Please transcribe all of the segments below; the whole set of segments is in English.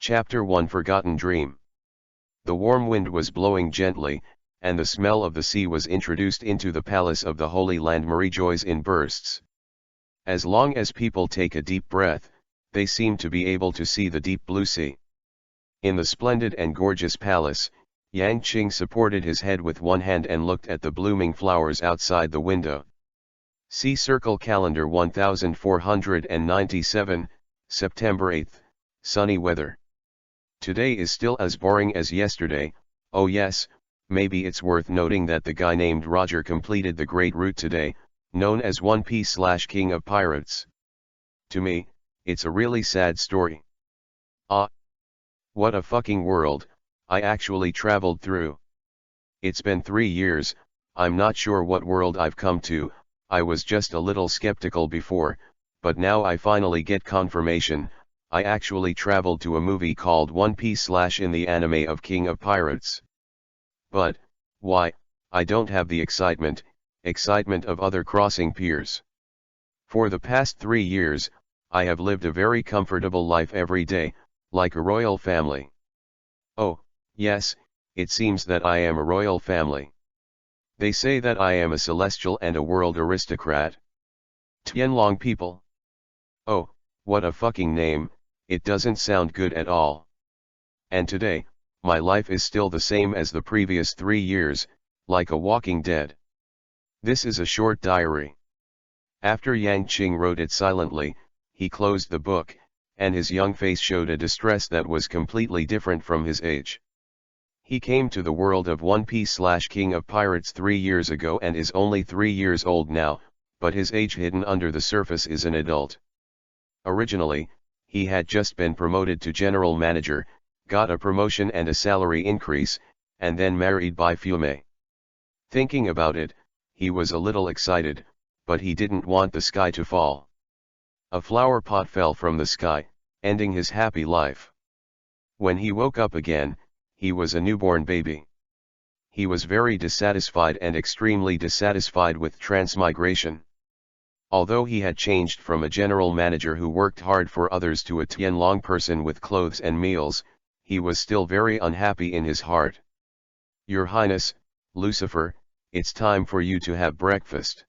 Chapter 1 Forgotten Dream. The warm wind was blowing gently, and the smell of the sea was introduced into the palace of the Holy Land. Marie joys in bursts. As long as people take a deep breath, they seem to be able to see the deep blue sea. In the splendid and gorgeous palace, Yang Qing supported his head with one hand and looked at the blooming flowers outside the window. See Circle Calendar 1497, September 8, sunny weather. Today is still as boring as yesterday. Oh yes, maybe it's worth noting that the guy named Roger completed the great route today, known as One Piece/King of Pirates. To me, it's a really sad story. Ah! What a fucking world I actually traveled through. It's been 3 years, I'm not sure what world I've come to. I was just a little skeptical before, but now I finally get confirmation. I actually traveled to a movie called One Piece/ in the anime of King of Pirates. But, why, I don't have the excitement of other crossing peers. For the past 3 years, I have lived a very comfortable life every day, like a royal family. Oh, yes, it seems that I am a royal family. They say that I am a celestial and a world aristocrat. Tianlong people. Oh, what a fucking name, it doesn't sound good at all. And today, my life is still the same as the previous 3 years, like a walking dead. This is a short diary. After Yang Qing wrote it silently, he closed the book, and his young face showed a distress that was completely different from his age. He came to the world of One Piece/King of Pirates 3 years ago and is only 3 years old now, but his age hidden under the surface is an adult. Originally, he had just been promoted to general manager, got a promotion and a salary increase, and then married by Fume. Thinking about it, he was a little excited, but he didn't want the sky to fall. A flower pot fell from the sky, ending his happy life. When he woke up again, he was a newborn baby. He was very dissatisfied and extremely dissatisfied with transmigration. Although he had changed from a general manager who worked hard for others to a Tianlong person with clothes and meals, he was still very unhappy in his heart. Your Highness, Lucifer, it's time for you to have breakfast.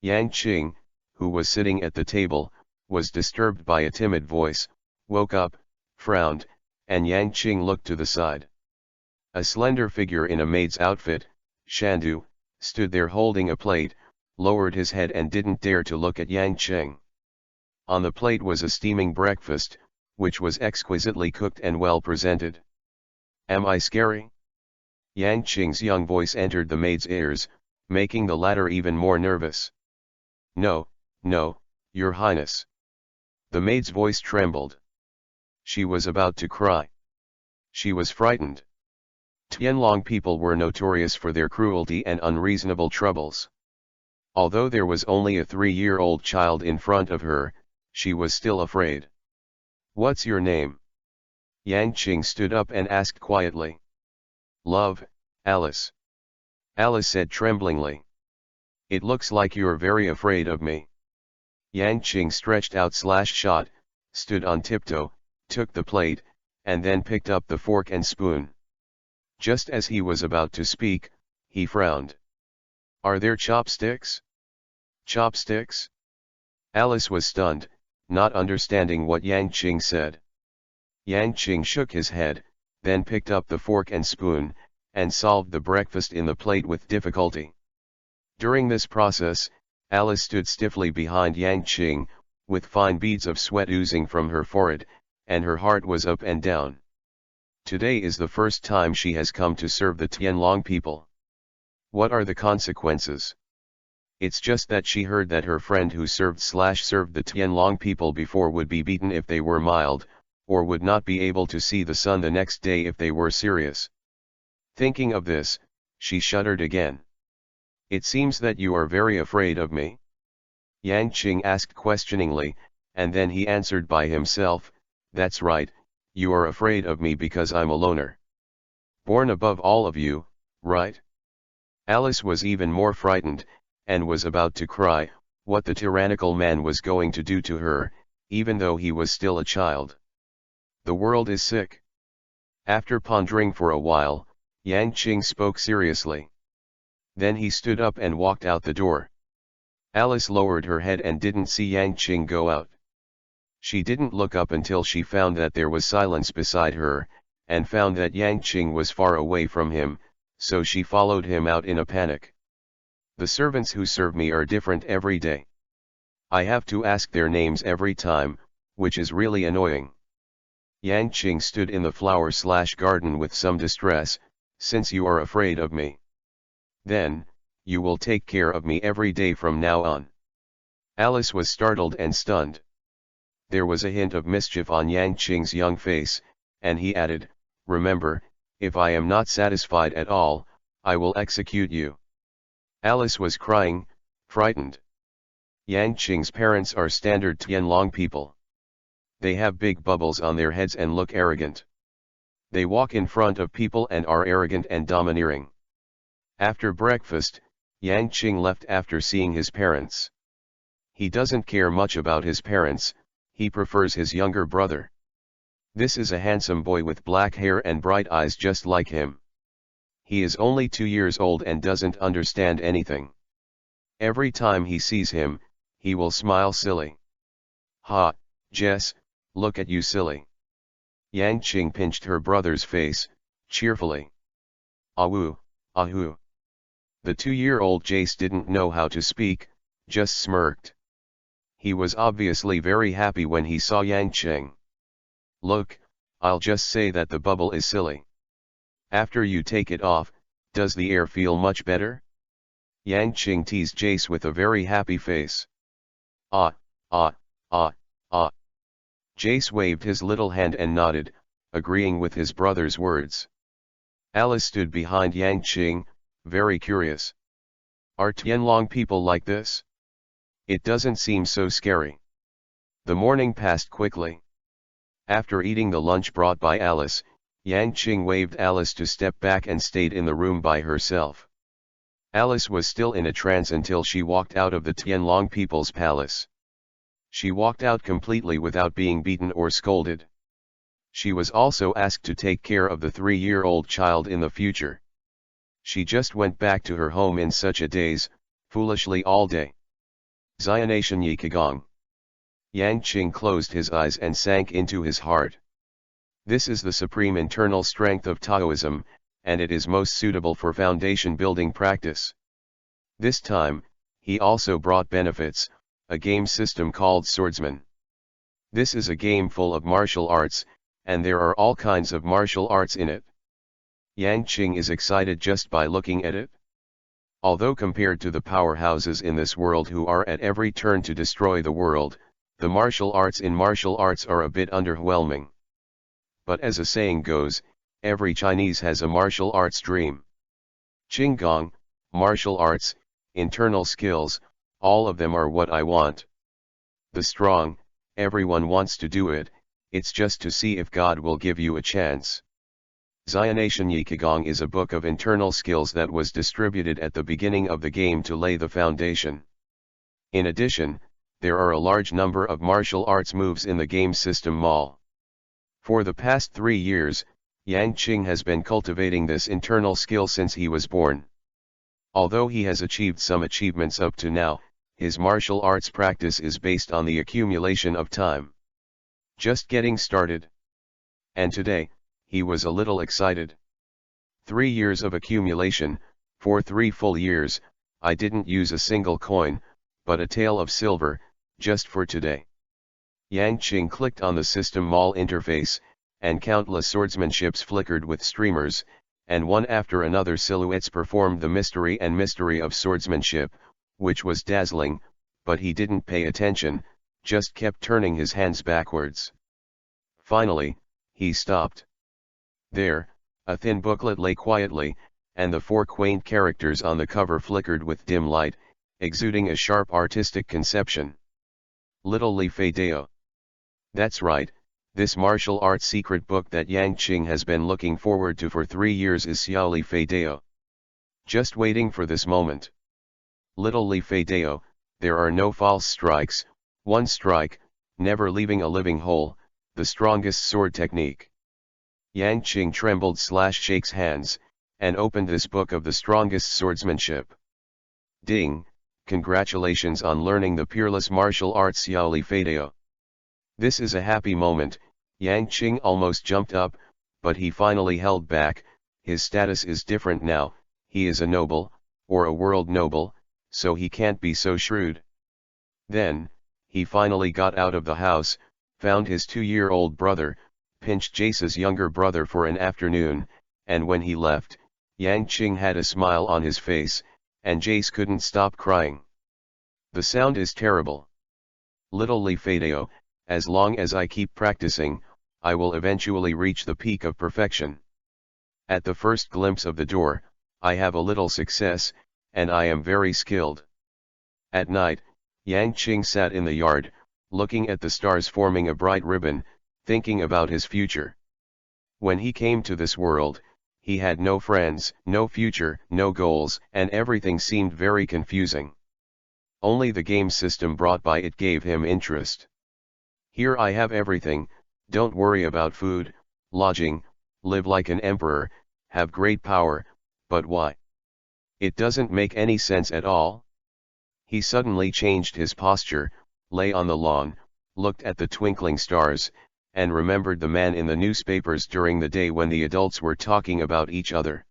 Yang Qing, who was sitting at the table, was disturbed by a timid voice, woke up, frowned, and Yang Qing looked to the side. A slender figure in a maid's outfit, Shandu, stood there holding a plate, lowered his head and didn't dare to look at Yang Qing. On the plate was a steaming breakfast, which was exquisitely cooked and well presented. Am I scary? Yang Qing's young voice entered the maid's ears, making the latter even more nervous. No, no, Your Highness. The maid's voice trembled. She was about to cry. She was frightened. Tianlong people were notorious for their cruelty and unreasonable troubles. Although there was only a 3-year-old child in front of her, she was still afraid. What's your name? Yang Qing stood up and asked quietly. Love, Alice. Alice said tremblingly. It looks like you're very afraid of me. Yang Qing stretched out/shot, stood on tiptoe, took the plate, and then picked up the fork and spoon. Just as he was about to speak, he frowned. Are there chopsticks? Chopsticks? Alice was stunned, not understanding what Yang Qing said. Yang Qing shook his head, then picked up the fork and spoon, and solved the breakfast in the plate with difficulty. During this process, Alice stood stiffly behind Yang Qing, with fine beads of sweat oozing from her forehead, and her heart was up and down. Today is the first time she has come to serve the Tianlong people. What are the consequences? It's just that she heard that her friend who served the Tianlong people before would be beaten if they were mild, or would not be able to see the sun the next day if they were serious. Thinking of this, she shuddered again. It seems that you are very afraid of me? Yang Qing asked questioningly, and then he answered by himself, that's right, you are afraid of me because I'm a loner. Born above all of you, right? Alice was even more frightened, and was about to cry, what the tyrannical man was going to do to her, even though he was still a child. The world is sick. After pondering for a while, Yang Qing spoke seriously. Then he stood up and walked out the door. Alice lowered her head and didn't see Yang Qing go out. She didn't look up until she found that there was silence beside her, and found that Yang Qing was far away from him, so she followed him out in a panic. The servants who serve me are different every day. I have to ask their names every time, which is really annoying. Yang Qing stood in the flower/garden with some distress. Since you are afraid of me, then, you will take care of me every day from now on. Alice was startled and stunned. There was a hint of mischief on Yang Qing's young face, and he added, remember, if I am not satisfied at all, I will execute you. Alice was crying, frightened. Yang Qing's parents are standard Tianlong people. They have big bubbles on their heads and look arrogant. They walk in front of people and are arrogant and domineering. After breakfast, Yang Qing left after seeing his parents. He doesn't care much about his parents, he prefers his younger brother. This is a handsome boy with black hair and bright eyes just like him. He is only 2 years old and doesn't understand anything. Every time he sees him, he will smile silly. Ha, Jess, look at you silly. Yang Qing pinched her brother's face, cheerfully. Ahoo, ahoo. The 2-year-old Jace didn't know how to speak, just smirked. He was obviously very happy when he saw Yang Qing. Look, I'll just say that the bubble is silly. After you take it off, does the air feel much better? Yang Qing teased Jace with a very happy face. Ah, ah, ah, ah. Jace waved his little hand and nodded, agreeing with his brother's words. Alice stood behind Yang Qing, very curious. Are Tianlong people like this? It doesn't seem so scary. The morning passed quickly. After eating the lunch brought by Alice, Yang Qing waved Alice to step back and stayed in the room by herself. Alice was still in a trance until she walked out of the Tianlong people's palace. She walked out completely without being beaten or scolded. She was also asked to take care of the 3-year-old child in the future. She just went back to her home in such a daze, foolishly all day. Zionation Yikigong. Yang Qing closed his eyes and sank into his heart. This is the supreme internal strength of Taoism, and it is most suitable for foundation building practice. This time, he also brought benefits, a game system called Swordsman. This is a game full of martial arts, and there are all kinds of martial arts in it. Yang Qing is excited just by looking at it. Although compared to the powerhouses in this world who are at every turn to destroy the world, the martial arts in martial arts are a bit underwhelming. But as a saying goes, every Chinese has a martial arts dream. Qinggong, martial arts, internal skills, all of them are what I want. The strong, everyone wants to do it, it's just to see if God will give you a chance. Zionation Yikigong is a book of internal skills that was distributed at the beginning of the game to lay the foundation. In addition, there are a large number of martial arts moves in the game system mall. For the past 3 years, Yang Qing has been cultivating this internal skill since he was born. Although he has achieved some achievements up to now, his martial arts practice is based on the accumulation of time. Just getting started. And today, he was a little excited. 3 years of accumulation, for 3 full years, I didn't use a single coin, but a tael of silver, just for today. Yang Qing clicked on the system mall interface, and countless swordsmanships flickered with streamers, and one after another silhouettes performed the mystery of swordsmanship, which was dazzling, but he didn't pay attention, just kept turning his hands backwards. Finally, he stopped. There, a thin booklet lay quietly, and the 4 quaint characters on the cover flickered with dim light, exuding a sharp artistic conception. Little Li Fei Dao. That's right, this martial arts secret book that Yang Qing has been looking forward to for 3 years is Xiao Li Fei Dao. Just waiting for this moment. Little Li Fei Dao, there are no false strikes, 1 strike, never leaving a living hole, the strongest sword technique. Yang Qing trembled/shakes hands, and opened this book of the strongest swordsmanship. Ding, congratulations on learning the peerless martial arts Yaoli Fadeo. This is a happy moment. Yang Qing almost jumped up, but he finally held back. His status is different now, he is a noble, or a world noble, so he can't be so shrewd. Then, he finally got out of the house, found his 2-year-old brother, pinched Jace's younger brother for an afternoon, and when he left, Yang Qing had a smile on his face, and Jace couldn't stop crying. The sound is terrible. Little Li Fadeo, as long as I keep practicing, I will eventually reach the peak of perfection. At the first glimpse of the door, I have a little success, and I am very skilled. At night, Yang Qing sat in the yard, looking at the stars forming a bright ribbon, thinking about his future. When he came to this world, he had no friends, no future, no goals, and everything seemed very confusing. Only the game system brought by it gave him interest. Here I have everything, don't worry about food, lodging, live like an emperor, have great power, but why? It doesn't make any sense at all. He suddenly changed his posture, lay on the lawn, looked at the twinkling stars, and remembered the man in the newspapers during the day when the adults were talking about each other.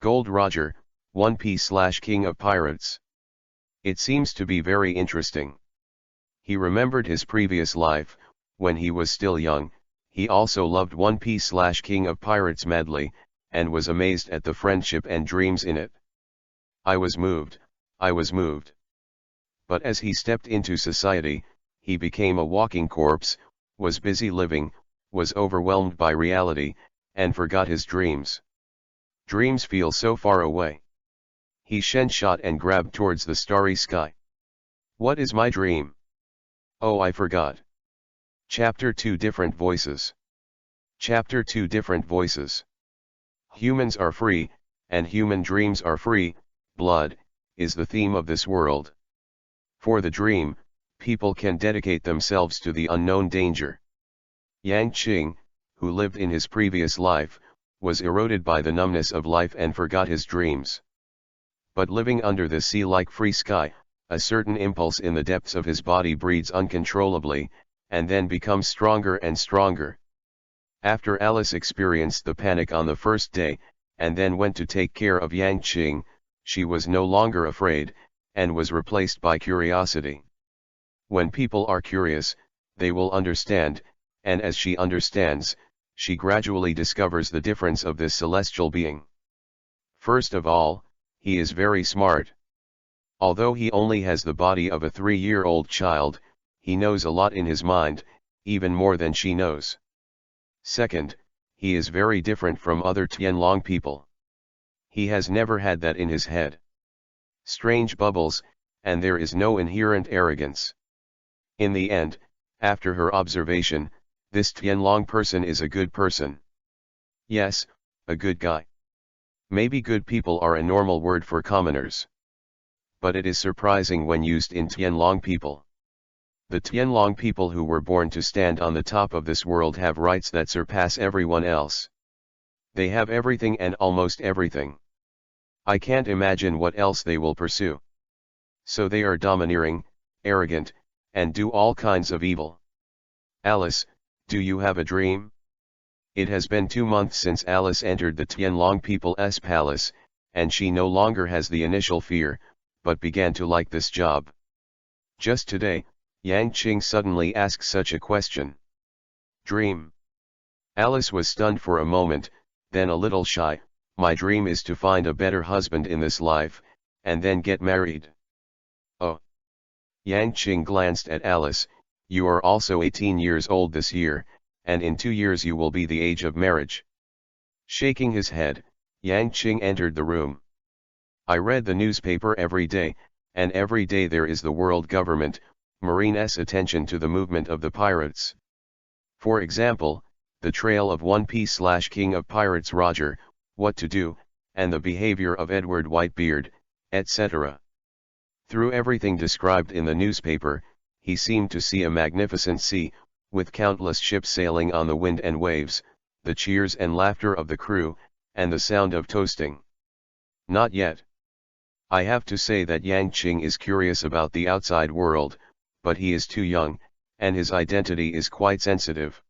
Gold Roger, One Piece/King of Pirates. It seems to be very interesting. He remembered his previous life, when he was still young, he also loved One Piece/King of Pirates madly, and was amazed at the friendship and dreams in it. I was moved. But as he stepped into society, he became a walking corpse, was busy living, was overwhelmed by reality, and forgot his dreams. Dreams feel so far away. He shot and grabbed towards the starry sky. What is my dream? Oh, I forgot. Chapter 2 Different Voices. Chapter 2 Different Voices. Humans are free, and human dreams are free. Blood is the theme of this world. For the dream, people can dedicate themselves to the unknown danger. Yang Qing, who lived in his previous life, was eroded by the numbness of life and forgot his dreams. But living under the sea-like free sky, a certain impulse in the depths of his body breeds uncontrollably, and then becomes stronger and stronger. After Alice experienced the panic on the first day, and then went to take care of Yang Qing, she was no longer afraid, and was replaced by curiosity. When people are curious, they will understand, and as she understands, she gradually discovers the difference of this celestial being. First of all, he is very smart. Although he only has the body of a 3-year-old child, he knows a lot in his mind, even more than she knows. Second, he is very different from other Tianlong people. He has never had that in his head. Strange bubbles, and there is no inherent arrogance. In the end, after her observation, this Tianlong person is a good person. Yes, a good guy. Maybe good people are a normal word for commoners. But it is surprising when used in Tianlong people. The Tianlong people who were born to stand on the top of this world have rights that surpass everyone else. They have everything and almost everything. I can't imagine what else they will pursue. So they are domineering, arrogant, and do all kinds of evil. Alice, do you have a dream? It has been 2 months since Alice entered the Tianlong people's palace, and she no longer has the initial fear, but began to like this job. Just today, Yang Qing suddenly asked such a question. Dream. Alice was stunned for a moment, then a little shy. My dream is to find a better husband in this life, and then get married. Oh. Yang Qing glanced at Alice. You are also 18 years old this year, and in 2 years you will be the age of marriage. Shaking his head, Yang Qing entered the room. I read the newspaper every day, and every day there is the world government, Marine's attention to the movement of the pirates. For example, the trail of One Piece/King of Pirates Roger, what to do, and the behavior of Edward Whitebeard, etc. Through everything described in the newspaper, he seemed to see a magnificent sea, with countless ships sailing on the wind and waves, the cheers and laughter of the crew, and the sound of toasting. Not yet. I have to say that Yang Qing is curious about the outside world, but he is too young, and his identity is quite sensitive.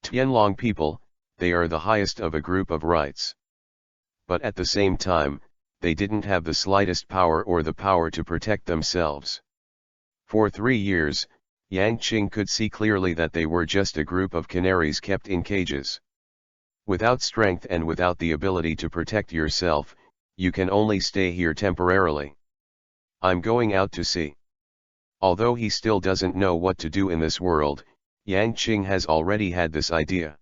Tianlong people, they are the highest of a group of rights. But at the same time, they didn't have the slightest power or the power to protect themselves. For 3 years, Yang Qing could see clearly that they were just a group of canaries kept in cages. Without strength and without the ability to protect yourself, you can only stay here temporarily. I'm going out to sea. Although he still doesn't know what to do in this world, Yang Qing has already had this idea.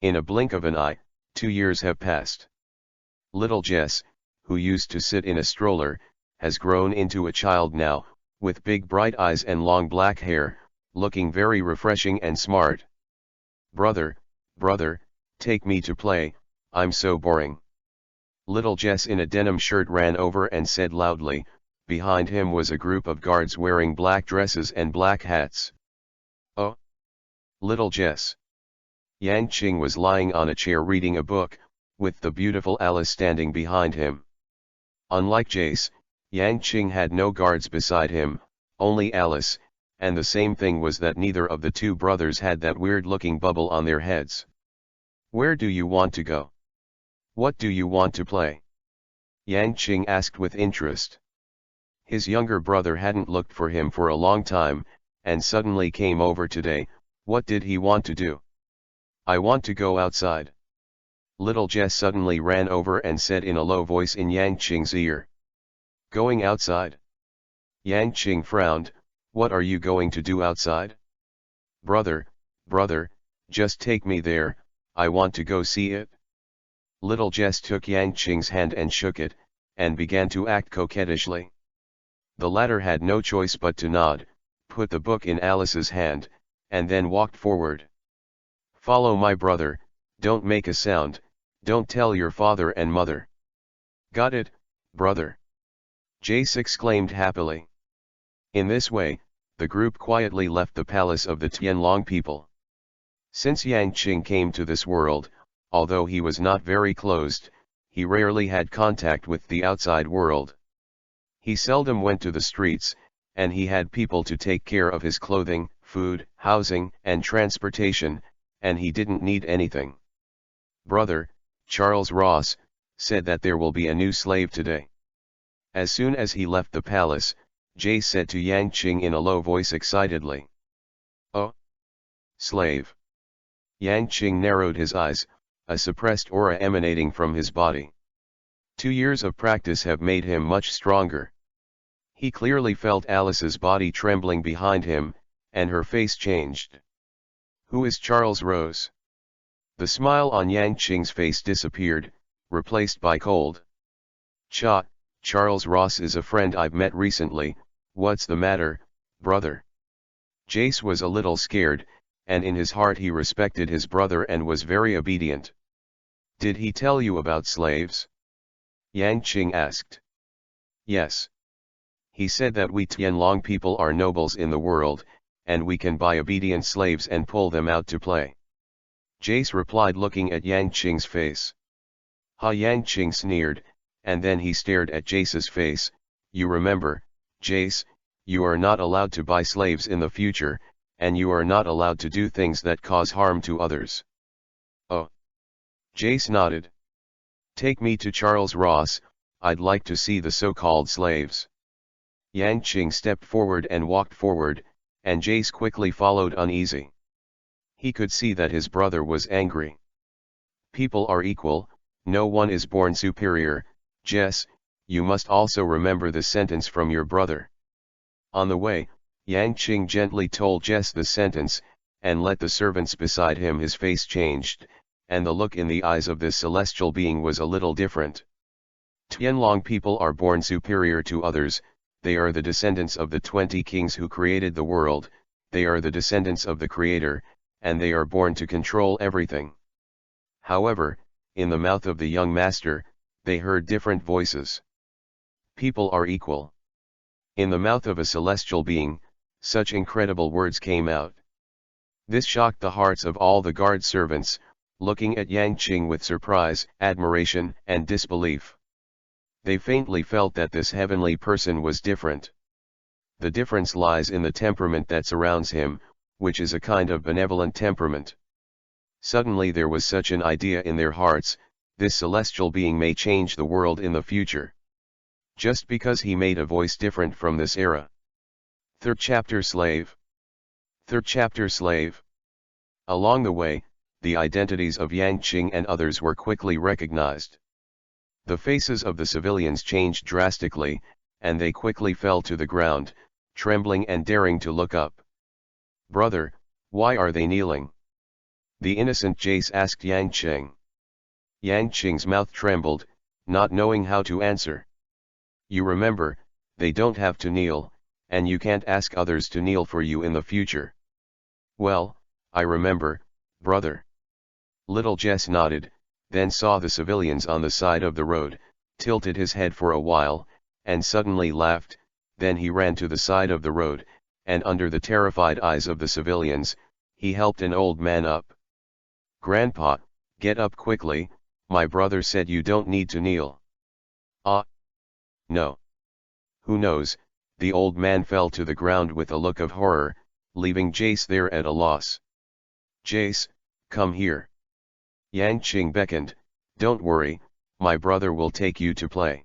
In a blink of an eye, 2 years have passed. Little Jess, who used to sit in a stroller, has grown into a child now, with big bright eyes and long black hair, looking very refreshing and smart. Brother, take me to play, I'm so boring. Little Jess in a denim shirt ran over and said loudly. Behind him was a group of guards wearing black dresses and black hats. Oh! Little Jess. Yang Qing was lying on a chair reading a book, with the beautiful Alice standing behind him. Unlike Jace, Yang Qing had no guards beside him, only Alice, and the same thing was that neither of the two brothers had that weird-looking bubble on their heads. Where do you want to go? What do you want to play? Yang Qing asked with interest. His younger brother hadn't looked for him for a long time, and suddenly came over today. What did he want to do? I want to go outside. Little Jess suddenly ran over and said in a low voice in Yang Qing's ear. Going outside? Yang Qing frowned. What are you going to do outside? Brother, just take me there, I want to go see it. Little Jess took Yang Qing's hand and shook it, and began to act coquettishly. The latter had no choice but to nod, put the book in Alice's hand, and then walked forward. Follow my brother, don't make a sound, don't tell your father and mother. Got it, brother? Jace exclaimed happily. In this way, the group quietly left the palace of the Tianlong people. Since Yang Qing came to this world, although he was not very closed, he rarely had contact with the outside world. He seldom went to the streets, and he had people to take care of his clothing, food, housing, and transportation, and he didn't need anything. Brother, Charles Ross, said that there will be a new slave today. As soon as he left the palace, Jace said to Yang Qing in a low voice excitedly. Oh! Slave! Yang Qing narrowed his eyes, a suppressed aura emanating from his body. 2 years of practice have made him much stronger. He clearly felt Alice's body trembling behind him, and her face changed. Who is Charles Rose? The smile on Yang Qing's face disappeared, replaced by cold. Charles Ross is a friend I've met recently. What's the matter, brother? Jace was a little scared, and in his heart he respected his brother and was very obedient. Did he tell you about slaves? Yang Qing asked. Yes. He said that we Tianlong people are nobles in the world, and we can buy obedient slaves and pull them out to play. Jace replied looking at Yang Qing's face. Yang Qing sneered, and then he stared at Jace's face. You remember, Jace, you are not allowed to buy slaves in the future, and you are not allowed to do things that cause harm to others. Oh. Jace nodded. Take me to Charles Ross, I'd like to see the so-called slaves. Yang Qing stepped forward and walked forward, and Jace quickly followed uneasy. He could see that his brother was angry. People are equal, no one is born superior. Jess, you must also remember the sentence from your brother. On the way, Yang Qing gently told Jess the sentence, and let the servants beside him. His face changed, and the look in the eyes of this celestial being was a little different. Tianlong people are born superior to others, they are the descendants of the 20 kings who created the world, they are the descendants of the Creator, and they are born to control everything. However, in the mouth of the young master, they heard different voices. People are equal. In the mouth of a celestial being, such incredible words came out. This shocked the hearts of all the guard servants, looking at Yang Qing with surprise, admiration, and disbelief. They faintly felt that this heavenly person was different. The difference lies in the temperament that surrounds him, which is a kind of benevolent temperament. Suddenly there was such an idea in their hearts: this celestial being may change the world in the future. Just because he made a voice different from this era. Third chapter: Slave. Third chapter: Slave. Along the way, the identities of Yang Qing and others were quickly recognized. The faces of the civilians changed drastically, and they quickly fell to the ground, trembling and daring to look up. "Brother, why are they kneeling?" the innocent Jace asked Yang Qing. Yang Qing's mouth trembled, not knowing how to answer. "You remember, they don't have to kneel, and you can't ask others to kneel for you in the future." "Well, I remember, brother." Little Jess nodded, then saw the civilians on the side of the road, tilted his head for a while, and suddenly laughed. Then he ran to the side of the road, and under the terrified eyes of the civilians, he helped an old man up. "Grandpa, get up quickly, my brother said you don't need to kneel." "Ah. No. Who knows?" The old man fell to the ground with a look of horror, leaving Jace there at a loss. "Jace, come here." Yang Qing beckoned. "Don't worry, my brother will take you to play."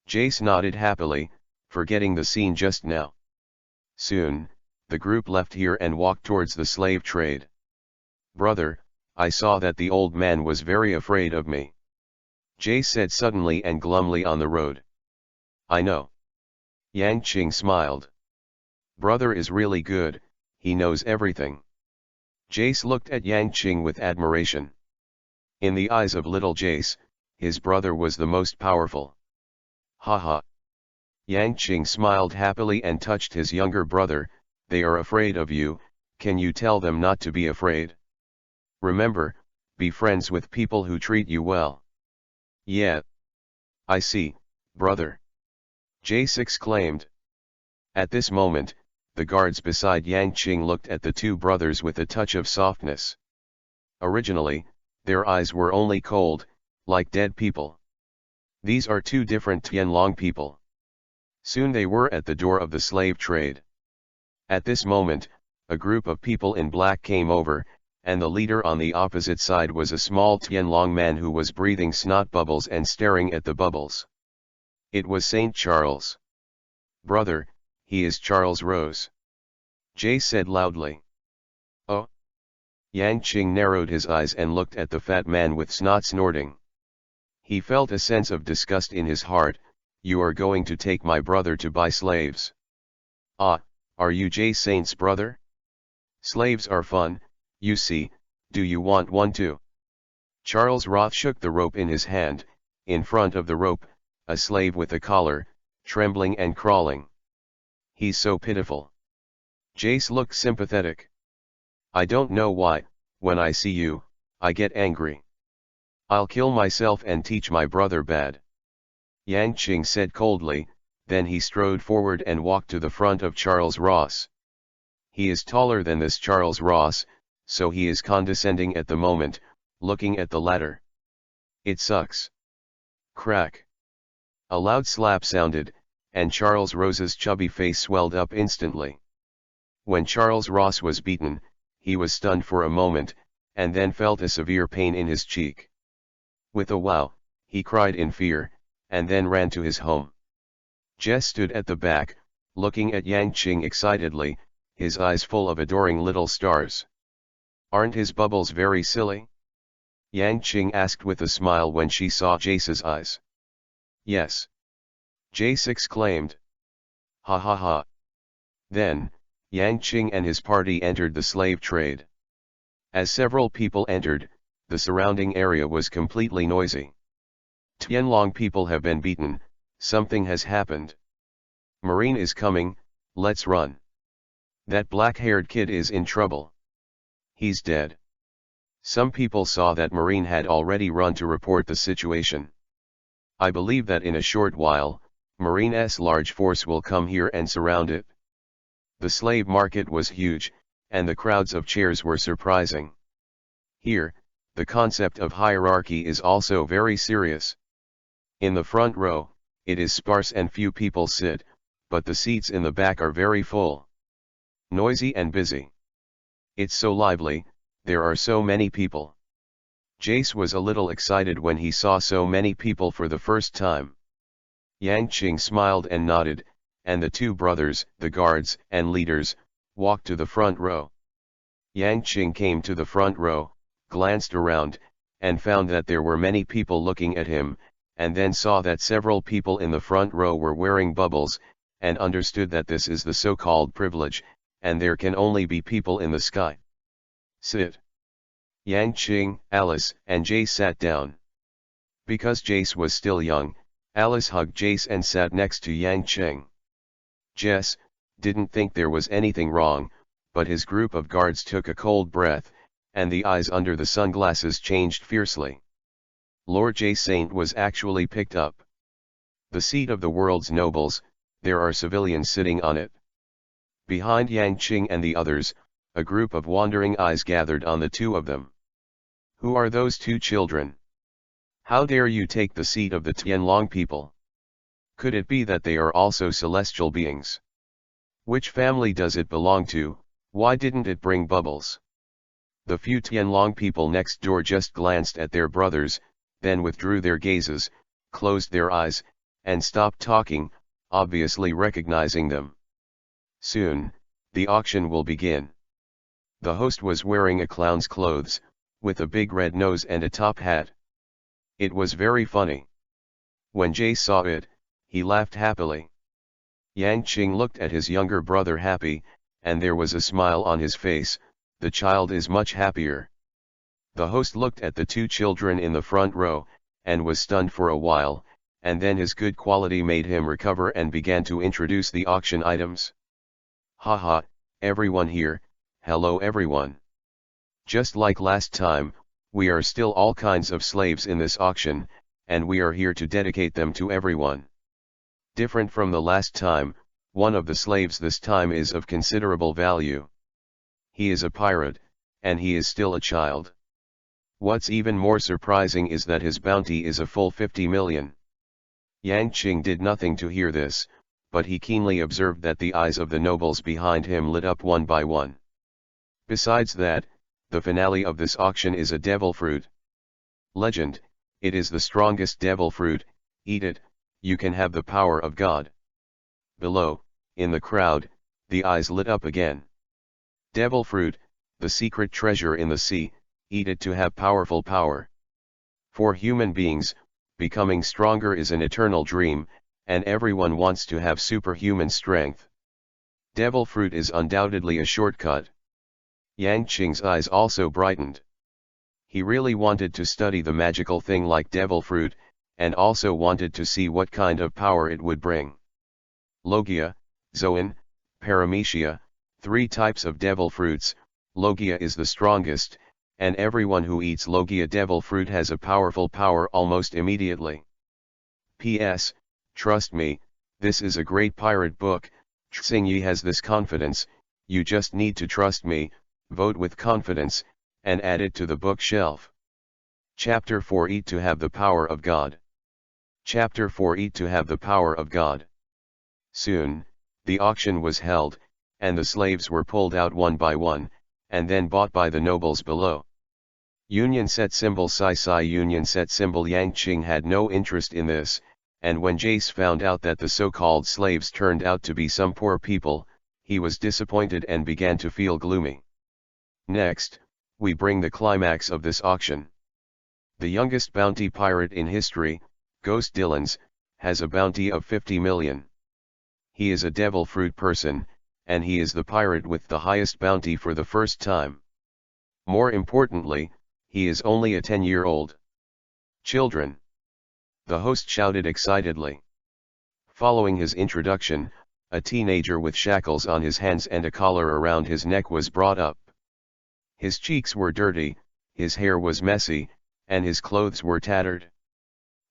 Jace nodded happily, forgetting the scene just now. Soon, the group left here and walked towards the slave trade. "Brother, I saw that the old man was very afraid of me," Jace said suddenly and glumly on the road. "I know." Yang Qing smiled. "Brother is really good, he knows everything." Jace looked at Yang Qing with admiration. In the eyes of little Jace, his brother was the most powerful. "Haha." Yang Qing smiled happily and touched his younger brother. "They are afraid of you, can you tell them not to be afraid? Remember, be friends with people who treat you well." "Yeah. I see, brother," Jace exclaimed. At this moment, the guards beside Yang Qing looked at the two brothers with a touch of softness. Originally, their eyes were only cold, like dead people. These are two different Tianlong people. Soon they were at the door of the slave trade. At this moment, a group of people in black came over, and the leader on the opposite side was a small Tianlong man who was breathing snot bubbles and staring at the bubbles. It was Saint Charles. "Brother, he is Charles Rose," Jace said loudly. "Oh?" Yang Qing narrowed his eyes and looked at the fat man with snot snorting. He felt a sense of disgust in his heart. "You are going to take my brother to buy slaves? Ah, are you Jace Saint's brother? Slaves are fun, you see, do you want one too?" Charles Roth shook the rope in his hand. In front of the rope, a slave with a collar, trembling and crawling. "He's so pitiful." Jace looked sympathetic. "I don't know why, when I see you, I get angry. I'll kill myself and teach my brother bad," Yang Qing said coldly. Then he strode forward and walked to the front of Charles Ross. He is taller than this Charles Ross, so he is condescending at the moment, looking at the latter. "It sucks." Crack. A loud slap sounded, and Charles Ross's chubby face swelled up instantly. When Charles Ross was beaten, he was stunned for a moment, and then felt a severe pain in his cheek. With a wow, he cried in fear, and then ran to his home. Jess stood at the back, looking at Yang Qing excitedly, his eyes full of adoring little stars. "Aren't his bubbles very silly?" Yang Qing asked with a smile when she saw Jace's eyes. "Yes," Jace exclaimed. "Ha ha ha." Then, Yang Qing and his party entered the slave trade. As several people entered, the surrounding area was completely noisy. "Tianlong people have been beaten, something has happened. Marine is coming, let's run. That black-haired kid is in trouble. He's dead." Some people saw that Marine had already run to report the situation. "I believe that in a short while, Marine's large force will come here and surround it." The slave market was huge, and the crowds of chairs were surprising. Here, the concept of hierarchy is also very serious. In the front row, it is sparse and few people sit, but the seats in the back are very full. Noisy and busy. It's so lively, there are so many people. Jace was a little excited when he saw so many people for the first time. Yang Qing smiled and nodded, and the two brothers, the guards and leaders, walked to the front row. Yang Qing came to the front row, glanced around, and found that there were many people looking at him, and then saw that several people in the front row were wearing bubbles, and understood that this is the so-called privilege, and there can only be people in the sky. Sit. Yang Qing, Alice, and Jace sat down. Because Jace was still young, Alice hugged Jace and sat next to Yang Qing. Jess didn't think there was anything wrong, but his group of guards took a cold breath, and the eyes under the sunglasses changed fiercely. Lord Jace was actually picked up. The seat of the world's nobles, there are civilians sitting on it. Behind Yang Qing and the others, a group of wandering eyes gathered on the two of them. Who are those two children? How dare you take the seat of the Tianlong people? Could it be that they are also celestial beings? Which family does it belong to? Why didn't it bring bubbles? The few Tianlong people next door just glanced at their brothers, then withdrew their gazes, closed their eyes, and stopped talking, obviously recognizing them. Soon, the auction will begin. The host was wearing a clown's clothes, with a big red nose and a top hat. It was very funny. When Jace saw it, he laughed happily. Yang Qing looked at his younger brother happy, and there was a smile on his face. The child is much happier. The host looked at the two children in the front row, and was stunned for a while, and then his good quality made him recover and began to introduce the auction items. Haha, everyone here, hello everyone. Just like last time, we are still all kinds of slaves in this auction, and we are here to dedicate them to everyone. Different from the last time, one of the slaves this time is of considerable value. He is a pirate, and he is still a child. What's even more surprising is that his bounty is a full 50 million. Yang Qing did nothing to hear this, but he keenly observed that the eyes of the nobles behind him lit up one by one. Besides that, the finale of this auction is a devil fruit. Legend, it is the strongest devil fruit, eat it, you can have the power of God. Below, in the crowd, the eyes lit up again. Devil fruit, the secret treasure in the sea, eat it to have powerful power. For human beings, becoming stronger is an eternal dream, and everyone wants to have superhuman strength. Devil fruit is undoubtedly a shortcut. Yang Qing's eyes also brightened. He really wanted to study the magical thing like devil fruit, and also wanted to see what kind of power it would bring. Logia, Zoan, Paramecia, 3 types of devil fruits. Logia is the strongest, and everyone who eats Logia devil fruit has a powerful power almost immediately. P.S. Trust me, this is a great pirate book. Xingyi has this confidence, you just need to trust me, vote with confidence, and add it to the bookshelf. Chapter 4 Eat to have the power of God. Chapter 4 Eat to have the power of God. Soon, the auction was held, and the slaves were pulled out one by one, and then bought by the nobles below. Union set symbol Sai Union set symbol Yang Qing had no interest in this, and when Jace found out that the so-called slaves turned out to be some poor people, he was disappointed and began to feel gloomy. Next, we bring the climax of this auction. The youngest bounty pirate in history, Ghost Dillons, has a bounty of 50 million. He is a devil fruit person, and he is the pirate with the highest bounty for the first time. More importantly, he is only a 10-year-old. Children! The host shouted excitedly. Following his introduction, a teenager with shackles on his hands and a collar around his neck was brought up. His cheeks were dirty, his hair was messy, and his clothes were tattered.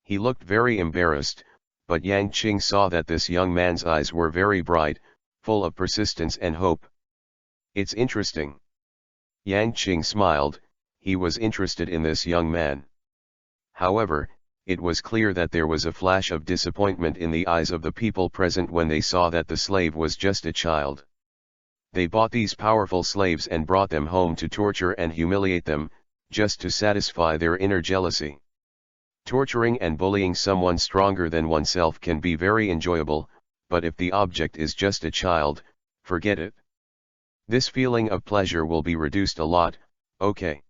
He looked very embarrassed, but Yang Qing saw that this young man's eyes were very bright, full of persistence and hope. It's interesting. Yang Qing smiled. He was interested in this young man. However, it was clear that there was a flash of disappointment in the eyes of the people present when they saw that the slave was just a child. They bought these powerful slaves and brought them home to torture and humiliate them, just to satisfy their inner jealousy. Torturing and bullying someone stronger than oneself can be very enjoyable, but if the object is just a child, forget it. This feeling of pleasure will be reduced a lot, okay.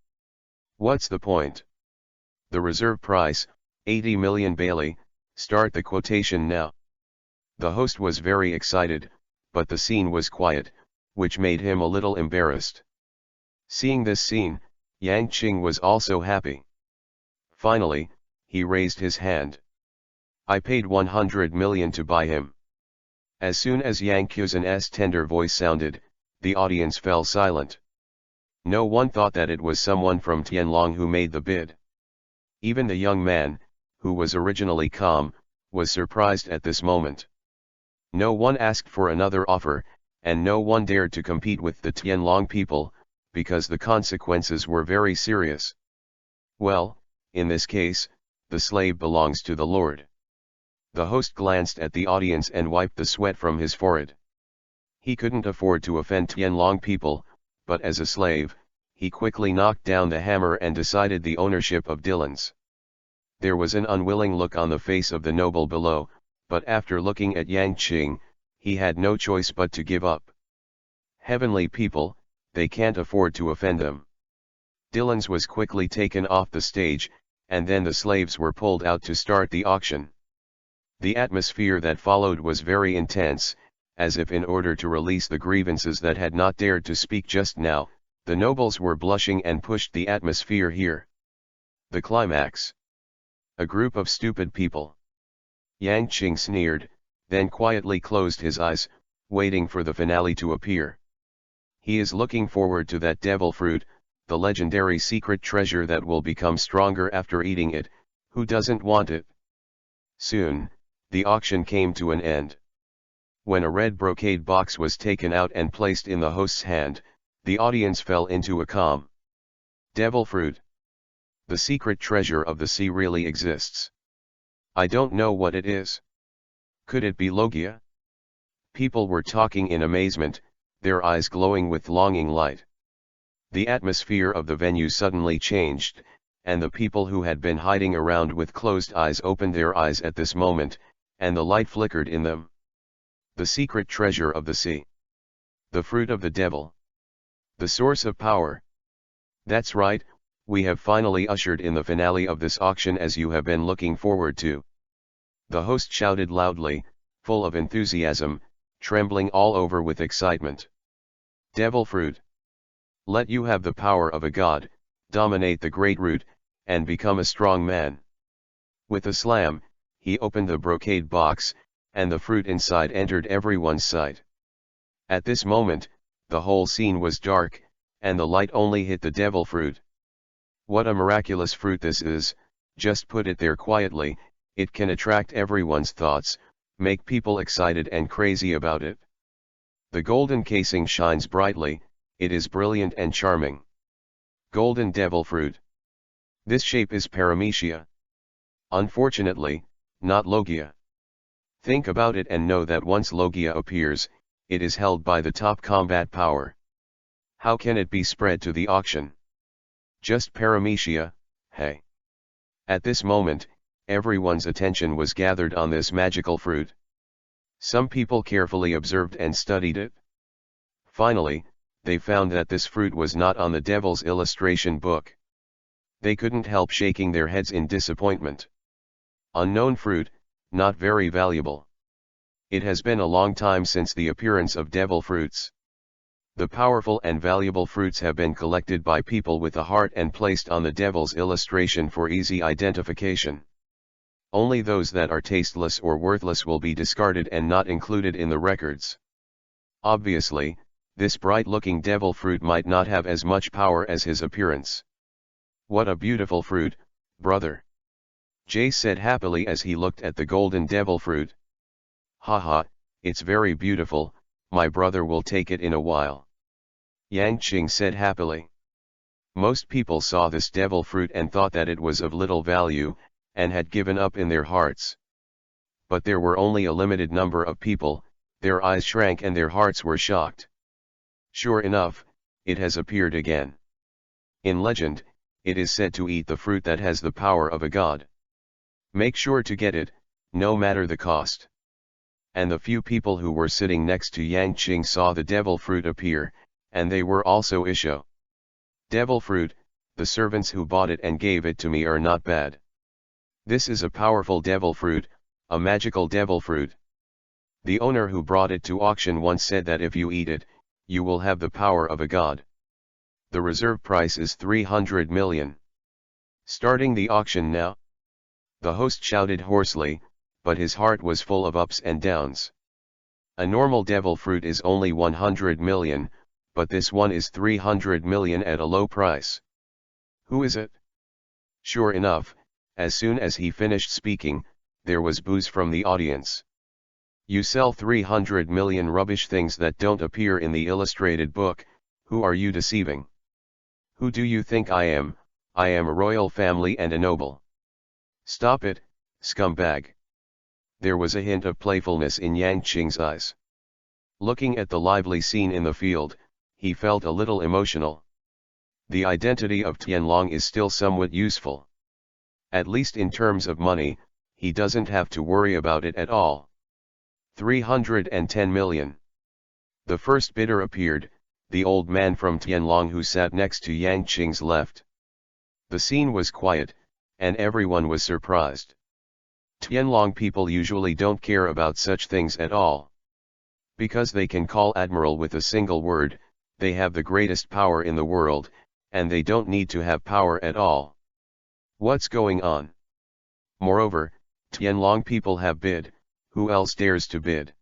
What's the point? The reserve price, 80 million Bailey, start the quotation now. The host was very excited, but the scene was quiet, which made him a little embarrassed. Seeing this scene, Yang Qing was also happy. Finally, he raised his hand. I paid 100 million to buy him. As soon as Yang Qing's tender voice sounded, the audience fell silent. No one thought that it was someone from Tianlong who made the bid. Even the young man, who was originally calm, was surprised at this moment. No one asked for another offer, and no one dared to compete with the Tianlong people, because the consequences were very serious. Well, in this case, the slave belongs to the Lord. The host glanced at the audience and wiped the sweat from his forehead. He couldn't afford to offend Tianlong people, but as a slave, he quickly knocked down the hammer and decided the ownership of Dylan's. There was an unwilling look on the face of the noble below, but after looking at Yang Qing, he had no choice but to give up. Heavenly people, they can't afford to offend them. Dylan's was quickly taken off the stage, and then the slaves were pulled out to start the auction. The atmosphere that followed was very intense, as if in order to release the grievances that had not dared to speak just now, the nobles were blushing and pushed the atmosphere here. The climax. A group of stupid people. Yang Qing sneered, then quietly closed his eyes, waiting for the finale to appear. He is looking forward to that devil fruit, the legendary secret treasure that will become stronger after eating it. Who doesn't want it? Soon, the auction came to an end. When a red brocade box was taken out and placed in the host's hand, the audience fell into a calm. Devil fruit. The secret treasure of the sea really exists. I don't know what it is. Could it be Logia? People were talking in amazement, their eyes glowing with longing light. The atmosphere of the venue suddenly changed, and the people who had been hiding around with closed eyes opened their eyes at this moment, and the light flickered in them. The secret treasure of the sea. The fruit of the devil. The source of power. That's right, we have finally ushered in the finale of this auction as you have been looking forward to. The host shouted loudly, full of enthusiasm, trembling all over with excitement. Devil fruit. Let you have the power of a god, dominate the great root, and become a strong man. With a slam, he opened the brocade box, and the fruit inside entered everyone's sight. At this moment, the whole scene was dark, and the light only hit the devil fruit. What a miraculous fruit this is, just put it there quietly, it can attract everyone's thoughts, make people excited and crazy about it. The golden casing shines brightly, it is brilliant and charming. Golden devil fruit. This shape is paramecia. Unfortunately, not Logia. Think about it and know that once Logia appears, it is held by the top combat power. How can it be spread to the auction? Just paramecia, hey. At this moment, everyone's attention was gathered on this magical fruit. Some people carefully observed and studied it. Finally, they found that this fruit was not on the devil's illustration book. They couldn't help shaking their heads in disappointment. Unknown fruit, not very valuable. It has been a long time since the appearance of devil fruits. The powerful and valuable fruits have been collected by people with a heart and placed on the devil's illustration for easy identification. Only those that are tasteless or worthless will be discarded and not included in the records. Obviously, this bright-looking devil fruit might not have as much power as his appearance. What a beautiful fruit, brother. Jay said happily as he looked at the golden devil fruit. Haha, it's very beautiful, my brother will take it in a while. Yang Qing said happily. Most people saw this devil fruit and thought that it was of little value, and had given up in their hearts. But there were only a limited number of people, their eyes shrank and their hearts were shocked. Sure enough, it has appeared again. In legend, it is said to eat the fruit that has the power of a god. Make sure to get it, no matter the cost. And the few people who were sitting next to Yang Qing saw the devil fruit appear, and they were also isho. Devil fruit, the servants who bought it and gave it to me are not bad. This is a powerful devil fruit, a magical devil fruit. The owner who brought it to auction once said that if you eat it, you will have the power of a god. The reserve price is 300 million. Starting the auction now? The host shouted hoarsely, but his heart was full of ups and downs. A normal devil fruit is only 100 million, but this one is 300 million at a low price. Who is it? Sure enough, as soon as he finished speaking, there was boos from the audience. You sell 300 million rubbish things that don't appear in the illustrated book, who are you deceiving? Who do you think I am? I am a royal family and a noble. Stop it, scumbag. There was a hint of playfulness in Yang Qing's eyes. Looking at the lively scene in the field, he felt a little emotional. The identity of Tianlong is still somewhat useful. At least in terms of money, he doesn't have to worry about it at all. 310 million. The first bidder appeared, the old man from Tianlong who sat next to Yang Qing's left. The scene was quiet, and everyone was surprised. Tianlong people usually don't care about such things at all. Because they can call admiral with a single word, they have the greatest power in the world, and they don't need to have power at all. What's going on? Moreover, Tianlong people have bid, who else dares to bid?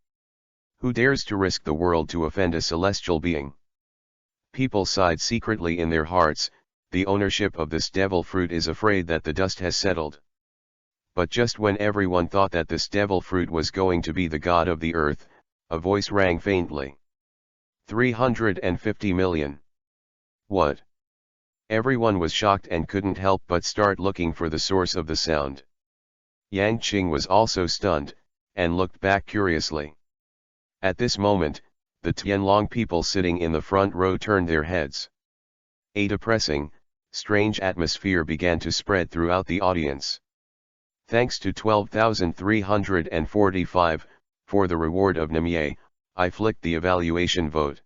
Who dares to risk the world to offend a celestial being? People sighed secretly in their hearts, the ownership of this devil fruit is afraid that the dust has settled. But just when everyone thought that this devil fruit was going to be the god of the earth, a voice rang faintly. 350 million. What? Everyone was shocked and couldn't help but start looking for the source of the sound. Yang Qing was also stunned, and looked back curiously. At this moment, the Tianlong people sitting in the front row turned their heads. A depressing, strange atmosphere began to spread throughout the audience. Thanks to 12,345, for the reward of Namye, I flicked the evaluation vote.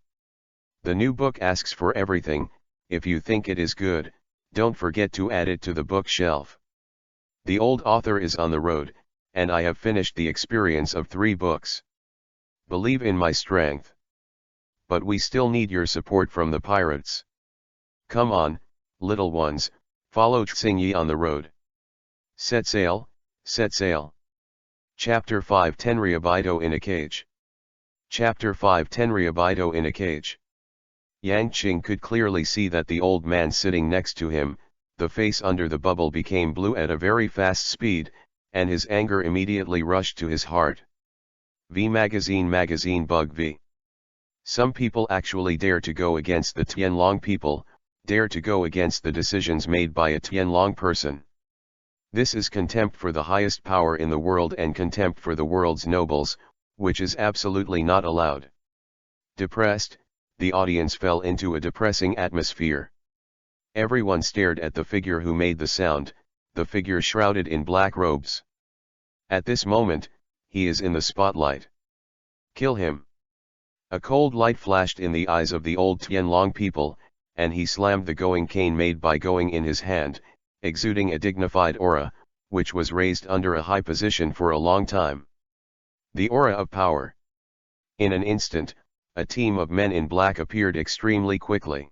The new book asks for everything. If you think it is good, don't forget to add it to the bookshelf. The old author is on the road, and I have finished the experience of 3 books. Believe in my strength. But we still need your support from the pirates. Come on, little ones, follow Xingyi on the road. Set sail, set sail. Chapter 5 Tenryabito in a Cage. Chapter 5 Tenryabito in a Cage. Yang Qing could clearly see that the old man sitting next to him, the face under the bubble became blue at a very fast speed, and his anger immediately rushed to his heart. V magazine bug V. Some people actually dare to go against the Tianlong people, dare to go against the decisions made by a Tianlong person. This is contempt for the highest power in the world and contempt for the world's nobles, which is absolutely not allowed. Depressed, the audience fell into a depressing atmosphere. Everyone stared at the figure who made the sound, the figure shrouded in black robes. At this moment, he is in the spotlight. Kill him. A cold light flashed in the eyes of the old Tianlong people, and he slammed the going cane made by going in his hand, exuding a dignified aura, which was raised under a high position for a long time. The aura of power. In an instant, a team of men in black appeared extremely quickly.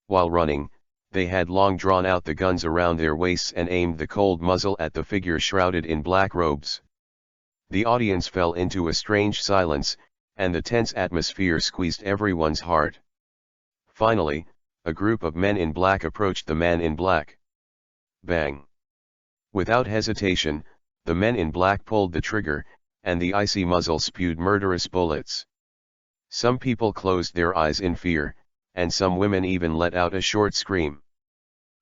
While running, they had long drawn out the guns around their waists and aimed the cold muzzle at the figure shrouded in black robes. The audience fell into a strange silence, and the tense atmosphere squeezed everyone's heart. Finally, a group of men in black approached the man in black. Bang! Without hesitation, the men in black pulled the trigger, and the icy muzzle spewed murderous bullets. Some people closed their eyes in fear, and some women even let out a short scream.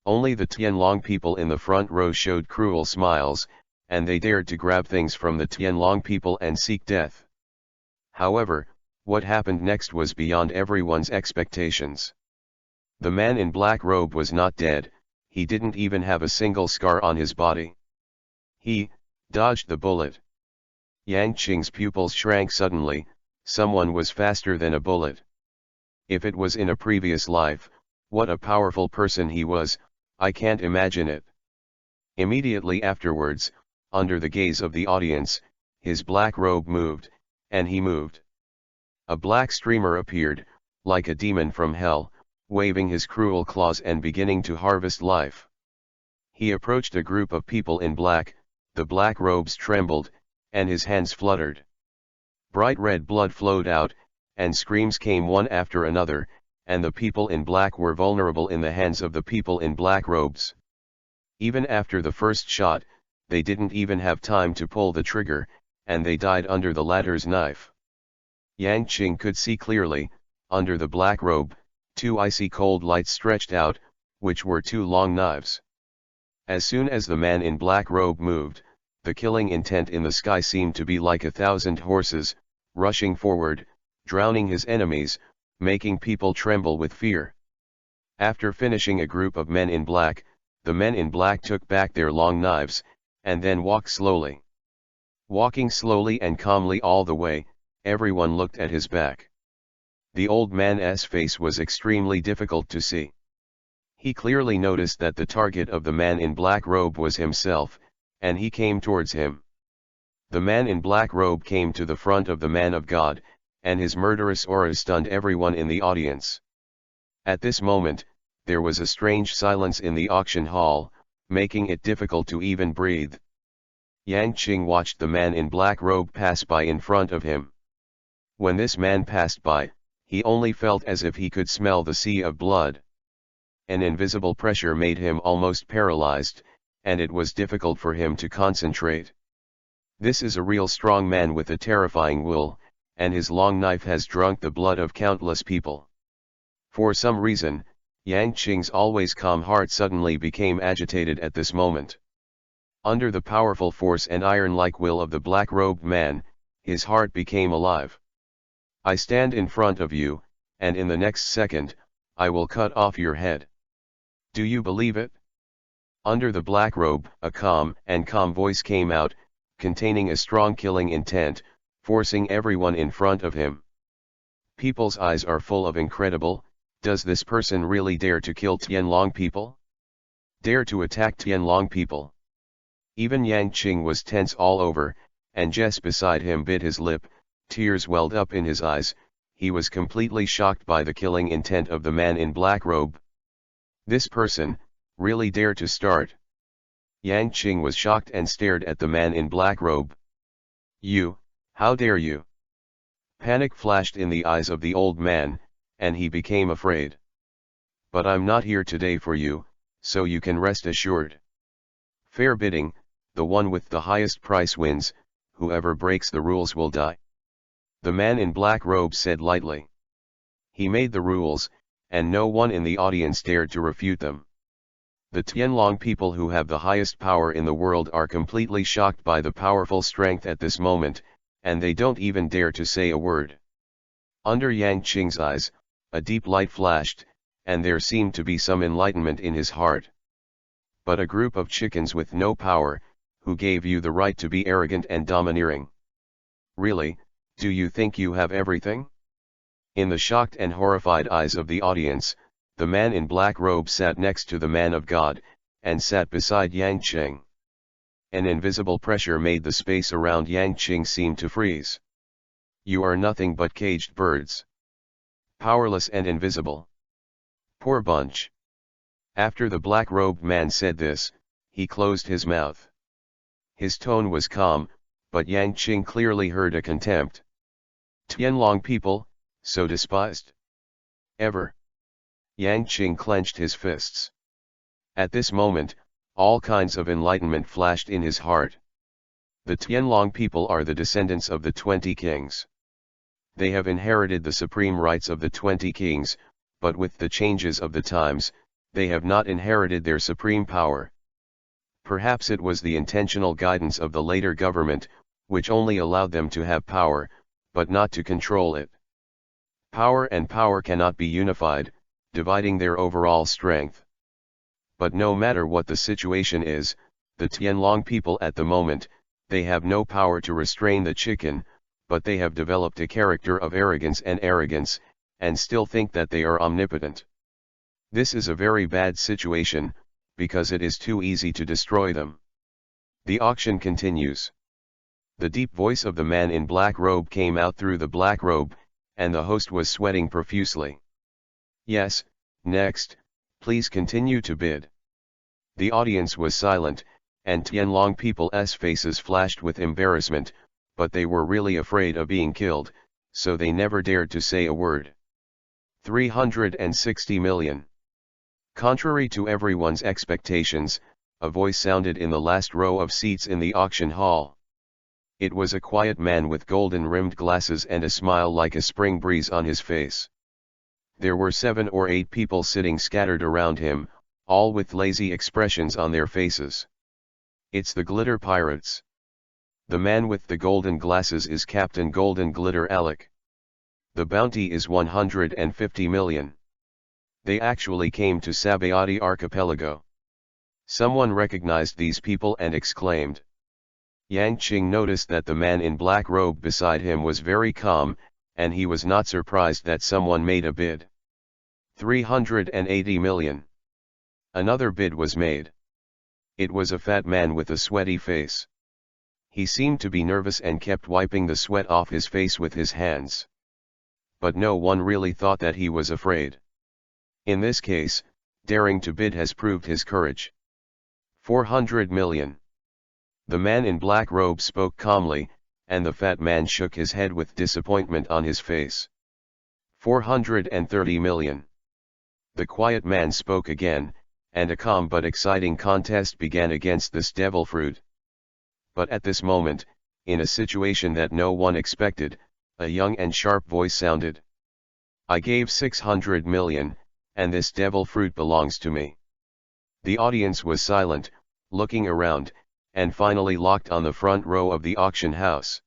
Only the Tianlong people in the front row showed cruel smiles, and they dared to grab things from the Tianlong people and seek death. However, what happened next was beyond everyone's expectations. The man in black robe was not dead, he didn't even have a single scar on his body. He dodged the bullet. Yang Qing's pupils shrank suddenly. Someone was faster than a bullet. If it was in a previous life, what a powerful person he was, I can't imagine it. Immediately afterwards, under the gaze of the audience, his black robe moved, and he moved. A black streamer appeared, like a demon from hell, waving his cruel claws and beginning to harvest life. He approached a group of people in black, the black robes trembled, and his hands fluttered. Bright red blood flowed out, and screams came one after another, and the people in black were vulnerable in the hands of the people in black robes. Even after the first shot, they didn't even have time to pull the trigger, and they died under the latter's knife. Yang Qing could see clearly, under the black robe, two icy cold lights stretched out, which were two long knives. As soon as the man in black robe moved, the killing intent in the sky seemed to be like 1,000 horses, rushing forward, drowning his enemies, making people tremble with fear. After finishing a group of men in black, the men in black took back their long knives, and then walked slowly. Walking slowly and calmly all the way, everyone looked at his back. The old man's face was extremely difficult to see. He clearly noticed that the target of the man in black robe was himself, and he came towards him. The man in black robe came to the front of the man of God, and his murderous aura stunned everyone in the audience. At this moment, there was a strange silence in the auction hall, making it difficult to even breathe. Yang Qing watched the man in black robe pass by in front of him. When this man passed by, he only felt as if he could smell the sea of blood. An invisible pressure made him almost paralyzed, and it was difficult for him to concentrate. This is a real strong man with a terrifying will, and his long knife has drunk the blood of countless people. For some reason, Yang Qing's always calm heart suddenly became agitated at this moment. Under the powerful force and iron-like will of the black-robed man, his heart became alive. I stand in front of you, and in the next second, I will cut off your head. Do you believe it? Under the black robe, a calm voice came out, containing a strong killing intent, forcing everyone in front of him. People's eyes are full of incredible, does this person really dare to kill Tianlong people? Dare to attack Tianlong people? Even Yang Qing was tense all over, and just beside him bit his lip, tears welled up in his eyes, he was completely shocked by the killing intent of the man in black robe. This person, really dare to start? Yang Qing was shocked and stared at the man in black robe. You, how dare you? Panic flashed in the eyes of the old man, and he became afraid. But I'm not here today for you, so you can rest assured. Fair bidding, the one with the highest price wins, whoever breaks the rules will die. The man in black robe said lightly. He made the rules, and no one in the audience dared to refute them. The Tianlong people who have the highest power in the world are completely shocked by the powerful strength at this moment, and they don't even dare to say a word. Under Yang Qing's eyes, a deep light flashed, and there seemed to be some enlightenment in his heart. But a group of chickens with no power, who gave you the right to be arrogant and domineering? Really, do you think you have everything? In the shocked and horrified eyes of the audience, the man in black robe sat next to the man of God, and sat beside Yang Qing. An invisible pressure made the space around Yang Qing seem to freeze. You are nothing but caged birds. Powerless and invisible. Poor bunch. After the black-robed man said this, he closed his mouth. His tone was calm, but Yang Qing clearly heard a contempt. Tianlong people, so despised? Ever? Yang Qing clenched his fists. At this moment, all kinds of enlightenment flashed in his heart. The Tianlong people are the descendants of the 20 kings. They have inherited the supreme rights of the 20 kings, but with the changes of the times, they have not inherited their supreme power. Perhaps it was the intentional guidance of the later government, which only allowed them to have power, but not to control it. Power and power cannot be unified, dividing their overall strength. But no matter what the situation is, the Tianlong people at the moment, they have no power to restrain the chicken, but they have developed a character of arrogance, and still think that they are omnipotent. This is a very bad situation, because it is too easy to destroy them. The auction continues. The deep voice of the man in black robe came out through the black robe, and the host was sweating profusely. Yes, next, please continue to bid. The audience was silent, and Tianlong people's faces flashed with embarrassment, but they were really afraid of being killed, so they never dared to say a word. 360 million. Contrary to everyone's expectations, a voice sounded in the last row of seats in the auction hall. It was a quiet man with golden-rimmed glasses and a smile like a spring breeze on his face. There were 7 or 8 people sitting scattered around him, all with lazy expressions on their faces. It's the Glitter Pirates. The man with the golden glasses is Captain Golden Glitter Alec. The bounty is 150 million. They actually came to Sabayati Archipelago. Someone recognized these people and exclaimed. Yang Qing noticed that the man in black robe beside him was very calm, and he was not surprised that someone made a bid. 380 million. Another bid was made. It was a fat man with a sweaty face. He seemed to be nervous and kept wiping the sweat off his face with his hands. But no one really thought that he was afraid. In this case, daring to bid has proved his courage. 400 million. The man in black robe spoke calmly, and the fat man shook his head with disappointment on his face. 430 million. The quiet man spoke again, and a calm but exciting contest began against this devil fruit. But at this moment, in a situation that no one expected, a young and sharp voice sounded. I gave 600 million, and this devil fruit belongs to me. The audience was silent, looking around, and finally locked on the front row of the auction house.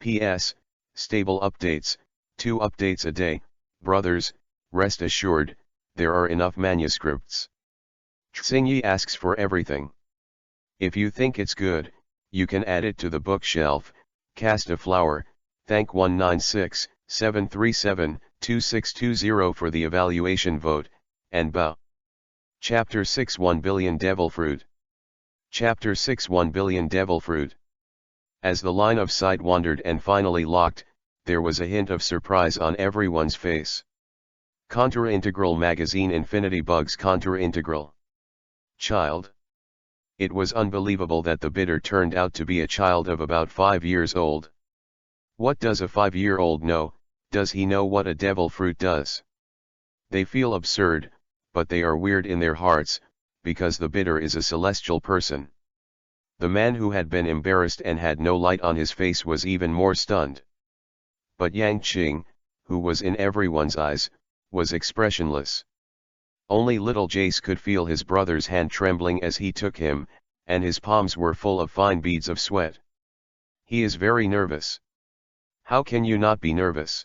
P.S. Stable updates, 2 updates a day, brothers, rest assured, there are enough manuscripts. Xingyi asks for everything. If you think it's good, you can add it to the bookshelf. Cast a flower, thank 196-737-2620 for the evaluation vote, and bow. Chapter 6 1 billion Devil Fruit. Chapter 6 1 billion Devil Fruit. As the line of sight wandered and finally locked, there was a hint of surprise on everyone's face. Contour Integral Magazine Infinity Bugs Contour Integral. Child. It was unbelievable that the bidder turned out to be a child of about 5 years old. What does a 5-year-old know? Does he know what a devil fruit does? They feel absurd, but they are weird in their hearts, because the bidder is a celestial person. The man who had been embarrassed and had no light on his face was even more stunned. But Yang Qing, who was in everyone's eyes, was expressionless. Only little Jace could feel his brother's hand trembling as he took him, and his palms were full of fine beads of sweat. He is very nervous. How can you not be nervous?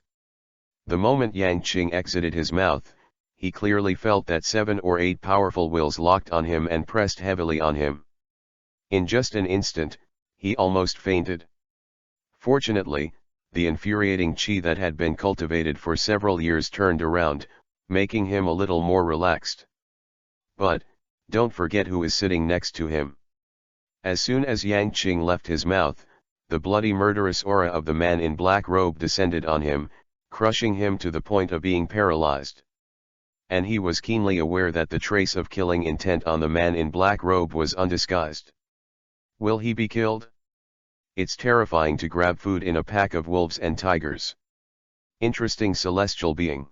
The moment Yang Qing exited his mouth, he clearly felt that 7 or 8 powerful wills locked on him and pressed heavily on him. In just an instant, he almost fainted. Fortunately, the infuriating qi that had been cultivated for several years turned around, making him a little more relaxed. But, don't forget who is sitting next to him. As soon as Yang Qing left his mouth, the bloody murderous aura of the man in black robe descended on him, crushing him to the point of being paralyzed. And he was keenly aware that the trace of killing intent on the man in black robe was undisguised. Will he be killed? It's terrifying to grab food in a pack of wolves and tigers. Interesting celestial being.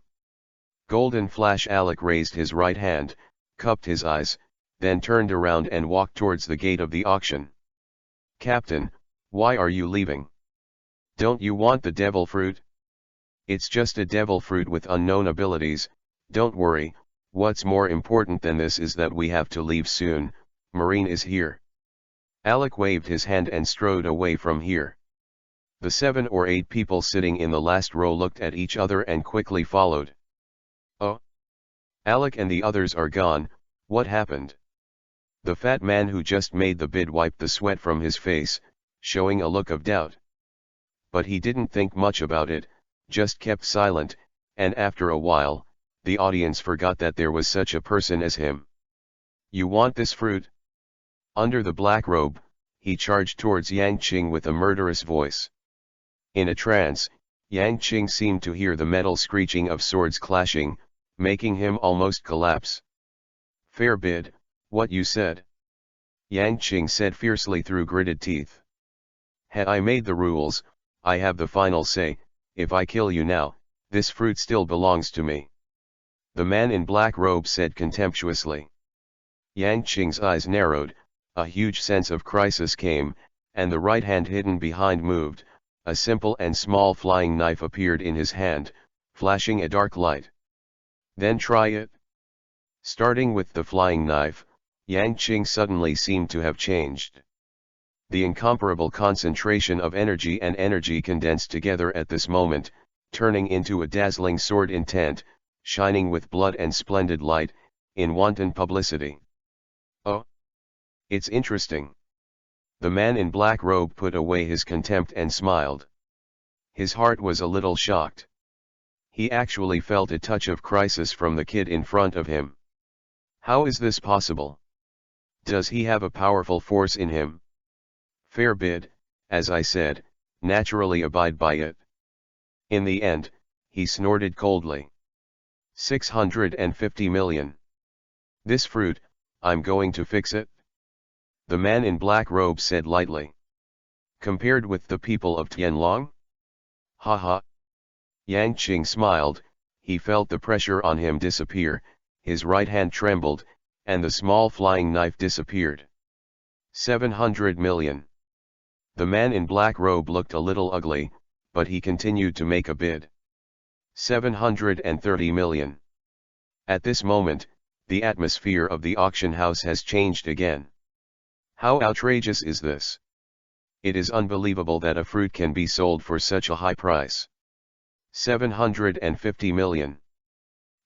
Golden Flash Alec raised his right hand, cupped his eyes, then turned around and walked towards the gate of the auction. Captain, why are you leaving? Don't you want the devil fruit? It's just a devil fruit with unknown abilities, don't worry, what's more important than this is that we have to leave soon, Marine is here. Alec waved his hand and strode away from here. The 7 or 8 people sitting in the last row looked at each other and quickly followed. Oh! Alec and the others are gone, what happened? The fat man who just made the bid wiped the sweat from his face, showing a look of doubt. But he didn't think much about it, just kept silent, and after a while, the audience forgot that there was such a person as him. You want this fruit? Under the black robe, he charged towards Yang Qing with a murderous voice. In a trance, Yang Qing seemed to hear the metal screeching of swords clashing, making him almost collapse. Fair bid, what you said? Yang Qing said fiercely through gritted teeth. Had I made the rules, I have the final say, if I kill you now, this fruit still belongs to me. The man in black robe said contemptuously. Yang Qing's eyes narrowed, a huge sense of crisis came, and the right hand hidden behind moved, a simple and small flying knife appeared in his hand, flashing a dark light. Then try it. Starting with the flying knife, Yang Qing suddenly seemed to have changed. The incomparable concentration of energy and energy condensed together at this moment, turning into a dazzling sword intent, shining with blood and splendid light, in wanton publicity. Oh! It's interesting. The man in black robe put away his contempt and smiled. His heart was a little shocked. He actually felt a touch of crisis from the kid in front of him. How is this possible? Does he have a powerful force in him? Fair bid, as I said, naturally abide by it. In the end, he snorted coldly. 650 million. This fruit, I'm going to fix it. The man in black robe said lightly. Compared with the people of Tianlong? Ha ha. Yang Qing smiled, he felt the pressure on him disappear, his right hand trembled, and the small flying knife disappeared. 700 million. The man in black robe looked a little ugly, but he continued to make a bid. 730 million. At this moment, the atmosphere of the auction house has changed again. How outrageous is this? It is unbelievable that a fruit can be sold for such a high price. 750 million.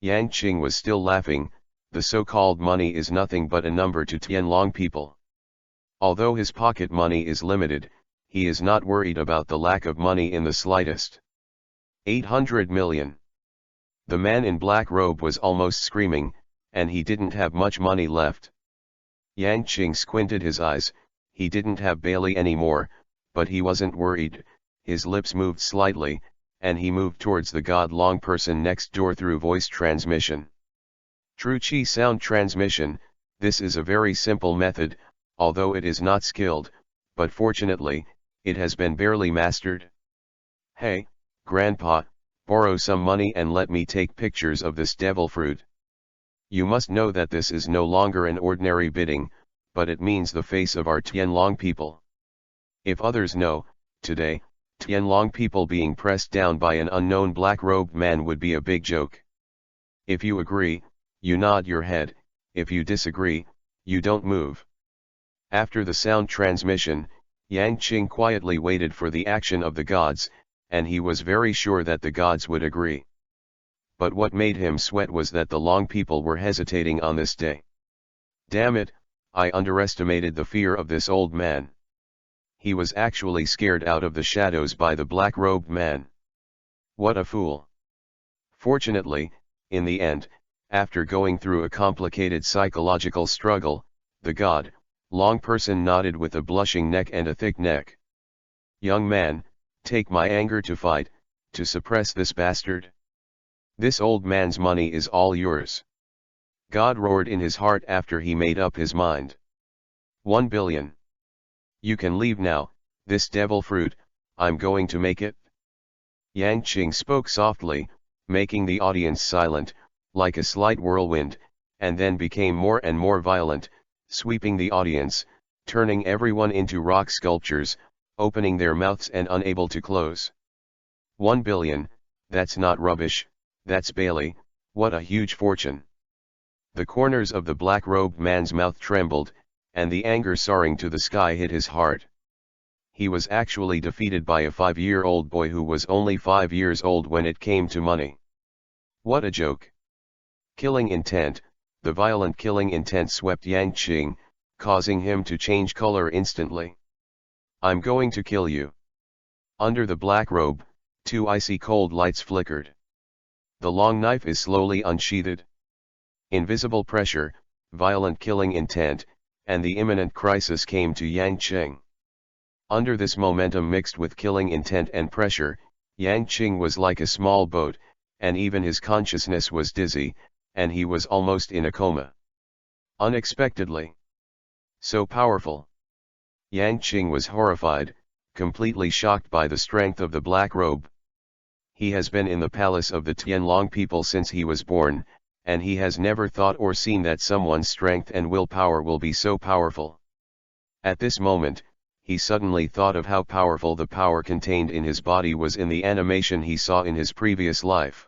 Yang Qing was still laughing, the so-called money is nothing but a number to Tianlong people. Although his pocket money is limited, he is not worried about the lack of money in the slightest. 800 million. The man in black robe was almost screaming, and he didn't have much money left. Yang Qing squinted his eyes, he didn't have Bailey anymore, but he wasn't worried, his lips moved slightly, and he moved towards the god-long person next door through voice transmission. True Qi sound transmission, this is a very simple method, although it is not skilled, but fortunately, it has been barely mastered. Hey, Grandpa, borrow some money and let me take pictures of this devil fruit. You must know that this is no longer an ordinary bidding, but it means the face of our Tianlong people. If others know, today, Tianlong people being pressed down by an unknown black-robed man would be a big joke. If you agree, you nod your head, if you disagree, you don't move. After the sound transmission, Yang Qing quietly waited for the action of the gods, and he was very sure that the gods would agree. But what made him sweat was that the Long people were hesitating on this day. Damn it, I underestimated the fear of this old man. He was actually scared out of the shadows by the black-robed man. What a fool. Fortunately, in the end, after going through a complicated psychological struggle, the god-long person nodded with a blushing neck and a thick neck. Young man, take my anger to fight, to suppress this bastard. This old man's money is all yours. God roared in his heart after he made up his mind. 1 billion. You can leave now, this devil fruit, I'm going to make it. Yang Qing spoke softly, making the audience silent, like a slight whirlwind, and then became more and more violent, sweeping the audience, turning everyone into rock sculptures, opening their mouths and unable to close. 1 billion, that's not rubbish, that's Bailey, what a huge fortune. The corners of the black-robed man's mouth trembled, and the anger soaring to the sky hit his heart. He was actually defeated by a 5-year-old boy who was only 5 years old when it came to money. What a joke. Killing intent, the violent killing intent swept Yang Qing, causing him to change color instantly. I'm going to kill you. Under the black robe, 2 icy cold lights flickered. The long knife is slowly unsheathed. Invisible pressure, violent killing intent, and the imminent crisis came to Yang Qing. Under this momentum mixed with killing intent and pressure, Yang Qing was like a small boat, and even his consciousness was dizzy, and he was almost in a coma. Unexpectedly. So powerful. Yang Qing was horrified, completely shocked by the strength of the black robe. He has been in the palace of the Tianlong people since he was born, and he has never thought or seen that someone's strength and willpower will be so powerful. At this moment, he suddenly thought of how powerful the power contained in his body was in the animation he saw in his previous life.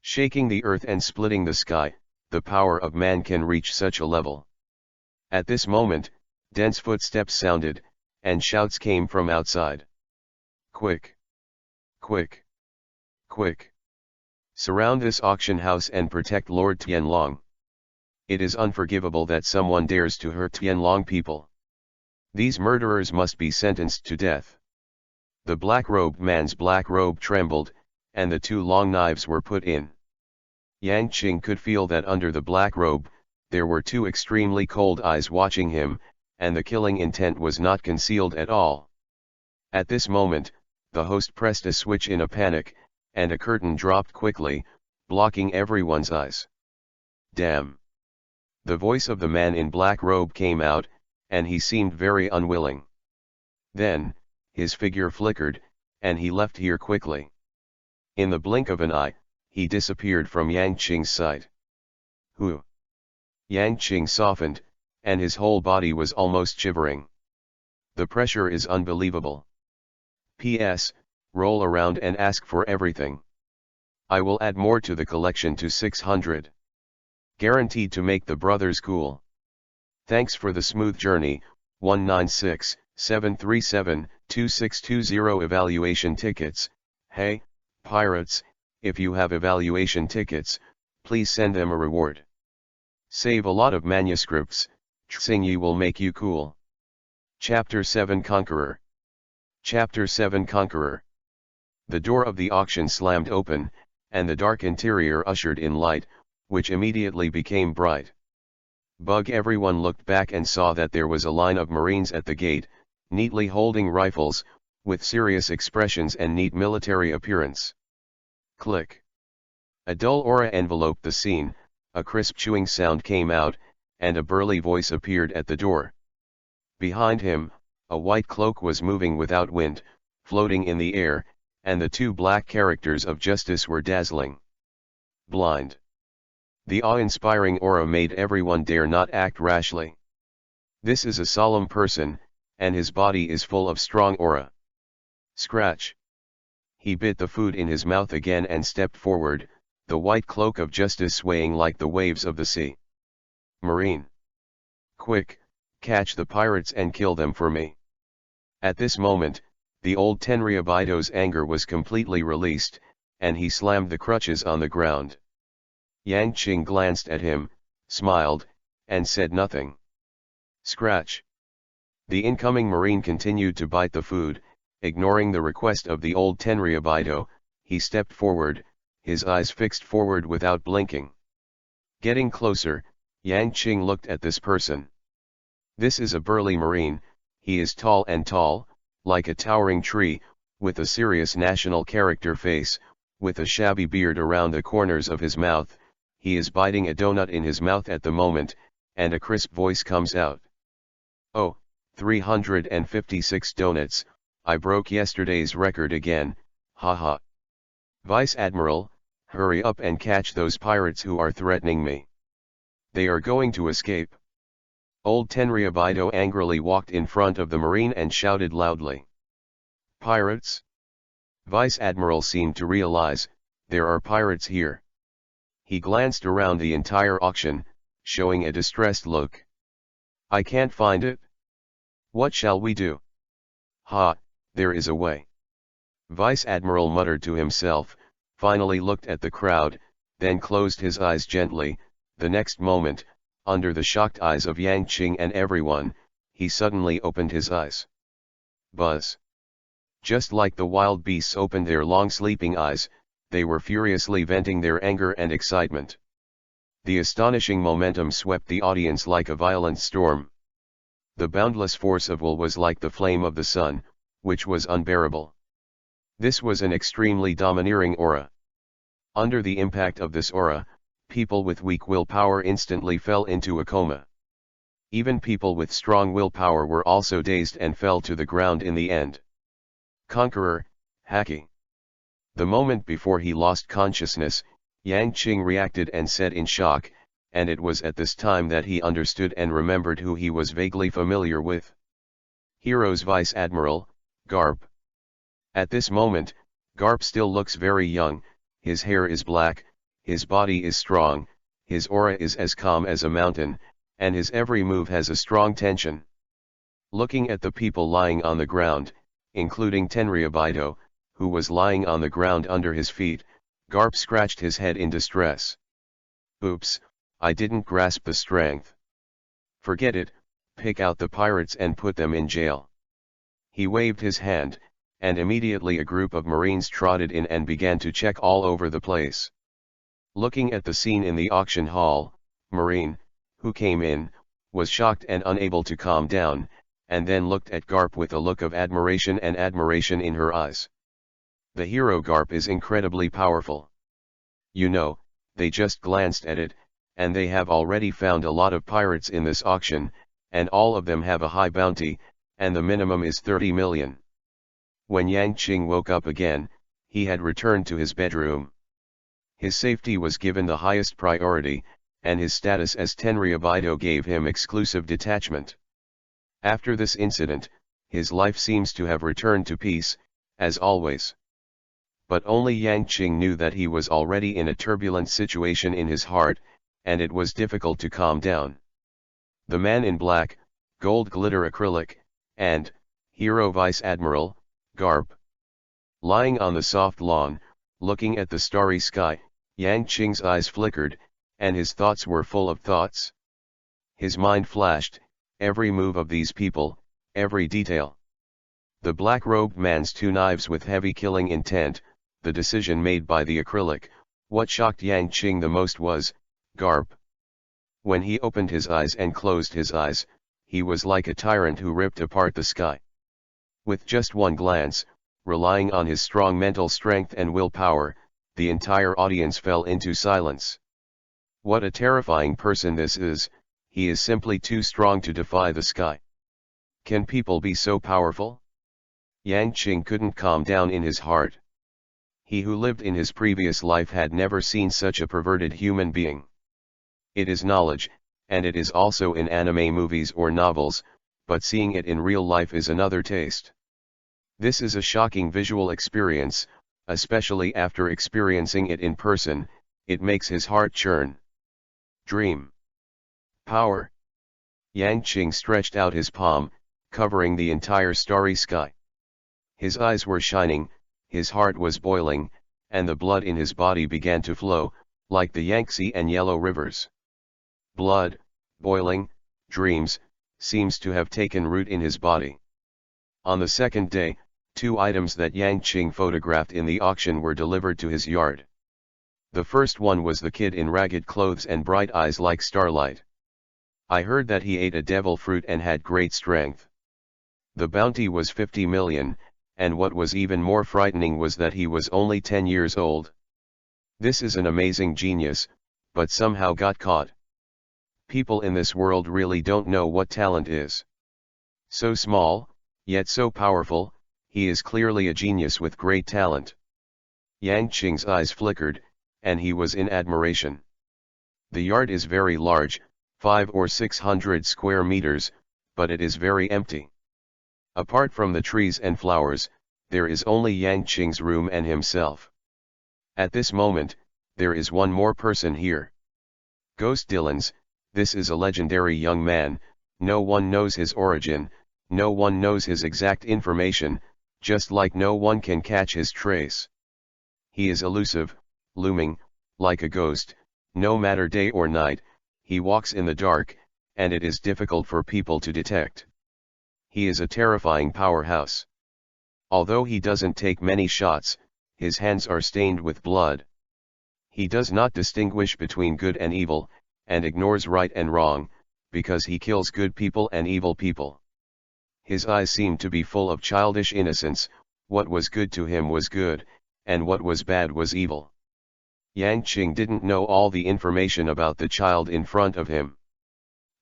Shaking the earth and splitting the sky, the power of man can reach such a level. At this moment, dense footsteps sounded, and shouts came from outside. Quick! Quick! Quick! Surround this auction house and protect Lord Tianlong. It is unforgivable that someone dares to hurt Tianlong people. These murderers must be sentenced to death. The black-robed man's black robe trembled, and the 2 long knives were put in. Yang Qing could feel that under the black robe, there were 2 extremely cold eyes watching him, and the killing intent was not concealed at all. At this moment, the host pressed a switch in a panic, and a curtain dropped quickly, blocking everyone's eyes. Damn! The voice of the man in black robe came out, and he seemed very unwilling. Then, his figure flickered, and he left here quickly. In the blink of an eye, he disappeared from Yang Qing's sight. Who? Yang Qing softened, and his whole body was almost shivering. The pressure is unbelievable. P.S. Roll around and ask for everything. I will add more to the collection to 600. Guaranteed to make the brothers cool. Thanks for the smooth journey. 196-737-2620 evaluation tickets. Hey, pirates, if you have evaluation tickets, please send them a reward. Save a lot of manuscripts, Tsingyi will make you cool. Chapter 7 Conqueror. Chapter 7 Conqueror. The door of the auction slammed open, and the dark interior ushered in light, which immediately became bright. Everyone looked back and saw that there was a line of Marines at the gate, neatly holding rifles, with serious expressions and neat military appearance. Click. A dull aura enveloped the scene, a crisp chewing sound came out, and a burly voice appeared at the door. Behind him, a white cloak was moving without wind, floating in the air, and the 2 black characters of justice were dazzling. Blind. The awe-inspiring aura made everyone dare not act rashly. This is a solemn person, and his body is full of strong aura. Scratch. He bit the food in his mouth again and stepped forward, the white cloak of justice swaying like the waves of the sea. Marine. Quick, catch the pirates and kill them for me. At this moment, the old Tenryu's anger was completely released, and he slammed the crutches on the ground. Yang Qing glanced at him, smiled, and said nothing. Scratch. The incoming Marine continued to bite the food, ignoring the request of the old Tenryu. He stepped forward, his eyes fixed forward without blinking. Getting closer, Yang Qing looked at this person. This is a burly Marine, he is tall and tall, like a towering tree, with a serious national character face, with a shabby beard around the corners of his mouth. He is biting a donut in his mouth at the moment, and a crisp voice comes out. Oh, 356 donuts, I broke yesterday's record again, haha. Vice Admiral, hurry up and catch those pirates who are threatening me. They are going to escape. Old Tenryu angrily walked in front of the Marine and shouted loudly. Pirates? Vice Admiral seemed to realize, there are pirates here. He glanced around the entire auction, showing a distressed look. I can't find it. What shall we do? Ha, there is a way. Vice Admiral muttered to himself, finally looked at the crowd, then closed his eyes gently. The next moment, under the shocked eyes of Yang Qing and everyone, he suddenly opened his eyes. Buzz. Just like the wild beasts opened their long sleeping eyes, they were furiously venting their anger and excitement. The astonishing momentum swept the audience like a violent storm. The boundless force of will was like the flame of the sun, which was unbearable. This was an extremely domineering aura. Under the impact of this aura, people with weak willpower instantly fell into a coma. Even people with strong willpower were also dazed and fell to the ground in the end. Conqueror Haki. The moment before he lost consciousness, Yang Qing reacted and said in shock, and it was at this time that he understood and remembered who he was vaguely familiar with. Hero's Vice Admiral, Garp. At this moment, Garp still looks very young, his hair is black, his body is strong, his aura is as calm as a mountain, and his every move has a strong tension. Looking at the people lying on the ground, including Tenryu, who was lying on the ground under his feet, Garp scratched his head in distress. Oops, I didn't grasp the strength. Forget it, pick out the pirates and put them in jail. He waved his hand, and immediately a group of Marines trotted in and began to check all over the place. Looking at the scene in the auction hall, Marine, who came in, was shocked and unable to calm down, and then looked at Garp with a look of admiration in her eyes. The hero Garp is incredibly powerful. You know, they just glanced at it, and they have already found a lot of pirates in this auction, and all of them have a high bounty, and the minimum is 30 million. When Yang Qing woke up again, he had returned to his bedroom. His safety was given the highest priority, and his status as Tenryu gave him exclusive detachment. After this incident, his life seems to have returned to peace, as always. But only Yang Qing knew that he was already in a turbulent situation in his heart, and it was difficult to calm down. The man in black, gold glitter acrylic, and hero Vice Admiral, Garp. Lying on the soft lawn, looking at the starry sky, Yang Qing's eyes flickered, and his thoughts were full of thoughts. His mind flashed, every move of these people, every detail. The black-robed man's 2 knives with heavy killing intent, the decision made by the acrylic. What shocked Yang Qing the most was, Garp. When he opened his eyes and closed his eyes, he was like a tyrant who ripped apart the sky. With just one glance, relying on his strong mental strength and willpower, the entire audience fell into silence. What a terrifying person this is, he is simply too strong to defy the sky. Can people be so powerful? Yang Qing couldn't calm down in his heart. He who lived in his previous life had never seen such a perverted human being. It is knowledge, and it is also in anime movies or novels, but seeing it in real life is another taste. This is a shocking visual experience, especially after experiencing it in person. It makes his heart churn. Dream. Power. Yang Qing stretched out his palm, covering the entire starry sky. His eyes were shining, his heart was boiling, and the blood in his body began to flow, like the Yangtze and Yellow rivers. Blood, boiling, dreams, seems to have taken root in his body. On the second day, 2 items that Yang Qing photographed in the auction were delivered to his yard. The first one was the kid in ragged clothes and bright eyes like starlight. I heard that he ate a devil fruit and had great strength. The bounty was 50 million, and what was even more frightening was that he was only 10 years old. This is an amazing genius, but somehow got caught. People in this world really don't know what talent is. So small, yet so powerful, he is clearly a genius with great talent. Yang Qing's eyes flickered, and he was in admiration. The yard is very large, 500 or 600 square meters, but it is very empty. Apart from the trees and flowers, there is only Yang Qing's room and himself. At this moment, there is one more person here. Ghost Dylan's, this is a legendary young man, no one knows his origin, no one knows his exact information, just like no one can catch his trace. He is elusive, looming, like a ghost, no matter day or night, he walks in the dark, and it is difficult for people to detect. He is a terrifying powerhouse. Although he doesn't take many shots, his hands are stained with blood. He does not distinguish between good and evil, and ignores right and wrong, because he kills good people and evil people. His eyes seem to be full of childish innocence, what was good to him was good, and what was bad was evil. Yang Qing didn't know all the information about the child in front of him.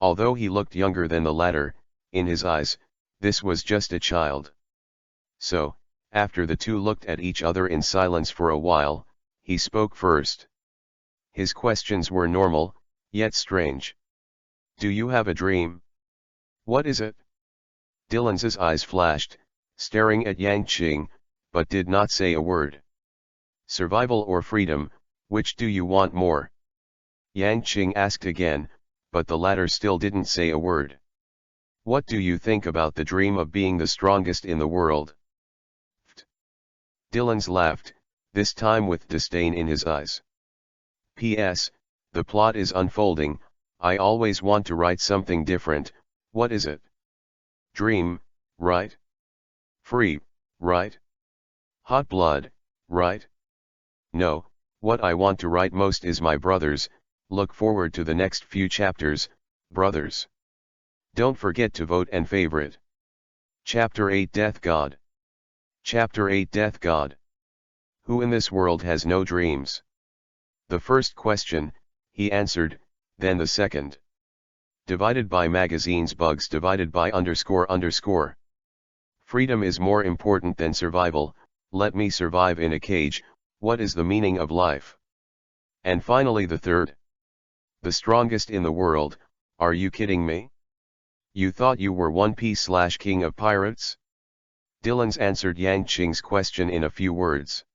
Although he looked younger than the latter, in his eyes, this was just a child. So, after the two looked at each other in silence for a while, he spoke first. His questions were normal, yet strange. Do you have a dream? What is it? Dylan's eyes flashed, staring at Yang Qing, but did not say a word. Survival or freedom, which do you want more? Yang Qing asked again, but the latter still didn't say a word. What do you think about the dream of being the strongest in the world? Dylan's laughed, this time with disdain in his eyes. P.S. The plot is unfolding, I always want to write something different, what is it? Dream, right? Free, right? Hot blood, right? No, what I want to write most is my brothers, look forward to the next few chapters, brothers. Don't forget to vote and favorite. Chapter 8 Death God. Chapter 8 Death God. Who in this world has no dreams? The first question, he answered, then the second. Divided by magazines bugs divided by __. Freedom is more important than survival, let me survive in a cage, what is the meaning of life? And finally the third. The strongest in the world, are you kidding me? You thought you were One Piece/King of Pirates? Dylan's answered Yang Qing's question in a few words.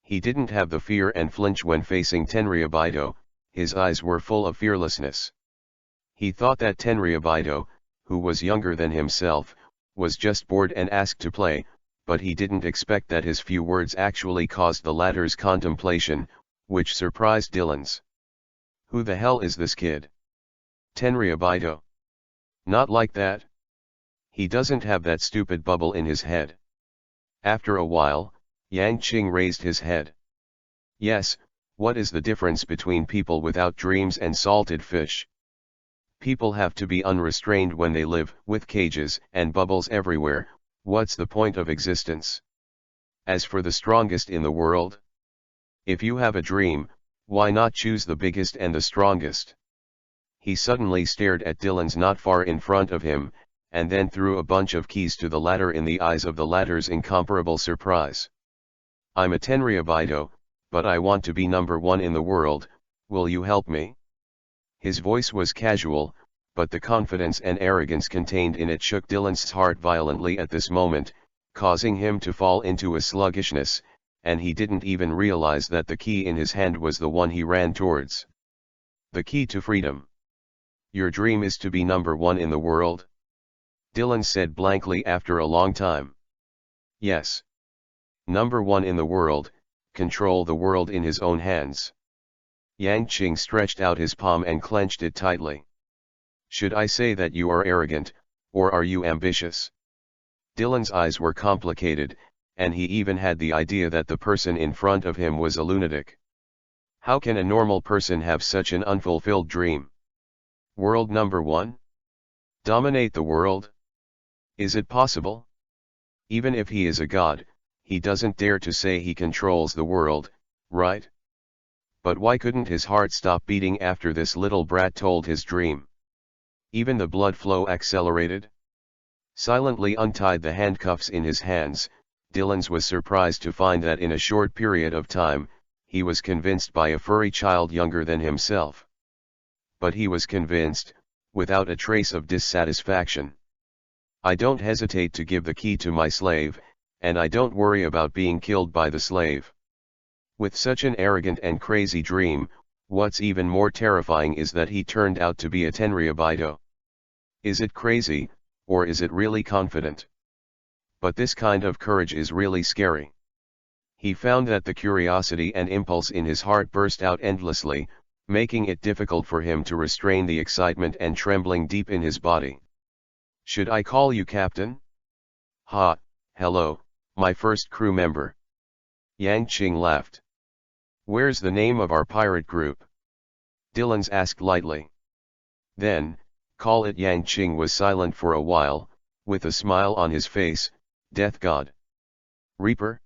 He didn't have the fear and flinch when facing Tenryu, his eyes were full of fearlessness. He thought that Tenryu, who was younger than himself, was just bored and asked to play, but he didn't expect that his few words actually caused the latter's contemplation, which surprised Dylan's. Who the hell is this kid? Tenryu. Not like that. He doesn't have that stupid bubble in his head. After a while, Yang Qing raised his head. Yes, what is the difference between people without dreams and salted fish? People have to be unrestrained when they live with cages and bubbles everywhere, what's the point of existence? As for the strongest in the world? If you have a dream, why not choose the biggest and the strongest? He suddenly stared at Dylan's not far in front of him, and then threw a bunch of keys to the latter in the eyes of the latter's incomparable surprise. I'm a Tenryu, but I want to be number one in the world, will you help me? His voice was casual, but the confidence and arrogance contained in it shook Dylan's heart violently at this moment, causing him to fall into a sluggishness, and he didn't even realize that the key in his hand was the one he ran towards. The key to freedom. Your dream is to be number one in the world? Dylan said blankly after a long time. Yes. Number one in the world, control the world in his own hands. Yang Qing stretched out his palm and clenched it tightly. Should I say that you are arrogant, or are you ambitious? Dylan's eyes were complicated, and he even had the idea that the person in front of him was a lunatic. How can a normal person have such an unfulfilled dream? World number one? Dominate the world? Is it possible? Even if he is a god, he doesn't dare to say he controls the world, right? But why couldn't his heart stop beating after this little brat told his dream? Even the blood flow accelerated. Silently untied the handcuffs in his hands, Dylan's was surprised to find that in a short period of time, he was convinced by a furry child younger than himself. But he was convinced, without a trace of dissatisfaction. I don't hesitate to give the key to my slave, and I don't worry about being killed by the slave. With such an arrogant and crazy dream, what's even more terrifying is that he turned out to be a Tenryubito. Is it crazy, or is it really confident? But this kind of courage is really scary. He found that the curiosity and impulse in his heart burst out endlessly, making it difficult for him to restrain the excitement and trembling deep in his body. Should I call you Captain? Ha, hello, my first crew member. Yang Qing laughed. Where's the name of our pirate group? Dylan's asked lightly. Then, call it. Yang Qing was silent for a while, with a smile on his face. Death God. Reaper?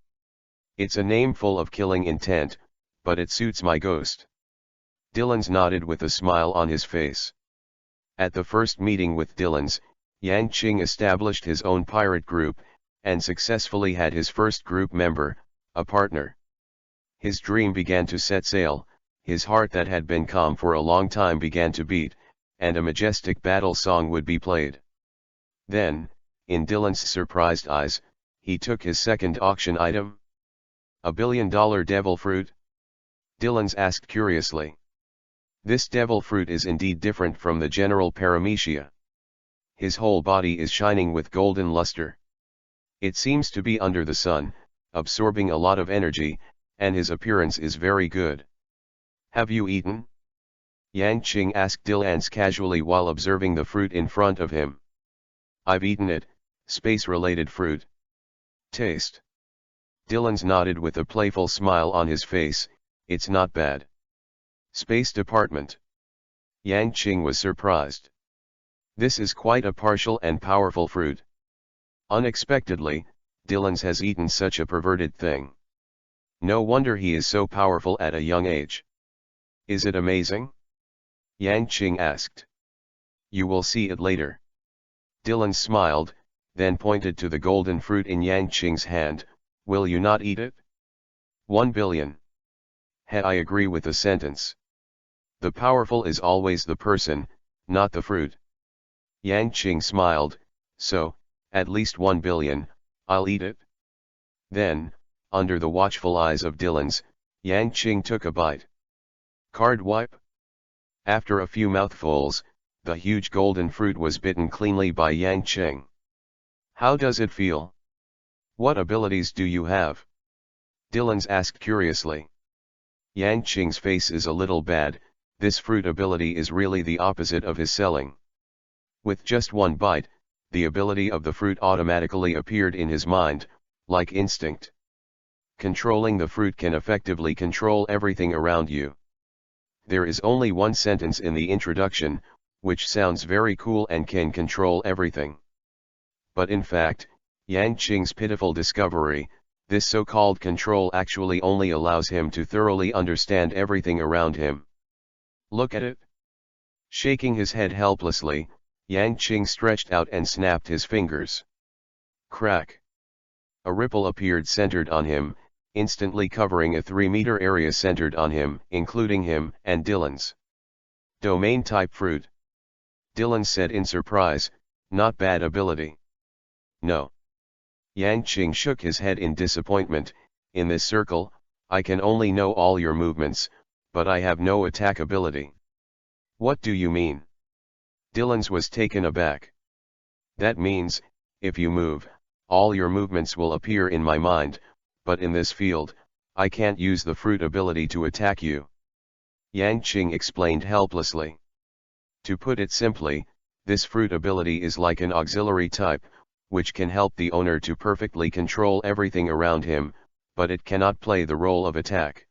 It's a name full of killing intent, but it suits my ghost. Dylan's nodded with a smile on his face. At the first meeting with Dylan's, Yang Qing established his own pirate group, and successfully had his first group member, a partner. His dream began to set sail, his heart that had been calm for a long time began to beat, and a majestic battle song would be played. Then, in Dylan's surprised eyes, he took his second auction item. $1 billion devil fruit? Dylan's asked curiously. This devil fruit is indeed different from the general paramecia. His whole body is shining with golden luster. It seems to be under the sun, absorbing a lot of energy, and his appearance is very good. Have you eaten? Yang Qing asked Dylan's casually while observing the fruit in front of him. I've eaten it, space-related fruit. Taste. Dylan's nodded with a playful smile on his face. It's not bad. Space Department. Yang Qing was surprised. This is quite a partial and powerful fruit. Unexpectedly, Dylan's has eaten such a perverted thing. No wonder he is so powerful at a young age. Is it amazing? Yang Qing asked. You will see it later. Dylan smiled, then pointed to the golden fruit in Yang Qing's hand. Will you not eat it? 1 billion. I agree with the sentence. The powerful is always the person, not the fruit. Yang Qing smiled, so, at least 1 billion, I'll eat it. Then, under the watchful eyes of Dylan's, Yang Qing took a bite. Card wipe? After a few mouthfuls, the huge golden fruit was bitten cleanly by Yang Qing. How does it feel? What abilities do you have? Dylan's asked curiously. Yang Qing's face is a little bad. This fruit ability is really the opposite of his selling. With just one bite, the ability of the fruit automatically appeared in his mind, like instinct. Controlling the fruit can effectively control everything around you. There is only one sentence in the introduction, which sounds very cool and can control everything. But in fact, Yang Qing's pitiful discovery, this so-called control actually only allows him to thoroughly understand everything around him. Look at it. Shaking his head helplessly, Yang Qing stretched out and snapped his fingers. Crack. A ripple appeared centered on him, instantly covering a 3-meter area centered on him, including him and Dylan's. Domain-type fruit. Dylan said in surprise, not bad ability. No. Yang Qing shook his head in disappointment. In this circle, I can only know all your movements, but I have no attack ability. What do you mean? Dylan's was taken aback. That means, if you move, all your movements will appear in my mind, but in this field, I can't use the fruit ability to attack you. Yang Qing explained helplessly. To put it simply, this fruit ability is like an auxiliary type, which can help the owner to perfectly control everything around him, but it cannot play the role of attack.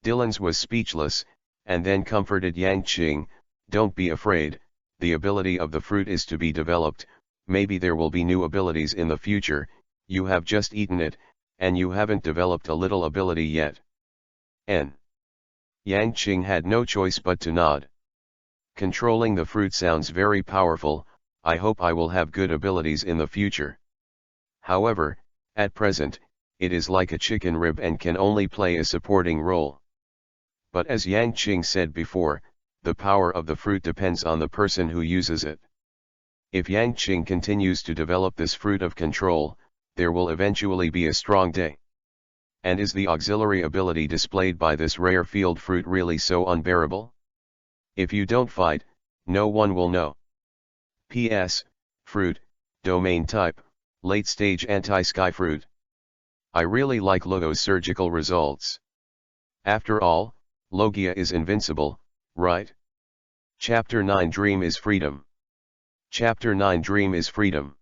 Dylan's was speechless, and then comforted Yang Qing. Don't be afraid, the ability of the fruit is to be developed. Maybe there will be new abilities in the future. You have just eaten it, and you haven't developed a little ability yet. Yang Qing had no choice but to nod. Controlling the fruit sounds very powerful. I hope I will have good abilities in the future. However, at present, it is like a chicken rib and can only play a supporting role. But as Yang Qing said before, the power of the fruit depends on the person who uses it. If Yang Qing continues to develop this fruit of control, there will eventually be a strong day. And is the auxiliary ability displayed by this rare field fruit really so unbearable? If you don't fight, no one will know. P.S. Fruit, domain type, late stage anti-sky fruit. I really like Logo's surgical results. After all, Logia is invincible, right? Chapter 9 Dream is Freedom. Chapter 9 Dream is Freedom.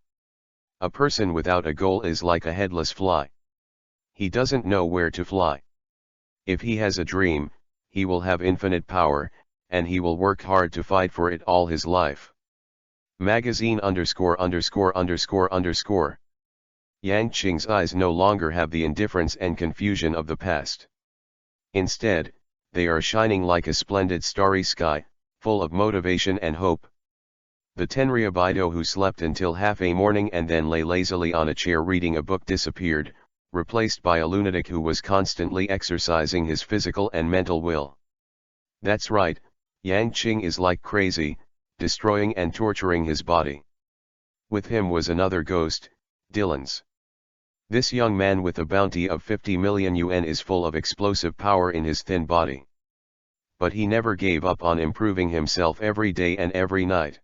A person without a goal is like a headless fly. He doesn't know where to fly. If he has a dream, he will have infinite power, and he will work hard to fight for it all his life. Magazine ______. Yang Qing's eyes no longer have the indifference and confusion of the past. Instead, they are shining like a splendid starry sky, full of motivation and hope. The Tenryu Baido who slept until half a morning and then lay lazily on a chair reading a book disappeared, replaced by a lunatic who was constantly exercising his physical and mental will. That's right, Yang Qing is like crazy, destroying and torturing his body. With him was another ghost, Dylan's. This young man with a bounty of 50 million yuan is full of explosive power in his thin body. But he never gave up on improving himself every day and every night.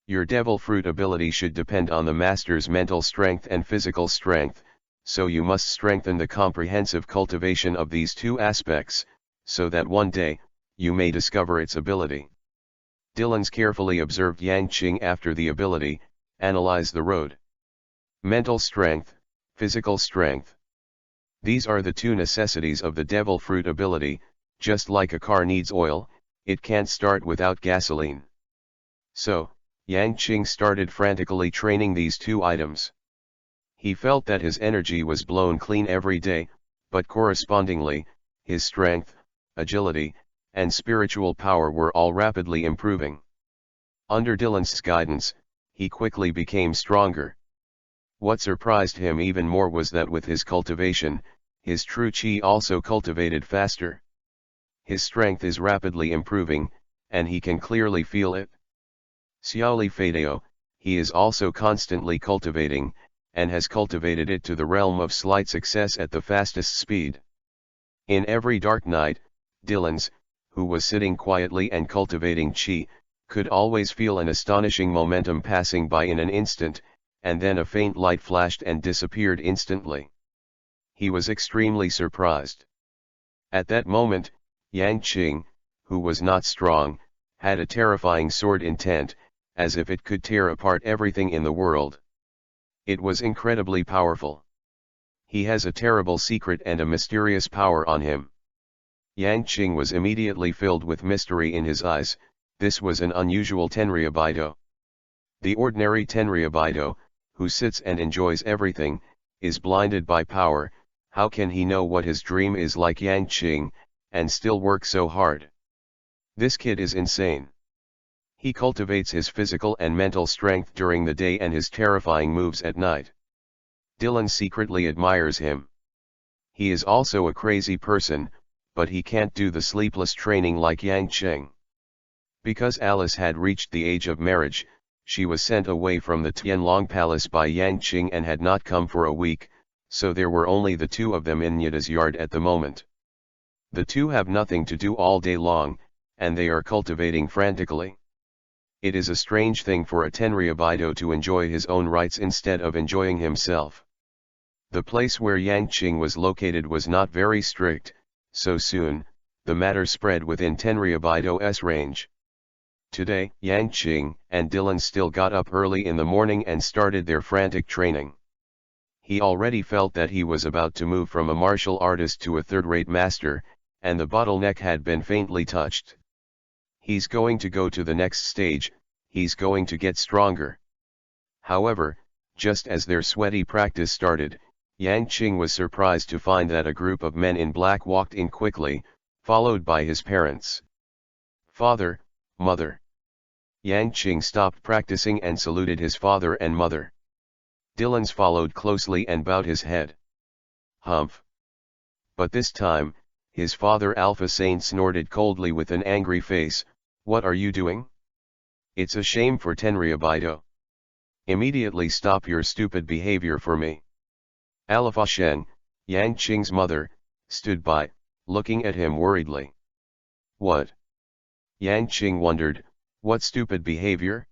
Your devil fruit ability should depend on the master's mental strength and physical strength, so you must strengthen the comprehensive cultivation of these two aspects, so that one day, you may discover its ability. Dylan's carefully observed Yang Qing after the ability, analyze the road. Mental strength, physical strength. These are the two necessities of the devil fruit ability. Just like a car needs oil, it can't start without gasoline. So, Yang Qing started frantically training these two items. He felt that his energy was blown clean every day, but correspondingly, his strength, agility, and spiritual power were all rapidly improving. Under Dylan's guidance, he quickly became stronger. What surprised him even more was that with his cultivation, his true qi also cultivated faster. His strength is rapidly improving, and he can clearly feel it. Xiaoli Fadeo, he is also constantly cultivating, and has cultivated it to the realm of slight success at the fastest speed. In every dark night, Dylan's, who was sitting quietly and cultivating qi, could always feel an astonishing momentum passing by in an instant, and then a faint light flashed and disappeared instantly. He was extremely surprised. At that moment, Yang Qing, who was not strong, had a terrifying sword intent, as if it could tear apart everything in the world. It was incredibly powerful. He has a terrible secret and a mysterious power on him. Yang Qing was immediately filled with mystery in his eyes. This was an unusual Tenryu Baido. The ordinary Tenryu Baido, who sits and enjoys everything, is blinded by power. How can he know what his dream is like Yang Qing, and still work so hard? This kid is insane. He cultivates his physical and mental strength during the day and his terrifying moves at night. Dylan secretly admires him. He is also a crazy person, but he can't do the sleepless training like Yang Qing. Because Alice had reached the age of marriage, she was sent away from the Tianlong Palace by Yang Qing and had not come for a week, so there were only the two of them in Nyada's yard at the moment. The two have nothing to do all day long, and they are cultivating frantically. It is a strange thing for a Tenryu Baido to enjoy his own rights instead of enjoying himself. The place where Yang Qing was located was not very strict, so soon, the matter spread within Tenryu Baido's range. Today, Yang Qing and Dylan still got up early in the morning and started their frantic training. He already felt that he was about to move from a martial artist to a third-rate master, and the bottleneck had been faintly touched. He's going to go to the next stage, he's going to get stronger. However, just as their sweaty practice started, Yang Qing was surprised to find that a group of men in black walked in quickly, followed by his parents. Father, mother. Yang Qing stopped practicing and saluted his father and mother. Dylan's followed closely and bowed his head. Humph. But this time, his father Alpha Saint snorted coldly with an angry face. What are you doing? It's a shame for Tenryu Baido. Immediately stop your stupid behavior for me. Alifa Shen, Yang Qing's mother, stood by, looking at him worriedly. What? Yang Qing wondered, what stupid behavior?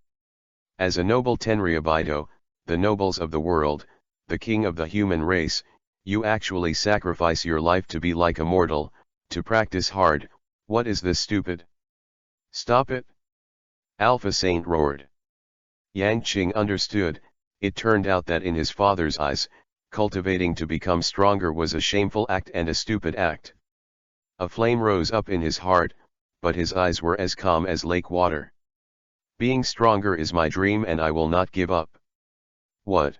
As a noble Tenryubito, the nobles of the world, the king of the human race, you actually sacrifice your life to be like a mortal, to practice hard. What is this stupid? Stop it! Alpha Saint roared. Yang Qing understood. It turned out that in his father's eyes, cultivating to become stronger was a shameful act and a stupid act. A flame rose up in his heart, but his eyes were as calm as lake water. Being stronger is my dream and I will not give up. What?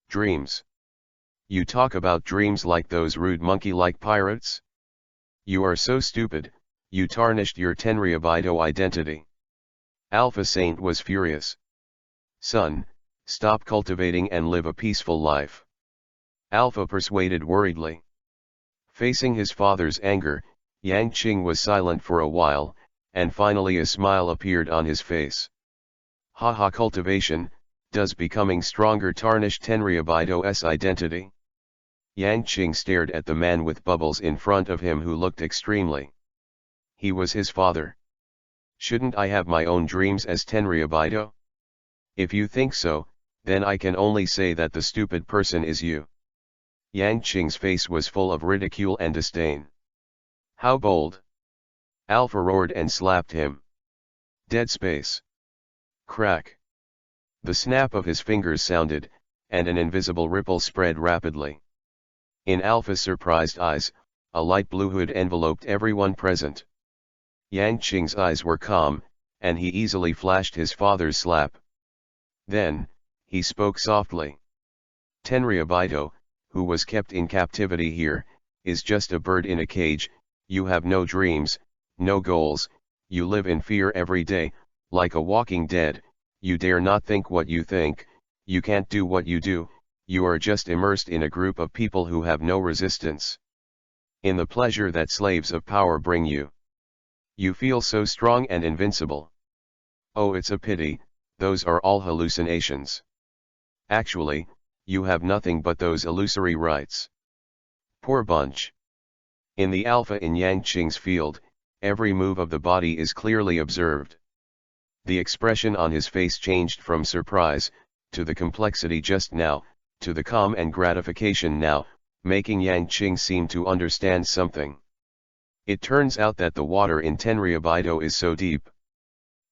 Dreams? You talk about dreams like those rude monkey-like pirates? You are so stupid, you tarnished your Tenryubito identity. Alpha Saint was furious. Son, stop cultivating and live a peaceful life. Alpha persuaded worriedly. Facing his father's anger, Yang Qing was silent for a while, and finally a smile appeared on his face. Haha, cultivation, does becoming stronger tarnish Tenryubito's identity? Yang Qing stared at the man with bubbles in front of him who looked extremely. He was his father. Shouldn't I have my own dreams as Tenryubito? If you think so, then I can only say that the stupid person is you. Yang Qing's face was full of ridicule and disdain. How bold! Alpha roared and slapped him. Dead space. Crack. The snap of his fingers sounded, and an invisible ripple spread rapidly. In Alpha's surprised eyes, a light blue hood enveloped everyone present. Yang Qing's eyes were calm, and he easily flashed his father's slap. Then, he spoke softly. Tenryubito, who was kept in captivity here, is just a bird in a cage. You have no dreams, no goals, you live in fear every day, like a walking dead. You dare not think what you think, you can't do what you do, you are just immersed in a group of people who have no resistance. In the pleasure that slaves of power bring you. You feel so strong and invincible. Oh, it's a pity, those are all hallucinations. Actually, you have nothing but those illusory rights. Poor bunch. In the Alpha in Yang Qing's field, every move of the body is clearly observed. The expression on his face changed from surprise, to the complexity just now, to the calm and gratification now, making Yang Qing seem to understand something. It turns out that the water in Tenryubito is so deep.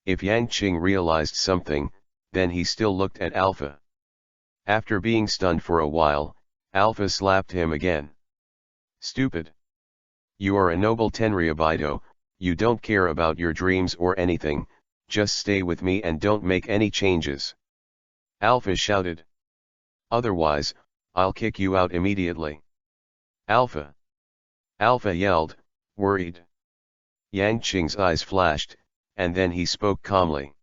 If Yang Qing realized something, then he still looked at Alpha. After being stunned for a while, Alpha slapped him again. Stupid. You are a noble Tenryubito, you don't care about your dreams or anything, just stay with me and don't make any changes. Alpha shouted. Otherwise, I'll kick you out immediately. Alpha. Alpha yelled, worried. Yang Qing's eyes flashed, and then he spoke calmly.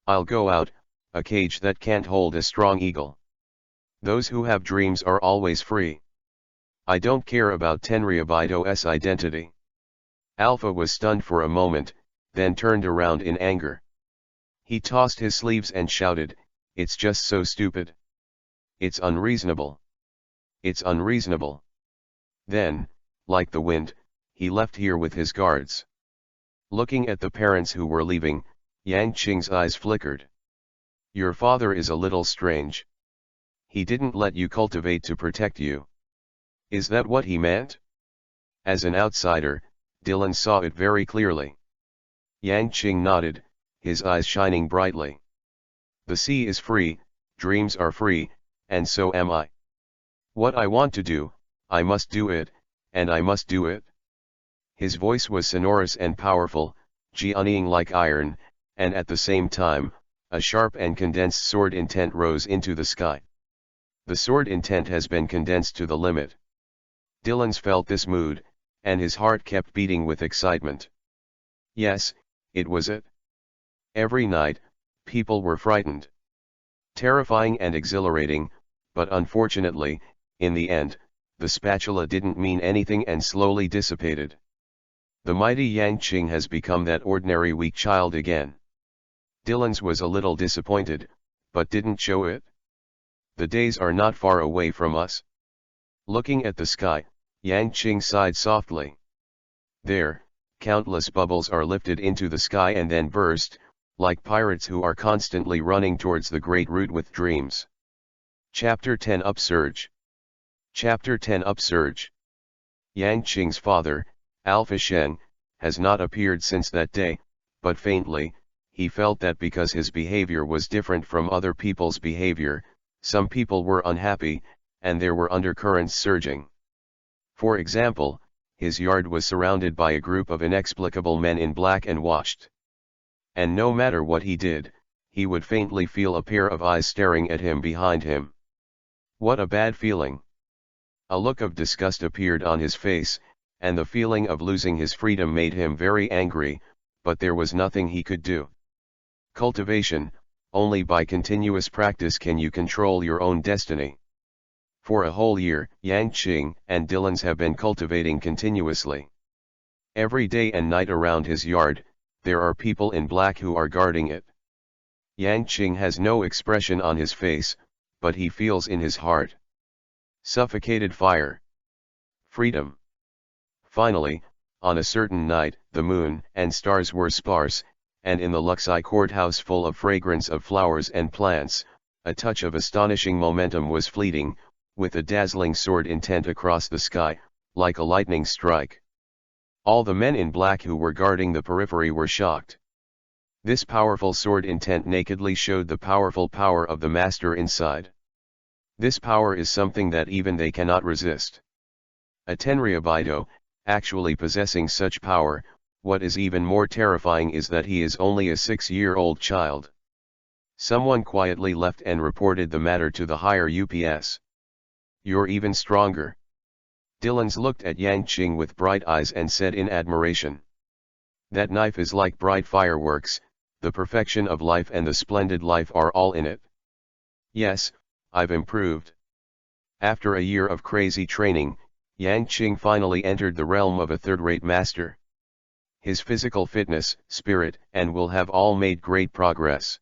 I'll go out, a cage that can't hold a strong eagle. Those who have dreams are always free. I don't care about Tenryubito's identity. Alpha was stunned for a moment, then turned around in anger. He tossed his sleeves and shouted, it's just so stupid. It's unreasonable. It's unreasonable. Then, like the wind, he left here with his guards. Looking at the parents who were leaving, Yang Qing's eyes flickered. Your father is a little strange. He didn't let you cultivate to protect you. Is that what he meant? As an outsider, Dylan saw it very clearly. Yang Qing nodded, his eyes shining brightly. The sea is free, dreams are free, and so am I. What I want to do, I must do it, and I must do it. His voice was sonorous and powerful, geoning like iron, and at the same time, a sharp and condensed sword intent rose into the sky. The sword intent has been condensed to the limit. Dylan's felt this mood, and his heart kept beating with excitement. Yes, it was it. Every night, people were frightened. Terrifying and exhilarating, but unfortunately, in the end, the spatula didn't mean anything and slowly dissipated. The mighty Yang Qing has become that ordinary weak child again. Dylan's was a little disappointed, but didn't show it. The days are not far away from us. Looking at the sky, Yang Qing sighed softly. There, countless bubbles are lifted into the sky and then burst, like pirates who are constantly running towards the great root with dreams. Chapter 10 Upsurge. Chapter 10 Upsurge. Yang Qing's father, Alpha Shen, has not appeared since that day, but faintly, he felt that because his behavior was different from other people's behavior, some people were unhappy, and there were undercurrents surging. For example, his yard was surrounded by a group of inexplicable men in black and watched. And no matter what he did, he would faintly feel a pair of eyes staring at him behind him. What a bad feeling! A look of disgust appeared on his face, and the feeling of losing his freedom made him very angry, but there was nothing he could do. Cultivation: only by continuous practice can you control your own destiny. For a whole year, Yang Qing and Dylan's have been cultivating continuously. Every day and night around his yard, there are people in black who are guarding it. Yang Qing has no expression on his face, but he feels in his heart. Suffocated fire. Freedom. Finally, on a certain night, the moon and stars were sparse, and in the Luxi courthouse full of fragrance of flowers and plants, a touch of astonishing momentum was fleeting, with a dazzling sword intent across the sky, like a lightning strike. All the men in black who were guarding the periphery were shocked. This powerful sword intent nakedly showed the powerful power of the master inside. This power is something that even they cannot resist. A Tenryu actually possessing such power. What is even more terrifying is that he is only a 6-year-old child. Someone quietly left and reported the matter to the higher UPS. You're even stronger. Dylan's looked at Yang Qing with bright eyes and said in admiration. That knife is like bright fireworks, the perfection of life and the splendid life are all in it. Yes, I've improved. After a year of crazy training, Yang Qing finally entered the realm of a third-rate master. His physical fitness, spirit, and will have all made great progress.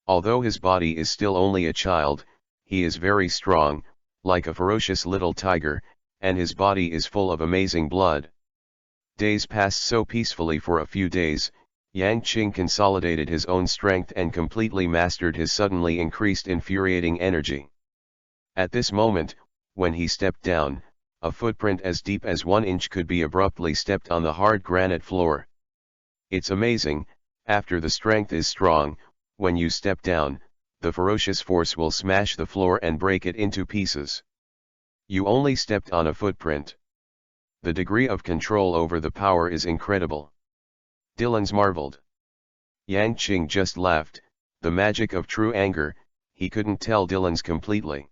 Although his body is still only a child, he is very strong, like a ferocious little tiger, and his body is full of amazing blood. Days passed so peacefully for a few days. Yang Qing consolidated his own strength and completely mastered his suddenly increased infuriating energy. At this moment, when he stepped down, a footprint as deep as 1 inch could be abruptly stepped on the hard granite floor. It's amazing, after the strength is strong, when you step down, the ferocious force will smash the floor and break it into pieces. You only stepped on a footprint. The degree of control over the power is incredible. Dylan's marveled. Yang Qing just laughed, the magic of true anger. He couldn't tell Dylan's completely.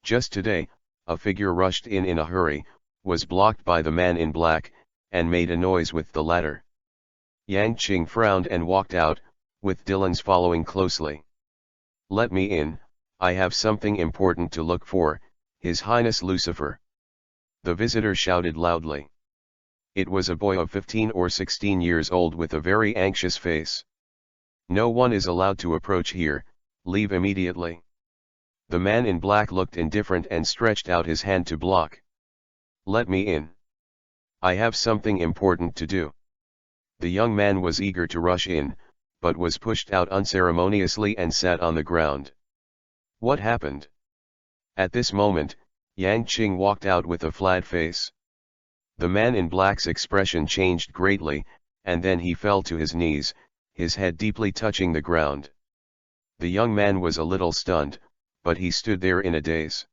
Just today, a figure rushed in a hurry, was blocked by the man in black, and made a noise with the ladder. Yang Qing frowned and walked out, with Dylan's following closely. Let me in, I have something important to look for, His Highness Lucifer. The visitor shouted loudly. It was a boy of 15 or 16 years old with a very anxious face. No one is allowed to approach here, leave immediately. The man in black looked indifferent and stretched out his hand to block. Let me in. I have something important to do. The young man was eager to rush in, but was pushed out unceremoniously and sat on the ground. What happened? At this moment, Yang Qing walked out with a flat face. The man in black's expression changed greatly, and then he fell to his knees, his head deeply touching the ground. The young man was a little stunned, but he stood there in a daze.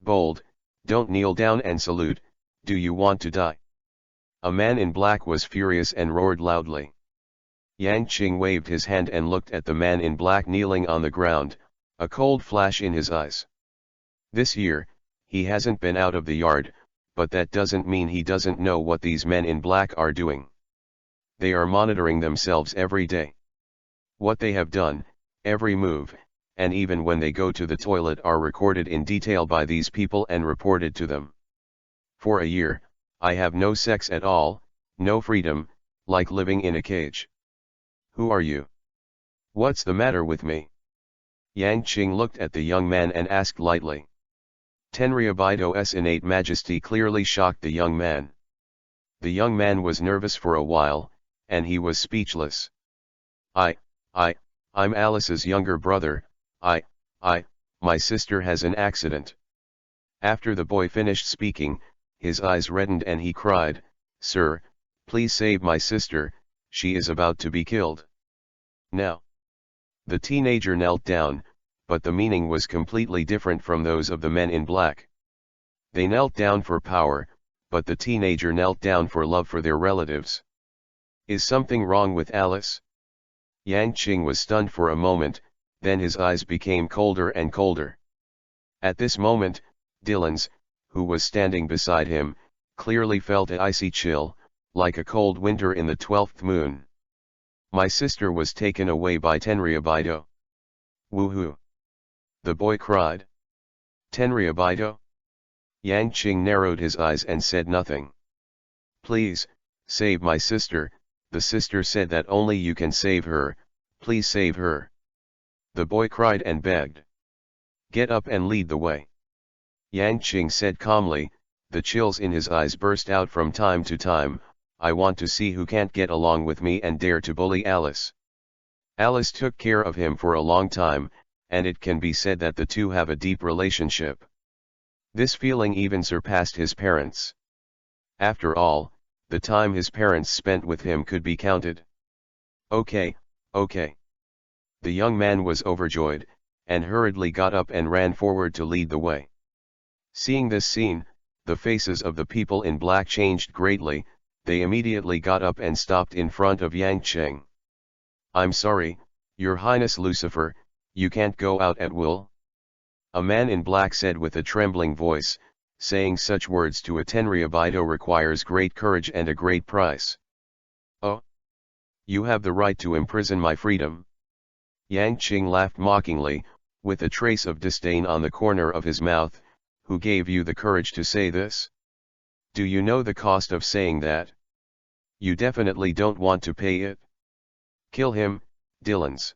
Bold, don't kneel down and salute, do you want to die? A man in black was furious and roared loudly. Yang Qing waved his hand and looked at the man in black kneeling on the ground, a cold flash in his eyes. This year, he hasn't been out of the yard, but that doesn't mean he doesn't know what these men in black are doing. They are monitoring themselves every day. What they have done, every move, and even when they go to the toilet are recorded in detail by these people and reported to them. For a year, I have no sex at all, no freedom, like living in a cage. Who are you? What's the matter with me? Yang Qing looked at the young man and asked lightly. Tenryubido's innate majesty clearly shocked the young man. The young man was nervous for a while, and he was speechless. I'm Alice's younger brother. My sister has an accident. After the boy finished speaking, his eyes reddened and he cried, "Sir, please save my sister, she is about to be killed." Now. The teenager knelt down, but the meaning was completely different from those of the men in black. They knelt down for power, but the teenager knelt down for love for their relatives. Is something wrong with Alice? Yang Qing was stunned for a moment, then his eyes became colder and colder. At this moment, Dylan's, who was standing beside him, clearly felt an icy chill, like a cold winter in the 12th moon. My sister was taken away by Tenryubido. Woohoo! The boy cried. Tenryubido? Yang Qing narrowed his eyes and said nothing. Please, save my sister, the sister said that only you can save her, please save her. The boy cried and begged. Get up and lead the way. Yang Qing said calmly, the chills in his eyes burst out from time to time, I want to see who can't get along with me and dare to bully Alice. Alice took care of him for a long time, and it can be said that the two have a deep relationship. This feeling even surpassed his parents. After all, the time his parents spent with him could be counted. Okay. The young man was overjoyed, and hurriedly got up and ran forward to lead the way. Seeing this scene, the faces of the people in black changed greatly, they immediately got up and stopped in front of Yang Qing. I'm sorry, Your Highness Lucifer, you can't go out at will? A man in black said with a trembling voice, saying such words to a Tenryubido requires great courage and a great price. Oh? You have the right to imprison my freedom? Yang Qing laughed mockingly, with a trace of disdain on the corner of his mouth. Who gave you the courage to say this? Do you know the cost of saying that? You definitely don't want to pay it. Kill him, Dylans.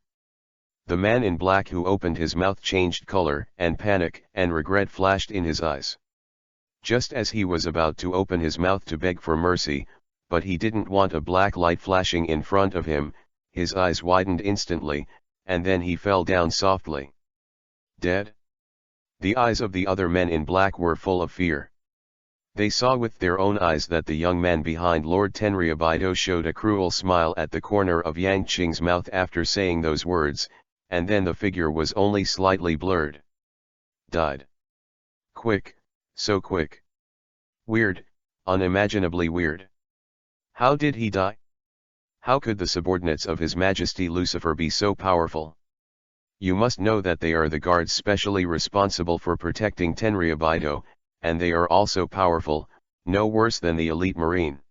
The man in black who opened his mouth changed color, and panic and regret flashed in his eyes. Just as he was about to open his mouth to beg for mercy, but he didn't want a black light flashing in front of him, his eyes widened instantly, and then he fell down softly. Dead? The eyes of the other men in black were full of fear. They saw with their own eyes that the young man behind Lord Tenryubido showed a cruel smile at the corner of Yang Qing's mouth after saying those words, and then the figure was only slightly blurred. Died. Quick, so quick. Weird, unimaginably weird. How did he die? How could the subordinates of His Majesty Lucifer be so powerful? You must know that they are the guards specially responsible for protecting Tenryubido, and they are also powerful, no worse than the elite marine.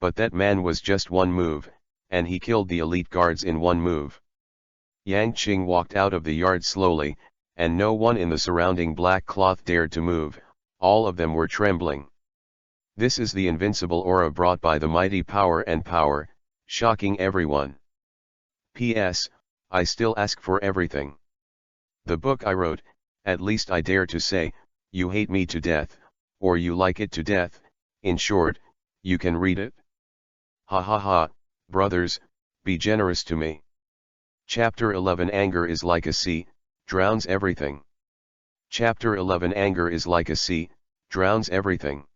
But that man was just one move, and he killed the elite guards in one move. Yang Qing walked out of the yard slowly, and no one in the surrounding black cloth dared to move, all of them were trembling. This is the invincible aura brought by the mighty power and power, shocking everyone. P.S. I still ask for everything. The book I wrote, at least I dare to say, you hate me to death, or you like it to death, in short, you can read it? Ha ha ha, brothers, be generous to me. Chapter 11 Anger is like a sea, drowns everything. Chapter 11 Anger is like a sea, drowns everything.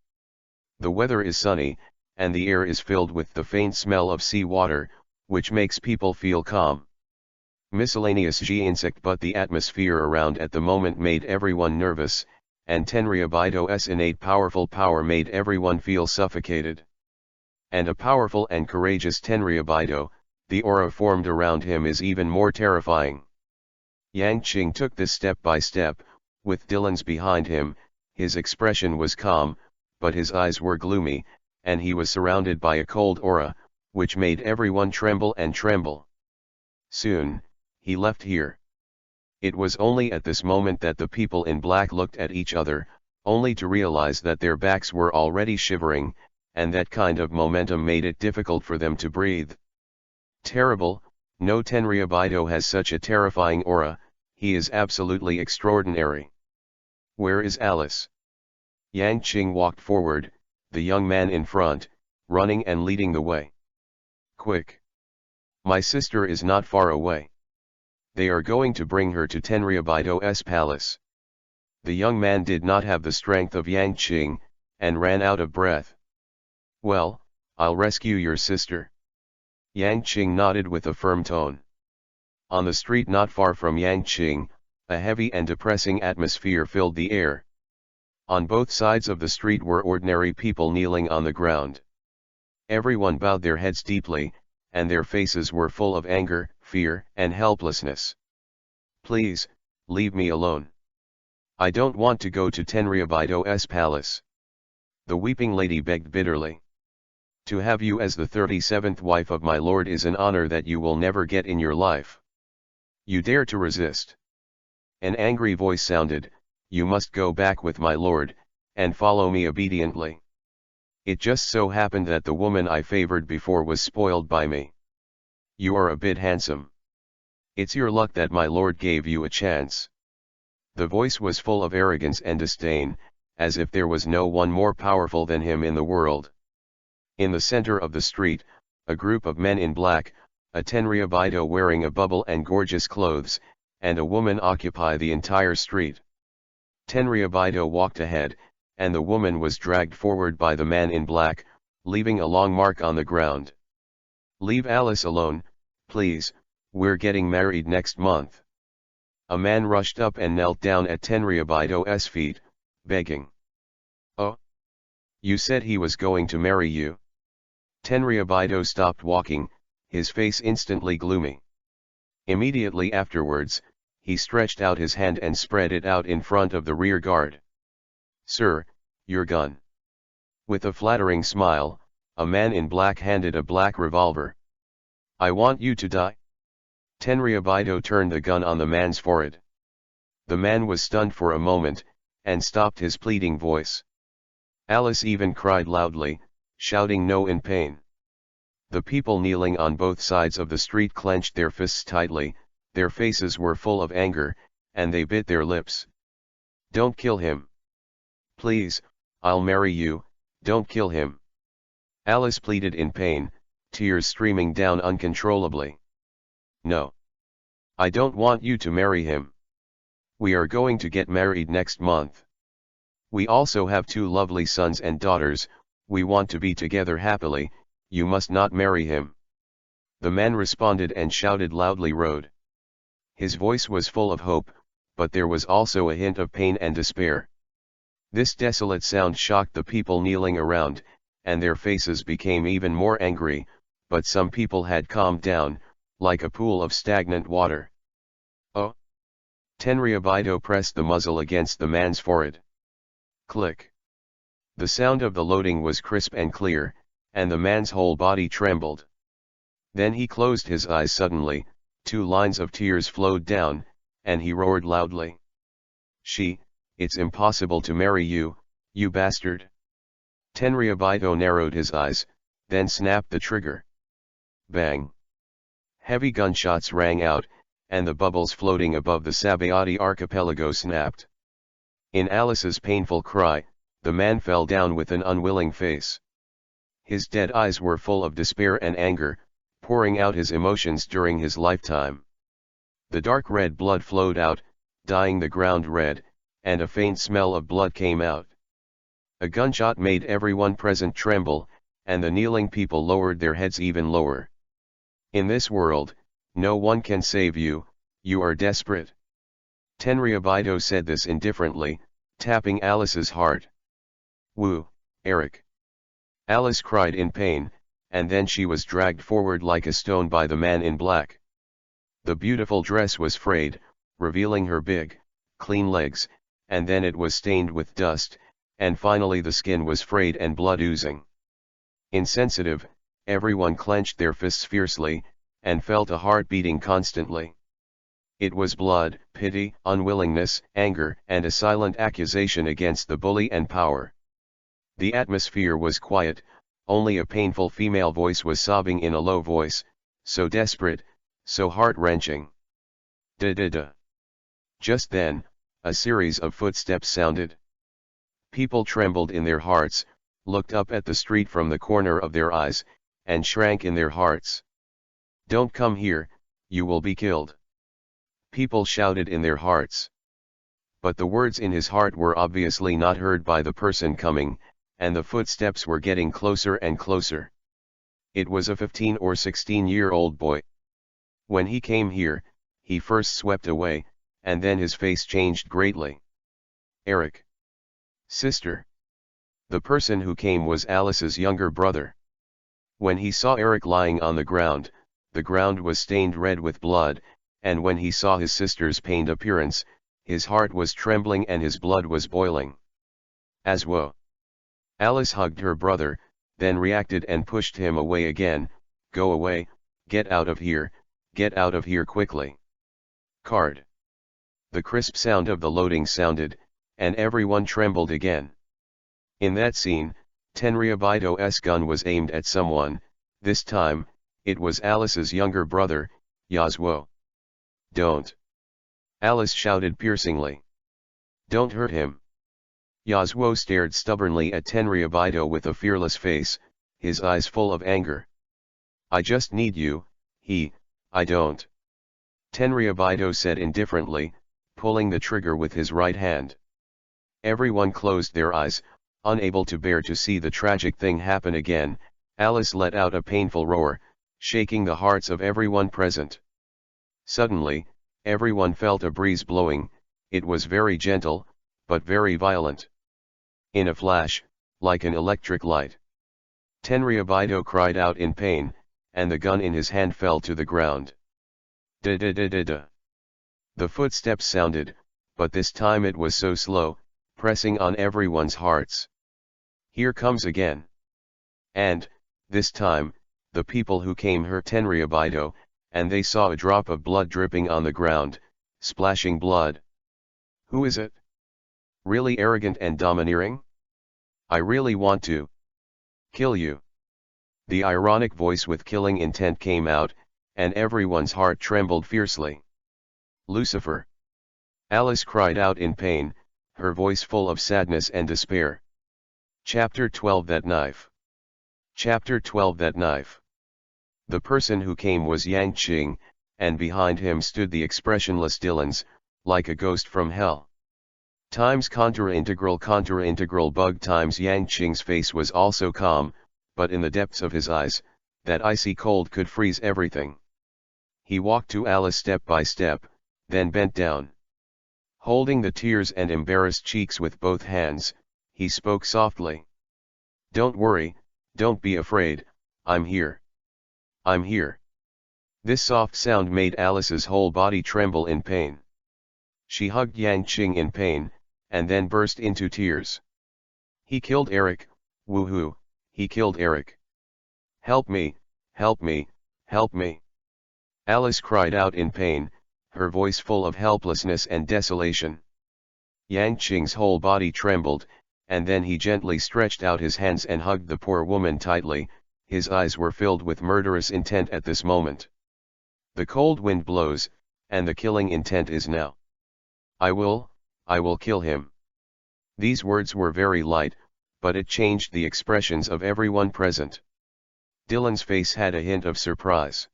The weather is sunny, and the air is filled with the faint smell of sea water, which makes people feel calm. Miscellaneous insect, but the atmosphere around at the moment made everyone nervous, and Tenryubido's innate powerful power made everyone feel suffocated. And a powerful and courageous Tenryubido, the aura formed around him is even more terrifying. Yang Qing took this step by step, with Dylans behind him. His expression was calm, but his eyes were gloomy, and he was surrounded by a cold aura, which made everyone tremble and tremble. Soon, he left here. It was only at this moment that the people in black looked at each other, only to realize that their backs were already shivering, and that kind of momentum made it difficult for them to breathe. Terrible, no Tenryubido has such a terrifying aura, he is absolutely extraordinary. Where is Alice? Yang Qing walked forward, the young man in front, running and leading the way. Quick! My sister is not far away. They are going to bring her to Tenryu's palace. The young man did not have the strength of Yang Qing, and ran out of breath. Well, I'll rescue your sister. Yang Qing nodded with a firm tone. On the street not far from Yang Qing, a heavy and depressing atmosphere filled the air. On both sides of the street were ordinary people kneeling on the ground. Everyone bowed their heads deeply, and their faces were full of anger, fear, and helplessness. Please, leave me alone. I don't want to go to Tenryu's palace. The weeping lady begged bitterly. To have you as the 37th wife of my lord is an honor that you will never get in your life. You dare to resist. An angry voice sounded, you must go back with my lord, and follow me obediently. It just so happened that the woman I favored before was spoiled by me. You are a bit handsome. It's your luck that my lord gave you a chance. The voice was full of arrogance and disdain, as if there was no one more powerful than him in the world. In the center of the street, a group of men in black, a Tenryubito wearing a bubble and gorgeous clothes, and a woman occupy the entire street. Tenryubito walked ahead, and the woman was dragged forward by the man in black, leaving a long mark on the ground. Leave Alice alone, please, we're getting married next month. A man rushed up and knelt down at Tenryubito's feet, begging. Oh? You said he was going to marry you. Tenryubito stopped walking, his face instantly gloomy. Immediately afterwards, he stretched out his hand and spread it out in front of the rear guard. Sir, your gun. With a flattering smile, a man in black handed a black revolver. I want you to die. Tenryubito turned the gun on the man's forehead. The man was stunned for a moment, and stopped his pleading voice. Alice even cried loudly, shouting no in pain. The people kneeling on both sides of the street clenched their fists tightly, their faces were full of anger, and they bit their lips. Don't kill him. Please, I'll marry you, don't kill him. Alice pleaded in pain, tears streaming down uncontrollably. No. I don't want you to marry him. We are going to get married next month. We also have 2 lovely sons and daughters, we want to be together happily, you must not marry him. The man responded and shouted loudly Road. His voice was full of hope, but there was also a hint of pain and despair. This desolate sound shocked the people kneeling around, and their faces became even more angry, but some people had calmed down, like a pool of stagnant water. Oh! Tenryubito pressed the muzzle against the man's forehead. Click! The sound of the loading was crisp and clear, and the man's whole body trembled. Then he closed his eyes suddenly, 2 lines of tears flowed down, and he roared loudly. It's impossible to marry you, you bastard. Tenryubito narrowed his eyes, then snapped the trigger. Bang! Heavy gunshots rang out, and the bubbles floating above the Sabayati archipelago snapped. In Alice's painful cry, the man fell down with an unwilling face. His dead eyes were full of despair and anger, pouring out his emotions during his lifetime. The dark red blood flowed out, dyeing the ground red, and a faint smell of blood came out. A gunshot made everyone present tremble, and the kneeling people lowered their heads even lower. In this world, no one can save you, you are desperate. Tenryubito said this indifferently, tapping Alice's heart. Woo, Eric. Alice cried in pain, and then she was dragged forward like a stone by the man in black. The beautiful dress was frayed, revealing her big, clean legs, and then it was stained with dust, and finally the skin was frayed and blood oozing. Insensitive, everyone clenched their fists fiercely, and felt a heart beating constantly. It was blood, pity, unwillingness, anger, and a silent accusation against the bully and power. The atmosphere was quiet, only a painful female voice was sobbing in a low voice, so desperate, so heart-wrenching. Da-da-da. Just then, A series of footsteps sounded. People trembled in their hearts, looked up at the street from the corner of their eyes, and shrank in their hearts. "Don't come here, you will be killed," people shouted in their hearts. But the words in his heart were obviously not heard by the person coming, and the footsteps were getting closer and closer. It was a 15 or 16-year-old boy. When he came here, he first swept away, and then his face changed greatly. "Eric." "Sister." The person who came was Alice's younger brother. When he saw Eric lying on the ground was stained red with blood, and when he saw his sister's pained appearance, his heart was trembling and his blood was boiling. "As woe." Alice hugged her brother, then reacted and pushed him away again. "Go away, get out of here quickly." "Card." The crisp sound of the loading sounded, and everyone trembled again. In that scene, Tenryu's gun was aimed at someone. This time, it was Alice's younger brother, Yasuo. "Don't!" Alice shouted piercingly. "Don't hurt him." Yasuo stared stubbornly at Tenryu with a fearless face, his eyes full of anger. "I just need you, I don't." Tenryu said indifferently, pulling the trigger with his right hand. Everyone closed their eyes, unable to bear to see the tragic thing happen again. Alice let out a painful roar, shaking the hearts of everyone present. Suddenly, everyone felt a breeze blowing. It was very gentle, but very violent. In a flash, like an electric light, Tenryu cried out in pain, and the gun in his hand fell to the ground. Da-da-da-da-da. The footsteps sounded, but this time it was so slow, pressing on everyone's hearts. "Here comes again." And, this time, the people who came heard Tenryu, and they saw a drop of blood dripping on the ground, splashing blood. "Who is it? Really arrogant and domineering? I really want to kill you." The ironic voice with killing intent came out, and everyone's heart trembled fiercely. "Lucifer!" Alice cried out in pain, her voice full of sadness and despair. Chapter 12 That Knife. Chapter 12 That Knife. The person who came was Yang Qing, and behind him stood the expressionless Dillons, like a ghost from hell. Times contour integral bug times Yang Qing's face was also calm, but in the depths of his eyes, that icy cold could freeze everything. He walked to Alice step by step, then bent down. Holding the tears and embarrassed cheeks with both hands, he spoke softly. "Don't worry, don't be afraid, I'm here. I'm here." This soft sound made Alice's whole body tremble in pain. She hugged Yang Qing in pain, and then burst into tears. "He killed Eric, woohoo, he killed Eric. Help me, help me, help me." Alice cried out in pain, her voice full of helplessness and desolation. Yang Qing's whole body trembled, and then he gently stretched out his hands and hugged the poor woman tightly. His eyes were filled with murderous intent at this moment. "The cold wind blows, and the killing intent is now. I will kill him." These words were very light, but it changed the expressions of everyone present. Dylan's face had a hint of surprise.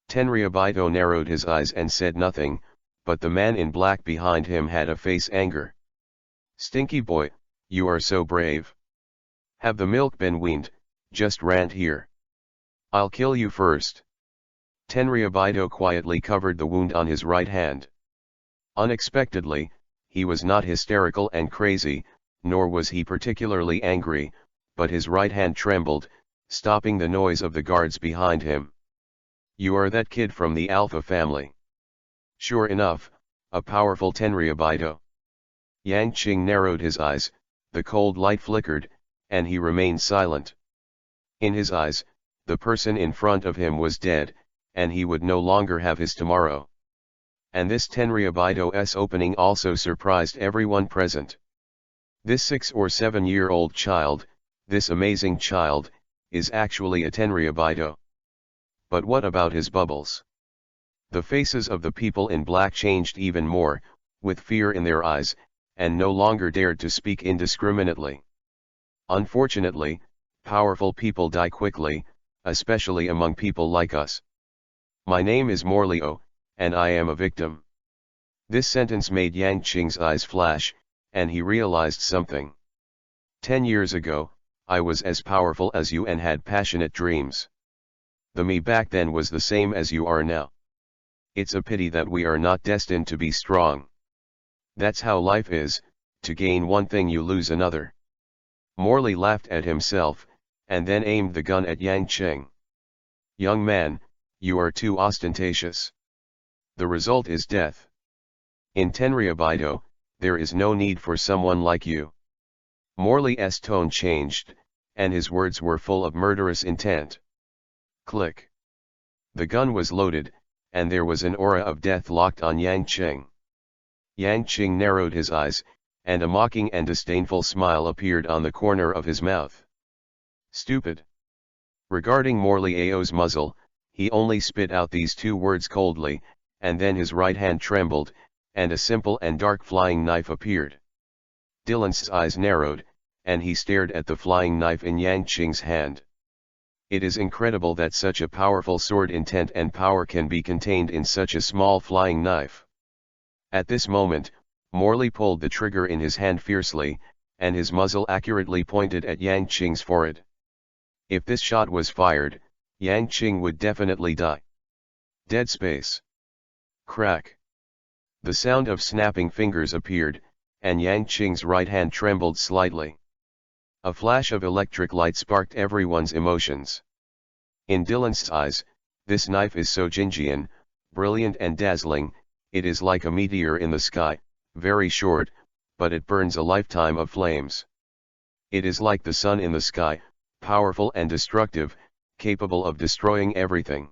Tenryu narrowed his eyes and said nothing, but the man in black behind him had a face anger. "Stinky boy, you are so brave. Have the milk been weaned? Just rant here. I'll kill you first." Tenryu quietly covered the wound on his right hand. Unexpectedly, he was not hysterical and crazy, nor was he particularly angry, but his right hand trembled, stopping the noise of the guards behind him. "You are that kid from the Alpha family." Sure enough, a powerful Tenryu. Yang Qing narrowed his eyes, the cold light flickered, and he remained silent. In his eyes, the person in front of him was dead, and he would no longer have his tomorrow. And this Tenryu's opening also surprised everyone present. This 6 or 7-year-old child, this amazing child, is actually a Tenryu. But what about his bubbles? The faces of the people in black changed even more, with fear in their eyes, and no longer dared to speak indiscriminately. Unfortunately, powerful people die quickly, especially among people like us. My name is Morley-o, and I am a victim. This sentence made Yang Qing's eyes flash, and he realized something. 10 years ago, I was as powerful as you and had passionate dreams. The me back then was the same as you are now. It's a pity that we are not destined to be strong. That's how life is, to gain one thing you lose another. Morley laughed at himself, and then aimed the gun at Yang Qing. Young man, you are too ostentatious. The result is death. In Tenryu, there is no need for someone like you. Morley's tone changed, and his words were full of murderous intent. Click. The gun was loaded, and there was an aura of death locked on Yang Qing. Yang Qing narrowed his eyes, and a mocking and disdainful smile appeared on the corner of his mouth. Stupid. Regarding Morley-o's muzzle, he only spit out these two words coldly, and then his right hand trembled, and a simple and dark flying knife appeared. Dylan's eyes narrowed, and he stared at the flying knife in Yang Qing's hand. It is incredible that such a powerful sword intent and power can be contained in such a small flying knife. At this moment, Morley pulled the trigger in his hand fiercely, and his muzzle accurately pointed at Yang Qing's forehead. If this shot was fired, Yang Qing would definitely die. Dead space. Crack. The sound of snapping fingers appeared, and Yang Qing's right hand trembled slightly. A flash of electric light sparked everyone's emotions. In Dylan's eyes, this knife is so Jinjian, brilliant and dazzling, it is like a meteor in the sky, very short, but it burns a lifetime of flames. It is like the sun in the sky, powerful and destructive, capable of destroying everything.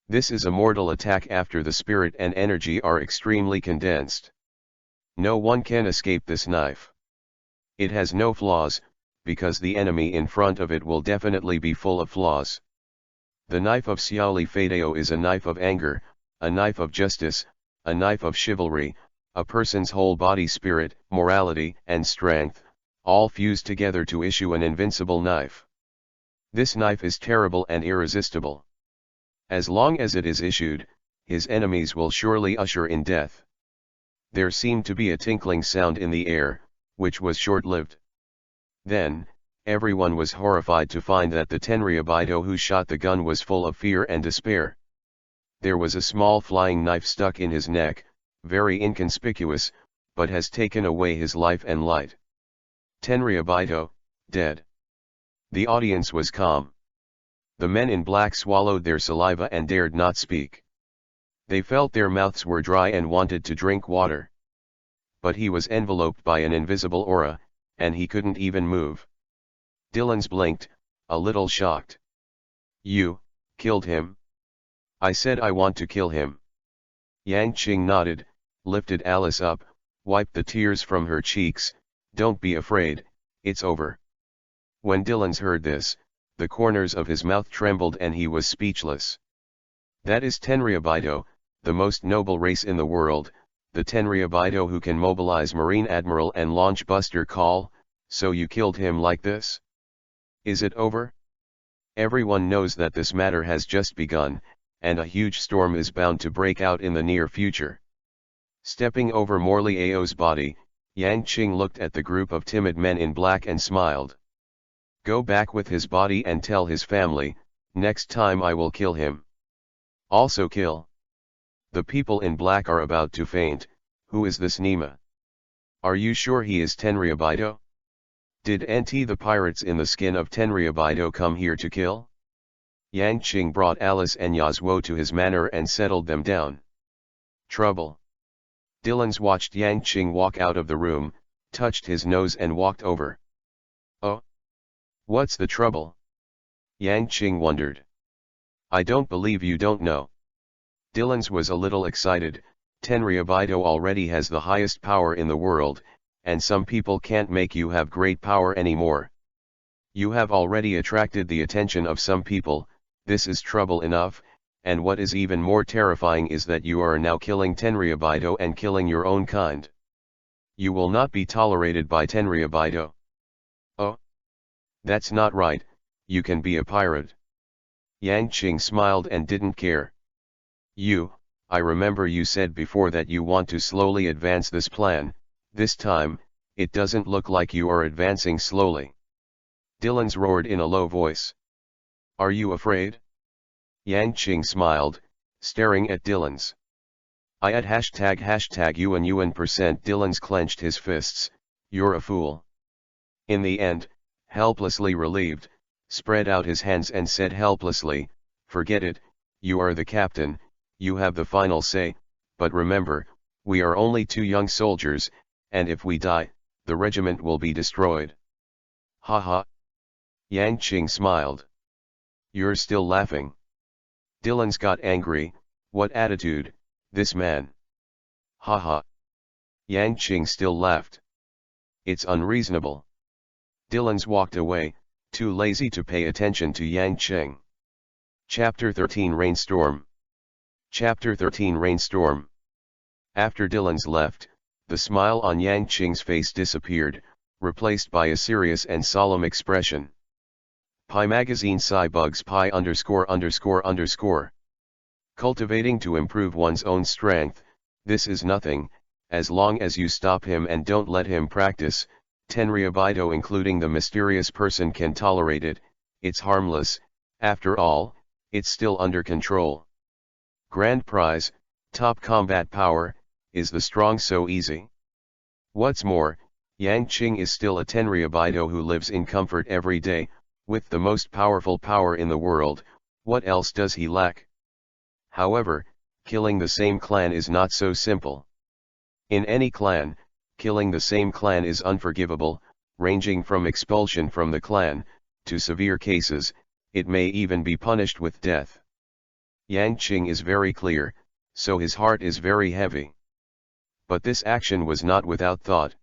This is a mortal attack after the spirit and energy are extremely condensed. No one can escape this knife. It has no flaws, because the enemy in front of it will definitely be full of flaws. The knife of Xiaoli Fadeo is a knife of anger, a knife of justice, a knife of chivalry, a person's whole body spirit, morality, and strength, all fused together to issue an invincible knife. This knife is terrible and irresistible. As long as it is issued, his enemies will surely usher in death. There seemed to be a tinkling sound in the air, which was short-lived. Then, everyone was horrified to find that the Tenryu who shot the gun was full of fear and despair. There was a small flying knife stuck in his neck, very inconspicuous, but has taken away his life and light. Tenryu, dead. The audience was calm. The men in black swallowed their saliva and dared not speak. They felt their mouths were dry and wanted to drink water. But he was enveloped by an invisible aura, and he couldn't even move. Dylan's blinked, a little shocked. You killed him? I said I want to kill him. Yang Qing nodded, lifted Alice up, wiped the tears from her cheeks. Don't be afraid, it's over. When Dylan's heard this, the corners of his mouth trembled and he was speechless. That is Tenryu, the most noble race in the world, the Tenryu who can mobilize Marine Admiral and launch Buster Call. So you killed him like this? Is it over? Everyone knows that this matter has just begun, and a huge storm is bound to break out in the near future. Stepping over Morley-o's body, Yang Qing looked at the group of timid men in black and smiled. Go back with his body and tell his family, next time I will kill him. Also kill. The people in black are about to faint. Who is this Nima? Are you sure he is Tenryu? Did NT the pirates in the skin of Tenryu come here to kill? Yang Qing brought Alice and Yasuo to his manor and settled them down. Trouble. Dylan's watched Yang Qing walk out of the room, touched his nose and walked over. Oh? What's the trouble? Yang Qing wondered. I don't believe you don't know. Dylan's was a little excited. Tenryu already has the highest power in the world, and some people can't make you have great power anymore. You have already attracted the attention of some people, this is trouble enough, and what is even more terrifying is that you are now killing Tenryubito and killing your own kind. You will not be tolerated by Tenryubito. Oh? That's not right, you can be a pirate. Yang Qing smiled and didn't care. I remember you said before that you want to slowly advance this plan. This time, it doesn't look like you are advancing slowly. Dylan's roared in a low voice. Are you afraid? Yang Qing smiled, staring at Dylan's. I at ##UN%. Dylan's clenched his fists. You're a fool. In the end, helplessly relieved, spread out his hands and said helplessly, forget it, you are the captain, you have the final say, but remember, we are only 2 young soldiers, and if we die, the regiment will be destroyed. Ha ha. Yang Qing smiled. You're still laughing. Dylan's got angry. What attitude, this man. Ha ha. Yang Qing still laughed. It's unreasonable. Dylan's walked away, too lazy to pay attention to Yang Qing. Chapter 13 Rainstorm. Chapter 13 Rainstorm. After Dylan's left, the smile on Yang Qing's face disappeared, replaced by a serious and solemn expression. Pi Magazine Bugs Pi _____. Cultivating to improve one's own strength, this is nothing, as long as you stop him and don't let him practice. Tenryubito including the mysterious person can tolerate it, it's harmless, after all, it's still under control. Grand prize, top combat power, is the strong so easy? What's more, Yang Qing is still a Tenryubito who lives in comfort every day, with the most powerful power in the world. What else does he lack? However, killing the same clan is not so simple. In any clan, killing the same clan is unforgivable, ranging from expulsion from the clan, to severe cases, it may even be punished with death. Yang Qing is very clear, so his heart is very heavy. But this action was not without thought.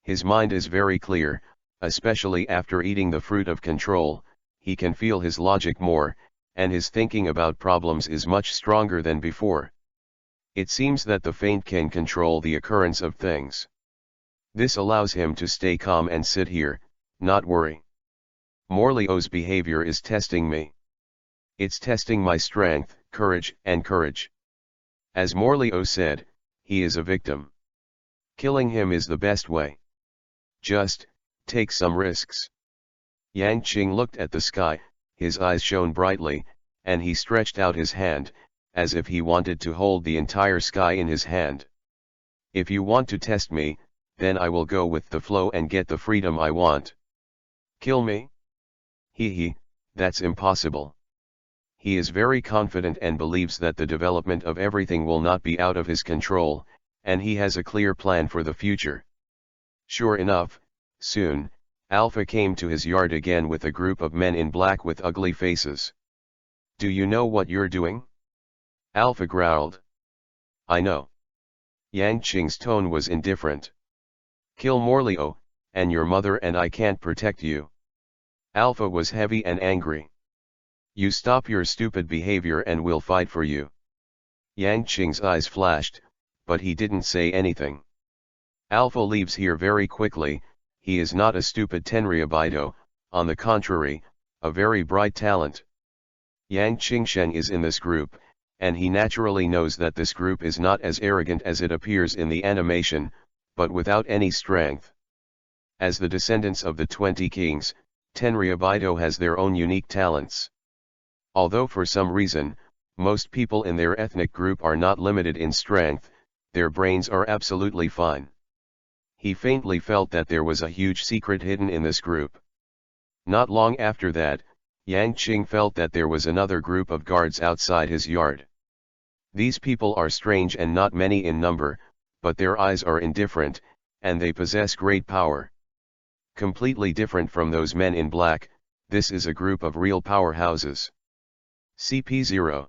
His mind is very clear, especially after eating the fruit of control, he can feel his logic more, and his thinking about problems is much stronger than before. It seems that the feint can control the occurrence of things. This allows him to stay calm and sit here, not worry. Morleo's behavior is testing me. It's testing my strength, courage, and courage. As Morleo said, he is a victim. Killing him is the best way. Just, take some risks. Yang Qing looked at the sky, his eyes shone brightly, and he stretched out his hand, as if he wanted to hold the entire sky in his hand. If you want to test me, then I will go with the flow and get the freedom I want. Kill me? He, that's impossible. He is very confident and believes that the development of everything will not be out of his control, and he has a clear plan for the future. Sure enough, soon, Alpha came to his yard again with a group of men in black with ugly faces. Do you know what you're doing? Alpha growled. I know. Yang Qing's tone was indifferent. Kill Morleo, and your mother and I can't protect you. Alpha was heavy and angry. You stop your stupid behavior and we'll fight for you. Yang Qing's eyes flashed, but he didn't say anything. Alpha leaves here very quickly. He is not a stupid Tenryubito, on the contrary, a very bright talent. Yang Qingsheng is in this group, and he naturally knows that this group is not as arrogant as it appears in the animation, but without any strength. As the descendants of the 20 kings, Tenryubito has their own unique talents. Although for some reason, most people in their ethnic group are not limited in strength, their brains are absolutely fine. He faintly felt that there was a huge secret hidden in this group. Not long after that, Yang Qing felt that there was another group of guards outside his yard. These people are strange and not many in number, but their eyes are indifferent, and they possess great power. Completely different from those men in black, this is a group of real powerhouses. CP0.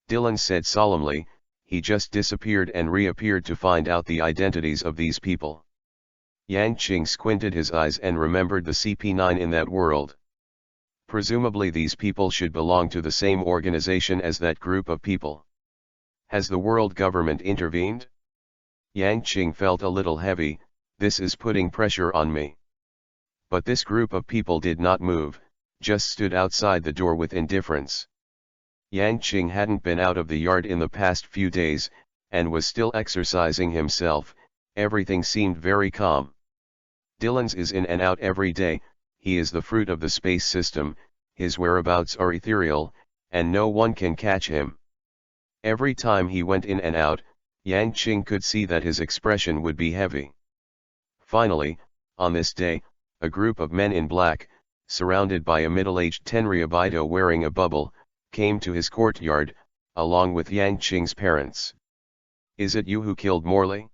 Dylan said solemnly, he just disappeared and reappeared to find out the identities of these people. Yang Qing squinted his eyes and remembered the CP9 in that world. Presumably these people should belong to the same organization as that group of people. Has the world government intervened? Yang Qing felt a little heavy. This is putting pressure on me. But this group of people did not move, just stood outside the door with indifference. Yang Qing hadn't been out of the yard in the past few days, and was still exercising himself. Everything seemed very calm. Dylan's is in and out every day. He is the fruit of the space system, his whereabouts are ethereal, and no one can catch him. Every time he went in and out, Yang Qing could see that his expression would be heavy. Finally, on this day, a group of men in black, surrounded by a middle-aged Tenryu wearing a bubble, came to his courtyard, along with Yang Qing's parents. "Is it you who killed Morley?"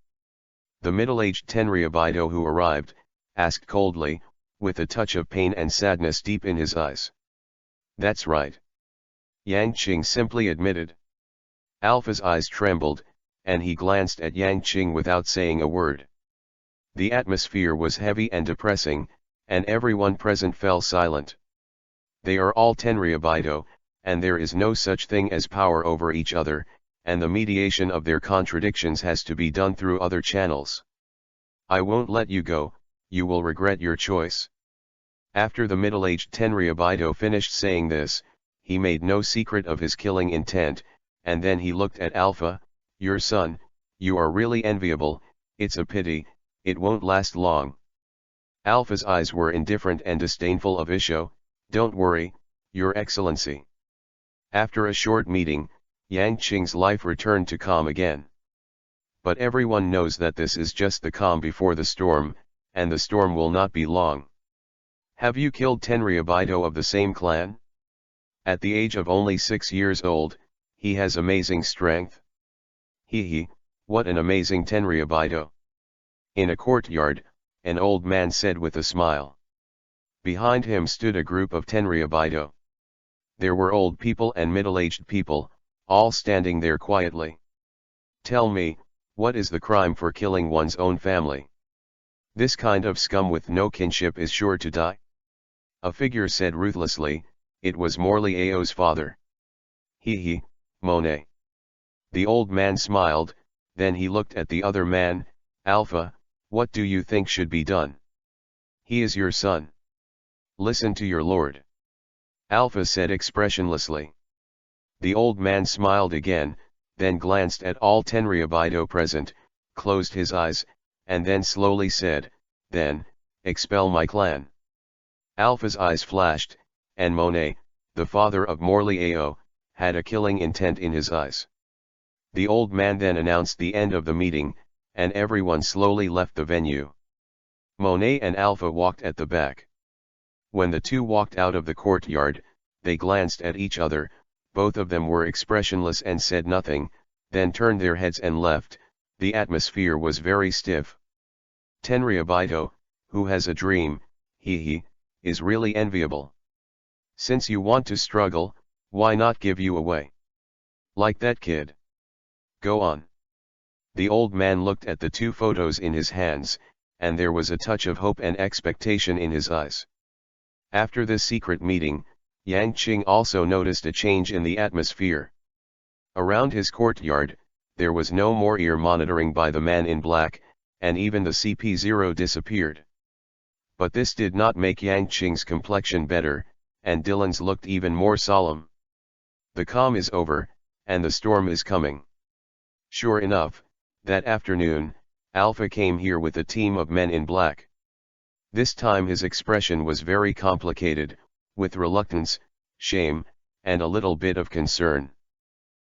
The middle-aged Tenryu who arrived, asked coldly, with a touch of pain and sadness deep in his eyes. "That's right," Yang Qing simply admitted. Alpha's eyes trembled, and he glanced at Yang Qing without saying a word. The atmosphere was heavy and depressing, and everyone present fell silent. They are all Tenryu, and there is no such thing as power over each other, and the mediation of their contradictions has to be done through other channels. "I won't let you go, you will regret your choice." After the middle-aged Tenryu finished saying this, he made no secret of his killing intent, and then he looked at Alpha. "Your son, you are really enviable, it's a pity, it won't last long." Alpha's eyes were indifferent and disdainful of Isho. "Don't worry, Your Excellency." After a short meeting, Yang Qing's life returned to calm again. But everyone knows that this is just the calm before the storm, and the storm will not be long. "Have you killed Tenryu of the same clan?" At the age of only 6 years old, he has amazing strength. "He, what an amazing Tenryu." In a courtyard, an old man said with a smile. Behind him stood a group of Tenryu. There were old people and middle-aged people, all standing there quietly. "Tell me, what is the crime for killing one's own family? This kind of scum with no kinship is sure to die." A figure said ruthlessly, "It was Morley Ao's father." He, Monet." The old man smiled, then he looked at the other man. "Alpha, what do you think should be done? He is your son. Listen to your lord." Alpha said expressionlessly. The old man smiled again, then glanced at all Tenryu present, closed his eyes, and then slowly said, "Then, expel my clan." Alpha's eyes flashed, and Monet, the father of Morley Ao, had a killing intent in his eyes. The old man then announced the end of the meeting, and everyone slowly left the venue. Monet and Alpha walked at the back. When the two walked out of the courtyard, they glanced at each other. Both of them were expressionless and said nothing, then turned their heads and left. The atmosphere was very stiff. Tenryu, who has a dream, he, is really enviable. Since you want to struggle, why not give you away? Like that kid. Go on." The old man looked at the two photos in his hands, and there was a touch of hope and expectation in his eyes. After this secret meeting, Yang Qing also noticed a change in the atmosphere. Around his courtyard, there was no more ear monitoring by the man in black, and even the CP0 disappeared. But this did not make Yang Qing's complexion better, and Dylan's looked even more solemn. The calm is over, and the storm is coming. Sure enough, that afternoon, Alpha came here with a team of men in black. This time his expression was very complicated, with reluctance, shame, and a little bit of concern.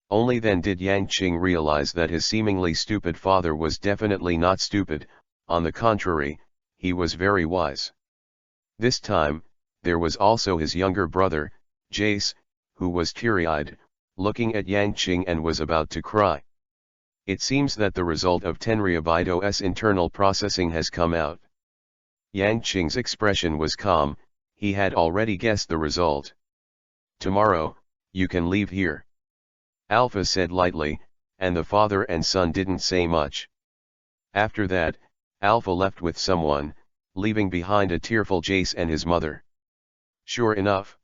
Only then did Yang Qing realize that his seemingly stupid father was definitely not stupid. On the contrary, he was very wise. This time, there was also his younger brother, Jace, who was teary-eyed, looking at Yang Qing and was about to cry. It seems that the result of Tenryu's internal processing has come out. Yang Qing's expression was calm. He had already guessed the result. "Tomorrow, you can leave here," Alpha said lightly, and the father and son didn't say much. After that, Alpha left with someone, leaving behind a tearful Jace and his mother. Sure enough,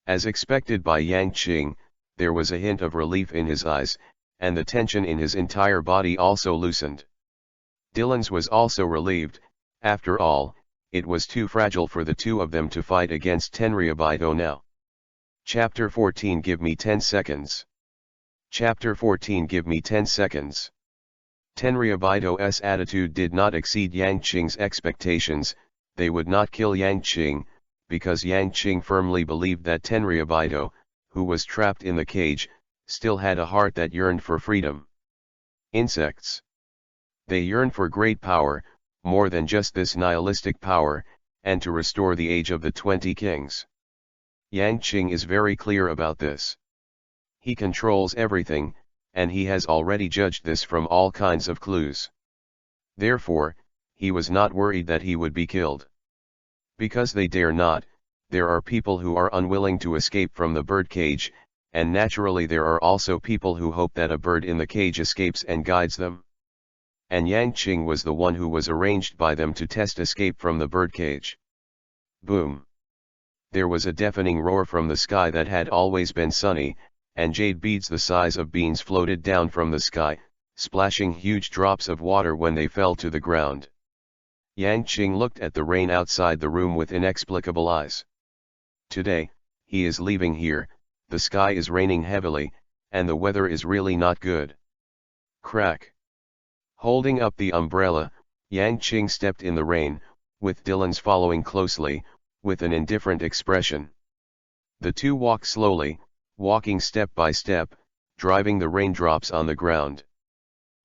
As expected by Yang Qing, there was a hint of relief in his eyes, and the tension in his entire body also loosened. Dylan's was also relieved. After all, it was too fragile for the two of them to fight against Tenryu now. Chapter 14 Give me 10 seconds. Chapter 14 Give me 10 seconds. Tenryu's attitude did not exceed Yang Qing's expectations. They would not kill Yang Qing, because Yang Qing firmly believed that Tenryu, who was trapped in the cage, still had a heart that yearned for freedom. Insects. They yearn for great power, more than just this nihilistic power, and to restore the age of the 20 kings. Yang Qing is very clear about this. He controls everything, and he has already judged this from all kinds of clues. Therefore, he was not worried that he would be killed. Because they dare not, there are people who are unwilling to escape from the bird cage, and naturally there are also people who hope that a bird in the cage escapes and guides them. And Yang Qing was the one who was arranged by them to test escape from the bird cage. Boom! There was a deafening roar from the sky that had always been sunny, and jade beads the size of beans floated down from the sky, splashing huge drops of water when they fell to the ground. Yang Qing looked at the rain outside the room with inexplicable eyes. Today, he is leaving here, the sky is raining heavily, and the weather is really not good. Crack! Holding up the umbrella, Yang Qing stepped in the rain, with Dylan's following closely, with an indifferent expression. The two walked slowly, walking step by step, driving the raindrops on the ground.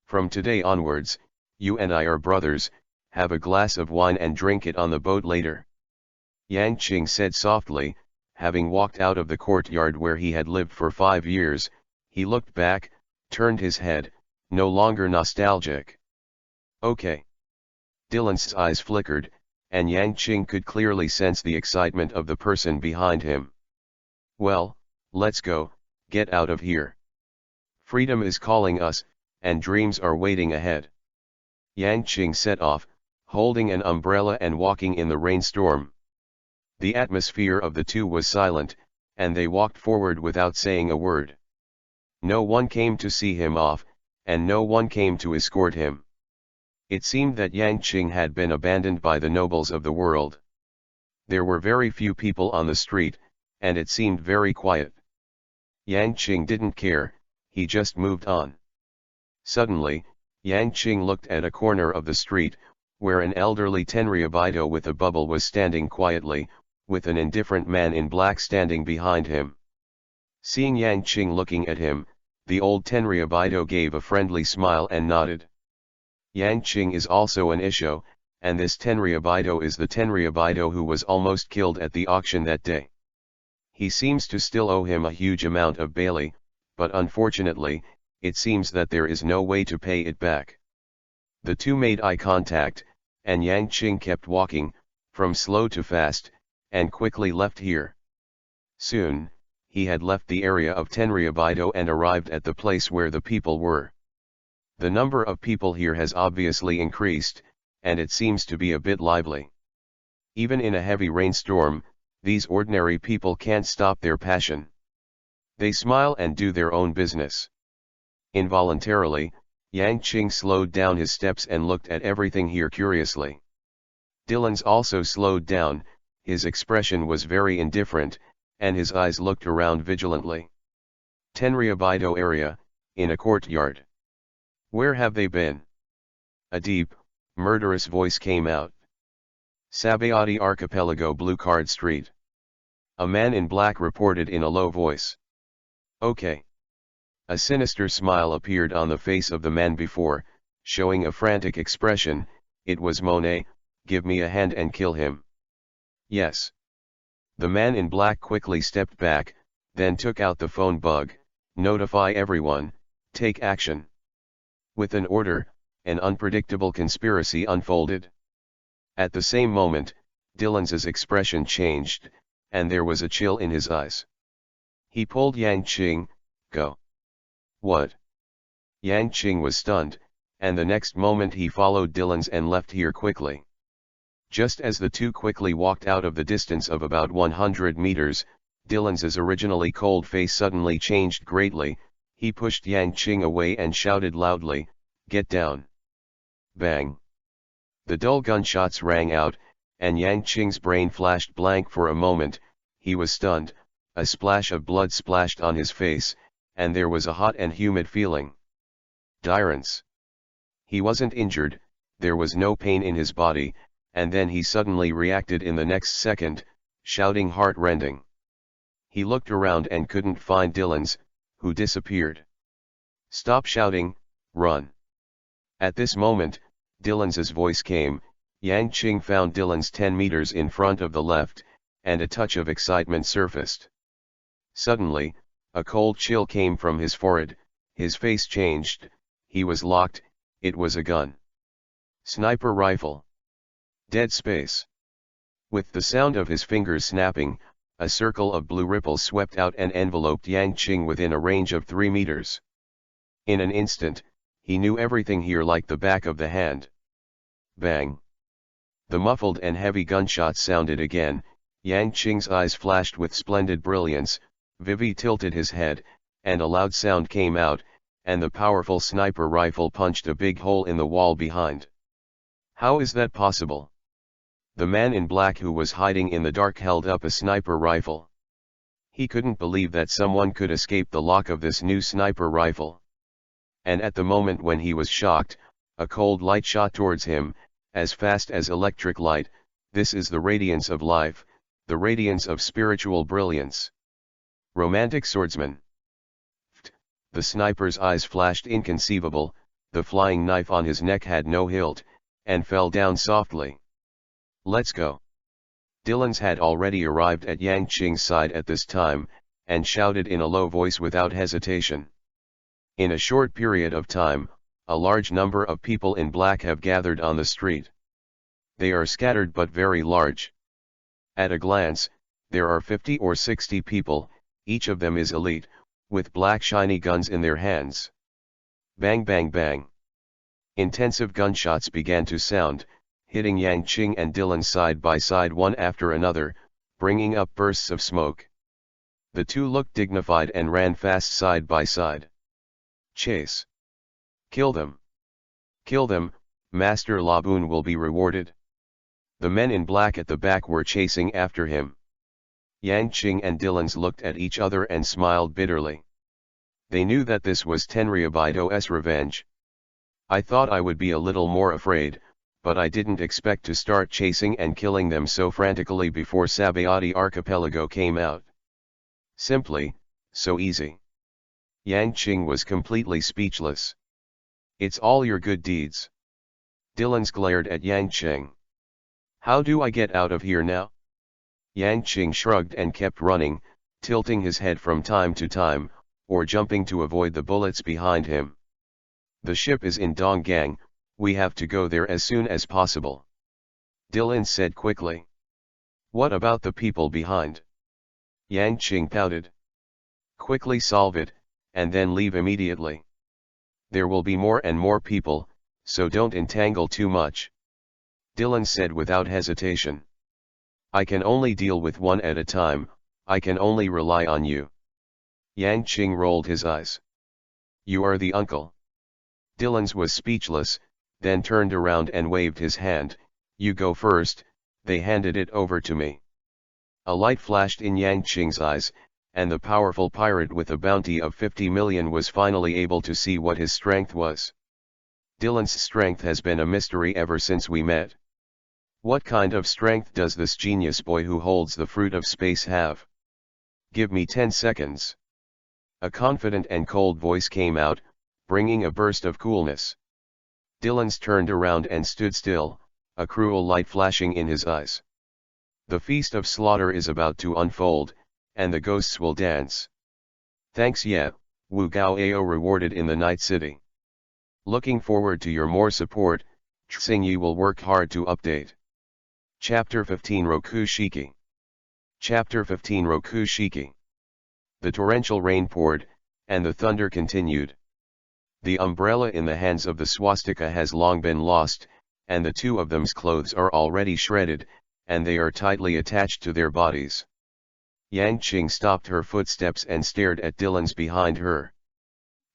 From today onwards, you and I are brothers. Have a glass of wine and drink it on the boat later. Yang Qing said softly. Having walked out of the courtyard where he had lived for 5 years, he looked back, turned his head, no longer nostalgic. Okay. Dylan's eyes flickered, and Yang Qing could clearly sense the excitement of the person behind him. Well, let's go, get out of here. Freedom is calling us, and dreams are waiting ahead. Yang Qing set off, holding an umbrella and walking in the rainstorm. The atmosphere of the two was silent, and they walked forward without saying a word. No one came to see him off, and no one came to escort him. It seemed that Yang Qing had been abandoned by the nobles of the world. There were very few people on the street, and it seemed very quiet. Yang Qing didn't care, he just moved on. Suddenly, Yang Qing looked at a corner of the street, where an elderly Tenryu with a bubble was standing quietly, with an indifferent man in black standing behind him. Seeing Yang Qing looking at him, the old Tenryu gave a friendly smile and nodded. Yang Qing is also an Isho, and this Tenryu is the Tenryu who was almost killed at the auction that day. He seems to still owe him a huge amount of bailey, but unfortunately, it seems that there is no way to pay it back. The two made eye contact, and Yang Qing kept walking, from slow to fast, and quickly left here. Soon, he had left the area of Tenryu and arrived at the place where the people were. The number of people here has obviously increased, and it seems to be a bit lively. Even in a heavy rainstorm, these ordinary people can't stop their passion. They smile and do their own business. Involuntarily, Yang Qing slowed down his steps and looked at everything here curiously. Dylan's also slowed down, his expression was very indifferent, and his eyes looked around vigilantly. Tenryu area, in a courtyard. Where have they been? A deep, murderous voice came out. Sabayati Archipelago Blue Card Street. A man in black reported in a low voice. Okay. A sinister smile appeared on the face of the man before, showing a frantic expression. It was Monet. Give me a hand and kill him. Yes. The man in black quickly stepped back, then took out the phone bug. Notify everyone, take action. With an order, an unpredictable conspiracy unfolded. At the same moment, Dylan's expression changed, and there was a chill in his eyes. He pulled Yang Qing. Go. What? Yang Qing was stunned, and the next moment he followed Dylan's and left here quickly. Just as the two quickly walked out of the distance of about 100 meters, Dylan's originally cold face suddenly changed greatly. He pushed Yang Qing away and shouted loudly, "Get down!" Bang! The dull gunshots rang out, and Yang Qing's brain flashed blank for a moment. He was stunned, a splash of blood splashed on his face, and there was a hot and humid feeling. Dirance! He wasn't injured, there was no pain in his body, and then he suddenly reacted in the next second, shouting heart-rending. He looked around and couldn't find Dylan's, who disappeared. "Stop shouting, run!" At this moment, Dylan's voice came. Yang Qing found Dylan's 10 meters in front of the left, and a touch of excitement surfaced. Suddenly, a cold chill came from his forehead, his face changed, he was locked, it was a gun. Sniper rifle. Dead space. With the sound of his fingers snapping, a circle of blue ripples swept out and enveloped Yang Qing within a range of 3 meters. In an instant, he knew everything here like the back of the hand. Bang! The muffled and heavy gunshots sounded again. Yang Qing's eyes flashed with splendid brilliance, Vivi tilted his head, and a loud sound came out, and the powerful sniper rifle punched a big hole in the wall behind. How is that possible? The man in black who was hiding in the dark held up a sniper rifle. He couldn't believe that someone could escape the lock of this new sniper rifle. And at the moment when he was shocked, a cold light shot towards him, as fast as electric light. This is the radiance of life, the radiance of spiritual brilliance. Romantic swordsman. The sniper's eyes flashed inconceivable, the flying knife on his neck had no hilt, and fell down softly. Let's go. Dylan's had already arrived at Yang Qing's side at this time, and shouted in a low voice without hesitation. In a short period of time, a large number of people in black have gathered on the street. They are scattered but very large. At a glance, there are 50 or 60 people, each of them is elite, with black shiny guns in their hands. Bang bang bang. Intensive gunshots began to sound, hitting Yang Qing and Dylan side by side one after another, bringing up bursts of smoke. The two looked dignified and ran fast side by side. Chase. Kill them. Kill them, Master Laboon will be rewarded. The men in black at the back were chasing after him. Yang Qing and Dylan's looked at each other and smiled bitterly. They knew that this was Tenryubido's revenge. I thought I would be a little more afraid, but I didn't expect to start chasing and killing them so frantically before Sabayati Archipelago came out. Simply, so easy. Yang Qing was completely speechless. It's all your good deeds. Dylan's glared at Yang Qing. How do I get out of here now? Yang Qing shrugged and kept running, tilting his head from time to time, or jumping to avoid the bullets behind him. The ship is in Donggang, we have to go there as soon as possible. Dylan said quickly. What about the people behind? Yang Qing pouted. Quickly solve it, and then leave immediately. There will be more and more people, so don't entangle too much. Dylan said without hesitation. I can only deal with one at a time, I can only rely on you. Yang Qing rolled his eyes. You are the uncle. Dylan's was speechless, then turned around and waved his hand. You go first. They handed it over to me. A light flashed in Yang Qing's eyes, and the powerful pirate with a bounty of 50 million was finally able to see what his strength was. Dylan's strength has been a mystery ever since we met. What kind of strength does this genius boy who holds the fruit of space have? Give me 10 seconds. A confident and cold voice came out, bringing a burst of coolness. Dylan's turned around and stood still, a cruel light flashing in his eyes. The feast of slaughter is about to unfold, and the ghosts will dance. Thanks Wu Gao Ao rewarded in the Night City. Looking forward to your more support, Xingyi will work hard to update. Chapter 15 Roku-Shiki. Chapter 15 Roku-Shiki. The torrential rain poured, and the thunder continued. The umbrella in the hands of the swastika has long been lost, and the two of them's clothes are already shredded, and they are tightly attached to their bodies. Yang Qing stopped her footsteps and stared at Dylan's behind her.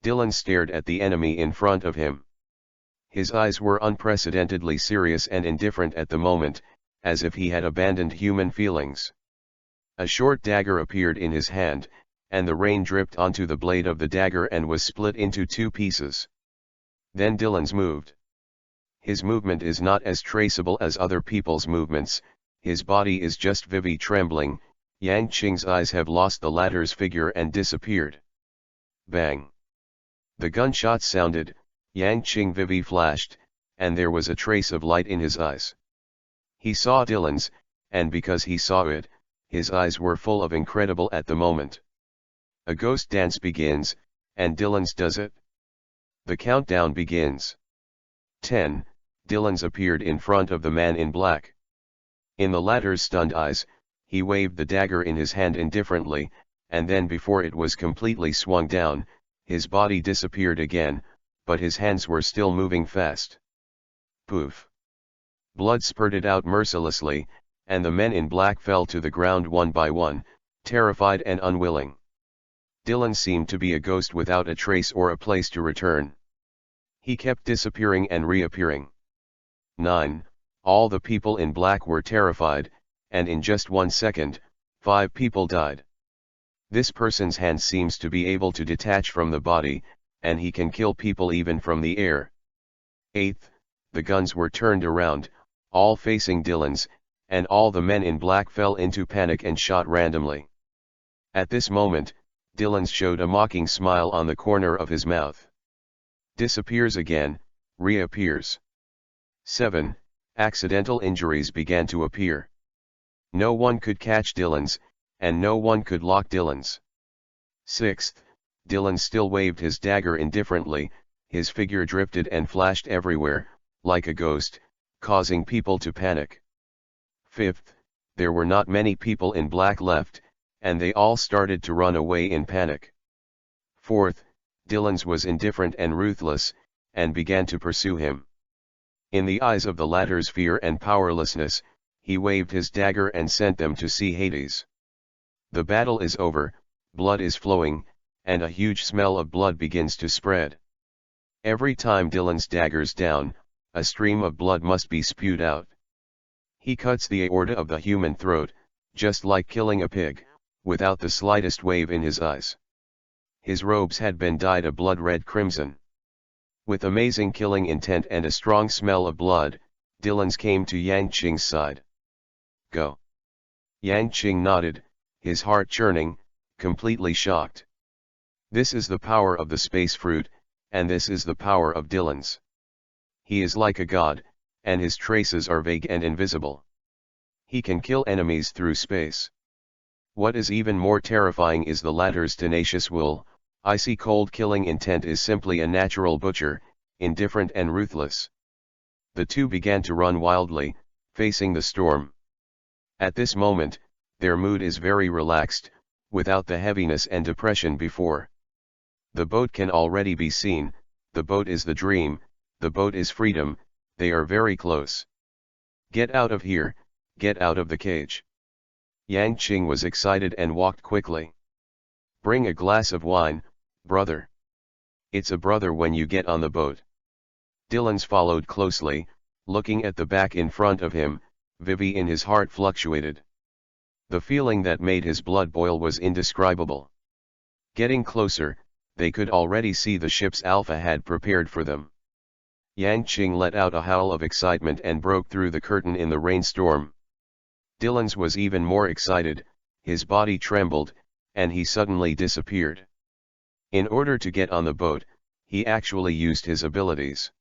Dylan stared at the enemy in front of him. His eyes were unprecedentedly serious and indifferent at the moment, as if he had abandoned human feelings. A short dagger appeared in his hand, and the rain dripped onto the blade of the dagger and was split into 2 pieces. Then Dylan's moved. His movement is not as traceable as other people's movements, his body is just vividly trembling. Yang Qing's eyes have lost the latter's figure and disappeared. Bang! The gunshots sounded, Yang Qing vivi flashed, and there was a trace of light in his eyes. He saw Dylan's, and because he saw it, his eyes were full of incredible at the moment. A ghost dance begins, and Dylan's does it. The countdown begins. 10, Dylan's appeared in front of the man in black. In the latter's stunned eyes, he waved the dagger in his hand indifferently, and then before it was completely swung down, his body disappeared again, but his hands were still moving fast. Poof! Blood spurted out mercilessly, and the men in black fell to the ground one by one, terrified and unwilling. Dylan seemed to be a ghost without a trace or a place to return. He kept disappearing and reappearing. 9. All the people in black were terrified, and in just 1 second, 5 people died. This person's hand seems to be able to detach from the body, and he can kill people even from the air. 8th, the guns were turned around, all facing Dylan's, and all the men in black fell into panic and shot randomly. At this moment, Dylan's showed a mocking smile on the corner of his mouth. Disappears again, reappears. 7. Accidental injuries began to appear. No one could catch Dylan's, and no one could lock Dylan's. 6th, Dylan still waved his dagger indifferently, his figure drifted and flashed everywhere, like a ghost, causing people to panic. 5th, there were not many people in black left, and they all started to run away in panic. 4th, Dylan's was indifferent and ruthless, and began to pursue him. In the eyes of the latter's fear and powerlessness, he waved his dagger and sent them to see Hades. The battle is over, blood is flowing, and a huge smell of blood begins to spread. Every time Dylan's dagger's down, a stream of blood must be spewed out. He cuts the aorta of the human throat, just like killing a pig, without the slightest wave in his eyes. His robes had been dyed a blood-red crimson. With amazing killing intent and a strong smell of blood, Dylan's came to Yang Qing's side. Go. Yang Qing nodded, his heart churning, completely shocked. This is the power of the space fruit, and this is the power of Dylan's. He is like a god, and his traces are vague and invisible. He can kill enemies through space. What is even more terrifying is the latter's tenacious will, icy cold killing intent is simply a natural butcher, indifferent and ruthless. The two began to run wildly, facing the storm. At this moment, their mood is very relaxed, without the heaviness and depression before. The boat can already be seen, the boat is the dream, the boat is freedom, they are very close. Get out of here, get out of the cage. Yang Qing was excited and walked quickly. Bring a glass of wine, brother. It's a brother when you get on the boat. Dylan's followed closely, looking at the back in front of him, Vivi in his heart fluctuated. The feeling that made his blood boil was indescribable. Getting closer, they could already see the ships Alpha had prepared for them. Yang Qing let out a howl of excitement and broke through the curtain in the rainstorm. Dylan's was even more excited, his body trembled, and he suddenly disappeared. In order to get on the boat, he actually used his abilities.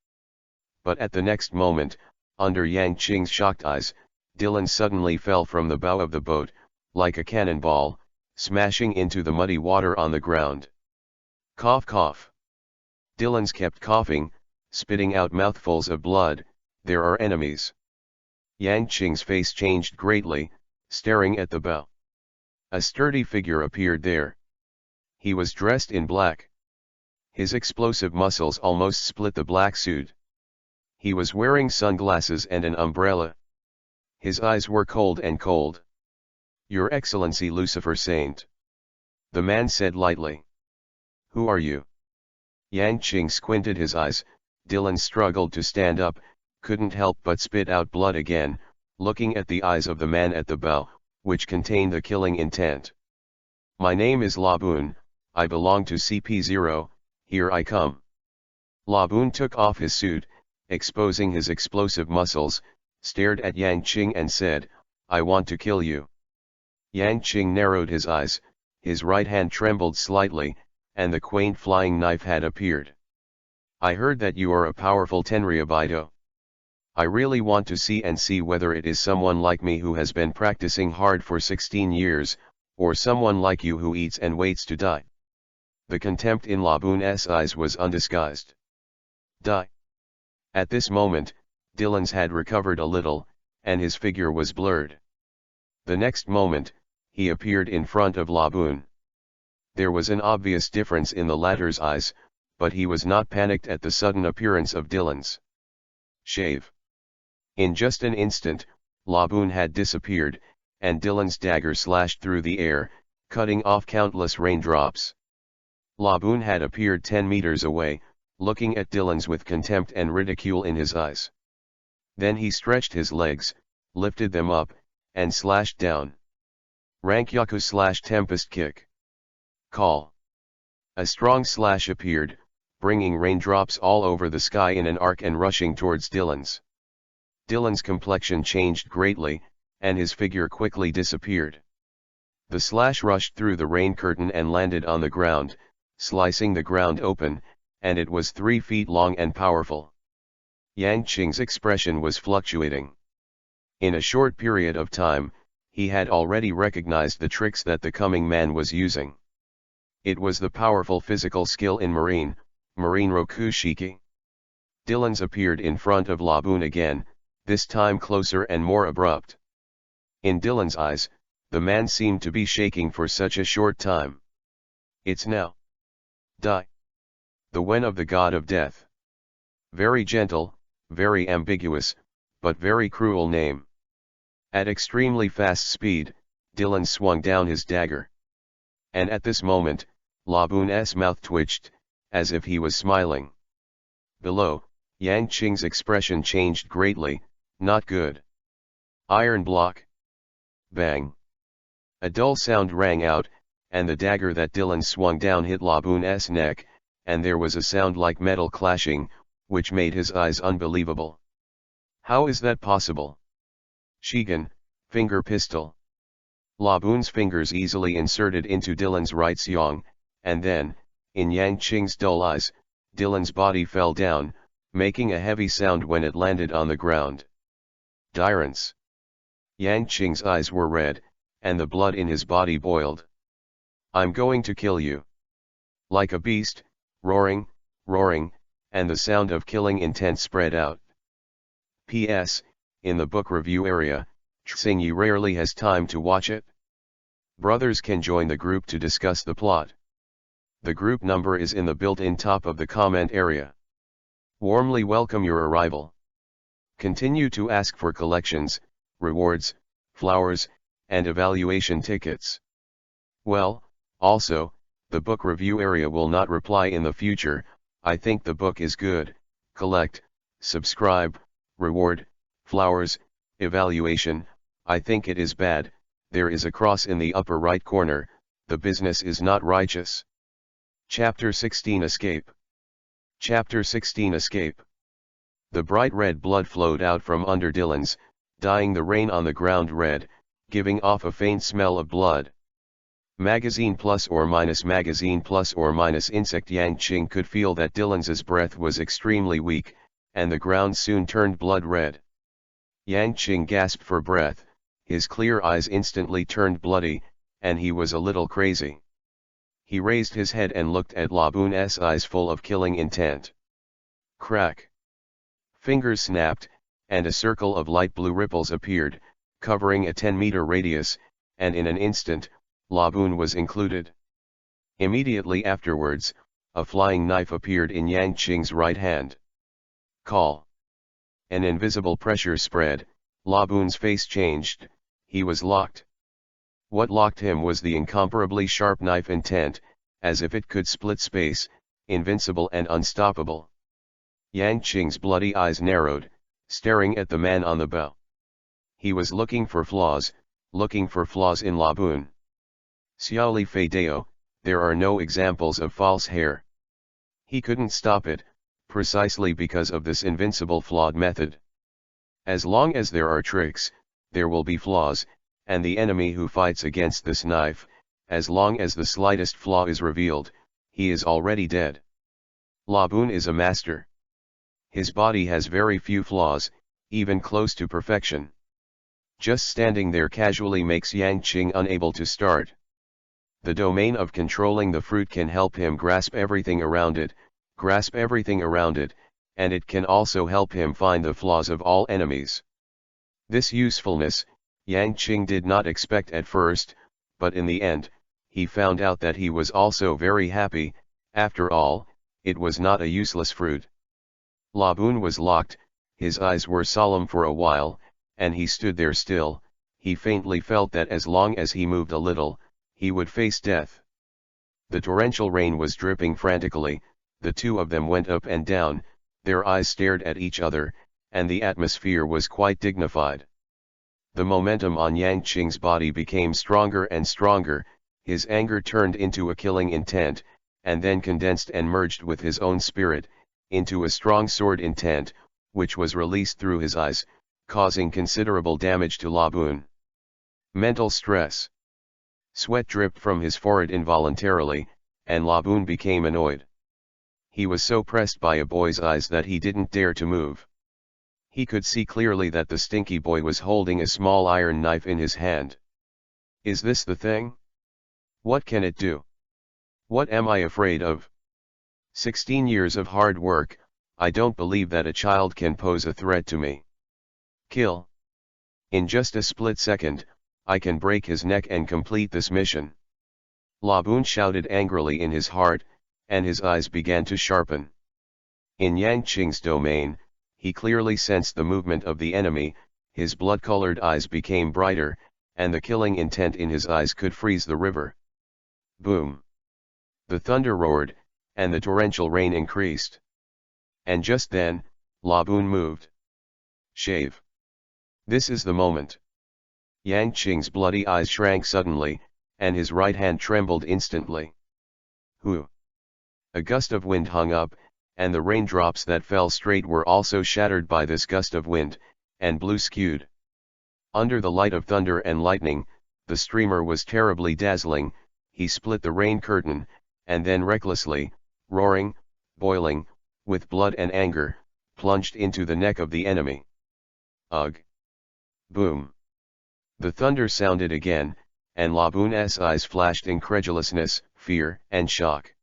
But at the next moment, under Yang Qing's shocked eyes, Dylan suddenly fell from the bow of the boat, like a cannonball, smashing into the muddy water on the ground. Cough cough. Dylan's kept coughing, spitting out mouthfuls of blood. There are enemies. Yang Qing's face changed greatly, staring at the bow. A sturdy figure appeared there. He was dressed in black. His explosive muscles almost split the black suit. He was wearing sunglasses and an umbrella. His eyes were cold and cold. Your Excellency Lucifer Saint. The man said lightly. Who are you? Yang Qing squinted his eyes. Dylan struggled to stand up, couldn't help but spit out blood again, looking at the eyes of the man at the bow, which contained the killing intent. My name is Labun, I belong to CP0, here I come. Labun took off his suit, exposing his explosive muscles, stared at Yang Qing and said, I want to kill you. Yang Qing narrowed his eyes, his right hand trembled slightly, and the quaint flying knife had appeared. I heard that you are a powerful Tenryu. I really want to see whether it is someone like me who has been practicing hard for 16 years, or someone like you who eats and waits to die. The contempt in Labun's eyes was undisguised. Die. At this moment, Dylan's had recovered a little, and his figure was blurred. The next moment, he appeared in front of Labun. There was an obvious difference in the latter's eyes, but he was not panicked at the sudden appearance of Dylan's. Shave. In just an instant, Labun had disappeared, and Dylan's dagger slashed through the air, cutting off countless raindrops. Labun had appeared 10 meters away, looking at Dylan's with contempt and ridicule in his eyes. Then he stretched his legs, lifted them up, and slashed down. Rankyaku / Tempest Kick. Call. A strong slash appeared, bringing raindrops all over the sky in an arc and rushing towards Dylan's. Dylan's complexion changed greatly, and his figure quickly disappeared. The slash rushed through the rain curtain and landed on the ground, slicing the ground open, and it was 3 feet long and powerful. Yang Qing's expression was fluctuating. In a short period of time, he had already recognized the tricks that the coming man was using. It was the powerful physical skill in marine Roku-Shiki. Dylan's appeared in front of Labun again, this time closer and more abrupt. In Dylan's eyes, the man seemed to be shaking for such a short time. It's now. Die. The Wen of the God of Death. Very gentle, very ambiguous, but very cruel name. At extremely fast speed, Dylan swung down his dagger. And at this moment, Labun's mouth twitched, as if he was smiling. Below, Yang Qing's expression changed greatly, not good. Iron block. Bang. A dull sound rang out, and the dagger that Dylan swung down hit Labun's neck, and there was a sound like metal clashing, which made his eyes unbelievable. How is that possible? Shigan, finger pistol. Labun's fingers easily inserted into Dylan's right seong, and then, in Yang Qing's dull eyes, Dylan's body fell down, making a heavy sound when it landed on the ground. Tyrants. Yang Qing's eyes were red, and the blood in his body boiled. I'm going to kill you. Like a beast, roaring, and the sound of killing intent spread out. P.S. In the book review area, Xingyi rarely has time to watch it. Brothers can join the group to discuss the plot. The group number is in the built-in top of the comment area. Warmly welcome your arrival. Continue to ask for collections, rewards, flowers, and evaluation tickets. Well, also, the book review area will not reply in the future. I think the book is good. Collect, subscribe, reward, flowers, evaluation. I think it is bad. There is a cross in the upper right corner. The business is not righteous. Chapter 16 Escape. Chapter 16 Escape. The bright red blood flowed out from under Dylan's, dyeing the rain on the ground red, giving off a faint smell of blood. Magazine plus or minus insect. Yang Qing could feel that Dylan's breath was extremely weak, and the ground soon turned blood red. Yang Qing gasped for breath, his clear eyes instantly turned bloody, and he was a little crazy. He raised his head and looked at Labun's eyes full of killing intent. Crack. Fingers snapped, and a circle of light blue ripples appeared, covering a 10-meter radius, and in an instant, Labun was included. Immediately afterwards, a flying knife appeared in Yang Qing's right hand. Call. An invisible pressure spread, Labun's face changed, he was locked. What locked him was the incomparably sharp knife intent, as if it could split space, invincible and unstoppable. Yang Qing's bloody eyes narrowed, staring at the man on the bow. He was looking for flaws in La Bun. Xiaoli Fei Dao, there are no examples of false hair. He couldn't stop it, precisely because of this invincible flawed method. As long as there are tricks, there will be flaws, and the enemy who fights against this knife, as long as the slightest flaw is revealed, he is already dead. La Bun is a master. His body has very few flaws, even close to perfection. Just standing there casually makes Yang Qing unable to start. The domain of controlling the fruit can help him grasp everything around it, and it can also help him find the flaws of all enemies. This usefulness, Yang Qing did not expect at first, but in the end, he found out that he was also very happy. After all, it was not a useless fruit. La Bun was locked, his eyes were solemn for a while, and he stood there still. He faintly felt that as long as he moved a little, he would face death. The torrential rain was dripping frantically, the two of them went up and down, their eyes stared at each other, and the atmosphere was quite dignified. The momentum on Yang Qing's body became stronger and stronger, his anger turned into a killing intent, and then condensed and merged with his own spirit, into a strong sword intent, which was released through his eyes, causing considerable damage to La Bun. Mental stress. Sweat dripped from his forehead involuntarily, and La Bun became annoyed. He was so pressed by a boy's eyes that he didn't dare to move. He could see clearly that the stinky boy was holding a small iron knife in his hand. Is this the thing? What can it do? What am I afraid of? 16 years of hard work, I don't believe that a child can pose a threat to me. Kill. In just a split second, I can break his neck and complete this mission. La Bun shouted angrily in his heart, and his eyes began to sharpen. In Yang Qing's domain, he clearly sensed the movement of the enemy, his blood-colored eyes became brighter, and the killing intent in his eyes could freeze the river. Boom! The thunder roared, and the torrential rain increased. And just then, La Bun moved. Shave. This is the moment. Yang Qing's bloody eyes shrank suddenly, and his right hand trembled instantly. Hoo! A gust of wind hung up, and the raindrops that fell straight were also shattered by this gust of wind, and blew skewed. Under the light of thunder and lightning, the streamer was terribly dazzling. He split the rain curtain, and then recklessly, roaring, boiling, with blood and anger, plunged into the neck of the enemy. Ugh! Boom! The thunder sounded again, and La Bun's eyes flashed incredulousness, fear, and shock.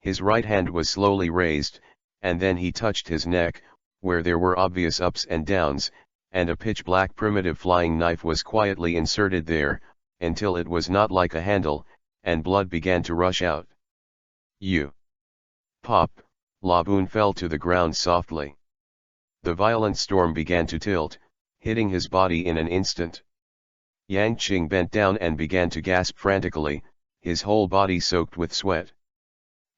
His right hand was slowly raised, and then he touched his neck, where there were obvious ups and downs, and a pitch-black primitive flying knife was quietly inserted there, until it was not like a handle, and blood began to rush out. Pop! La Bun fell to the ground softly. The violent storm began to tilt, hitting his body in an instant. Yang Qing bent down and began to gasp frantically, his whole body soaked with sweat.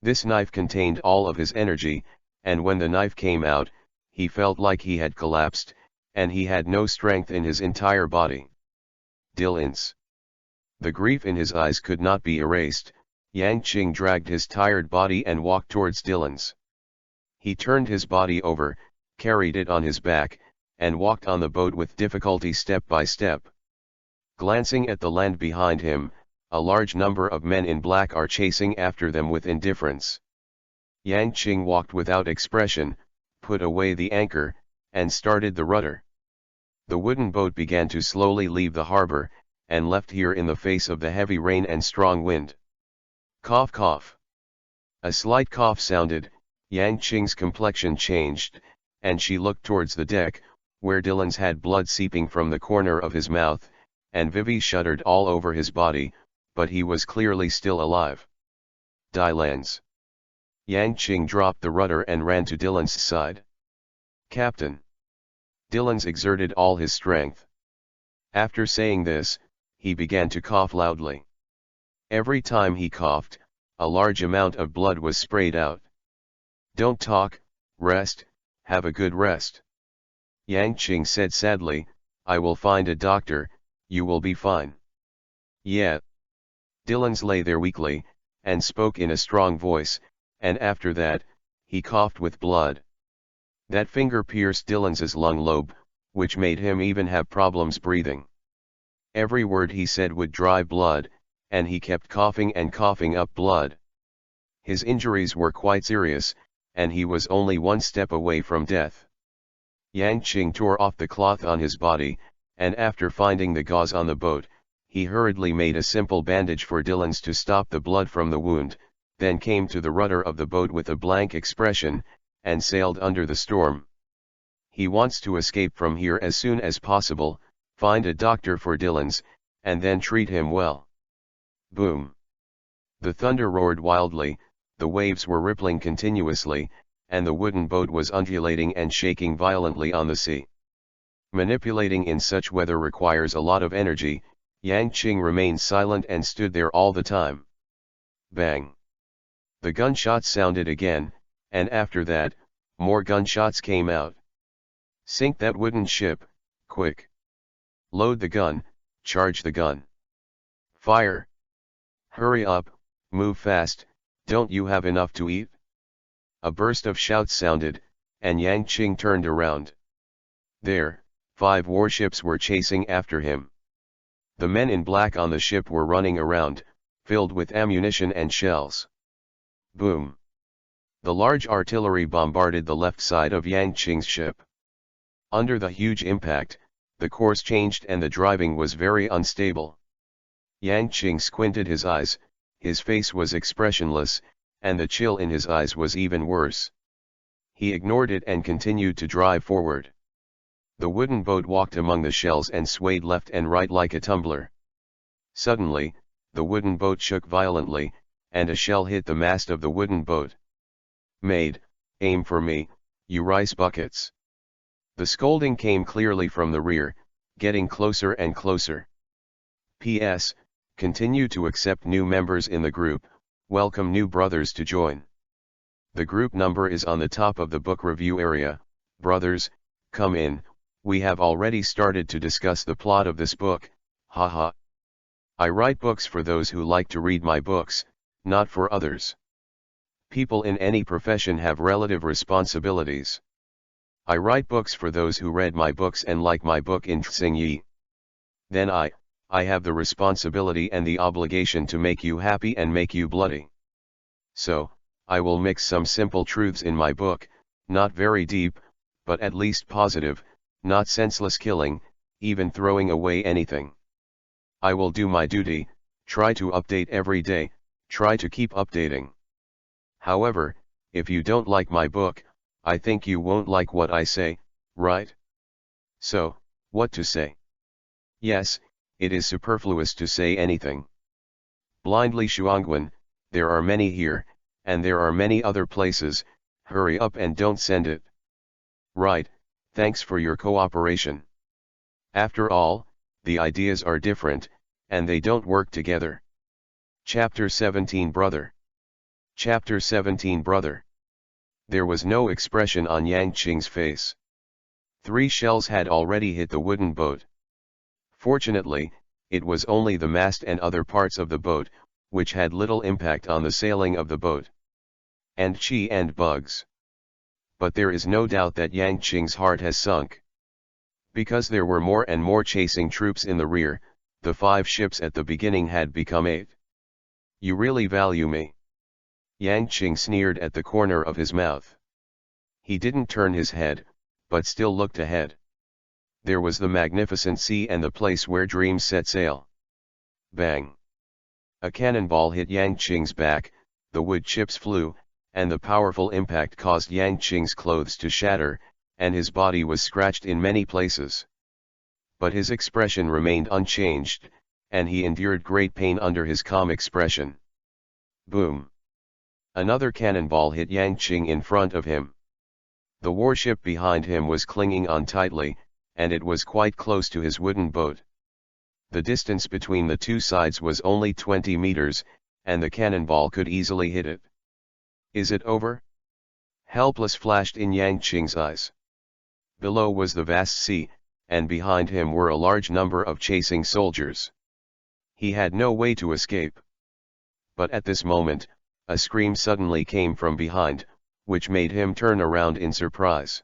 This knife contained all of his energy, and when the knife came out, he felt like he had collapsed, and he had no strength in his entire body. Dillins. The grief in his eyes could not be erased. Yang Qing dragged his tired body and walked towards Dillins. He turned his body over, carried it on his back, and walked on the boat with difficulty step by step. Glancing at the land behind him, a large number of men in black are chasing after them with indifference. Yang Qing walked without expression, put away the anchor, and started the rudder. The wooden boat began to slowly leave the harbor, and left here in the face of the heavy rain and strong wind. Cough cough. A slight cough sounded, Yang Qing's complexion changed, and she looked towards the deck, where Dillins had blood seeping from the corner of his mouth, and Vivi shuddered all over his body, but he was clearly still alive. Dillins. Yang Qing dropped the rudder and ran to Dillins' side. Captain. Dillins exerted all his strength. After saying this, he began to cough loudly. Every time he coughed, a large amount of blood was sprayed out. "Don't talk, rest, have a good rest," Yang Qing said sadly. "I will find a doctor, you will be fine." "Yeah." Dylan's lay there weakly, and spoke in a strong voice, and after that, he coughed with blood. That finger pierced Dylan's lung lobe, which made him even have problems breathing. Every word he said would dry blood, and he kept coughing and coughing up blood. His injuries were quite serious, and he was only one step away from death. Yang Qing tore off the cloth on his body, and after finding the gauze on the boat, he hurriedly made a simple bandage for Dylan's to stop the blood from the wound, then came to the rudder of the boat with a blank expression, and sailed under the storm. He wants to escape from here as soon as possible, find a doctor for Dylan's, and then treat him well. Boom! The thunder roared wildly, the waves were rippling continuously, and the wooden boat was undulating and shaking violently on the sea. Manipulating in such weather requires a lot of energy. Yang Qing remained silent and stood there all the time. Bang! The gunshots sounded again, and after that, more gunshots came out. "Sink that wooden ship, quick! Load the gun, charge the gun! Fire! Hurry up, move fast, don't you have enough to eat?" A burst of shouts sounded, and Yang Qing turned around. There, 5 warships were chasing after him. The men in black on the ship were running around, filled with ammunition and shells. Boom! The large artillery bombarded the left side of Yang Qing's ship. Under the huge impact, the course changed and the driving was very unstable. Yang Qing squinted his eyes, his face was expressionless, and the chill in his eyes was even worse. He ignored it and continued to drive forward. The wooden boat walked among the shells and swayed left and right like a tumbler. Suddenly, the wooden boat shook violently, and a shell hit the mast of the wooden boat. "Maid, aim for me, you rice buckets." The scolding came clearly from the rear, getting closer and closer. P.S. Continue to accept new members in the group, welcome new brothers to join. The group number is on the top of the book review area. Brothers, come in, we have already started to discuss the plot of this book, haha. I write books for those who like to read my books, not for others. People in any profession have relative responsibilities. I write books for those who read my books and like my book interesting ye. Then I have the responsibility and the obligation to make you happy and make you bloody. So, I will mix some simple truths in my book, not very deep, but at least positive, not senseless killing, even throwing away anything. I will do my duty, try to update every day, try to keep updating. However, if you don't like my book, I think you won't like what I say, right? So, what to say? Yes, it is superfluous to say anything. Blindly Shuangguan, there are many here, and there are many other places, hurry up and don't send it. Right, thanks for your cooperation. After all, the ideas are different, and they don't work together. Chapter 17 Brother. Chapter 17 Brother. There was no expression on Yang Qing's face. 3 shells had already hit the wooden boat. Fortunately, it was only the mast and other parts of the boat, which had little impact on the sailing of the boat. And chi and bugs. But there is no doubt that Yang Qing's heart has sunk. Because there were more and more chasing troops in the rear, the 5 ships at the beginning had become 8. You really value me? Yang Qing sneered at the corner of his mouth. He didn't turn his head, but still looked ahead. There was the magnificent sea and the place where dreams set sail. Bang! A cannonball hit Yang Qing's back, the wood chips flew, and the powerful impact caused Yang Qing's clothes to shatter, and his body was scratched in many places. But his expression remained unchanged, and he endured great pain under his calm expression. Boom! Another cannonball hit Yang Qing in front of him. The warship behind him was clinging on tightly, and it was quite close to his wooden boat. The distance between the two sides was only 20 meters, and the cannonball could easily hit it. Is it over? Helpless flashed in Yang Qing's eyes. Below was the vast sea, and behind him were a large number of chasing soldiers. He had no way to escape. But at this moment, a scream suddenly came from behind, which made him turn around in surprise.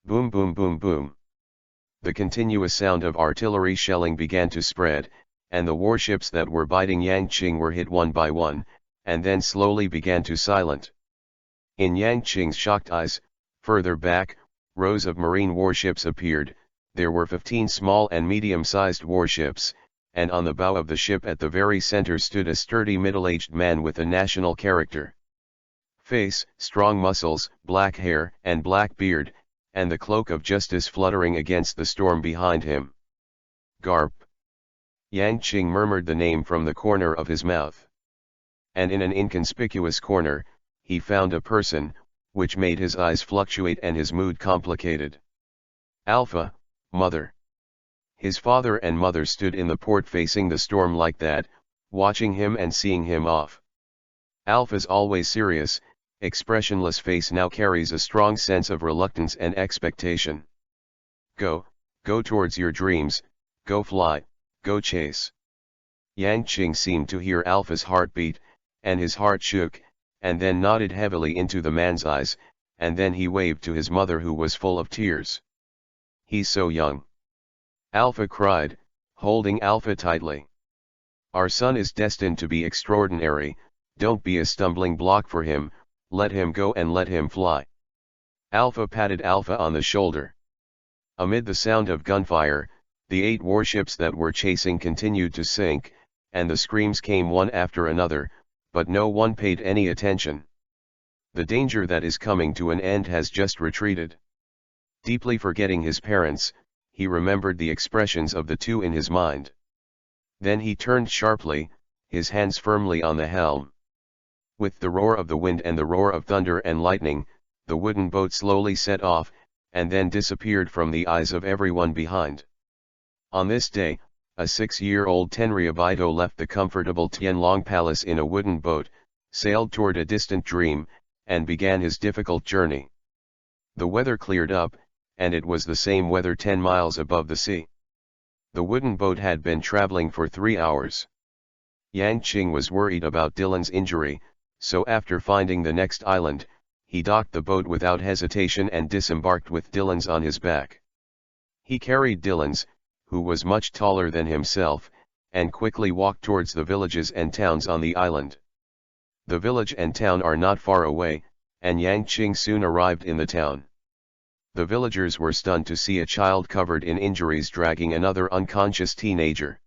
Boom boom boom boom. The continuous sound of artillery shelling began to spread, and the warships that were biting Yang Qing were hit one by one, and then slowly began to silent. In Yang Qing's shocked eyes, further back, rows of marine warships appeared. There were 15 small and medium-sized warships, and on the bow of the ship at the very center stood a sturdy middle-aged man with a national character. Face, strong muscles, black hair, and black beard, and the cloak of justice fluttering against the storm behind him. Garp. Yang Qing murmured the name from the corner of his mouth. And in an inconspicuous corner, he found a person, which made his eyes fluctuate and his mood complicated. Alpha, mother. His father and mother stood in the port facing the storm like that, watching him and seeing him off. Alpha's always serious, expressionless face now carries a strong sense of reluctance and expectation. Go towards your dreams, go fly, go chase. Yang Qing seemed to hear Alpha's heartbeat, and his heart shook, and then nodded heavily into the man's eyes, and then he waved to his mother who was full of tears. He's so young. Alpha cried, holding Alpha tightly. Our son is destined to be extraordinary, don't be a stumbling block for him, let him go and let him fly. Alpha patted Alpha on the shoulder. Amid the sound of gunfire, the 8 warships that were chasing continued to sink, and the screams came one after another, but no one paid any attention. The danger that is coming to an end has just retreated. Deeply forgetting his parents, he remembered the expressions of the two in his mind. Then he turned sharply, his hands firmly on the helm. With the roar of the wind and the roar of thunder and lightning, the wooden boat slowly set off, and then disappeared from the eyes of everyone behind. On this day, a 6-year-old Tenryu left the comfortable Tianlong Palace in a wooden boat, sailed toward a distant dream, and began his difficult journey. The weather cleared up, and it was the same weather 10 miles above the sea. The wooden boat had been traveling for 3 hours. Yang Qing was worried about Dylan's injury, so after finding the next island, he docked the boat without hesitation and disembarked with Dylan's on his back. He carried Dylan's, who was much taller than himself, and quickly walked towards the villages and towns on the island. The village and town are not far away, and Yang Qing soon arrived in the town. The villagers were stunned to see a child covered in injuries dragging another unconscious teenager.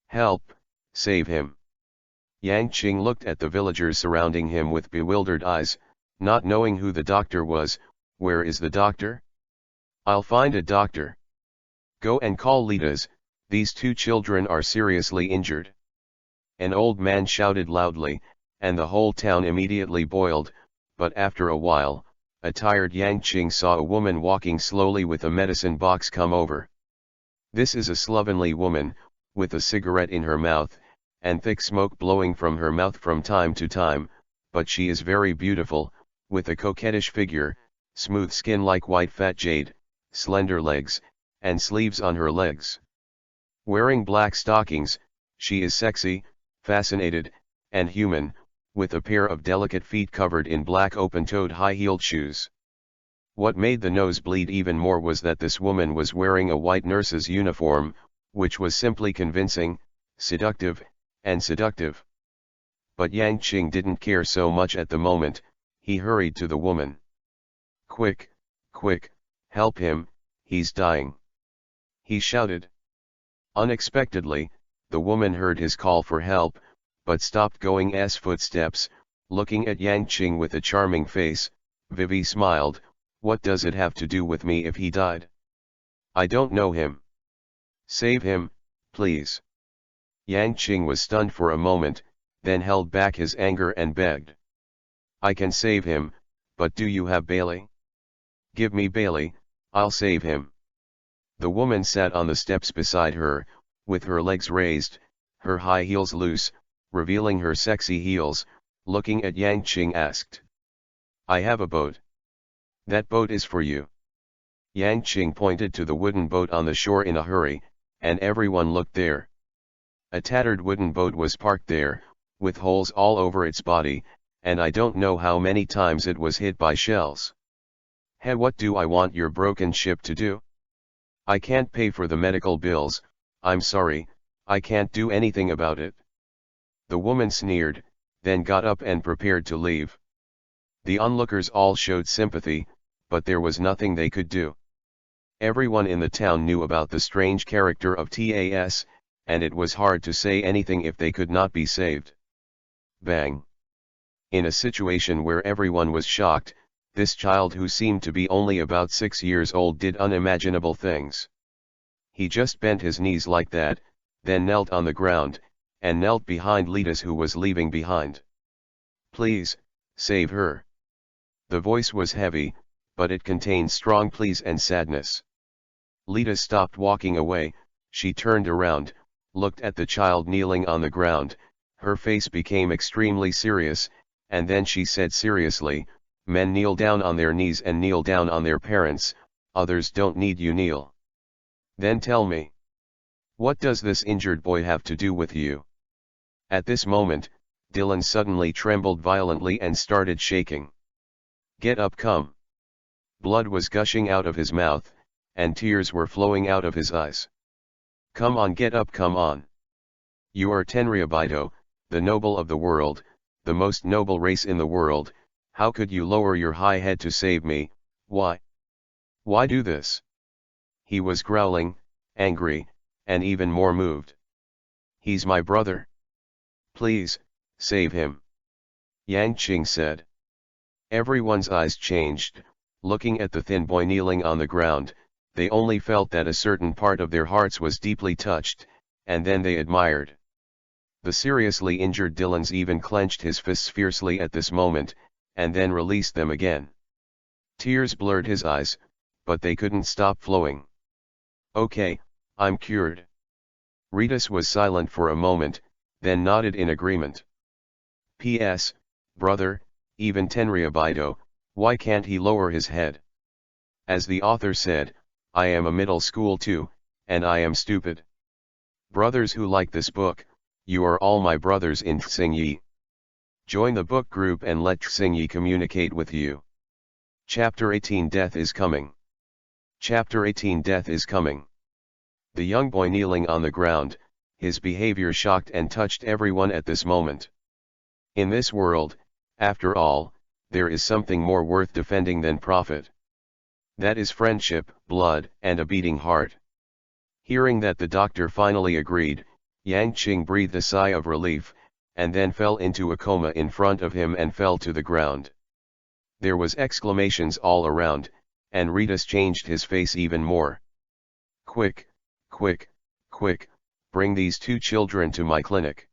Help, save him. Yang Qing looked at the villagers surrounding him with bewildered eyes, not knowing who the doctor was. Where is the doctor? I'll find a doctor. Go and call Litas, these 2 children are seriously injured. An old man shouted loudly, and the whole town immediately boiled, but after a while, a tired Yang Qing saw a woman walking slowly with a medicine box come over. This is a slovenly woman, with a cigarette in her mouth, and thick smoke blowing from her mouth from time to time, but she is very beautiful, with a coquettish figure, smooth skin like white fat jade, slender legs, and sleeves on her legs. Wearing black stockings, she is sexy, fascinated, and human, with a pair of delicate feet covered in black open-toed high-heeled shoes. What made the nose bleed even more was that this woman was wearing a white nurse's uniform, which was simply convincing, seductive, and seductive. But Yang Qing didn't care so much at the moment. He hurried to the woman. Quick, quick, help him, he's dying. He shouted. Unexpectedly, the woman heard his call for help, but stopped going's footsteps, looking at Yang Qing with a charming face. Vivi smiled, what does it have to do with me if he died? I don't know him. Save him, please. Yang Qing was stunned for a moment, then held back his anger and begged. I can save him, but do you have Bailey? Give me Bailey, I'll save him. The woman sat on the steps beside her, With her legs raised, her high heels loose, revealing her sexy heels, looking at Yang Qing asked. I have a boat. That boat is for you. Yang Qing pointed to the wooden boat on the shore in a hurry, and everyone looked there. A tattered wooden boat was parked there, with holes all over its body, and I don't know how many times it was hit by shells. Hey, what do I want your broken ship to do? I can't pay for the medical bills, I'm sorry, I can't do anything about it. The woman sneered, then got up and prepared to leave. The onlookers all showed sympathy, but there was nothing they could do. Everyone in the town knew about the strange character of TAS, and it was hard to say anything if they could not be saved. Bang! In a situation where everyone was shocked, this child who seemed to be only about 6 years old did unimaginable things. He just bent his knees like that, then knelt on the ground, and knelt behind Litas who was leaving behind. Please, save her. The voice was heavy, but it contained strong pleas and sadness. Lita stopped walking away, she turned around, looked at the child kneeling on the ground, her face became extremely serious, and then she said seriously, men kneel down on their knees and kneel down on their parents, others don't need you kneel. Then tell me. What does this injured boy have to do with you? At this moment, Dylan suddenly trembled violently and started shaking. Get up, come. Blood was gushing out of his mouth, and tears were flowing out of his eyes. Come on, get up, come on. You are Tenryu, the noble of the world, the most noble race in the world, how could you lower your high head to save me, why? Why do this? He was growling, angry, and even more moved. He's my brother. Please, save him. Yang Qing said. Everyone's eyes changed, looking at the thin boy kneeling on the ground, they only felt that a certain part of their hearts was deeply touched, and then they admired. The seriously injured Dylan's even clenched his fists fiercely at this moment, and then released them again. Tears blurred his eyes, but they couldn't stop flowing. Okay, I'm cured. Ritas was silent for a moment, then nodded in agreement. P.S., brother, even Tenryu, why can't he lower his head? As the author said, I am a middle school too, and I am stupid. Brothers who like this book, you are all my brothers in Xingyi. Join the book group and let Xingyi communicate with you. Chapter 18 Death is Coming. Chapter 18 Death is Coming. The young boy kneeling on the ground, his behavior shocked and touched everyone at this moment. In this world, after all, there is something more worth defending than profit. That is friendship, blood, and a beating heart. Hearing that the doctor finally agreed, Yang Qing breathed a sigh of relief, and then fell into a coma in front of him and fell to the ground. There was exclamations all around, and Ritas changed his face even more. Quick, quick, quick, bring these two children to my clinic.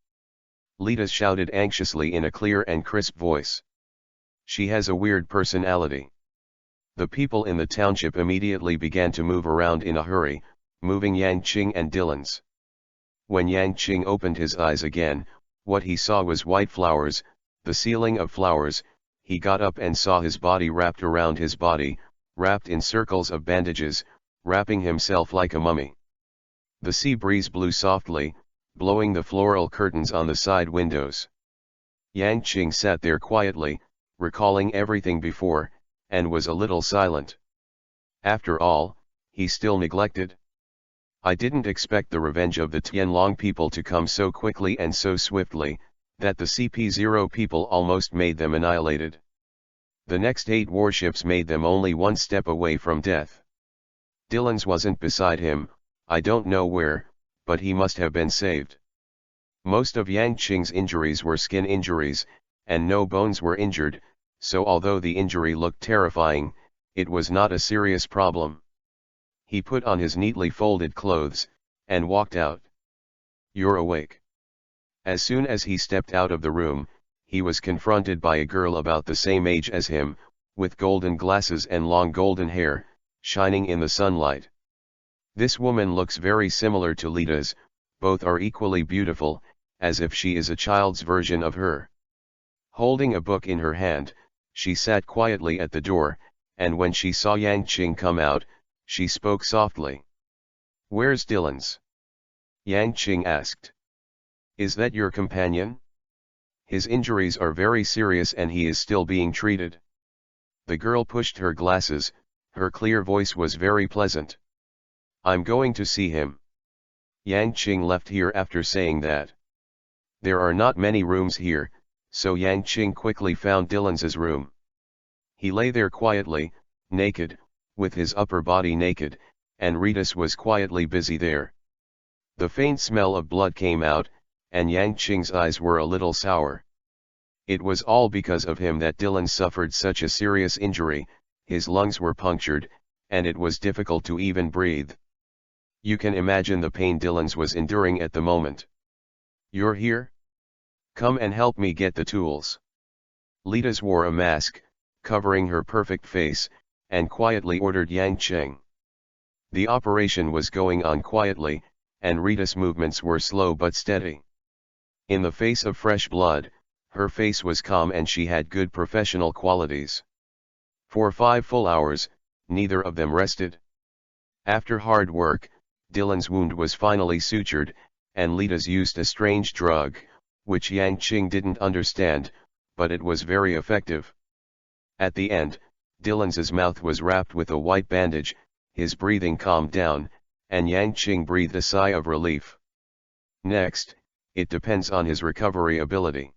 Litas shouted anxiously in a clear and crisp voice. She has a weird personality. The people in the township immediately began to move around in a hurry, moving Yang Qing and Dylan's. When Yang Qing opened his eyes again, what he saw was white flowers, the ceiling of flowers. He got up and saw his body wrapped around his body, wrapped in circles of bandages, wrapping himself like a mummy. The sea breeze blew softly, blowing the floral curtains on the side windows. Yang Qing sat there quietly, recalling everything before, and was a little silent. After all, he still neglected. I didn't expect the revenge of the Tianlong people to come so quickly and so swiftly, that the CP0 people almost made them annihilated. The next 8 warships made them only one step away from death. Dylan's wasn't beside him, I don't know where, but he must have been saved. Most of Yang Qing's injuries were skin injuries, and no bones were injured, so although the injury looked terrifying, it was not a serious problem. He put on his neatly folded clothes, and walked out. You're awake. As soon as he stepped out of the room, he was confronted by a girl about the same age as him, with golden glasses and long golden hair, shining in the sunlight. This woman looks very similar to Lita's, both are equally beautiful, as if she is a child's version of her. Holding a book in her hand, she sat quietly at the door, and when she saw Yang Qing come out, she spoke softly. "Where's Dylan's?" Yang Qing asked. "Is that your companion? His injuries are very serious and he is still being treated." The girl pushed her glasses, her clear voice was very pleasant. "I'm going to see him." Yang Qing left here after saying that. There are not many rooms here, so Yang Qing quickly found Dylan's room. He lay there quietly, naked, with his upper body naked, and Ritas was quietly busy there. The faint smell of blood came out, and Yang Qing's eyes were a little sour. It was all because of him that Dylan suffered such a serious injury, his lungs were punctured, and it was difficult to even breathe. You can imagine the pain Dylan was enduring at the moment. "You're here? Come and help me get the tools." Litas wore a mask, covering her perfect face, and quietly ordered Yang Qing. The operation was going on quietly, and Rita's movements were slow but steady. In the face of fresh blood, her face was calm and she had good professional qualities. For 5 full hours, neither of them rested. After hard work, Dylan's wound was finally sutured, and Litas used a strange drug, which Yang Qing didn't understand, but it was very effective. At the end, Dylan's mouth was wrapped with a white bandage, his breathing calmed down, and Yang Qing breathed a sigh of relief. Next, it depends on his recovery ability.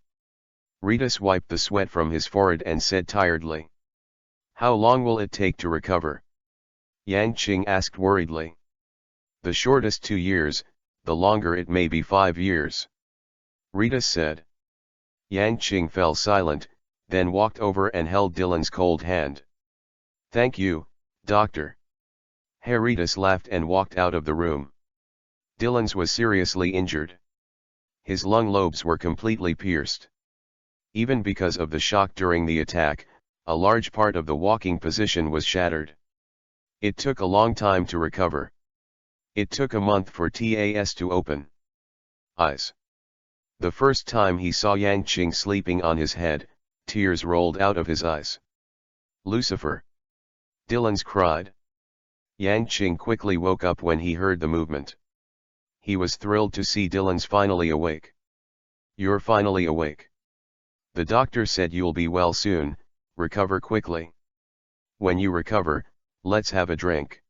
Ritas wiped the sweat from his forehead and said tiredly. "How long will it take to recover?" Yang Qing asked worriedly. "The shortest 2 years, the longer it may be 5 years." Ritas said. Yang Qing fell silent, then walked over and held Dylan's cold hand. "Thank you, doctor." Ritas laughed and walked out of the room. Dylan's was seriously injured. His lung lobes were completely pierced. Even because of the shock during the attack, a large part of the walking position was shattered. It took a long time to recover. It took a month for TAS to open. Eyes. The first time he saw Yang Qing sleeping on his head, tears rolled out of his eyes. "Lucifer!" Dylan's cried. Yang Qing quickly woke up when he heard the movement. He was thrilled to see Dylan's finally awake. "You're finally awake. The doctor said you'll be well soon, recover quickly. When you recover, let's have a drink.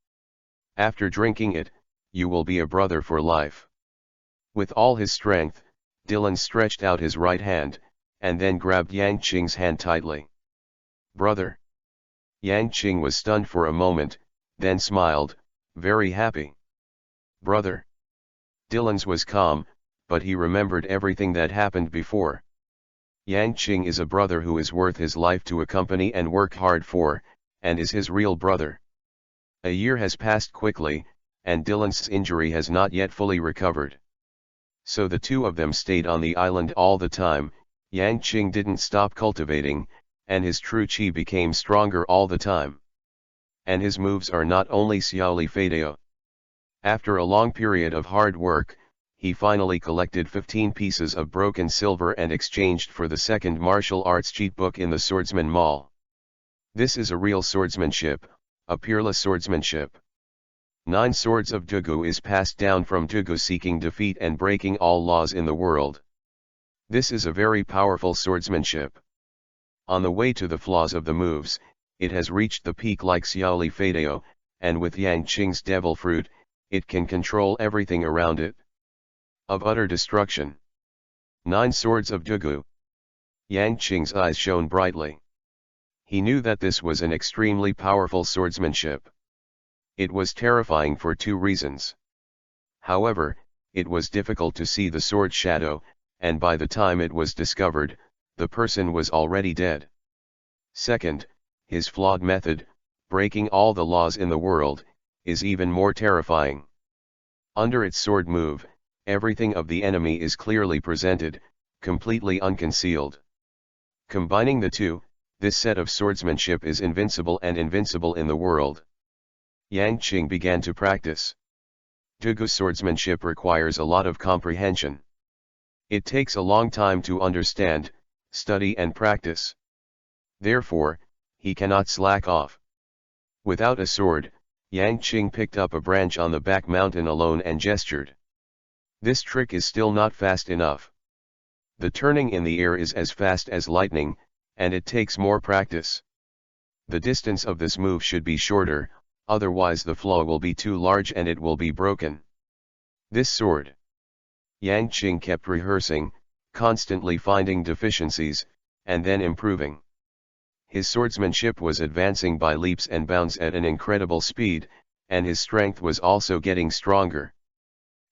After drinking it, you will be a brother for life." With all his strength, Dylan stretched out his right hand, and then grabbed Yang Qing's hand tightly. "Brother." Yang Qing was stunned for a moment, then smiled, very happy. "Brother." Dylan's was calm, but he remembered everything that happened before. Yang Qing is a brother who is worth his life to accompany and work hard for, and is his real brother. A year has passed quickly, and Dylan's injury has not yet fully recovered. So the two of them stayed on the island all the time. Yang Qing didn't stop cultivating, and his true chi became stronger all the time. And his moves are not only Xiaoli Fadeo. After a long period of hard work, he finally collected 15 pieces of broken silver and exchanged for the second martial arts cheat book in the Swordsman Mall. This is a real swordsmanship, a peerless swordsmanship. 9 Swords of Dugu is passed down from Dugu, seeking defeat and breaking all laws in the world. This is a very powerful swordsmanship. On the way to the flaws of the moves, it has reached the peak like Xiaoli Fadeo, and with Yang Qing's devil fruit, it can control everything around it. Of utter destruction. 9 Swords of Dugu. Yang Qing's eyes shone brightly. He knew that this was an extremely powerful swordsmanship. It was terrifying for 2 reasons. However, it was difficult to see the sword shadow, and by the time it was discovered, the person was already dead. Second, his flawed method, breaking all the laws in the world, is even more terrifying. Under its sword move, everything of the enemy is clearly presented, completely unconcealed. Combining the two, this set of swordsmanship is invincible and invincible in the world. Yang Qing began to practice. Dugu swordsmanship requires a lot of comprehension. It takes a long time to understand, study and practice. Therefore, he cannot slack off. Without a sword, Yang Qing picked up a branch on the back mountain alone and gestured. This trick is still not fast enough. The turning in the air is as fast as lightning, and it takes more practice. The distance of this move should be shorter, otherwise the flaw will be too large and it will be broken. This sword. Yang Qing kept rehearsing, constantly finding deficiencies, and then improving. His swordsmanship was advancing by leaps and bounds at an incredible speed, and his strength was also getting stronger.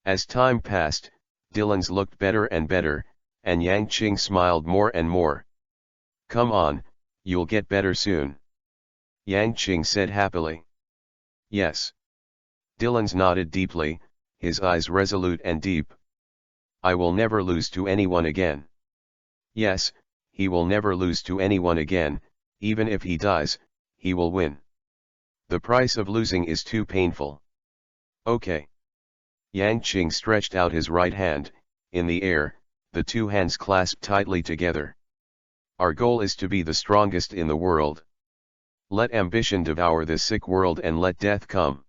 As time passed, Dylan's looked better and better, and Yang Qing smiled more and more. "Come on, you'll get better soon," Yang Qing said happily. "Yes." Dylan's nodded deeply, his eyes resolute and deep. "I will never lose to anyone again." Yes, he will never lose to anyone again. Even if he dies, he will win. The price of losing is too painful. Okay. Yang Qing stretched out his right hand, in the air, the two hands clasped tightly together. "Our goal is to be the strongest in the world. Let ambition devour this sick world and let death come.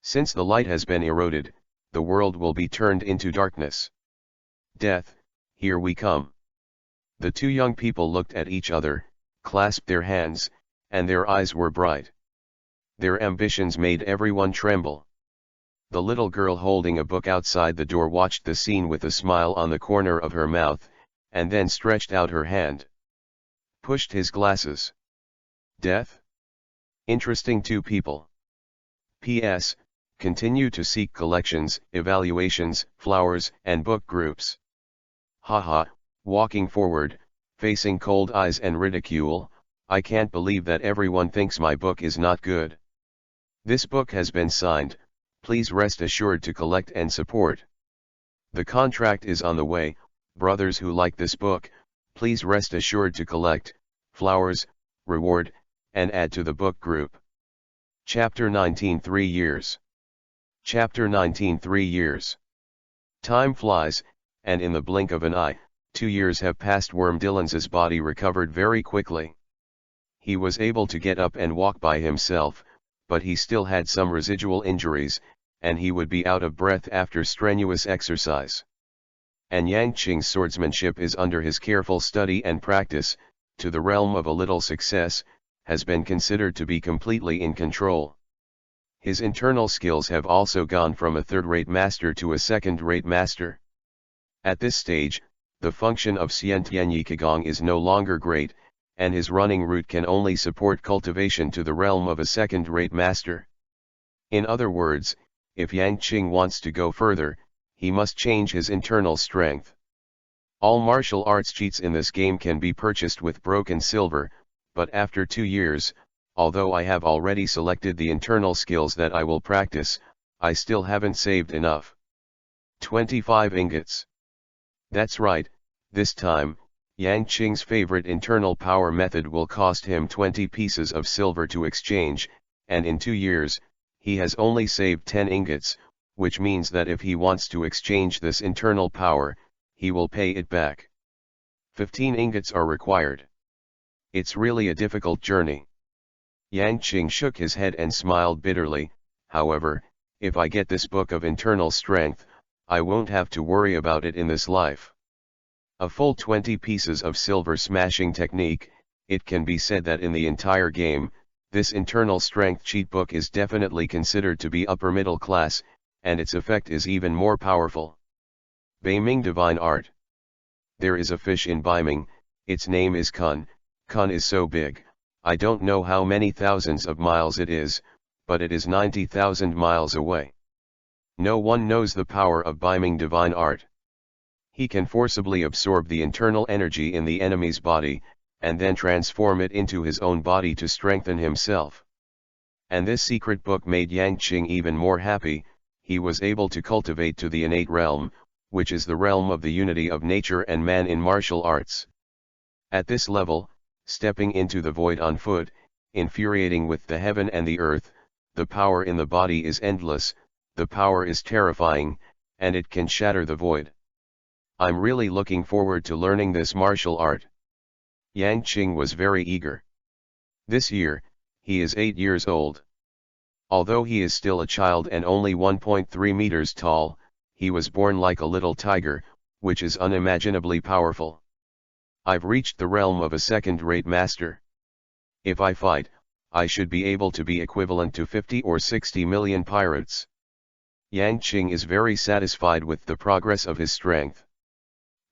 Since the light has been eroded, the world will be turned into darkness. Death, here we come." The two young people looked at each other, clasped their hands, and their eyes were bright. Their ambitions made everyone tremble. The little girl holding a book outside the door watched the scene with a smile on the corner of her mouth, and then stretched out her hand. Pushed his glasses. Death? Interesting two people. P.S. Continue to seek collections, evaluations, flowers, and book groups. Haha, walking forward, facing cold eyes and ridicule, "I can't believe that everyone thinks my book is not good. This book has been signed, please rest assured to collect and support. The contract is on the way, brothers who like this book, please rest assured to collect, flowers, reward, and add to the book group." Chapter 19 3 years. Chapter 19 3 years. Time flies, and in the blink of an eye, 2 years have passed. Worm Dylan's body recovered very quickly. He was able to get up and walk by himself, but he still had some residual injuries, and he would be out of breath after strenuous exercise. And Yang Qing's swordsmanship is under his careful study and practice, to the realm of a little success, has been considered to be completely in control. His internal skills have also gone from a third-rate master to a second-rate master. At this stage, the function of Xiantianyi Qigong is no longer great, and his running route can only support cultivation to the realm of a second-rate master. In other words, if Yang Qing wants to go further, he must change his internal strength. All martial arts cheats in this game can be purchased with broken silver, but after 2 years, although I have already selected the internal skills that I will practice, I still haven't saved enough. 25 ingots. That's right, this time, Yang Qing's favorite internal power method will cost him 20 pieces of silver to exchange, and in 2 years, he has only saved 10 ingots, which means that if he wants to exchange this internal power, he will pay it back. 15 ingots are required. It's really a difficult journey. Yang Qing shook his head and smiled bitterly. However, if I get this book of internal strength, I won't have to worry about it in this life. A full 20 pieces of silver smashing technique. It can be said that in the entire game, this internal strength cheat book is definitely considered to be upper middle class, and its effect is even more powerful. Baiming Divine Art. There is a fish in Baiming, its name is Kun. Kun is so big, I don't know how many thousands of miles it is, but it is 90,000 miles away. No one knows the power of Baiming Divine Art. He can forcibly absorb the internal energy in the enemy's body, and then transform it into his own body to strengthen himself. And this secret book made Yang Qing even more happy. He was able to cultivate to the innate realm, which is the realm of the unity of nature and man in martial arts. At this level, stepping into the void on foot, infuriating with the heaven and the earth, the power in the body is endless, The power is terrifying, and it can shatter the void. I'm really looking forward to learning this martial art. Yang Qing was very eager. This year, he is 8 years old. Although he is still a child and only 1.3 meters tall, he was born like a little tiger, which is unimaginably powerful. I've reached the realm of a second-rate master. If I fight, I should be able to be equivalent to 50 or 60 million pirates. Yang Qing is very satisfied with the progress of his strength.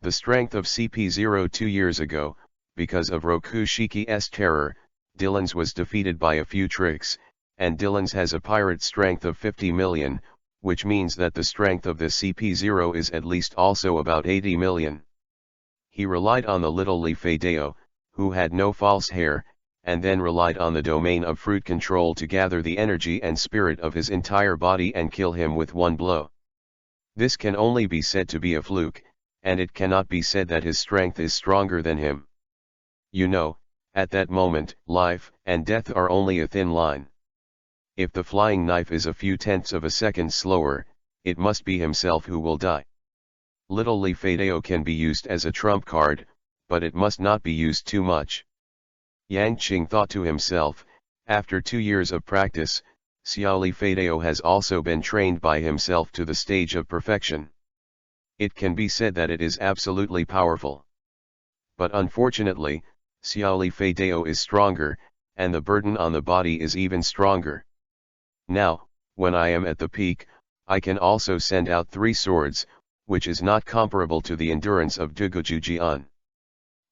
The strength of CP0 2 years ago, because of Roku-Shiki's terror, Dylan's was defeated by a few tricks, and Dylan's has a pirate strength of 50 million, which means that the strength of the CP0 is at least also about 80 million. He relied on the little Li Fei-deo, who had no false hair, and then relied on the domain of fruit control to gather the energy and spirit of his entire body and kill him with one blow. This can only be said to be a fluke, and it cannot be said that his strength is stronger than him. You know, at that moment, life and death are only a thin line. If the flying knife is a few tenths of a second slower, it must be himself who will die. Little Li Fei-deo can be used as a trump card, but it must not be used too much. Yang Qing thought to himself, after 2 years of practice, Xiao Li Fei-deo has also been trained by himself to the stage of perfection. It can be said that it is absolutely powerful. But unfortunately, Xiao Li Fei-deo is stronger, and the burden on the body is even stronger. Now, when I am at the peak, I can also send out 3 swords, which is not comparable to the endurance of Dugujujian.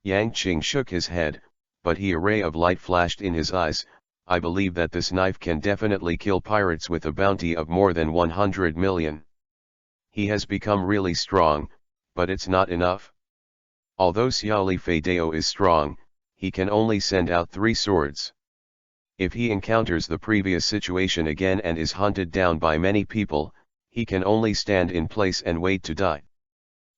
Yang Qing shook his head, but a ray of light flashed in his eyes. I believe that this knife can definitely kill pirates with a bounty of more than 100 million. He has become really strong, but it's not enough. Although Xiao Li Fei-deo is strong, he can only send out 3 swords. If he encounters the previous situation again and is hunted down by many people, he can only stand in place and wait to die.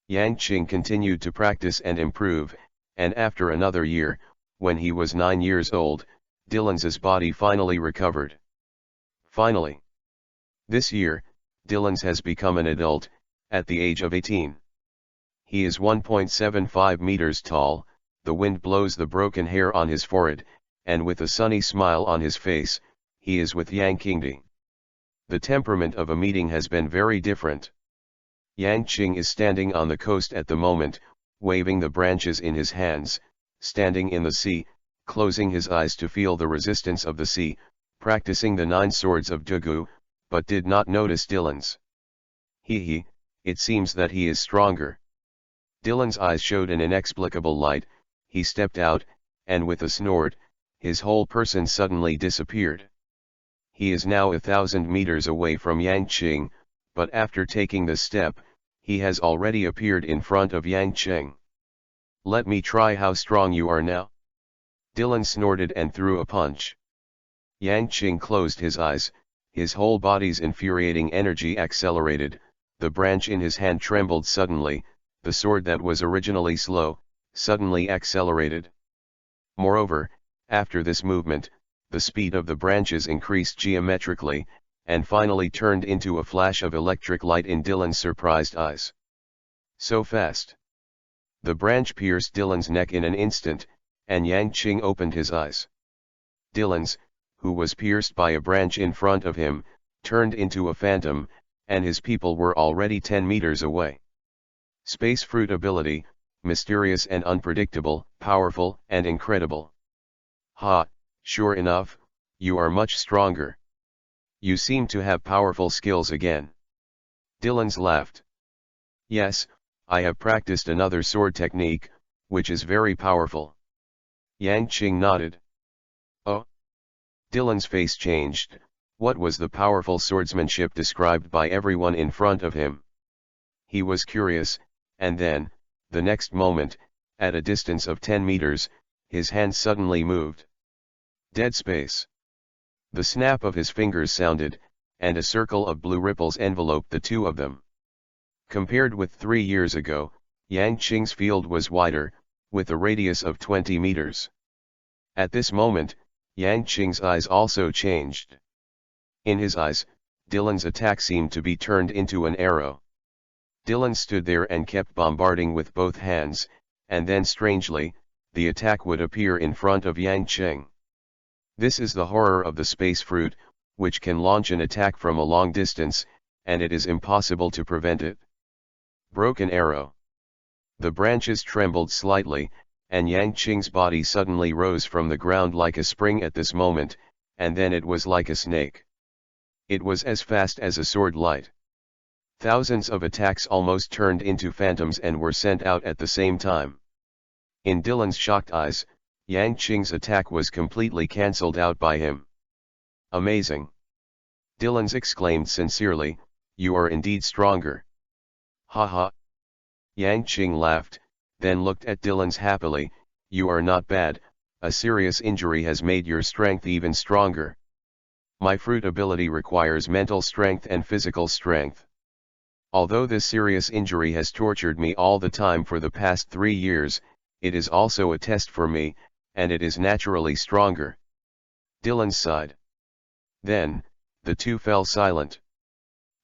Yang Qing continued to practice and improve, and after another year, when he was 9 years old, Dylan's body finally recovered. Finally. This year, Dylan's has become an adult, at the age of 18. He is 1.75 meters tall, the wind blows the broken hair on his forehead, and with a sunny smile on his face, he is with Yang Qingdi. The temperament of a meeting has been very different. Yang Qing is standing on the coast at the moment, waving the branches in his hands, standing in the sea, closing his eyes to feel the resistance of the sea, practicing the 9 swords of Dugu, but did not notice Dylan's. It seems that he is stronger. Dylan's eyes showed an inexplicable light. He stepped out, and with a snort, his whole person suddenly disappeared. He is now 1,000 meters away from Yang Qing, but after taking the step, he has already appeared in front of Yang Qing. Let me try how strong you are now. Dylan snorted and threw a punch. Yang Qing closed his eyes, his whole body's infuriating energy accelerated, the branch in his hand trembled suddenly, the sword that was originally slow, suddenly accelerated. Moreover, after this movement, the speed of the branches increased geometrically, and finally turned into a flash of electric light in Dylan's surprised eyes. So fast. The branch pierced Dylan's neck in an instant, and Yang Qing opened his eyes. Dylan's, who was pierced by a branch in front of him, turned into a phantom, and his people were already 10 meters away. Space fruit ability, mysterious and unpredictable, powerful and incredible. Sure enough, you are much stronger. You seem to have powerful skills again. Dylan's laughed. Yes, I have practiced another sword technique, which is very powerful. Yang Qing nodded. Oh? Dylan's face changed. What was the powerful swordsmanship described by everyone in front of him? He was curious, and then, the next moment, at a distance of 10 meters, his hand suddenly moved. Dead space. The snap of his fingers sounded, and a circle of blue ripples enveloped the two of them. Compared with 3 years ago, Yang Qing's field was wider, with a radius of 20 meters. At this moment, Yang Qing's eyes also changed. In his eyes, Dylan's attack seemed to be turned into an arrow. Dylan stood there and kept bombarding with both hands, and then strangely, the attack would appear in front of Yang Qing. This is the horror of the space fruit, which can launch an attack from a long distance, and it is impossible to prevent it. Broken arrow. The branches trembled slightly, and Yang Qing's body suddenly rose from the ground like a spring at this moment, and then it was like a snake. It was as fast as a sword light. Thousands of attacks almost turned into phantoms and were sent out at the same time. In Dylan's shocked eyes, Yang Qing's attack was completely cancelled out by him. Amazing! Dylan's exclaimed sincerely, "You are indeed stronger." "Ha ha." Yang Qing laughed, then looked at Dylan's happily, "You are not bad, a serious injury has made your strength even stronger. My fruit ability requires mental strength and physical strength. Although this serious injury has tortured me all the time for the past 3 years, it is also a test for me, and it is naturally stronger." Dylan sighed. Then, the two fell silent.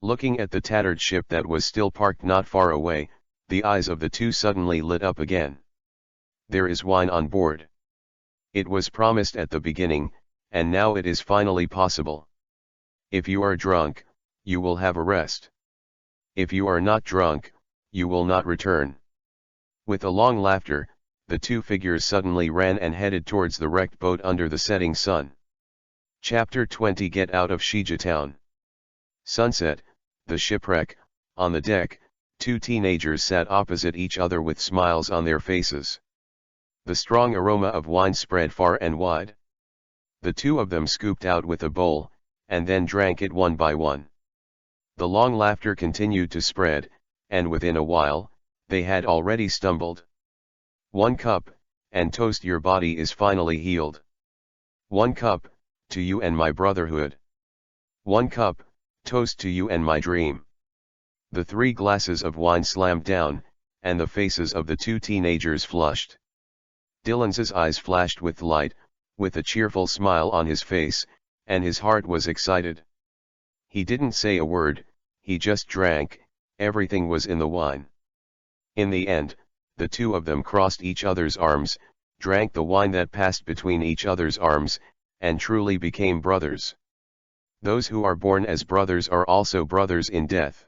Looking at the tattered ship that was still parked not far away, the eyes of the two suddenly lit up again. "There is wine on board. It was promised at the beginning, and now it is finally possible. If you are drunk, you will have a rest. If you are not drunk, you will not return." With a long laughter, the two figures suddenly ran and headed towards the wrecked boat under the setting sun. Chapter 20 Get out of Shija Town. Sunset, the shipwreck. On the deck, two teenagers sat opposite each other with smiles on their faces. The strong aroma of wine spread far and wide. The two of them scooped out with a bowl, and then drank it one by one. The long laughter continued to spread, and within a while, they had already stumbled. "One cup, and toast your body is finally healed. One cup, to you and my brotherhood. One cup, toast to you and my dream." The 3 glasses of wine slammed down, and the faces of the two teenagers flushed. Dylan's eyes flashed with light, with a cheerful smile on his face, and his heart was excited. He didn't say a word, he just drank, everything was in the wine. In the end, the two of them crossed each other's arms, drank the wine that passed between each other's arms, and truly became brothers. Those who are born as brothers are also brothers in death.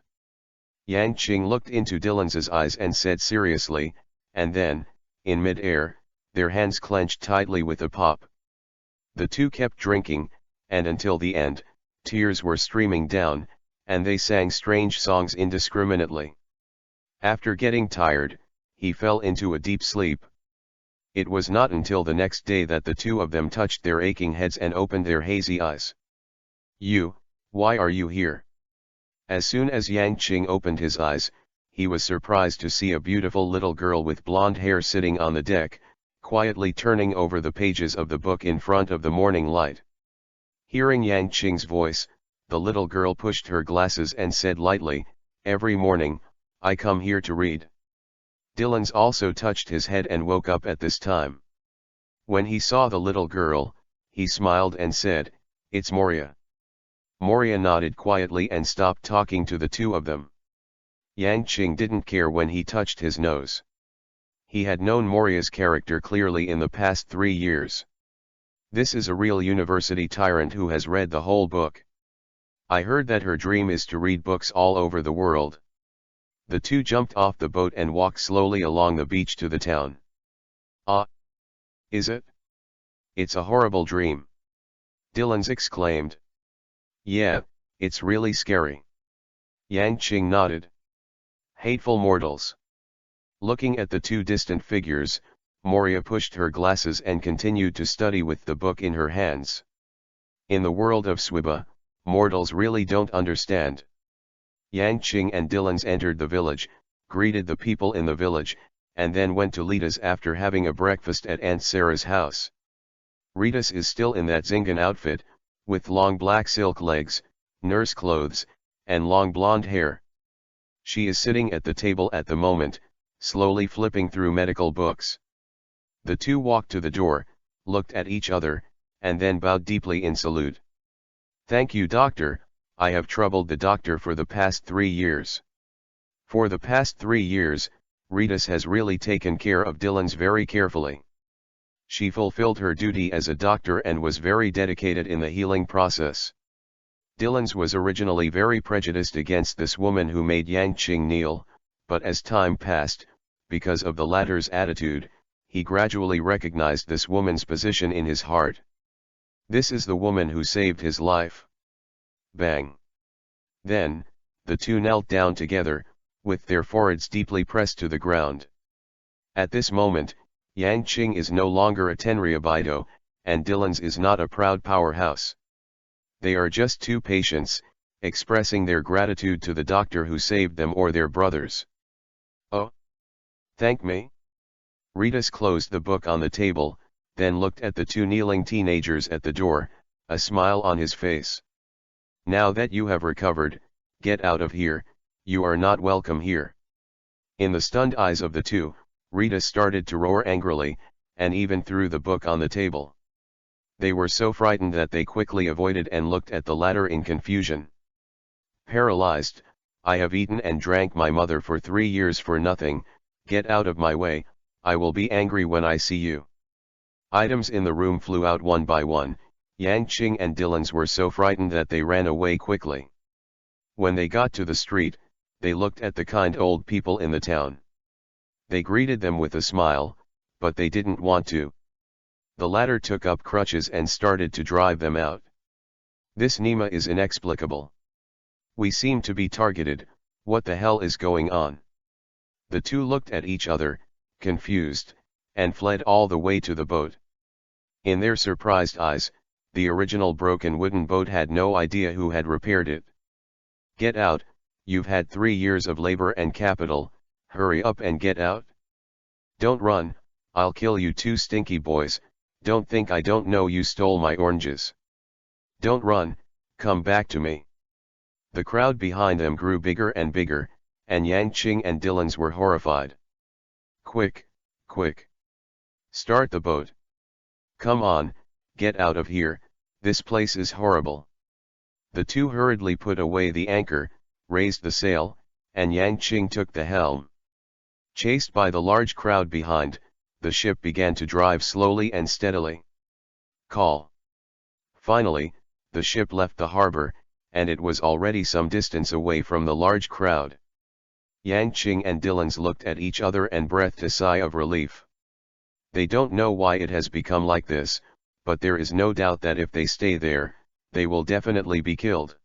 Yang Qing looked into Dylan's eyes and said seriously, and then, in mid-air, their hands clenched tightly with a pop. The two kept drinking, and until the end, tears were streaming down, and they sang strange songs indiscriminately. After getting tired, he fell into a deep sleep. It was not until the next day that the two of them touched their aching heads and opened their hazy eyes. Why are you here?" As soon as Yang Qing opened his eyes, he was surprised to see a beautiful little girl with blonde hair sitting on the deck, quietly turning over the pages of the book in front of the morning light. Hearing Yang Qing's voice, the little girl pushed her glasses and said lightly, "Every morning, I come here to read." Dylan's also touched his head and woke up at this time. When he saw the little girl, he smiled and said, "It's Moria." Moria nodded quietly and stopped talking to the two of them. Yang Qing didn't care when he touched his nose. He had known Moria's character clearly in the past 3 years. This is a real university tyrant who has read the whole book. I heard that her dream is to read books all over the world. The two jumped off the boat and walked slowly along the beach to the town. "Ah! Is it? It's a horrible dream." Dylan's exclaimed. "Yeah, it's really scary." Yang Qing nodded. "Hateful mortals." Looking at the two distant figures, Moria pushed her glasses and continued to study with the book in her hands. In the world of Swiba, mortals really don't understand. Yang Qing and Dylan's entered the village, greeted the people in the village, and then went to Lita's after having a breakfast at Aunt Sarah's house. Rita's is still in that Zingan outfit, with long black silk legs, nurse clothes, and long blonde hair. She is sitting at the table at the moment, slowly flipping through medical books. The two walked to the door, looked at each other, and then bowed deeply in salute. "Thank you, doctor, I have troubled the doctor for the past 3 years. For the past 3 years, Ritas has really taken care of Dylan's very carefully. She fulfilled her duty as a doctor and was very dedicated in the healing process. Dylan's was originally very prejudiced against this woman who made Yang Qing kneel, but as time passed, because of the latter's attitude, he gradually recognized this woman's position in his heart. This is the woman who saved his life. Bang. Then, the two knelt down together, with their foreheads deeply pressed to the ground. At this moment, Yang Qing is no longer a Tenryu, and Dylan's is not a proud powerhouse. They are just two patients, expressing their gratitude to the doctor who saved them or their brothers. Oh? Thank me? Ritas closed the book on the table, then looked at the two kneeling teenagers at the door, a smile on his face. Now that you have recovered, get out of here, you are not welcome here. In the stunned eyes of the two, Rita started to roar angrily, and even threw the book on the table. They were so frightened that they quickly avoided and looked at the latter in confusion. Paralyzed, I have eaten and drank my mother for 3 years for nothing, get out of my way, I will be angry when I see you. Items in the room flew out one by one. Yang Qing and Dylan's were so frightened that they ran away quickly. When they got to the street, they looked at the kind old people in the town. They greeted them with a smile, but they didn't want to. The latter took up crutches and started to drive them out. This Nima is inexplicable. We seem to be targeted, what the hell is going on? The two looked at each other, confused, and fled all the way to the boat. In their surprised eyes, the original broken wooden boat had no idea who had repaired it. Get out, you've had 3 years of labor and capital, hurry up and get out. Don't run, I'll kill you two stinky boys, don't think I don't know you stole my oranges. Don't run, come back to me. The crowd behind them grew bigger and bigger, and Yang Qing and Dylan's were horrified. Quick, quick. Start the boat. Come on, get out of here, this place is horrible. The two hurriedly put away the anchor, raised the sail, and Yang Qing took the helm. Chased by the large crowd behind, the ship began to drive slowly and steadily. Call. Finally, the ship left the harbor, and it was already some distance away from the large crowd. Yang Qing and Dylan's looked at each other and breathed a sigh of relief. They don't know why it has become like this, but there is no doubt that if they stay there, they will definitely be killed.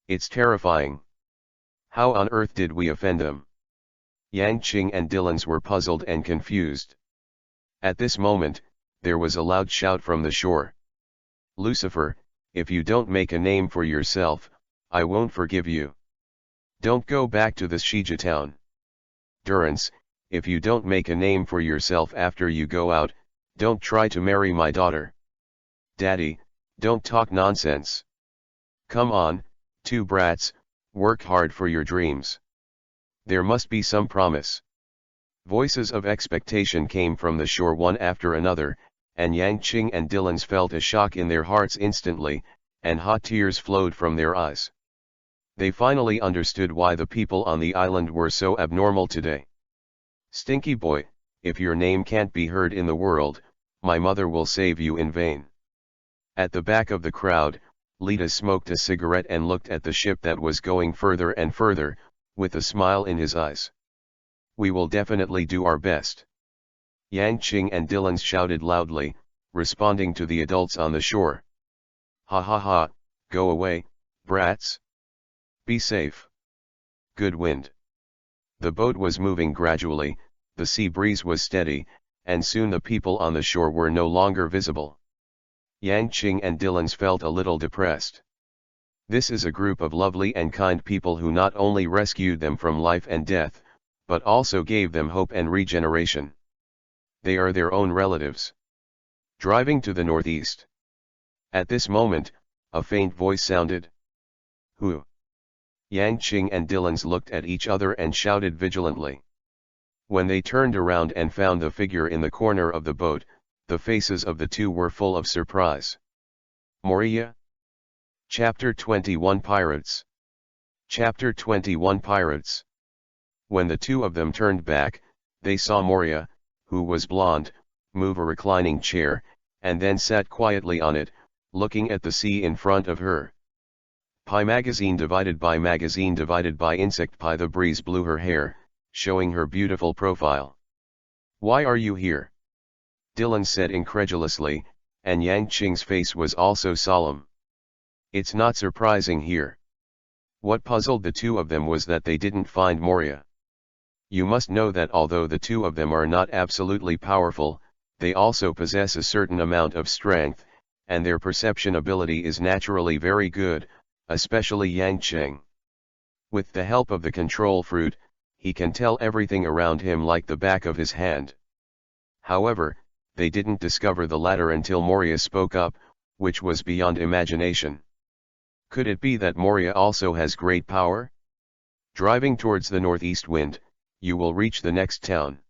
It's terrifying. How on earth did we offend them? Yang Qing and Dylan's were puzzled and confused. At this moment, there was a loud shout from the shore. Lucifer, if you don't make a name for yourself, I won't forgive you. Don't go back to this Shija town. Durance, if you don't make a name for yourself after you go out, don't try to marry my daughter. Daddy, don't talk nonsense. Come on, two brats, work hard for your dreams. There must be some promise. Voices of expectation came from the shore one after another, and Yang Qing and Dylan's felt a shock in their hearts instantly, and hot tears flowed from their eyes. They finally understood why the people on the island were so abnormal today. Stinky boy, if your name can't be heard in the world, my mother will save you in vain. At the back of the crowd, Lita smoked a cigarette and looked at the ship that was going further and further, with a smile in his eyes. We will definitely do our best. Yang Qing and Dylan's shouted loudly, responding to the adults on the shore. Ha ha ha, go away, brats. Be safe. Good wind. The boat was moving gradually, the sea breeze was steady, and soon the people on the shore were no longer visible. Yang Qing and Dylan's felt a little depressed. This is a group of lovely and kind people who not only rescued them from life and death, but also gave them hope and regeneration. They are their own relatives. Driving to the northeast. At this moment, a faint voice sounded. Who? Yang Qing and Dylan's looked at each other and shouted vigilantly. When they turned around and found the figure in the corner of the boat, the faces of the two were full of surprise. Moriya? Chapter 21 Pirates. Chapter 21 Pirates. When the two of them turned back, they saw Moria, who was blonde, move a reclining chair, and then sat quietly on it, looking at the sea in front of her. Pie magazine divided by insect pie. The breeze blew her hair, showing her beautiful profile. "Why are you here?" Dylan said incredulously, and Yang Qing's face was also solemn. "It's not surprising here." What puzzled the two of them was that they didn't find Moria. You must know that although the two of them are not absolutely powerful, they also possess a certain amount of strength, and their perception ability is naturally very good, especially Yang Qing. With the help of the control fruit, he can tell everything around him like the back of his hand. However, they didn't discover the latter until Moria spoke up, which was beyond imagination. Could it be that Moria also has great power? Driving towards the northeast wind, you will reach the next town.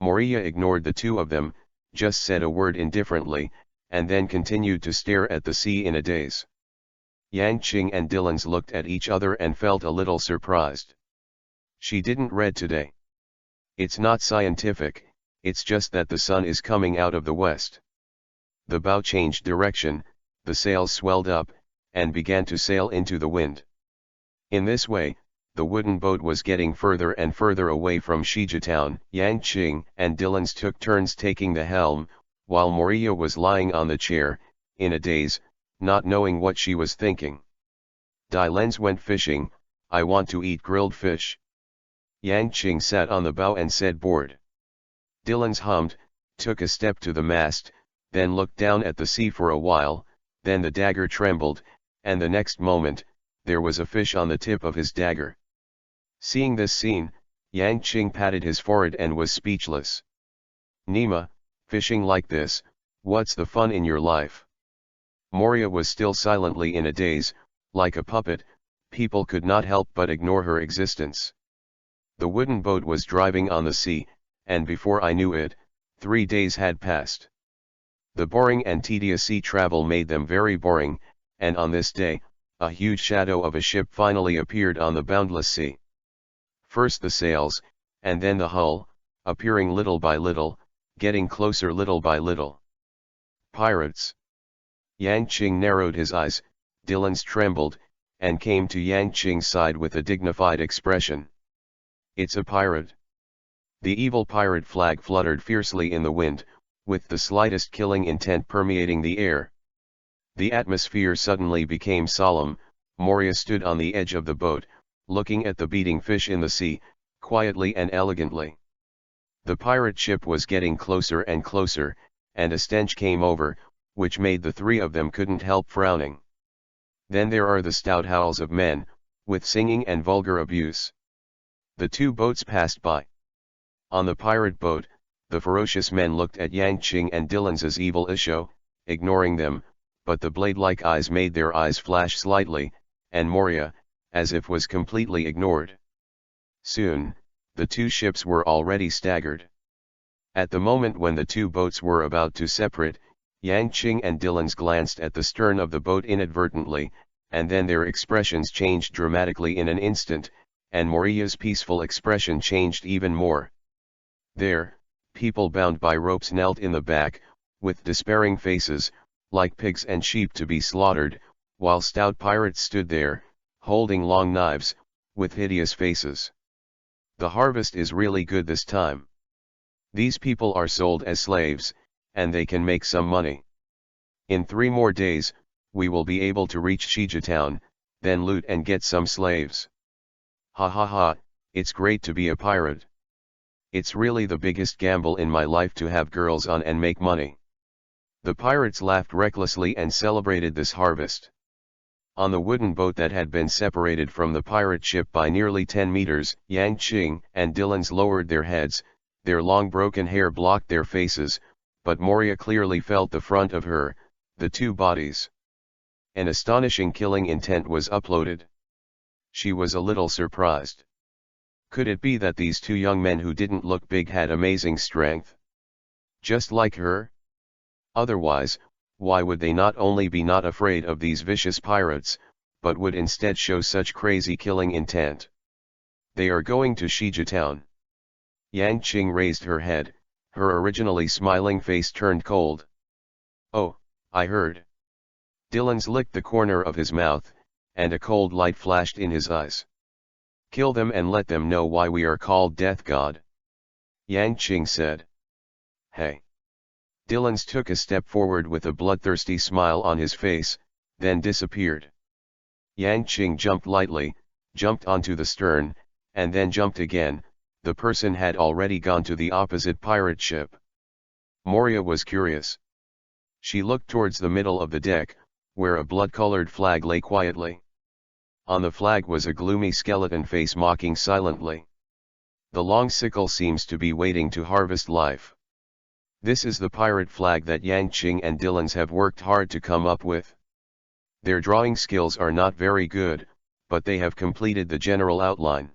Moria ignored the two of them, just said a word indifferently, and then continued to stare at the sea in a daze. Yang Qing and Dylan's looked at each other and felt a little surprised. "She didn't read today." "It's not scientific, it's just that the sun is coming out of the west." The bow changed direction, the sails swelled up, and began to sail into the wind. In this way, the wooden boat was getting further and further away from Shiji Town. Yang Qing and Dylan's took turns taking the helm, while Moria was lying on the chair, in a daze, not knowing what she was thinking. Dylan's went fishing. "I want to eat grilled fish." Yang Qing sat on the bow and said bored. Dylan's hummed, took a step to the mast, then looked down at the sea for a while, then the dagger trembled, and the next moment, there was a fish on the tip of his dagger. Seeing this scene, Yang Qing patted his forehead and was speechless. "Nima, fishing like this, what's the fun in your life?" Moria was still silently in a daze, like a puppet. People could not help but ignore her existence. The wooden boat was driving on the sea, and before I knew it, 3 days had passed. The boring and tedious sea travel made them very boring, and on this day, a huge shadow of a ship finally appeared on the boundless sea. First the sails, and then the hull, appearing little by little, getting closer little by little. "Pirates." Yang Qing narrowed his eyes, Dylan's trembled, and came to Yang Qing's side with a dignified expression. "It's a pirate." The evil pirate flag fluttered fiercely in the wind, with the slightest killing intent permeating the air. The atmosphere suddenly became solemn. Moria stood on the edge of the boat, looking at the beating fish in the sea, quietly and elegantly. The pirate ship was getting closer and closer, and a stench came over, which made the three of them couldn't help frowning. Then there are the stout howls of men, with singing and vulgar abuse. The two boats passed by. On the pirate boat, the ferocious men looked at Yang Qing and Dylan's as evil Isho, ignoring them, but the blade-like eyes made their eyes flash slightly, and Moria, as if was completely ignored. Soon, the two ships were already staggered. At the moment when the two boats were about to separate, Yang Qing and Dylan's glanced at the stern of the boat inadvertently, and then their expressions changed dramatically in an instant, and Moria's peaceful expression changed even more. There, people bound by ropes knelt in the back, with despairing faces, like pigs and sheep to be slaughtered, while stout pirates stood there, holding long knives, with hideous faces. The harvest is really good this time. These people are sold as slaves, and they can make some money. In 3 more days, we will be able to reach Shiji Town, then loot and get some slaves. Ha ha ha, it's great to be a pirate. It's really the biggest gamble in my life to have girls on and make money. The pirates laughed recklessly and celebrated this harvest. On the wooden boat that had been separated from the pirate ship by nearly 10 meters, Yang Qing and Dylan's lowered their heads, their long broken hair blocked their faces, but Moria clearly felt the front of her, the two bodies. An astonishing killing intent was uploaded. She was a little surprised. Could it be that these two young men who didn't look big had amazing strength? Just like her? Otherwise, why would they not only be not afraid of these vicious pirates, but would instead show such crazy killing intent? They are going to Shiji Town. Yang Qing raised her head, her originally smiling face turned cold. Oh, I heard. Dylan's licked the corner of his mouth, and a cold light flashed in his eyes. Kill them and let them know why we are called Death God. Yang Qing said. Hey. Dylan's took a step forward with a bloodthirsty smile on his face, then disappeared. Yang Qing jumped lightly, jumped onto the stern, and then jumped again. The person had already gone to the opposite pirate ship. Moria was curious. She looked towards the middle of the deck, where a blood-colored flag lay quietly. On the flag was a gloomy skeleton face mocking silently. The long sickle seems to be waiting to harvest life. This is the pirate flag that Yang Qing and Dylan's have worked hard to come up with. Their drawing skills are not very good, but they have completed the general outline.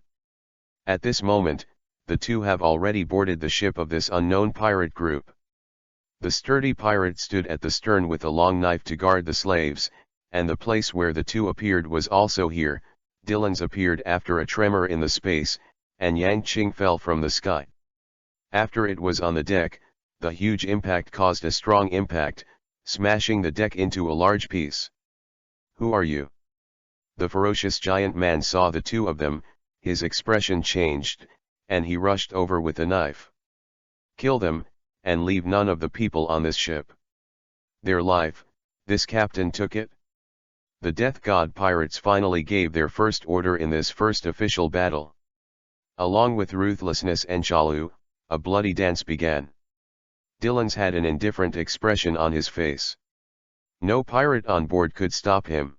At this moment, the two have already boarded the ship of this unknown pirate group. The sturdy pirate stood at the stern with a long knife to guard the slaves, and the place where the two appeared was also here. Dylan's appeared after a tremor in the space, and Yang Qing fell from the sky. After it was on the deck, the huge impact caused a strong impact, smashing the deck into a large piece. Who are you? The ferocious giant man saw the two of them, his expression changed, and he rushed over with a knife. Kill them, and leave none of the people on this ship. Their life, this captain took it. The Death God pirates finally gave their first order in this first official battle. Along with ruthlessness and Chalu, a bloody dance began. Dylan's had an indifferent expression on his face. No pirate on board could stop him.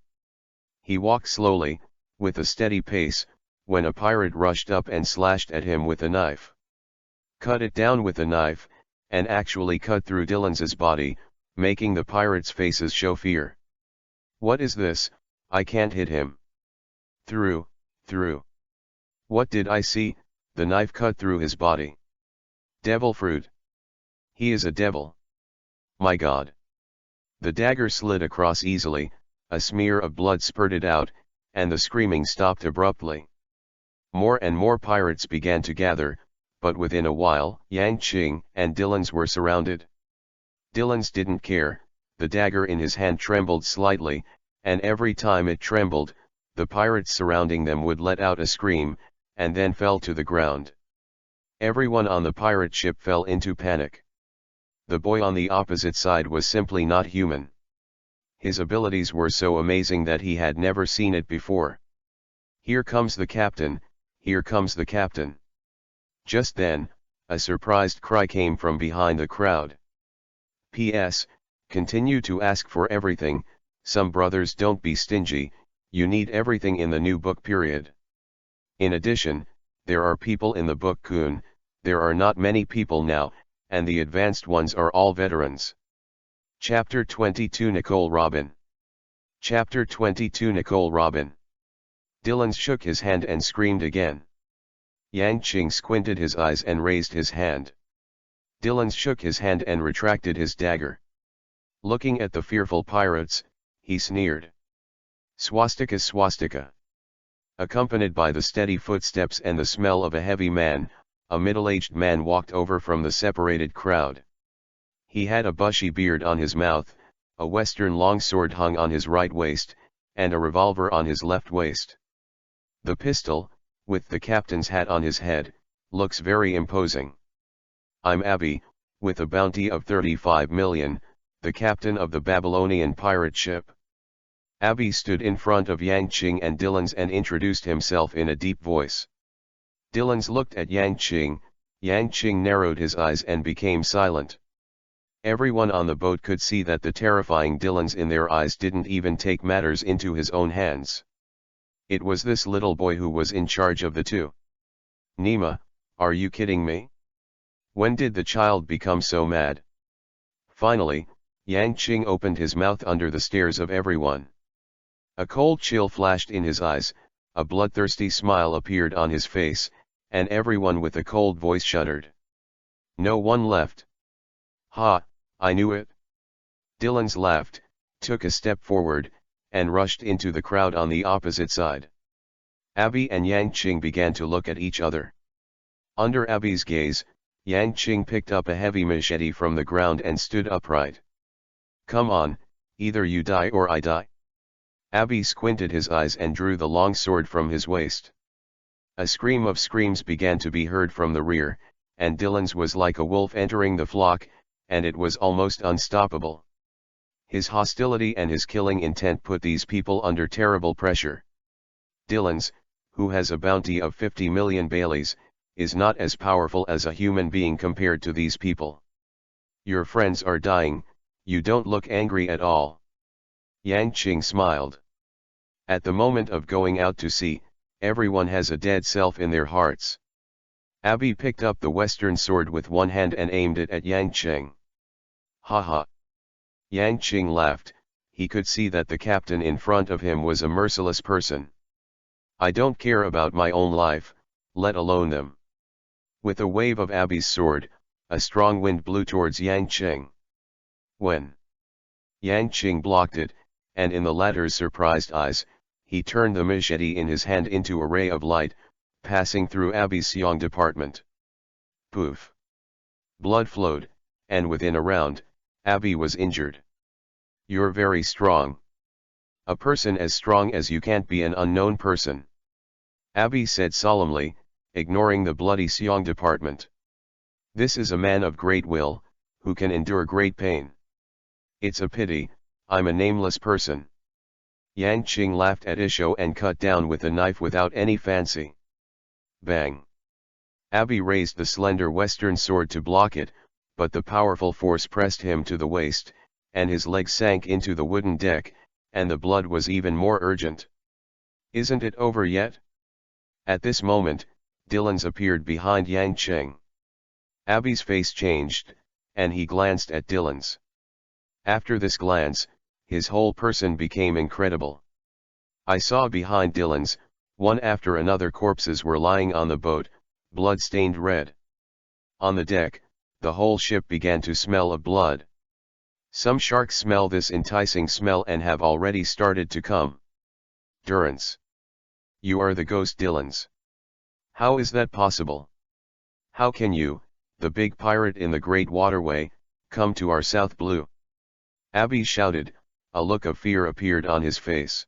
He walked slowly, with a steady pace, when a pirate rushed up and slashed at him with a knife. Cut it down with a knife, and actually cut through Dylan's body, making the pirates' faces show fear. What is this? I can't hit him. Through. What did I see? The knife cut through his body. Devil fruit. He is a devil. My God. The dagger slid across easily, a smear of blood spurted out, and the screaming stopped abruptly. More and more pirates began to gather, but within a while, Yang Qing and Dylan's were surrounded. Dylan's didn't care, the dagger in his hand trembled slightly, and every time it trembled, the pirates surrounding them would let out a scream, and then fell to the ground. Everyone on the pirate ship fell into panic. The boy on the opposite side was simply not human. His abilities were so amazing that he had never seen it before. Here comes the captain, here comes the captain. Just then, a surprised cry came from behind the crowd. P.S. Continue to ask for everything, some brothers don't be stingy, you need everything in the new book period. In addition, there are people in the book Kun, there are not many people now, and the advanced ones are all veterans. Chapter 22 Nicole Robin. Chapter 22 Nicole Robin. Dylan shook his hand and screamed again. Yang Qing squinted his eyes and raised his hand. Dylan shook his hand and retracted his dagger. Looking at the fearful pirates, he sneered. Swastika swastika. Accompanied by the steady footsteps and the smell of a heavy man, a middle-aged man walked over from the separated crowd. He had a bushy beard on his mouth, a western longsword hung on his right waist, and a revolver on his left waist. The pistol, with the captain's hat on his head, looks very imposing. I'm Abi, with a bounty of 35 million, the captain of the Babylonian pirate ship. Abi stood in front of Yang Qing and Dylan's and introduced himself in a deep voice. Dylan's looked at Yang Qing, Yang Qing narrowed his eyes and became silent. Everyone on the boat could see that the terrifying Dylan's in their eyes didn't even take matters into his own hands. It was this little boy who was in charge of the two. Nima, are you kidding me? When did the child become so mad? Finally, Yang Qing opened his mouth under the stares of everyone. A cold chill flashed in his eyes, a bloodthirsty smile appeared on his face, and everyone with a cold voice shuddered. No one left. Ha, I knew it. Dylan's laughed, took a step forward, and rushed into the crowd on the opposite side. Abby and Yang Qing began to look at each other. Under Abby's gaze, Yang Qing picked up a heavy machete from the ground and stood upright. "Come on, either you die or I die." Abby squinted his eyes and drew the long sword from his waist. A scream of screams began to be heard from the rear, and Dylan's was like a wolf entering the flock, and it was almost unstoppable. His hostility and his killing intent put these people under terrible pressure. Dylan's, who has a bounty of 50 million Baileys, is not as powerful as a human being compared to these people. "Your friends are dying, you don't look angry at all." Yang Qing smiled. At the moment of going out to sea, everyone has a dead self in their hearts. Abby picked up the western sword with one hand and aimed it at Yang Qing. "Ha ha." Yang Qing laughed. He could see that the captain in front of him was a merciless person. "I don't care about my own life, let alone them." With a wave of Abby's sword, a strong wind blew towards Yang Qing. When Yang Qing blocked it, and in the latter's surprised eyes, he turned the machete in his hand into a ray of light, passing through Abby's seong department. Poof! Blood flowed, and within a round, Abby was injured. "You're very strong." "A person as strong as you can't be an unknown person," Abby said solemnly, ignoring the bloody seong department. "This is a man of great will, who can endure great pain. It's a pity, I'm a nameless person." Yang Qing laughed at Isho and cut down with a knife without any fancy. Bang! Abby raised the slender western sword to block it, but the powerful force pressed him to the waist, and his leg sank into the wooden deck, and the blood was even more urgent. "Isn't it over yet?" At this moment, Dylan's appeared behind Yang Qing. Abby's face changed, and he glanced at Dylan's. After this glance, his whole person became incredible. I saw behind Dylan's, one after another corpses were lying on the boat, blood-stained red. On the deck, the whole ship began to smell of blood. Some sharks smell this enticing smell and have already started to come. "Durance. You are the ghost Dylan's. How is that possible? How can you, the big pirate in the great waterway, come to our South Blue?" Abby shouted, a look of fear appeared on his face.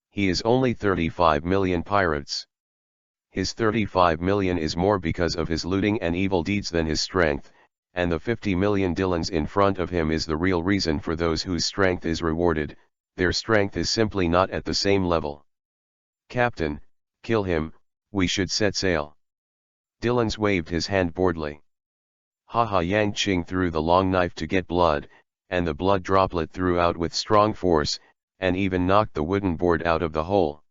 "He is only 35 million pirates. His 35 million is more because of his looting and evil deeds than his strength, and the 50 million Dylans in front of him is the real reason for those whose strength is rewarded. Their strength is simply not at the same level. Captain, kill him, we should set sail." Dylans waved his hand boredly. "Ha!" Yang Qing threw the long knife to get blood, and the blood droplet threw out with strong force, and even knocked the wooden board out of the hole.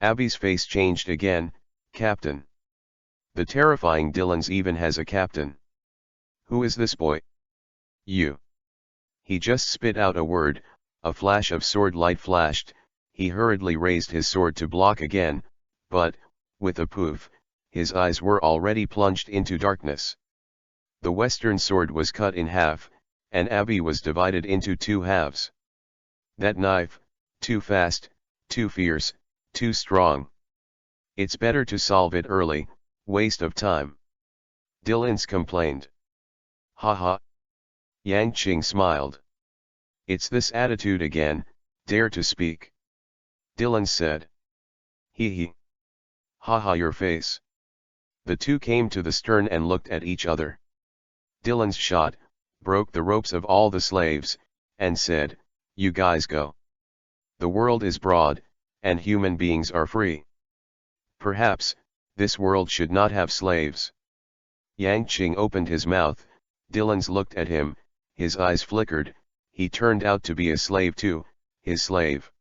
Abby's face changed again. "Captain. The terrifying Dylans even has a captain. Who is this boy?" "You." He just spit out a word, a flash of sword light flashed, he hurriedly raised his sword to block again, but, with a poof, his eyes were already plunged into darkness. The western sword was cut in half, and Abby was divided into two halves. "That knife, too fast, too fierce, too strong. It's better to solve it early, waste of time." Dylans complained. "Ha ha." Yang Qing smiled. "It's this attitude again, dare to speak." Dylans said. He. "Ha ha your face." The two came to the stern and looked at each other. Dylans shot, broke the ropes of all the slaves, and said, "You guys go. The world is broad, and human beings are free. Perhaps, this world should not have slaves." Yang Qing opened his mouth, Dylans looked at him, his eyes flickered, he turned out to be a slave too, his slave.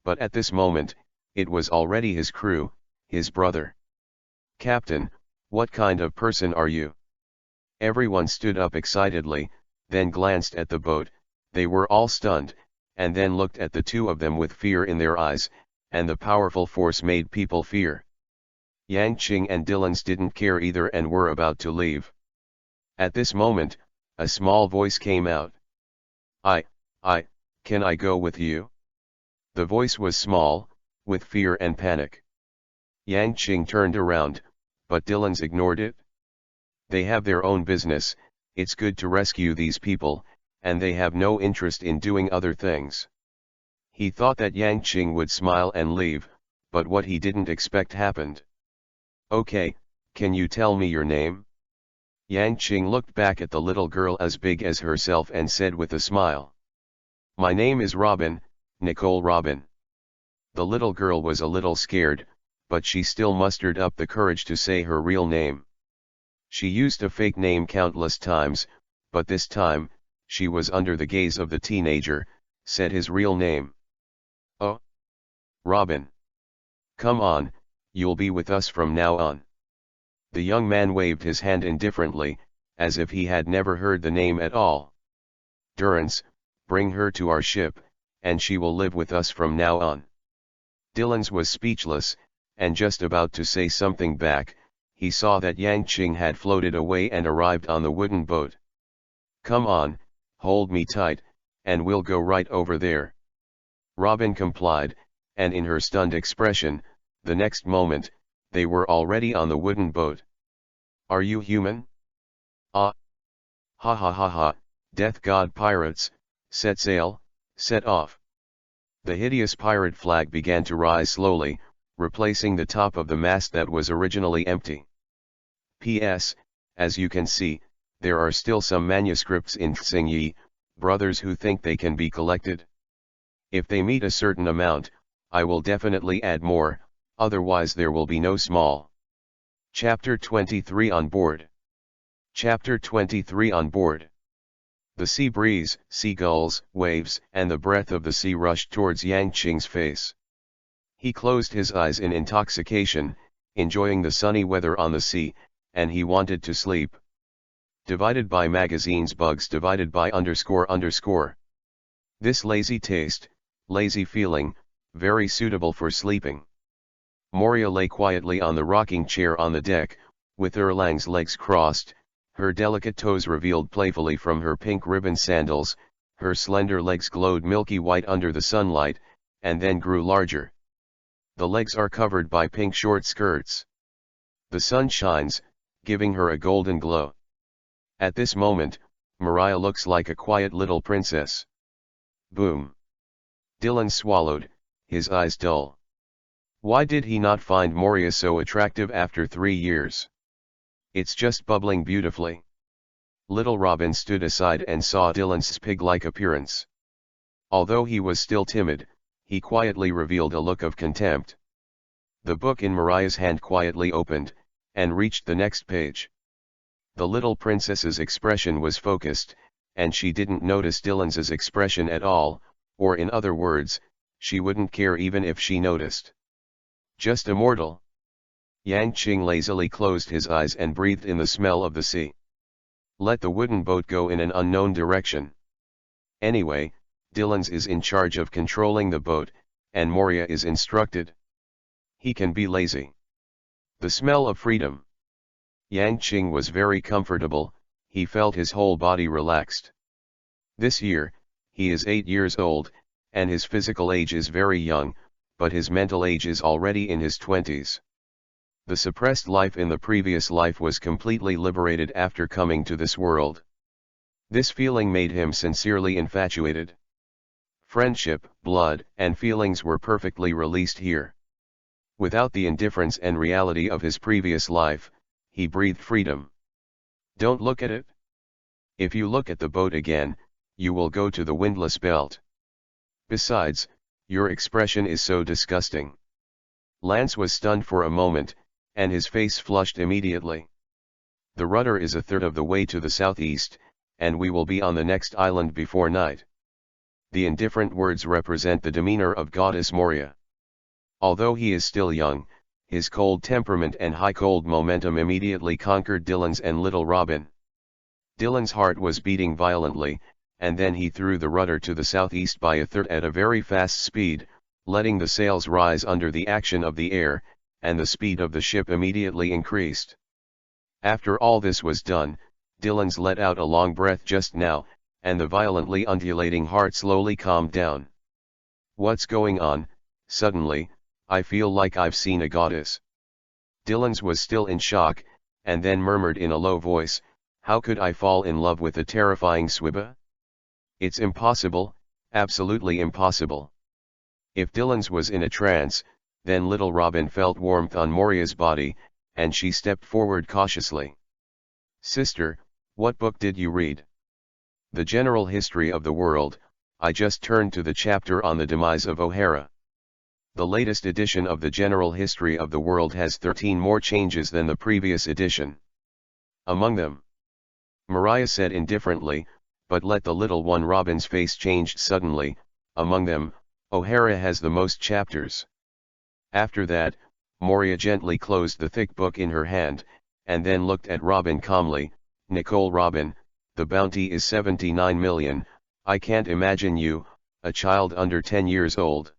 But at this moment, it was already his crew, his brother. "Captain, what kind of person are you?" Everyone stood up excitedly, then glanced at the boat, they were all stunned, and then looked at the two of them with fear in their eyes, and the powerful force made people fear. Yang Qing and Dylans didn't care either and were about to leave. At this moment, a small voice came out. I, can I go with you? The voice was small, with fear and panic. Yang Qing turned around, but Dylan's ignored it. They have their own business, it's good to rescue these people, and they have no interest in doing other things. He thought that Yang Qing would smile and leave, but what he didn't expect happened. Okay, can you tell me your name? Yang Qing looked back at the little girl as big as herself and said with a smile. My name is Robin, Nicole Robin. The little girl was a little scared, but she still mustered up the courage to say her real name. She used a fake name countless times, but this time, she was under the gaze of the teenager, said his real name. Oh, Robin. Come on, you'll be with us from now on. The young man waved his hand indifferently, as if he had never heard the name at all. Durance, bring her to our ship, and she will live with us from now on. Dylan's was speechless, and just about to say something back, he saw that Yang Qing had floated away and arrived on the wooden boat. Come on, hold me tight, and we'll go right over there. Robin complied, and in her stunned expression, the next moment, they were already on the wooden boat. Are you human? Ah! Ha ha ha ha, death god pirates, set sail, set off. The hideous pirate flag began to rise slowly, replacing the top of the mast that was originally empty. P.S. As you can see, there are still some manuscripts in Xingyi, brothers who think they can be collected. If they meet a certain amount, I will definitely add more, otherwise there will be no small. Chapter 23 On Board. Chapter 23 On Board. The sea breeze, seagulls, waves, and the breath of the sea rushed towards Yang Qing's face. He closed his eyes in intoxication, enjoying the sunny weather on the sea, and he wanted to sleep. Divided by magazines bugs divided by __. This lazy taste, lazy feeling, very suitable for sleeping. Moria lay quietly on the rocking chair on the deck, with Erlang's legs crossed, her delicate toes revealed playfully from her pink ribbon sandals, her slender legs glowed milky white under the sunlight, and then grew larger. The legs are covered by pink short skirts. The sun shines, giving her a golden glow. At this moment, Mariah looks like a quiet little princess. Boom. Dylan swallowed, his eyes dull. Why did he not find Moria so attractive after 3 years? It's just bubbling beautifully. Little Robin stood aside and saw Dylan's pig-like appearance. Although he was still timid, he quietly revealed a look of contempt. The book in Mariah's hand quietly opened, and reached the next page. The little princess's expression was focused, and she didn't notice Dylan's expression at all, or in other words, she wouldn't care even if she noticed. Just a mortal. Yang Qing lazily closed his eyes and breathed in the smell of the sea. Let the wooden boat go in an unknown direction. Anyway, Dylan's is in charge of controlling the boat, and Moria is instructed. He can be lazy. The smell of freedom. Yang Qing was very comfortable, he felt his whole body relaxed. This year, he is 8 years old, and his physical age is very young, but his mental age is already in his 20s. The suppressed life in the previous life was completely liberated after coming to this world. This feeling made him sincerely infatuated. Friendship, blood, and feelings were perfectly released here. Without the indifference and reality of his previous life, he breathed freedom. Don't look at it. If you look at the boat again, you will go to the windlass belt. Besides, your expression is so disgusting. Lance was stunned for a moment, and his face flushed immediately. The rudder is a third of the way to the southeast, and we will be on the next island before night. The indifferent words represent the demeanor of Goddess Moria. Although he is still young, his cold temperament and high cold momentum immediately conquered Dylan's and little Robin. Dylan's heart was beating violently, and then he threw the rudder to the southeast by a third at a very fast speed, letting the sails rise under the action of the air, and the speed of the ship immediately increased. After all this was done, Dylan's let out a long breath just now, and the violently undulating heart slowly calmed down. What's going on? Suddenly, I feel like I've seen a goddess. Dylan's was still in shock, and then murmured in a low voice, how could I fall in love with a terrifying Swiba? It's impossible, absolutely impossible. If Dylan's was in a trance, then little Robin felt warmth on Moria's body, and she stepped forward cautiously. Sister, what book did you read? The General History of the World. I just turned to the chapter on the demise of O'Hara. The latest edition of the General History of the World has 13 more changes than the previous edition. Among them, Mariah said indifferently, but let the little one Robin's face changed suddenly. Among them, O'Hara has the most chapters. After that, Moria gently closed the thick book in her hand, and then looked at Robin calmly. Nicole Robin, the bounty is 79 million, I can't imagine you, a child under 10 years old.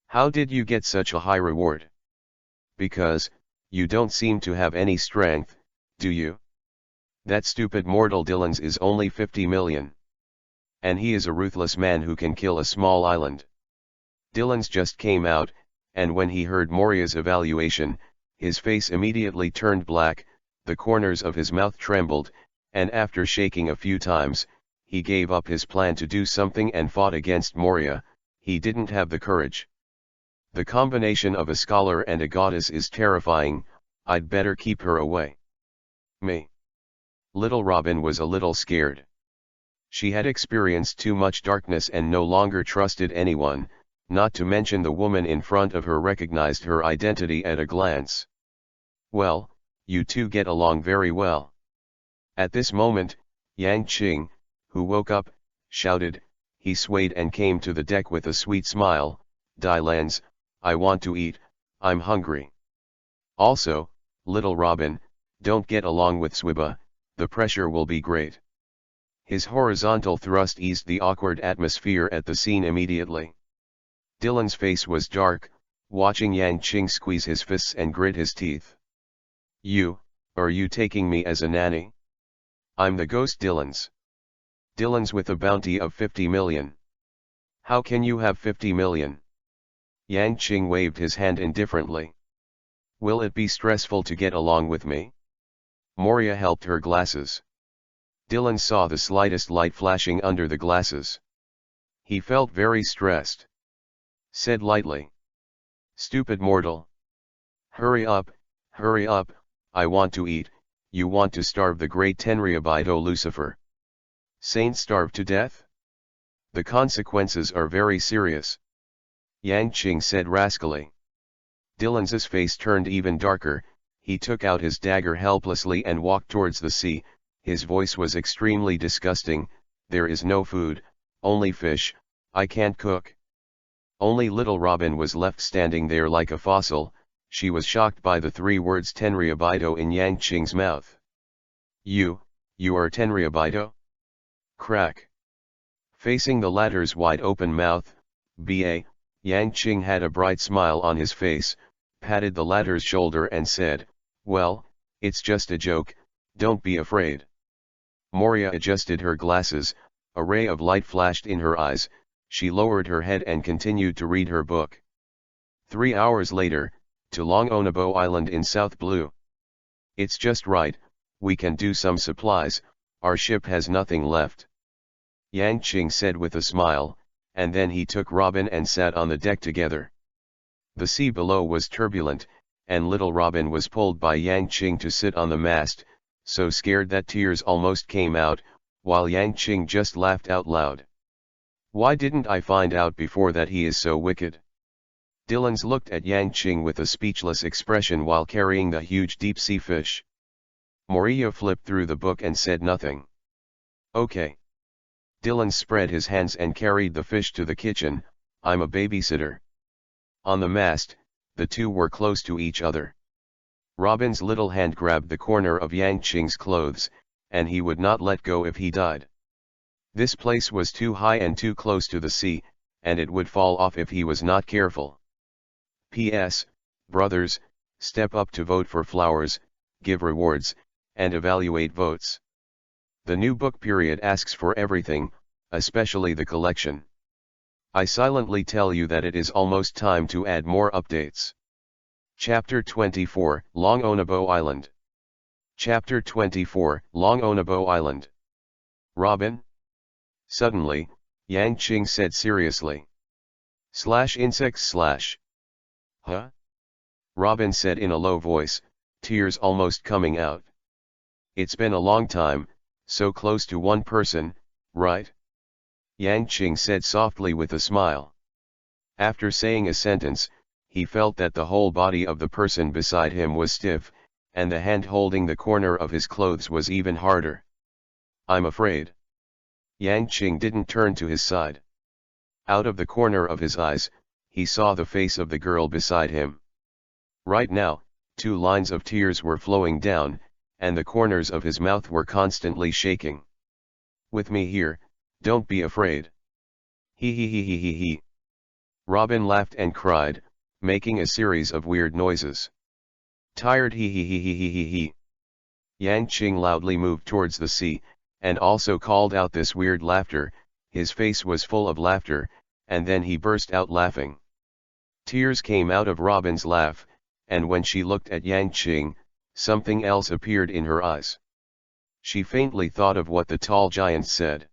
How did you get such a high reward? Because, you don't seem to have any strength, do you? That stupid mortal Dylan's is only 50 million. And he is a ruthless man who can kill a small island. Dylan's just came out, and when he heard Moria's evaluation, his face immediately turned black, the corners of his mouth trembled, and after shaking a few times, he gave up his plan to do something and fought against Moria. He didn't have the courage. The combination of a scholar and a goddess is terrifying, I'd better keep her away. Me. Little Robin was a little scared. She had experienced too much darkness and no longer trusted anyone, not to mention the woman in front of her recognized her identity at a glance. Well, you two get along very well. At this moment, Yang Qing, who woke up, shouted. He swayed and came to the deck with a sweet smile. Dylan's, I want to eat, I'm hungry. Also, little Robin, don't get along with Swiba, the pressure will be great. His horizontal thrust eased the awkward atmosphere at the scene immediately. Dylan's face was dark, watching Yang Qing squeeze his fists and grit his teeth. Are you taking me as a nanny? I'm the ghost Dylan's. Dylan's with a bounty of 50 million. How can you have 50 million? Yang Qing waved his hand indifferently. Will it be stressful to get along with me? Moria helped her glasses. Dylan saw the slightest light flashing under the glasses. He felt very stressed. Said lightly. Stupid mortal. Hurry up, I want to eat. You want to starve the great Tenryu Lucifer. Saint starve to death? The consequences are very serious. Yang Qing said rascally. Dylan's face turned even darker, he took out his dagger helplessly and walked towards the sea. His voice was extremely disgusting. There is no food, only fish, I can't cook. Only little Robin was left standing there like a fossil. She was shocked by the 3 words Tenryubito in Yang Qing's mouth. You are Tenryubito? Crack. Facing the latter's wide open mouth, B.A., Yang Qing had a bright smile on his face, patted the latter's shoulder and said, well, it's just a joke, don't be afraid. Moria adjusted her glasses, a ray of light flashed in her eyes, she lowered her head and continued to read her book. 3 hours later, to Long Onabo Island in South Blue. It's just right, we can do some supplies, our ship has nothing left. Yang Qing said with a smile, and then he took Robin and sat on the deck together. The sea below was turbulent, and little Robin was pulled by Yang Qing to sit on the mast, so scared that tears almost came out, while Yang Qing just laughed out loud. Why didn't I find out before that he is so wicked? Dylan's looked at Yang Qing with a speechless expression while carrying the huge deep-sea fish. Moria flipped through the book and said nothing. Okay. Dylan spread his hands and carried the fish to the kitchen. I'm a babysitter. On the mast, the two were close to each other. Robin's little hand grabbed the corner of Yang Qing's clothes, and he would not let go if he died. This place was too high and too close to the sea, and it would fall off if he was not careful. P.S. Brothers, step up to vote for flowers, give rewards, and evaluate votes. The new book period asks for everything, especially the collection. I silently tell you that it is almost time to add more updates. Chapter 24, Long Onabo Island. Chapter 24, Long Onabo Island. Robin? Suddenly, Yang Qing said seriously. /insects/ Huh? Robin said in a low voice, tears almost coming out. It's been a long time, so close to one person, right? Yang Qing said softly with a smile. After saying a sentence, he felt that the whole body of the person beside him was stiff, and the hand holding the corner of his clothes was even harder. I'm afraid. Yang Qing didn't turn to his side. Out of the corner of his eyes, he saw the face of the girl beside him. Right now, 2 lines of tears were flowing down, and the corners of his mouth were constantly shaking. With me here, don't be afraid. He he he he he he. Robin laughed and cried, making a series of weird noises. Tired he he he he he he he. Yang Qing loudly moved towards the sea, and also called out this weird laughter. His face was full of laughter, and then he burst out laughing. Tears came out of Robin's laugh, and when she looked at Yang Qing, something else appeared in her eyes. She faintly thought of what the tall giant said.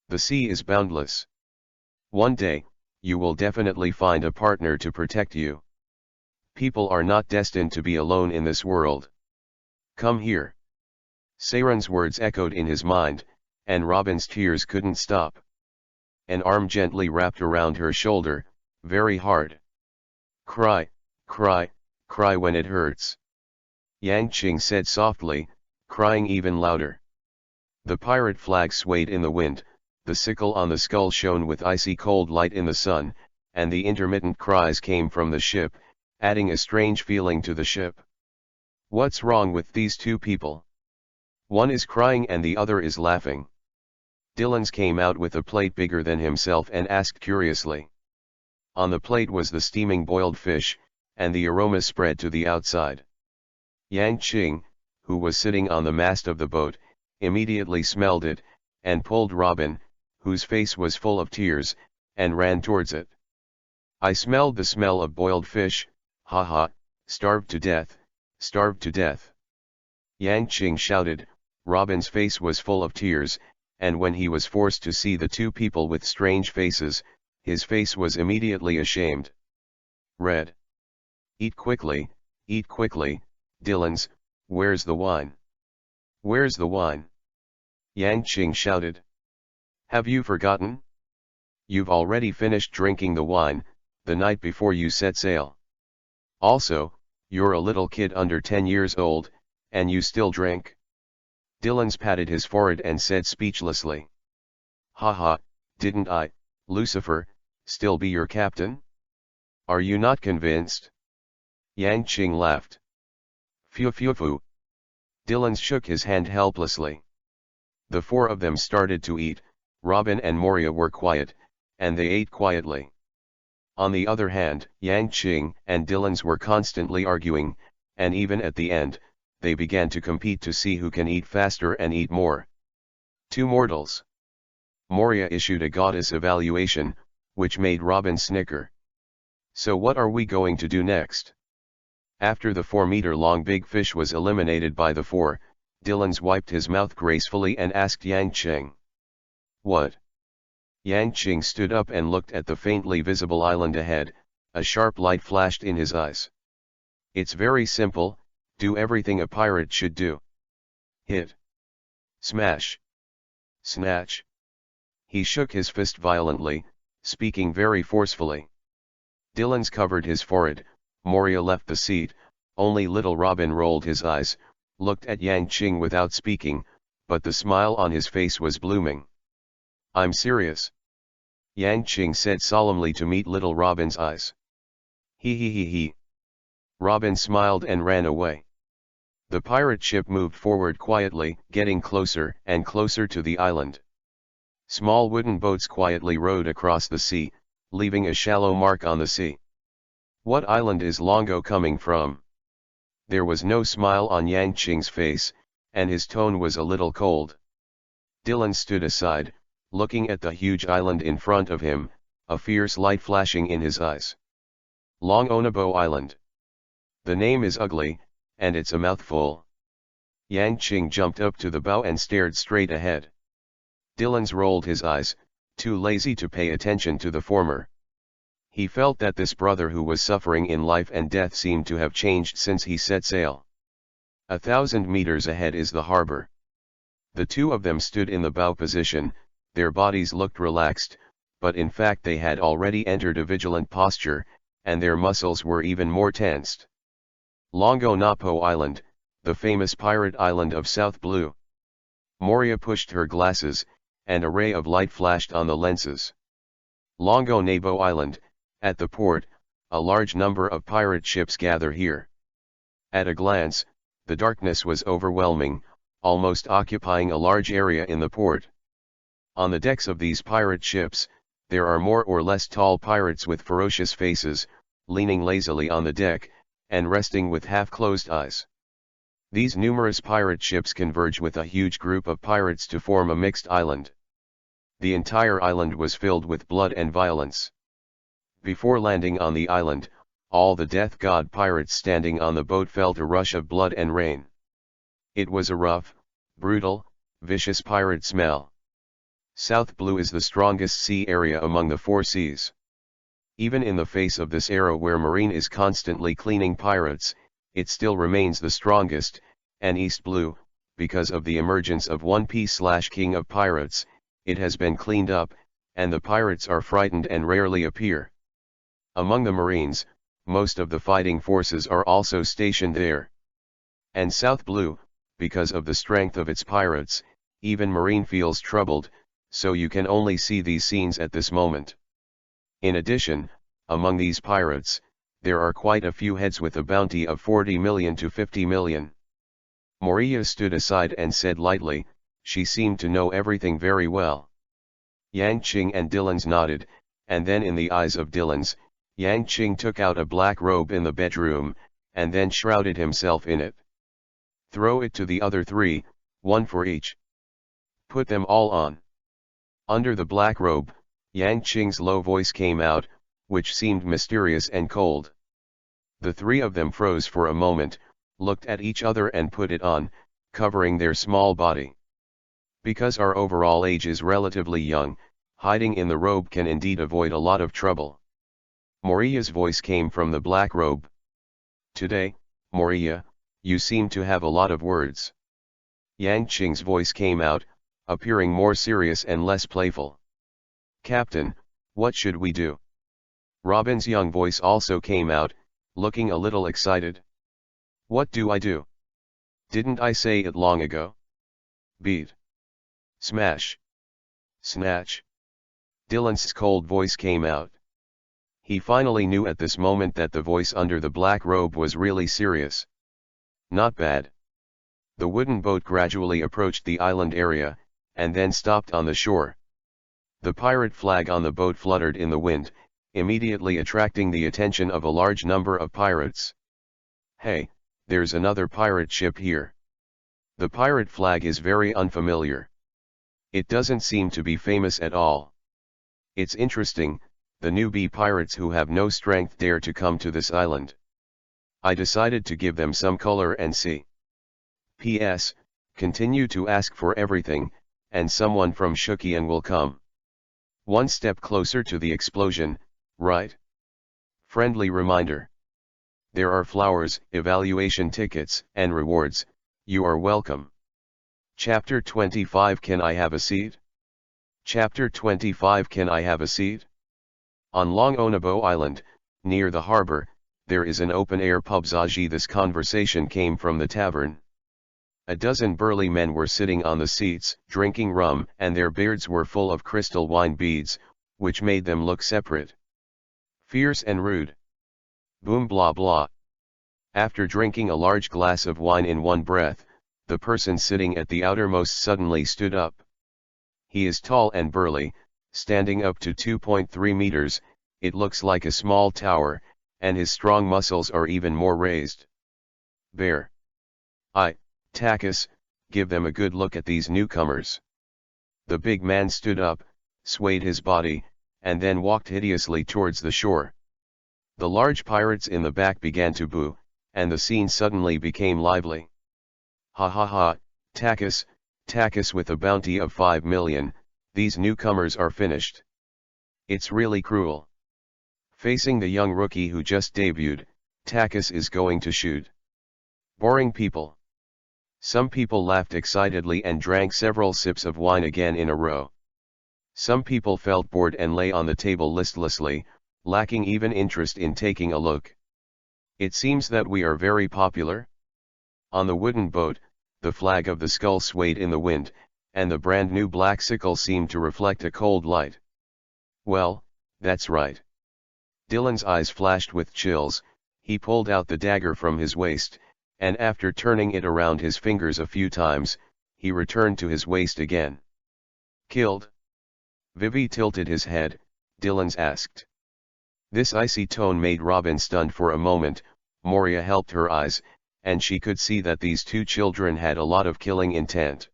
The sea is boundless. One day, you will definitely find a partner to protect you. People are not destined to be alone in this world. Come here. Seiren's words echoed in his mind, and Robin's tears couldn't stop. An arm gently wrapped around her shoulder, very hard. Cry, cry, cry when it hurts. Yang Qing said softly, crying even louder. The pirate flag swayed in the wind, the sickle on the skull shone with icy cold light in the sun, and the intermittent cries came from the ship, adding a strange feeling to the ship. What's wrong with these 2 people? One is crying and the other is laughing. Dylan's came out with a plate bigger than himself and asked curiously. On the plate was the steaming boiled fish, and the aroma spread to the outside. Yang Qing, who was sitting on the mast of the boat, immediately smelled it, and pulled Robin, whose face was full of tears, and ran towards it. I smelled the smell of boiled fish, ha ha, starved to death, starved to death. Yang Qing shouted. Robin's face was full of tears, and when he was forced to see the 2 people with strange faces, his face was immediately ashamed. Red. Eat quickly, Dylan's, where's the wine? Where's the wine? Yang Qing shouted. Have you forgotten? You've already finished drinking the wine, the night before you set sail. Also, you're a little kid under 10 years old, and you still drink? Dylan's patted his forehead and said speechlessly. Ha ha, didn't I, Lucifer, still be your captain? Are you not convinced? Yang Qing laughed. Phew phew phew. Dylan shook his hand helplessly. The 4 of them started to eat. Robin and Moria were quiet, and they ate quietly. On the other hand, Yang Qing and Dylan's were constantly arguing, and even at the end, they began to compete to see who can eat faster and eat more. 2 mortals. Moria issued a goddess evaluation, which made Robin snicker. So what are we going to do next? After the 4-meter-long big fish was eliminated by the 4, Dylan's wiped his mouth gracefully and asked Yang Qing. What? Yang Qing stood up and looked at the faintly visible island ahead. A sharp light flashed in his eyes. It's very simple, do everything a pirate should do. Hit. Smash. Snatch. He shook his fist violently, speaking very forcefully. Dylan's covered his forehead. Moria left the seat. Only little Robin rolled his eyes, looked at Yang Qing without speaking, but the smile on his face was blooming. I'm serious. Yang Qing said solemnly to meet little Robin's eyes. He he he he. Robin smiled and ran away. The pirate ship moved forward quietly, getting closer and closer to the island. Small wooden boats quietly rowed across the sea, leaving a shallow mark on the sea. What island is Longo coming from? There was no smile on Yang Qing's face, and his tone was a little cold. Dylan stood aside, looking at the huge island in front of him, a fierce light flashing in his eyes. Long Onobo Island. The name is ugly, and it's a mouthful. Yang Qing jumped up to the bow and stared straight ahead. Dylan's rolled his eyes, too lazy to pay attention to the former. He felt that this brother who was suffering in life and death seemed to have changed since he set sail. 1,000 meters ahead is the harbor. The two of them stood in the bow position, their bodies looked relaxed, but in fact they had already entered a vigilant posture, and their muscles were even more tensed. Longo Napo Island, the famous pirate island of South Blue. Moria pushed her glasses, and a ray of light flashed on the lenses. Longo Nabo Island, at the port, a large number of pirate ships gather here. At a glance, the darkness was overwhelming, almost occupying a large area in the port. On the decks of these pirate ships, there are more or less tall pirates with ferocious faces, leaning lazily on the deck, and resting with half-closed eyes. These numerous pirate ships converge with a huge group of pirates to form a mixed island. The entire island was filled with blood and violence. Before landing on the island, all the death god pirates standing on the boat felt a rush of blood and rain. It was a rough, brutal, vicious pirate smell. South Blue is the strongest sea area among the four seas. Even in the face of this era where Marine is constantly cleaning pirates, it still remains the strongest, and East Blue, because of the emergence of One Piece/King of Pirates, it has been cleaned up, and the pirates are frightened and rarely appear. Among the Marines, most of the fighting forces are also stationed there. And South Blue, because of the strength of its pirates, even Marine feels troubled, so you can only see these scenes at this moment. In addition, among these pirates, there are quite a few heads with a bounty of 40 million to 50 million. Moria stood aside and said lightly, she seemed to know everything very well. Yang Qing and Dylan's nodded, and then in the eyes of Dylan's, Yang Qing took out a black robe in the bedroom, and then shrouded himself in it. Throw it to the other three, one for each. Put them all on. Under the black robe, Yang Qing's low voice came out, which seemed mysterious and cold. The three of them froze for a moment, looked at each other and put it on, covering their small body. Because our overall age is relatively young, hiding in the robe can indeed avoid a lot of trouble. Moria's voice came from the black robe. Today, Moria, you seem to have a lot of words. Yang Qing's voice came out, appearing more serious and less playful. Captain, what should we do? Robin's young voice also came out, looking a little excited. What do I do? Didn't I say it long ago? Beat. Smash. Snatch. Dylan's cold voice came out. He finally knew at this moment that the voice under the black robe was really serious. Not bad. The wooden boat gradually approached the island area, and then stopped on the shore. The pirate flag on the boat fluttered in the wind, immediately attracting the attention of a large number of pirates. Hey, there's another pirate ship here. The pirate flag is very unfamiliar. It doesn't seem to be famous at all. It's interesting, the newbie pirates who have no strength dare to come to this island. I decided to give them some color and see. P.S. Continue to ask for everything, and someone from Shukian will come. One step closer to the explosion, right? Friendly reminder. There are flowers, evaluation tickets, and rewards, you are welcome. Chapter 25 Can I have a seat? Chapter 25 Can I have a seat? On Long Onobo Island, near the harbor, there is an open-air pub. Zaji. This conversation came from the tavern. A dozen burly men were sitting on the seats, drinking rum, and their beards were full of crystal wine beads, which made them look separate. Fierce and rude. Boom blah blah. After drinking a large glass of wine in one breath, the person sitting at the outermost suddenly stood up. He is tall and burly, standing up to 2.3 meters, it looks like a small tower, and his strong muscles are even more raised. Bear. Takis, give them a good look at these newcomers. The big man stood up, swayed his body, and then walked hideously towards the shore. The large pirates in the back began to boo, and the scene suddenly became lively. Ha ha ha, Takis with a bounty of 5 million, these newcomers are finished. It's really cruel. Facing the young rookie who just debuted, Takis is going to shoot. Boring people. Some people laughed excitedly and drank several sips of wine again in a row. Some people felt bored and lay on the table listlessly, lacking even interest in taking a look. It seems that we are very popular. On the wooden boat, the flag of the skull swayed in the wind, and the brand new black sickle seemed to reflect a cold light. Well, that's right. Dylan's eyes flashed with chills. He pulled out the dagger from his waist, and after turning it around his fingers a few times, he returned to his waist again. Killed? Vivi tilted his head. Dylan's asked. This icy tone made Robin stunned for a moment. Moria helped her eyes, and she could see that these two children had a lot of killing intent.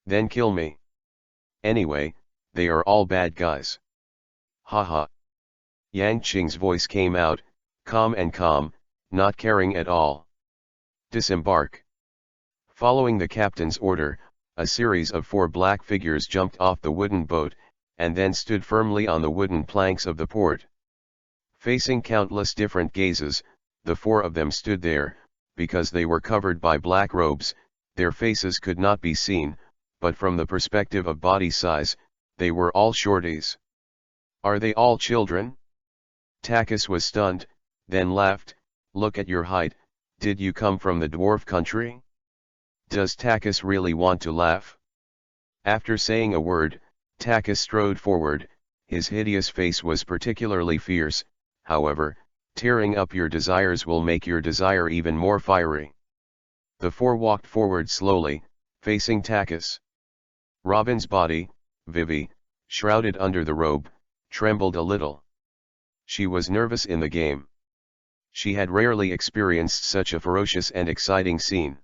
Then kill me. Anyway, they are all bad guys. Haha. Yang Qing's voice came out, calm and calm, not caring at all. Disembark. Following the captain's order, a series of 4 black figures jumped off the wooden boat, and then stood firmly on the wooden planks of the port. Facing countless different gazes, the 4 of them stood there. Because they were covered by black robes, their faces could not be seen, but from the perspective of body size, they were all shorties. Are they all children? Takis was stunned, then laughed. Look at your height, did you come from the dwarf country? Does Takis really want to laugh? After saying a word, Takis strode forward. His hideous face was particularly fierce. However, tearing up your desires will make your desire even more fiery. The 4 walked forward slowly, facing Takis. Robin's body, Vivi, shrouded under the robe, trembled a little. She was nervous in the game. She had rarely experienced such a ferocious and exciting scene.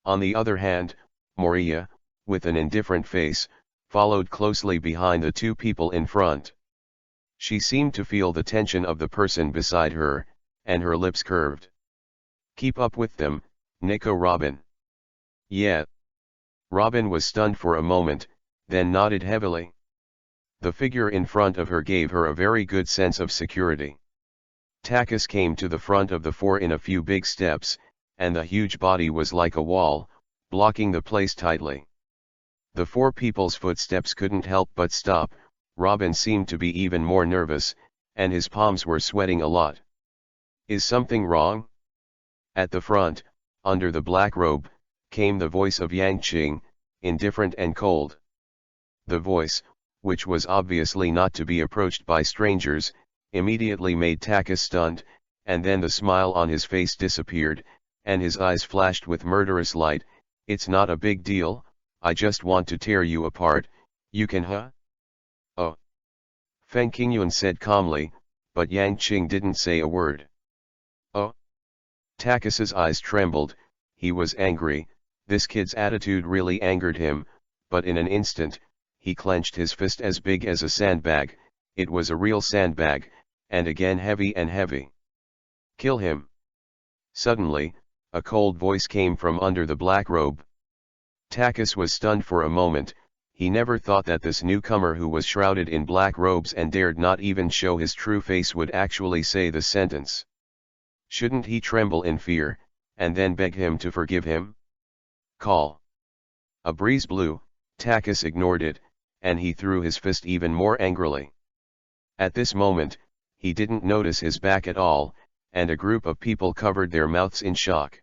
On the other hand, Moria, with an indifferent face, followed closely behind the 2 people in front. She seemed to feel the tension of the person beside her, and her lips curved. Keep up with them, Nico Robin. Yeah. Robin was stunned for a moment, then nodded heavily. The figure in front of her gave her a very good sense of security. Takis came to the front of the 4 in a few big steps, and the huge body was like a wall, blocking the place tightly. The 4 people's footsteps couldn't help but stop. Robin seemed to be even more nervous, and his palms were sweating a lot. Is something wrong? At the front, under the black robe, came the voice of Yang Qing, indifferent and cold. The voice, which was obviously not to be approached by strangers, immediately made Takis stunned, and then the smile on his face disappeared, and his eyes flashed with murderous light. It's not a big deal, I just want to tear you apart, you can huh? Oh. Feng Qingyuan said calmly, but Yang Qing didn't say a word. Oh. Takis's eyes trembled. He was angry. This kid's attitude really angered him, but in an instant, he clenched his fist as big as a sandbag. It was a real sandbag, and again heavy and heavy. Kill him. Suddenly, a cold voice came from under the black robe. Takis was stunned for a moment. He never thought that this newcomer who was shrouded in black robes and dared not even show his true face would actually say the sentence. Shouldn't he tremble in fear, and then beg him to forgive him? Call. A breeze blew. Takis ignored it, and he threw his fist even more angrily. At this moment, he didn't notice his back at all, and a group of people covered their mouths in shock.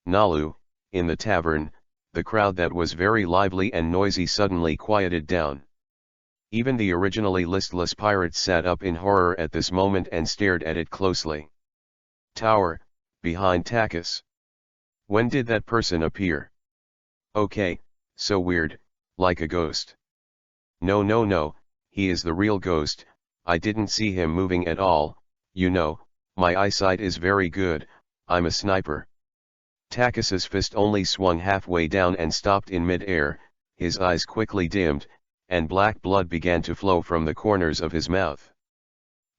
Nalu, in the tavern, the crowd that was very lively and noisy suddenly quieted down. Even the originally listless pirates sat up in horror at this moment and stared at it closely. Tower, behind Takis. When did that person appear? Okay, so weird, like a ghost. No, he is the real ghost. I didn't see him moving at all, you know, my eyesight is very good, I'm a sniper. Takis's fist only swung halfway down and stopped in mid-air. his eyes quickly dimmed, and black blood began to flow from the corners of his mouth.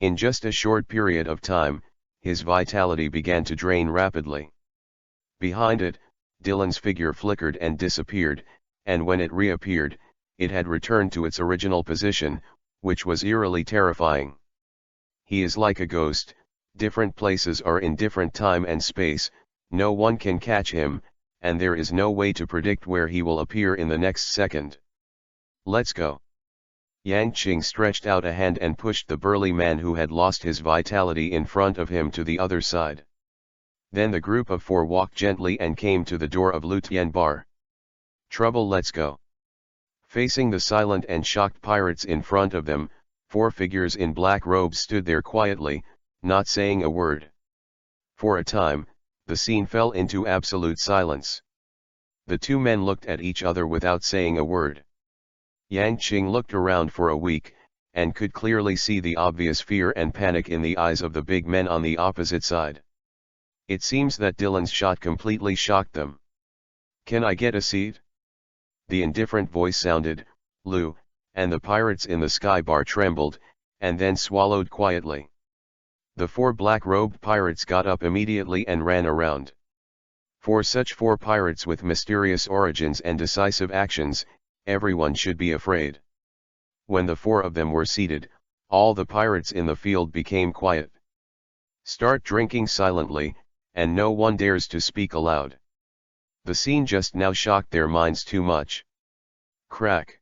In just a short period of time, his vitality began to drain rapidly. Behind it, Dylan's figure flickered and disappeared, and when it reappeared, it had returned to its original position, which was eerily terrifying. He is like a ghost, different places are in different time and space, no one can catch him, and there is no way to predict where he will appear in the next second. Let's go. Yang Qing stretched out a hand and pushed the burly man who had lost his vitality in front of him to the other side. Then the group of four walked gently and came to the door of Lu Tian Bar. Trouble, let's go. Facing the silent and shocked pirates in front of them, four figures in black robes stood there quietly, not saying a word. For a time, the scene fell into absolute silence. The two men looked at each other without saying a word. Yang Qing looked around for a week, and could clearly see the obvious fear and panic in the eyes of the big men on the opposite side. It seems that Dylan's shot completely shocked them. Can I get a seat? The indifferent voice sounded, Lu, and the pirates in the sky bar trembled, and then swallowed quietly. The four black-robed pirates got up immediately and ran around. For such four pirates with mysterious origins and decisive actions, everyone should be afraid. When the four of them were seated, all the pirates in the field became quiet. Start drinking silently, and no one dares to speak aloud. The scene just now shocked their minds too much. Crack.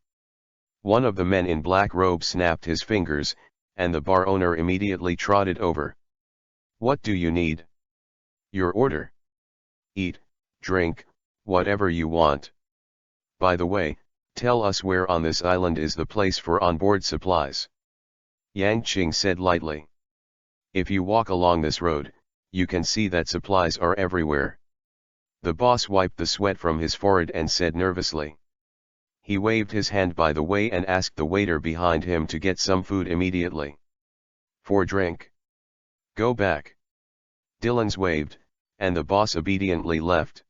One of the men in black robe snapped his fingers, and the bar owner immediately trotted over. What do you need? Your order. Eat, drink, whatever you want. By the way, tell us where on this island is the place for onboard supplies. Yang Qing said lightly. If you walk along this road, you can see that supplies are everywhere. The boss wiped the sweat from his forehead and said nervously. He waved his hand by the way and asked the waiter behind him to get some food immediately. For drink. Go back. Dylan's waved, and the boss obediently left.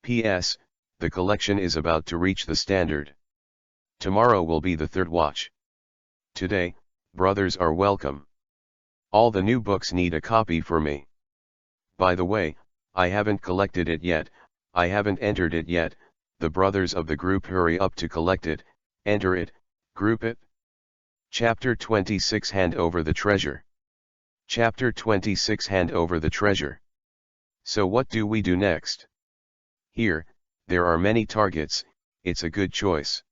P.S. The collection is about to reach the standard. Tomorrow will be the third watch. Today, brothers are welcome. All the new books need a copy for me. By the way, I haven't collected it yet, I haven't entered it yet. The brothers of the group hurry up to collect it, enter it, group it. Chapter 26 Hand over the treasure. Chapter 26 Hand over the treasure. So what do we do next? Here, there are many targets, it's a good choice.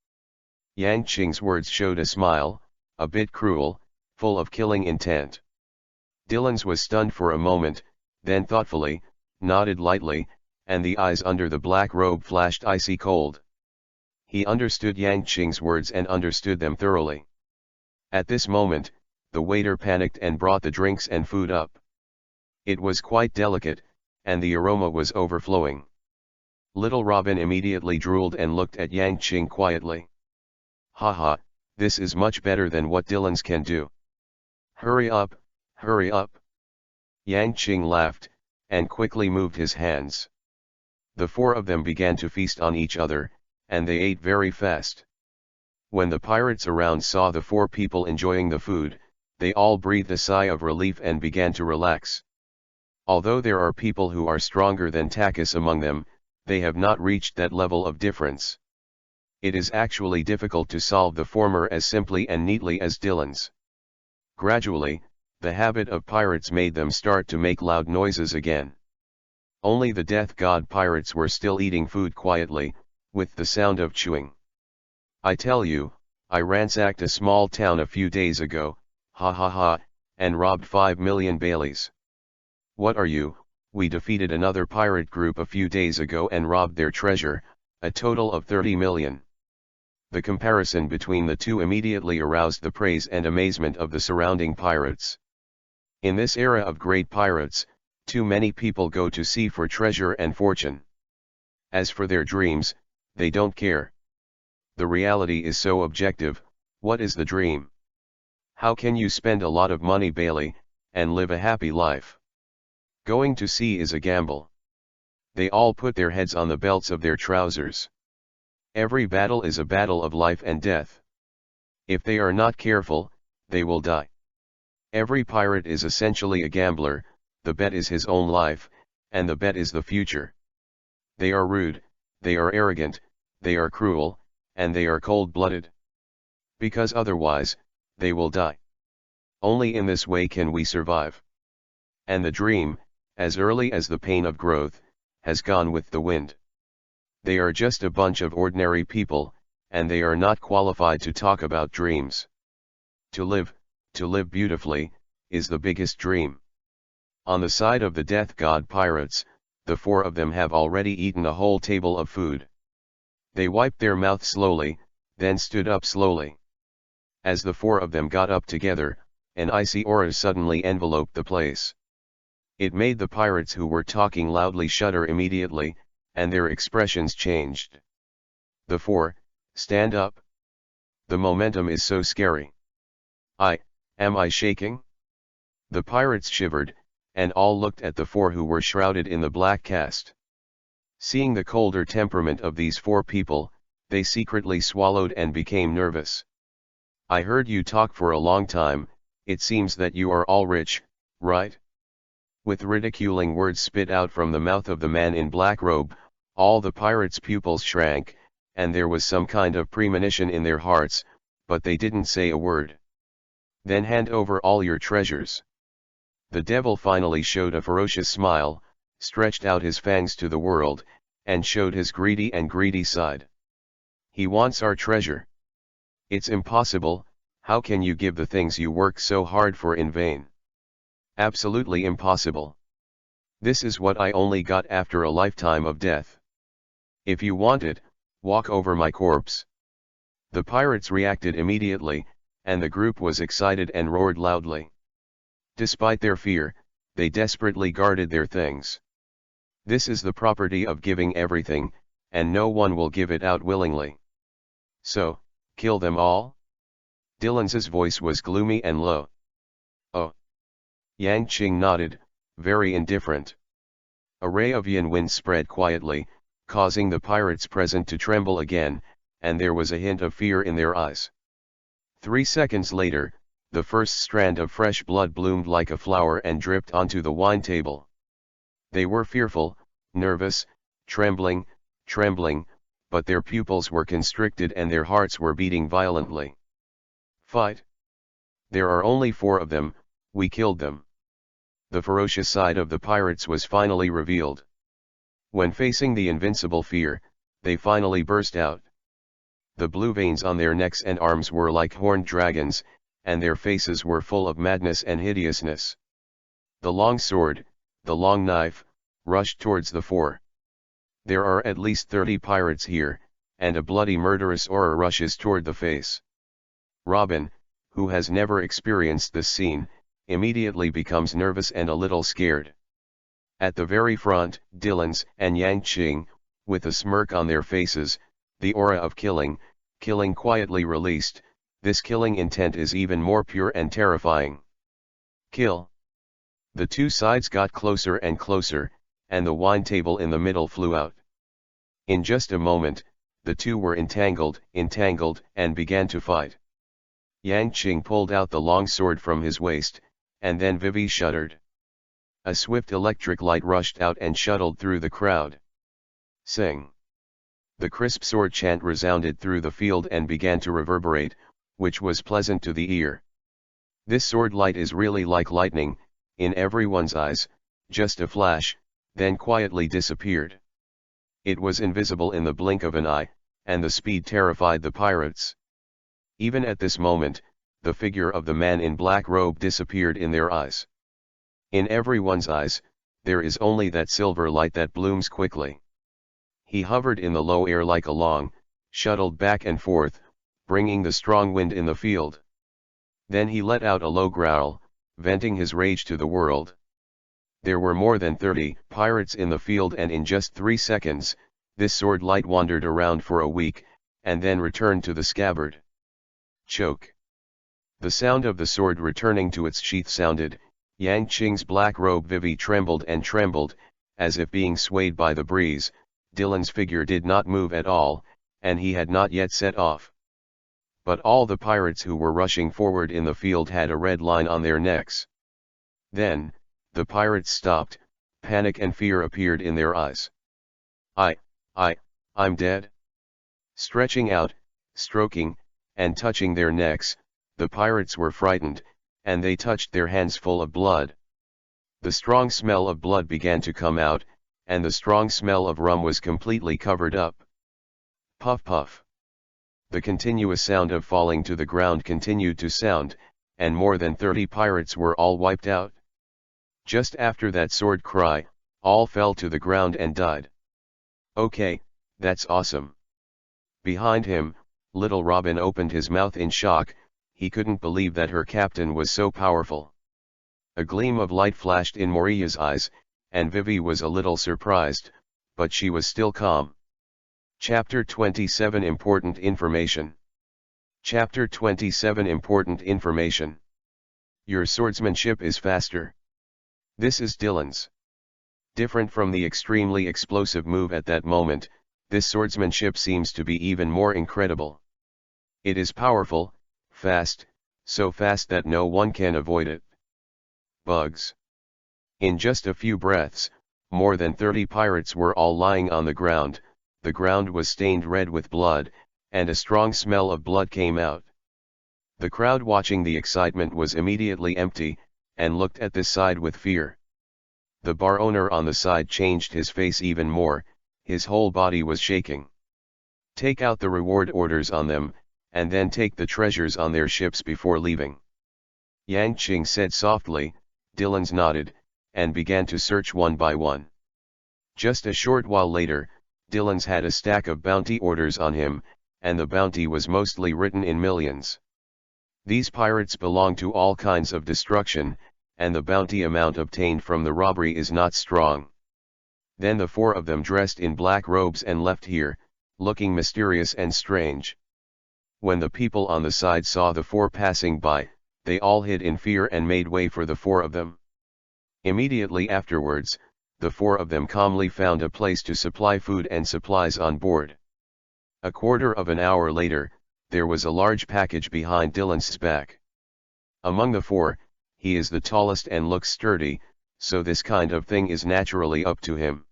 Yang Qing's words showed a smile, a bit cruel, full of killing intent. Dylan's was stunned for a moment, then thoughtfully, nodded lightly, and the eyes under the black robe flashed icy cold. He understood Yang Qing's words and understood them thoroughly. At this moment, the waiter panicked and brought the drinks and food up. It was quite delicate, and the aroma was overflowing. Little Robin immediately drooled and looked at Yang Qing quietly. Haha, this is much better than what Dylan's can do. Hurry up, hurry up. Yang Qing laughed, and quickly moved his hands. The four of them began to feast on each other, and they ate very fast. When the pirates around saw the four people enjoying the food, they all breathed a sigh of relief and began to relax. Although there are people who are stronger than Takis among them, they have not reached that level of difference. It is actually difficult to solve the former as simply and neatly as Dylan's. Gradually, the habit of pirates made them start to make loud noises again. Only the Death God pirates were still eating food quietly, with the sound of chewing. I tell you, I ransacked a small town a few days ago, ha ha ha, and robbed 5 million Baileys. What are you? We defeated another pirate group a few days ago and robbed their treasure, a total of 30 million. The comparison between the two immediately aroused the praise and amazement of the surrounding pirates. In this era of great pirates, too many people go to sea for treasure and fortune. As for their dreams, they don't care. The reality is so objective. What is the dream? How can you spend a lot of money, Bailey, and live a happy life? Going to sea is a gamble. They all put their heads on the belts of their trousers. Every battle is a battle of life and death. If they are not careful, they will die. Every pirate is essentially a gambler, the bet is his own life, and the bet is the future. They are rude, they are arrogant, they are cruel, and they are cold-blooded. Because otherwise, they will die. Only in this way can we survive. And the dream, as early as the pain of growth, has gone with the wind. They are just a bunch of ordinary people, and they are not qualified to talk about dreams. To live beautifully, is the biggest dream. On the side of the death god pirates, the 4 of them have already eaten a whole table of food. They wiped their mouths slowly, then stood up slowly. As the 4 of them got up together, an icy aura suddenly enveloped the place. It made the pirates who were talking loudly shudder immediately, and their expressions changed. The 4, stand up. The momentum is so scary. Am I shaking? The pirates shivered, and all looked at the 4 who were shrouded in the black cast. Seeing the colder temperament of these 4 people, they secretly swallowed and became nervous. I heard you talk for a long time, it seems that you are all rich, right? With ridiculing words spit out from the mouth of the man in black robe, all the pirates' pupils shrank, and there was some kind of premonition in their hearts, but they didn't say a word. Then hand over all your treasures. The devil finally showed a ferocious smile, stretched out his fangs to the world, and showed his greedy side. He wants our treasure. It's impossible, how can you give the things you work so hard for in vain? Absolutely impossible. This is what I only got after a lifetime of death. If you want it, walk over my corpse. The pirates reacted immediately, and the group was excited and roared loudly. Despite their fear, they desperately guarded their things. This is the property of giving everything, and no one will give it out willingly. So, kill them all? Dylan's voice was gloomy and low. Oh. Yang Qing nodded, very indifferent. A ray of yin wind spread quietly, causing the pirates present to tremble again, and there was a hint of fear in their eyes. 3 seconds later, the first strand of fresh blood bloomed like a flower and dripped onto the wine table. They were fearful, nervous, trembling, but their pupils were constricted and their hearts were beating violently. Fight! There are only 4 of them, we killed them. The ferocious side of the pirates was finally revealed. When facing the invincible fear, they finally burst out. The blue veins on their necks and arms were like horned dragons, and their faces were full of madness and hideousness. The long sword, the long knife, rushed towards the 4. There are at least 30 pirates here, and a bloody murderous aura rushes toward the face. Robin, who has never experienced this scene, immediately becomes nervous and a little scared. At the very front, Dylan's and Yang Qing, with a smirk on their faces, the aura of killing quietly released. This killing intent is even more pure and terrifying. Kill. The 2 sides got closer and closer, and the wine table in the middle flew out. In just a moment, the 2 were entangled, and began to fight. Yang Qing pulled out the long sword from his waist, and then Vivi shuddered. A swift electric light rushed out and shuttled through the crowd. Sing! The crisp sword chant resounded through the field and began to reverberate, which was pleasant to the ear. This sword light is really like lightning, in everyone's eyes, just a flash, then quietly disappeared. It was invisible in the blink of an eye, and the speed terrified the pirates. Even at this moment, the figure of the man in black robe disappeared in their eyes. In everyone's eyes, there is only that silver light that blooms quickly. He hovered in the low air like a long, shuttled back and forth, bringing the strong wind in the field. Then he let out a low growl, venting his rage to the world. There were more than 30 pirates in the field, and in just 3 seconds, this sword light wandered around for a week, and then returned to the scabbard. Choke. The sound of the sword returning to its sheath sounded. Yang Qing's black robe Vivi trembled and trembled, as if being swayed by the breeze. Dylan's figure did not move at all, and he had not yet set off. But all the pirates who were rushing forward in the field had a red line on their necks. Then, the pirates stopped, panic and fear appeared in their eyes. I'm dead. Stretching out, stroking, and touching their necks, the pirates were frightened, and they touched their hands full of blood. The strong smell of blood began to come out, and the strong smell of rum was completely covered up. Puff puff. The continuous sound of falling to the ground continued to sound, and more than 30 pirates were all wiped out. Just after that sword cry, all fell to the ground and died. Okay, that's awesome. Behind him, little Robin opened his mouth in shock. He couldn't believe that her captain was so powerful. A gleam of light flashed in Moriya's eyes, and Vivi was a little surprised, but she was still calm. Chapter 27 Important Information. Chapter 27 Important Information. Your swordsmanship is faster. This is Dylan's. Different from the extremely explosive move at that moment, this swordsmanship seems to be even more incredible. It is powerful, fast, so fast that no one can avoid it. Bugs. In just a few breaths, more than 30 pirates were all lying on the ground was stained red with blood, and a strong smell of blood came out. The crowd watching the excitement was immediately empty, and looked at this side with fear. The bar owner on the side changed his face even more, his whole body was shaking. Take out the reward orders on them, and then take the treasures on their ships before leaving. Yang Qing said softly. Dylan's nodded, and began to search one by one. Just a short while later, Dylan's had a stack of bounty orders on him, and the bounty was mostly written in millions. These pirates belong to all kinds of destruction, and the bounty amount obtained from the robbery is not strong. Then the 4 of them dressed in black robes and left here, looking mysterious and strange. When the people on the side saw the 4 passing by, they all hid in fear and made way for the 4 of them. Immediately afterwards, the 4 of them calmly found a place to supply food and supplies on board. A quarter of an hour later, there was a large package behind Dylan's back. Among the 4, he is the tallest and looks sturdy, so this kind of thing is naturally up to him.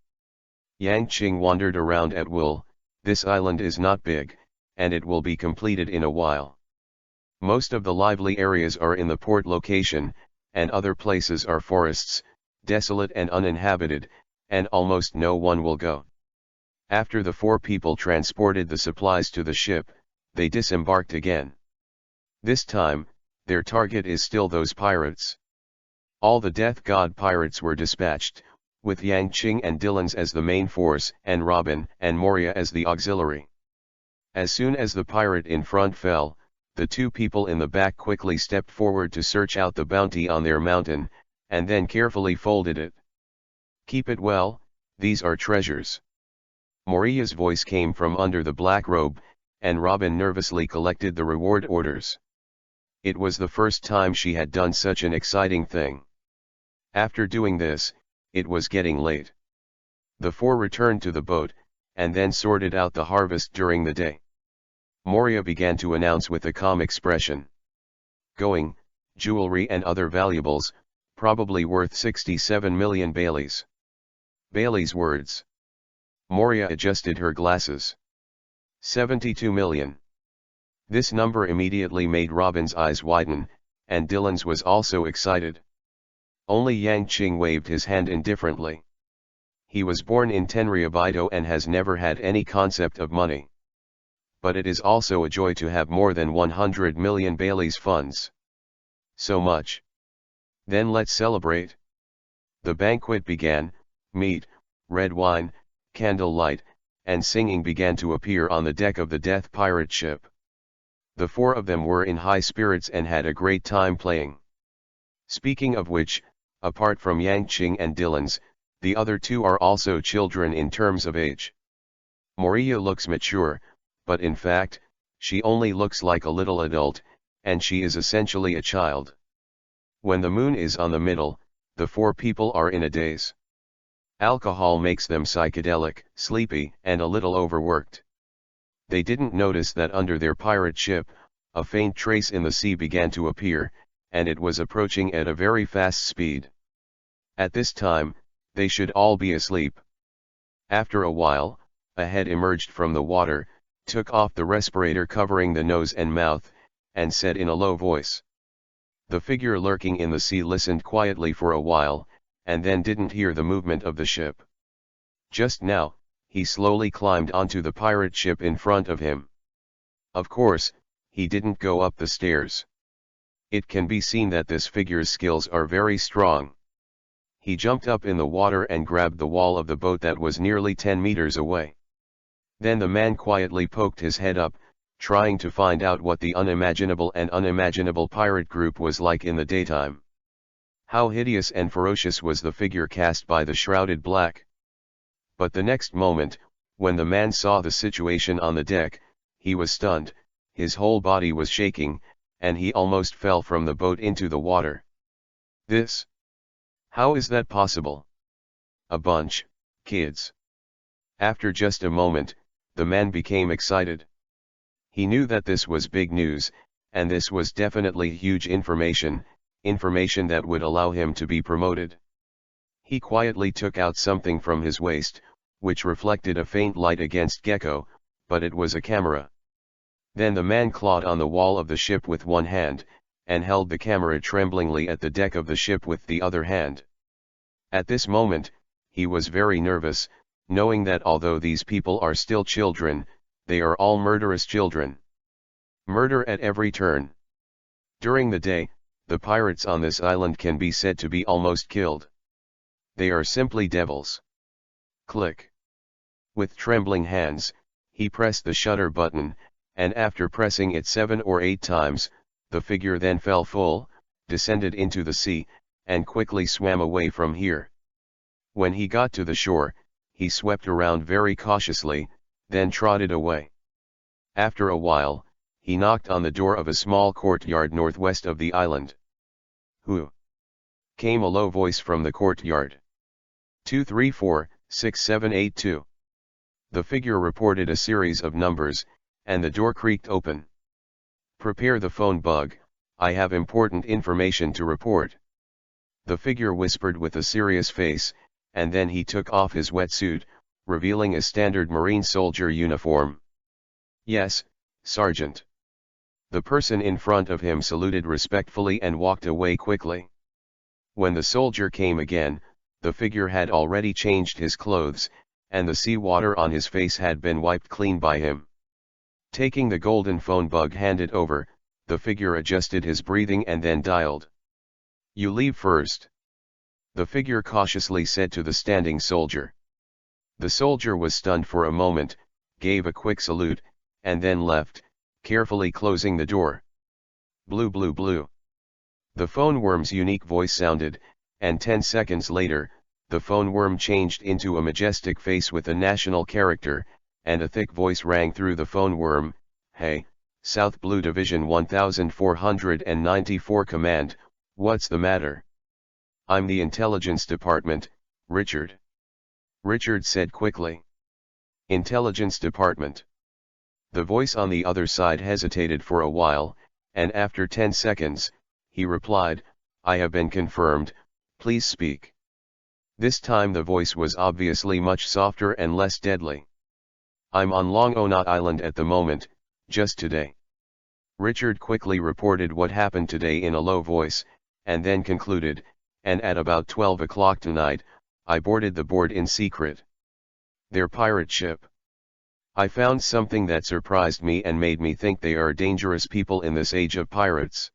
Yang Qing wandered around at will. This island is not big, and it will be completed in a while. Most of the lively areas are in the port location, and other places are forests, desolate and uninhabited, and almost no one will go. After the 4 people transported the supplies to the ship, they disembarked again. This time, their target is still those pirates. All the Death God pirates were dispatched, with Yang Qing and Dylan's as the main force and Robin and Moriya as the auxiliary. As soon as the pirate in front fell, the 2 people in the back quickly stepped forward to search out the bounty on their mountain, and then carefully folded it. Keep it well, these are treasures. Moriya's voice came from under the black robe, and Robin nervously collected the reward orders. It was the first time she had done such an exciting thing. After doing this, it was getting late. The 4 returned to the boat, and then sorted out the harvest during the day. Moriya began to announce with a calm expression. Going, jewelry and other valuables, probably worth 67 million Baileys. Bailey's words. Moriya adjusted her glasses. 72 million. This number immediately made Robin's eyes widen, and Dylan's was also excited. Only Yang Qing waved his hand indifferently. He was born in Tenryu and has never had any concept of money. But it is also a joy to have more than 100 million Bailey's funds. So much. Then let's celebrate. The banquet began. Meat, red wine, candlelight, and singing began to appear on the deck of the Death Pirate ship. The 4 of them were in high spirits and had a great time playing. Speaking of which, apart from Yang Qing and Dylan's, the other 2 are also children in terms of age. Moriya looks mature, but in fact, she only looks like a little adult, and she is essentially a child. When the moon is on the middle, the 4 people are in a daze. Alcohol makes them psychedelic, sleepy, and a little overworked. They didn't notice that under their pirate ship, a faint trace in the sea began to appear, and it was approaching at a very fast speed. At this time, they should all be asleep. After a while, a head emerged from the water, took off the respirator covering the nose and mouth, and said in a low voice. The figure lurking in the sea listened quietly for a while, and then didn't hear the movement of the ship. Just now, he slowly climbed onto the pirate ship in front of him. Of course, he didn't go up the stairs. It can be seen that this figure's skills are very strong. He jumped up in the water and grabbed the wall of the boat that was nearly 10 meters away. Then the man quietly poked his head up, trying to find out what the unimaginable pirate group was like in the daytime. How hideous and ferocious was the figure cast by the shrouded black. But the next moment, when the man saw the situation on the deck, he was stunned, his whole body was shaking, and he almost fell from the boat into the water. This? How is that possible? A bunch, kids. After just a moment, the man became excited. He knew that this was big news, and this was definitely huge information that would allow him to be promoted. He quietly took out something from his waist, which reflected a faint light against Gecko, but it was a camera. Then the man clawed on the wall of the ship with one hand, and held the camera tremblingly at the deck of the ship with the other hand. At this moment, he was very nervous, knowing that although these people are still children, they are all murderous children. Murder at every turn. During the day, the pirates on this island can be said to be almost killed. They are simply devils. Click. With trembling hands, he pressed the shutter button, and after pressing it 7 or 8 times, the figure then fell full, descended into the sea, and quickly swam away from here. When he got to the shore, he swept around very cautiously, then trotted away. After a while, he knocked on the door of a small courtyard northwest of the island. Who? Came a low voice from the courtyard. 234-6782. The figure reported a series of numbers, and the door creaked open. Prepare the phone bug, I have important information to report. The figure whispered with a serious face, and then he took off his wetsuit, revealing a standard Marine soldier uniform. Yes, Sergeant. The person in front of him saluted respectfully and walked away quickly. When the soldier came again, the figure had already changed his clothes, and the seawater on his face had been wiped clean by him. Taking the golden phone bug handed over, the figure adjusted his breathing and then dialed. You leave first. The figure cautiously said to the standing soldier. The soldier was stunned for a moment, gave a quick salute, and then left, carefully closing the door. Blue blue blue. The phone worm's unique voice sounded, and 10 seconds later, the phone worm changed into a majestic face with a national character, and a thick voice rang through the phone worm. Hey, South Blue Division 1494 Command, what's the matter? I'm the Intelligence Department, Richard. Richard said quickly. Intelligence Department. The voice on the other side hesitated for a while, and after 10 seconds, he replied, I have been confirmed, please speak. This time the voice was obviously much softer and less deadly. I'm on Long Onat Island at the moment, just today. Richard quickly reported what happened today in a low voice, and then concluded, and at about 12 o'clock tonight, I boarded the board in secret. Their pirate ship. I found something that surprised me and made me think they are dangerous people in this age of pirates.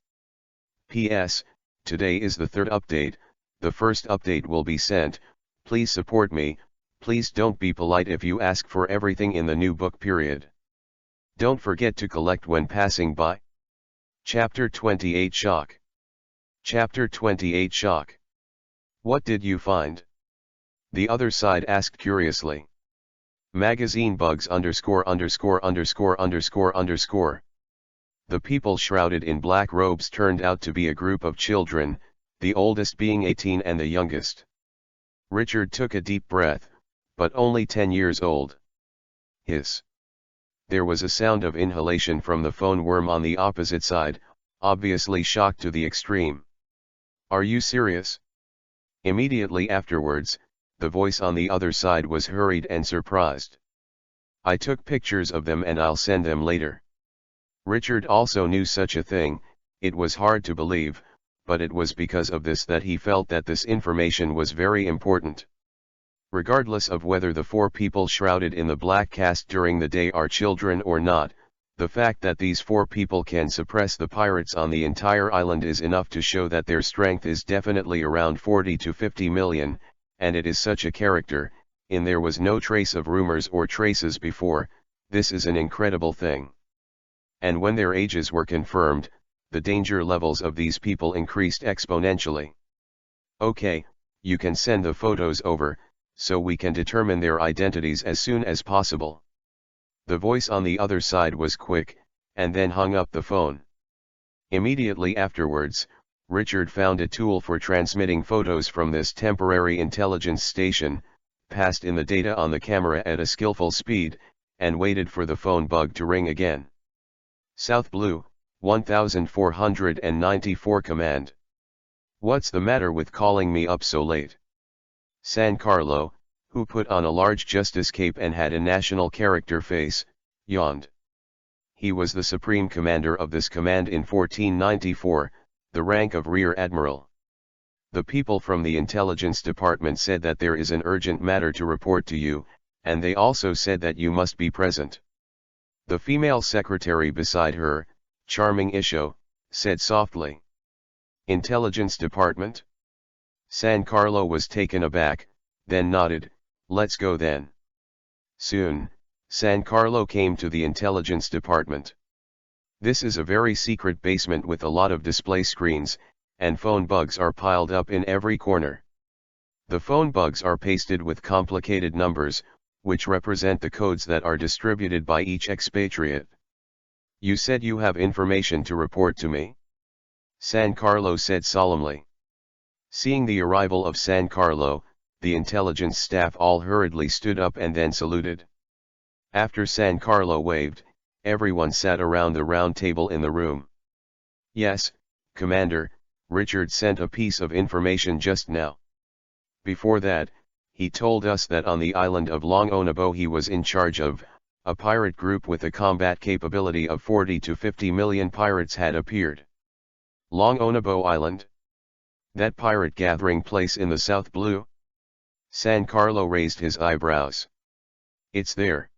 P.S. Today is the 3rd update, the first update will be sent, please support me, please don't be polite if you ask for everything in the new book period. Don't forget to collect when passing by. Chapter 28 Shock. Chapter 28 Shock. What did you find? The other side asked curiously. Magazine bugs ___________. The people shrouded in black robes turned out to be a group of children, the oldest being 18 and the youngest. Richard took a deep breath, but only 10 years old. Hiss. There was a sound of inhalation from the phone worm on the opposite side, obviously shocked to the extreme. "Are you serious?" Immediately afterwards, the voice on the other side was hurried and surprised. "I took pictures of them and I'll send them later." Richard also knew such a thing. It was hard to believe, but it was because of this that he felt that this information was very important. Regardless of whether the 4 people shrouded in the black cast during the day are children or not, the fact that these 4 people can suppress the pirates on the entire island is enough to show that their strength is definitely around 40 to 50 million, and it is such a character, in there was no trace of rumors or traces before. This is an incredible thing. And when their ages were confirmed, the danger levels of these people increased exponentially. "Okay, you can send the photos over, so we can determine their identities as soon as possible." The voice on the other side was quick, and then hung up the phone. Immediately afterwards, Richard found a tool for transmitting photos from this temporary intelligence station, passed in the data on the camera at a skillful speed, and waited for the phone bug to ring again. "South Blue, 1494 command. What's the matter with calling me up so late?" San Carlo, who put on a large justice cape and had a national character face, yawned. He was the supreme commander of this command in 1494, the rank of Rear Admiral. "The people from the intelligence department said that there is an urgent matter to report to you, and they also said that you must be present." The female secretary beside her, charming Isho, said softly. "Intelligence department?" San Carlo was taken aback, then nodded. "Let's go then." Soon, San Carlo came to the intelligence department. This is a very secret basement with a lot of display screens, and phone bugs are piled up in every corner. The phone bugs are pasted with complicated numbers, which represent the codes that are distributed by each expatriate. "You said you have information to report to me?" San Carlo said solemnly. Seeing the arrival of San Carlo, the intelligence staff all hurriedly stood up and then saluted. After San Carlo waved, everyone sat around the round table in the room. "Yes, Commander, Richard sent a piece of information just now. Before that, he told us that on the island of Long Onabo he was in charge of a pirate group with a combat capability of 40 to 50 million pirates had appeared." "Long Onabo Island? That pirate gathering place in the South Blue?" San Carlo raised his eyebrows. "It's there."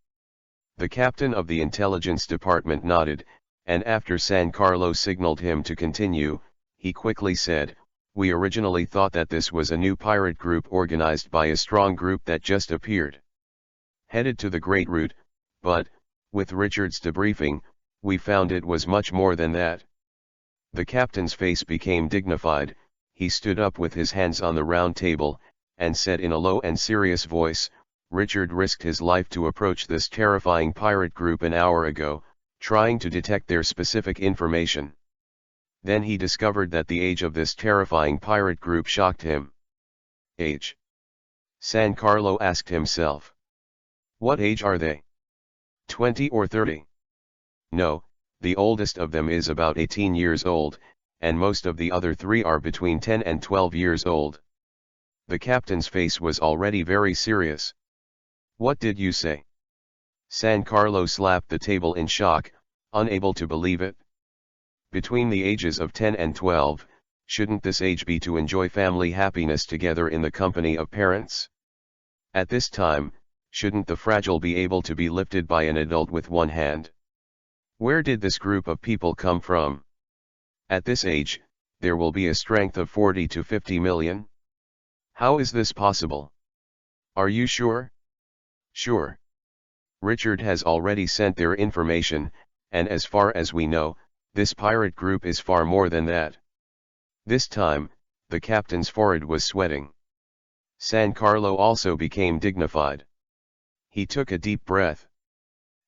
The captain of the intelligence department nodded, and after San Carlo signaled him to continue, he quickly said, "We originally thought that this was a new pirate group organized by a strong group that just appeared, headed to the Great Route, but, with Richard's debriefing, we found it was much more than that." The captain's face became dignified. He stood up with his hands on the round table, and said in a low and serious voice, "Richard risked his life to approach this terrifying pirate group an hour ago, trying to detect their specific information. Then he discovered that the age of this terrifying pirate group shocked him." "Age?" San Carlo asked himself. "What age are they? 20 or 30? No, the oldest of them is about 18 years old, and most of the other 3 are between 10 and 12 years old." The captain's face was already very serious. "What did you say?" San Carlo slapped the table in shock, unable to believe it. "Between the ages of 10 and 12, shouldn't this age be to enjoy family happiness together in the company of parents? At this time, shouldn't the fragile be able to be lifted by an adult with one hand? Where did this group of people come from? At this age, there will be a strength of 40 to 50 million? How is this possible? Are you sure?" "Sure. Richard has already sent their information, and as far as we know, this pirate group is far more than that." This time, the captain's forehead was sweating. San Carlo also became dignified. He took a deep breath.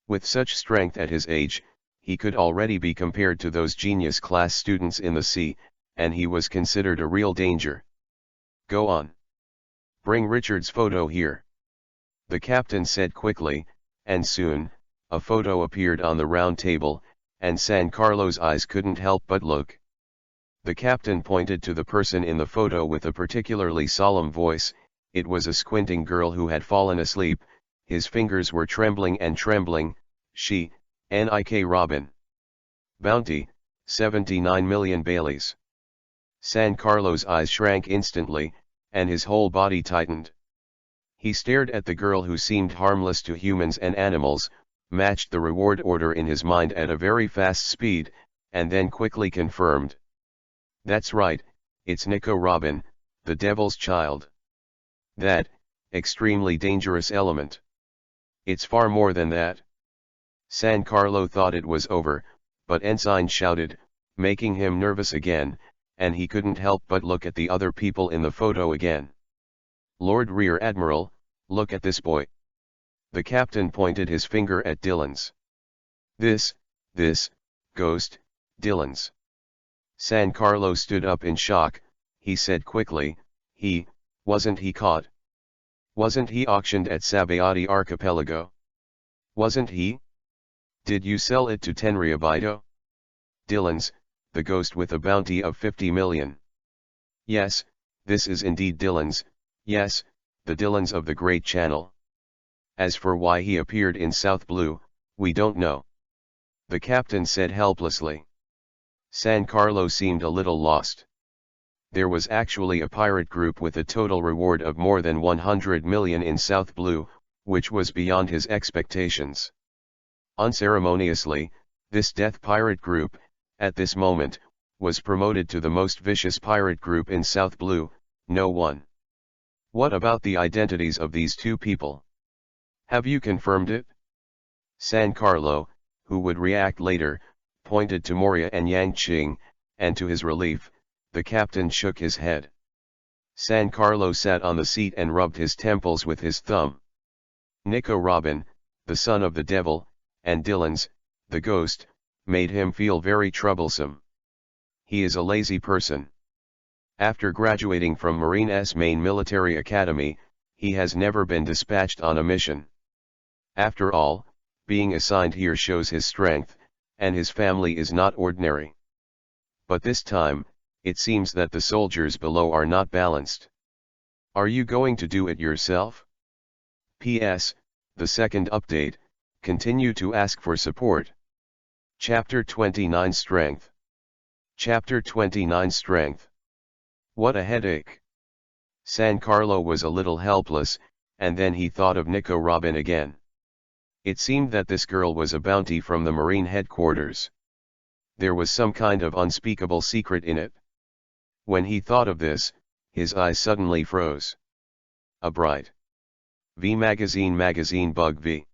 With such strength at his age, he could already be compared to those genius class students in the sea, and he was considered a real danger. "Go on. Bring Richard's photo here," the captain said quickly, and soon, a photo appeared on the round table, and San Carlo's eyes couldn't help but look. The captain pointed to the person in the photo with a particularly solemn voice. It was a squinting girl who had fallen asleep. His fingers were trembling and trembling. She, Nik Robin. Bounty, 79 million Baileys. San Carlo's eyes shrank instantly, and his whole body tightened. He stared at the girl who seemed harmless to humans and animals, matched the reward order in his mind at a very fast speed, and then quickly confirmed. That's right, it's Nico Robin, the Devil's Child. That, extremely dangerous element. It's far more than that. San Carlo thought it was over, but Ensign shouted, making him nervous again, and he couldn't help but look at the other people in the photo again. Lord Rear Admiral, look at this boy. The captain pointed his finger at Dylan's. This, ghost, Dylan's. San Carlo stood up in shock. He said quickly, wasn't he caught? Wasn't he auctioned at Sabayati Archipelago? Wasn't he? Did you sell it to Tenryu? Dylan's, the ghost with a bounty of 50 million. Yes, this is indeed Dylan's, yes, the Dylan's of the Great Channel. As for why he appeared in South Blue, we don't know. The captain said helplessly. San Carlo seemed a little lost. There was actually a pirate group with a total reward of more than 100 million in South Blue, which was beyond his expectations. Unceremoniously, this death pirate group, at this moment, was promoted to the most vicious pirate group in South Blue. No one. What about the identities of these two people? Have you confirmed it? San Carlo, who would react later, pointed to Moria and Yang Qing, and to his relief, the captain shook his head. San Carlo sat on the seat and rubbed his temples with his thumb. Nico Robin, the son of the devil, and Dylan's, the ghost, made him feel very troublesome. He is a lazy person. After graduating from Marine's main military academy, he has never been dispatched on a mission. After all, being assigned here shows his strength, and his family is not ordinary. But this time, it seems that the soldiers below are not balanced. Are you going to do it yourself? P.S. The second update, continue to ask for support. Chapter 29 Strength. Chapter 29 Strength. What a headache. San Carlo was a little helpless, and then he thought of Nico Robin again. It seemed that this girl was a bounty from the Marine headquarters. There was some kind of unspeakable secret in it. When he thought of this, his eyes suddenly froze. A bright V magazine bug V.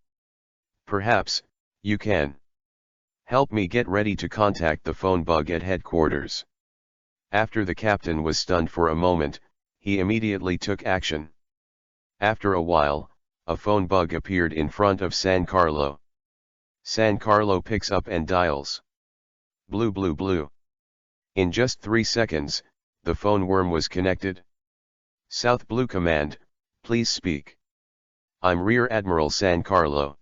Perhaps, you can help me get ready to contact the phone bug at headquarters. After the captain was stunned for a moment, he immediately took action. After a while, a phone bug appeared in front of San Carlo. San Carlo picks up and dials. Blue blue blue. In just 3 seconds, the phone worm was connected. South Blue Command, please speak. I'm Rear Admiral San Carlo.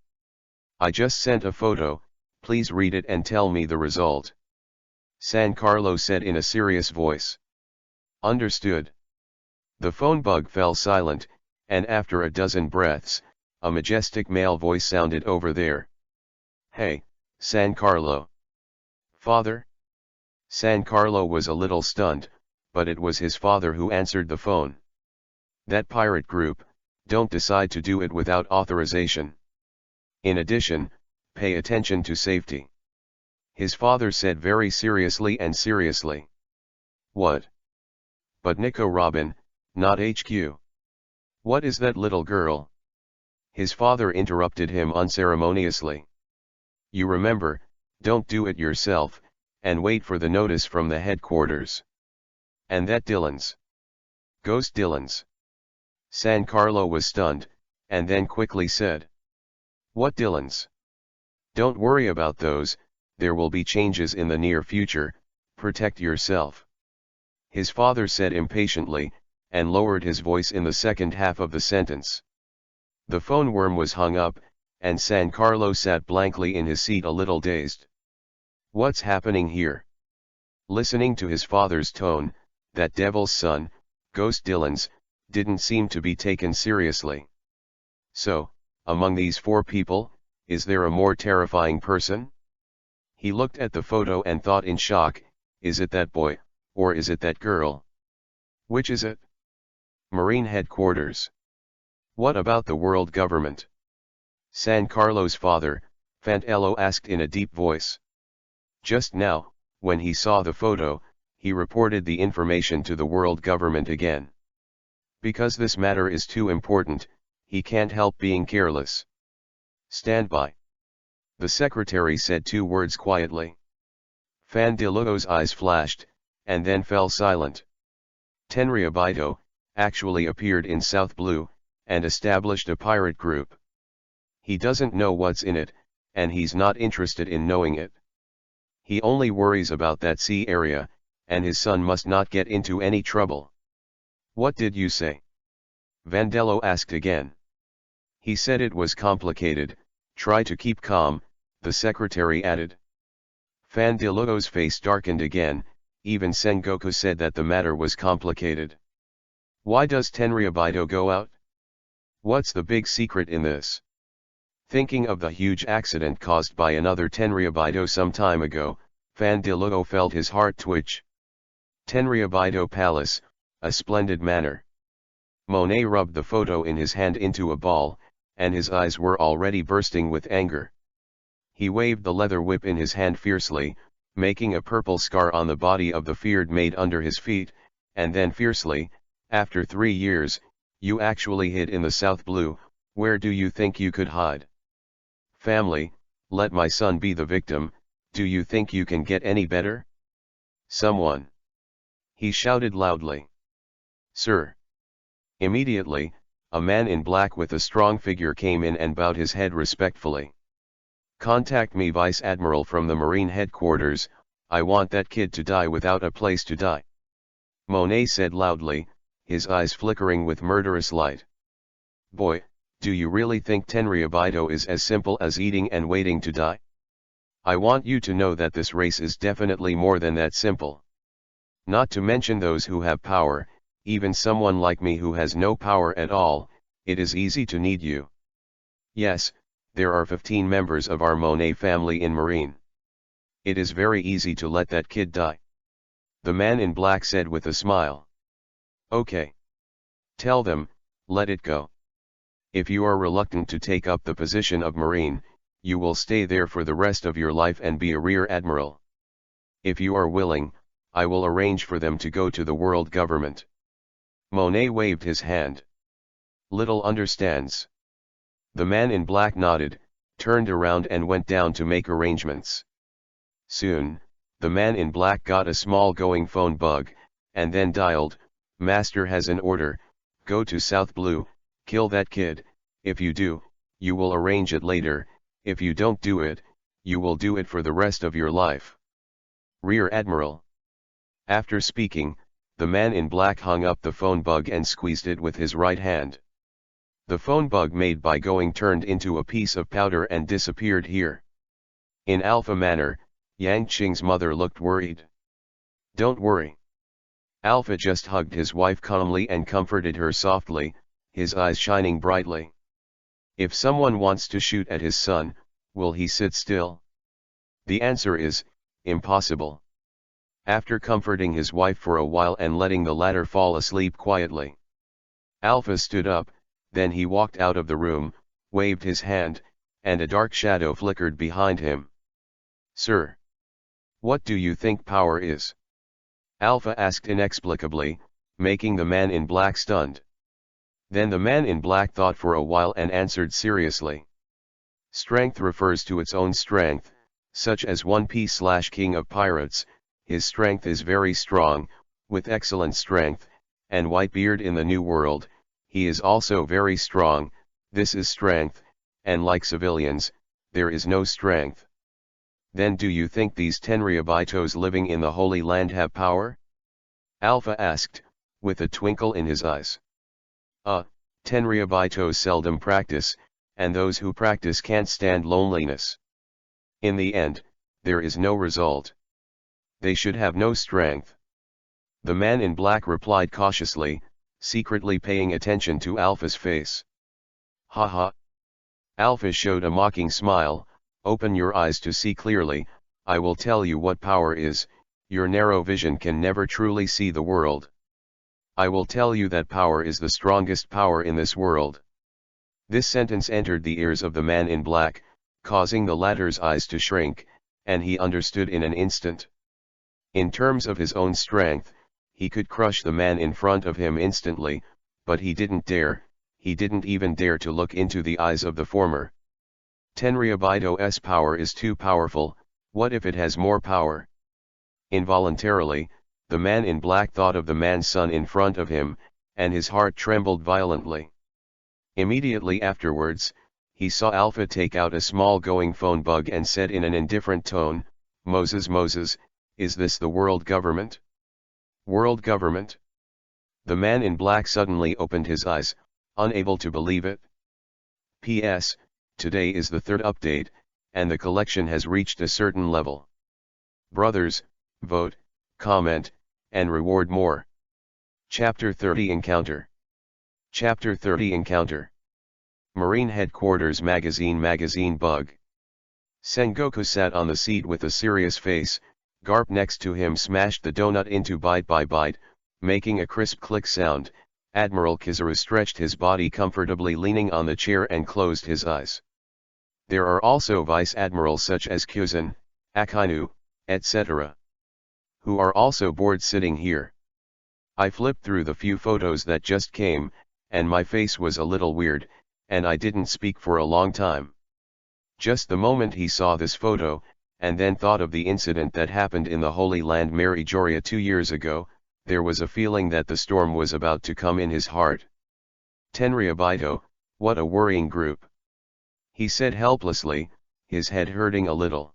I just sent a photo, please read it and tell me the result. San Carlo said in a serious voice. Understood. The phone bug fell silent, and after a dozen breaths, a majestic male voice sounded over there. Hey, San Carlo. Father? San Carlo was a little stunned, but it was his father who answered the phone. That pirate group, don't decide to do it without authorization. In addition, pay attention to safety. His father said very seriously and seriously. What? But Nico Robin, not HQ. What is that little girl? His father interrupted him unceremoniously. You remember, don't do it yourself, and wait for the notice from the headquarters. And that Dylan's. Ghost Dylan's. San Carlo was stunned, and then quickly said. What Dylan's? Don't worry about those, there will be changes in the near future, protect yourself. His father said impatiently, and lowered his voice in the second half of the sentence. The phone worm was hung up, and San Carlo sat blankly in his seat a little dazed. What's happening here? Listening to his father's tone, that devil's son, Ghost Dylan's, didn't seem to be taken seriously. So, among these four people, is there a more terrifying person? He looked at the photo and thought in shock, is it that boy, or is it that girl? Which is it? Marine headquarters. What about the world government? San Carlo's father, Fantello, asked in a deep voice. Just now, when he saw the photo, he reported the information to the world government again. Because this matter is too important, he can't help being careless. Stand by. The secretary said two words quietly. Fandello's eyes flashed, and then fell silent. Tenryu actually appeared in South Blue, and established a pirate group. He doesn't know what's in it, and he's not interested in knowing it. He only worries about that sea area, and his son must not get into any trouble. What did you say? Vandello asked again. He said it was complicated. Try to keep calm, the secretary added. Fandello's face darkened again. Even Sengoku said that the matter was complicated. Why does Tenryubito go out? What's the big secret in this? Thinking of the huge accident caused by another Tenryubito some time ago, Fandello felt his heart twitch. Tenryubito Palace, a splendid manor. Monet rubbed the photo in his hand into a ball, and his eyes were already bursting with anger. He waved the leather whip in his hand fiercely, making a purple scar on the body of the feared maid under his feet, and then fiercely, after 3 years, you actually hid in the South Blue. Where do you think you could hide? Family, let my son be the victim. Do you think you can get any better? Someone. He shouted loudly. Sir. Immediately, a man in black with a strong figure came in and bowed his head respectfully. Contact me, Vice Admiral from the Marine headquarters. I want that kid to die without a place to die. Monet said loudly, his eyes flickering with murderous light. Boy, do you really think Tenryubito is as simple as eating and waiting to die? I want you to know that this race is definitely more than that simple. Not to mention those who have power, even someone like me who has no power at all, it is easy to need you. Yes, there are 15 members of our Monet family in Marine. It is very easy to let that kid die. The man in black said with a smile. Okay. Tell them, let it go. If you are reluctant to take up the position of Marine, you will stay there for the rest of your life and be a rear admiral. If you are willing, I will arrange for them to go to the world government. Monet waved his hand. Little understands. The man in black nodded, turned around and went down to make arrangements. Soon, the man in black got a small going phone bug, and then dialed, Master has an order, go to South Blue, kill that kid. If you do, you will arrange it later. If you don't do it, you will do it for the rest of your life. Rear Admiral. After speaking, the man in black hung up the phone bug and squeezed it with his right hand. The phone bug made by going turned into a piece of powder and disappeared here. In Alpha manner, Yang Qing's mother looked worried. Don't worry. Alpha just hugged his wife calmly and comforted her softly, his eyes shining brightly. If someone wants to shoot at his son, will he sit still? The answer is, impossible. After comforting his wife for a while and letting the latter fall asleep quietly, Alpha stood up, then he walked out of the room, waved his hand, and a dark shadow flickered behind him. Sir. What do you think power is? Alpha asked inexplicably, making the man in black stunned. Then the man in black thought for a while and answered seriously. Strength refers to its own strength, such as One Piece/King of Pirates, his strength is very strong, with excellent strength, and Whitebeard in the New World, he is also very strong, this is strength, and like civilians, there is no strength. Then do you think these Tenryubitos living in the Holy Land have power? Alpha asked, with a twinkle in his eyes. Tenryubitos seldom practice, and those who practice can't stand loneliness. In the end, there is no result. They should have no strength. The man in black replied cautiously, secretly paying attention to Alpha's face. Ha. Alpha showed a mocking smile. Open your eyes to see clearly. I will tell you what power is. Your narrow vision can never truly see the world. I will tell you that power is the strongest power in this world. This sentence entered the ears of the man in black, causing the latter's eyes to shrink, and he understood in an instant. In terms of his own strength, he could crush the man in front of him instantly, but he didn't even dare to look into the eyes of the former. Tenryu's power is too powerful. What if it has more power? Involuntarily, the man in black thought of the man's son in front of him, and his heart trembled violently. Immediately afterwards, he saw Alpha take out a small going phone bug and said in an indifferent tone, Moses, is this the world government? World government? The man in black suddenly opened his eyes, unable to believe it. P.S. Today is the third update, and the collection has reached a certain level. Brothers, vote, comment, and reward more. Chapter 30 Encounter. Chapter 30 Encounter. Marine Headquarters Magazine bug. Sengoku sat on the seat with a serious face. Garp next to him smashed the donut into bite by bite, making a crisp click sound. Admiral Kizaru stretched his body comfortably leaning on the chair and closed his eyes. There are also vice admirals such as Kyuzan, Akainu, etc., who are also bored sitting here. I flipped through the few photos that just came, and my face was a little weird, and I didn't speak for a long time. Just the moment he saw this photo, and then thought of the incident that happened in the Holy Land Mary Joria 2 years ago, there was a feeling that the storm was about to come in his heart. Tenryu, what a worrying group. He said helplessly, his head hurting a little.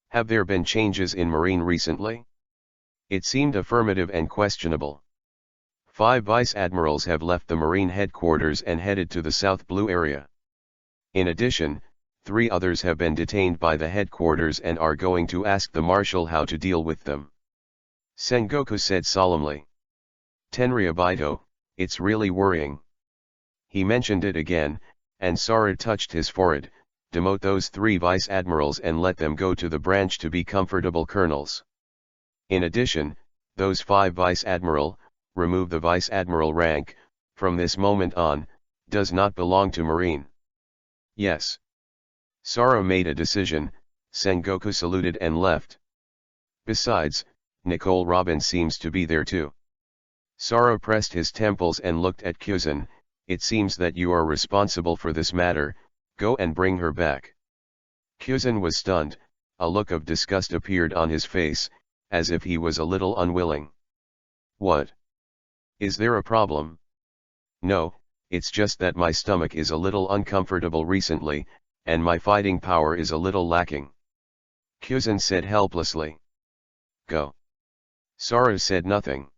Have there been changes in Marine recently? It seemed affirmative and questionable. 5 vice admirals have left the Marine headquarters and headed to the South Blue area. In addition, 3 others have been detained by the headquarters and are going to ask the Marshal how to deal with them. Sengoku said solemnly. Tenryu, it's really worrying. He mentioned it again, and Sara touched his forehead. Demote those 3 vice admirals and let them go to the branch to be comfortable colonels. In addition, those 5 vice admiral, remove the vice admiral rank, from this moment on, does not belong to Marine. Yes. Sara made a decision. Sengoku saluted and left. Besides, Nicole Robin seems to be there too. Sara pressed his temples and looked at Kyuzan. It seems that you are responsible for this matter. Go and bring her back. Kyuzan was stunned. A look of disgust appeared on his face, as if he was a little unwilling. What? Is there a problem? No, it's just that my stomach is a little uncomfortable recently, and my fighting power is a little lacking. Kyuzan said helplessly. Go. Sara said nothing.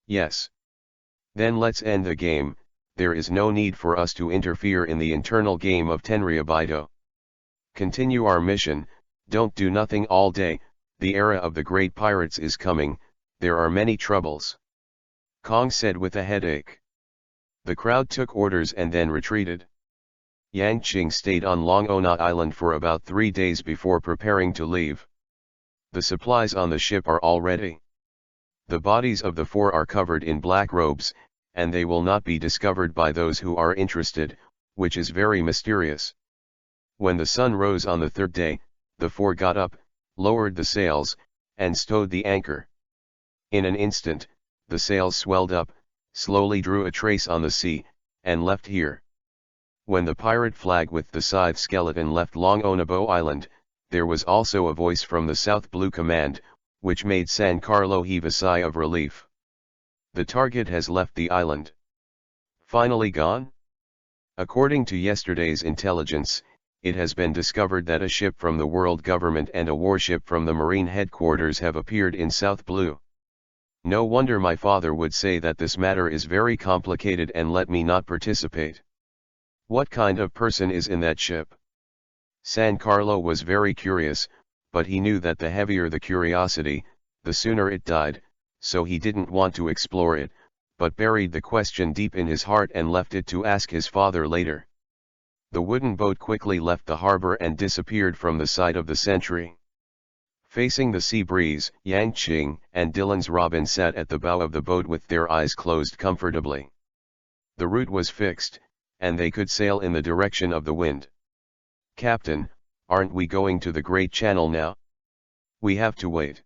Yes. Then let's end the game. There is no need for us to interfere in the internal game of Tenryu. Continue our mission, don't do nothing all day. The era of the great pirates is coming, there are many troubles. Kong said with a headache. The crowd took orders and then retreated. Yang Qing stayed on Long Ona Island for about 3 days before preparing to leave. The supplies on the ship are all ready. The bodies of the 4 are covered in black robes, and they will not be discovered by those who are interested, which is very mysterious. When the sun rose on the 3rd day, the 4 got up, lowered the sails, and stowed the anchor. In an instant, the sails swelled up, slowly drew a trace on the sea, and left here. When the pirate flag with the scythe skeleton left Long Onabo Island, there was also a voice from the South Blue Command, which made San Carlo heave a sigh of relief. The target has left the island. Finally gone? According to yesterday's intelligence, it has been discovered that a ship from the world government and a warship from the Marine headquarters have appeared in South Blue. No wonder my father would say that this matter is very complicated and let me not participate. What kind of person is in that ship? San Carlo was very curious, but he knew that the heavier the curiosity, the sooner it died, so he didn't want to explore it, but buried the question deep in his heart and left it to ask his father later. The wooden boat quickly left the harbor and disappeared from the sight of the sentry. Facing the sea breeze, Yang Qing and Dylan's Robin sat at the bow of the boat with their eyes closed comfortably. The route was fixed, and they could sail in the direction of the wind. "Captain, aren't we going to the Great Channel now? We have to wait."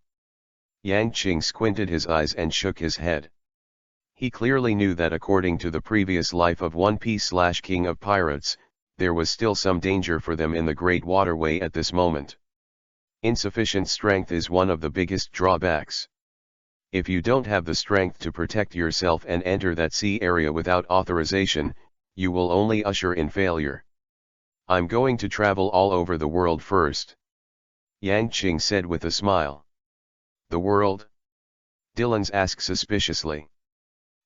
Yang Qing squinted his eyes and shook his head. He clearly knew that according to the previous life of One Piece/King of Pirates, there was still some danger for them in the Great Waterway at this moment. Insufficient strength is one of the biggest drawbacks. If you don't have the strength to protect yourself and enter that sea area without authorization, you will only usher in failure. "I'm going to travel all over the world first," Yang Qing said with a smile. "The world?" Dylan's asked suspiciously.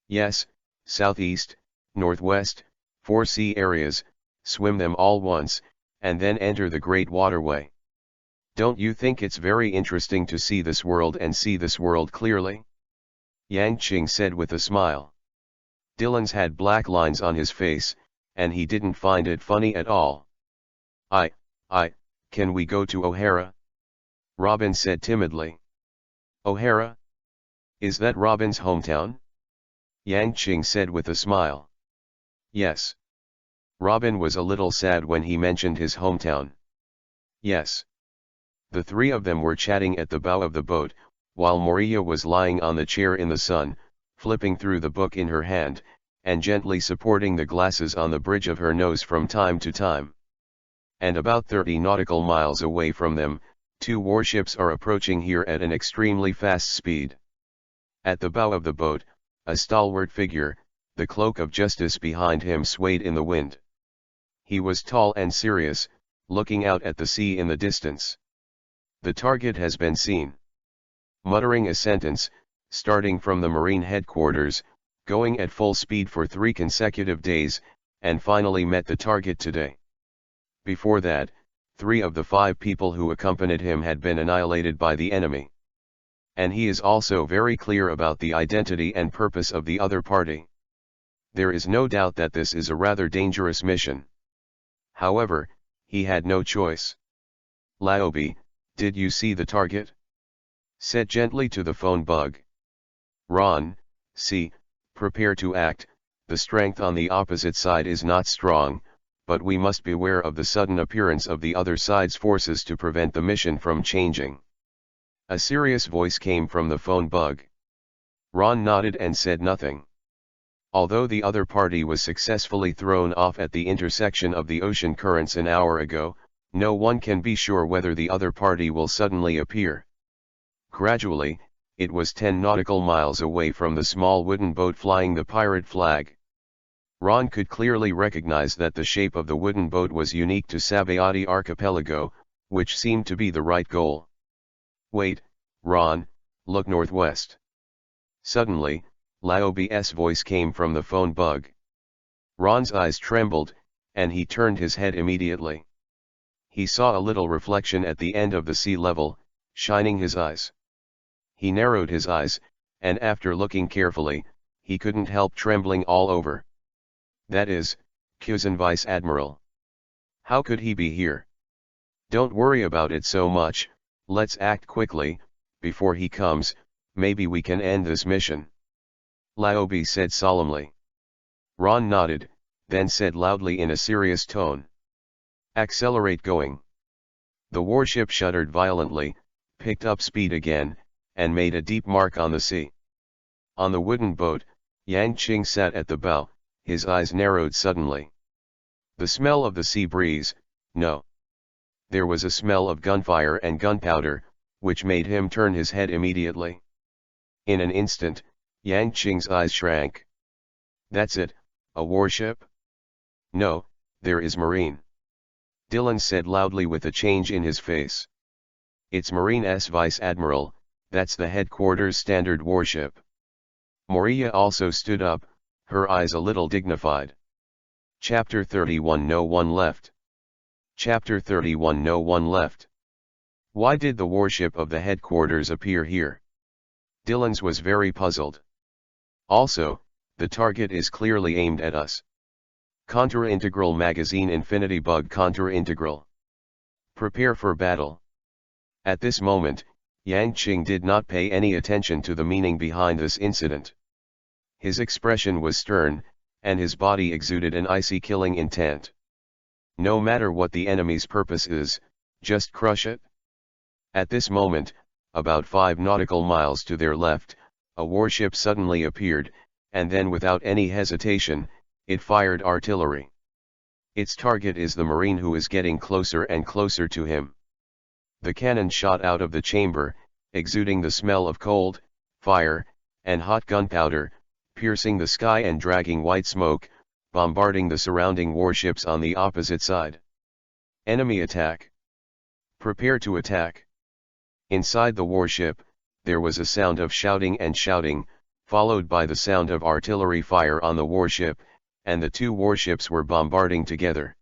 "Yes, southeast, northwest, 4 sea areas, swim them all once, and then enter the Great Waterway. Don't you think it's very interesting to see this world and see this world clearly?" Yang Qing said with a smile. Dylan's had black lines on his face, and he didn't find it funny at all. Can we go to O'Hara?" Robin said timidly. "O'Hara? Is that Robin's hometown?" Yang Qing said with a smile. "Yes." Robin was a little sad when he mentioned his hometown. "Yes." The three of them were chatting at the bow of the boat, while Moria was lying on the chair in the sun, flipping through the book in her hand, and gently supporting the glasses on the bridge of her nose from time to time. And about 30 nautical miles away from them, 2 warships are approaching here at an extremely fast speed. At the bow of the boat, a stalwart figure, the cloak of justice behind him swayed in the wind. He was tall and serious, looking out at the sea in the distance. "The target has been seen." Muttering a sentence, starting from the Marine headquarters, going at full speed for 3 consecutive days, and finally met the target today. Before that, 3 of the 5 people who accompanied him had been annihilated by the enemy. And he is also very clear about the identity and purpose of the other party. There is no doubt that this is a rather dangerous mission. However, he had no choice. "Laobi, did you see the target?" Said gently to the phone bug. "Ron, see, prepare to act. The strength on the opposite side is not strong, but we must beware of the sudden appearance of the other side's forces to prevent the mission from changing." A serious voice came from the phone bug. Ron nodded and said nothing. Although the other party was successfully thrown off at the intersection of the ocean currents an hour ago, no one can be sure whether the other party will suddenly appear. Gradually, it was 10 nautical miles away from the small wooden boat flying the pirate flag. Ron could clearly recognize that the shape of the wooden boat was unique to Sabayati Archipelago, which seemed to be the right goal. "Wait, Ron, look northwest." Suddenly, Laobi's voice came from the phone bug. Ron's eyes trembled, and he turned his head immediately. He saw a little reflection at the end of the sea level, shining his eyes. He narrowed his eyes, and after looking carefully, he couldn't help trembling all over. "That is, Kuzan Vice Admiral. How could he be here?" "Don't worry about it so much, let's act quickly, before he comes, maybe we can end this mission," Laobi said solemnly. Ron nodded, then said loudly in a serious tone. "Accelerate going." The warship shuddered violently, picked up speed again, and made a deep mark on the sea. On the wooden boat, Yang Qing sat at the bow, his eyes narrowed suddenly. The smell of the sea breeze, no. There was a smell of gunfire and gunpowder, which made him turn his head immediately. In an instant, Yang Qing's eyes shrank. "That's it, a warship?" "No, there is Marine," Dylan said loudly with a change in his face. "It's Marine's Vice Admiral, that's the headquarters standard warship." Moria also stood up, her eyes a little dignified. Chapter 31 No One Left. Chapter 31 No One Left. Why did the warship of the headquarters appear here? Dylan's was very puzzled. Also, the target is clearly aimed at us. Contour Integral Magazine Infinity Bug Contour Integral. Prepare for battle. At this moment, Yang Qing did not pay any attention to the meaning behind this incident. His expression was stern, and his body exuded an icy killing intent. No matter what the enemy's purpose is, just crush it. At this moment, about 5 nautical miles to their left, a warship suddenly appeared, and then without any hesitation, it fired artillery. Its target is the marine who is getting closer and closer to him. The cannon shot out of the chamber, exuding the smell of cold, fire, and hot gunpowder, piercing the sky and dragging white smoke, bombarding the surrounding warships on the opposite side. Enemy attack. Prepare to attack. Inside the warship, there was a sound of shouting and shouting, followed by the sound of artillery fire on the warship, and the two warships were bombarding together.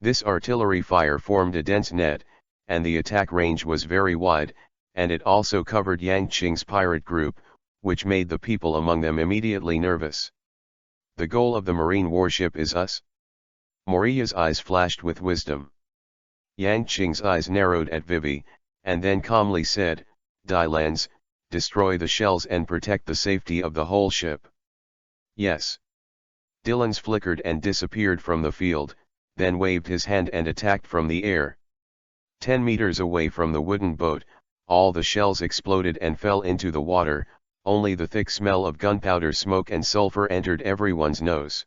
This artillery fire formed a dense net, and the attack range was very wide, and it also covered Yang Qing's pirate group, which made the people among them immediately nervous. The goal of the marine warship is us? Moriya's eyes flashed with wisdom. Yang Qing's eyes narrowed at Vivi, and then calmly said, Dylan's, destroy the shells and protect the safety of the whole ship. Yes. Dylan's flickered and disappeared from the field, then waved his hand and attacked from the air. 10 meters away from the wooden boat, all the shells exploded and fell into the water, only the thick smell of gunpowder smoke and sulfur entered everyone's nose.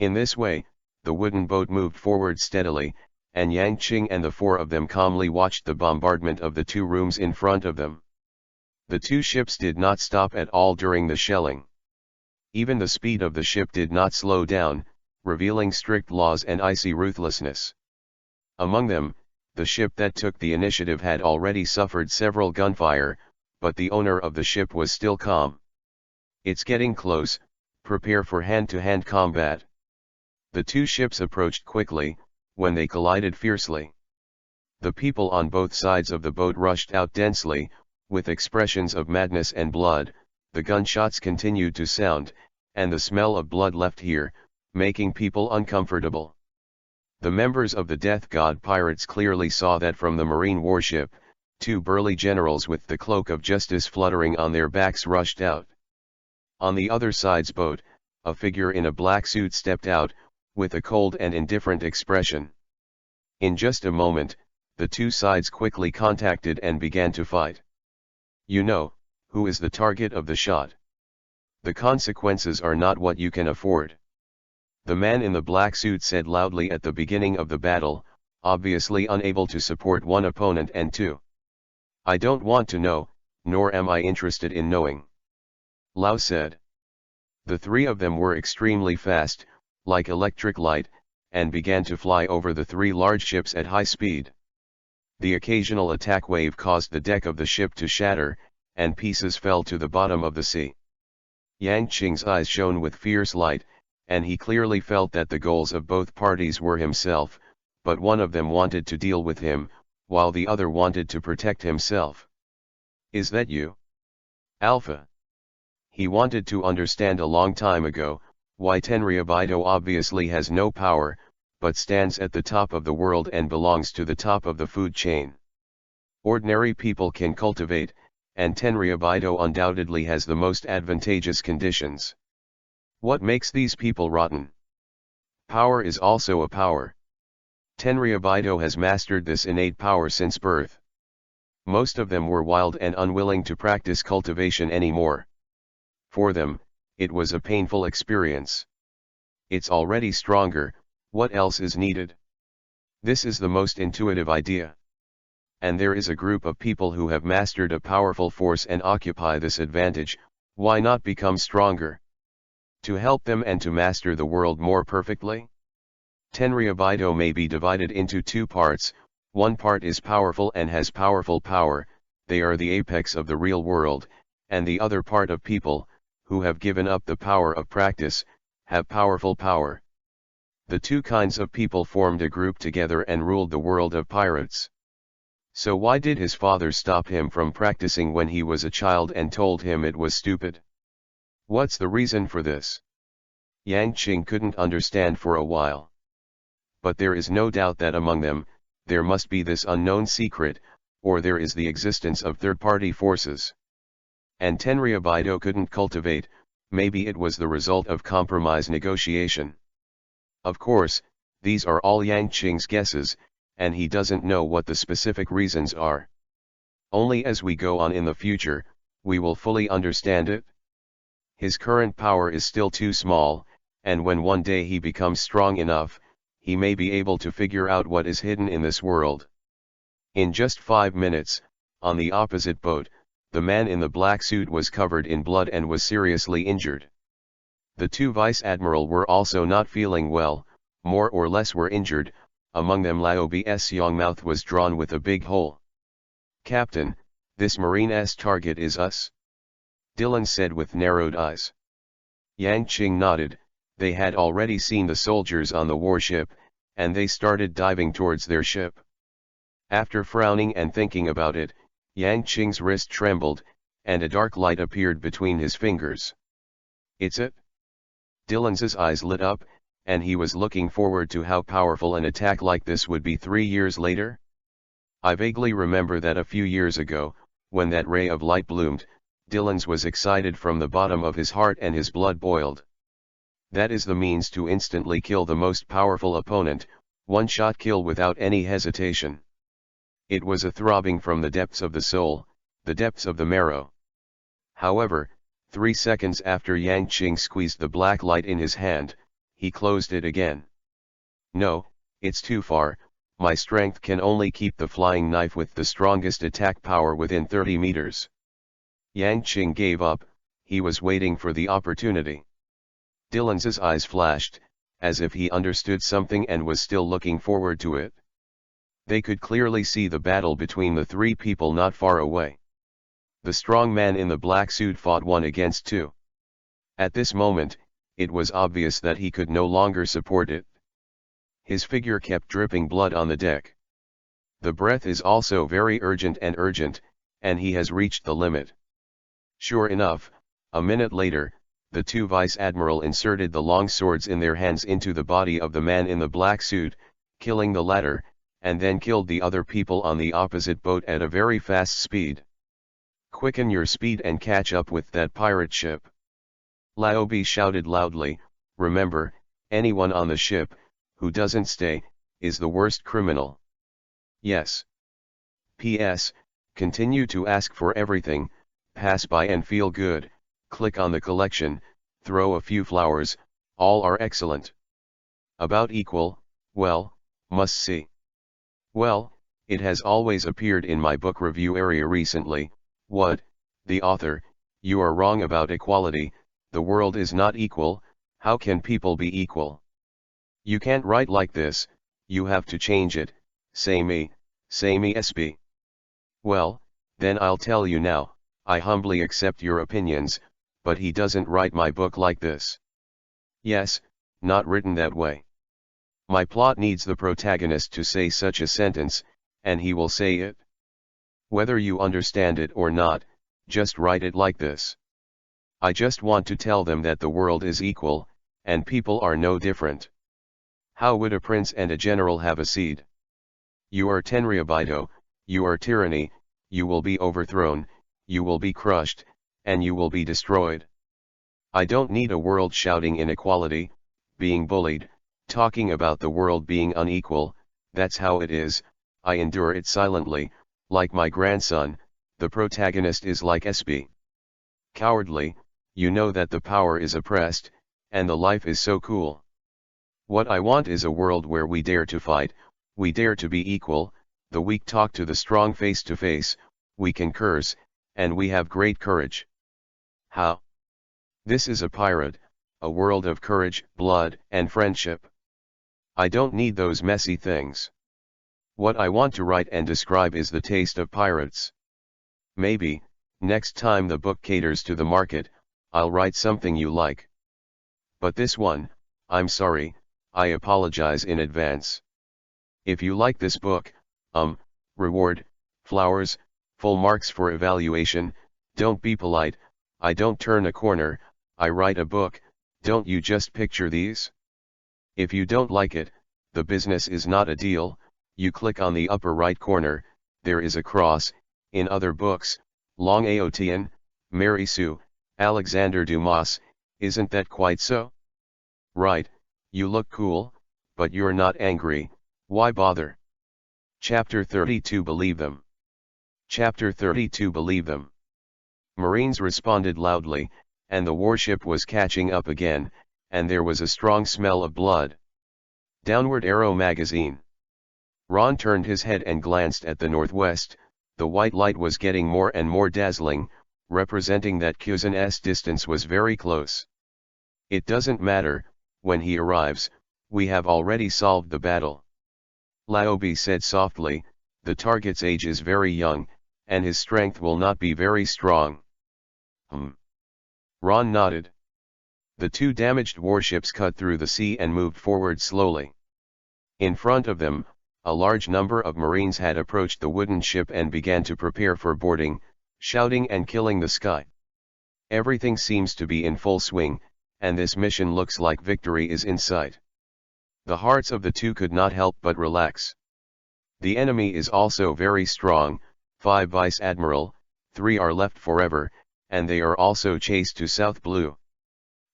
In this way, the wooden boat moved forward steadily, and Yang Qing and the 4 of them calmly watched the bombardment of the 2 rooms in front of them. The 2 ships did not stop at all during the shelling. Even the speed of the ship did not slow down, revealing strict laws and icy ruthlessness. Among them, the ship that took the initiative had already suffered several gunfire, but the owner of the ship was still calm. It's getting close, prepare for hand-to-hand combat. The 2 ships approached quickly, when they collided fiercely. The people on both sides of the boat rushed out densely, with expressions of madness and blood. The gunshots continued to sound, and the smell of blood left here, making people uncomfortable. The members of the Death God pirates clearly saw that from the marine warship, 2 burly generals with the cloak of justice fluttering on their backs rushed out. On the other side's boat, a figure in a black suit stepped out, with a cold and indifferent expression. In just a moment, the 2 sides quickly contacted and began to fight. You know, who is the target of the shot? The consequences are not what you can afford. The man in the black suit said loudly at the beginning of the battle, obviously unable to support one opponent and 2. I don't want to know, nor am I interested in knowing. Lao said. The 3 of them were extremely fast, like electric light, and began to fly over the 3 large ships at high speed. The occasional attack wave caused the deck of the ship to shatter, and pieces fell to the bottom of the sea. Yang Qing's eyes shone with fierce light, and he clearly felt that the goals of both parties were himself, but one of them wanted to deal with him, while the other wanted to protect himself. Is that you? Alpha. He wanted to understand a long time ago, why Tenryu obviously has no power, but stands at the top of the world and belongs to the top of the food chain. Ordinary people can cultivate, and Tenryu undoubtedly has the most advantageous conditions. What makes these people rotten? Power is also a power. Tenryu has mastered this innate power since birth. Most of them were wild and unwilling to practice cultivation anymore. For them, it was a painful experience. It's already stronger, what else is needed? This is the most intuitive idea. And there is a group of people who have mastered a powerful force and occupy this advantage. Why not become stronger? To help them and to master the world more perfectly? Tenryu may be divided into 2 parts, one part is powerful and has powerful power, they are the apex of the real world, and the other part of people, who have given up the power of practice, have powerful power. The two kinds of people formed a group together and ruled the world of pirates. So why did his father stop him from practicing when he was a child and told him it was stupid? What's the reason for this? Yang Qing couldn't understand for a while. But there is no doubt that among them, there must be this unknown secret, or there is the existence of third-party forces. And Tenryu Baido couldn't cultivate, maybe it was the result of compromise negotiation. Of course, these are all Yang Qing's guesses, and he doesn't know what the specific reasons are. Only as we go on in the future, we will fully understand it. His current power is still too small, and when one day he becomes strong enough, he may be able to figure out what is hidden in this world. In just 5 minutes, on the opposite boat, the man in the black suit was covered in blood and was seriously injured. The two vice-admiral were also not feeling well, more or less were injured, among them Laobi's young mouth was drawn with a big hole. "Captain, this marine's target is us?" Dylan said with narrowed eyes. Yang Qing nodded. They had already seen the soldiers on the warship, and they started diving towards their ship. After frowning and thinking about it, Yang Qing's wrist trembled, and a dark light appeared between his fingers. "It's it?" Dylan's eyes lit up, and he was looking forward to how powerful an attack like this would be 3 years later. I vaguely remember that a few years ago, when that ray of light bloomed, Dylan's was excited from the bottom of his heart and his blood boiled. That is the means to instantly kill the most powerful opponent, one-shot kill without any hesitation. It was a throbbing from the depths of the soul, the depths of the marrow. However, 3 seconds after Yang Qing squeezed the black light in his hand, he closed it again. "No, it's too far, my strength can only keep the flying knife with the strongest attack power within 30 meters. Yang Qing gave up, he was waiting for the opportunity. Dylan's eyes flashed, as if he understood something and was still looking forward to it. They could clearly see the battle between the 3 people not far away. The strong man in the black suit fought 1 against 2. At this moment, it was obvious that he could no longer support it. His figure kept dripping blood on the deck. The breath is also very urgent, and he has reached the limit. Sure enough, a minute later, the 2 vice-admiral inserted the long swords in their hands into the body of the man in the black suit, killing the latter, and then killed the other people on the opposite boat at a very fast speed. "Quicken your speed and catch up with that pirate ship." Laobi shouted loudly. "Remember, anyone on the ship, who doesn't stay, is the worst criminal." "Yes. P.S. Continue to ask for everything, pass by and feel good, click on the collection, throw a few flowers, all are excellent." About equal, well, must see. Well, it has always appeared in my book review area recently. What, the author, you are wrong about equality, the world is not equal, how can people be equal? You can't write like this, you have to change it, say me SB. Well, then I'll tell you now, I humbly accept your opinions, but he doesn't write my book like this. Yes, not written that way. My plot needs the protagonist to say such a sentence, and he will say it. Whether you understand it or not, just write it like this. I just want to tell them that the world is equal, and people are no different. How would a prince and a general have a seed? You are Tenryu Baido, you are tyranny, you will be overthrown, you will be crushed, and you will be destroyed. I don't need a world shouting inequality, being bullied, talking about the world being unequal, that's how it is, I endure it silently, like my grandson, the protagonist is like SB. Cowardly, you know that the power is oppressed, and the life is so cool. What I want is a world where we dare to fight, we dare to be equal, the weak talk to the strong face to face, we can curse, and we have great courage. How? This is a pirate, a world of courage, blood, and friendship. I don't need those messy things. What I want to write and describe is the taste of pirates. Maybe, next time the book caters to the market, I'll write something you like. But this one, I'm sorry, I apologize in advance. If you like this book, reward, flowers, full marks for evaluation, don't be polite, I don't turn a corner, I write a book, don't you just picture these? If you don't like it, the business is not a deal, you click on the upper right corner, there is a cross, in other books, Long Aotian, Mary Sue, Alexander Dumas, isn't that quite so? Right, you look cool, but you're not angry, why bother? Chapter 32 Believe them. Chapter 32 Believe them. Marines responded loudly, and the warship was catching up again, and there was a strong smell of blood. Downward Arrow Magazine. Ron turned his head and glanced at the northwest, the white light was getting more and more dazzling, representing that Kuzan's distance was very close. It doesn't matter, when he arrives, we have already solved the battle. Laobi said softly, the target's age is very young, and his strength will not be very strong. Ron nodded. The two damaged warships cut through the sea and moved forward slowly. In front of them, a large number of Marines had approached the wooden ship and began to prepare for boarding, shouting and killing the sky. Everything seems to be in full swing, and this mission looks like victory is in sight. The hearts of the two could not help but relax. The enemy is also very strong, 5 Vice Admiral, 3 are left forever, and they are also chased to South Blue.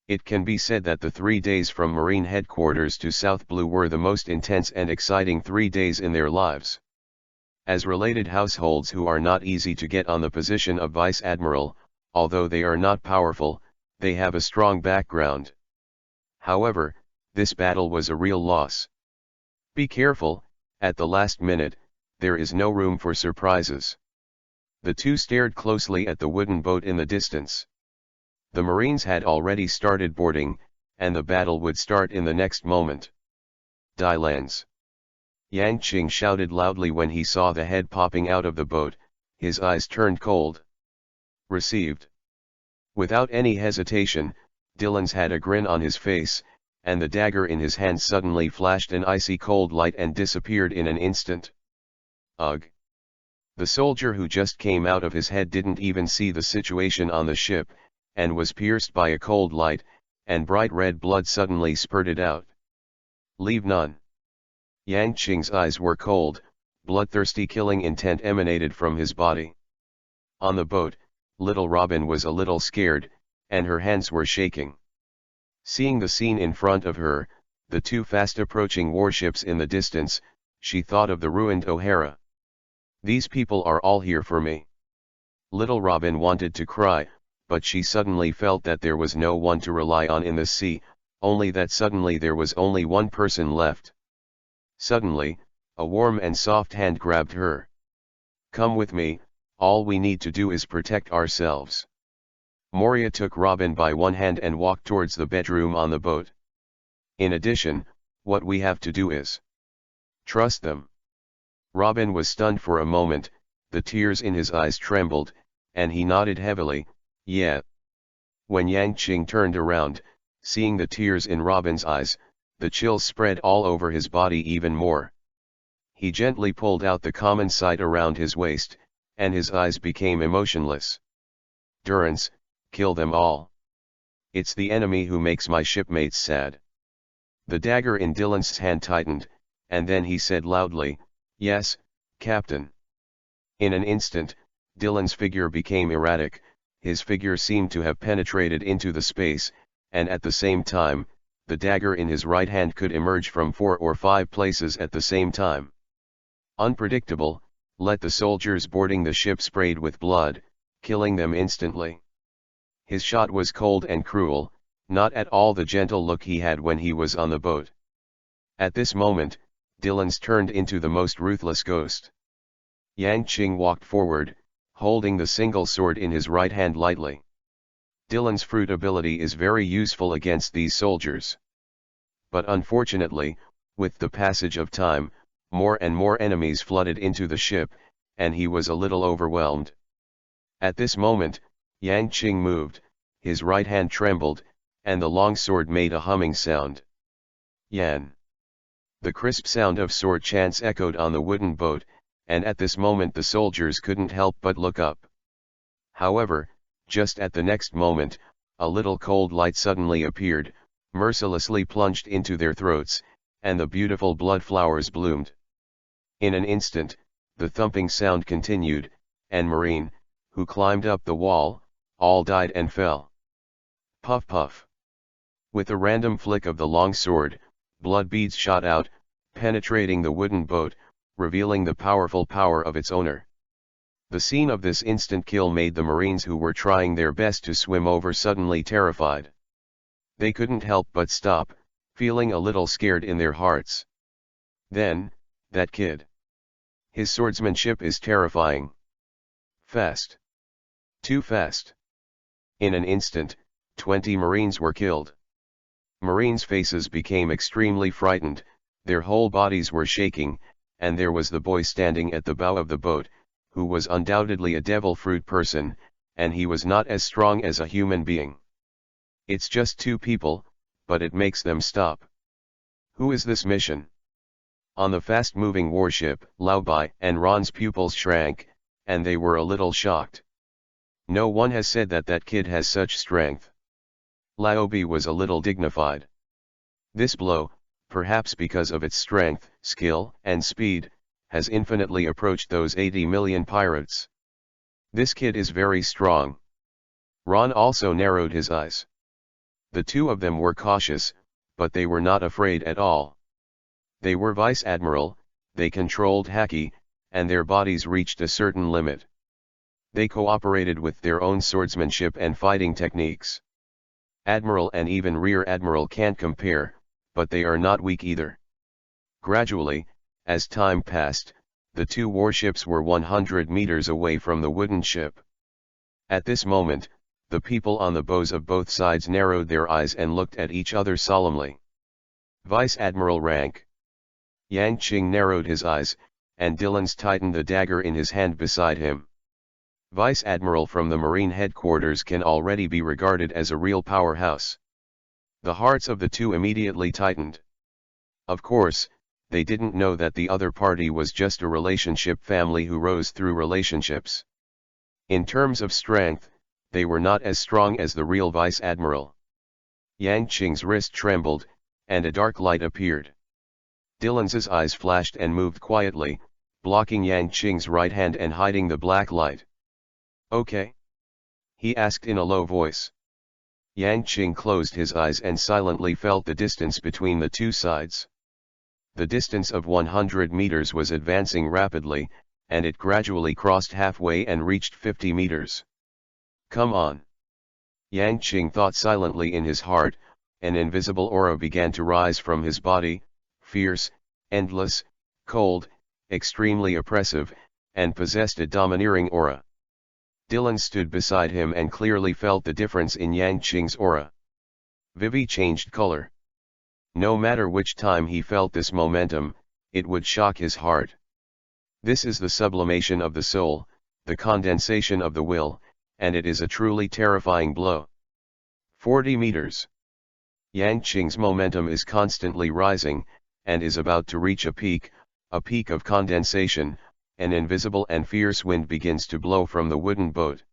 It can be said that the 3 days from Marine headquarters to South Blue were the most intense and exciting 3 days in their lives. As related households who are not easy to get on the position of Vice Admiral, although they are not powerful, they have a strong background. However, this battle was a real loss. Be careful, at the last minute, there is no room for surprises. The two stared closely at the wooden boat in the distance. The Marines had already started boarding, and the battle would start in the next moment. Die lands. Yang Qing shouted loudly when he saw the head popping out of the boat, his eyes turned cold. Received. Without any hesitation, Dylan's had a grin on his face, and the dagger in his hand suddenly flashed an icy cold light and disappeared in an instant. Ugh. The soldier who just came out of his head didn't even see the situation on the ship, and was pierced by a cold light, and bright red blood suddenly spurted out. Leave none. Yang Qing's eyes were cold, bloodthirsty killing intent emanated from his body. On the boat, little Robin was a little scared, and her hands were shaking. Seeing the scene in front of her, the two fast-approaching warships in the distance, she thought of the ruined O'Hara. These people are all here for me. Little Robin wanted to cry, but she suddenly felt that there was no one to rely on in the sea, only that suddenly there was only one person left. Suddenly, a warm and soft hand grabbed her. Come with me, all we need to do is protect ourselves. Moria took Robin by one hand and walked towards the bedroom on the boat. In addition, what we have to do is trust them. Robin was stunned for a moment, the tears in his eyes trembled, and he nodded heavily, yeah. When Yang Qing turned around, seeing the tears in Robin's eyes, the chills spread all over his body even more. He gently pulled out the common sight around his waist, and his eyes became emotionless. Durance, kill them all. It's the enemy who makes my shipmates sad. The dagger in Dylan's hand tightened, and then he said loudly, yes, Captain. In an instant, Dylan's figure became erratic, his figure seemed to have penetrated into the space, and at the same time, the dagger in his right hand could emerge from 4 or 5 places at the same time. Unpredictable, let the soldiers boarding the ship sprayed with blood, killing them instantly. His shot was cold and cruel, not at all the gentle look he had when he was on the boat. At this moment, Dylan's turned into the most ruthless ghost. Yang Qing walked forward, holding the single sword in his right hand lightly. Dylan's fruit ability is very useful against these soldiers. But unfortunately, with the passage of time, more and more enemies flooded into the ship, and he was a little overwhelmed. At this moment, Yang Qing moved, his right hand trembled, and the long sword made a humming sound. Yan. The crisp sound of sword chants echoed on the wooden boat, and at this moment the soldiers couldn't help but look up. However, just at the next moment, a little cold light suddenly appeared, mercilessly plunged into their throats, and the beautiful blood flowers bloomed. In an instant, the thumping sound continued, and Marine, who climbed up the wall, all died and fell. Puff puff. With a random flick of the long sword, blood beads shot out, penetrating the wooden boat, revealing the powerful power of its owner. The scene of this instant kill made the Marines who were trying their best to swim over suddenly terrified. They couldn't help but stop, feeling a little scared in their hearts. Then, that kid. His swordsmanship is terrifying. Fast. Too fast. In an instant, 20 Marines were killed. Marines' faces became extremely frightened, their whole bodies were shaking, and there was the boy standing at the bow of the boat, who was undoubtedly a devil fruit person, and he was not as strong as a human being. It's just 2 people, but it makes them stop. Who is this mission? On the fast-moving warship, Lao Bai and Ron's pupils shrank, and they were a little shocked. No one has said that that kid has such strength. Lao Bai was a little dignified. This blow, perhaps because of its strength, skill, and speed, has infinitely approached those 80 million pirates. This kid is very strong. Ron also narrowed his eyes. The 2 of them were cautious, but they were not afraid at all. They were Vice Admiral, they controlled Haki, and their bodies reached a certain limit. They cooperated with their own swordsmanship and fighting techniques. Admiral and even Rear Admiral can't compare, but they are not weak either. Gradually, as time passed, the 2 warships were 100 meters away from the wooden ship. At this moment, the people on the bows of both sides narrowed their eyes and looked at each other solemnly. Vice Admiral rank. Yang Qing narrowed his eyes, and Dillons tightened the dagger in his hand beside him. Vice Admiral from the Marine headquarters can already be regarded as a real powerhouse. The hearts of the 2 immediately tightened. Of course, they didn't know that the other party was just a relationship family who rose through relationships. In terms of strength, they were not as strong as the real Vice Admiral. Yang Qing's wrist trembled, and a dark light appeared. Dillons's eyes flashed and moved quietly, blocking Yang Qing's right hand and hiding the black light. "Okay?" he asked in a low voice. Yang Qing closed his eyes and silently felt the distance between the 2 sides. The distance of 100 meters was advancing rapidly, and it gradually crossed halfway and reached 50 meters. "Come on." Yang Qing thought silently in his heart. An invisible aura began to rise from his body, fierce, endless, cold, extremely oppressive, and possessed a domineering aura. Dillon stood beside him and clearly felt the difference in Yang Qing's aura. Vivi changed color. No matter which time he felt this momentum, it would shock his heart. This is the sublimation of the soul, the condensation of the will, and it is a truly terrifying blow. 40 meters. Yang Qing's momentum is constantly rising, and is about to reach a peak of condensation. An invisible and fierce wind begins to blow from the wooden boat.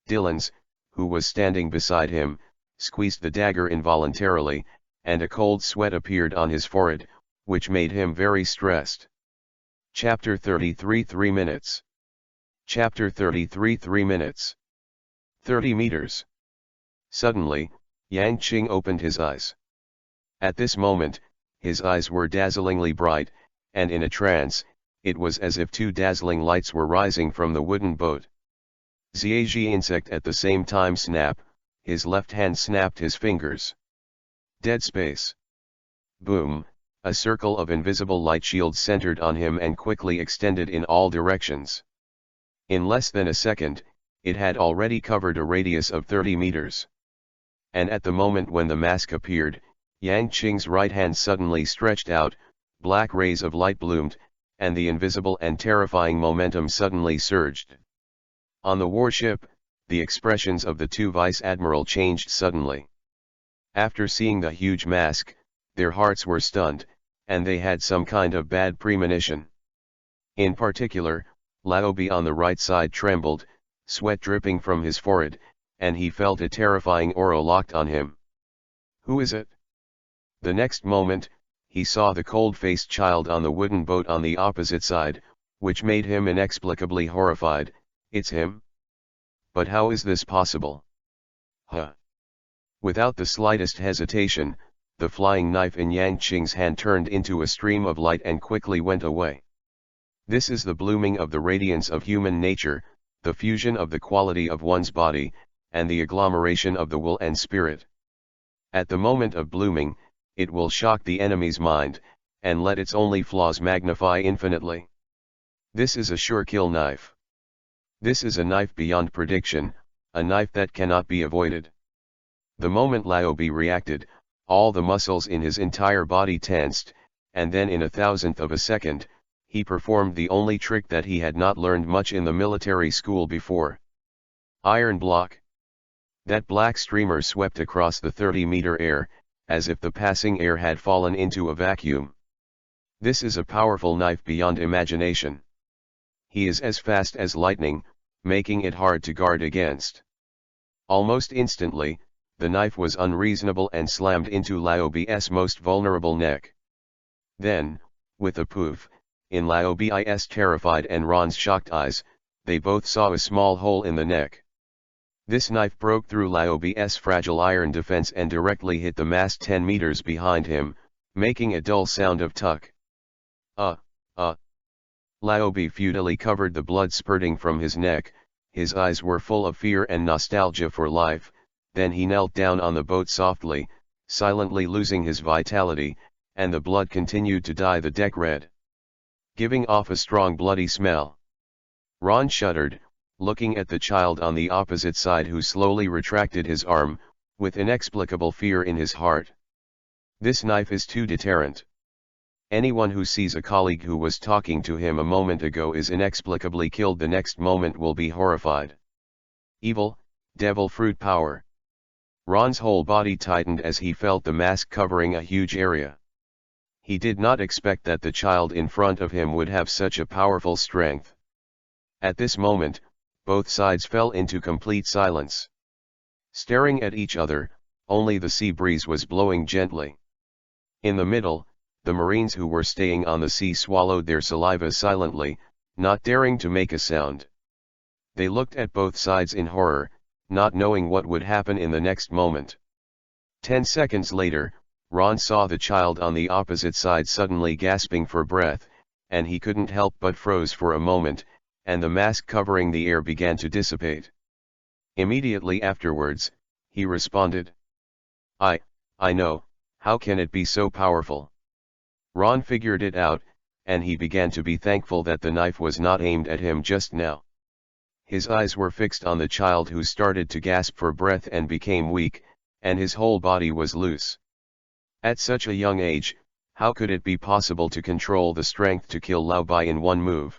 Dillons, who was standing beside him, squeezed the dagger involuntarily, and a cold sweat appeared on his forehead, which made him very stressed. Chapter 33 3 minutes. Chapter 33 3 minutes. 30 meters. Suddenly, Yang Qing opened his eyes. At this moment, his eyes were dazzlingly bright, and in a trance, it was as if 2 dazzling lights were rising from the wooden boat. Ziaji insect at the same time snap, his left hand snapped his fingers. Dead space. Boom, a circle of invisible light shields centered on him and quickly extended in all directions. In less than a second, it had already covered a radius of 30 meters. And at the moment when the mask appeared, Yang Qing's right hand suddenly stretched out, black rays of light bloomed, and the invisible and terrifying momentum suddenly surged. On the warship, the expressions of the 2 vice admiral changed suddenly. After seeing the huge mask, their hearts were stunned, and they had some kind of bad premonition. In particular, Laobi on the right side trembled, sweat dripping from his forehead, and he felt a terrifying aura locked on him. Who is it? The next moment, he saw the cold-faced child on the wooden boat on the opposite side, which made him inexplicably horrified. It's him? But how is this possible? Huh? Without the slightest hesitation, the flying knife in Yang Qing's hand turned into a stream of light and quickly went away. This is the blooming of the radiance of human nature, the fusion of the quality of one's body, and the agglomeration of the will and spirit. At the moment of blooming, it will shock the enemy's mind, and let its only flaws magnify infinitely. This is a sure kill knife. This is a knife beyond prediction, a knife that cannot be avoided. The moment Laobi reacted, all the muscles in his entire body tensed, and then in a thousandth of a second, he performed the only trick that he had not learned much in the military school before. Iron block. That black streamer swept across the 30-meter air, as if the passing air had fallen into a vacuum. This is a powerful knife beyond imagination. He is as fast as lightning, making it hard to guard against. Almost instantly, the knife was unreasonable and slammed into Laobi's most vulnerable neck. Then, with a poof, in Laobi's terrified and Ron's shocked eyes, they both saw a small hole in the neck. This knife broke through Laobi's fragile iron defense and directly hit the mast 10 meters behind him, making a dull sound of tuck. Laobi futilely covered the blood spurting from his neck, his eyes were full of fear and nostalgia for life, then he knelt down on the boat softly, silently losing his vitality, and the blood continued to dye the deck red, giving off a strong bloody smell. Ron shuddered, looking at the child on the opposite side who slowly retracted his arm, with inexplicable fear in his heart. This knife is too deterrent. Anyone who sees a colleague who was talking to him a moment ago is inexplicably killed the next moment will be horrified. Evil, devil fruit power. Ron's whole body tightened as he felt the mask covering a huge area. He did not expect that the child in front of him would have such a powerful strength. At this moment, both sides fell into complete silence. Staring at each other, only the sea breeze was blowing gently. In the middle, the Marines who were staying on the sea swallowed their saliva silently, not daring to make a sound. They looked at both sides in horror, not knowing what would happen in the next moment. 10 seconds later, Ron saw the child on the opposite side suddenly gasping for breath, and he couldn't help but froze for a moment, and the mask covering the air began to dissipate. Immediately afterwards, he responded. I know, how can it be so powerful? Ron figured it out, and he began to be thankful that the knife was not aimed at him just now. His eyes were fixed on the child who started to gasp for breath and became weak, and his whole body was loose. At such a young age, how could it be possible to control the strength to kill Laobi in one move?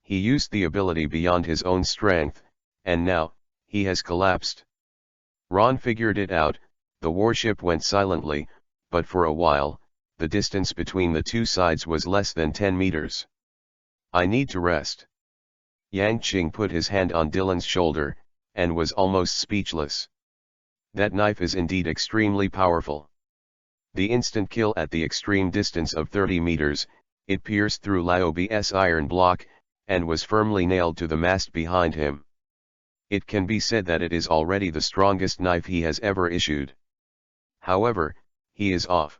He used the ability beyond his own strength, and now, he has collapsed. Ron figured it out, the warship went silently, but for a while, the distance between the two sides was less than 10 meters. I need to rest. Yang Qing put his hand on Dylan's shoulder, and was almost speechless. That knife is indeed extremely powerful. The instant kill at the extreme distance of 30 meters, it pierced through Laobi's iron block, and was firmly nailed to the mast behind him. It can be said that it is already the strongest knife he has ever issued. However, he is off.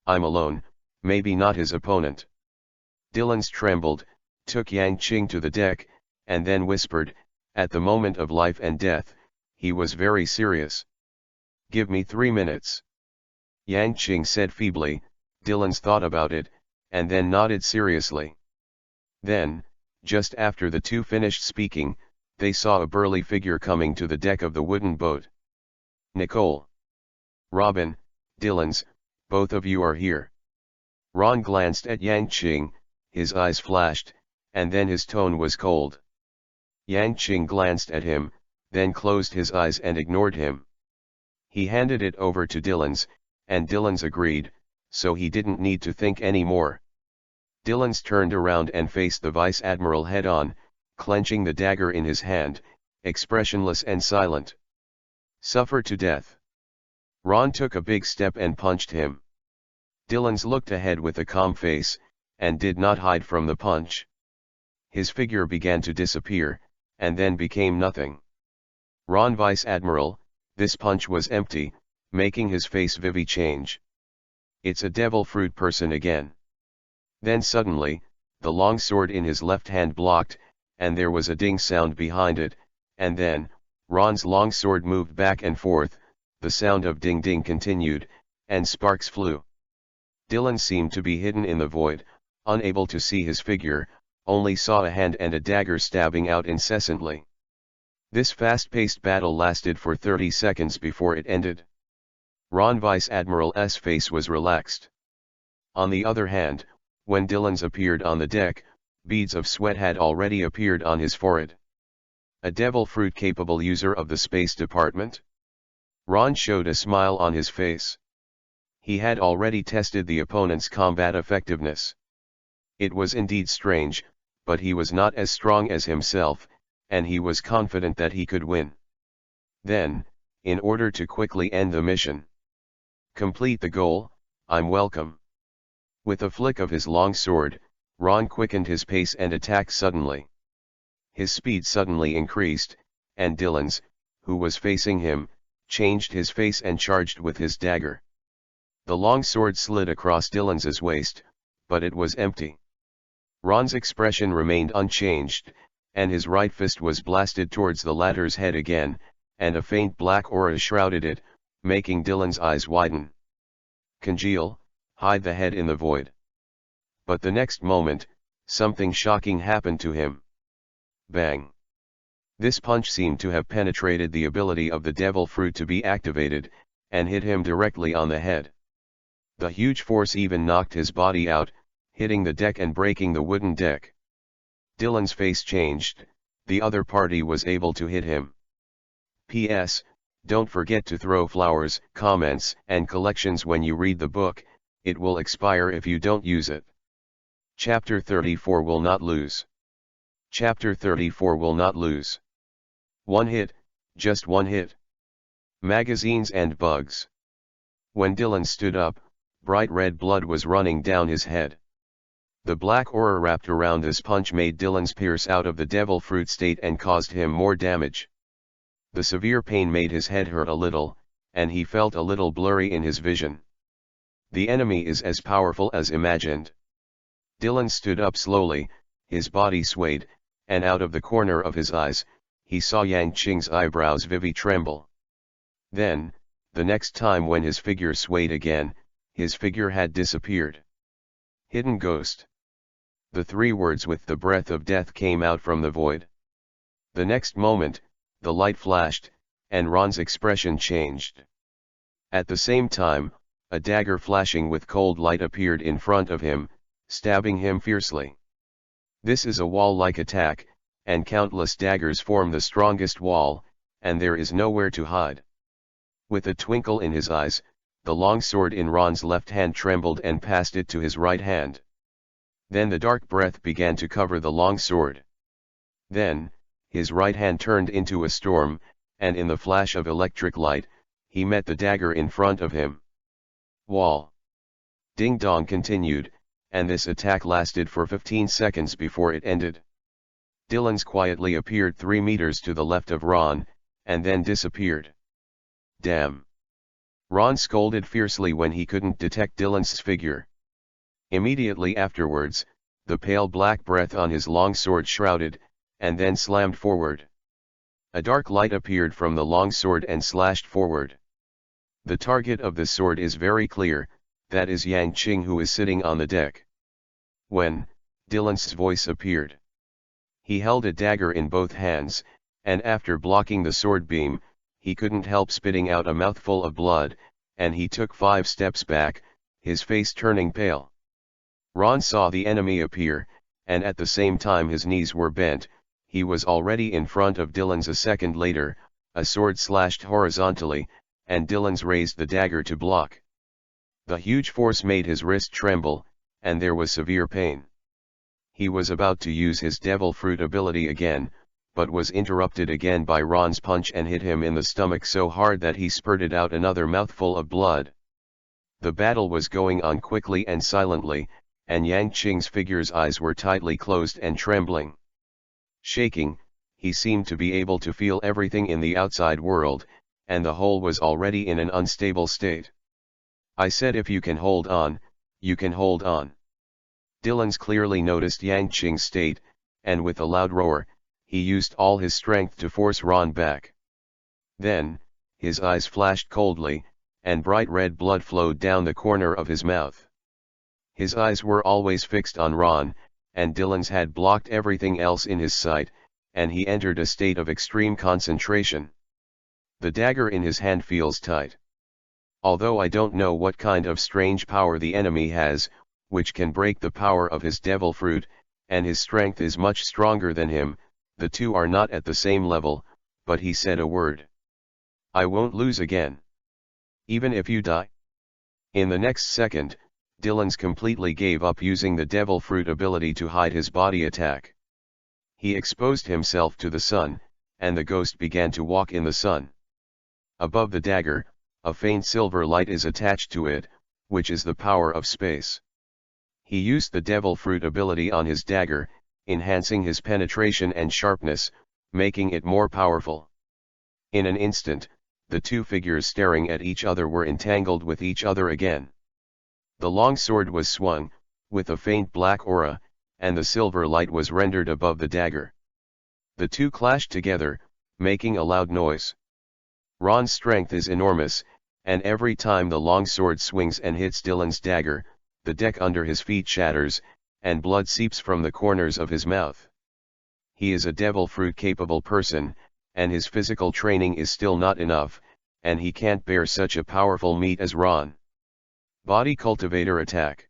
I'm alone, maybe not his opponent. Dylan's trembled, took Yang Qing to the deck, and then whispered, at the moment of life and death, he was very serious. Give me 3 minutes. Yang Qing said feebly. Dylan's thought about it, and then nodded seriously. Then, just after the two finished speaking, they saw a burly figure coming to the deck of the wooden boat. Nicole. Robin, Dylan's, both of you are here. Ron glanced at Yang Qing, his eyes flashed, and then his tone was cold. Yang Qing glanced at him, then closed his eyes and ignored him. He handed it over to Dylan's, and Dylan's agreed, so he didn't need to think anymore. Dylan's turned around and faced the Vice Admiral head-on, clenching the dagger in his hand, expressionless and silent. Suffer to death. Ron took a big step and punched him. Dylan's looked ahead with a calm face, and did not hide from the punch. His figure began to disappear, and then became nothing. Ron Vice Admiral, this punch was empty, making his face vividly change. It's a devil fruit person again. Then suddenly, the long sword in his left hand blocked, and there was a ding sound behind it, and then, Ron's long sword moved back and forth, the sound of ding ding continued, and sparks flew. Dylan seemed to be hidden in the void, unable to see his figure, only saw a hand and a dagger stabbing out incessantly. This fast-paced battle lasted for 30 seconds before it ended. Ron Vice Admiral's face was relaxed. On the other hand, when Dylan's appeared on the deck, beads of sweat had already appeared on his forehead. A devil fruit capable user of the space department? Ron showed a smile on his face. He had already tested the opponent's combat effectiveness. It was indeed strange, but he was not as strong as himself, and he was confident that he could win. Then, in order to quickly end the mission, complete the goal, I'm welcome. With a flick of his long sword, Ron quickened his pace and attacked suddenly. His speed suddenly increased, and Dylan's, who was facing him, changed his face and charged with his dagger. The long sword slid across Dylan's waist, but it was empty. Ron's expression remained unchanged, and his right fist was blasted towards the latter's head again, and a faint black aura shrouded it, making Dylan's eyes widen. Congeal, hide the head in the void. But the next moment, something shocking happened to him. Bang! This punch seemed to have penetrated the ability of the devil fruit to be activated, and hit him directly on the head. The huge force even knocked his body out, hitting the deck and breaking the wooden deck. Dylan's face changed, the other party was able to hit him. P.S. Don't forget to throw flowers, comments, and collections when you read the book, it will expire if you don't use it. Chapter 34 will not lose. Chapter 34 will not lose. One hit, just one hit. Magazines and bugs. When Dylan stood up, bright red blood was running down his head. The black aura wrapped around this punch made Dylan's pierce out of the devil fruit state and caused him more damage. The severe pain made his head hurt a little, and he felt a little blurry in his vision. The enemy is as powerful as imagined. Dylan stood up slowly, his body swayed, and out of the corner of his eyes, he saw Yang Qing's eyebrows vividly tremble. Then, the next time when his figure swayed again, his figure had disappeared. Hidden ghost. The three words with the breath of death came out from the void. The next moment, the light flashed, and Ron's expression changed. At the same time, a dagger flashing with cold light appeared in front of him, stabbing him fiercely. This is a wall-like attack, and countless daggers form the strongest wall, and there is nowhere to hide. With a twinkle in his eyes, the long sword in Ron's left hand trembled and passed it to his right hand. Then the dark breath began to cover the long sword. Then, his right hand turned into a storm, and in the flash of electric light, he met the dagger in front of him. Wall. Ding dong continued, and this attack lasted for 15 seconds before it ended. Dylan's quietly appeared 3 meters to the left of Ron, and then disappeared. Damn! Ron scolded fiercely when he couldn't detect Dylan's figure. Immediately afterwards, the pale black breath on his long sword shrouded, and then slammed forward. A dark light appeared from the long sword and slashed forward. The target of the sword is very clear, that is Yang Qing, who is sitting on the deck. When Dylan's voice appeared, he held a dagger in both hands, and after blocking the sword beam, he couldn't help spitting out a mouthful of blood, and he took 5 steps back, his face turning pale. Ron saw the enemy appear, and at the same time his knees were bent, he was already in front of Dylan's. A second later, a sword slashed horizontally, and Dylan's raised the dagger to block. The huge force made his wrist tremble, and there was severe pain. He was about to use his devil fruit ability again, but was interrupted again by Ron's punch and hit him in the stomach so hard that he spurted out another mouthful of blood. The battle was going on quickly and silently, and Yang Qing's figure's eyes were tightly closed and trembling. Shaking, he seemed to be able to feel everything in the outside world, and the whole was already in an unstable state. I said, if you can hold on, you can hold on. Dylan's clearly noticed Yang Qing's state, and with a loud roar, he used all his strength to force Ron back. Then, his eyes flashed coldly, and bright red blood flowed down the corner of his mouth. His eyes were always fixed on Ron, and Dylan's had blocked everything else in his sight, and he entered a state of extreme concentration. The dagger in his hand feels tight. Although I don't know what kind of strange power the enemy has, which can break the power of his devil fruit, and his strength is much stronger than him, the two are not at the same level, but he said a word. I won't lose again. Even if you die. In the next second, Dylan's completely gave up using the devil fruit ability to hide his body attack. He exposed himself to the sun, and the ghost began to walk in the sun. Above the dagger, a faint silver light is attached to it, which is the power of space. He used the devil fruit ability on his dagger, enhancing his penetration and sharpness, making it more powerful. In an instant, the two figures staring at each other were entangled with each other again. The long sword was swung, with a faint black aura, and the silver light was rendered above the dagger. The two clashed together, making a loud noise. Ron's strength is enormous, and every time the long sword swings and hits Dylan's dagger, the deck under his feet shatters, and blood seeps from the corners of his mouth. He is a devil fruit capable person, and his physical training is still not enough, and he can't bear such a powerful meat as Ron. Body cultivator attack.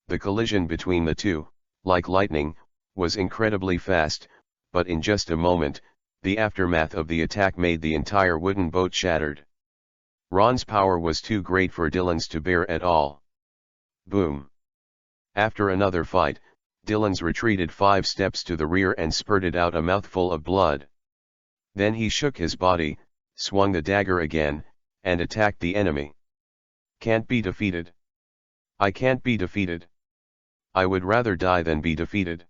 The collision between the two, like lightning, was incredibly fast, but in just a moment, the aftermath of the attack made the entire wooden boat shattered. Ron's power was too great for Dylan's to bear at all. Boom. After another fight, Dylan's retreated 5 steps to the rear and spurted out a mouthful of blood. Then he shook his body, swung the dagger again, and attacked the enemy. Can't be defeated. I can't be defeated. I would rather die than be defeated.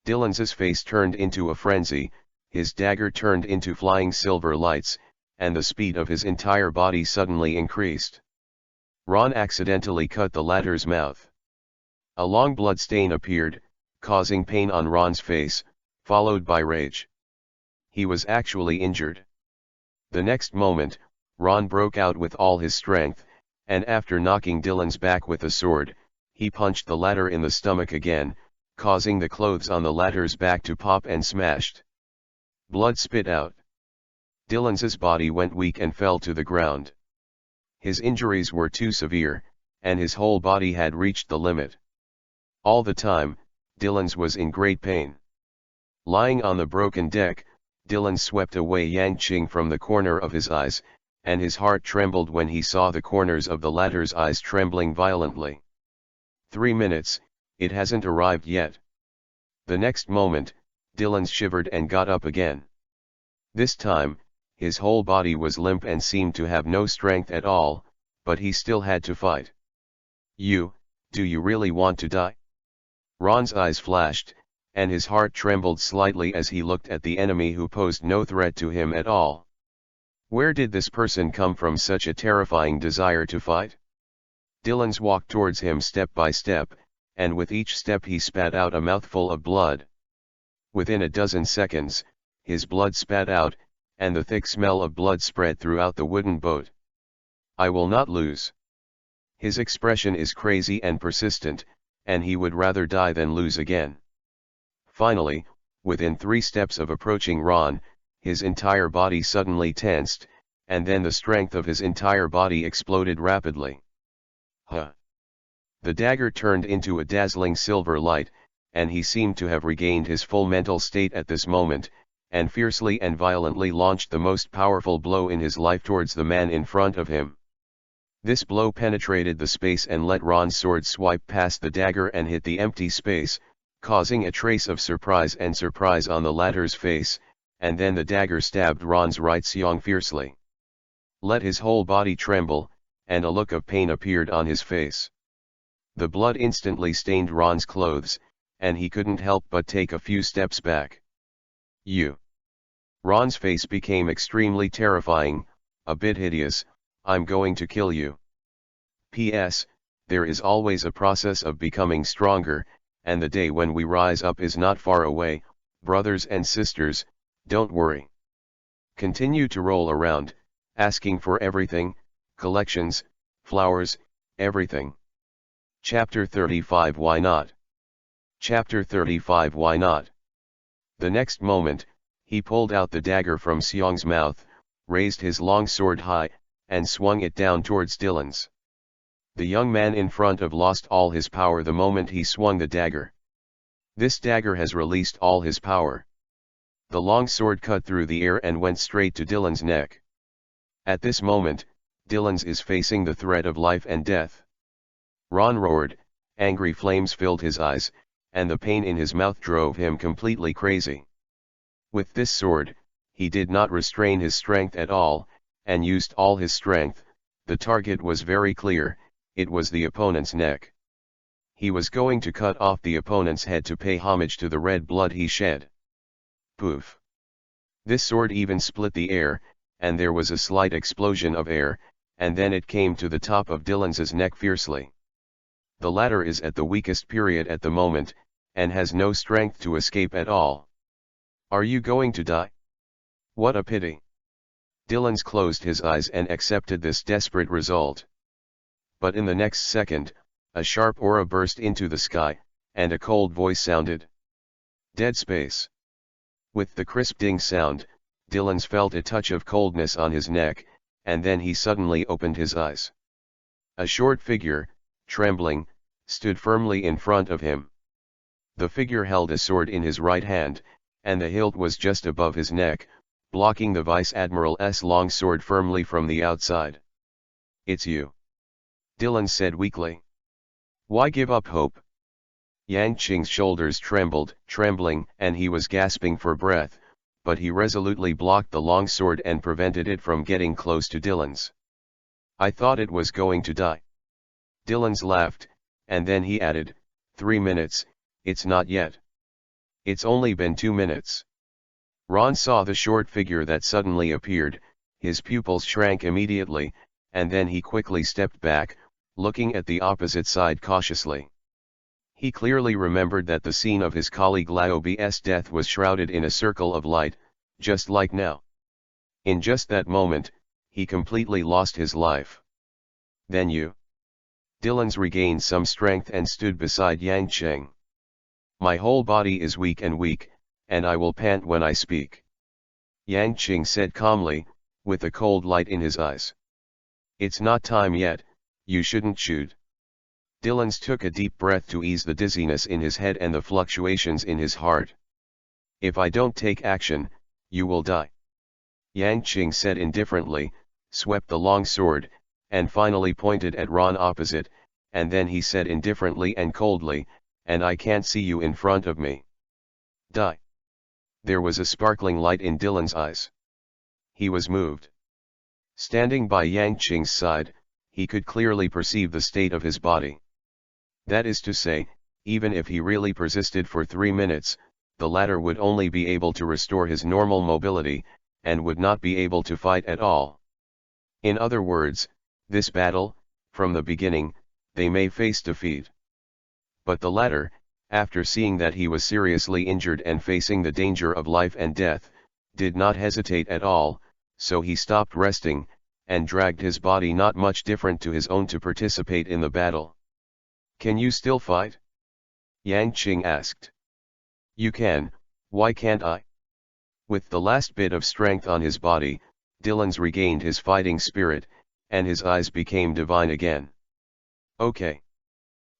Dylan's face turned into a frenzy, his dagger turned into flying silver lights, and the speed of his entire body suddenly increased. Ron accidentally cut the latter's mouth. A long blood stain appeared, causing pain on Ron's face, followed by rage. He was actually injured. The next moment, Ron broke out with all his strength, and after knocking Dylan's back with a sword, he punched the latter in the stomach again, causing the clothes on the latter's back to pop and smashed. Blood spit out. Dylan's body went weak and fell to the ground. His injuries were too severe, and his whole body had reached the limit. All the time, Dylan's was in great pain. Lying on the broken deck, Dylan swept away Yang Qing from the corner of his eyes, and his heart trembled when he saw the corners of the latter's eyes trembling violently. 3 minutes, it hasn't arrived yet. The next moment, Dylan shivered and got up again. This time, his whole body was limp and seemed to have no strength at all, but he still had to fight. Do you really want to die? Ron's eyes flashed, and his heart trembled slightly as he looked at the enemy who posed no threat to him at all. Where did this person come from such a terrifying desire to fight? Dylan's walked towards him step by step, and with each step he spat out a mouthful of blood. Within a dozen seconds, his blood spat out, and the thick smell of blood spread throughout the wooden boat. I will not lose. His expression is crazy and persistent, and he would rather die than lose again. Finally, within 3 steps of approaching Ron, his entire body suddenly tensed, and then the strength of his entire body exploded rapidly. Huh! The dagger turned into a dazzling silver light, and he seemed to have regained his full mental state at this moment, and fiercely and violently launched the most powerful blow in his life towards the man in front of him. This blow penetrated the space and let Ron's sword swipe past the dagger and hit the empty space, causing a trace of surprise on the latter's face, and then the dagger stabbed Ron's right seong fiercely. Let his whole body tremble, and a look of pain appeared on his face. The blood instantly stained Ron's clothes, and he couldn't help but take a few steps back. You. Ron's face became extremely terrifying, a bit hideous. I'm going to kill you. P.S. There is always a process of becoming stronger, and the day when we rise up is not far away, brothers and sisters, don't worry. Continue to roll around, asking for everything, collections, flowers, everything. Chapter 35 Why Not? Chapter 35 Why Not? The next moment, he pulled out the dagger from Seong's mouth, raised his long sword high, and swung it down towards Dylan's. The young man in front of lost all his power the moment he swung the dagger. This dagger has released all his power. The long sword cut through the air and went straight to Dylan's neck. At this moment, Dylan's is facing the threat of life and death. Ron roared, angry flames filled his eyes, and the pain in his mouth drove him completely crazy. With this sword, he did not restrain his strength at all, and used all his strength. The target was very clear, it was the opponent's neck. He was going to cut off the opponent's head to pay homage to the red blood he shed. Poof! This sword even split the air, and there was a slight explosion of air, and then it came to the top of Dylan's neck fiercely. The latter is at the weakest period at the moment, and has no strength to escape at all. Are you going to die? What a pity. Dylan's closed his eyes and accepted this desperate result. But in the next second, a sharp aura burst into the sky, and a cold voice sounded. Dead space. With the crisp ding sound, Dylan's felt a touch of coldness on his neck, and then he suddenly opened his eyes. A short figure, trembling, stood firmly in front of him. The figure held a sword in his right hand, and the hilt was just above his neck, blocking the Vice Admiral's long sword firmly from the outside. It's you. Dylan said weakly. Why give up hope? Yang Qing's shoulders trembling, and he was gasping for breath, but he resolutely blocked the long sword and prevented it from getting close to Dylan's. I thought it was going to die. Dylan's laughed, and then he added, 3 minutes, it's not yet. It's only been 2 minutes. Ron saw the short figure that suddenly appeared, his pupils shrank immediately, and then he quickly stepped back, looking at the opposite side cautiously. He clearly remembered that the scene of his colleague Laobi's death was shrouded in a circle of light, just like now. In just that moment, he completely lost his life. Then you. Dylan's regained some strength and stood beside Yang Qing. My whole body is weak, and I will pant when I speak. Yang Qing said calmly, with a cold light in his eyes. It's not time yet, you shouldn't shoot. Dylan's took a deep breath to ease the dizziness in his head and the fluctuations in his heart. If I don't take action, you will die. Yang Qing said indifferently, swept the long sword, and finally pointed at Ron opposite, and then he said indifferently and coldly, and I can't see you in front of me. Die. There was a sparkling light in Dylan's eyes. He was moved. Standing by Yang Qing's side, he could clearly perceive the state of his body. That is to say, even if he really persisted for 3 minutes, the latter would only be able to restore his normal mobility, and would not be able to fight at all. In other words, this battle, from the beginning, they may face defeat. But the latter, after seeing that he was seriously injured and facing the danger of life and death, did not hesitate at all, so he stopped resting, and dragged his body not much different to his own to participate in the battle. Can you still fight? Yang Qing asked. You can, why can't I? With the last bit of strength on his body, Dylan's regained his fighting spirit, and his eyes became divine again. Okay.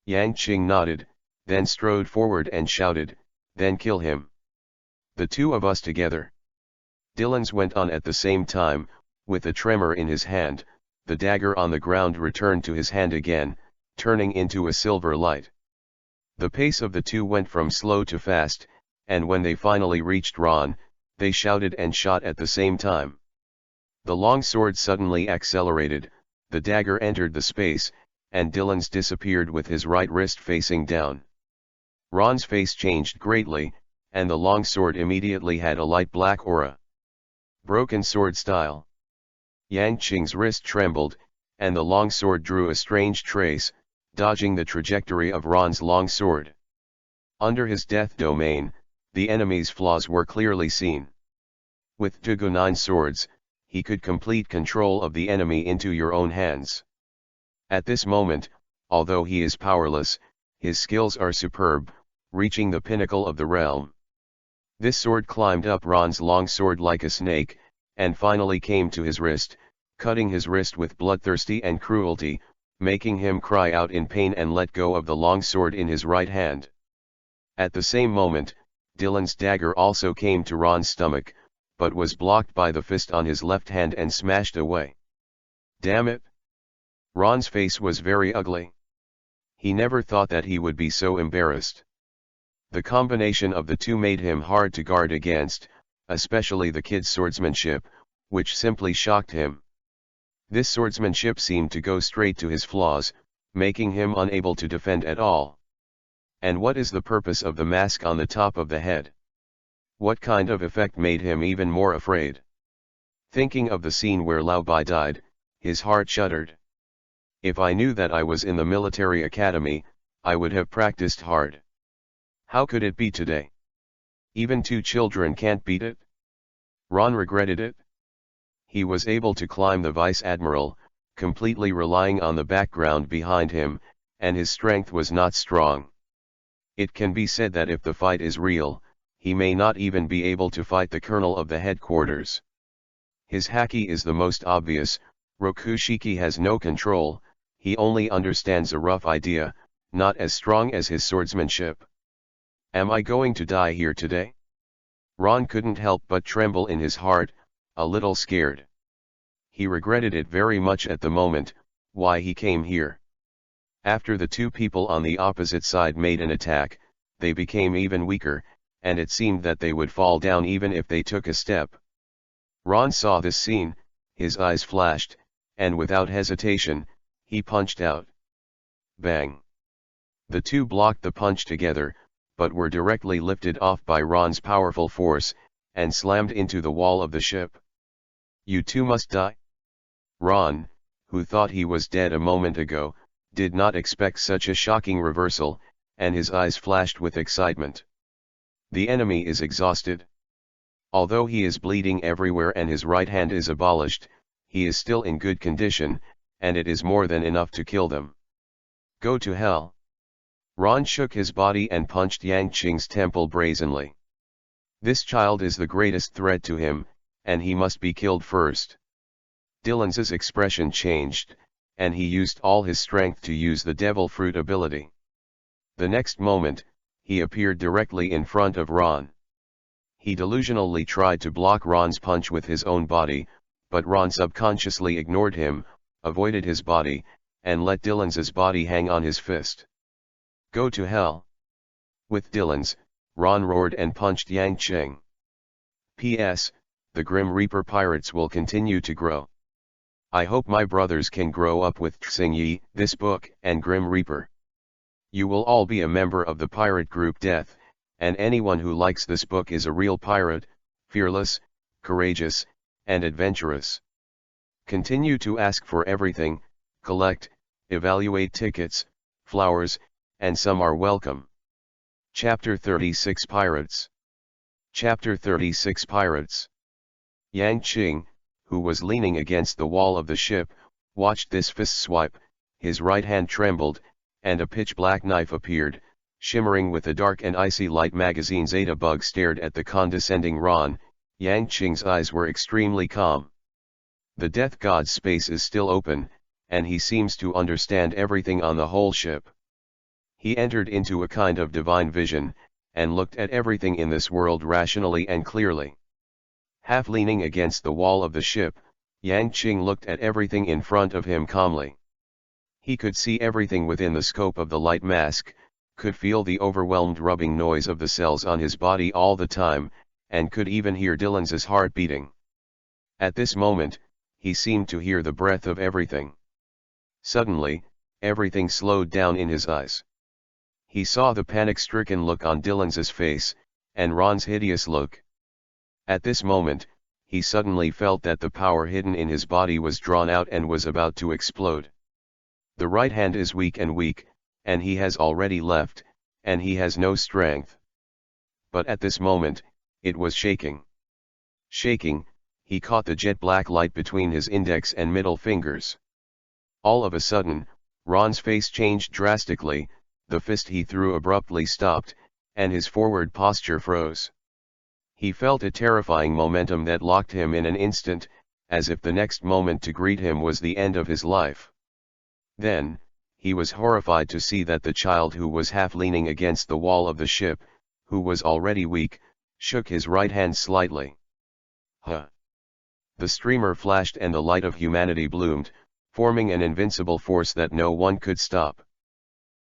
Yang Qing nodded, then strode forward and shouted, then kill him. The two of us together. Dylan's went on at the same time, with a tremor in his hand, the dagger on the ground returned to his hand again, turning into a silver light. The pace of the two went from slow to fast, and when they finally reached Ron, they shouted and shot at the same time. The long sword suddenly accelerated, the dagger entered the space, and Dylan's disappeared with his right wrist facing down. Ron's face changed greatly, and the long sword immediately had a light black aura. Broken sword style. Yang Qing's wrist trembled, and the long sword drew a strange trace, dodging the trajectory of Ron's long sword. Under his death domain, the enemy's flaws were clearly seen. With Dugu-9 swords, he could complete control of the enemy into your own hands. At this moment, although he is powerless, his skills are superb, reaching the pinnacle of the realm. This sword climbed up Ron's long sword like a snake, and finally came to his wrist, cutting his wrist with bloodthirsty and cruelty, making him cry out in pain and let go of the long sword in his right hand. At the same moment, Dylan's dagger also came to Ron's stomach, but was blocked by the fist on his left hand and smashed away. Damn it! Ron's face was very ugly. He never thought that he would be so embarrassed. The combination of the two made him hard to guard against, especially the kid's swordsmanship, which simply shocked him. This swordsmanship seemed to go straight to his flaws, making him unable to defend at all. And what is the purpose of the mask on the top of the head? What kind of effect made him even more afraid? Thinking of the scene where Lao Bai died, his heart shuddered. If I knew that I was in the military academy, I would have practiced hard. How could it be today? Even two children can't beat it? Ron regretted it. He was able to climb the vice admiral, completely relying on the background behind him, and his strength was not strong. It can be said that if the fight is real, he may not even be able to fight the colonel of the headquarters. His haki is the most obvious. Roku-Shiki has no control, he only understands a rough idea, not as strong as his swordsmanship. Am I going to die here today? Ron couldn't help but tremble in his heart, a little scared. He regretted it very much at the moment, why he came here. After the two people on the opposite side made an attack, they became even weaker, and it seemed that they would fall down even if they took a step. Ron saw this scene, his eyes flashed, and without hesitation, he punched out. Bang! The two blocked the punch together, but were directly lifted off by Ron's powerful force, and slammed into the wall of the ship. You two must die? Ron, who thought he was dead a moment ago, did not expect such a shocking reversal, and his eyes flashed with excitement. The enemy is exhausted. Although he is bleeding everywhere and his right hand is abolished, he is still in good condition, and it is more than enough to kill them. Go to hell. Ron shook his body and punched Yang Qing's temple brazenly. This child is the greatest threat to him, and he must be killed first. Dylan's expression changed, and he used all his strength to use the devil fruit ability. The next moment, he appeared directly in front of Ron. He delusionally tried to block Ron's punch with his own body, but Ron subconsciously ignored him, avoided his body, and let Dylan's body hang on his fist. Go to hell. With Dylan's, Ron roared and punched Yang Qing. P.S. The Grim Reaper pirates will continue to grow. I hope my brothers can grow up with Xingyi, this book, and Grim Reaper. You will all be a member of the pirate group Death, and anyone who likes this book is a real pirate, fearless, courageous, and adventurous. Continue to ask for everything, collect, evaluate tickets, flowers, and some are welcome. Chapter 36 Pirates. Chapter 36 Pirates. Yang Qing, who was leaning against the wall of the ship, watched this fist swipe, his right hand trembled, and a pitch-black knife appeared, shimmering with a dark and icy light. Magazine Zeta Bug stared at the condescending Ron. Yang Qing's eyes were extremely calm. The Death God's space is still open, and he seems to understand everything on the whole ship. He entered into a kind of divine vision, and looked at everything in this world rationally and clearly. Half leaning against the wall of the ship, Yang Qing looked at everything in front of him calmly. He could see everything within the scope of the light mask, could feel the overwhelmed rubbing noise of the cells on his body all the time, and could even hear Dylan's heart beating. At this moment, he seemed to hear the breath of everything. Suddenly, everything slowed down in his eyes. He saw the panic-stricken look on Dylan's face, and Ron's hideous look. At this moment, he suddenly felt that the power hidden in his body was drawn out and was about to explode. The right hand is weak, and he has already left, and he has no strength. But at this moment, it was shaking. Shaking, he caught the jet black light between his index and middle fingers. All of a sudden, Ron's face changed drastically, the fist he threw abruptly stopped, and his forward posture froze. He felt a terrifying momentum that locked him in an instant, as if the next moment to greet him was the end of his life. Then, he was horrified to see that the child who was half leaning against the wall of the ship, who was already weak, shook his right hand slightly. Huh! The streamer flashed and the light of humanity bloomed, forming an invincible force that no one could stop.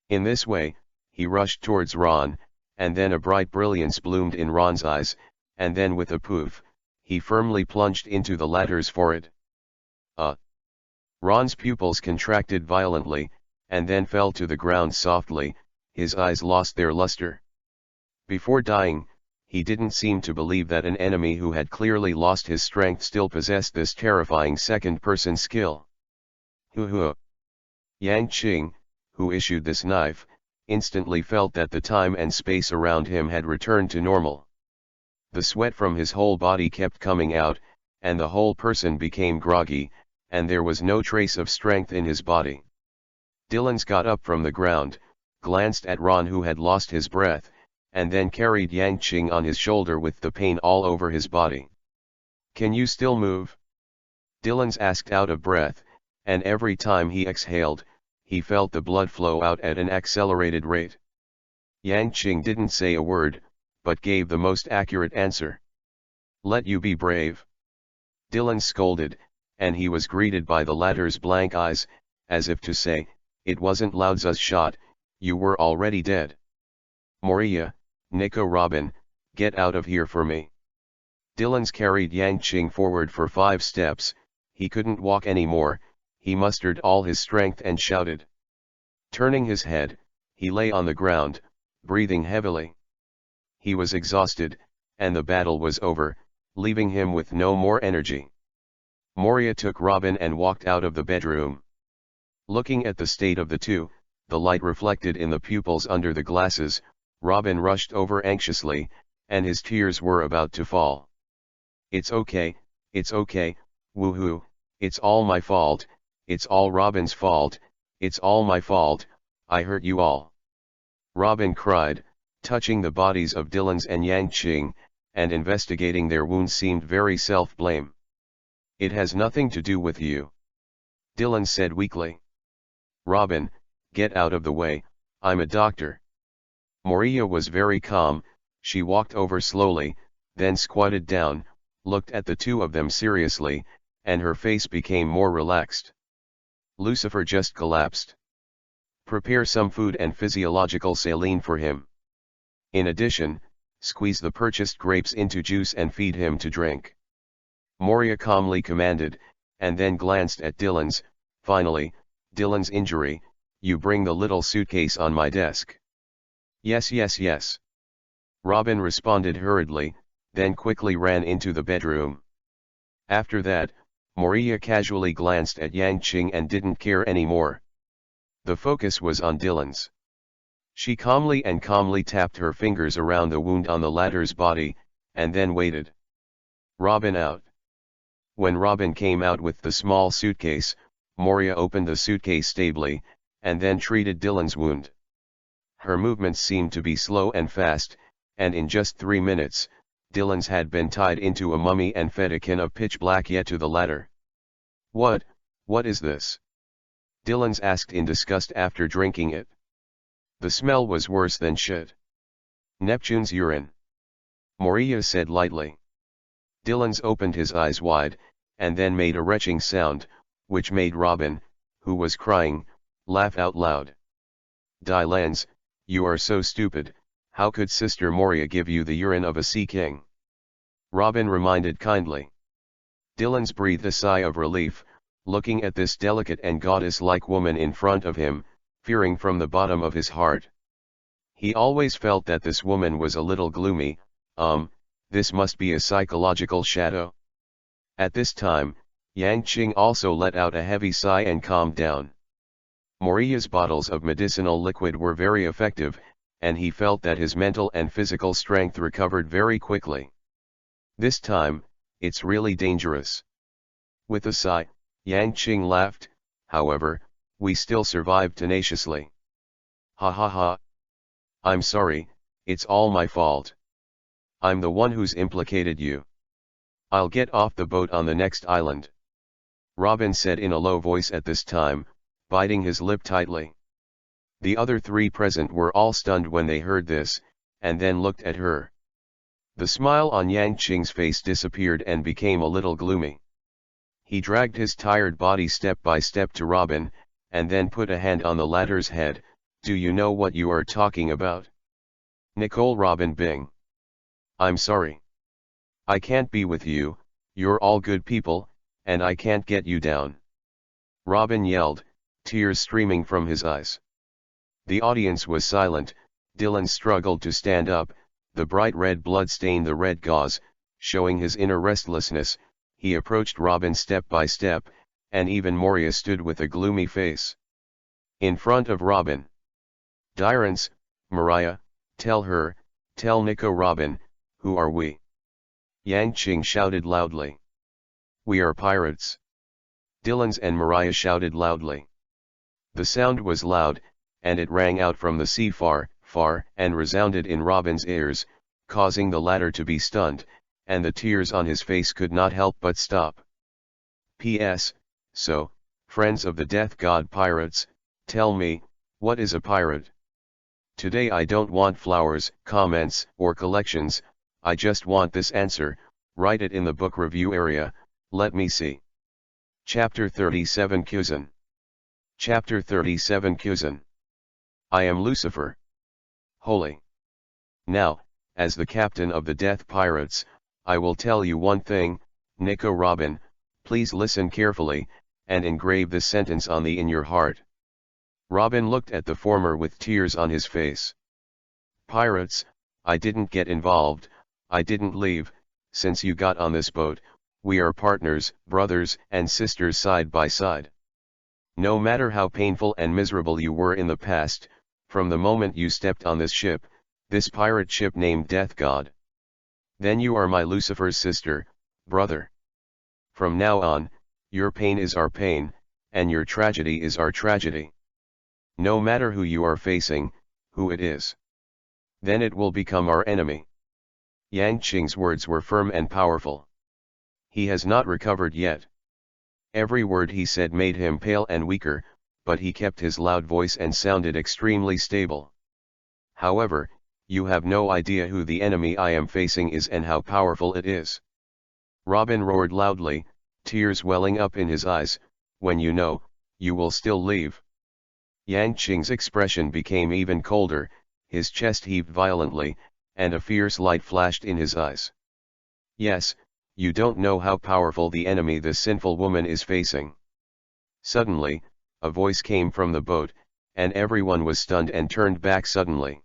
In this way, he rushed towards Ron, and then a bright brilliance bloomed in Ron's eyes, and then with a poof, he firmly plunged into the latter's forehead. Ron's pupils contracted violently, and then fell to the ground softly, his eyes lost their luster. Before dying, he didn't seem to believe that an enemy who had clearly lost his strength still possessed this terrifying second-person skill. Hoo-hoo! Yang Qing, who issued this knife, instantly felt that the time and space around him had returned to normal. The sweat from his whole body kept coming out, and the whole person became groggy, and there was no trace of strength in his body. Dylan's got up from the ground, glanced at Ron who had lost his breath, and then carried Yang Qing on his shoulder with the pain all over his body. "Can you still move?" Dylan's asked out of breath, and every time he exhaled, he felt the blood flow out at an accelerated rate. Yang Qing didn't say a word, but gave the most accurate answer. "Let you be brave." Dylan scolded, and he was greeted by the latter's blank eyes, as if to say, "It wasn't Laozi's shot, you were already dead." "Moria, Nico Robin, get out of here for me." Dylan's carried Yang Qing forward for 5 steps, he couldn't walk anymore, he mustered all his strength and shouted. Turning his head, he lay on the ground, breathing heavily. He was exhausted, and the battle was over, leaving him with no more energy. Moria took Robin and walked out of the bedroom. Looking at the state of the two, the light reflected in the pupils under the glasses, Robin rushed over anxiously, and his tears were about to fall. It's okay, woohoo, it's all my fault, it's all Robin's fault, it's all my fault, I hurt you all." Robin cried, touching the bodies of Dylan's and Yang Qing, and investigating their wounds seemed very self-blame. "It has nothing to do with you," Dylan said weakly. "Robin, get out of the way, I'm a doctor." Moria was very calm, she walked over slowly, then squatted down, looked at the two of them seriously, and her face became more relaxed. "Lucifer just collapsed. Prepare some food and physiological saline for him. In addition, squeeze the purchased grapes into juice and feed him to drink." Moria calmly commanded, and then glanced at Dylan's. "Finally, Dylan's injury, you bring the little suitcase on my desk." Yes. Robin responded hurriedly, then quickly ran into the bedroom. After that, Moria casually glanced at Yang Qing and didn't care anymore. The focus was on Dylan's. She calmly tapped her fingers around the wound on the latter's body, and then waited. "Robin out." When Robin came out with the small suitcase, Moria opened the suitcase stably, and then treated Dylan's wound. Her movements seemed to be slow and fast, and in just 3 minutes, Dylan's had been tied into a mummy and fed a can of pitch black yet to the latter. What is this?" Dylan's asked in disgust after drinking it. "The smell was worse than shit. Neptune's urine," Moria said lightly. Dylan's opened his eyes wide, and then made a retching sound, which made Robin, who was crying, laugh out loud. Dylan's, you are so stupid, how could Sister Moria give you the urine of a sea king? Robin reminded kindly. Dylan's breathed a sigh of relief, looking at this delicate and goddess-like woman in front of him, fearing from the bottom of his heart. He always felt that this woman was a little gloomy. This must be a psychological shadow. At this time, Yang Qing also let out a heavy sigh and calmed down. Moria's bottles of medicinal liquid were very effective, and he felt that his mental and physical strength recovered very quickly. This time, it's really dangerous. With a sigh, Yang Qing laughed, however, we still survived tenaciously. Ha ha ha. I'm sorry, it's all my fault. I'm the one who's implicated you. I'll get off the boat on the next island. Robin said in a low voice at this time, biting his lip tightly. The other three present were all stunned when they heard this, and then looked at her. The smile on Yang Qing's face disappeared and became a little gloomy. He dragged his tired body step by step to Robin, and then put a hand on the latter's head. Do you know what you are talking about? Nicole. Robin Bing. I'm sorry. I can't be with you, you're all good people, and I can't get you down. Robin yelled, tears streaming from his eyes. The audience was silent. Dylan struggled to stand up, the bright red blood stained the red gauze, showing his inner restlessness. He approached Robin step by step, and even Moria stood with a gloomy face. In front of Robin. Dyrens, Mariah, tell Nico. Robin, who are we? Yang Qing shouted loudly. We are pirates. Dylan's and Mariah shouted loudly. The sound was loud, and it rang out from the sea far, and resounded in Robin's ears, causing the latter to be stunned, and the tears on his face could not help but stop. P.S. So, friends of the death god pirates, tell me, what is a pirate? Today I don't want flowers, comments, or collections, I just want this answer. Write it in the book review area, let me see. Chapter 37 Kuzan. Chapter 37 Kuzan. I am Lucifer. Holy. Now, as the captain of the Death Pirates, I will tell you one thing, Nico. Robin, please listen carefully, and engrave this sentence in your heart. Robin looked at the former with tears on his face. Pirates, I didn't get involved, I didn't leave, since you got on this boat, we are partners, brothers and sisters side by side. No matter how painful and miserable you were in the past, from the moment you stepped on this ship, this pirate ship named Death God, then you are my Lucifer's sister, brother. From now on, your pain is our pain, and your tragedy is our tragedy. No matter who you are facing, who it is, then it will become our enemy. Yang Qing's words were firm and powerful. He has not recovered yet. Every word he said made him pale and weaker, but he kept his loud voice and sounded extremely stable. However, you have no idea who the enemy I am facing is and how powerful it is. Robin roared loudly, tears welling up in his eyes. When you know, you will still leave. Yang Qing's expression became even colder, his chest heaved violently, and a fierce light flashed in his eyes. Yes, you don't know how powerful the enemy this sinful woman is facing. Suddenly, a voice came from the boat, and everyone was stunned and turned back suddenly.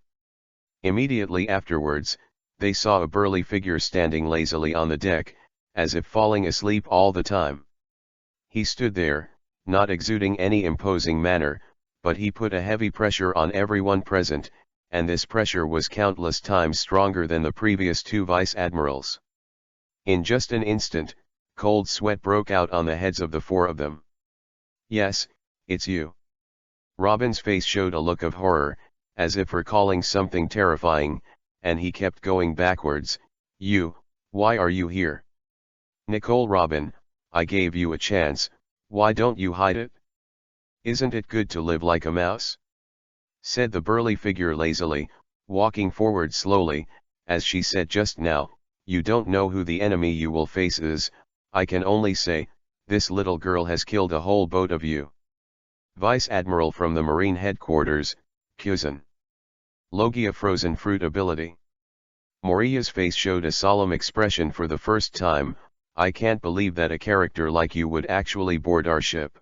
Immediately afterwards, they saw a burly figure standing lazily on the deck, as if falling asleep all the time. He stood there, not exuding any imposing manner, but he put a heavy pressure on everyone present, and this pressure was countless times stronger than the previous two vice-admirals. In just an instant, cold sweat broke out on the heads of the four of them. Yes, it's you. Robin's face showed a look of horror, as if recalling something terrifying, and he kept going backwards. You, why are you here? Nicole. Robin, I gave you a chance, why don't you hide it? Isn't it good to live like a mouse? Said the burly figure lazily, walking forward slowly. As she said just now, you don't know who the enemy you will face is. I can only say, this little girl has killed a whole boat of you. Vice Admiral from the Marine Headquarters, Kyuzan. Logia Frozen Fruit Ability. Moriya's face showed a solemn expression for the first time. I can't believe that a character like you would actually board our ship.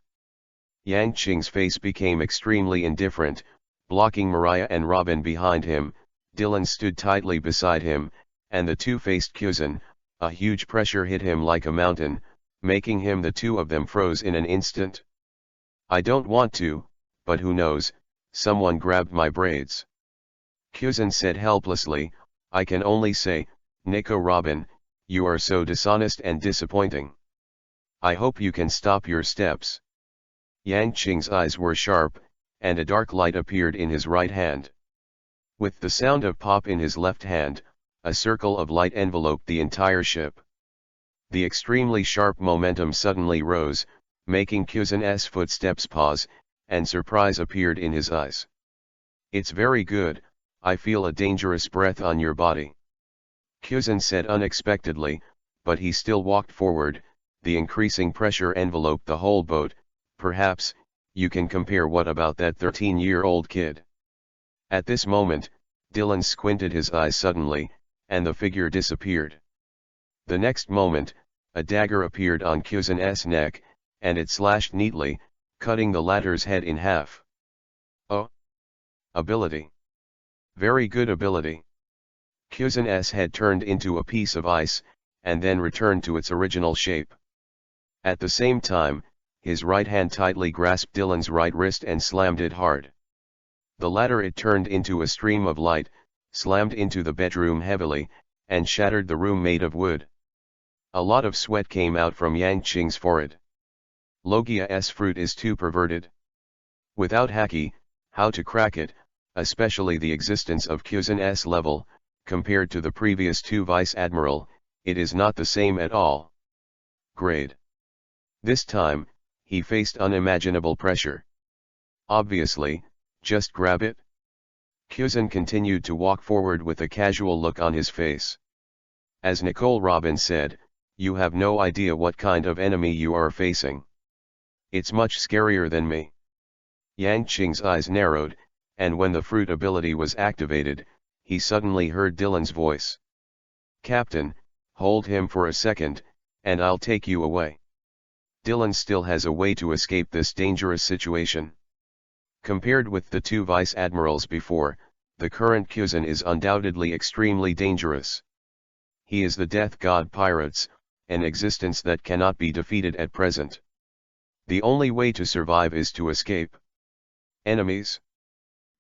Yang Qing's face became extremely indifferent, blocking Mariah and Robin behind him. Dylan stood tightly beside him, and the two faced Kyuzan. A huge pressure hit him like a mountain, making him the two of them froze in an instant. I don't want to, but who knows, someone grabbed my braids. Kyuzan said helplessly, I can only say, Nico Robin, you are so dishonest and disappointing. I hope you can stop your steps. Yang Qing's eyes were sharp, and a dark light appeared in his right hand. With the sound of pop in his left hand, a circle of light enveloped the entire ship. The extremely sharp momentum suddenly rose, making Kyuzan's footsteps pause, and surprise appeared in his eyes. It's very good, I feel a dangerous breath on your body. Kyuzan said unexpectedly, but he still walked forward. The increasing pressure enveloped the whole boat. Perhaps, you can compare what about that 13-year-old kid? At this moment, Dylan squinted his eyes suddenly, and the figure disappeared. The next moment, a dagger appeared on Kyuzan's neck, and it slashed neatly, cutting the latter's head in half. Oh! Ability. Very good ability. Kyuzan's head turned into a piece of ice, and then returned to its original shape. At the same time, his right hand tightly grasped Dylan's right wrist and slammed it hard. The latter it turned into a stream of light, slammed into the bedroom heavily, and shattered the room made of wood. A lot of sweat came out from Yang Qing's forehead. Logia's fruit is too perverted. Without Haki, how to crack it, especially the existence of Kyuzan's level, compared to the previous two Vice Admiral, it is not the same at all. Grade. This time, he faced unimaginable pressure. Obviously, just grab it. Kyuzan continued to walk forward with a casual look on his face. As Nicole Robin said, you have no idea what kind of enemy you are facing. It's much scarier than me. Yang Qing's eyes narrowed, and when the fruit ability was activated, he suddenly heard Dylan's voice. Captain, hold him for a second, and I'll take you away. Dylan still has a way to escape this dangerous situation. Compared with the two Vice Admirals before, the current Kyuzan is undoubtedly extremely dangerous. He is the death god Pirates, an existence that cannot be defeated at present. The only way to survive is to escape. Enemies?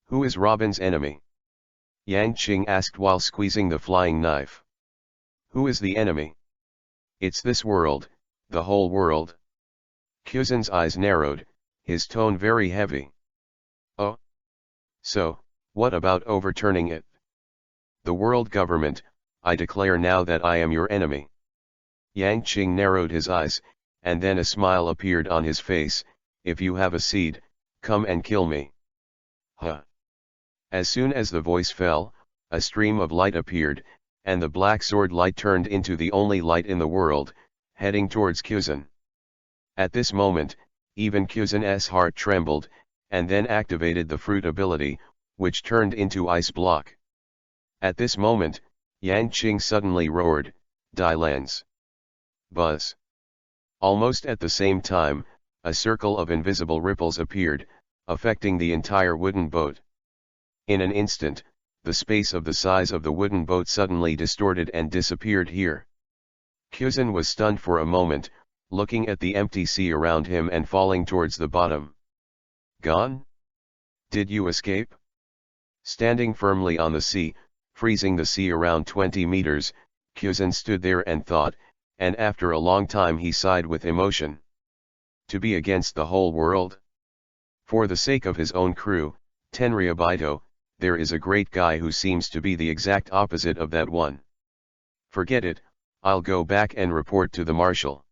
Who is Robin's enemy? Yang Qing asked while squeezing the flying knife. Who is the enemy? It's this world, the whole world. Kyuzan's eyes narrowed, his tone very heavy. Oh? So, what about overturning it? The world government, I declare now that I am your enemy. Yang Qing narrowed his eyes, and then a smile appeared on his face. If you have a seed, come and kill me. Huh. As soon as the voice fell, a stream of light appeared, and the black sword light turned into the only light in the world, heading towards Kyuzan. At this moment, even Kyuzan's heart trembled, and then activated the fruit ability, which turned into ice block. At this moment, Yang Qing suddenly roared, Die Lens. Buzz. Almost at the same time, a circle of invisible ripples appeared, affecting the entire wooden boat. In an instant, the space of the size of the wooden boat suddenly distorted and disappeared here. Kyuzan was stunned for a moment, looking at the empty sea around him and falling towards the bottom. Gone? Did you escape? Standing firmly on the sea, freezing the sea around 20 meters, Kyuzan stood there and thought, and after a long time he sighed with emotion. To be against the whole world? For the sake of his own crew, Tenryu, there is a great guy who seems to be the exact opposite of that one. Forget it, I'll go back and report to the marshal.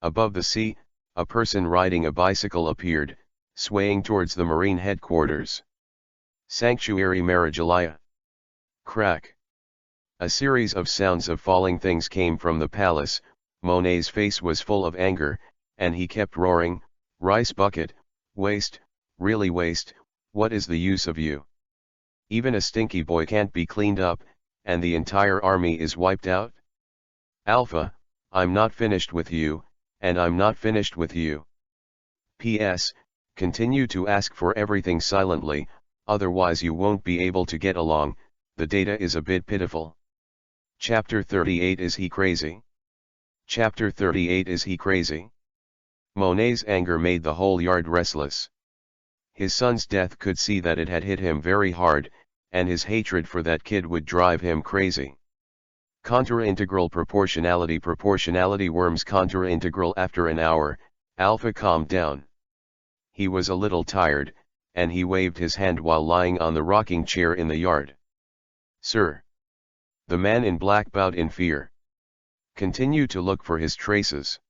Above the sea, a person riding a bicycle appeared, swaying towards the marine headquarters. Sanctuary Marijalaya. Crack. A series of sounds of falling things came from the palace, Monet's face was full of anger, and he kept roaring, "Rice bucket, waste, really waste, what is the use of you? Even a stinky boy can't be cleaned up, and the entire army is wiped out? Alpha, I'm not finished with you, and I'm not finished with you. P.S. Continue to ask for everything silently, otherwise you won't be able to get along, the data is a bit pitiful." Chapter 38. Is he crazy? Chapter 38. Is he crazy? Monet's anger made the whole yard restless. His son's death could see that it had hit him very hard, and his hatred for that kid would drive him crazy. Contra-integral proportionality worms contra-integral. After an hour, Alpha calmed down. He was a little tired, and he waved his hand while lying on the rocking chair in the yard. "Sir." The man in black bowed in fear. "Continue to look for his traces."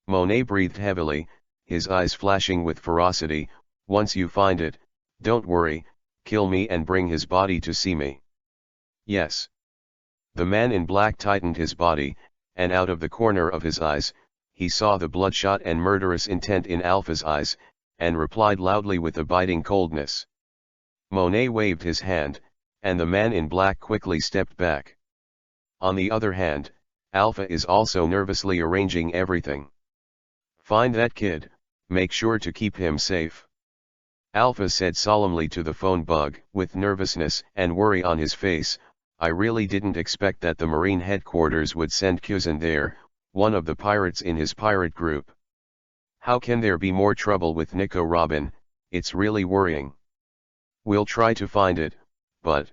Monet breathed heavily, his eyes flashing with ferocity. "Once you find it, don't worry, kill me and bring his body to see me." "Yes." The man in black tightened his body, and out of the corner of his eyes, he saw the bloodshot and murderous intent in Alpha's eyes, and replied loudly with a biting coldness. Monet waved his hand, and the man in black quickly stepped back. On the other hand, Alpha is also nervously arranging everything. "Find that kid, make sure to keep him safe," Alpha said solemnly to the phone bug. With nervousness and worry on his face, "I really didn't expect that the Marine headquarters would send Kuzan there, one of the pirates in his pirate group. How can there be more trouble with Nico Robin? It's really worrying. We'll try to find it, but..."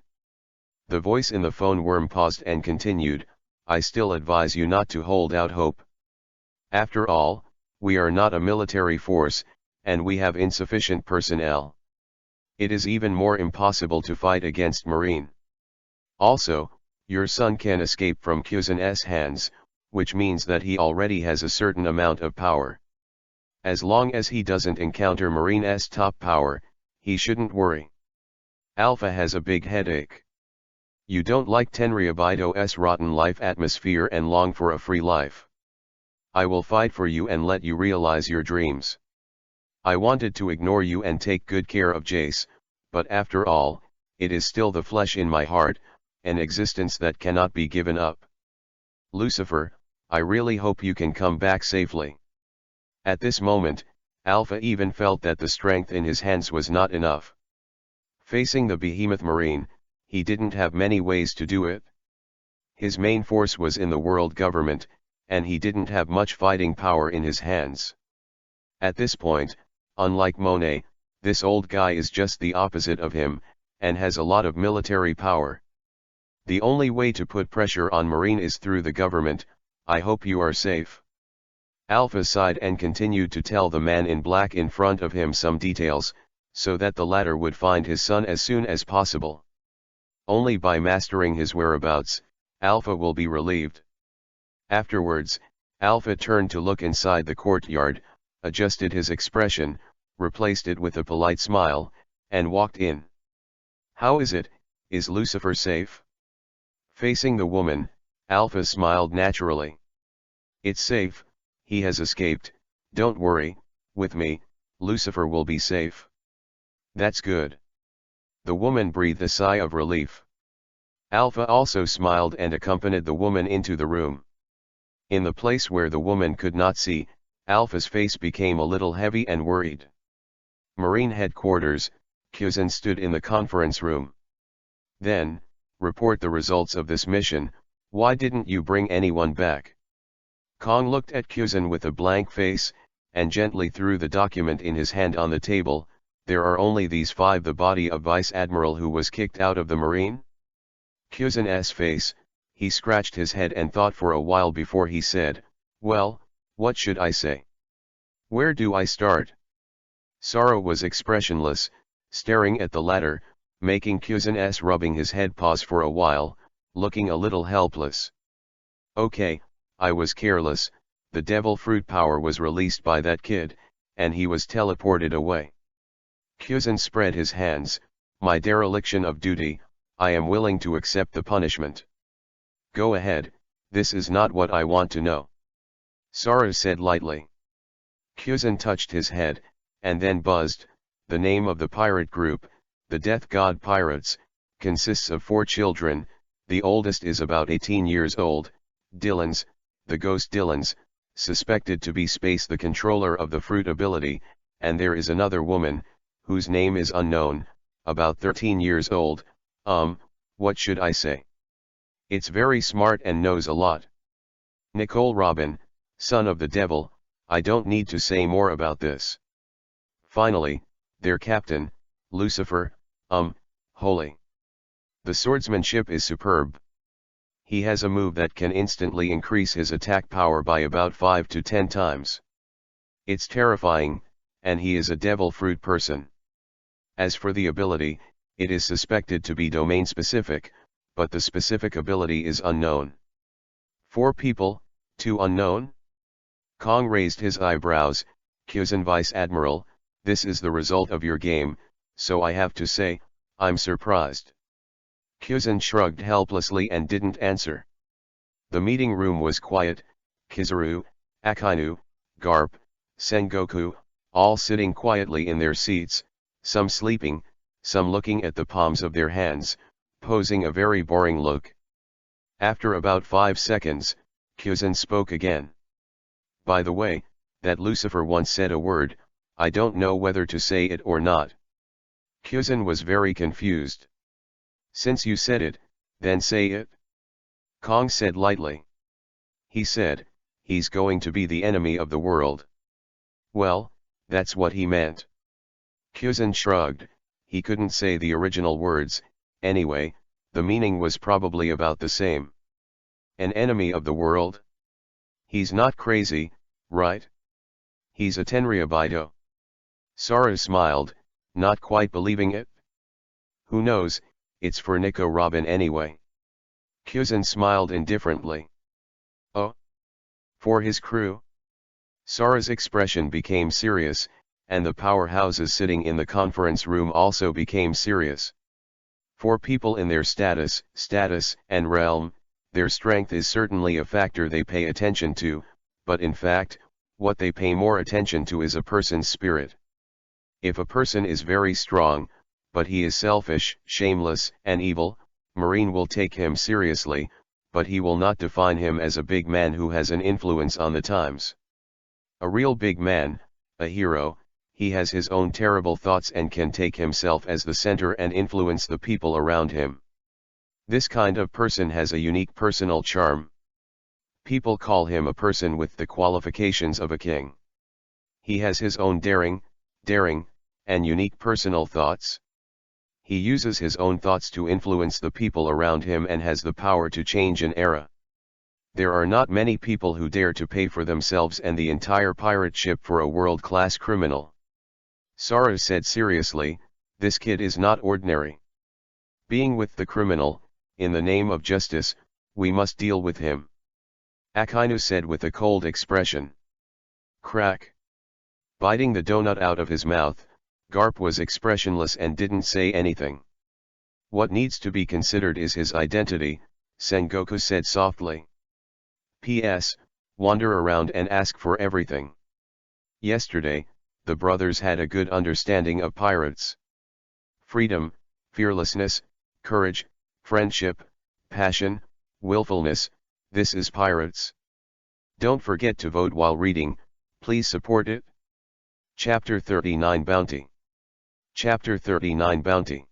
The voice in the phone worm paused and continued, "I still advise you not to hold out hope. After all, we are not a military force, and we have insufficient personnel. It is even more impossible to fight against Marine. Also, your son can escape from Kuzan's hands, which means that he already has a certain amount of power. As long as he doesn't encounter Marine's top power, he shouldn't worry. Alpha has a big headache. You don't like Tenryu's rotten life atmosphere and long for a free life. I will fight for you and let you realize your dreams. I wanted to ignore you and take good care of Jace, but after all, it is still the flesh in my heart, an existence that cannot be given up. Lucifer, I really hope you can come back safely." At this moment, Alpha even felt that the strength in his hands was not enough. Facing the behemoth Marine, he didn't have many ways to do it. His main force was in the world government, and he didn't have much fighting power in his hands. At this point, unlike Monet, this old guy is just the opposite of him, and has a lot of military power. The only way to put pressure on Marine is through the government. I hope you are safe." Alpha sighed and continued to tell the man in black in front of him some details, so that the latter would find his son as soon as possible. Only by mastering his whereabouts, Alpha will be relieved. Afterwards, Alpha turned to look inside the courtyard, adjusted his expression, replaced it with a polite smile, and walked in. "How is it? Is Lucifer safe?" Facing the woman, Alpha smiled naturally. "It's safe, he has escaped, don't worry, with me, Lucifer will be safe." "That's good." The woman breathed a sigh of relief. Alpha also smiled and accompanied the woman into the room. In the place where the woman could not see, Alpha's face became a little heavy and worried. Marine headquarters, Kuzan stood in the conference room. "Then, report the results of this mission. Why didn't you bring anyone back?" Kong looked at Kuzan with a blank face, and gently threw the document in his hand on the table. "There are only these 5. The body of Vice Admiral who was kicked out of the Marine?" Kuzan's face, he scratched his head and thought for a while before he said, "Well, what should I say? Where do I start?" Sorrow was expressionless, staring at the latter, making Kuzan's rubbing his head pause for a while, looking a little helpless. "Okay, I was careless, the devil fruit power was released by that kid, and he was teleported away." Kuzan spread his hands. "My dereliction of duty, I am willing to accept the punishment. Go ahead, this is not what I want to know." Sara said lightly. Kyuzan touched his head, and then buzzed. The name of the pirate group, the Death God Pirates, consists of 4 children. The oldest is about 18 years old, Dillons, the Ghost Dillons, suspected to be Space the controller of the fruit ability, and there is another woman, whose name is unknown, about 13 years old. What should I say? It's very smart and knows a lot. Nicole Robin, son of the devil, I don't need to say more about this. Finally, their captain, Lucifer, holy. The swordsmanship is superb. He has a move that can instantly increase his attack power by about 5 to 10 times. It's terrifying, and he is a devil fruit person. As for the ability, it is suspected to be domain specific, but the specific ability is unknown. 4 people, 2 unknown? Kong raised his eyebrows. Kyuzan Vice Admiral, this is the result of your game, so I have to say, I'm surprised. Kyuzan shrugged helplessly and didn't answer. The meeting room was quiet. Kizaru, Akainu, Garp, Sengoku, all sitting quietly in their seats, some sleeping, some looking at the palms of their hands, posing a very boring look. After about 5 seconds, Kyuzan spoke again. By the way, that Lucifer once said a word, I don't know whether to say it or not. Kyuzan was very confused. Since you said it, then say it. Kong said lightly. He said, he's going to be the enemy of the world. Well, that's what he meant. Kyuzan shrugged. He couldn't say the original words. Anyway, the meaning was probably about the same. An enemy of the world? He's not crazy, right? He's a Tenryu. Sara smiled, not quite believing it. Who knows, it's for Nico Robin anyway. Kyuzan smiled indifferently. Oh? For his crew? Sara's expression became serious, and the powerhouses sitting in the conference room also became serious. For people in their status, and realm, their strength is certainly a factor they pay attention to, but in fact, what they pay more attention to is a person's spirit. If a person is very strong, but he is selfish, shameless, and evil, Marine will take him seriously, but he will not define him as a big man who has an influence on the times. A real big man, a hero, he has his own terrible thoughts and can take himself as the center and influence the people around him. This kind of person has a unique personal charm. People call him a person with the qualifications of a king. He has his own daring, and unique personal thoughts. He uses his own thoughts to influence the people around him and has the power to change an era. There are not many people who dare to pay for themselves and the entire pirate ship for a world-class criminal. Sara said seriously, this kid is not ordinary. Being with the criminal, in the name of justice, we must deal with him. Akainu said with a cold expression. Crack. Biting the donut out of his mouth, Garp was expressionless and didn't say anything. What needs to be considered is his identity, Sengoku said softly. P.S. Wander around and ask for everything. Yesterday, the brothers had a good understanding of pirates. Freedom, fearlessness, courage, friendship, passion, willfulness, this is pirates. Don't forget to vote while reading, please support it. Chapter 39 Bounty. Chapter 39 Bounty.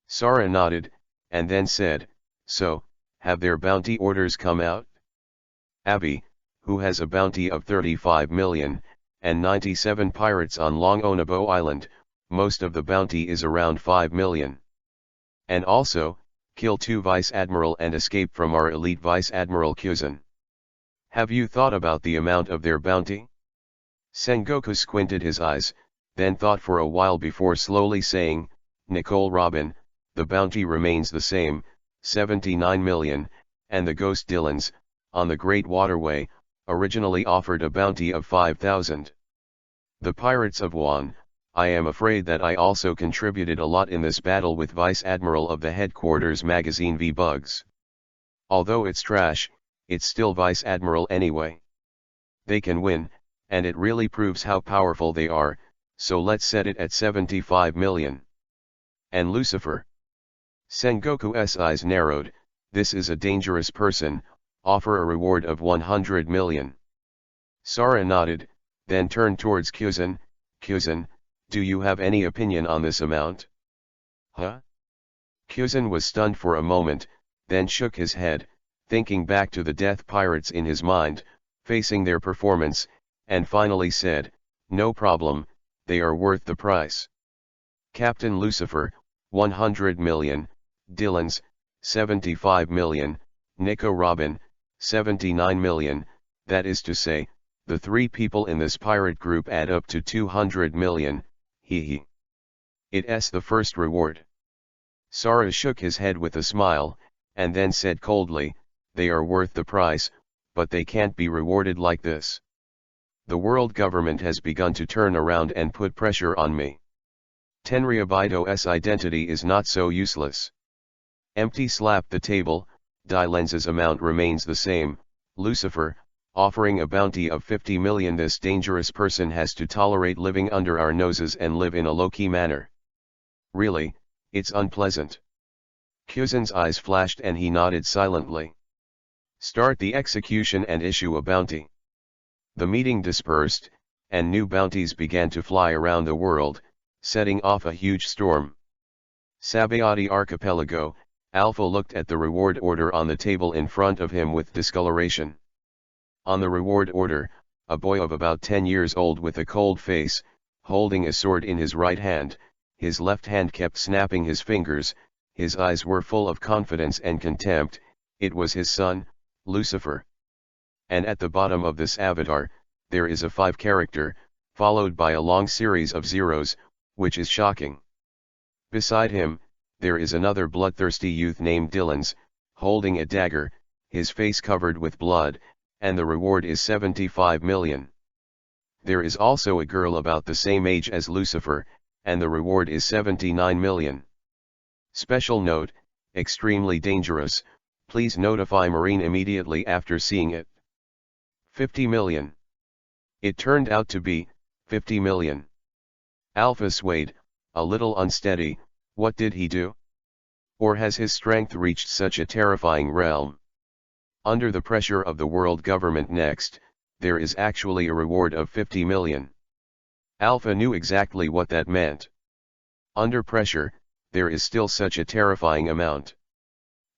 Sara nodded, and then said, so, have their bounty orders come out? Abby, who has a bounty of 35 million, and 97 pirates on Long Onabo Island, most of the bounty is around 5 million. And also, kill 2 Vice Admiral and escape from our elite Vice Admiral Kyuzan. Have you thought about the amount of their bounty? Sengoku squinted his eyes, then thought for a while before slowly saying, Nicole Robin, the bounty remains the same, 79 million, and the Ghost Dillons, on the Great Waterway, originally offered a bounty of 5,000. The Pirates of Wan, I am afraid that I also contributed a lot in this battle with Vice Admiral of the Headquarters magazine v Bugs. Although it's trash, it's still Vice Admiral anyway. They can win, and it really proves how powerful they are, so let's set it at 75 million. And Lucifer? Sengoku's eyes narrowed. This is a dangerous person, offer a reward of 100 million. Sara nodded, then turned towards Kyuzan. Kyuzan, do you have any opinion on this amount? Huh? Kyuzan was stunned for a moment, then shook his head, thinking back to the death pirates in his mind, facing their performance, and finally said, no problem, they are worth the price. Captain Lucifer, 100 million, Dylan's, 75 million, Nico Robin, 79 million, that is to say, the three people in this pirate group add up to 200 million, hee. It's the first reward. Sara shook his head with a smile, and then said coldly, they are worth the price, but they can't be rewarded like this. The world government has begun to turn around and put pressure on me. Tenryu Bido's identity is not so useless. Empty slapped the table, Dylan's amount remains the same, Lucifer, offering a bounty of 50 million. This dangerous person has to tolerate living under our noses and live in a low-key manner. Really, it's unpleasant. Kyuzan's eyes flashed and he nodded silently. Start the execution and issue a bounty. The meeting dispersed, and new bounties began to fly around the world, setting off a huge storm. Sabayati Archipelago, Alpha looked at the reward order on the table in front of him with discoloration. On the reward order, a boy of about 10 years old with a cold face, holding a sword in his right hand, his left hand kept snapping his fingers, his eyes were full of confidence and contempt. It was his son, Lucifer. And at the bottom of this avatar, there is a 5 character, followed by a long series of zeros, which is shocking. Beside him, there is another bloodthirsty youth named Dylan's, holding a dagger, his face covered with blood, and the reward is 75 million. There is also a girl about the same age as Lucifer, and the reward is 79 million. Special note, extremely dangerous, please notify Marine immediately after seeing it. 50 million. It turned out to be 50 million. Alpha swayed, a little unsteady. What did he do? Or has his strength reached such a terrifying realm? Under the pressure of the world government next, there is actually a reward of 50 million. Alpha knew exactly what that meant. Under pressure, there is still such a terrifying amount.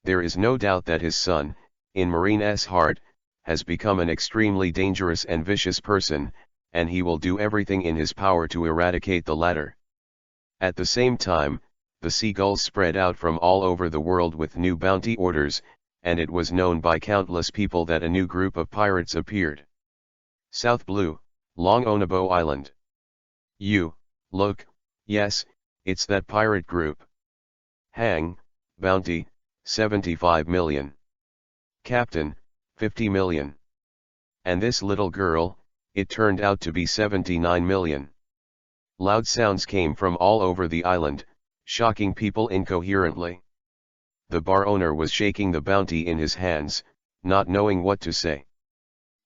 There is no doubt that his son, in Marine's heart, has become an extremely dangerous and vicious person, and he will do everything in his power to eradicate the latter. At the same time, the seagulls spread out from all over the world with new bounty orders, and it was known by countless people that a new group of pirates appeared. South Blue, Long Onabo Island. Look, yes, it's that pirate group. Hang, bounty, 75 million. Captain, 50 million. And this little girl, it turned out to be 79 million. Loud sounds came from all over the island, shocking people incoherently. The bar owner was shaking the bounty in his hands, not knowing what to say.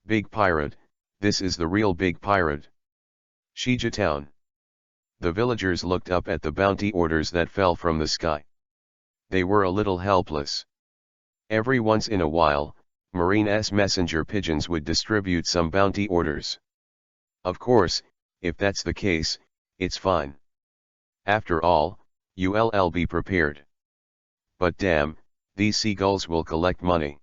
Big pirate, this is the real big pirate. Shija Town. The villagers looked up at the bounty orders that fell from the sky. They were a little helpless. Every once in a while, Marine's messenger pigeons would distribute some bounty orders. Of course, if that's the case, it's fine. After all, you'll be prepared. But damn, these seagulls will collect money.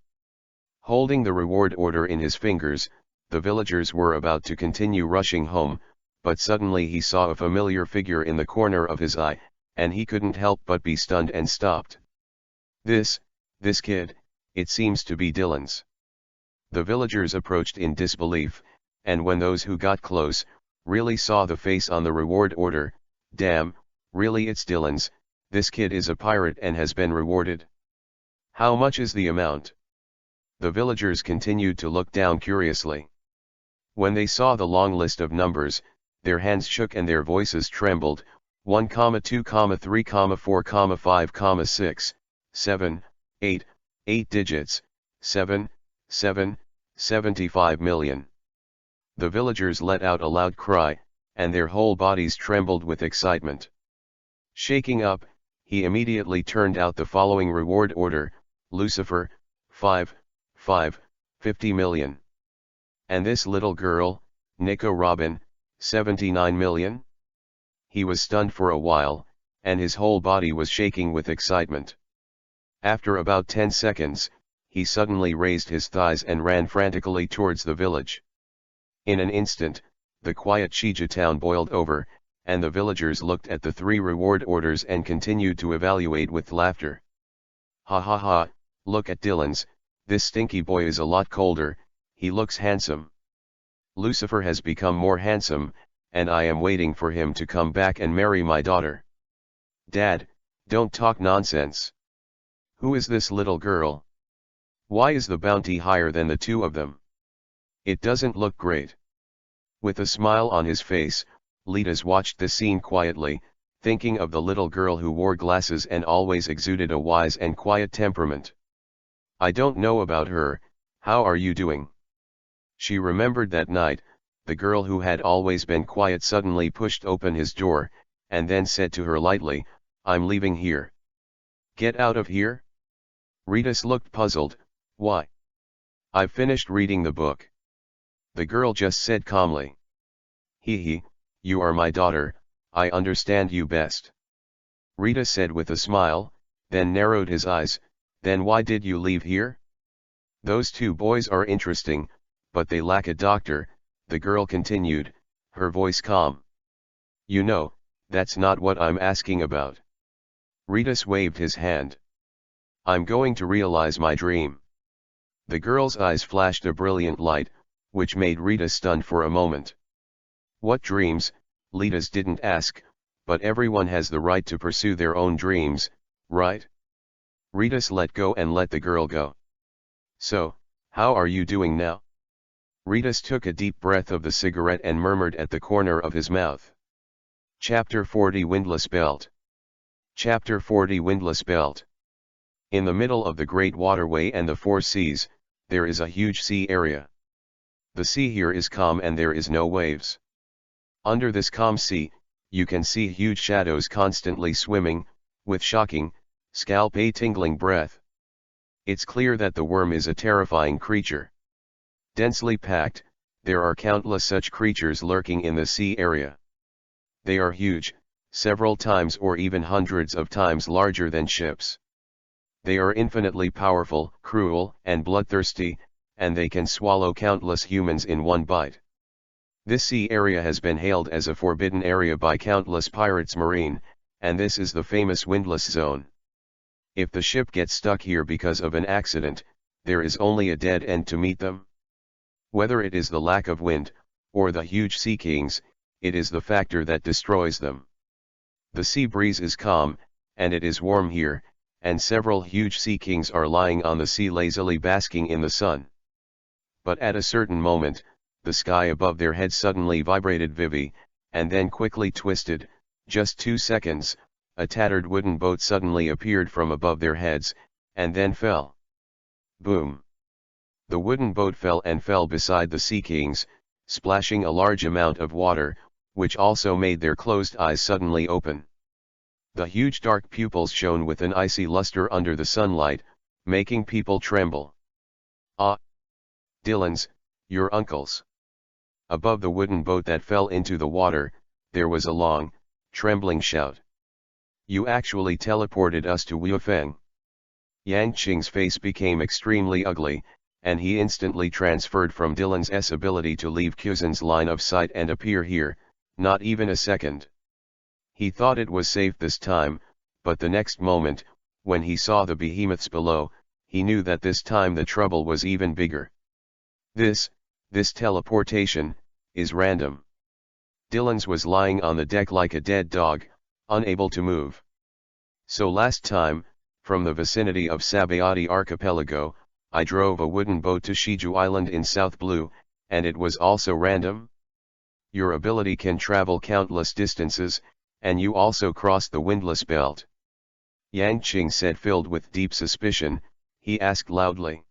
Holding the reward order in his fingers, the villagers were about to continue rushing home, but suddenly he saw a familiar figure in the corner of his eye, and he couldn't help but be stunned and stopped. This kid, it seems to be Dylan's. The villagers approached in disbelief, and when those who got close, really saw the face on the reward order, damn, really it's Dylan's, this kid is a pirate and has been rewarded. How much is the amount? The villagers continued to look down curiously. When they saw the long list of numbers, their hands shook and their voices trembled. 1, 2, 3, 4, 5, 6, 7, 8, 8 digits, 7, 75 million. The villagers let out a loud cry, and their whole bodies trembled with excitement. Shaking up, he immediately turned out the following reward order: Lucifer, 5, 50 million. And this little girl, Nico Robin, 79 million? He was stunned for a while, and his whole body was shaking with excitement. After about 10 seconds, he suddenly raised his thighs and ran frantically towards the village. In an instant, the quiet Shija town boiled over, and the villagers looked at the 3 reward orders and continued to evaluate with laughter. Ha ha ha, look at Dylan's, this stinky boy is a lot colder, he looks handsome. Lucifer has become more handsome, and I am waiting for him to come back and marry my daughter. Dad, don't talk nonsense. Who is this little girl? Why is the bounty higher than the 2 of them? It doesn't look great. With a smile on his face, Litas watched the scene quietly, thinking of the little girl who wore glasses and always exuded a wise and quiet temperament. I don't know about her, how are you doing? She remembered that night, the girl who had always been quiet suddenly pushed open his door, and then said to her lightly, I'm leaving here. Get out of here? Ritas looked puzzled. Why? I've finished reading the book. The girl just said calmly. Hee, you are my daughter, I understand you best. Rita said with a smile, then narrowed his eyes. Then why did you leave here? Those 2 boys are interesting, but they lack a doctor, the girl continued, her voice calm. You know, that's not what I'm asking about. Ritas waved his hand. I'm going to realize my dream. The girl's eyes flashed a brilliant light, which made Rita stunned for a moment. What dreams? Litas didn't ask, but everyone has the right to pursue their own dreams, right? Ritas let go and let the girl go. So, how are you doing now? Ritas took a deep breath of the cigarette and murmured at the corner of his mouth. Chapter 40 Windless Belt. Chapter 40 Windless Belt. In the middle of the Great Waterway and the 4 seas, there is a huge sea area. The sea here is calm and there is no waves. Under this calm sea, you can see huge shadows constantly swimming, with shocking, scalp-tingling breath. It's clear that the worm is a terrifying creature. Densely packed, there are countless such creatures lurking in the sea area. They are huge, several times or even hundreds of times larger than ships. They are infinitely powerful, cruel, and bloodthirsty, and they can swallow countless humans in one bite. This sea area has been hailed as a forbidden area by countless pirates marine, and this is the famous windless zone. If the ship gets stuck here because of an accident, there is only a dead end to meet them. Whether it is the lack of wind, or the huge sea kings, it is the factor that destroys them. The sea breeze is calm, and it is warm here, and several huge sea kings are lying on the sea lazily basking in the sun. But at a certain moment, the sky above their heads suddenly vibrated vivi, and then quickly twisted. Just 2 seconds, a tattered wooden boat suddenly appeared from above their heads, and then fell. Boom! The wooden boat fell and fell beside the sea kings, splashing a large amount of water, which also made their closed eyes suddenly open. The huge dark pupils shone with an icy luster under the sunlight, making people tremble. Ah! Dylan's, your uncles. Above the wooden boat that fell into the water, there was a long, trembling shout. You actually teleported us to Wuifeng. Yang Qing's face became extremely ugly, and he instantly transferred from Dylan's S ability to leave Kuzan's line of sight and appear here, not even a second. He thought it was safe this time, but the next moment, when he saw the behemoths below, he knew that this time the trouble was even bigger. This teleportation, is random. Dylan's was lying on the deck like a dead dog, unable to move. So last time, from the vicinity of Sabayati Archipelago, I drove a wooden boat to Shiju Island in South Blue, and it was also random? Your ability can travel countless distances, and you also crossed the windless belt. Yang Qing said, filled with deep suspicion. He asked loudly.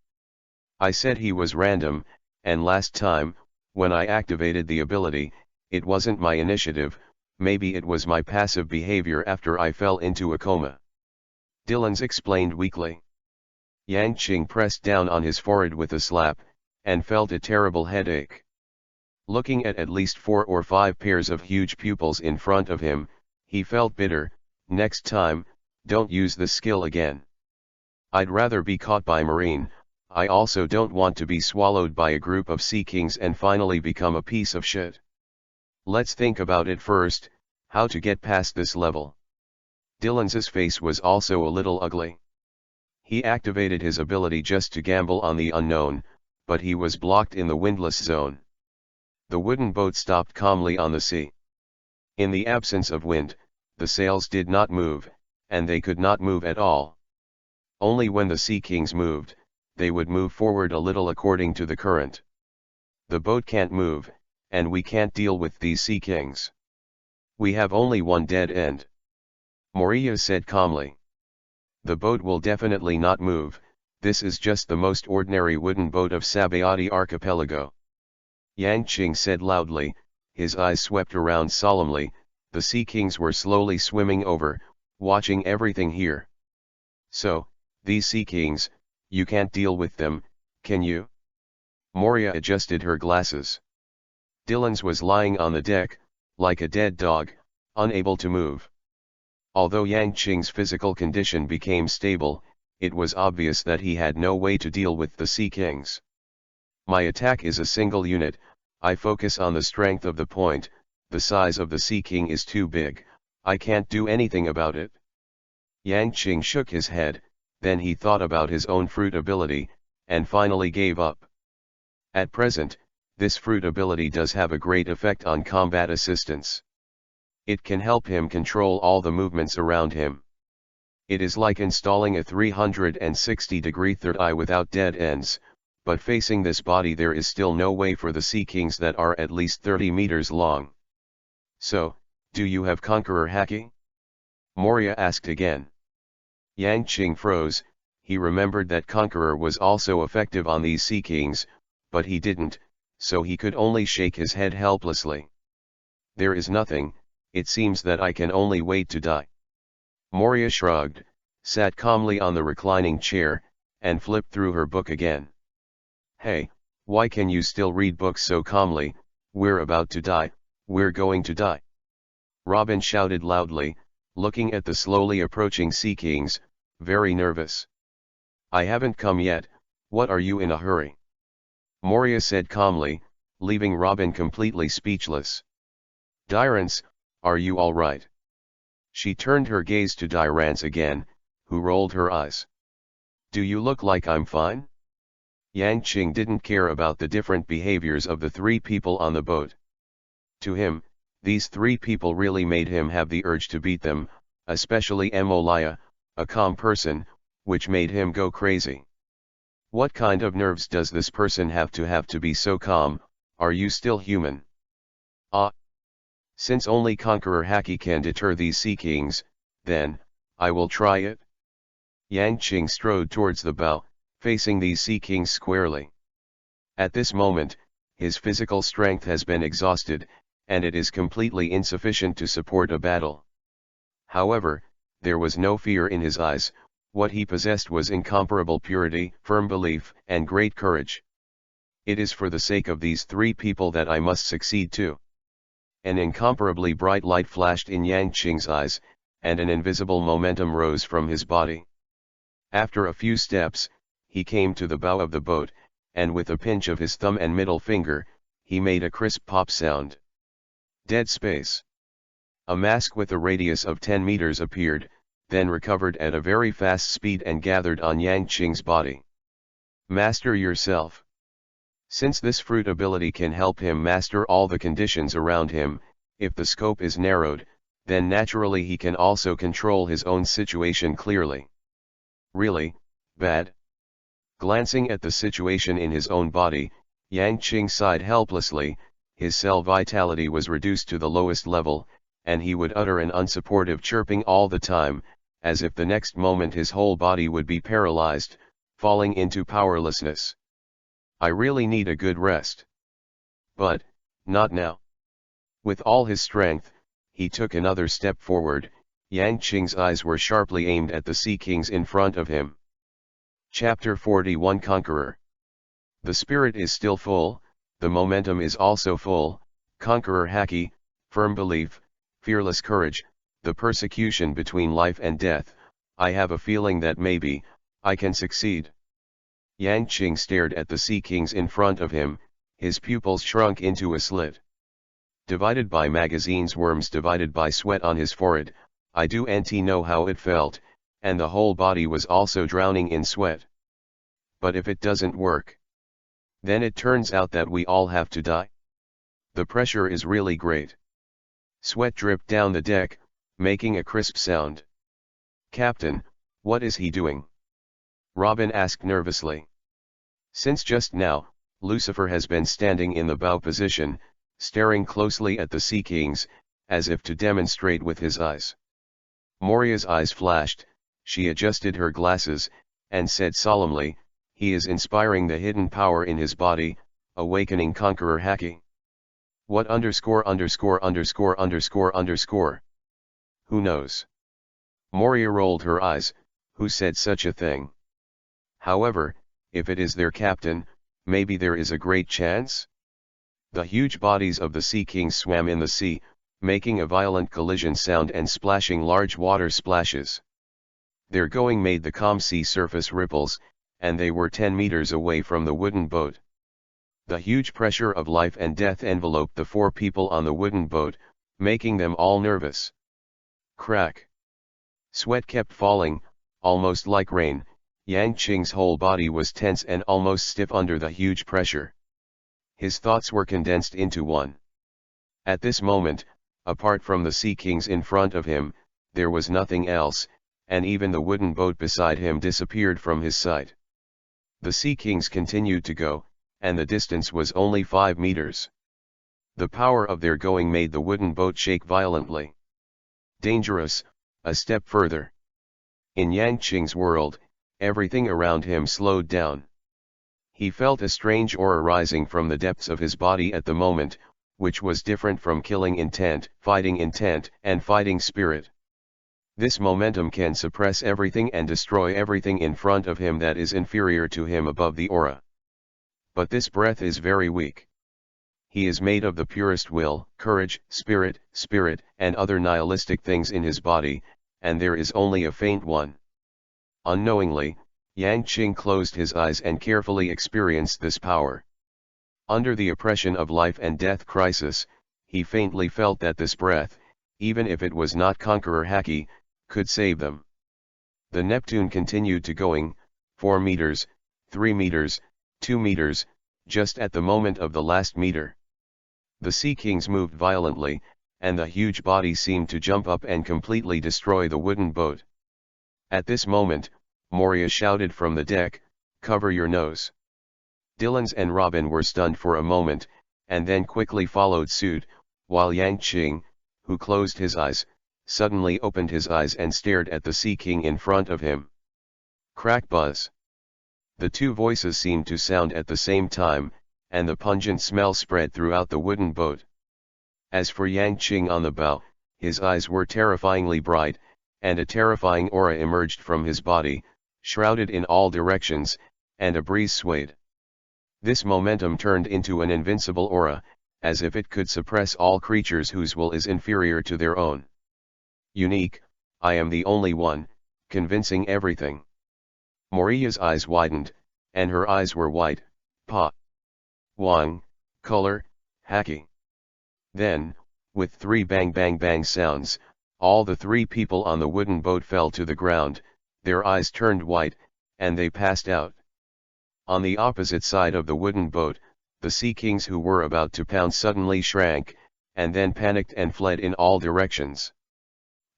I said he was random, and last time, When I activated the ability, it wasn't my initiative, maybe it was my passive behavior after I fell into a coma. Dylan's explained weakly. Yang Qing pressed down on his forehead with a slap, and felt a terrible headache. Looking at least 4 or 5 pairs of huge pupils in front of him, he felt bitter. Next time, don't use this skill again. I'd rather be caught by Marine. I also don't want to be swallowed by a group of Sea Kings and finally become a piece of shit. Let's think about it first, how to get past this level. Dylan's face was also a little ugly. He activated his ability just to gamble on the unknown, but he was blocked in the windless zone. The wooden boat stopped calmly on the sea. In the absence of wind, the sails did not move, and they could not move at all. Only when the Sea Kings moved, they would move forward a little according to the current. The boat can't move, and we can't deal with these Sea Kings. We have only one dead end. Moriya said calmly. The boat will definitely not move, this is just the most ordinary wooden boat of Sabayati Archipelago. Yang Qing said loudly, his eyes swept around solemnly. The Sea Kings were slowly swimming over, watching everything here. So, these Sea Kings, you can't deal with them, can you? Moria adjusted her glasses. Dylan's was lying on the deck, like a dead dog, unable to move. Although Yang Qing's physical condition became stable, it was obvious that he had no way to deal with the Sea Kings. My attack is a single unit, I focus on the strength of the point. The size of the Sea King is too big, I can't do anything about it. Yang Qing shook his head, then he thought about his own fruit ability, and finally gave up. At present, this fruit ability does have a great effect on combat assistance. It can help him control all the movements around him. It is like installing a 360-degree third eye without dead ends, but facing this body there is still no way for the Sea Kings that are at least 30 meters long. So, do you have Conqueror Haki? Moria asked again. Yang Qing froze, he remembered that Conqueror was also effective on these Sea Kings, but he didn't, so he could only shake his head helplessly. There is nothing, it seems that I can only wait to die. Moria shrugged, sat calmly on the reclining chair, and flipped through her book again. Hey, why can you still read books so calmly? We're about to die. We're going to die. Robin shouted loudly, looking at the slowly approaching Sea Kings, very nervous. I haven't come yet, what are you in a hurry? Moria said calmly, leaving Robin completely speechless. Dyrance, are you all right? She turned her gaze to Dyrance again, who rolled her eyes. Do you look like I'm fine? Yang Qing didn't care about the different behaviors of the 3 people on the boat. To him, these 3 people really made him have the urge to beat them, especially Emolaya, a calm person, which made him go crazy. What kind of nerves does this person have to be so calm? Are you still human? Since only Conqueror Haki can deter these Sea Kings, then, I will try it. Yang Qing strode towards the bow, facing these Sea Kings squarely. At this moment, his physical strength has been exhausted, and it is completely insufficient to support a battle. However, there was no fear in his eyes, what he possessed was incomparable purity, firm belief, and great courage. It is for the sake of these 3 people that I must succeed too. An incomparably bright light flashed in Yang Qing's eyes, and an invisible momentum rose from his body. After a few steps, he came to the bow of the boat, and with a pinch of his thumb and middle finger, he made a crisp pop sound. Dead space. A mask with a radius of 10 meters appeared, then recovered at a very fast speed and gathered on Yang Qing's body. Master yourself. Since this fruit ability can help him master all the conditions around him, if the scope is narrowed, then naturally he can also control his own situation clearly. Really, bad? Glancing at the situation in his own body, Yang Qing sighed helplessly, his cell vitality was reduced to the lowest level, and he would utter an unsupportive chirping all the time, as if the next moment his whole body would be paralyzed, falling into powerlessness. I really need a good rest. But, not now. With all his strength, he took another step forward. Yang Qing's eyes were sharply aimed at the Sea Kings in front of him. Chapter 41 Conqueror. The spirit is still full, the momentum is also full. Conqueror Haki, firm belief, fearless courage, the persecution between life and death. I have a feeling that maybe I can succeed. Yang Qing stared at the Sea Kings in front of him, his pupils shrunk into a slit. Divided by magazines, worms divided by sweat on his forehead. I do know how it felt, and the whole body was also drowning in sweat. But if it doesn't work, then it turns out that we all have to die. The pressure is really great. Sweat dripped down the deck, making a crisp sound. Captain, what is he doing? Robin asked nervously. Since just now, Lucifer has been standing in the bow position, staring closely at the Sea Kings, as if to demonstrate with his eyes. Moria's eyes flashed, she adjusted her glasses, and said solemnly, he is inspiring the hidden power in his body, awakening Conqueror Haki. What ___________? Who knows? Moria rolled her eyes, who said such a thing? However, if it is their captain, maybe there is a great chance? The huge bodies of the Sea Kings swam in the sea, making a violent collision sound and splashing large water splashes. Their going made the calm sea surface ripples, and they were 10 meters away from the wooden boat. The huge pressure of life and death enveloped the 4 people on the wooden boat, making them all nervous. Crack. Sweat kept falling, almost like rain. Yang Qing's whole body was tense and almost stiff under the huge pressure. His thoughts were condensed into one. At this moment, apart from the Sea Kings in front of him, there was nothing else, and even the wooden boat beside him disappeared from his sight. The Sea Kings continued to go, and the distance was only 5 meters. The power of their going made the wooden boat shake violently. Dangerous, a step further. In Yang Qing's world, everything around him slowed down. He felt a strange aura rising from the depths of his body at the moment, which was different from killing intent, and fighting spirit. This momentum can suppress everything and destroy everything in front of him that is inferior to him above the aura. But this breath is very weak. He is made of the purest will, courage, spirit, and other nihilistic things in his body, and there is only a faint one. Unknowingly, Yang Qing closed his eyes and carefully experienced this power. Under the oppression of life and death crisis, he faintly felt that this breath, even if it was not Conqueror Haki, could save them. The Neptune continued to going, 4 meters, 3 meters, 2 meters, just at the moment of the last meter. The Sea Kings moved violently, and the huge body seemed to jump up and completely destroy the wooden boat. At this moment, Moria shouted from the deck, "Cover your nose." Dylan's and Robin were stunned for a moment, and then quickly followed suit, while Yang Qing, who closed his eyes, suddenly opened his eyes and stared at the Sea King in front of him. Crack buzz. The two voices seemed to sound at the same time, and the pungent smell spread throughout the wooden boat. As for Yang Qing on the bow, his eyes were terrifyingly bright, and a terrifying aura emerged from his body, shrouded in all directions, and a breeze swayed. This momentum turned into an invincible aura, as if it could suppress all creatures whose will is inferior to their own. Unique, I am the only one, convincing everything. Moria's eyes widened, and her eyes were white. Pa. Wang, color, Haki. Then, with 3 bang bang bang sounds, all the 3 people on the wooden boat fell to the ground, their eyes turned white, and they passed out. On the opposite side of the wooden boat, the Sea Kings who were about to pounce suddenly shrank, and then panicked and fled in all directions.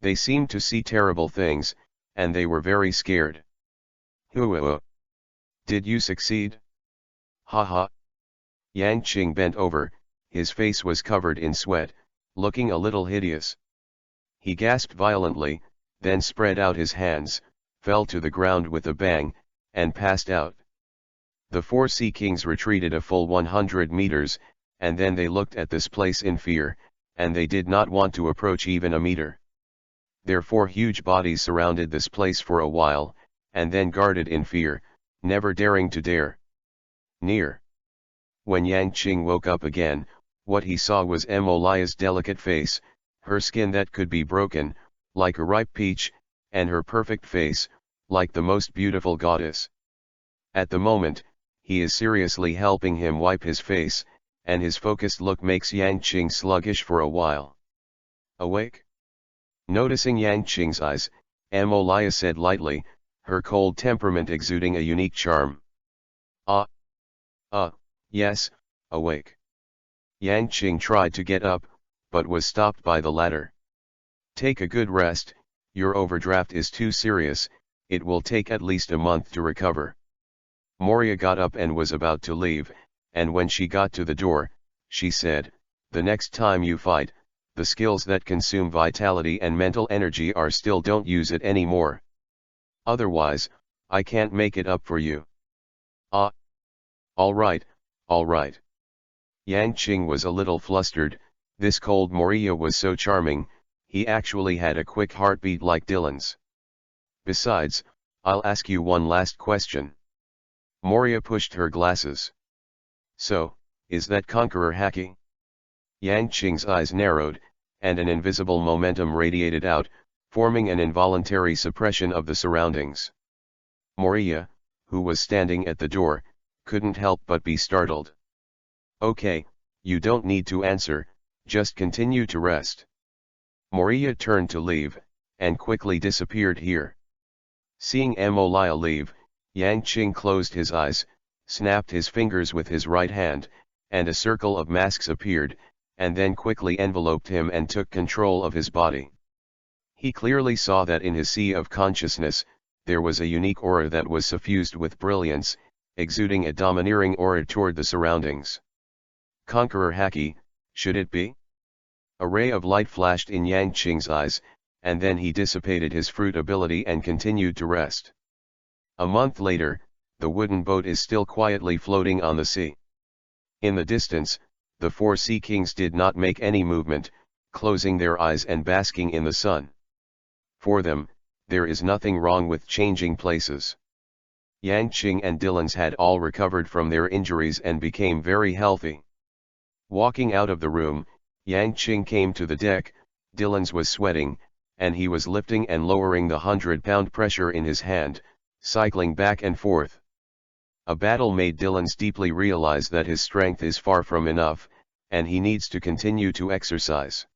They seemed to see terrible things, and they were very scared. Hoo-ah. Did you succeed? Ha ha. Yang Qing bent over, his face was covered in sweat, looking a little hideous. He gasped violently, then spread out his hands, fell to the ground with a bang, and passed out. The 4 Sea Kings retreated a full 100 meters, and then they looked at this place in fear, and they did not want to approach even a meter. Their 4 huge bodies surrounded this place for a while, and then guarded in fear, never daring to dare near. When Yang Qing woke up again, what he saw was Emolia's delicate face, her skin that could be broken, like a ripe peach, and her perfect face, like the most beautiful goddess. At the moment, he is seriously helping him wipe his face, and his focused look makes Yang Qing sluggish for a while. Awake? Noticing Yang Qing's eyes, Emolia said lightly, her cold temperament exuding a unique charm. Yes, awake. Yang Qing tried to get up, but was stopped by the latter. Take a good rest, your overdraft is too serious, it will take at least a month to recover. Moria got up and was about to leave, and when she got to the door, she said, the next time you fight, the skills that consume vitality and mental energy are still don't use it anymore. Otherwise, I can't make it up for you. All right. Yang Qing was a little flustered, this cold Moria was so charming, he actually had a quick heartbeat like Dylan's. Besides, I'll ask you one last question. Moria pushed her glasses. So, is that Conqueror Haki? Yang Qing's eyes narrowed, and an invisible momentum radiated out, forming an involuntary suppression of the surroundings. Moria, who was standing at the door, couldn't help but be startled. Okay, you don't need to answer, just continue to rest. Moria turned to leave, and quickly disappeared here. Seeing Emolia leave, Yang Qing closed his eyes, snapped his fingers with his right hand, and a circle of masks appeared, and then quickly enveloped him and took control of his body. He clearly saw that in his sea of consciousness, there was a unique aura that was suffused with brilliance, exuding a domineering aura toward the surroundings. Conqueror Haki, should it be? A ray of light flashed in Yang Qing's eyes, and then he dissipated his fruit ability and continued to rest. A month later, the wooden boat is still quietly floating on the sea. In the distance, the 4 sea kings did not make any movement, closing their eyes and basking in the sun. For them, there is nothing wrong with changing places. Yang Qing and Dylan's had all recovered from their injuries and became very healthy. Walking out of the room, Yang Qing came to the deck, Dylan's was sweating, and he was lifting and lowering the 100-pound pressure in his hand, cycling back and forth. A battle made Dylan's deeply realize that his strength is far from enough, and he needs to continue to exercise.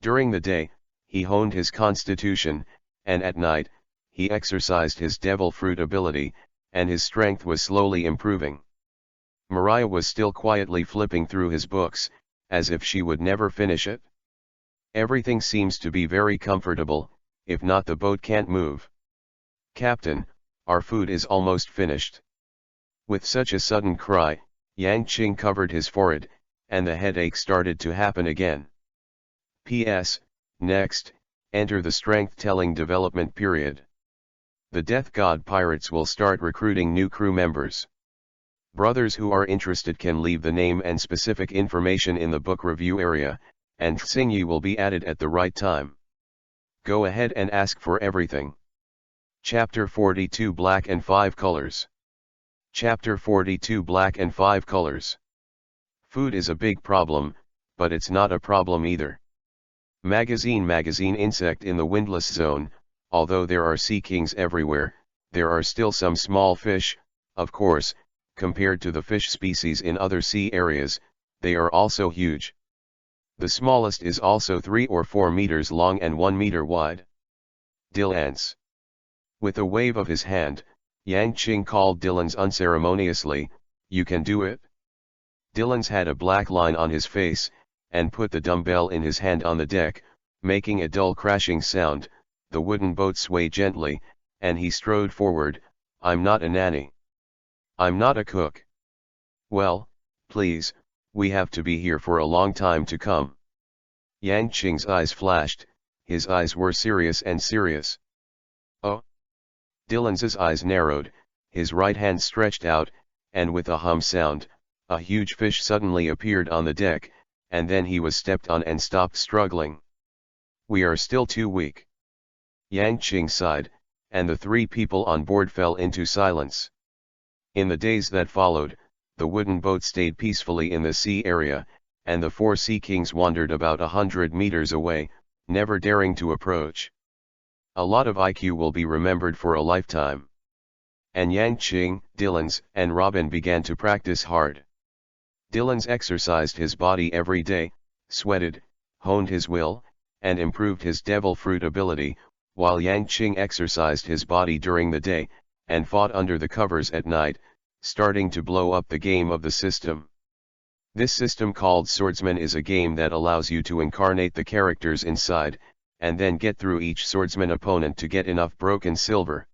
During the day, he honed his constitution, and at night, he exercised his devil fruit ability, and his strength was slowly improving. Mariah was still quietly flipping through his books, as if she would never finish it. Everything seems to be very comfortable, if not the boat can't move. Captain, our food is almost finished. With such a sudden cry, Yang Qing covered his forehead, and the headache started to happen again. P.S. Next, enter the strength-telling development period. The Death God Pirates will start recruiting new crew members. Brothers who are interested can leave the name and specific information in the book review area, and Xingyi will be added at the right time. Go ahead and ask for everything. Chapter 42 Black and 5 Colors. Chapter 42 Black and 5 Colors. Food is a big problem, but it's not a problem either. Magazine insect in the windless zone, although there are sea kings everywhere, there are still some small fish, of course, compared to the fish species in other sea areas, they are also huge. The smallest is also 3 or 4 meters long and 1 meter wide. Dill ants. With a wave of his hand, Yang Qing called Dylan's unceremoniously, "You can do it." Dylan's had a black line on his face, and put the dumbbell in his hand on the deck, making a dull crashing sound. The wooden boat swayed gently, and he strode forward. "I'm not a nanny. I'm not a cook." "Well, please, we have to be here for a long time to come." Yang Qing's eyes flashed, his eyes were serious and serious. "Oh." Dylan's eyes narrowed, his right hand stretched out, and with a hum sound, A huge fish suddenly appeared on the deck, and then he was stepped on and stopped struggling. "We are still too weak." Yang Qing sighed, and the three people on board fell into silence. In the days that followed, the wooden boat stayed peacefully in the sea area, and the four sea kings wandered about 100 meters away, never daring to approach. A lot of IQ will be remembered for a lifetime. And Yang Qing, Dylan's, and Robin began to practice hard. Dylan's exercised his body every day, sweated, honed his will, and improved his devil fruit ability, while Yang Qing exercised his body during the day, and fought under the covers at night, starting to blow up the game of the system. This system called Swordsman is a game that allows you to incarnate the characters inside, and then get through each swordsman opponent to get enough broken silver.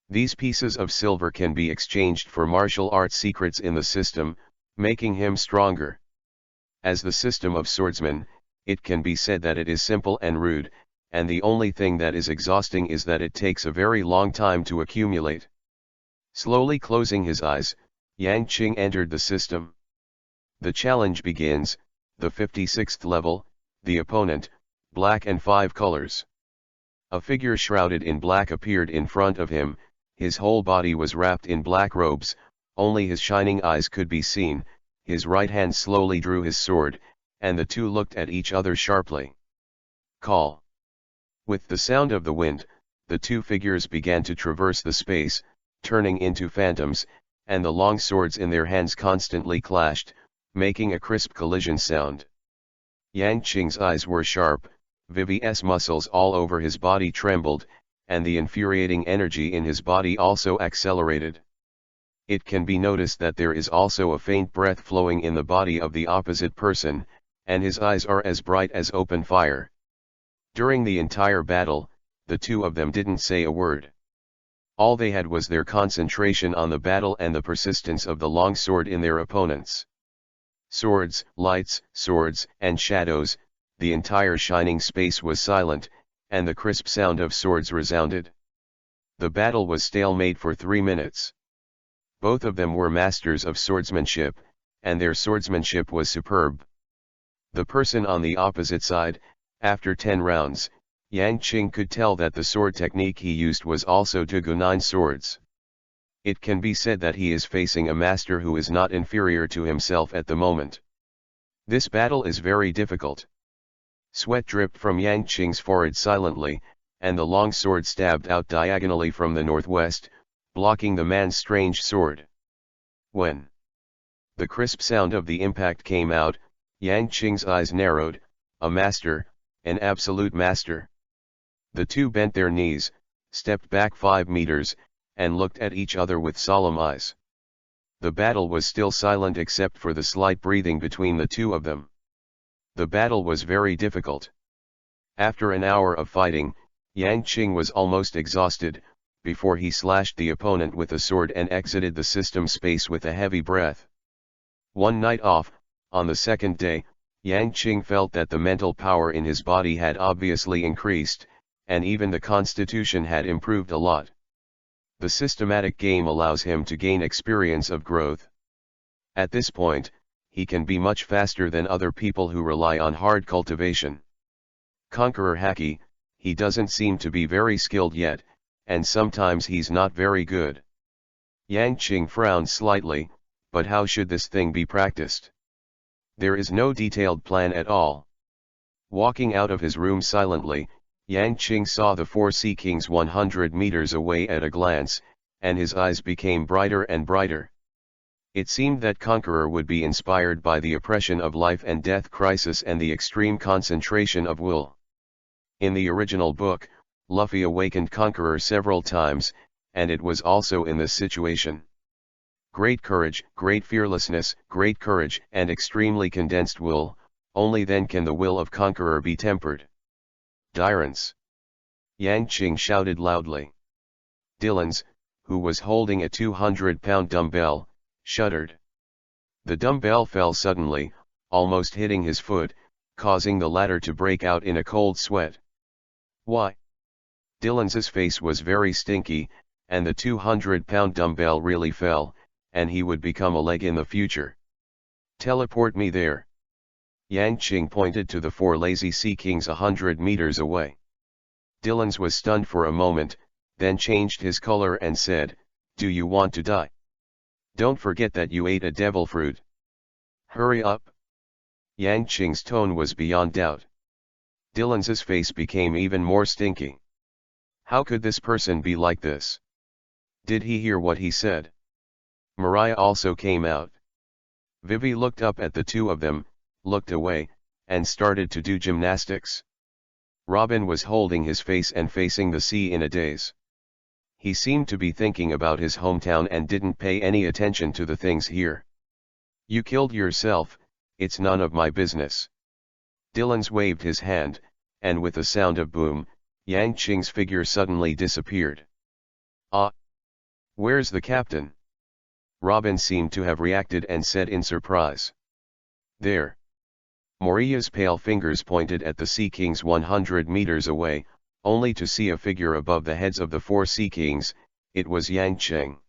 These pieces of silver can be exchanged for martial arts secrets in the system, making him stronger. As the system of swordsman, it can be said that it is simple and rude, and the only thing that is exhausting is that it takes a very long time to accumulate. Slowly closing his eyes, Yang Qing entered the system. The challenge begins, the 56th level, the opponent, black and 5 colors. A figure shrouded in black appeared in front of him, his whole body was wrapped in black robes, only his shining eyes could be seen, his right hand slowly drew his sword, and the two looked at each other sharply. "Call." With the sound of the wind, the two figures began to traverse the space, turning into phantoms, and the long swords in their hands constantly clashed, making a crisp collision sound. Yang Qing's eyes were sharp, Vivi's muscles all over his body trembled, and the infuriating energy in his body also accelerated. It can be noticed that there is also a faint breath flowing in the body of the opposite person, and his eyes are as bright as open fire. During the entire battle, the two of them didn't say a word. All they had was their concentration on the battle and the persistence of the long sword in their opponents. Swords, lights, swords, and shadows, the entire shining space was silent, and the crisp sound of swords resounded. The battle was stalemate for 3 minutes. Both of them were masters of swordsmanship, and their swordsmanship was superb. The person on the opposite side, after 10 rounds, Yang Qing could tell that the sword technique he used was also Dugu-9 swords. It can be said that he is facing a master who is not inferior to himself at the moment. This battle is very difficult. Sweat dripped from Yang Qing's forehead silently, and the long sword stabbed out diagonally from the northwest, blocking the man's strange sword. When the crisp sound of the impact came out, Yang Qing's eyes narrowed. A master, an absolute master. The two bent their knees, stepped back 5 meters, and looked at each other with solemn eyes. The battle was still silent except for the slight breathing between the two of them. The battle was very difficult. After an hour of fighting, Yang Qing was almost exhausted, before he slashed the opponent with a sword and exited the system space with a heavy breath. One night off, on the second day, Yang Qing felt that the mental power in his body had obviously increased, and even the constitution had improved a lot. The systematic game allows him to gain experience of growth. At this point, he can be much faster than other people who rely on hard cultivation. Conqueror Haki, he doesn't seem to be very skilled yet, and sometimes he's not very good. Yang Qing frowned slightly, but how should this thing be practiced? There is no detailed plan at all. Walking out of his room silently, Yang Qing saw the 4 Sea Kings 100 meters away at a glance, and his eyes became brighter and brighter. It seemed that Conqueror would be inspired by the oppression of life and death crisis and the extreme concentration of will. In the original book, Luffy awakened Conqueror several times, and it was also in this situation. Great courage, great fearlessness, great courage, and extremely condensed will, only then can the will of Conqueror be tempered. Tyrants! Yang Qing shouted loudly. Dylan's, who was holding a 200-pound dumbbell, shuddered. The dumbbell fell suddenly, almost hitting his foot, causing the latter to break out in a cold sweat. Why? Dylan's face was very stinky, and the 200-pound dumbbell really fell, and he would become a leg in the future. Teleport me there. Yang Qing pointed to the four lazy sea kings 100 meters away. Dylan's was stunned for a moment, then changed his color and said, "Do you want to die? Don't forget that you ate a devil fruit. Hurry up." Yang Qing's tone was beyond doubt. Dylan's face became even more stinky. How could this person be like this? Did he hear what he said? Mariah also came out. Vivi looked up at the two of them, looked away, and started to do gymnastics. Robin was holding his face and facing the sea in a daze. He seemed to be thinking about his hometown and didn't pay any attention to the things here. "You killed yourself, it's none of my business." Dylan's waved his hand, and with a sound of boom, Yang Qing's figure suddenly disappeared. "Ah! Where's the captain?" Robin seemed to have reacted and said in surprise. "There." Moriya's pale fingers pointed at the Sea Kings 100 meters away, only to see a figure above the heads of the four Sea Kings. It was Yang Qing.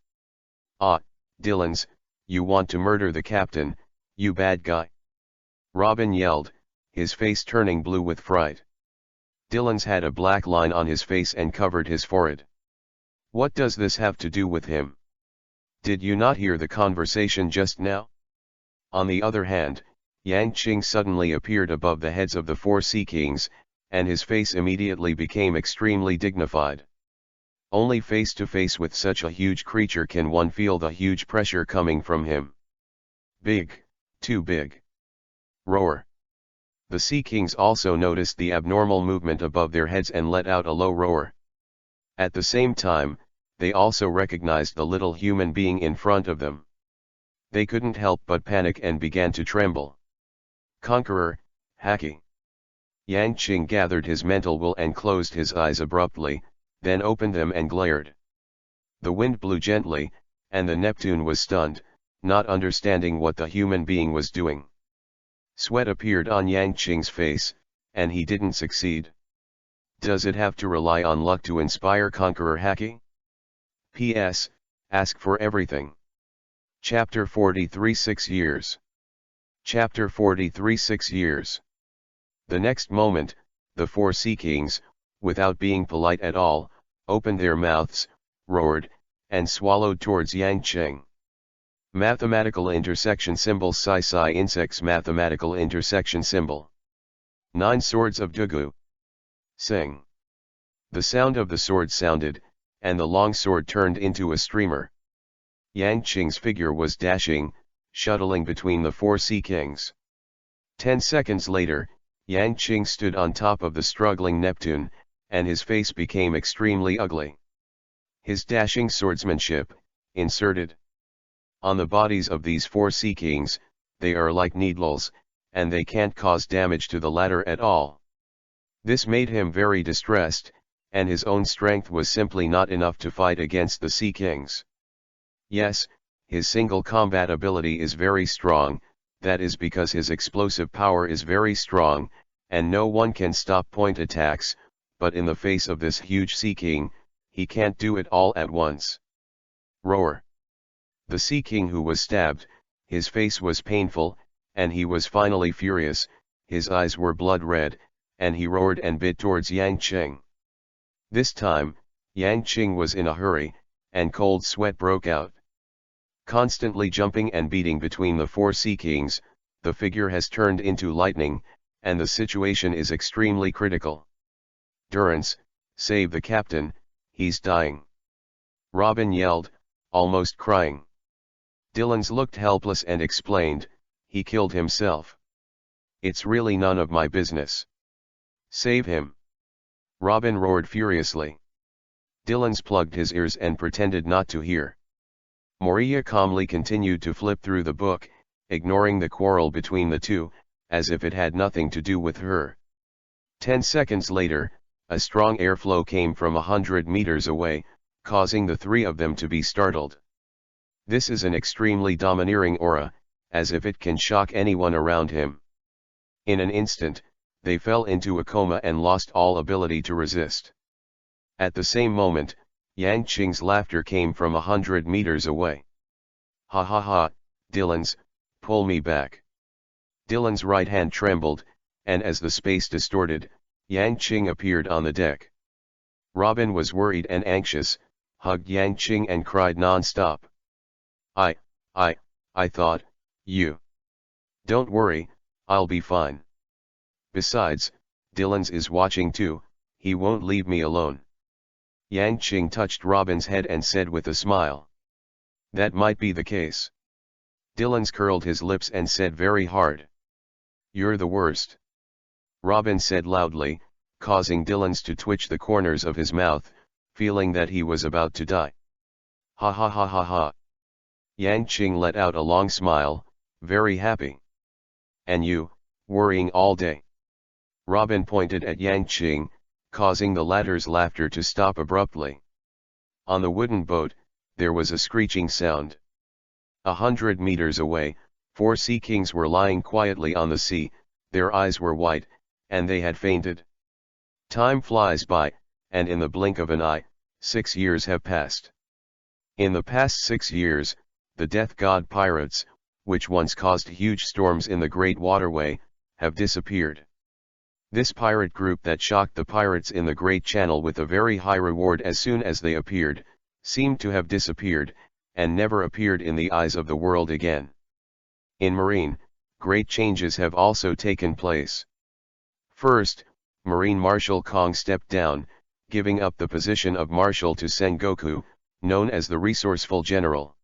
"Ah, Dylan's, you want to murder the captain, you bad guy!" Robin yelled, his face turning blue with fright. Dylan's had a black line on his face and covered his forehead. "What does this have to do with him? Did you not hear the conversation just now?" On the other hand, Yang Qing suddenly appeared above the heads of the four Sea Kings, and his face immediately became extremely dignified. Only face to face with such a huge creature can one feel the huge pressure coming from him. Big, too big. Roar. The Sea Kings also noticed the abnormal movement above their heads and let out a low roar. At the same time, they also recognized the little human being in front of them. They couldn't help but panic and began to tremble. Conqueror Haki. Yang Qing gathered his mental will and closed his eyes abruptly, then opened them and glared. The wind blew gently, and the Neptune was stunned, not understanding what the human being was doing. Sweat appeared on Yang Qing's face, and he didn't succeed. Does it have to rely on luck to inspire Conqueror Haki? P.S. Ask for everything. Chapter 43 6 years. Chapter 43 6 years. The next moment, the four Sea Kings, without being polite at all, opened their mouths, roared, and swallowed towards Yang Qing. Mathematical intersection symbol Psi insects mathematical intersection symbol. 9 swords of Dugu. Sing. The sound of the sword sounded, and the long sword turned into a streamer. Yang Qing's figure was dashing, shuttling between the four Sea Kings. 10 seconds later, Yang Qing stood on top of the struggling Neptune, and his face became extremely ugly. His dashing swordsmanship, inserted on the bodies of these four Sea Kings, they are like needles, and they can't cause damage to the latter at all. This made him very distressed, and his own strength was simply not enough to fight against the Sea Kings. Yes, his single combat ability is very strong, that is because his explosive power is very strong, and no one can stop point attacks, but in the face of this huge Sea King, he can't do it all at once. Roar. The Sea King who was stabbed, his face was painful, and he was finally furious, his eyes were blood red, and he roared and bit towards Yang Qing. This time, Yang Qing was in a hurry, and cold sweat broke out. Constantly jumping and beating between the four Sea Kings, the figure has turned into lightning, and the situation is extremely critical. "Durance, save the captain, he's dying!" Robin yelled, almost crying. Dylan's looked helpless and explained, "He killed himself. It's really none of my business. Save him!" Robin roared furiously. Dylan's plugged his ears and pretended not to hear. Moriya calmly continued to flip through the book, ignoring the quarrel between the two, as if it had nothing to do with her. 10 seconds later, a strong airflow came from 100 meters away, causing the three of them to be startled. This is an extremely domineering aura, as if it can shock anyone around him. In an instant, they fell into a coma and lost all ability to resist. At the same moment, Yang Qing's laughter came from 100 meters away. "Ha ha ha, Dylan's, pull me back. Dylan's right hand trembled, and as the space distorted, Yang Qing appeared on the deck. Robin was worried and anxious, hugged Yang Qing and cried non-stop. I thought, you. Don't worry, I'll be fine. Besides, Dylan's is watching too, he won't leave me alone. Yang Qing touched Robin's head and said with a smile. That might be the case. Dylan's curled his lips and said very hard. You're the worst. Robin said loudly, causing Dylan's to twitch the corners of his mouth, feeling that he was about to die. Ha ha ha ha ha. Yang Qing let out a long smile, very happy. And you, worrying all day. Robin pointed at Yang Qing, causing the latter's laughter to stop abruptly. On the wooden boat, there was a screeching sound. 100 meters away, 4 sea kings were lying quietly on the sea, their eyes were white, and they had fainted. Time flies by, and in the blink of an eye, 6 years have passed. In the past 6 years, the death god pirates, which once caused huge storms in the Great Waterway, have disappeared. This pirate group that shocked the pirates in the Great Channel with a very high reward as soon as they appeared, seemed to have disappeared, and never appeared in the eyes of the world again. In Marine, great changes have also taken place. First, Marine Marshal Kong stepped down, giving up the position of Marshal to Sengoku, known as the Resourceful General.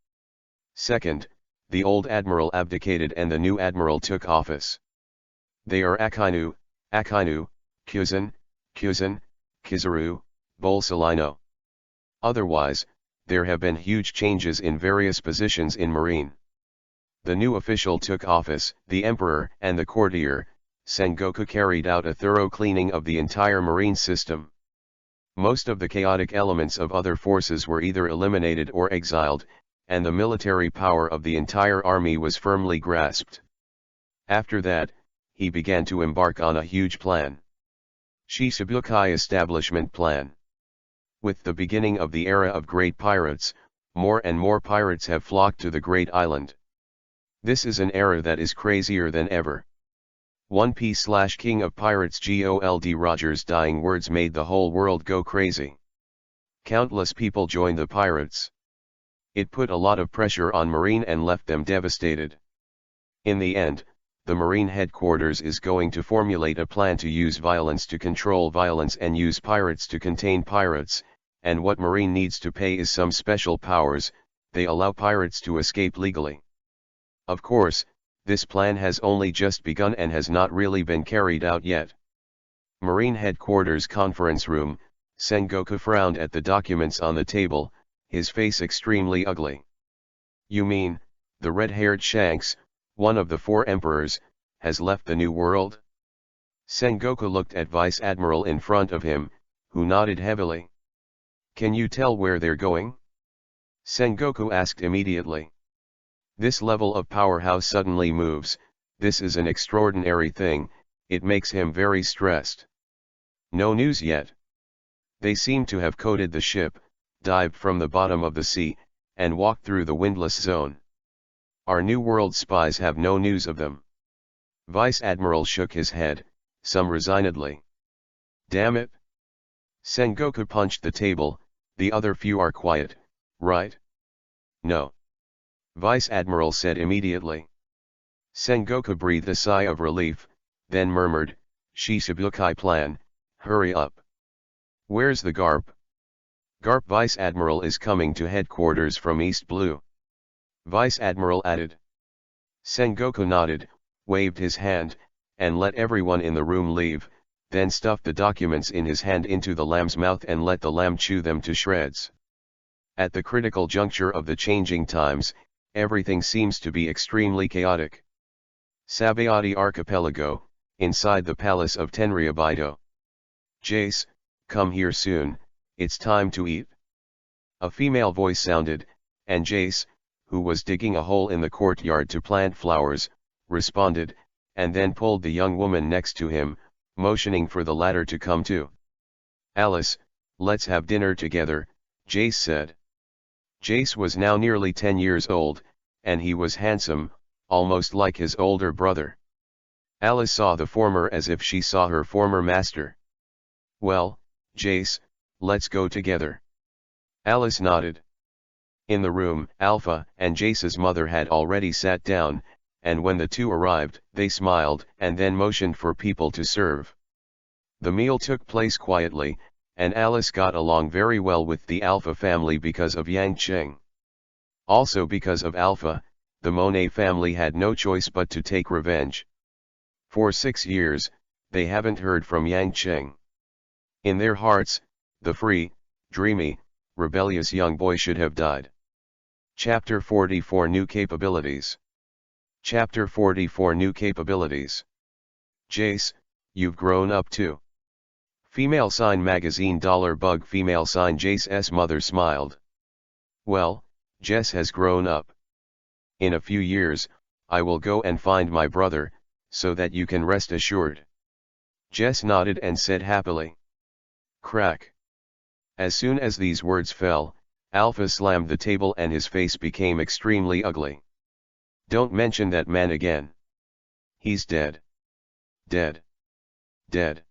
Second, the old admiral abdicated and the new admiral took office. They are Akainu, Kuzan, Kizaru, Bolsolino. Otherwise, there have been huge changes in various positions in Marine. The new official took office, the Emperor and the courtier, Sengoku carried out a thorough cleaning of the entire Marine system. Most of the chaotic elements of other forces were either eliminated or exiled, and the military power of the entire army was firmly grasped. After that, he began to embark on a huge plan. Shichibukai Establishment Plan. With the beginning of the era of great pirates, more and more pirates have flocked to the great island. This is an era that is crazier than ever. 1P/King of Pirates Gold Rogers' dying words made the whole world go crazy. Countless people joined the pirates. It put a lot of pressure on Marine and left them devastated. In the end, the Marine headquarters is going to formulate a plan to use violence to control violence and use pirates to contain pirates, and what Marine needs to pay is some special powers. They allow pirates to escape legally. Of course, this plan has only just begun and has not really been carried out yet. Marine headquarters conference room, Sengoku frowned at the documents on the table, his face extremely ugly. You mean, the red-haired Shanks, one of the 4 emperors, has left the New World? Sengoku looked at Vice Admiral in front of him, who nodded heavily. Can you tell where they're going? Sengoku asked immediately. This level of powerhouse suddenly moves, this is an extraordinary thing, it makes him very stressed. No news yet. They seem to have coated the ship, dived from the bottom of the sea, and walked through the windless zone. Our New World spies have no news of them. Vice Admiral shook his head, some resignedly. Damn it. Sengoku punched the table, the other few are quiet, right? No. Vice Admiral said immediately. Sengoku breathed a sigh of relief, then murmured, Shichibukai plan, hurry up. Where's the GARP? GARP Vice Admiral is coming to headquarters from East Blue. Vice Admiral added. Sengoku nodded, waved his hand, and let everyone in the room leave, then stuffed the documents in his hand into the lamb's mouth and let the lamb chew them to shreds. At the critical juncture of the changing times, everything seems to be extremely chaotic. Sabayati Archipelago, inside the palace of Tenryu. Jace, come here soon, it's time to eat. A female voice sounded, and Jace, who was digging a hole in the courtyard to plant flowers, responded, and then pulled the young woman next to him, motioning for the latter to come too. Alice, let's have dinner together, Jace said. Jace was now nearly 10 years old, and he was handsome, almost like his older brother. Alice saw the former as if she saw her former master. "Well, Jace, let's go together." Alice nodded. In the room, Alpha and Jace's mother had already sat down, and when the two arrived, they smiled and then motioned for people to serve. The meal took place quietly, and Alice got along very well with the Alpha family because of Yang Cheng. Also because of Alpha, the Monet family had no choice but to take revenge. For 6 years, they haven't heard from Yang Cheng. In their hearts, the free, dreamy, rebellious young boy should have died. Chapter 44 New Capabilities. Chapter 44 New Capabilities. Jace, you've grown up too. Female sign magazine $bug female sign Jace's mother smiled. Well, Jess has grown up. In a few years, I will go and find my brother, so that you can rest assured. Jess nodded and said happily. Crack. As soon as these words fell, Alpha slammed the table and his face became extremely ugly. Don't mention that man again. He's dead. Dead. Dead.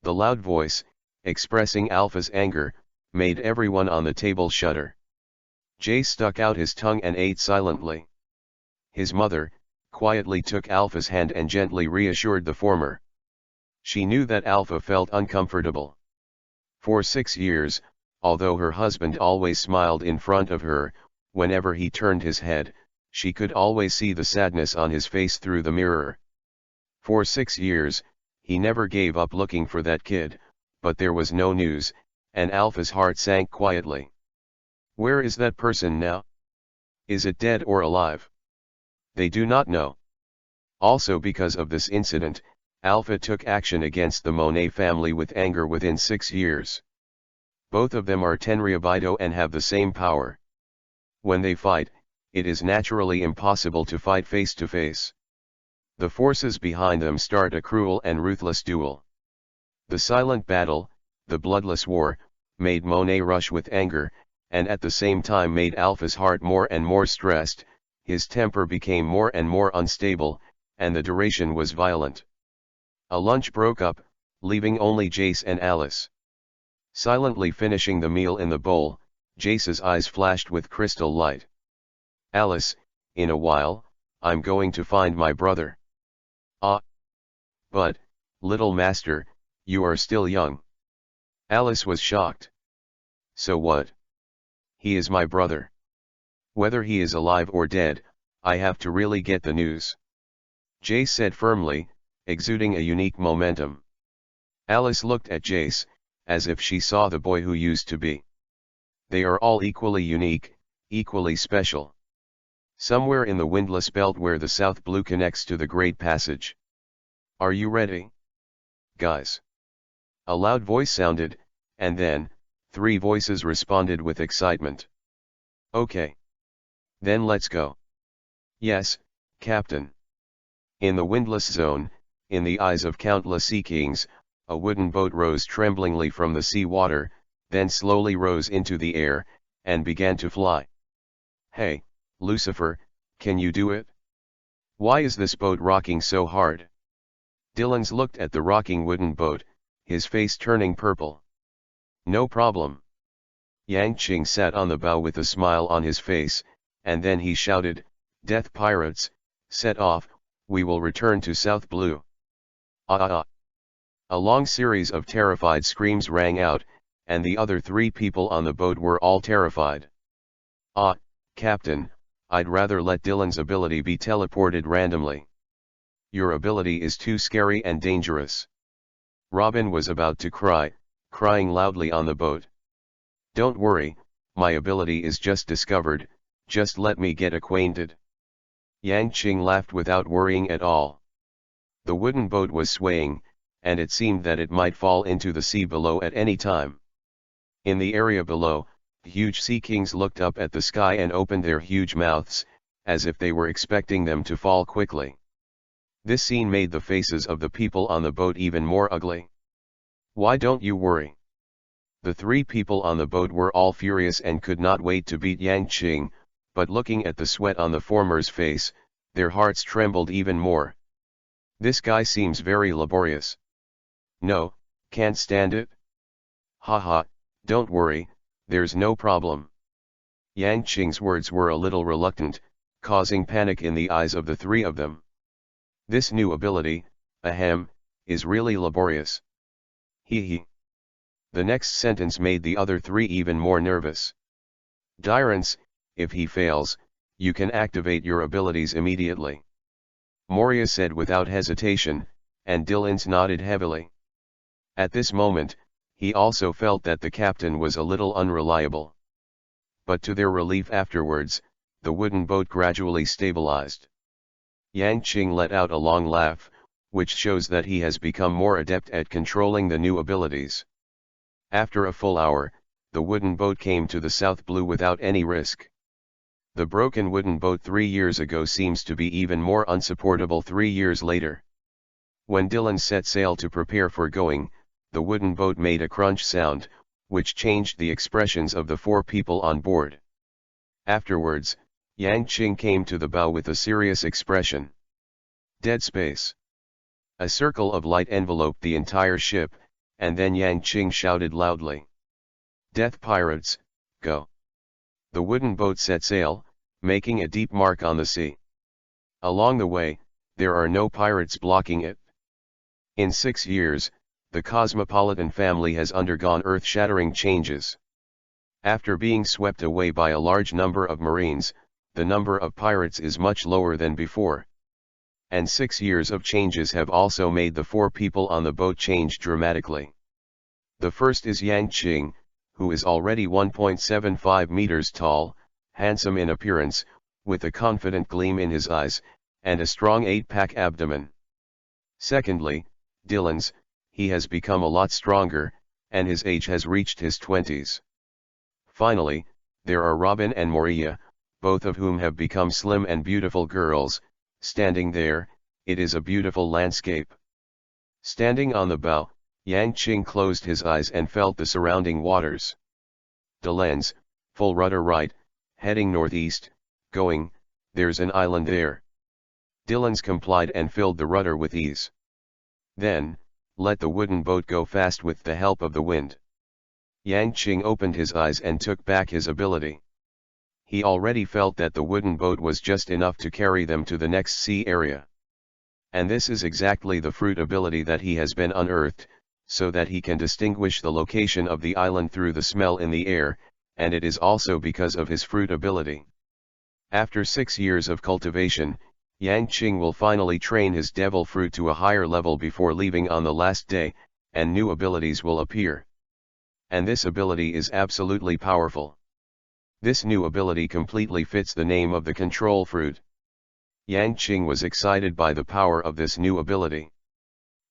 The loud voice, expressing Alpha's anger, made everyone on the table shudder. Jace stuck out his tongue and ate silently. His mother, quietly took Alpha's hand and gently reassured the former. She knew that Alpha felt uncomfortable. For 6 years, although her husband always smiled in front of her, whenever he turned his head, she could always see the sadness on his face through the mirror. For 6 years, he never gave up looking for that kid, but there was no news, and Alpha's heart sank quietly. Where is that person now? Is it dead or alive? They do not know. Also because of this incident, Alpha took action against the Monet family with anger within 6 years. Both of them are Tenryu and have the same power. When they fight, it is naturally impossible to fight face to face. The forces behind them start a cruel and ruthless duel. The silent battle, the bloodless war, made Monet rush with anger, and at the same time made Alpha's heart more and more stressed, his temper became more and more unstable, and the duration was violent. A lunch broke up, leaving only Jace and Alice. Silently finishing the meal in the bowl, Jace's eyes flashed with crystal light. Alice, in a while, I'm going to find my brother. Ah. But, little master, you are still young. Alice was shocked. So what? He is my brother. Whether he is alive or dead, I have to really get the news. Jace said firmly, exuding a unique momentum. Alice looked at Jace, as if she saw the boy who used to be. They are all equally unique, equally special. Somewhere in the windless belt where the South Blue connects to the Great Passage. Are you ready? Guys. A loud voice sounded, and then, 3 voices responded with excitement. Okay. Then let's go. Yes, Captain. In the windless zone, in the eyes of countless sea kings, a wooden boat rose tremblingly from the sea water, then slowly rose into the air, and began to fly. Hey, Lucifer, can you do it? Why is this boat rocking so hard? Dylan's looked at the rocking wooden boat, his face turning purple. No problem. Yang Qing sat on the bow with a smile on his face, and then he shouted, Death pirates, set off, we will return to South Blue. Ah ah ah. A long series of terrified screams rang out, and the other 3 people on the boat were all terrified. Ah, Captain, I'd rather let Dylan's ability be teleported randomly. Your ability is too scary and dangerous. Robin was about to cry, crying loudly on the boat. Don't worry, my ability is just discovered, just let me get acquainted. Yang Qing laughed without worrying at all. The wooden boat was swaying, and it seemed that it might fall into the sea below at any time. In the area below, huge sea kings looked up at the sky and opened their huge mouths, as if they were expecting them to fall quickly. This scene made the faces of the people on the boat even more ugly. Why don't you worry? The 3 people on the boat were all furious and could not wait to beat Yang Qing, but looking at the sweat on the former's face, Their hearts trembled even more. This guy seems very laborious. No, can't stand it. Haha, don't worry, there's no problem. Yang Qing's words were a little reluctant, causing panic in the eyes of the three of them. This new ability, ahem, is really laborious. Hee. The next sentence made the other three even more nervous. Dyrance, if he fails, you can activate your abilities immediately. Moria said without hesitation, and Dylan's nodded heavily. At this moment, he also felt that the captain was a little unreliable. But to their relief afterwards, the wooden boat gradually stabilized. Yang Qing let out a long laugh, which shows that he has become more adept at controlling the new abilities. After a full hour, the wooden boat came to the South Blue without any risk. The broken wooden boat 3 years ago seems to be even more unsupportable 3 years later. When Dylan set sail to prepare for going, the wooden boat made a crunch sound, which changed the expressions of the 4 people on board. Afterwards, Yang Qing came to the bow with a serious expression. Dead space. A circle of light enveloped the entire ship, and then Yang Qing shouted loudly. Death pirates, go. The wooden boat set sail, making a deep mark on the sea. Along the way, there are no pirates blocking it. In 6 years, the cosmopolitan family has undergone earth-shattering changes. After being swept away by a large number of marines, the number of pirates is much lower than before. And 6 years of changes have also made the 4 people on the boat change dramatically. The first is Yang Qing, who is already 1.75 meters tall, handsome in appearance, with a confident gleam in his eyes, and a strong 8-pack abdomen. Secondly, Dylan's, he has become a lot stronger, and his age has reached his 20s. Finally, there are Robin and Moria, both of whom have become slim and beautiful girls. Standing there, it is a beautiful landscape. Standing on the bow, Yang Qing closed his eyes and felt the surrounding waters. Dylan's, full rudder right, heading northeast, going, there's an island there. Dylan's complied and filled the rudder with ease. Then, let the wooden boat go fast with the help of the wind. Yang Qing opened his eyes and took back his ability. He already felt that the wooden boat was just enough to carry them to the next sea area. And this is exactly the fruit ability that he has been unearthed, so that he can distinguish the location of the island through the smell in the air, and it is also because of his fruit ability. After 6 years of cultivation, Yang Qing will finally train his devil fruit to a higher level before leaving on the last day, and new abilities will appear. And this ability is absolutely powerful. This new ability completely fits the name of the control fruit. Yang Qing was excited by the power of this new ability.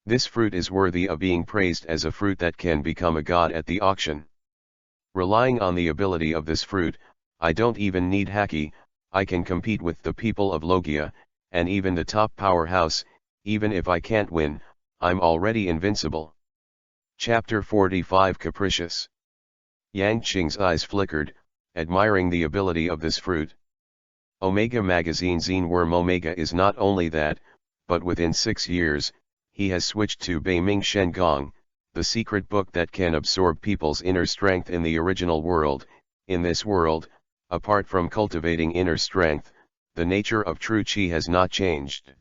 This fruit is worthy of being praised as a fruit that can become a god at the auction. Relying on the ability of this fruit, I don't even need Haki, I can compete with the people of Logia, and even the top powerhouse. Even if I can't win, I'm already invincible. Chapter 45 Capricious. Yang Qing's eyes flickered, admiring the ability of this fruit. Omega Magazine Zine Worm Omega is not only that, but within 6 years, he has switched to Beiming Shengong, the secret book that can absorb people's inner strength in the original world. In this world, apart from cultivating inner strength, the nature of true qi has not changed.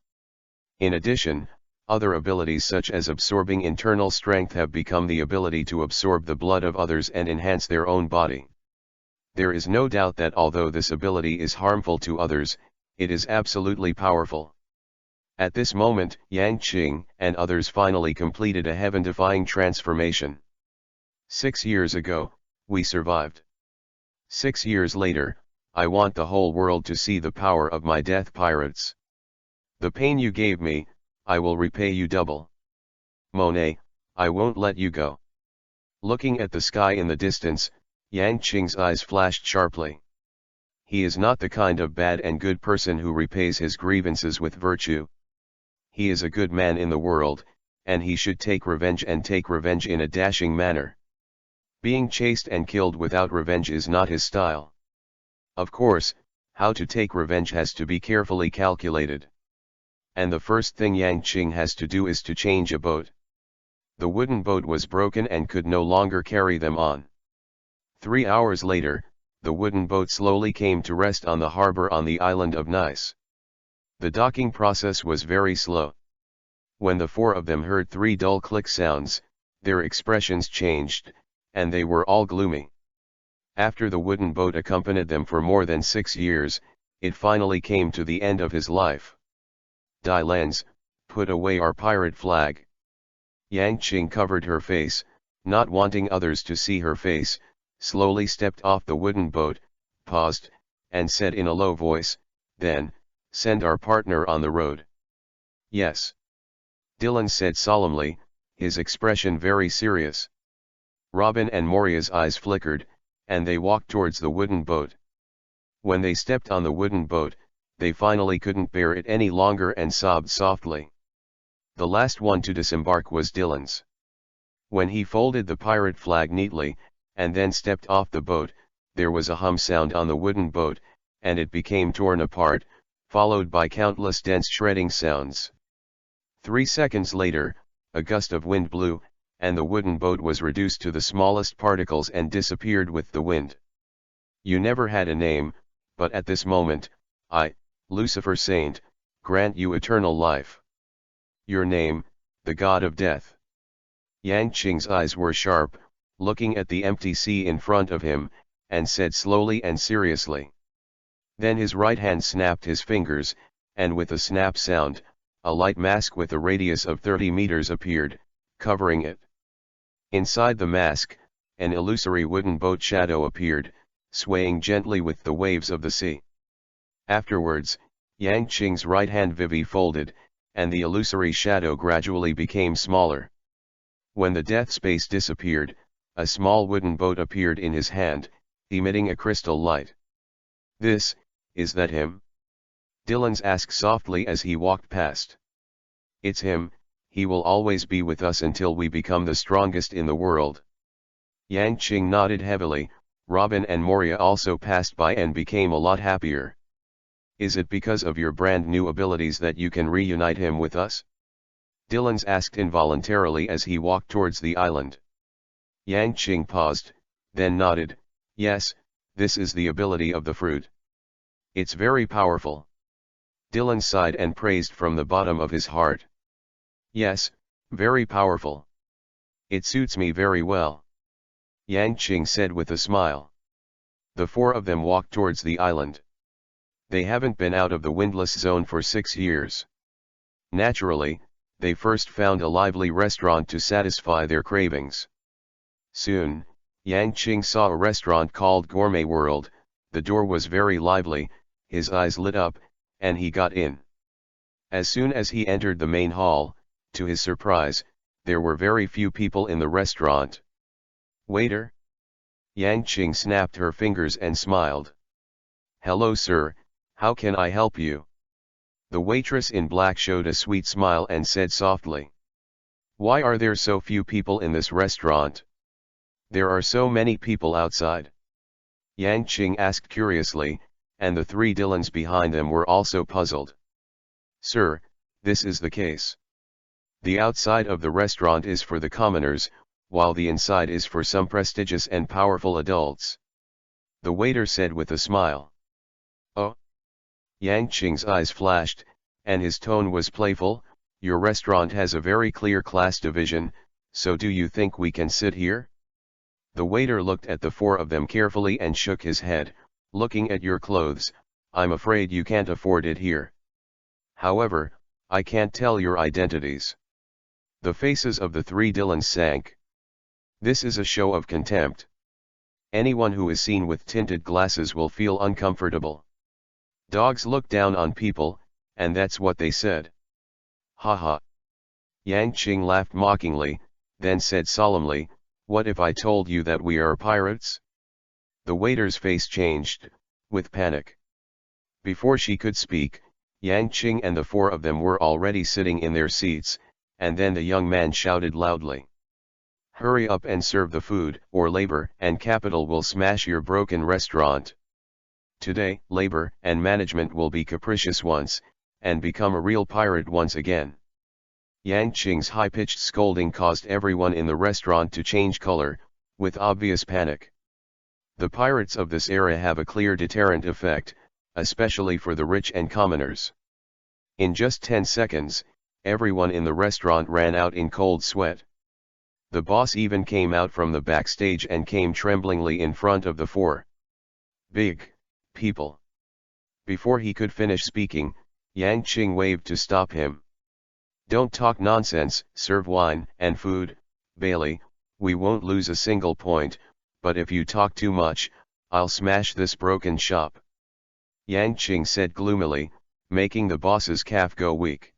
In addition, other abilities such as absorbing internal strength have become the ability to absorb the blood of others and enhance their own body. There is no doubt that although this ability is harmful to others, it is absolutely powerful. At this moment, Yang Qing and others finally completed a heaven-defying transformation. 6 years ago, we survived. 6 years later, I want the whole world to see the power of my death pirates. The pain you gave me, I will repay you double. Monet, I won't let you go. Looking at the sky in the distance, Yang Qing's eyes flashed sharply. He is not the kind of bad and good person who repays his grievances with virtue. He is a good man in the world, and he should take revenge in a dashing manner. Being chased and killed without revenge is not his style. Of course, How to take revenge has to be carefully calculated. And the first thing Yang Qing has to do is to change a boat. The wooden boat was broken and could no longer carry them on. 3 hours later, the wooden boat slowly came to rest on the harbor on the island of Nice. The docking process was very slow. When the four of them heard 3 dull click sounds, their expressions changed, and they were all gloomy. After the wooden boat accompanied them for more than 6 years, it finally came to the end of his life. Dai Lens, put away our pirate flag. Yang Qing covered her face, not wanting others to see her face, slowly stepped off the wooden boat, paused, and said in a low voice, "Then, send our partner on the road." "Yes." Dylan said solemnly, his expression very serious. Robin and Moria's eyes flickered, and they walked towards the wooden boat. When they stepped on the wooden boat, they finally couldn't bear it any longer and sobbed softly. The last one to disembark was Dylan's. When he folded the pirate flag neatly, and then stepped off the boat, there was a hum sound on the wooden boat, and it became torn apart, followed by countless dense shredding sounds. 3 seconds later, a gust of wind blew, and the wooden boat was reduced to the smallest particles and disappeared with the wind. "You never had a name, but at this moment, I, Lucifer Saint, grant you eternal life. Your name, the God of Death." Yang Qing's eyes were sharp, looking at the empty sea in front of him, and said slowly and seriously. Then his right hand snapped his fingers, and with a snap sound, a light mask with a radius of 30 meters appeared, covering it. Inside the mask, an illusory wooden boat shadow appeared, swaying gently with the waves of the sea. Afterwards, Yang Qing's right hand vivi folded, and the illusory shadow gradually became smaller. When the death space disappeared, a small wooden boat appeared in his hand, emitting a crystal light. Is that him?" Dylan asked softly as he walked past. "It's him. He will always be with us until we become the strongest in the world." Yang Qing nodded heavily. Robin and Moria also passed by and became a lot happier. "Is it because of your brand new abilities that you can reunite him with us?" Dylan asked involuntarily as he walked towards the island. Yang Qing paused, then nodded. "Yes, this is the ability of the fruit. It's very powerful." Dylan sighed and praised from the bottom of his heart. "Yes, very powerful. It suits me very well," Yang Qing said with a smile. The four of them walked towards the island. They haven't been out of the windless zone for 6 years. Naturally, they first found a lively restaurant to satisfy their cravings. Soon, Yang Qing saw a restaurant called Gourmet World. The door was very lively, his eyes lit up, and he got in. As soon as he entered the main hall, to his surprise, there were very few people in the restaurant. "Waiter?" Yang Qing snapped her fingers and smiled. "Hello sir, how can I help you?" The waitress in black showed a sweet smile and said softly. "Why are there so few people in this restaurant? There are so many people outside." Yang Qing asked curiously, and the 3 Dylans behind them were also puzzled. "Sir, this is the case. The outside of the restaurant is for the commoners, while the inside is for some prestigious and powerful adults," the waiter said with a smile. "Oh?" Yang Qing's eyes flashed, and his tone was playful. "Your restaurant has a very clear class division, so do you think we can sit here?" The waiter looked at the 4 of them carefully and shook his head. "Looking at your clothes, I'm afraid you can't afford it here. However, I can't tell your identities." The faces of the 3 Dylans sank. This is a show of contempt. Anyone who is seen with tinted glasses will feel uncomfortable. Dogs look down on people, and that's what they said. "Ha ha." Yang Qing laughed mockingly, then said solemnly, "What if I told you that we are pirates?" The waiter's face changed, with panic. Before she could speak, Yang Qing and the 4 of them were already sitting in their seats, and then the young man shouted loudly. "Hurry up and serve the food, or labor and capital will smash your broken restaurant." Today, labor and management will be capricious once, and become a real pirate once again. Yang Qing's high-pitched scolding caused everyone in the restaurant to change color, with obvious panic. The pirates of this era have a clear deterrent effect, especially for the rich and commoners. In just 10 seconds, everyone in the restaurant ran out in cold sweat. The boss even came out from the backstage and came tremblingly in front of the 4 big people. Before he could finish speaking, Yang Qing waved to stop him. "Don't talk nonsense, serve wine and food, Bailey, we won't lose a single point, but if you talk too much, I'll smash this broken shop," Yang Qing said gloomily, making the boss's calf go weak.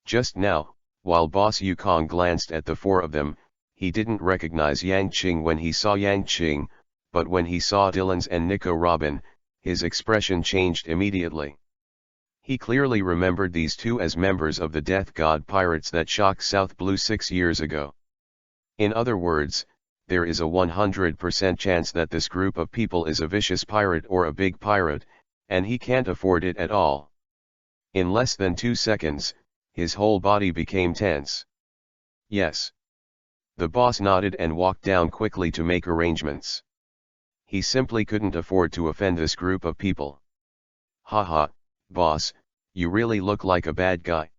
Just now, while Boss Yukong glanced at the 4 of them, he didn't recognize Yang Qing when he saw Yang Qing, but when he saw Dylan's and Nico Robin, his expression changed immediately. He clearly remembered these two as members of the Death God pirates that shocked South Blue 6 years ago. In other words, there is a 100% chance that this group of people is a vicious pirate or a big pirate, and he can't afford it at all. In less than 2 seconds, his whole body became tense. Yes. The boss nodded and walked down quickly to make arrangements. He simply couldn't afford to offend this group of people. "Haha, boss, you really look like a bad guy."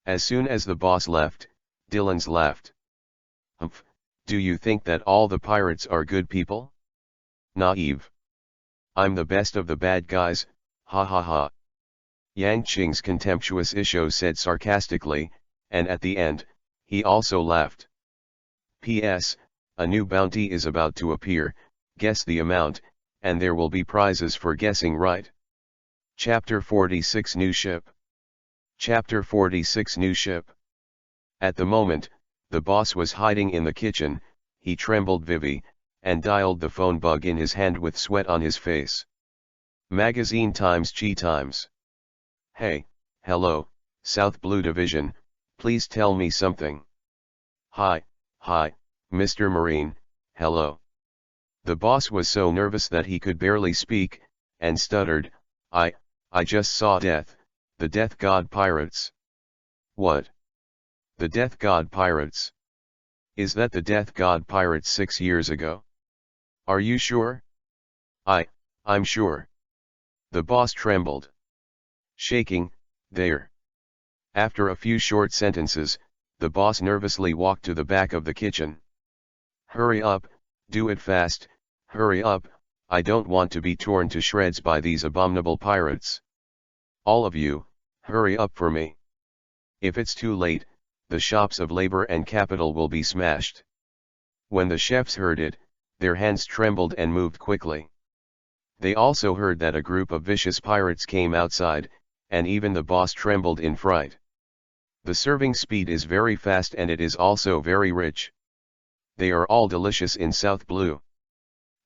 As soon as the boss left, Dylan's laughed. "Humph, do you think that all the pirates are good people? Naive. I'm the best of the bad guys, ha ha ha." Yang Qing's contemptuous Isho said sarcastically, and at the end, he also laughed. "P.S. A new bounty is about to appear, guess the amount, and there will be prizes for guessing right." Chapter 46 New Ship. Chapter 46 New Ship. At the moment, the boss was hiding in the kitchen. He trembled vivi, and dialed the phone bug in his hand with sweat on his face. Magazine times Chi times. "Hey, hello, South Blue Division, please tell me something." Hi, Mr. Marine, hello." The boss was so nervous that he could barely speak, and stuttered, I just saw Death, the Death God Pirates." "What? The Death God Pirates? Is that the Death God Pirates 6 years ago? Are you sure?" I'm sure." The boss trembled. Shaking, "There." After a few short sentences, the boss nervously walked to the back of the kitchen. "Hurry up, do it fast, hurry up, I don't want to be torn to shreds by these abominable pirates. All of you, hurry up for me. If it's too late, the shops of labor and capital will be smashed." When the chefs heard it, their hands trembled and moved quickly. They also heard that a group of vicious pirates came outside, and even the boss trembled in fright. The serving speed is very fast and it is also very rich. They are all delicious in South Blue.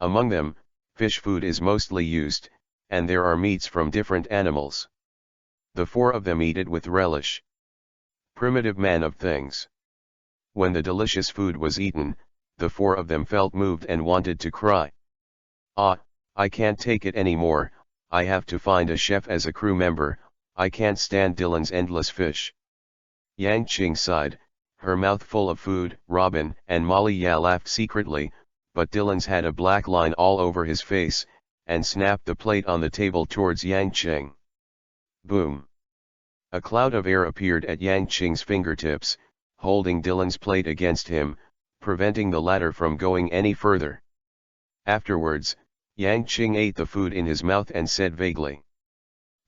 Among them, fish food is mostly used, and there are meats from different animals. The 4 of them eat it with relish. Primitive man of things. When the delicious food was eaten, the 4 of them felt moved and wanted to cry. I can't take it anymore, I have to find a chef as a crew member, I can't stand Dylan's endless fish." Yang Qing sighed, her mouth full of food. Robin and Molly Ya laughed secretly, but Dylan's had a black line all over his face, and snapped the plate on the table towards Yang Qing. Boom! A cloud of air appeared at Yang Qing's fingertips, holding Dylan's plate against him, preventing the latter from going any further. Afterwards, Yang Qing ate the food in his mouth and said vaguely,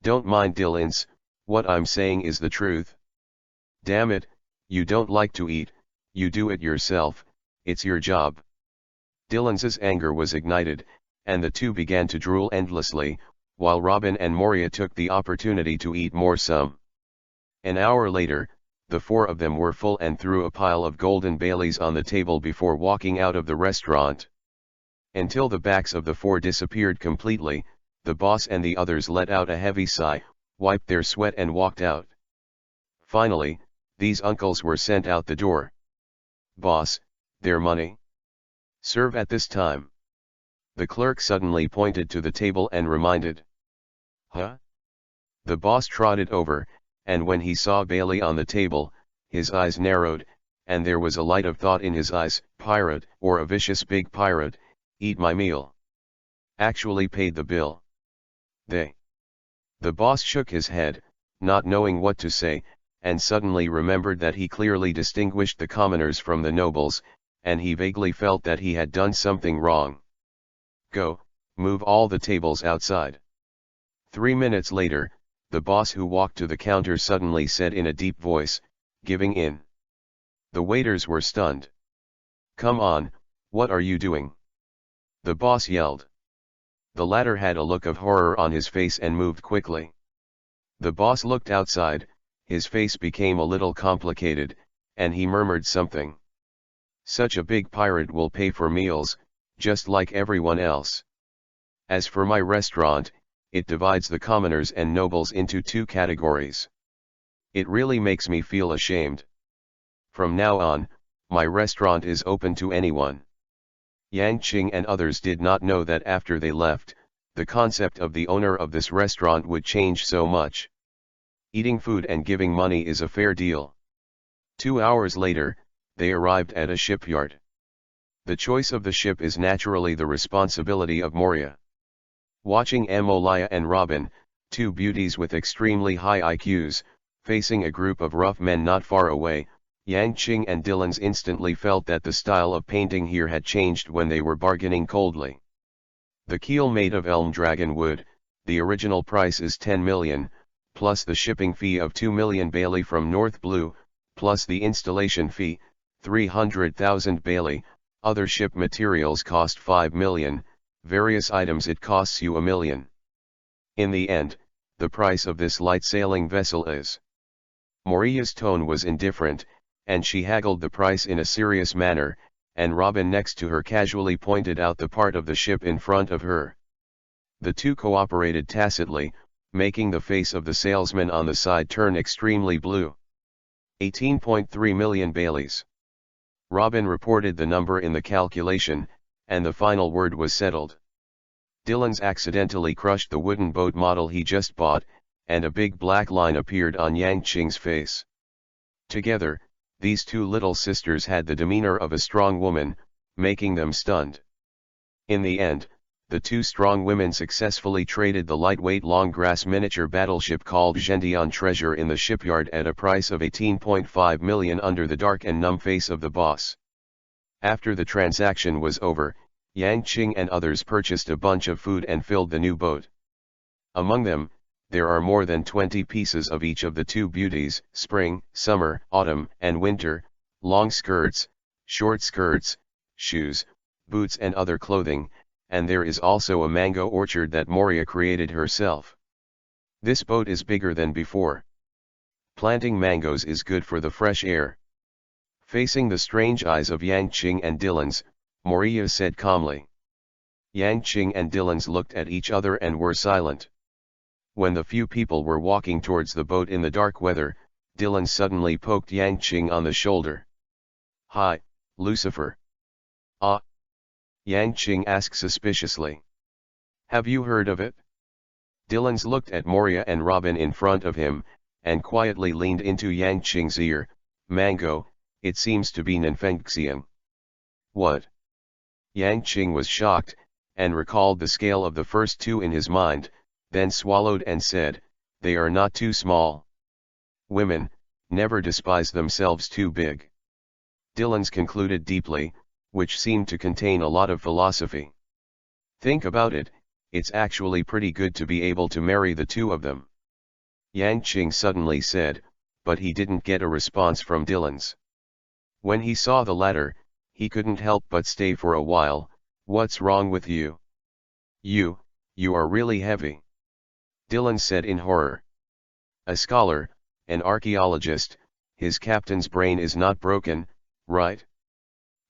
"Don't mind Dylan's, what I'm saying is the truth. Damn it, you don't like to eat, you do it yourself, it's your job." Dylan's anger was ignited, and the two began to drool endlessly, while Robin and Moria took the opportunity to eat more some. An hour later, the 4 of them were full and threw a pile of golden Baileys on the table before walking out of the restaurant. Until the backs of the 4 disappeared completely, the boss and the others let out a heavy sigh, wiped their sweat and walked out. Finally, these uncles were sent out the door. "Boss, their money. Serve at this time." The clerk suddenly pointed to the table and reminded. Huh? The boss trotted over, and when he saw Bailey on the table, his eyes narrowed, and there was a light of thought in his eyes. Pirate, or a vicious big pirate, eat my meal. Actually paid the bill. They. The boss shook his head, not knowing what to say, and suddenly remembered that he clearly distinguished the commoners from the nobles, and he vaguely felt that he had done something wrong. Go, move all the tables outside. 3 minutes later, the boss who walked to the counter suddenly said in a deep voice, giving in. The waiters were stunned. Come on, what are you doing? The boss yelled. The latter had a look of horror on his face and moved quickly. The boss looked outside, his face became a little complicated, and he murmured something. Such a big pirate will pay for meals, just like everyone else. As for my restaurant, it divides the commoners and nobles into 2 categories. It really makes me feel ashamed. From now on, my restaurant is open to anyone. Yang Qing and others did not know that after they left, the concept of the owner of this restaurant would change so much. Eating food and giving money is a fair deal. 2 hours later, they arrived at a shipyard. The choice of the ship is naturally the responsibility of Moria. Watching Amolaya and Robin, 2 beauties with extremely high IQs, facing a group of rough men not far away, Yang Qing and Dylan's instantly felt that the style of painting here had changed when they were bargaining coldly. The keel made of elm dragon wood, the original price is 10 million, plus the shipping fee of 2 million Bailey from North Blue, plus the installation fee, 300,000 Bailey, other ship materials cost 5 million, various items it costs you 1 million. In the end, the price of this light sailing vessel is. Moria's tone was indifferent, and she haggled the price in a serious manner, and Robin next to her casually pointed out the part of the ship in front of her. The 2 cooperated tacitly, making the face of the salesman on the side turn extremely blue. 18.3 million Baileys. Robin reported the number in the calculation, and the final word was settled. Dylan's accidentally crushed the wooden boat model he just bought, and a big black line appeared on Yang Qing's face. Together, these 2 little sisters had the demeanor of a strong woman, making them stunned. In the end, the 2 strong women successfully traded the lightweight long-grass miniature battleship called Gendian Treasure in the shipyard at a price of 18.5 million under the dark and numb face of the boss. After the transaction was over, Yang Qing and others purchased a bunch of food and filled the new boat. Among them, there are more than 20 pieces of each of the 2 beauties, spring, summer, autumn, and winter, long skirts, short skirts, shoes, boots and other clothing, and there is also a mango orchard that Moria created herself. This boat is bigger than before. Planting mangoes is good for the fresh air. Facing the strange eyes of Yang Qing and Dylan's, Moria said calmly. Yang Qing and Dylan's looked at each other and were silent. When the few people were walking towards the boat in the dark weather, Dylan suddenly poked Yang Qing on the shoulder. Hi, Lucifer. Ah? Yang Qing asked suspiciously. Have you heard of it? Dylan's looked at Moria and Robin in front of him, and quietly leaned into Yang Qing's ear. Mango, it seems to be Nanfengxian. What? Yang Qing was shocked, and recalled the scale of the first 2 in his mind, then swallowed and said, they are not too small. Women, never despise themselves too big. Dylan's concluded deeply, which seemed to contain a lot of philosophy. Think about it, it's actually pretty good to be able to marry the 2 of them. Yang Qing suddenly said, but he didn't get a response from Dylan's. When he saw the latter, he couldn't help but stay for a while. What's wrong with you? You are really heavy. Dylan said in horror. A scholar, an archaeologist, his captain's brain is not broken, right?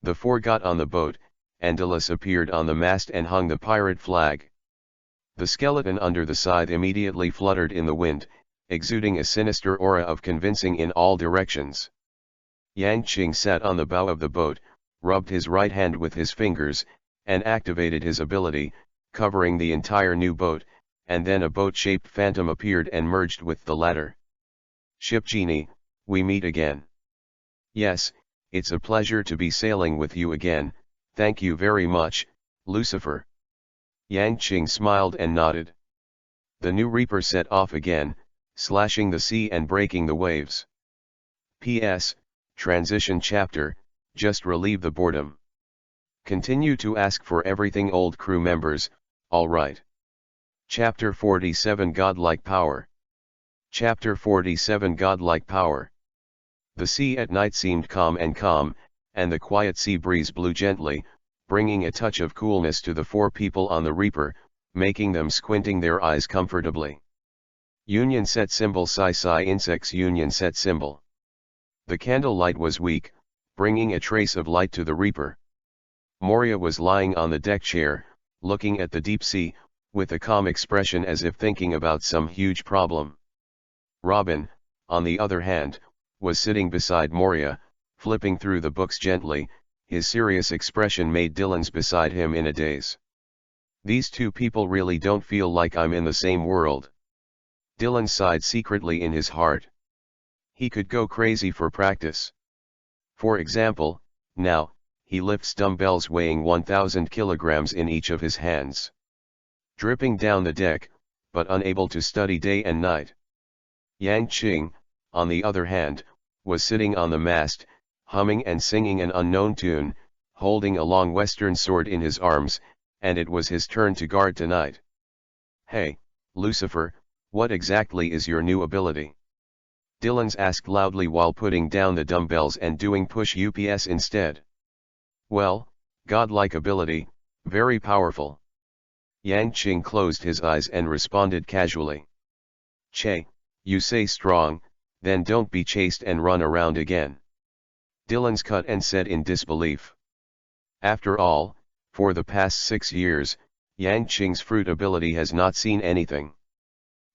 The 4 got on the boat, and Dylan appeared on the mast and hung the pirate flag. The skeleton under the scythe immediately fluttered in the wind, exuding a sinister aura of convincing in all directions. Yang Qing sat on the bow of the boat, rubbed his right hand with his fingers, and activated his ability, covering the entire new boat, and then a boat-shaped phantom appeared and merged with the latter. Ship Genie, we meet again. Yes, it's a pleasure to be sailing with you again, thank you very much, Lucifer. Yang Qing smiled and nodded. The new Reaper set off again, slashing the sea and breaking the waves. P.S. Transition chapter, just relieve the boredom. Continue to ask for everything old crew members, alright. Chapter 47 Godlike Power. Chapter 47 Godlike Power. The sea at night seemed calm, and the quiet sea breeze blew gently, bringing a touch of coolness to the four people on the Reaper, making them squinting their eyes comfortably. Union set symbol Psi insects union set symbol. The candlelight was weak, bringing a trace of light to the Reaper. Moria was lying on the deck chair, looking at the deep sea, with a calm expression as if thinking about some huge problem. Robin, on the other hand, was sitting beside Moria, flipping through the books gently, his serious expression made Dylan's beside him in a daze. These two people really don't feel like I'm in the same world. Dylan sighed secretly in his heart. He could go crazy for practice. For example, now, he lifts dumbbells weighing 1,000 kilograms in each of his hands. Dripping down the deck, but unable to study day and night. Yang Qing, on the other hand, was sitting on the mast, humming and singing an unknown tune, holding a long western sword in his arms, and it was his turn to guard tonight. Hey, Lucifer, what exactly is your new ability? Dylan's asked loudly while putting down the dumbbells and doing push-ups instead. Well, godlike ability, very powerful. Yang Qing closed his eyes and responded casually. Che, you say strong, then don't be chased and run around again. Dylan's cut and said in disbelief. After all, for the past 6 years, Yang Qing's fruit ability has not seen anything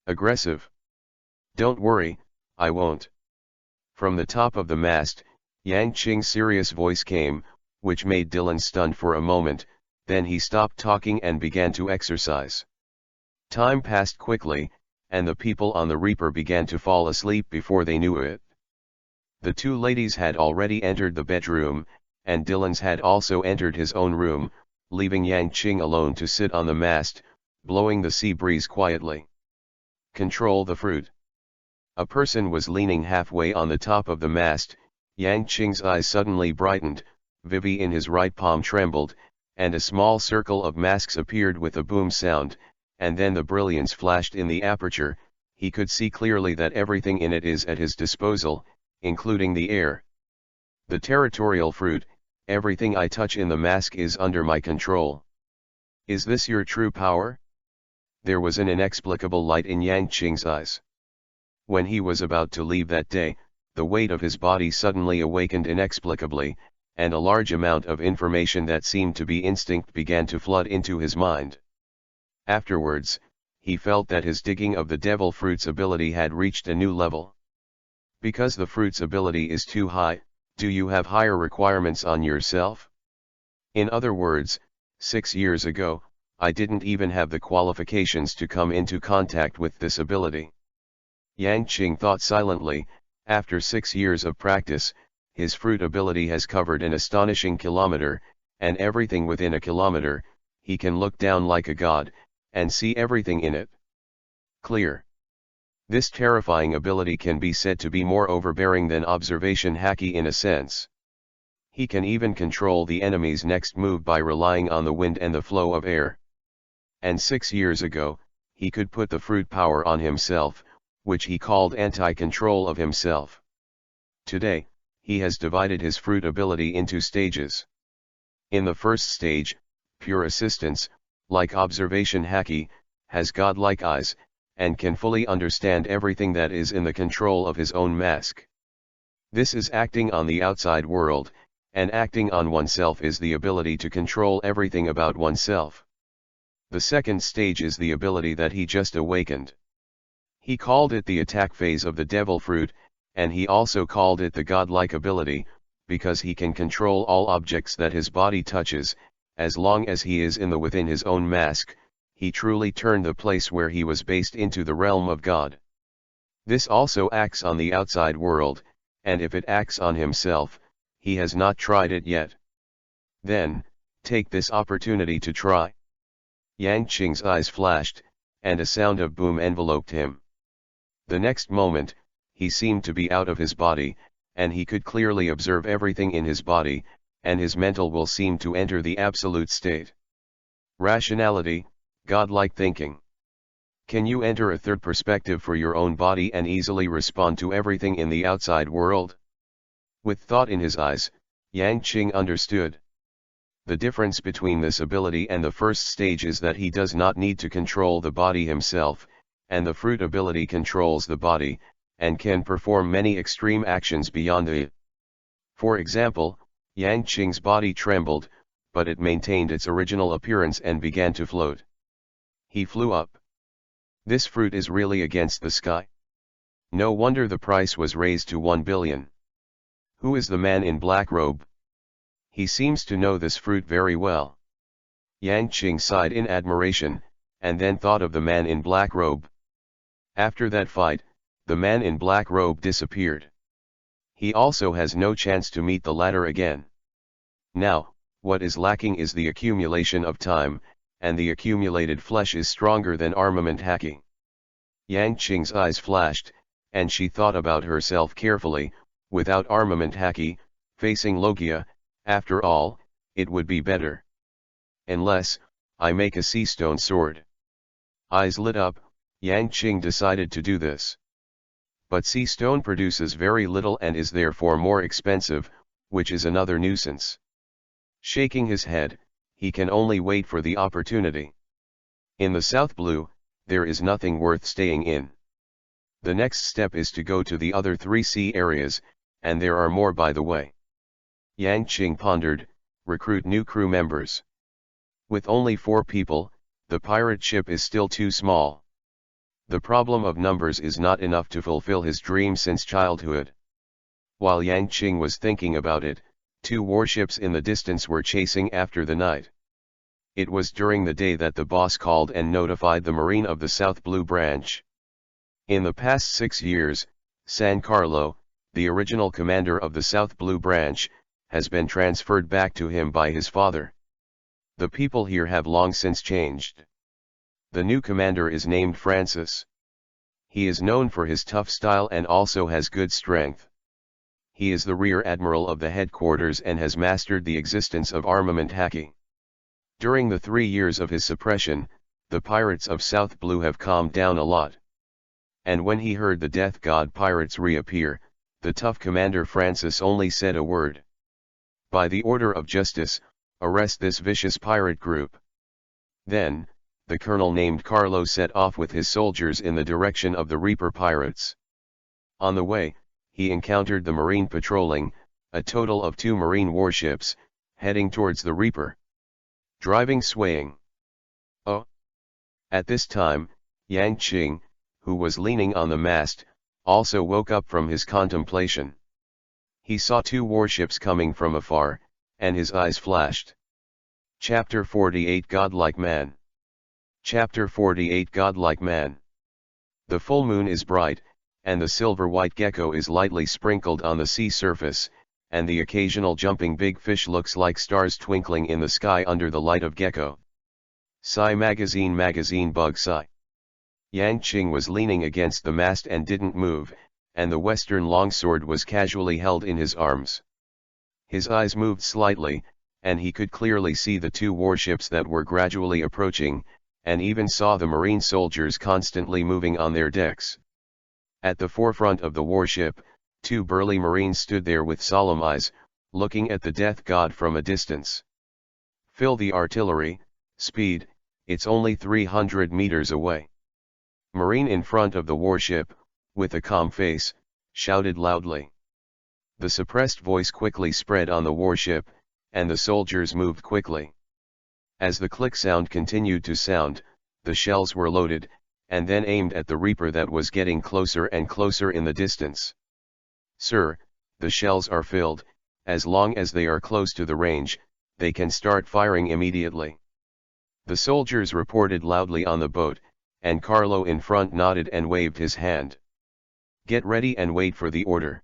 aggressive. Don't worry, I won't. From the top of the mast, Yang Qing's serious voice came, which made Dylan stunned for a moment, then he stopped talking and began to exercise. Time passed quickly, and the people on the Reaper began to fall asleep before they knew it. The two ladies had already entered the bedroom, and Dylan's had also entered his own room, leaving Yang Qing alone to sit on the mast, blowing the sea breeze quietly. Control the fruit. A person was leaning halfway on the top of the mast. Yang Qing's eyes suddenly brightened, Vivi in his right palm trembled, and a small circle of masks appeared with a boom sound, and then the brilliance flashed in the aperture. He could see clearly that everything in it is at his disposal, including the air. The territorial fruit, everything I touch in the mask is under my control. Is this your true power? There was an inexplicable light in Yang Qing's eyes. When he was about to leave that day, the weight of his body suddenly awakened inexplicably, and a large amount of information that seemed to be instinct began to flood into his mind. Afterwards, he felt that his digging of the devil fruit's ability had reached a new level. Because the fruit's ability is too high, do you have higher requirements on yourself? In other words, 6 years ago, I didn't even have the qualifications to come into contact with this ability. Yang Qing thought silently. After 6 years of practice, his fruit ability has covered an astonishing kilometer, and everything within a kilometer, he can look down like a god, and see everything in it. Clear. This terrifying ability can be said to be more overbearing than observation haki in a sense. He can even control the enemy's next move by relying on the wind and the flow of air. And 6 years ago, he could put the fruit power on himself, which he called anti-control of himself. Today, he has divided his fruit ability into stages. In the first stage, pure assistance, like observation haki, has godlike eyes, and can fully understand everything that is in the control of his own mask. This is acting on the outside world, and acting on oneself is the ability to control everything about oneself. The second stage is the ability that he just awakened. He called it the attack phase of the devil fruit, and he also called it the godlike ability, because he can control all objects that his body touches, as long as he is within his own mask, he truly turned the place where he was based into the realm of God. This also acts on the outside world, and if it acts on himself, he has not tried it yet. Then, take this opportunity to try. Yang Qing's eyes flashed, and a sound of boom enveloped him. The next moment, he seemed to be out of his body, and he could clearly observe everything in his body, and his mental will seemed to enter the absolute state. Rationality, godlike thinking. Can you enter a third perspective for your own body and easily respond to everything in the outside world? With thought in his eyes, Yang Qing understood. The difference between this ability and the first stage is that he does not need to control the body himself, and the fruit ability controls the body, and can perform many extreme actions beyond it. For example, Yang Qing's body trembled, but it maintained its original appearance and began to float. He flew up. This fruit is really against the sky. No wonder the price was raised to 1 billion. Who is the man in black robe? He seems to know this fruit very well. Yang Qing sighed in admiration, and then thought of the man in black robe. After that fight, the man in black robe disappeared. He also has no chance to meet the latter again. Now, what is lacking is the accumulation of time, and the accumulated flesh is stronger than armament haki. Yang Qing's eyes flashed, and she thought about herself carefully. Without armament haki, facing Logia, after all, it would be better. Unless, I make a sea stone sword. Eyes lit up, Yang Qing decided to do this. But sea stone produces very little and is therefore more expensive, which is another nuisance. Shaking his head, he can only wait for the opportunity. In the South Blue, there is nothing worth staying in. The next step is to go to the other 3 sea areas, and there are more by the way. Yang Qing pondered, recruit new crew members. With only 4 people, the pirate ship is still too small. The problem of numbers is not enough to fulfill his dream since childhood. While Yang Qing was thinking about it, 2 warships in the distance were chasing after the night. It was during the day that the boss called and notified the Marine of the South Blue branch. In the past 6 years, San Carlo, the original commander of the South Blue branch, has been transferred back to him by his father. The people here have long since changed. The new commander is named Francis. He is known for his tough style and also has good strength. He is the rear admiral of the headquarters and has mastered the existence of armament haki. During the 3 years of his suppression, the pirates of South Blue have calmed down a lot. And when he heard the Death God pirates reappear, the tough commander Francis only said a word. By the order of justice, arrest this vicious pirate group. Then, the colonel named Carlo set off with his soldiers in the direction of the Reaper pirates. On the way, he encountered the Marine patrolling, a total of 2 Marine warships, heading towards the Reaper. Driving swaying. Oh! At this time, Yang Qing, who was leaning on the mast, also woke up from his contemplation. He saw 2 warships coming from afar, and his eyes flashed. Chapter 48 Godlike Man. Chapter 48 Godlike Man. The full moon is bright, and the silver-white gecko is lightly sprinkled on the sea surface, and the occasional jumping big fish looks like stars twinkling in the sky under the light of gecko. Psy Magazine Bug Psy. Yang Qing was leaning against the mast and didn't move, and the western longsword was casually held in his arms. His eyes moved slightly, and he could clearly see the 2 warships that were gradually approaching, and even saw the Marine soldiers constantly moving on their decks. At the forefront of the warship, 2 burly Marines stood there with solemn eyes, looking at the Death God from a distance. Fill the artillery, speed, it's only 300 meters away. Marine in front of the warship, with a calm face, shouted loudly. The suppressed voice quickly spread on the warship, and the soldiers moved quickly. As the click sound continued to sound, the shells were loaded, and then aimed at the Reaper that was getting closer and closer in the distance. Sir, the shells are filled, as long as they are close to the range, they can start firing immediately. The soldiers reported loudly on the boat, and Carlo in front nodded and waved his hand. Get ready and wait for the order.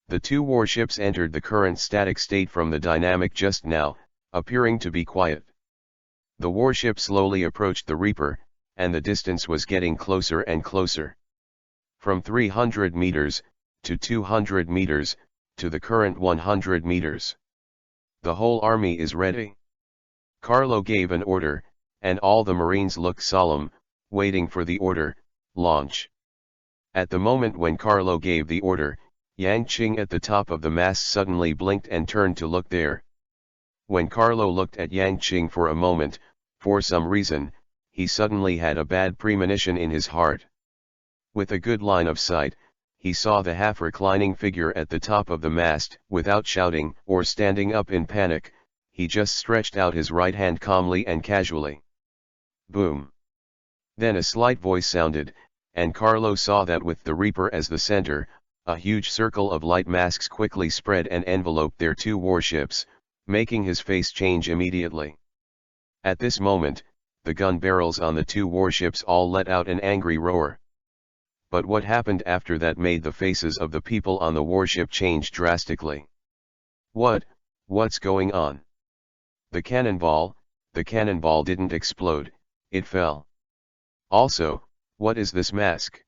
The two warships entered the current static state from the dynamic just now, appearing to be quiet. The warship slowly approached the Reaper, and the distance was getting closer and closer. From 300 meters, to 200 meters, to the current 100 meters. The whole army is ready. Carlo gave an order, and all the Marines looked solemn, waiting for the order, launch. At the moment when Carlo gave the order, Yang Qing at the top of the mast suddenly blinked and turned to look there. When Carlo looked at Yang Qing for a moment, for some reason, he suddenly had a bad premonition in his heart. With a good line of sight, he saw the half-reclining figure at the top of the mast. Without shouting or standing up in panic, he just stretched out his right hand calmly and casually. Boom! Then a slight voice sounded, and Carlo saw that with the Reaper as the center, a huge circle of light masks quickly spread and enveloped their two warships, making his face change immediately. At this moment, the gun barrels on the two warships all let out an angry roar. But what happened after that made the faces of the people on the warship change drastically. What's going on? The cannonball didn't explode, it fell. Also, what is this mask?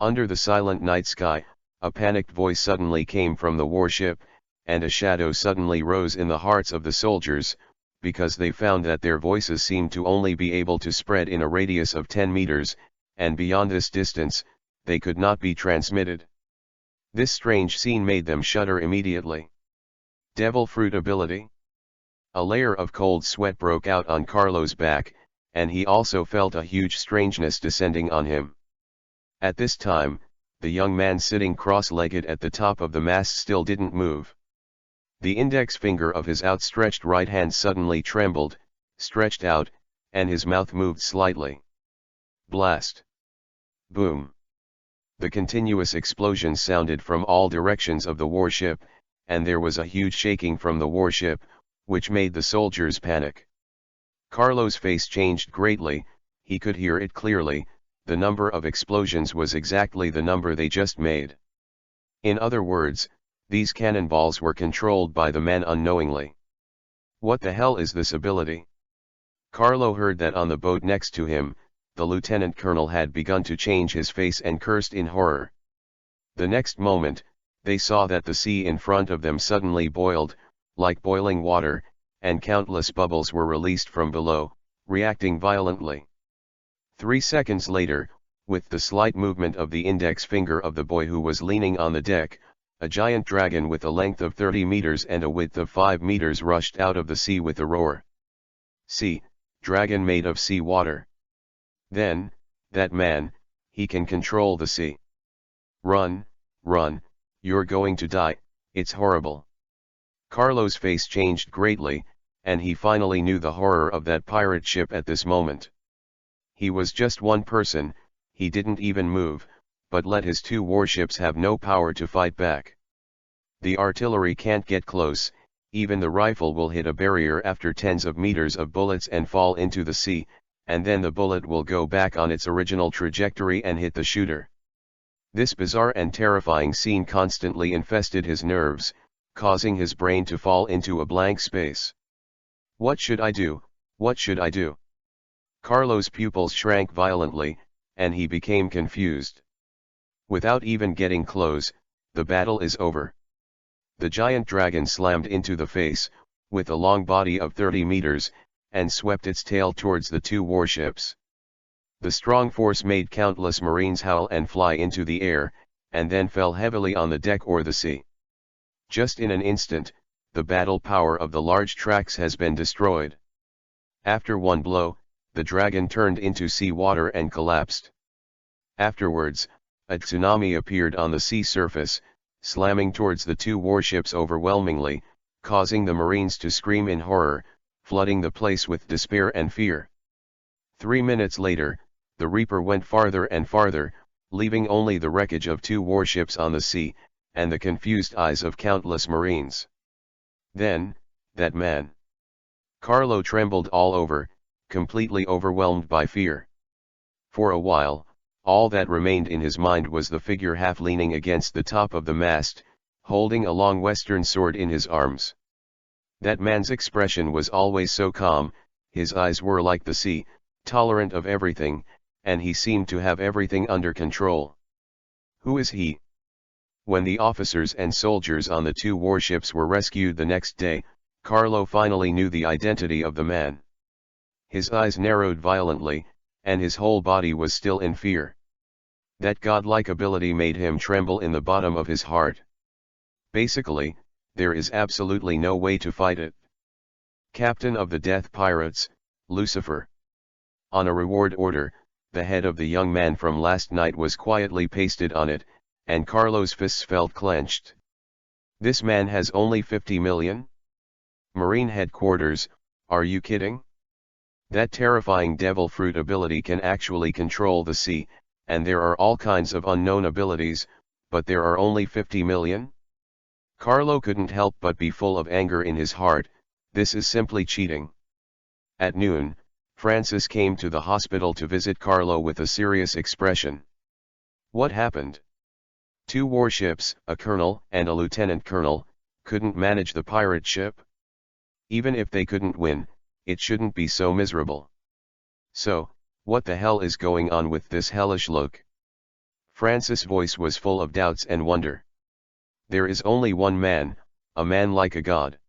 Under the silent night sky, a panicked voice suddenly came from the warship, and a shadow suddenly rose in the hearts of the soldiers, because they found that their voices seemed to only be able to spread in a radius of 10 meters, and beyond this distance, they could not be transmitted. This strange scene made them shudder immediately. Devil fruit ability? A layer of cold sweat broke out on Carlo's back, and he also felt a huge strangeness descending on him. At this time, the young man sitting cross-legged at the top of the mast still didn't move. The index finger of his outstretched right hand suddenly trembled, stretched out, and his mouth moved slightly. Blast! Boom! The continuous explosions sounded from all directions of the warship, and there was a huge shaking from the warship, which made the soldiers panic. Carlo's face changed greatly, he could hear it clearly, the number of explosions was exactly the number they just made. In other words, these cannonballs were controlled by the men unknowingly. What the hell is this ability? Carlo heard that on the boat next to him, the lieutenant colonel had begun to change his face and cursed in horror. The next moment, they saw that the sea in front of them suddenly boiled, like boiling water, and countless bubbles were released from below, reacting violently. 3 seconds later, with the slight movement of the index finger of the boy who was leaning on the deck, a giant dragon with a length of 30 meters and a width of 5 meters rushed out of the sea with a roar. See, dragon made of sea water. Then, that man, he can control the sea. Run, you're going to die, it's horrible. Carlo's face changed greatly, and he finally knew the horror of that pirate ship at this moment. He was just one person, he didn't even move, but let his two warships have no power to fight back. The artillery can't get close, even the rifle will hit a barrier after tens of meters of bullets and fall into the sea, and then the bullet will go back on its original trajectory and hit the shooter. This bizarre and terrifying scene constantly infested his nerves, causing his brain to fall into a blank space. What should I do? What should I do? Carlo's pupils shrank violently, and he became confused. Without even getting close, the battle is over. The giant dragon slammed into the face, with a long body of 30 meters, and swept its tail towards the two warships. The strong force made countless Marines howl and fly into the air, and then fell heavily on the deck or the sea. Just in an instant, the battle power of the large tracks has been destroyed. After one blow, the dragon turned into sea water and collapsed. Afterwards, a tsunami appeared on the sea surface, slamming towards the two warships overwhelmingly, causing the Marines to scream in horror, flooding the place with despair and fear. 3 minutes later, the Reaper went farther and farther, leaving only the wreckage of two warships on the sea, and the confused eyes of countless Marines. Then, that man. Carlo trembled all over, completely overwhelmed by fear. For a while, all that remained in his mind was the figure half leaning against the top of the mast, holding a long western sword in his arms. That man's expression was always so calm, his eyes were like the sea, tolerant of everything, and he seemed to have everything under control. Who is he? When the officers and soldiers on the two warships were rescued the next day, Carlo finally knew the identity of the man. His eyes narrowed violently, and his whole body was still in fear. That godlike ability made him tremble in the bottom of his heart. Basically, there is absolutely no way to fight it. Captain of the Death Pirates, Lucifer. On a reward order, the head of the young man from last night was quietly pasted on it, and Carlo's fists felt clenched. This man has only 50 million? Marine headquarters, are you kidding? That terrifying devil fruit ability can actually control the sea, and there are all kinds of unknown abilities, but there are only 50 million? Carlo couldn't help but be full of anger in his heart. This is simply cheating. At noon, Francis came to the hospital to visit Carlo with a serious expression. What happened? Two warships, a colonel and a lieutenant colonel, couldn't manage the pirate ship? Even if they couldn't win, it shouldn't be so miserable. So, what the hell is going on with this hellish look? Francis' voice was full of doubts and wonder. There is only one man, a man like a god.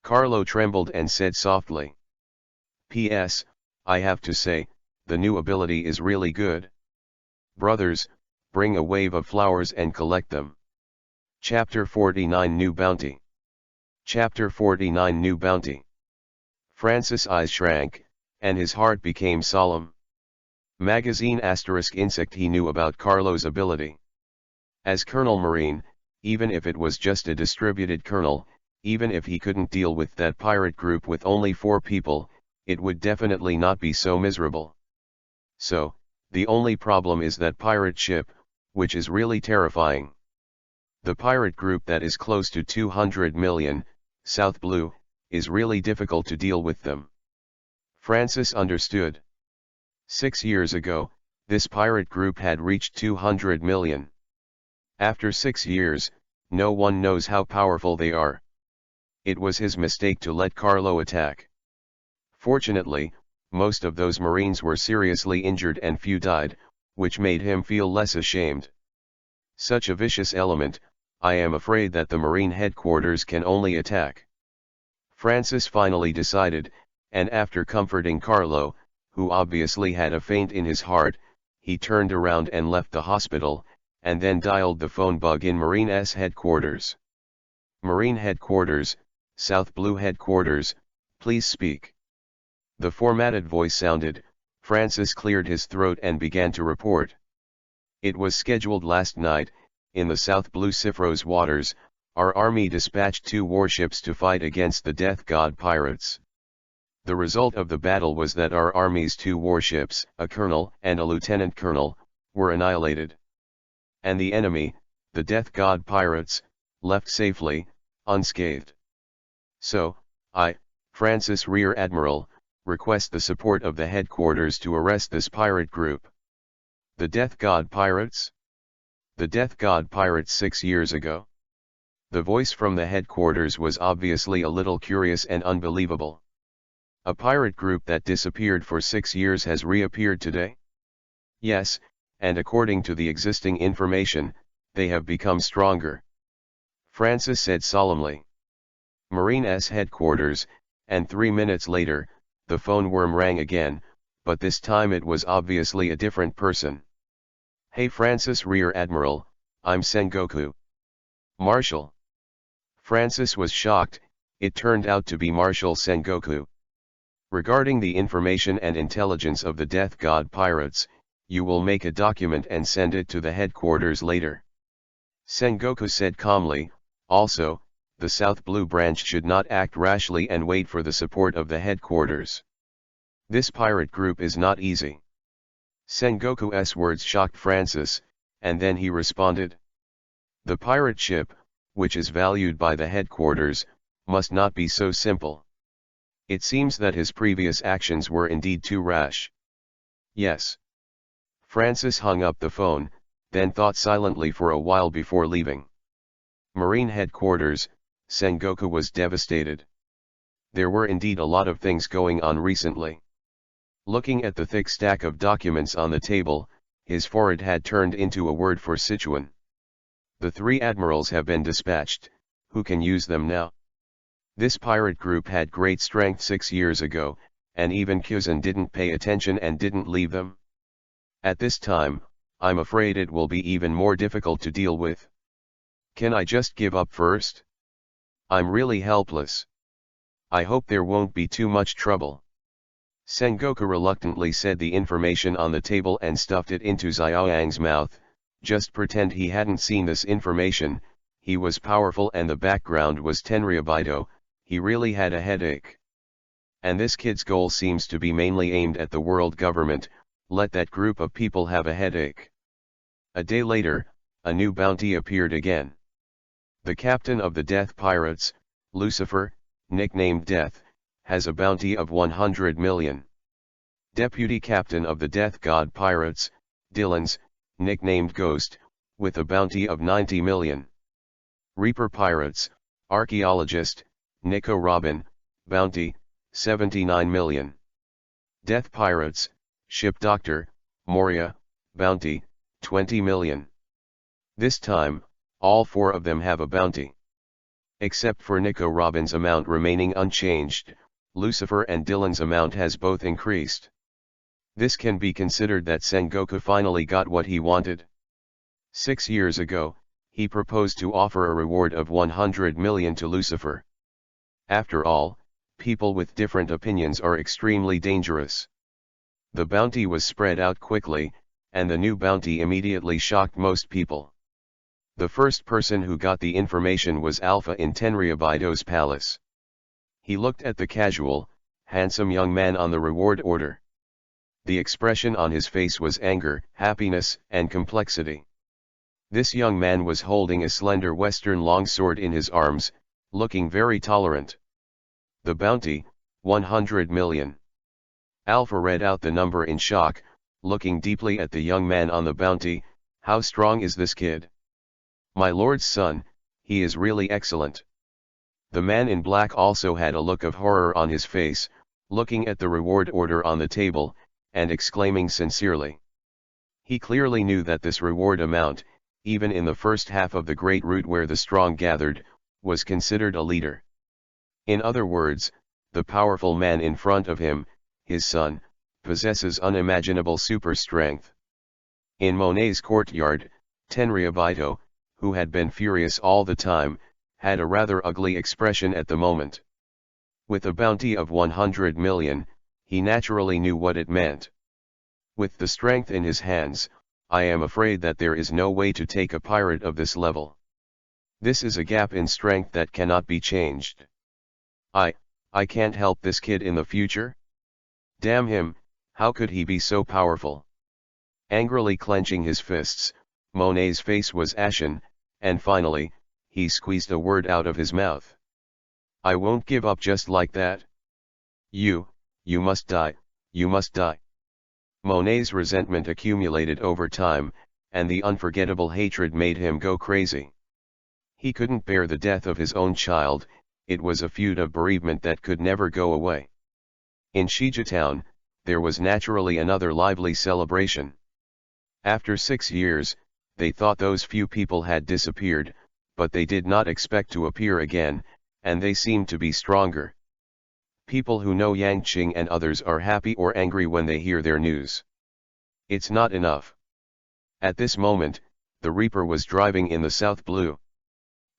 Carlo trembled and said softly. P.S. I have to say, the new ability is really good. Brothers, bring a wave of flowers and collect them. Chapter 49 New Bounty. Chapter 49 New Bounty. Francis' eyes shrank, and his heart became solemn. Magazine * insect he knew about Carlo's ability. As Colonel Marine, even if it was just a distributed colonel, even if he couldn't deal with that pirate group with only 4 people, it would definitely not be so miserable. So, the only problem is that pirate ship, which is really terrifying. The pirate group that is close to 200 million, South Blue, is really difficult to deal with them. Francis understood. 6 years ago, this pirate group had reached 200 million. After 6 years, no one knows how powerful they are. It was his mistake to let Carlo attack. Fortunately, most of those Marines were seriously injured and few died, which made him feel less ashamed. Such a vicious element, I am afraid that the Marine headquarters can only attack. Francis finally decided, and after comforting Carlo, who obviously had a faint in his heart, he turned around and left the hospital, and then dialed the phone bug in Marine's headquarters. Marine headquarters, South Blue headquarters, please speak. The formatted voice sounded. Francis cleared his throat and began to report. It was scheduled last night, in the South Blue Cyphros waters, our army dispatched 2 warships to fight against the Death God pirates. The result of the battle was that our army's 2 warships, a colonel and a lieutenant colonel, were annihilated. And the enemy, the Death God pirates, left safely, unscathed. So, I, Francis Rear Admiral, request the support of the headquarters to arrest this pirate group. The Death God pirates? The Death God pirates 6 years ago? The voice from the headquarters was obviously a little curious and unbelievable. A pirate group that disappeared for 6 years has reappeared today? Yes, and according to the existing information, they have become stronger. Francis said solemnly. Marine's headquarters, and 3 minutes later, the phone worm rang again, but this time it was obviously a different person. Hey Francis Rear Admiral, I'm Sengoku. Marshal. Francis was shocked, it turned out to be Marshal Sengoku. Regarding the information and intelligence of the Death God pirates, you will make a document and send it to the headquarters later. Sengoku said calmly, also, the South Blue branch should not act rashly and wait for the support of the headquarters. This pirate group is not easy. Sengoku's words shocked Francis, and then he responded. The pirate ship, which is valued by the headquarters, must not be so simple. It seems that his previous actions were indeed too rash. Yes. Francis hung up the phone, then thought silently for a while before leaving. Marine headquarters, Sengoku was devastated. There were indeed a lot of things going on recently. Looking at the thick stack of documents on the table, his forehead had turned into a word for Sichuan. The 3 admirals have been dispatched, who can use them now? This pirate group had great strength 6 years ago, and even Kuzan didn't pay attention and didn't leave them. At this time, I'm afraid it will be even more difficult to deal with. Can I just give up first? I'm really helpless. I hope there won't be too much trouble. Sengoku reluctantly said the information on the table and stuffed it into Xiaoyang's mouth. Just pretend he hadn't seen this information. He was powerful and the background was Tenryu. He really had a headache. And this kid's goal seems to be mainly aimed at the world government. Let that group of people have a headache. A day later, a new bounty appeared again. The captain of the Death Pirates, Lucifer, nicknamed Death, has a bounty of 100 million. Deputy captain of the Death God Pirates, Dylan's, nicknamed Ghost, with a bounty of 90 million. Reaper Pirates, archaeologist, Nico Robin, bounty, 79 million. Death Pirates, ship doctor, Moria, bounty, 20 million. This time, all 4 of them have a bounty. Except for Nico Robin's amount remaining unchanged, Lucifer and Dylan's amount has both increased. This can be considered that Sengoku finally got what he wanted. 6 years ago, he proposed to offer a reward of 100 million to Lucifer. After all, people with different opinions are extremely dangerous. The bounty was spread out quickly, and the new bounty immediately shocked most people. The first person who got the information was Alpha in Tenryu's palace. He looked at the casual, handsome young man on the reward order. The expression on his face was anger, happiness, and complexity. This young man was holding a slender western longsword in his arms, looking very tolerant. The bounty, 100 million. Alpha read out the number in shock, looking deeply at the young man on the bounty. How strong is this kid? My lord's son, he is really excellent. The man in black also had a look of horror on his face, looking at the reward order on the table, and exclaiming sincerely. He clearly knew that this reward amount, even in the first half of the great route where the strong gathered, was considered a leader. In other words, the powerful man in front of him, his son, possesses unimaginable super strength. In Monet's courtyard, Tenryu, who had been furious all the time, had a rather ugly expression at the moment. With a bounty of 100 million, he naturally knew what it meant. With the strength in his hands, I am afraid that there is no way to take a pirate of this level. This is a gap in strength that cannot be changed. I can't help this kid in the future? Damn him, how could he be so powerful? Angrily clenching his fists, Monet's face was ashen, and finally, he squeezed a word out of his mouth. I won't give up just like that. You must die, you must die. Monet's resentment accumulated over time, and the unforgettable hatred made him go crazy. He couldn't bear the death of his own child. It was a feud of bereavement that could never go away. In Shija Town, there was naturally another lively celebration. After 6 years, they thought those few people had disappeared, but they did not expect to appear again, and they seemed to be stronger. People who know Yang Qing and others are happy or angry when they hear their news. It's not enough. At this moment, the Reaper was driving in the South Blue.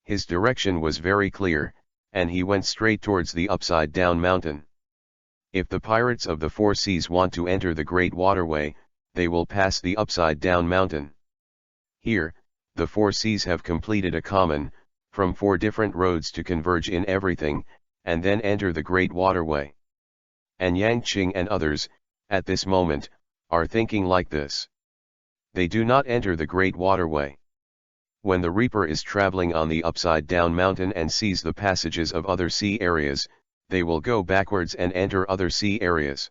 His direction was very clear, and he went straight towards the Upside Down Mountain. If the pirates of the Four Seas want to enter the Great Waterway, they will pass the Upside Down Mountain. Here, the Four Seas have completed a common, from 4 different roads to converge in everything, and then enter the Great Waterway. And Yang Qing and others, at this moment, are thinking like this. They do not enter the Great Waterway. When the Reaper is traveling on the Upside Down Mountain and sees the passages of other sea areas, they will go backwards and enter other sea areas.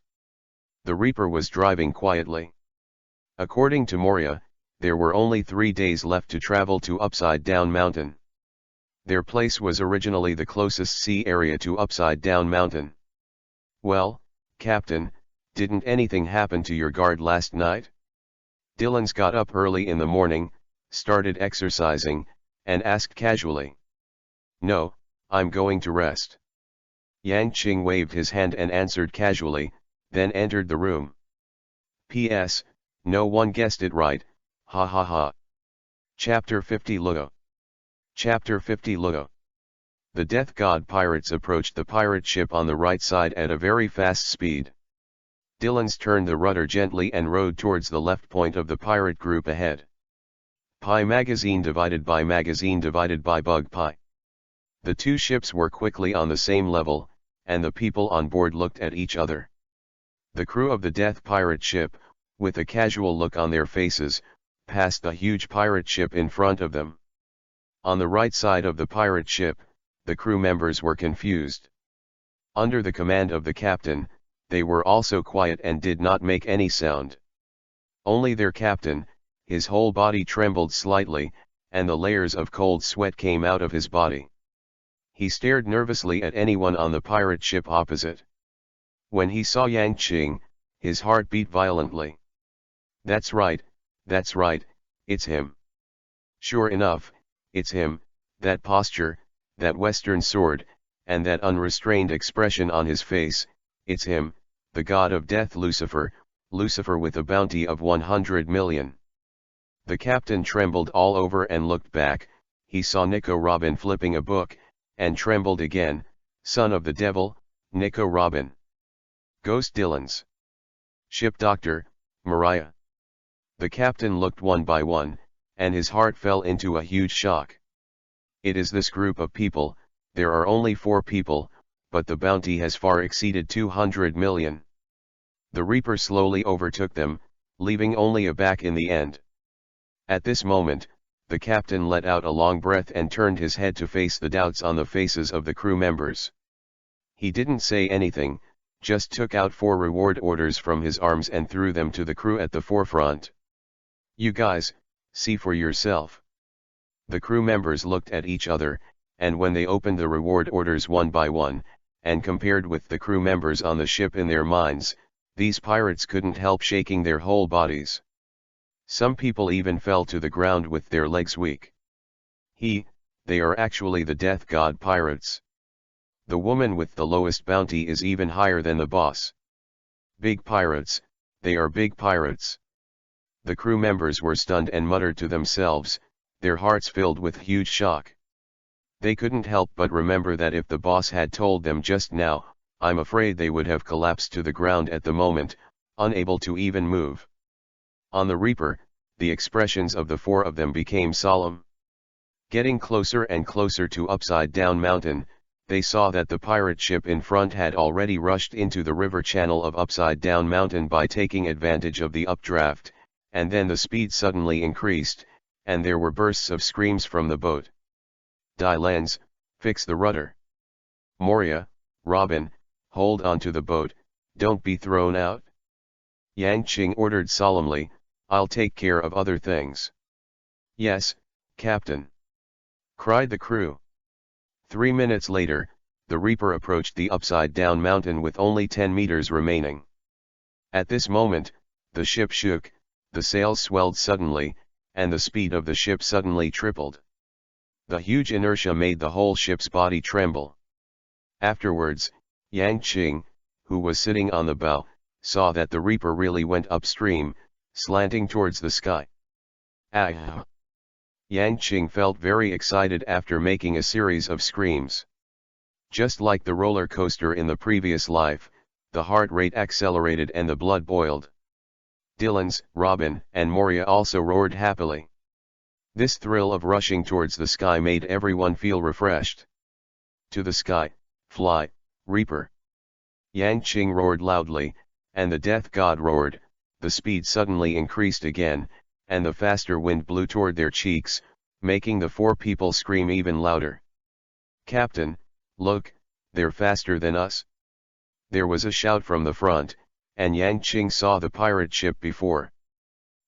The Reaper was driving quietly. According to Moria, there were only 3 days left to travel to Upside Down Mountain. Their place was originally the closest sea area to Upside Down Mountain. "Well, Captain, didn't anything happen to your guard last night?" Dylan's got up early in the morning, started exercising, and asked casually. "No, I'm going to rest." Yang Qing waved his hand and answered casually, then entered the room. P.S. No one guessed it right, ha ha ha. Chapter 50 Luo. Chapter 50 Luo. The Death God pirates approached the pirate ship on the right side at a very fast speed. Dylan's turned the rudder gently and rowed towards the left point of the pirate group ahead. Pi magazine divided by bug pi. The two ships were quickly on the same level, and the people on board looked at each other. The crew of the Death pirate ship, with a casual look on their faces, passed a huge pirate ship in front of them. On the right side of the pirate ship, the crew members were confused. Under the command of the captain, they were also quiet and did not make any sound. Only their captain, his whole body trembled slightly, and the layers of cold sweat came out of his body. He stared nervously at anyone on the pirate ship opposite. When he saw Yang Qing, his heart beat violently. That's right, it's him. Sure enough, it's him, that posture, that western sword, and that unrestrained expression on his face, it's him, the god of death Lucifer with a bounty of 100 million. The captain trembled all over and looked back. He saw Nico Robin flipping a book, and trembled again. Son of the devil, Nico Robin. Ghost Dylan's ship doctor, Mariah. The captain looked one by one, and his heart fell into a huge shock. It is this group of people. There are only 4 people, but the bounty has far exceeded 200 million. The Reaper slowly overtook them, leaving only a back in the end. At this moment, the captain let out a long breath and turned his head to face the doubts on the faces of the crew members. He didn't say anything, just took out 4 reward orders from his arms and threw them to the crew at the forefront. "You guys, see for yourself." The crew members looked at each other, and when they opened the reward orders one by one, and compared with the crew members on the ship in their minds, these pirates couldn't help shaking their whole bodies. Some people even fell to the ground with their legs weak. They are actually the Death God pirates. The woman with the lowest bounty is even higher than the boss. Big pirates, they are big pirates. The crew members were stunned and muttered to themselves, their hearts filled with huge shock. They couldn't help but remember that if the boss had told them just now, I'm afraid they would have collapsed to the ground at the moment, unable to even move. On the Reaper, the expressions of the 4 of them became solemn. Getting closer and closer to Upside Down Mountain, they saw that the pirate ship in front had already rushed into the river channel of Upside Down Mountain by taking advantage of the updraft, and then the speed suddenly increased, and there were bursts of screams from the boat. "Die Lens, fix the rudder. Moria, Robin, hold on to the boat, don't be thrown out." Yang Qing ordered solemnly, "I'll take care of other things." "Yes, Captain," cried the crew. 3 minutes later, the Reaper approached the Upside Down Mountain with only 10 meters remaining. At this moment, the ship shook, the sails swelled suddenly, and the speed of the ship suddenly tripled. The huge inertia made the whole ship's body tremble. Afterwards, Yang Qing, who was sitting on the bow, saw that the Reaper really went upstream, slanting towards the sky. Ah! Yang Qing felt very excited after making a series of screams. Just like the roller coaster in the previous life, the heart rate accelerated and the blood boiled. Dylan's, Robin, and Moria also roared happily. This thrill of rushing towards the sky made everyone feel refreshed. "To the sky, fly, Reaper!" Yang Qing roared loudly, and the Death God roared. The speed suddenly increased again, and the faster wind blew toward their cheeks, making the 4 people scream even louder. "Captain, look, They're faster than us. There was a shout from the front, and Yang Qing saw the pirate ship before.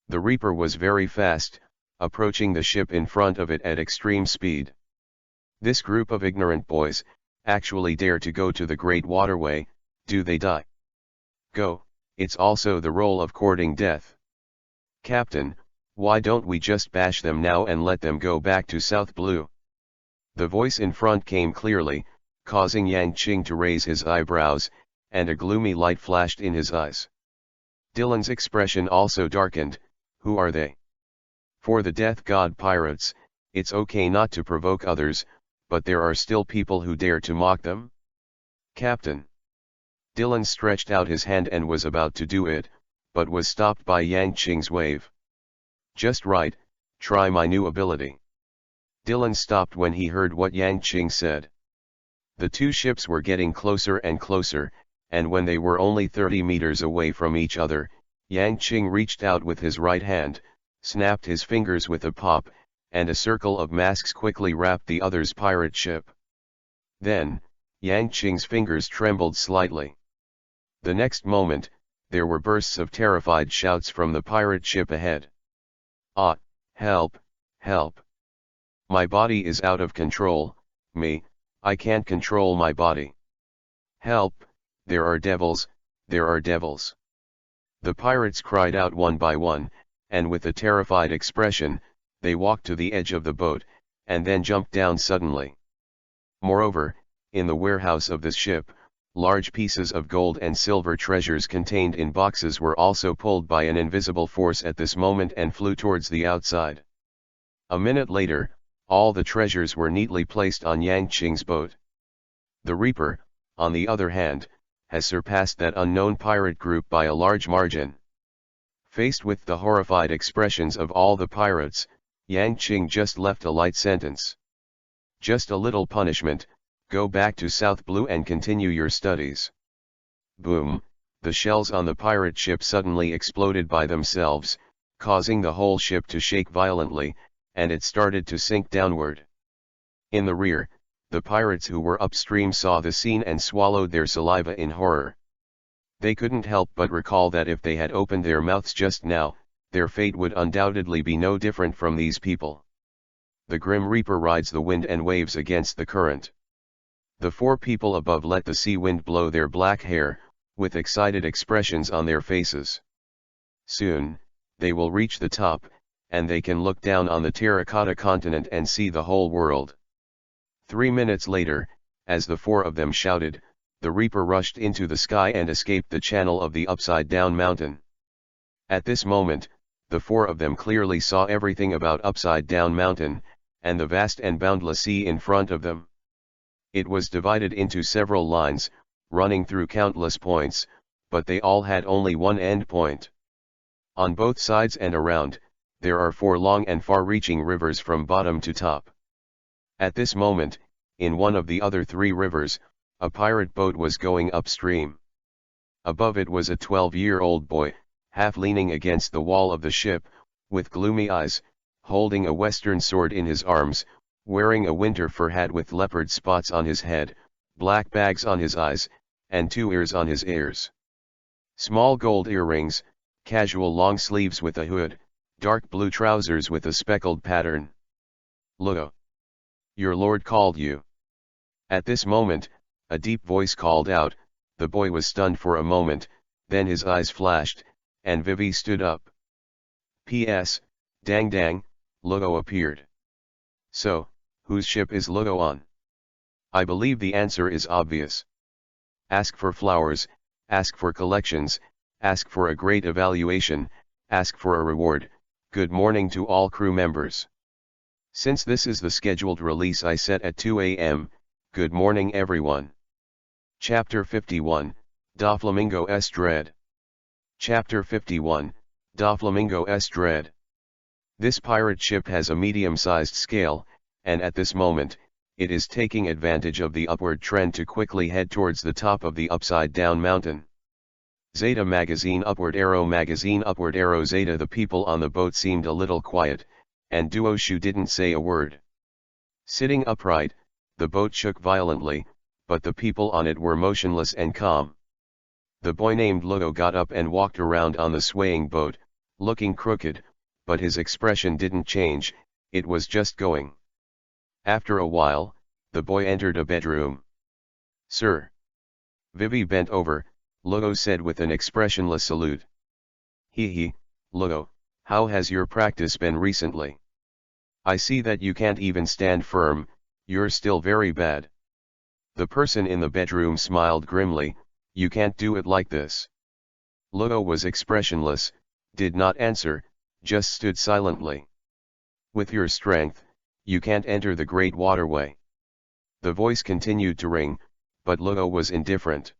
The Reaper was very fast, approaching the ship in front of it at extreme speed. This group of ignorant boys actually dare to go to the Great Waterway. Do they die? Go, it's also the role of courting death. Captain, why don't we just bash them now and let them go back to South Blue? The voice in front came clearly, causing Yang Qing to raise his eyebrows, and a gloomy light flashed in his eyes. Dylan's expression also darkened. Who are they? For the Death God pirates, it's okay not to provoke others, but there are still people who dare to mock them? Captain. Dylan stretched out his hand and was about to do it, but was stopped by Yang Qing's wave. Just right, try my new ability. Dylan stopped when he heard what Yang Qing said. The two ships were getting closer and closer, and when they were only 30 meters away from each other, Yang Qing reached out with his right hand, snapped his fingers with a pop, and a circle of masks quickly wrapped the other's pirate ship. Then, Yang Qing's fingers trembled slightly. The next moment, there were bursts of terrified shouts from the pirate ship ahead. Ah, help, help. My body is out of control, I can't control my body. Help, there are devils, there are devils. The pirates cried out one by one, and with a terrified expression, they walked to the edge of the boat, and then jumped down suddenly. Moreover, in the warehouse of this ship, large pieces of gold and silver treasures contained in boxes were also pulled by an invisible force at this moment and flew towards the outside. A minute later, all the treasures were neatly placed on Yang Qing's boat. The Reaper, on the other hand, has surpassed that unknown pirate group by a large margin. Faced with the horrified expressions of all the pirates, Yang Qing just left a light sentence. Just a little punishment, go back to South Blue and continue your studies. Boom, the shells on the pirate ship suddenly exploded by themselves, causing the whole ship to shake violently, and it started to sink downward. In the rear, the pirates who were upstream saw the scene and swallowed their saliva in horror. They couldn't help but recall that if they had opened their mouths just now, their fate would undoubtedly be no different from these people. The Grim Reaper rides the wind and waves against the current. The four people above let the sea wind blow their black hair, with excited expressions on their faces. Soon, they will reach the top, and they can look down on the terracotta continent and see the whole world. 3 minutes later, as the four of them shouted, the Reaper rushed into the sky and escaped the channel of the upside-down mountain. At this moment, the four of them clearly saw everything about Upside-Down Mountain, and the vast and boundless sea in front of them. It was divided into several lines, running through countless points, but they all had only one end point. On both sides and around, there are 4 long and far-reaching rivers from bottom to top. At this moment, in one of the other 3 rivers, a pirate boat was going upstream. Above it was a 12-year-old boy, half leaning against the wall of the ship, with gloomy eyes, holding a western sword in his arms, wearing a winter fur hat with leopard spots on his head, black bags on his eyes, and 2 ears on his ears. Small gold earrings, casual long sleeves with a hood, dark blue trousers with a speckled pattern. Luo. Your lord called you. At this moment, a deep voice called out. The boy was stunned for a moment, then his eyes flashed, and Vivi stood up. P.S. Dang dang, Luo appeared. So, whose ship is Luo on? I believe the answer is obvious. Ask for flowers, ask for collections, ask for a great evaluation, ask for a reward. Good morning to all crew members. Since this is the scheduled release I set at 2 a.m., good morning everyone. Chapter 51, Doflamingo's Dread. Chapter 51, Doflamingo's Dread. This pirate ship has a medium-sized scale, and at this moment, it is taking advantage of the upward trend to quickly head towards the top of the upside-down mountain. Zeta magazine upward arrow Zeta. The people on the boat seemed a little quiet, and Duoshu didn't say a word. Sitting upright, the boat shook violently, but the people on it were motionless and calm. The boy named Lugo got up and walked around on the swaying boat, looking crooked, but his expression didn't change, it was just going. After a while, the boy entered a bedroom. "Sir." Vivi bent over, Lugo said with an expressionless salute. "He, Lugo, how has your practice been recently? I see that you can't even stand firm, you're still very bad." The person in the bedroom smiled grimly, "You can't do it like this." Lugo was expressionless, did not answer, just stood silently. "With your strength, you can't enter the great waterway." The voice continued to ring, but Lugo was indifferent.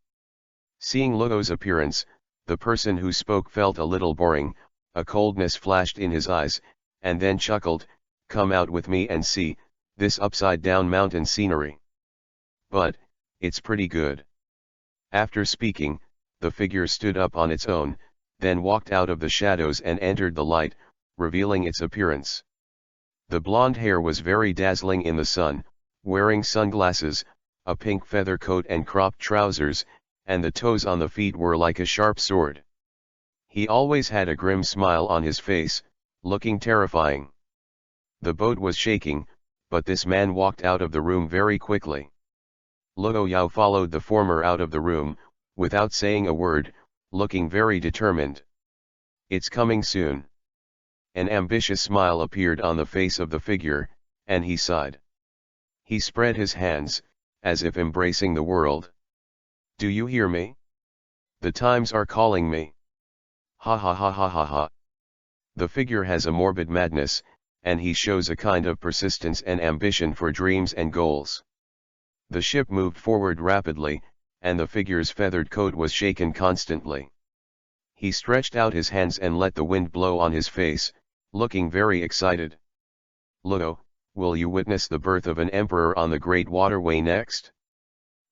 Seeing Lugo's appearance, the person who spoke felt a little boring, a coldness flashed in his eyes, and then chuckled, "Come out with me and see this upside-down mountain scenery. But it's pretty good." After speaking, the figure stood up on its own, then walked out of the shadows and entered the light, revealing its appearance. The blonde hair was very dazzling in the sun, wearing sunglasses, a pink feather coat and cropped trousers, and the toes on the feet were like a sharp sword. He always had a grim smile on his face, looking terrifying. The boat was shaking, but this man walked out of the room very quickly. Lugo Yao followed the former out of the room, without saying a word, looking very determined. "It's coming soon." An ambitious smile appeared on the face of the figure, and he sighed. He spread his hands, as if embracing the world. "Do you hear me? The times are calling me. Ha ha ha ha ha ha." The figure has a morbid madness, and he shows a kind of persistence and ambition for dreams and goals. The ship moved forward rapidly, and the figure's feathered coat was shaken constantly. He stretched out his hands and let the wind blow on his face, looking very excited. "Lugo, will you witness the birth of an emperor on the great waterway next?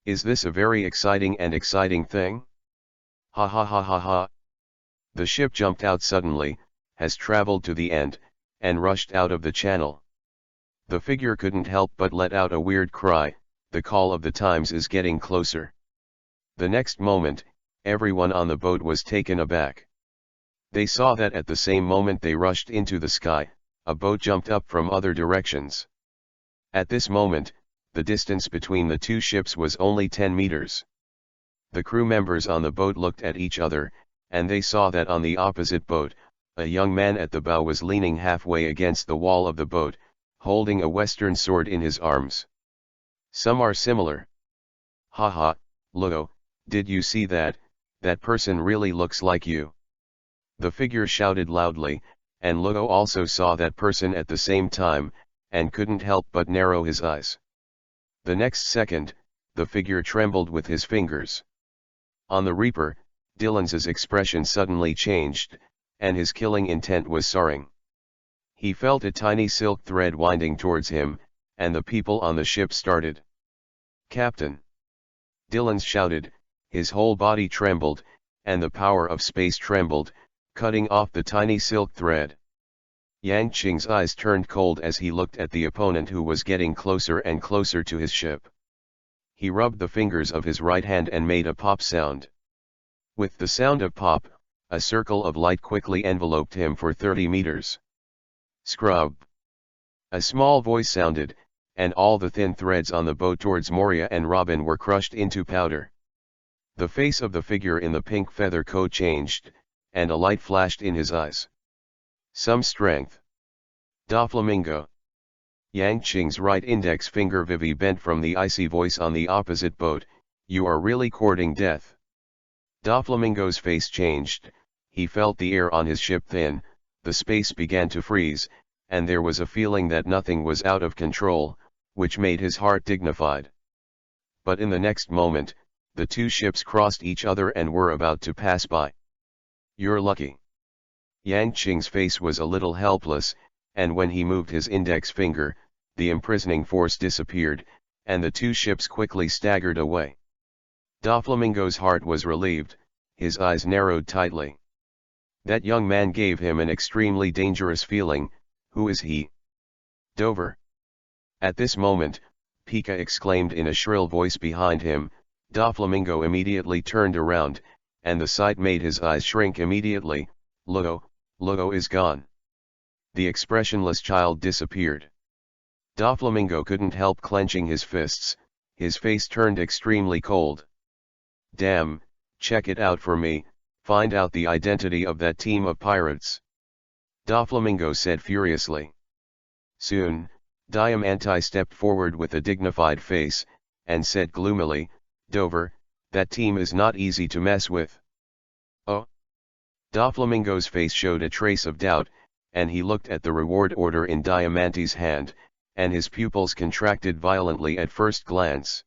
Is this a very exciting thing? Ha ha ha ha ha." The ship jumped out suddenly, has traveled to the end, and rushed out of the channel. The figure couldn't help but let out a weird cry, "The call of the times is getting closer." The next moment, everyone on the boat was taken aback. They saw that at the same moment they rushed into the sky, a boat jumped up from other directions. At this moment, the distance between the two ships was only 10 meters. The crew members on the boat looked at each other, and they saw that on the opposite boat, a young man at the bow was leaning halfway against the wall of the boat, holding a western sword in his arms. "Some are similar." "Ha ha, Lugo, did you see that? That person really looks like you." The figure shouted loudly, and Lugo also saw that person at the same time, and couldn't help but narrow his eyes. The next second, the figure trembled with his fingers. On the Reaper, Dylan's expression suddenly changed, and his killing intent was soaring. He felt a tiny silk thread winding towards him, and the people on the ship started. "Captain!" Dylan shouted, his whole body trembled, and the power of space trembled, cutting off the tiny silk thread. Yang Qing's eyes turned cold as he looked at the opponent who was getting closer and closer to his ship. He rubbed the fingers of his right hand and made a pop sound. With the sound of pop, a circle of light quickly enveloped him for 30 meters. "Scrub!" A small voice sounded, and all the thin threads on the boat towards Moria and Robin were crushed into powder. The face of the figure in the pink feather coat changed, and a light flashed in his eyes. "Some strength." "Doflamingo." Yang Qing's right index finger Vivi bent from the icy voice on the opposite boat, "You are really courting death." Doflamingo's face changed, he felt the air on his ship thin, the space began to freeze, and there was a feeling that nothing was out of control, which made his heart dignified. But in the next moment, the two ships crossed each other and were about to pass by. "You're lucky." Yang Qing's face was a little helpless, and when he moved his index finger, the imprisoning force disappeared, and the two ships quickly staggered away. Doflamingo's heart was relieved, his eyes narrowed tightly. That young man gave him an extremely dangerous feeling. Who is he? Dover. At this moment, Pika exclaimed in a shrill voice behind him. Doflamingo immediately turned around, and the sight made his eyes shrink immediately. Lugo is gone. The expressionless child disappeared. Doflamingo couldn't help clenching his fists, his face turned extremely cold. Damn, check it out for me, find out the identity of that team of pirates. Doflamingo said furiously. Soon, Diamante stepped forward with a dignified face, and said gloomily, Dover, that team is not easy to mess with. Oh? Doflamingo's face showed a trace of doubt, and he looked at the reward order in Diamante's hand, and his pupils contracted violently at first glance.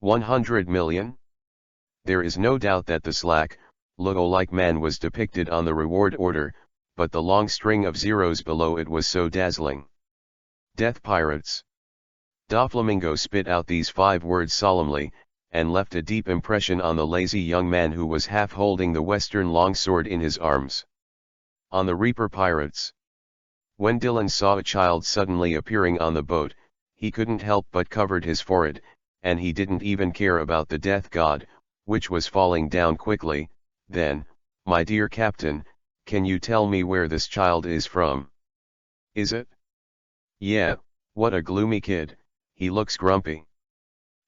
100 million? There is no doubt that the slack, Lugo-like man was depicted on the reward order, but the long string of zeros below it was so dazzling. Death pirates. Doflamingo spit out these 5 words solemnly, and left a deep impression on the lazy young man who was half holding the western longsword in his arms. On the Reaper pirates. When Dylan saw a child suddenly appearing on the boat, he couldn't help but covered his forehead, and he didn't even care about the death god, which was falling down quickly. Then, my dear captain, can you tell me where this child is from? Is it? Yeah, what a gloomy kid, he looks grumpy.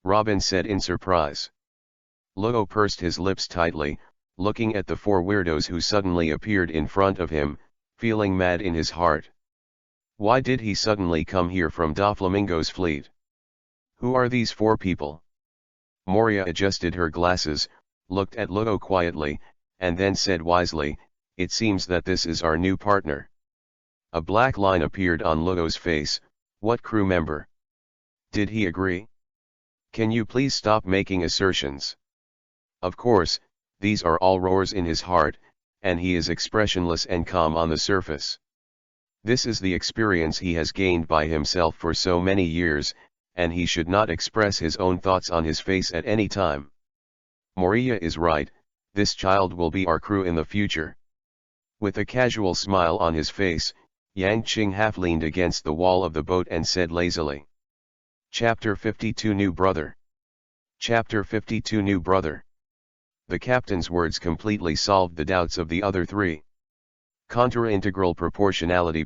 Robin said in surprise. Lugo pursed his lips tightly, looking at the 4 weirdos who suddenly appeared in front of him, feeling mad in his heart. Why did he suddenly come here from Doflamingo's fleet? Who are these 4 people? Moria adjusted her glasses, looked at Lugo quietly, and then said wisely, it seems that this is our new partner. A black line appeared on Lugo's face. What crew member? Did he agree? Can you please stop making assertions? Of course, these are all roars in his heart, and he is expressionless and calm on the surface. This is the experience he has gained by himself for so many years, and he should not express his own thoughts on his face at any time. Moria is right, this child will be our crew in the future. With a casual smile on his face, Yang Qing half leaned against the wall of the boat and said lazily. Chapter 52 New Brother. Chapter 52 New Brother. The captain's words completely solved the doubts of the other 3. Contour integral proportionality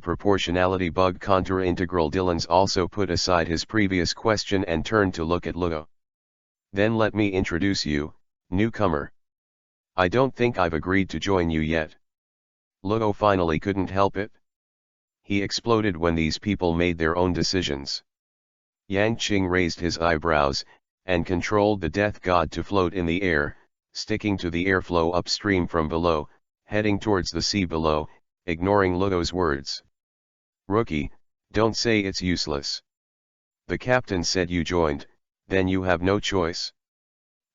bug contour integral. Dylan's also put aside his previous question and turned to look at Lugo. Then let me introduce you, newcomer. I don't think I've agreed to join you yet. Lugo finally couldn't help it. He exploded when these people made their own decisions. Yang Qing raised his eyebrows, and controlled the death god to float in the air, sticking to the airflow upstream from below, heading towards the sea below, ignoring Lugo's words. Rookie, don't say it's useless. The captain said you joined, then you have no choice.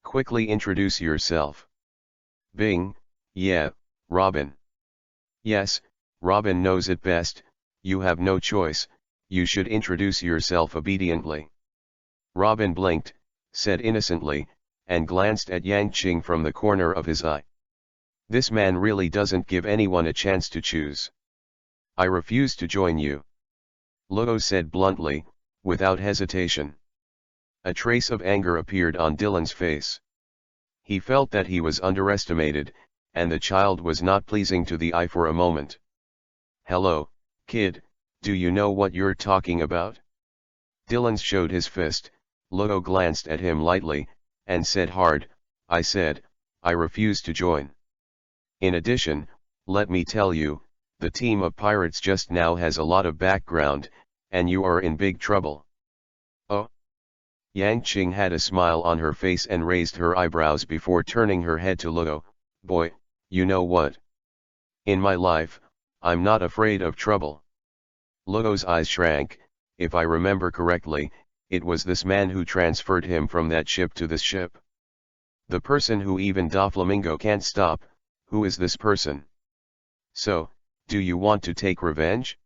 Quickly introduce yourself. Bing, yeah, Robin. Yes, Robin knows it best, you have no choice, you should introduce yourself obediently. Robin blinked, said innocently, and glanced at Yang Qing from the corner of his eye. This man really doesn't give anyone a chance to choose. I refuse to join you. Lugo said bluntly, without hesitation. A trace of anger appeared on Dylan's face. He felt that he was underestimated, and the child was not pleasing to the eye for a moment. Hello, kid, do you know what you're talking about? Dylan showed his fist. Lugo glanced at him lightly, and said hard, I said, I refuse to join. In addition, let me tell you, the team of pirates just now has a lot of background, and you are in big trouble. Oh? Yang Qing had a smile on her face and raised her eyebrows before turning her head to Lugo. Boy, you know what? In my life, I'm not afraid of trouble. Lugo's eyes shrank. If I remember correctly, it was this man who transferred him from that ship to this ship. The person who even Doflamingo can't stop, who is this person? So, do you want to take revenge?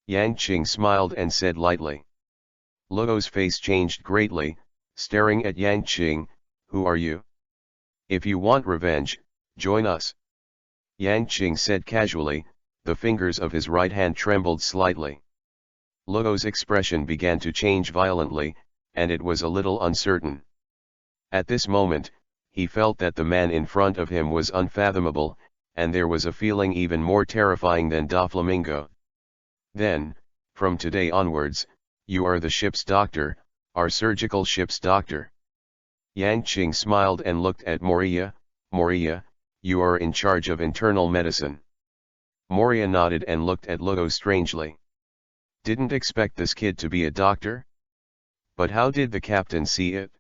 Yang Qing smiled and said lightly. Lugo's face changed greatly, staring at Yang Qing, who are you? If you want revenge, join us. Yang Qing said casually, the fingers of his right hand trembled slightly. Lugo's expression began to change violently, and it was a little uncertain. At this moment, he felt that the man in front of him was unfathomable, and there was a feeling even more terrifying than Doflamingo. Then, from today onwards, you are the ship's doctor, our surgical ship's doctor. Yang Qing smiled and looked at Moria. Moria, you are in charge of internal medicine. Moria nodded and looked at Lugo strangely. Didn't expect this kid to be a doctor? But how did the captain see it?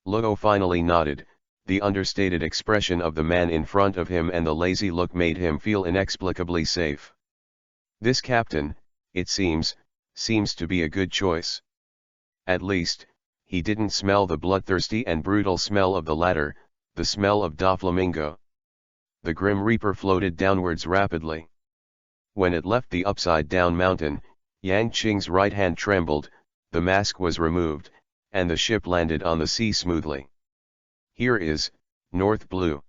Lugo finally nodded. The understated expression of the man in front of him and the lazy look made him feel inexplicably safe. This captain, it seems to be a good choice. At least, he didn't smell the bloodthirsty and brutal smell of the latter, the smell of Doflamingo. The Grim Reaper floated downwards rapidly. When it left the upside-down mountain, Yang Qing's right hand trembled, the mask was removed, and the ship landed on the sea smoothly. Here is, North Blue.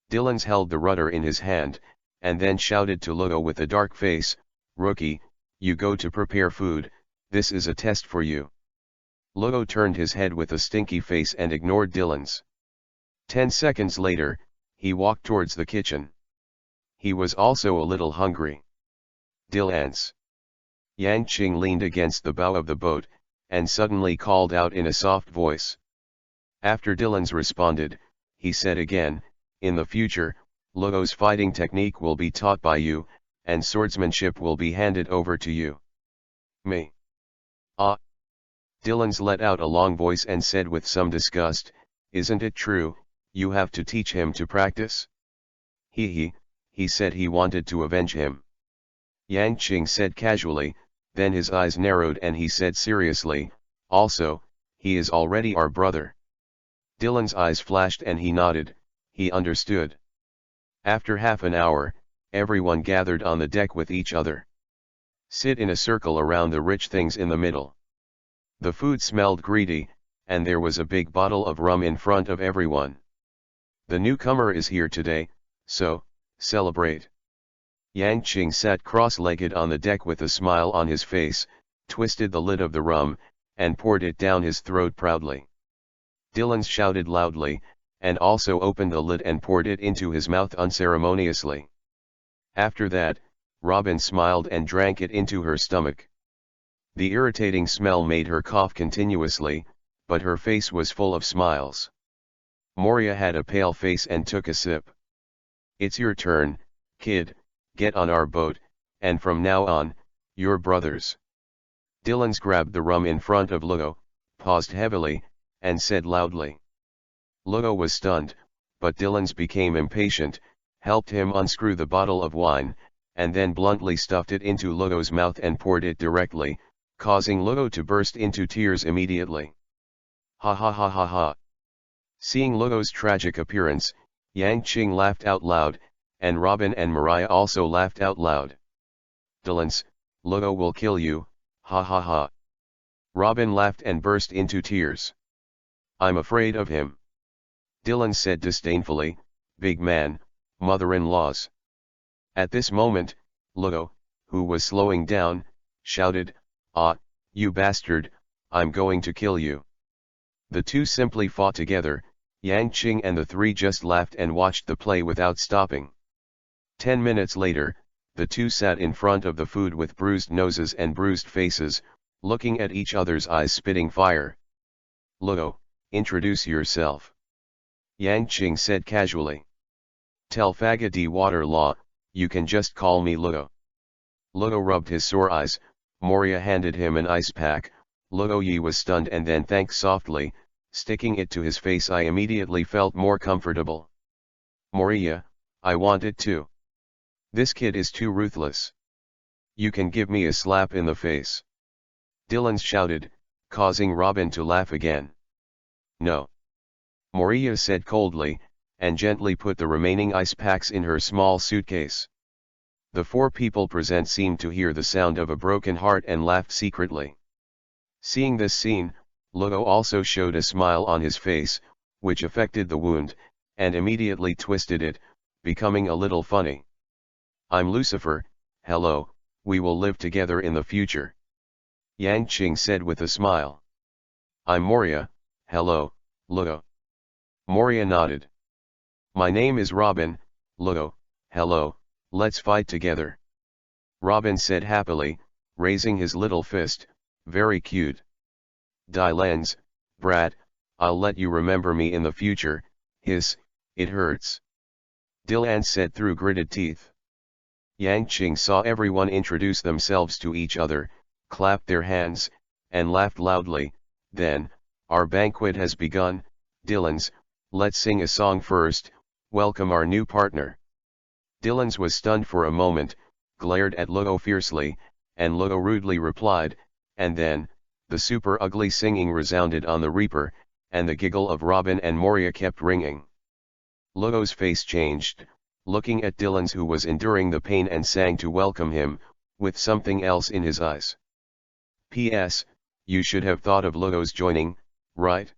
Dillons held the rudder in his hand, and then shouted to Lugo with a dark face, "Rookie, you go to prepare food, this is a test for you." Lugo turned his head with a stinky face and ignored Dillons. 10 seconds later, he walked towards the kitchen. He was also a little hungry. Dillons. Yang Qing leaned against the bow of the boat, and suddenly called out in a soft voice. After Dillons responded, he said again, "In the future, Lugo's fighting technique will be taught by you, and swordsmanship will be handed over to you." Me. Ah. Dillons let out a long voice and said with some disgust, "Isn't it true, you have to teach him to practice?" He said he wanted to avenge him. Yang Qing said casually, then his eyes narrowed and he said seriously, "Also, he is already our brother." Dillon's eyes flashed and he nodded, he understood. After half an hour, everyone gathered on the deck with each other. Sit in a circle around the rich things in the middle. The food smelled greedy, and there was a big bottle of rum in front of everyone. The newcomer is here today, so, celebrate. Yang Qing sat cross-legged on the deck with a smile on his face, twisted the lid of the rum, and poured it down his throat proudly. Dillons shouted loudly, and also opened the lid and poured it into his mouth unceremoniously. After that, Robin smiled and drank it into her stomach. The irritating smell made her cough continuously, but her face was full of smiles. Moria had a pale face and took a sip. "It's your turn, kid, get on our boat, and from now on, you're brothers." Dillons grabbed the rum in front of Lugo, paused heavily, and said loudly. Lugo was stunned, but Dillons became impatient, helped him unscrew the bottle of wine, and then bluntly stuffed it into Lugo's mouth and poured it directly, causing Lugo to burst into tears immediately. Ha ha ha ha ha. Seeing Lugo's tragic appearance, Yang Qing laughed out loud, and Robin and Mariah also laughed out loud. "Dillons, Lugo will kill you, ha ha ha." Robin laughed and burst into tears. "I'm afraid of him." Dillons said disdainfully, "Big man, mother-in-laws." At this moment, Lugo, who was slowing down, shouted, "Ah, you bastard, I'm going to kill you." The two simply fought together. Yang Qing and the three just laughed and watched the play without stopping. 10 minutes later, the two sat in front of the food with bruised noses and bruised faces, looking at each other's eyes spitting fire. "Lugo, introduce yourself." Yang Qing said casually. "Tell Fagadi Waterlaw, you can just call me Lugo." Lugo rubbed his sore eyes. Moria handed him an ice pack. Lugo was stunned and then thanked softly, sticking it to his face. I immediately felt more comfortable. "Moria, I want it too. This kid is too ruthless. You can give me a slap in the face." Dillons shouted, causing Robin to laugh again. "No." Moria said coldly, and gently put the remaining ice packs in her small suitcase. The four people present seemed to hear the sound of a broken heart and laughed secretly. Seeing this scene, Lugo also showed a smile on his face, which affected the wound, and immediately twisted it, becoming a little funny. "I'm Lucifer, hello, we will live together in the future," Yang Qing said with a smile. I'm Moria, hello, Ludo. Moria nodded. My name is Robin, Ludo, hello, let's fight together. Robin said happily, raising his little fist, very cute. Die lens, brat, I'll let you remember me in the future, hiss, it hurts. Dylan said through gritted teeth. Yang Qing saw everyone introduce themselves to each other, clapped their hands, and laughed loudly. Then, our banquet has begun, Dylan's, let's sing a song first, welcome our new partner. Dylan's was stunned for a moment, glared at Ludo fiercely, and Ludo rudely replied, and then, the super ugly singing resounded on the Reaper, and the giggle of Robin and Moria kept ringing. Ludo's face changed, looking at Dylan's who was enduring the pain and sang to welcome him, with something else in his eyes. P.S. You should have thought of Ludo's joining, right?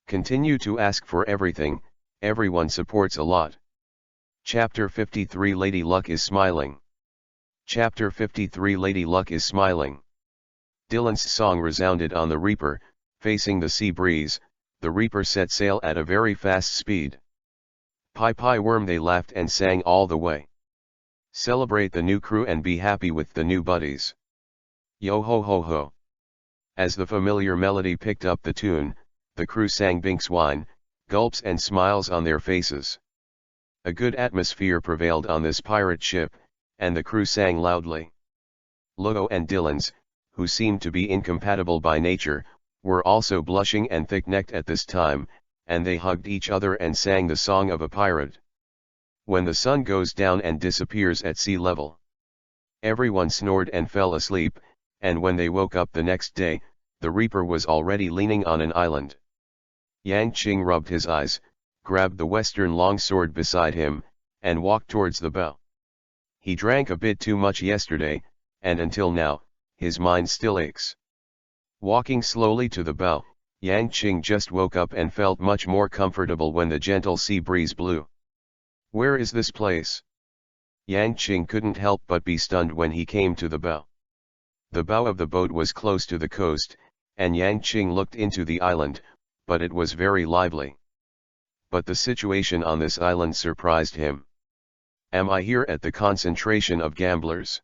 Continue to ask for everything, everyone supports a lot. Chapter 53 Lady Luck is smiling. Chapter 53 Lady Luck is smiling. Dylan's song resounded on the Reaper, facing the sea breeze. The Reaper set sail at a very fast speed. Pie worm they laughed and sang all the way. Celebrate the new crew and be happy with the new buddies. Yo ho ho ho. As the familiar melody picked up the tune, the crew sang Binks wine, gulps and smiles on their faces. A good atmosphere prevailed on this pirate ship, and the crew sang loudly. Ludo and Dylan's, who seemed to be incompatible by nature, were also blushing and thick-necked at this time, and they hugged each other and sang the song of a pirate. When the sun goes down and disappears at sea level. Everyone snored and fell asleep, and when they woke up the next day, the Reaper was already leaning on an island. Yang Qing rubbed his eyes, grabbed the western longsword beside him, and walked towards the bow. He drank a bit too much yesterday, and until now, his mind still aches. Walking slowly to the bow, Yang Qing just woke up and felt much more comfortable when the gentle sea breeze blew. Where is this place? Yang Qing couldn't help but be stunned when he came to the bow. The bow of the boat was close to the coast, and Yang Qing looked into the island, but it was very lively. But the situation on this island surprised him. Am I here at the concentration of gamblers?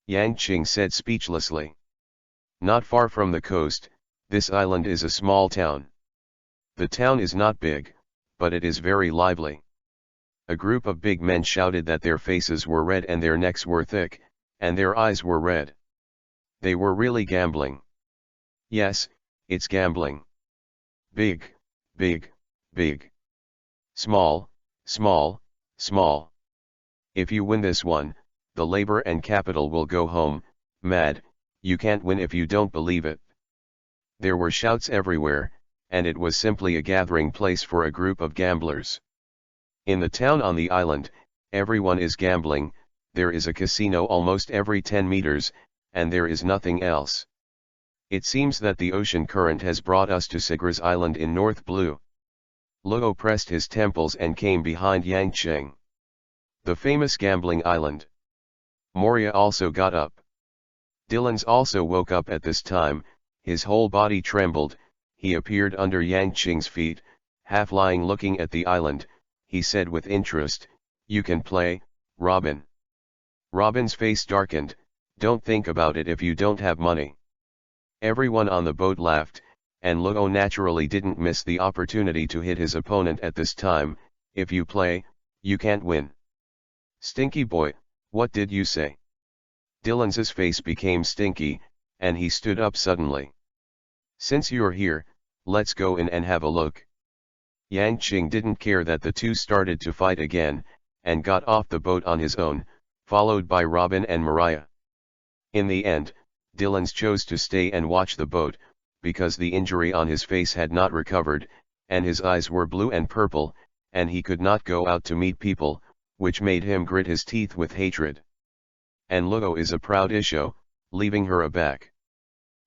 Yang Qing said speechlessly. Not far from the coast, this island is a small town. The town is not big, but it is very lively. A group of big men shouted that their faces were red and their necks were thick, and their eyes were red. They were really gambling. Yes, it's gambling. Big, big, big. Small, small, small. If you win this one, the labor and capital will go home. Mad, you can't win if you don't believe it. There were shouts everywhere, and it was simply a gathering place for a group of gamblers. In the town on the island, everyone is gambling. There is a casino almost every 10 meters, and there is nothing else. It seems that the ocean current has brought us to Sigris Island in North Blue. Ludo pressed his temples and came behind Yang Qing. The famous gambling island. Moria also got up. Dylan's also woke up at this time, his whole body trembled. He appeared under Yang Qing's feet, half lying looking at the island. He said with interest, "You can play, Robin." Robin's face darkened. "Don't think about it if you don't have money." Everyone on the boat laughed, and Ludo naturally didn't miss the opportunity to hit his opponent at this time. "If you play, you can't win." "Stinky boy, what did you say?" Dylan's face became stinky, and he stood up suddenly. "Since you're here, let's go in and have a look." Yang Qing didn't care that the two started to fight again, and got off the boat on his own, followed by Robin and Mariah. In the end, Dylan's chose to stay and watch the boat, because the injury on his face had not recovered, and his eyes were blue and purple, and he could not go out to meet people, which made him grit his teeth with hatred. And Ludo is a proud Isho, leaving her aback.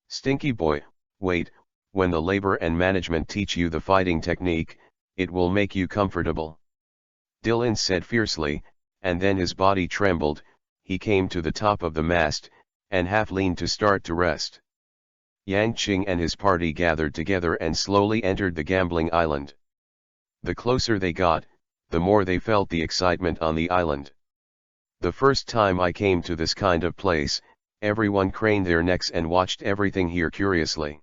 "Stinky boy, wait, when the labor and management teach you the fighting technique, it will make you comfortable," Dylan said fiercely, and then his body trembled. He came to the top of the mast, and half leaned to start to rest. Yang Qing and his party gathered together and slowly entered the gambling island. The closer they got, the more they felt the excitement on the island. The first time I came to this kind of place, everyone craned their necks and watched everything here curiously.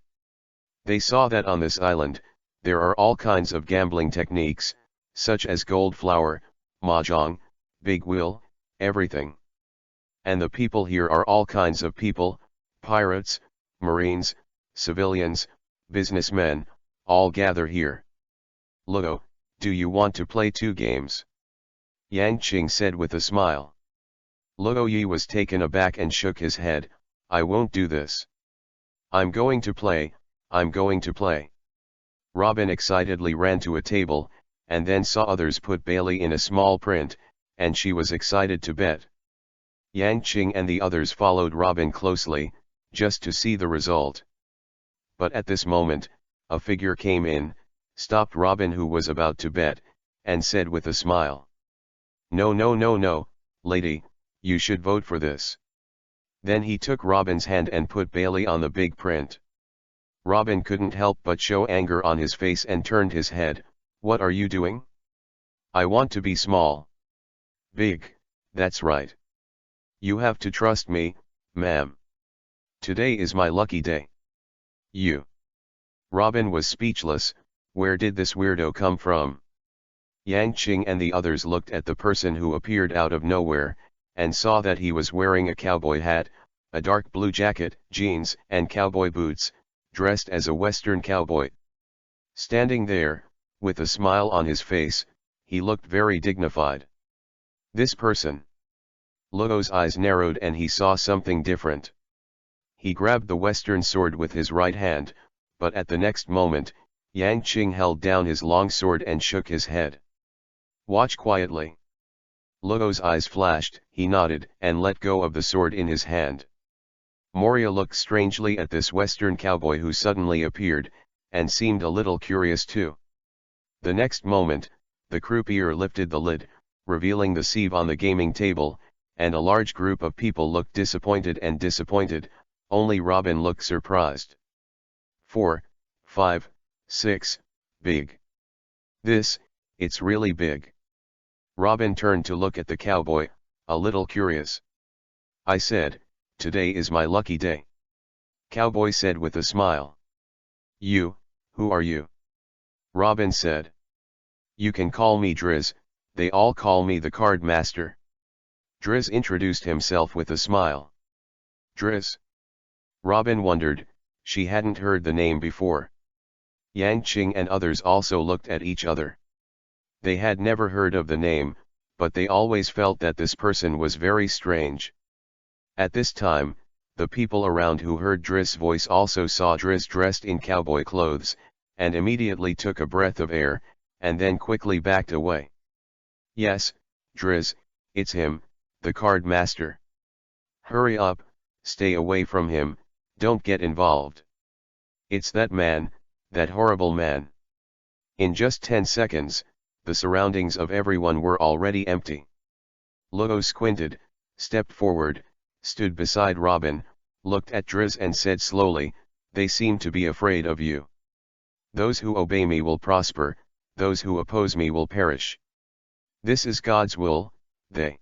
They saw that on this island, there are all kinds of gambling techniques, such as gold flower, mahjong, big wheel, everything. And the people here are all kinds of people, pirates, marines, civilians, businessmen, all gather here. Luo, do you want to play 2 games? Yang Qing said with a smile. Luo Yi was taken aback and shook his head. I won't do this. I'm going to play, I'm going to play. Robin excitedly ran to a table, and then saw others put Bailey in a small print, and she was excited to bet. Yang Qing and the others followed Robin closely, just to see the result. But at this moment, a figure came in, stopped Robin who was about to bet, and said with a smile. No, no, no, no, lady, you should vote for this. Then he took Robin's hand and put Bailey on the big print. Robin couldn't help but show anger on his face and turned his head. What are you doing? I want to be small. Big, that's right. You have to trust me, ma'am. Today is my lucky day. You. Robin was speechless. Where did this weirdo come from? Yang Qing and the others looked at the person who appeared out of nowhere, and saw that he was wearing a cowboy hat, a dark blue jacket, jeans, and cowboy boots, dressed as a Western cowboy. Standing there, with a smile on his face, he looked very dignified. This person. Luo's eyes narrowed and he saw something different. He grabbed the Western sword with his right hand, but at the next moment, Yang Qing held down his long sword and shook his head. Watch quietly. Luo's eyes flashed, he nodded, and let go of the sword in his hand. Moria looked strangely at this Western cowboy who suddenly appeared, and seemed a little curious too. The next moment, the croupier lifted the lid, revealing the sieve on the gaming table, and a large group of people looked disappointed, only Robin looked surprised. 4, 5, 6, big. It's really big. Robin turned to look at the cowboy, a little curious. I said, today is my lucky day. Cowboy said with a smile. You, who are you? Robin said. You can call me Driz, they all call me the Cardmaster. Driz introduced himself with a smile. Driz? Robin wondered, she hadn't heard the name before. Yang Qing and others also looked at each other. They had never heard of the name, but they always felt that this person was very strange. At this time, the people around who heard Driz's voice also saw Driz dressed in cowboy clothes, and immediately took a breath of air, and then quickly backed away. Yes, Driz, it's him, the Cardmaster. Hurry up, stay away from him, don't get involved. It's that man, that horrible man. In just 10 seconds, the surroundings of everyone were already empty. Luo squinted, stepped forward, stood beside Robin, looked at Driz and said slowly, they seem to be afraid of you. Those who obey me will prosper, those who oppose me will perish. This is God's will, they.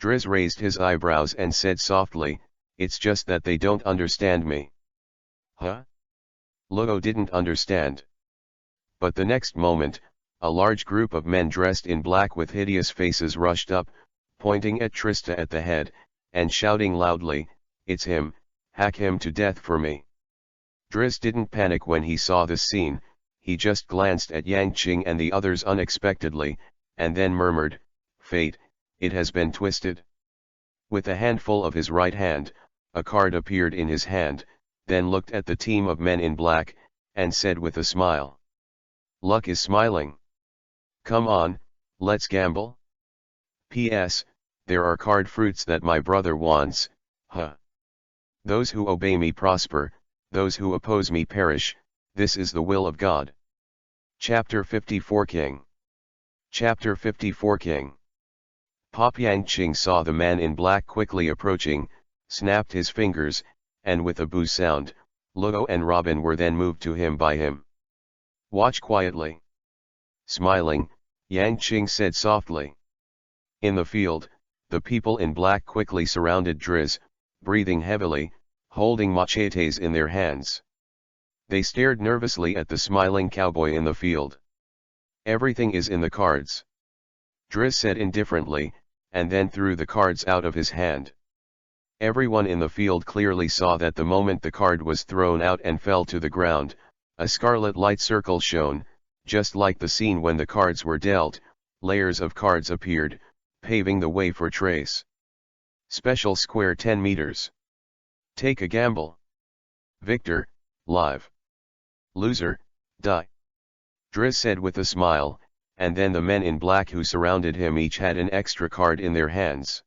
Driz raised his eyebrows and said softly, it's just that they don't understand me. Huh? Luo didn't understand. But the next moment, a large group of men dressed in black with hideous faces rushed up, pointing at Trista at the head, and shouting loudly, it's him, hack him to death for me. Driz didn't panic when he saw this scene, he just glanced at Yang Qing and the others unexpectedly, and then murmured, fate, it has been twisted. With a handful of his right hand, a card appeared in his hand, then looked at the team of men in black, and said with a smile. Luck is smiling. Come on, let's gamble. P.S. There are card fruits that my brother wants, huh. Those who obey me prosper, those who oppose me perish, this is the will of God. Chapter 54 King. Chapter 54 King. Pop Yang Qing saw the man in black quickly approaching, snapped his fingers, and with a boo sound, Lugo and Robin were then moved to him by him. "Watch quietly." Smiling, Yang Qing said softly. In the field, the people in black quickly surrounded Driz, breathing heavily, holding machetes in their hands. They stared nervously at the smiling cowboy in the field. "Everything is in the cards," Driz said indifferently, and then threw the cards out of his hand. Everyone in the field clearly saw that the moment the card was thrown out and fell to the ground, a scarlet light circle shone, just like the scene when the cards were dealt. Layers of cards appeared, paving the way for Trace. Special square 10 meters. Take a gamble. Victor, live. Loser, die. Driz said with a smile, and then the men in black who surrounded him each had an extra card in their hands.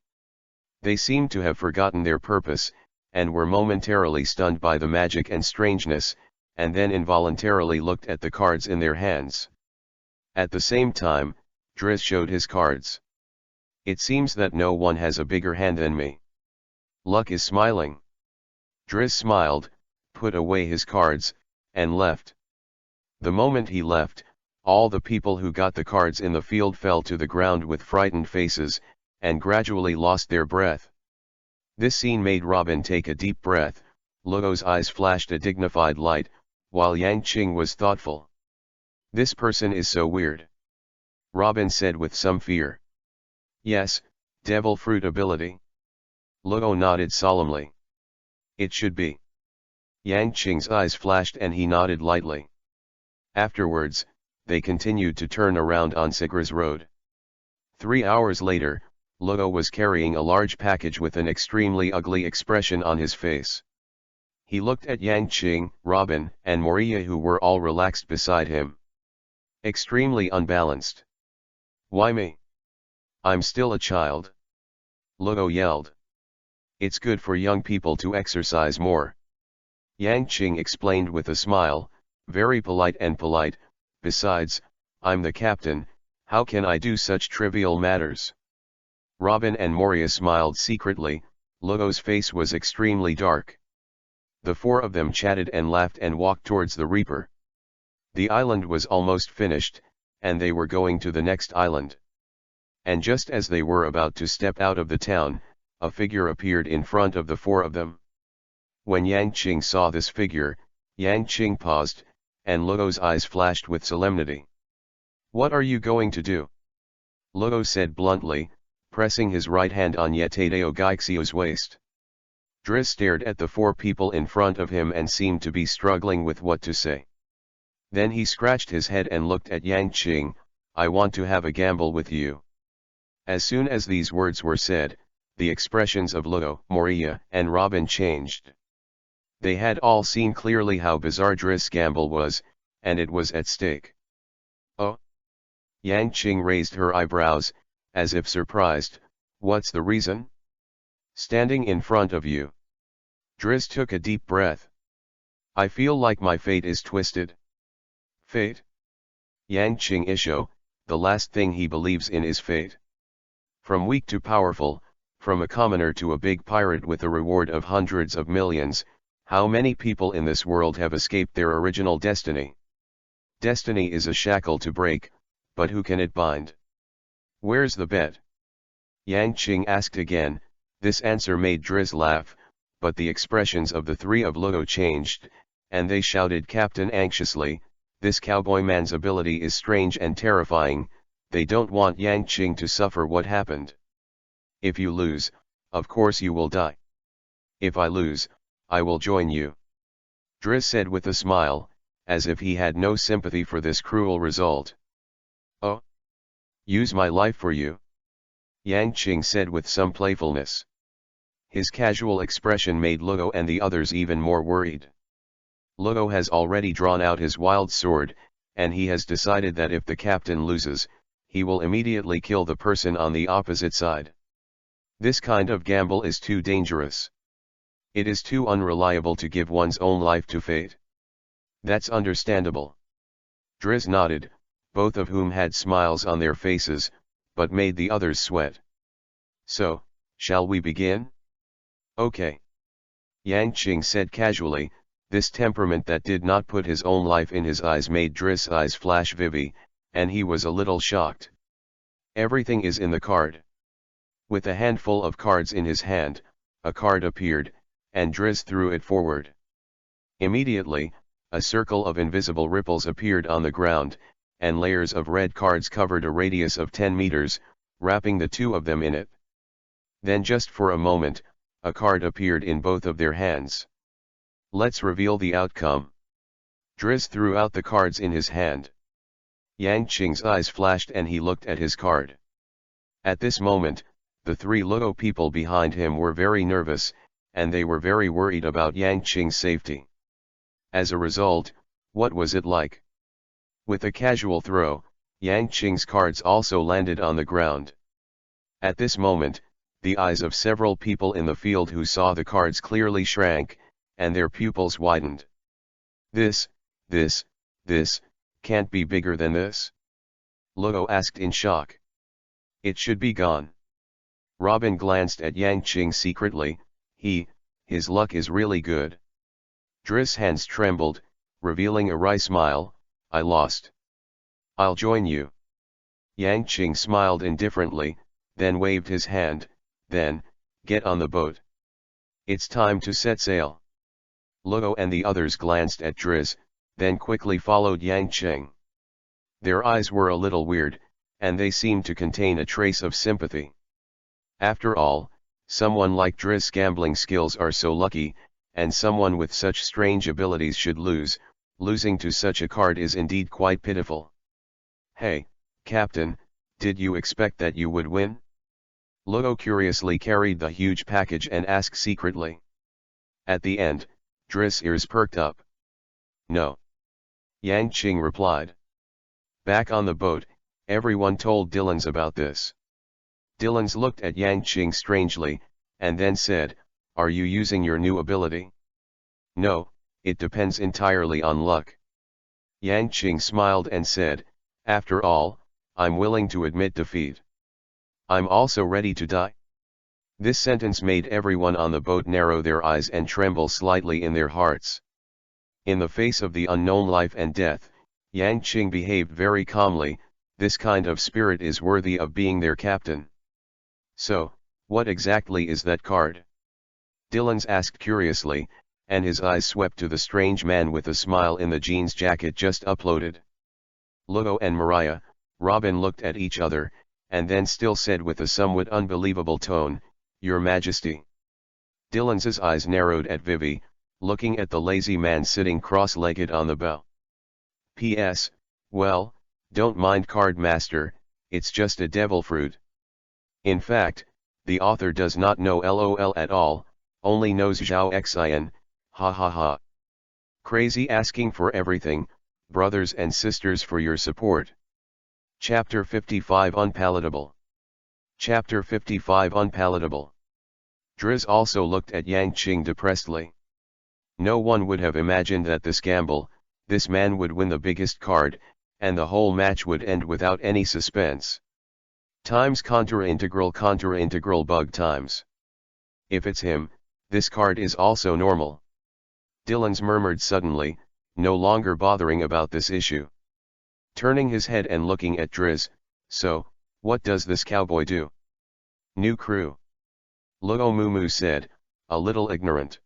They seemed to have forgotten their purpose, and were momentarily stunned by the magic and strangeness, and then involuntarily looked at the cards in their hands. At the same time, Driz showed his cards. "It seems that no one has a bigger hand than me. Luck is smiling." Driz smiled, put away his cards, and left. The moment he left, all the people who got the cards in the field fell to the ground with frightened faces, and gradually lost their breath. This scene made Robin take a deep breath. Lugo's eyes flashed a dignified light, while Yang Qing was thoughtful. "This person is so weird," Robin said with some fear. "Yes, devil fruit ability." Lugo nodded solemnly. "It should be." Yang Qing's eyes flashed and he nodded lightly. Afterwards, they continued to turn around on Sigris Road. 3 hours later, Lugo was carrying a large package with an extremely ugly expression on his face. He looked at Yang Qing, Robin, and Moria, who were all relaxed beside him. Extremely unbalanced. "Why me? I'm still a child," Lugo yelled. "It's good for young people to exercise more," Yang Qing explained with a smile, very polite and polite. "Besides, I'm the captain, how can I do such trivial matters?" Robin and Moria smiled secretly. Lugo's face was extremely dark. The four of them chatted and laughed and walked towards the Reaper. The island was almost finished, and they were going to the next island. And just as they were about to step out of the town, a figure appeared in front of the four of them. When Yang Qing saw this figure, Yang Qing paused, and Lugo's eyes flashed with solemnity. "What are you going to do?" Lugo said bluntly, pressing his right hand on Yetadeo Gaixio's waist. Driz stared at the four people in front of him and seemed to be struggling with what to say. Then he scratched his head and looked at Yang Qing. "I want to have a gamble with you." As soon as these words were said, the expressions of Lugo, Moria, and Robin changed. They had all seen clearly how bizarre Driz's gamble was, and it was at stake. "Oh?" Yang Qing raised her eyebrows, as if surprised. "What's the reason?" "Standing in front of you." Driz took a deep breath. "I feel like my fate is twisted." "Fate?" Yang Qing Isho, the last thing he believes in is fate. From weak to powerful, from a commoner to a big pirate with a reward of hundreds of millions, how many people in this world have escaped their original destiny? Destiny is a shackle to break, but who can it bind? "Where's the bet?" Yang Qing asked again. This answer made Driz laugh, but the expressions of the three of Lugo changed, and they shouted Captain anxiously, "This cowboy man's ability is strange and terrifying, they don't want Yang Qing to suffer what happened. If you lose, of course you will die." "If I lose, I will join you," Driz said with a smile, as if he had no sympathy for this cruel result. "Oh? Use my life for you?" Yang Qing said with some playfulness. His casual expression made Lugo and the others even more worried. Lugo has already drawn out his wild sword, and he has decided that if the captain loses, he will immediately kill the person on the opposite side. This kind of gamble is too dangerous. It is too unreliable to give one's own life to fate. "That's understandable." Driz nodded, both of whom had smiles on their faces, but made the others sweat. "So, shall we begin?" "Okay." Yang Qing said casually, This temperament that did not put his own life in his eyes made Driss' eyes flash vivi, and he was a little shocked. Everything is in the card. With a handful of cards in his hand, a card appeared, and Driss threw it forward. Immediately, a circle of invisible ripples appeared on the ground, and layers of red cards covered a radius of 10 meters, wrapping the two of them in it. Then just for a moment, a card appeared in both of their hands. Let's reveal the outcome. Driss threw out the cards in his hand. Yang Qing's eyes flashed and he looked at his card. At this moment, the three Luo people behind him were very nervous, and they were very worried about Yang Qing's safety. As a result, what was it like? With a casual throw, Yang Qing's cards also landed on the ground. At this moment, the eyes of several people in the field who saw the cards clearly shrank, and their pupils widened. This can't be bigger than this? Luo asked in shock. It should be gone. Robin glanced at Yang Qing secretly. His luck is really good. Driss' hands trembled, revealing a wry smile. I lost. I'll join you. Yang Qing smiled indifferently, then waved his hand. Then, get on the boat. It's time to set sail. Luo and the others glanced at Driss, then quickly followed Yang Qing. Their eyes were a little weird, and they seemed to contain a trace of sympathy. After all, someone like Driss' gambling skills are so lucky, and someone with such strange abilities should lose. Losing to such a card is indeed quite pitiful. Hey, Captain, did you expect that you would win? Luo curiously carried the huge package and asked secretly. At the end, Driss' ears perked up. No. Yang Qing replied. Back on the boat, everyone told Dillons about this. Dillons looked at Yang Qing strangely, and then said, Are you using your new ability? No, it depends entirely on luck. Yang Qing smiled and said, After all, I'm willing to admit defeat. I'm also ready to die. This sentence made everyone on the boat narrow their eyes and tremble slightly in their hearts. In the face of the unknown life and death, Yang Qing behaved very calmly. This kind of spirit is worthy of being their captain. So, what exactly is that card? Dillons asked curiously, and his eyes swept to the strange man with a smile in the jeans jacket just uploaded. Luo and Robin looked at each other, and then still said with a somewhat unbelievable tone, Your Majesty. Dillons's eyes narrowed at Vivi, looking at the lazy man sitting cross-legged on the bow. P.S. Well, don't mind Cardmaster, it's just a devil fruit. In fact, the author does not know LOL at all, only knows Zhao Xian, ha ha ha. Crazy asking for everything, brothers and sisters, for your support. Chapter 55 Unpalatable. Chapter 55 Unpalatable. Driss also looked at Yang Qing depressedly. No one would have imagined that this gamble, this man would win the biggest card, and the whole match would end without any suspense. Times contra-integral bug times. If it's him, this card is also normal. Dillons murmured suddenly, no longer bothering about this issue. Turning his head and looking at Driss, so, what does this cowboy do? New crew. Luo Mumu said, a little ignorant.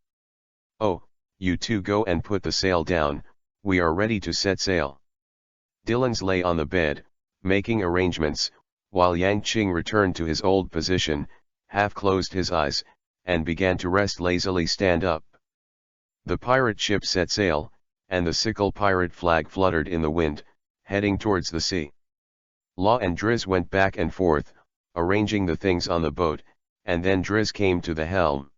Oh, you two go and put the sail down, we are ready to set sail. Dillons lay on the bed, making arrangements, while Yang Qing returned to his old position, half closed his eyes, and began to rest lazily stand up. The pirate ship set sail, and the sickle pirate flag fluttered in the wind, heading towards the sea. Law and Driss went back and forth, arranging the things on the boat, and then Driss came to the helm.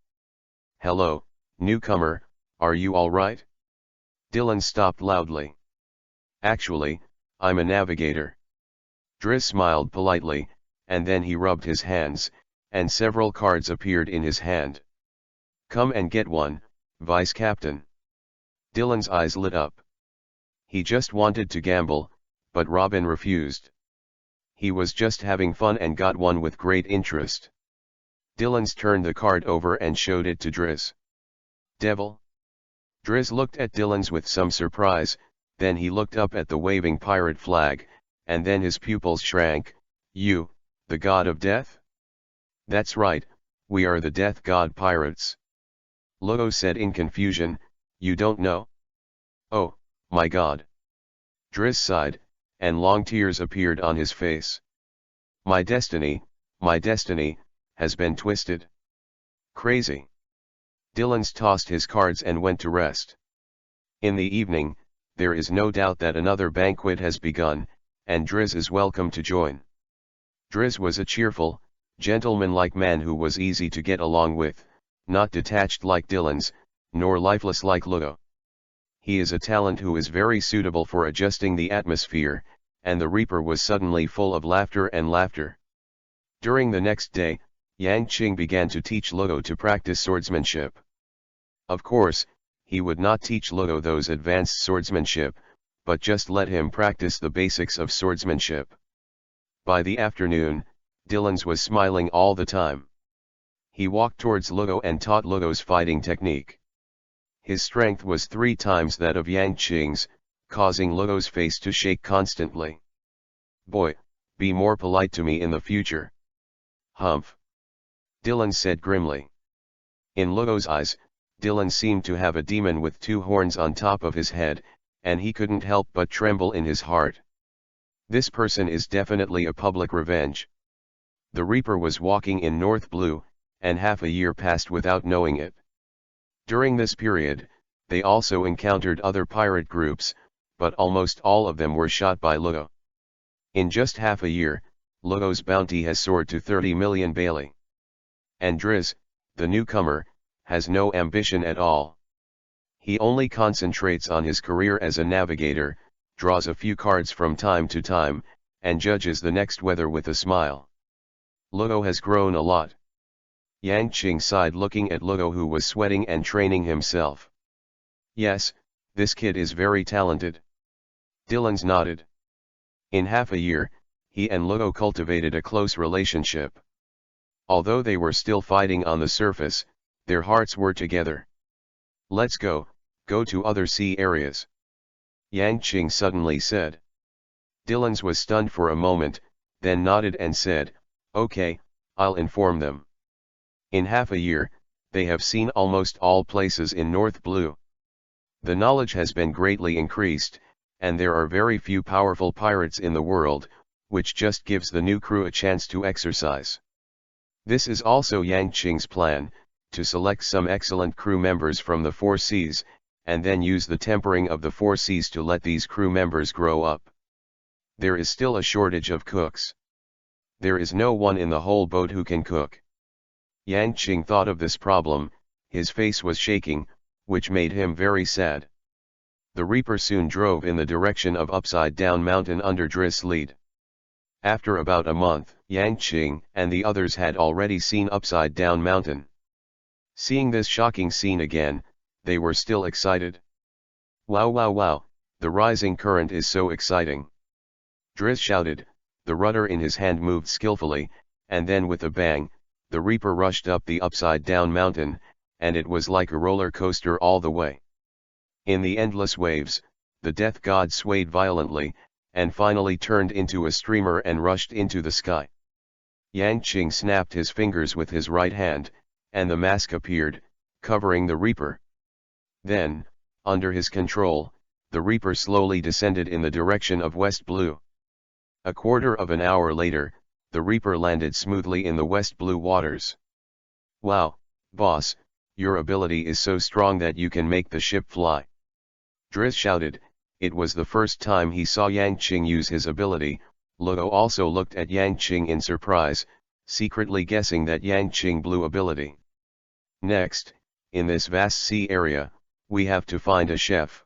Hello, newcomer, are you all right? Dillon stopped loudly. Actually, I'm a navigator. Driss smiled politely, and then he rubbed his hands, and several cards appeared in his hand. Come and get one, Vice Captain. Dillon's eyes lit up. He just wanted to gamble, but Robin refused. He was just having fun and got one with great interest. Dillons turned the card over and showed it to Driss. Devil? Driz looked at Dylan's with some surprise, then he looked up at the waving pirate flag, and then his pupils shrank. You, the god of death? That's right, we are the death god pirates. Logo said in confusion, you don't know? Oh, my god. Driz sighed, and long tears appeared on his face. My destiny, has been twisted. Crazy. Dylan's tossed his cards and went to rest. In the evening, there is no doubt that another banquet has begun, and Driz is welcome to join. Driz was a cheerful, gentlemanlike man who was easy to get along with, not detached like Dylan's, nor lifeless like Lugo. He is a talent who is very suitable for adjusting the atmosphere, and the Reaper was suddenly full of laughter and laughter. During the next day, Yang Qing began to teach Lugo to practice swordsmanship. Of course, he would not teach Lugo those advanced swordsmanship, but just let him practice the basics of swordsmanship. By the afternoon, Dylan's was smiling all the time. He walked towards Lugo and taught Lugo's fighting technique. His strength was 3 times that of Yang Qing's, causing Lugo's face to shake constantly. Boy, be more polite to me in the future. Humph. Dylan said grimly. In Lugo's eyes, Dylan seemed to have a demon with 2 horns on top of his head, and he couldn't help but tremble in his heart. This person is definitely a public revenge. The Reaper was walking in North Blue, and half a year passed without knowing it. During this period, they also encountered other pirate groups, but almost all of them were shot by Lugo. In just half a year, Lugo's bounty has soared to 30 million Bailey. And Driz, the newcomer, has no ambition at all. He only concentrates on his career as a navigator, draws a few cards from time to time, and judges the next weather with a smile. Lugo has grown a lot. Yang Qing sighed looking at Lugo, who was sweating and training himself. Yes, this kid is very talented. Dylan's nodded. In half a year, he and Lugo cultivated a close relationship. Although they were still fighting on the surface, their hearts were together. Let's go to other sea areas. Yang Qing suddenly said. Dylan's was stunned for a moment, then nodded and said, okay, I'll inform them. In half a year, they have seen almost all places in North Blue. The knowledge has been greatly increased, and there are very few powerful pirates in the world, which just gives the new crew a chance to exercise. This is also Yang Qing's plan, to select some excellent crew members from the 4 seas, and then use the tempering of the 4 seas to let these crew members grow up. There is still a shortage of cooks. There is no one in the whole boat who can cook. Yang Qing thought of this problem, his face was shaking, which made him very sad. The Reaper soon drove in the direction of Upside Down Mountain under Driz's lead. After about a month, Yang Qing and the others had already seen Upside Down Mountain. Seeing this shocking scene again, they were still excited. Wow wow wow, the rising current is so exciting. Driz shouted, the rudder in his hand moved skillfully, and then with a bang, the Reaper rushed up the Upside Down Mountain, and it was like a roller coaster all the way. In the endless waves, the death god swayed violently, and finally turned into a streamer and rushed into the sky. Yang Qing snapped his fingers with his right hand, and the mask appeared, covering the Reaper. Then, under his control, the Reaper slowly descended in the direction of West Blue. A quarter of an hour later, the Reaper landed smoothly in the West Blue waters. Wow, boss, your ability is so strong that you can make the ship fly. Driz shouted. It was the first time he saw Yang Qing use his ability. Lugo also looked at Yang Qing in surprise, secretly guessing that Yang Qing blew ability. Next, in this vast sea area, we have to find a chef.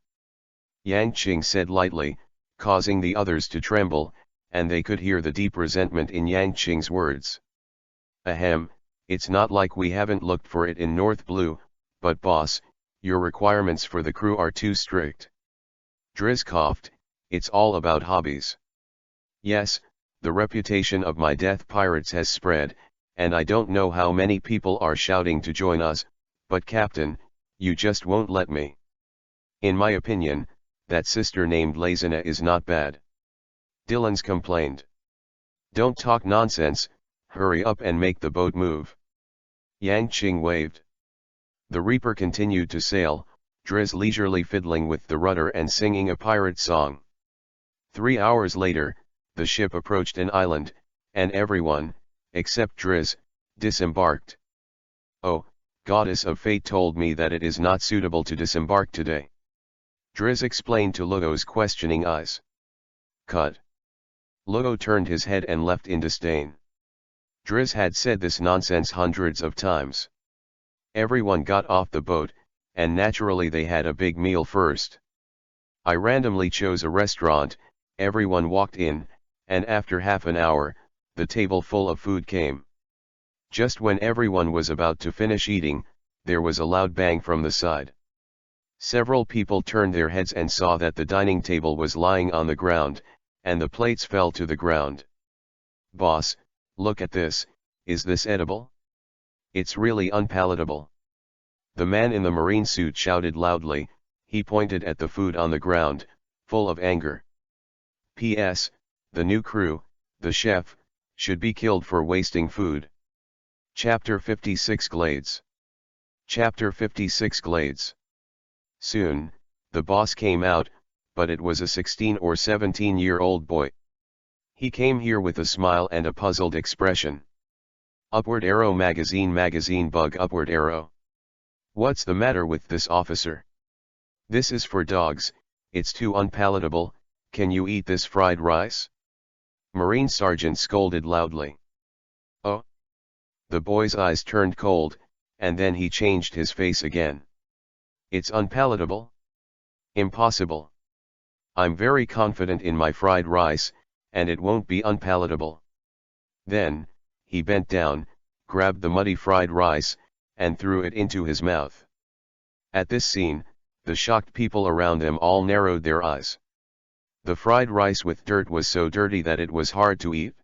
Yang Qing said lightly, causing the others to tremble, and they could hear the deep resentment in Yang Qing's words. Ahem, it's not like we haven't looked for it in North Blue, but boss, your requirements for the crew are too strict. Driz coughed, it's all about hobbies. Yes, the reputation of my death pirates has spread, and I don't know how many people are shouting to join us, but Captain, you just won't let me. In my opinion, that sister named Lazina is not bad. Dylan's complained. Don't talk nonsense, hurry up and make the boat move. Yang Qing waved. The Reaper continued to sail, Driz leisurely fiddling with the rudder and singing a pirate song. 3 hours later, the ship approached an island, and everyone, except Driz, disembarked. Oh, Goddess of Fate told me that it is not suitable to disembark today. Driz explained to Lugo's questioning eyes. Cut. Lugo turned his head and left in disdain. Driz had said this nonsense hundreds of times. Everyone got off the boat, and naturally they had a big meal first. I randomly chose a restaurant, everyone walked in, and after half an hour, the table full of food came. Just when everyone was about to finish eating, there was a loud bang from the side. Several people turned their heads and saw that the dining table was lying on the ground, and the plates fell to the ground. Boss, look at this, is this edible? It's really unpalatable. The man in the marine suit shouted loudly, he pointed at the food on the ground, full of anger. P.S. The new crew, the chef, should be killed for wasting food. Chapter 56 Glades. Chapter 56 Glades. Soon, the boss came out, but it was a 16 or 17-year-old boy. He came here with a smile and a puzzled expression. Upward arrow magazine bug upward arrow. What's the matter with this officer? This is for dogs, it's too unpalatable, can you eat this fried rice? Marine Sergeant scolded loudly. Oh! The boy's eyes turned cold, and then he changed his face again. It's unpalatable? Impossible. I'm very confident in my fried rice, and it won't be unpalatable. Then, he bent down, grabbed the muddy fried rice, and threw it into his mouth. At this scene, the shocked people around them all narrowed their eyes. The fried rice with dirt was so dirty that it was hard to eat.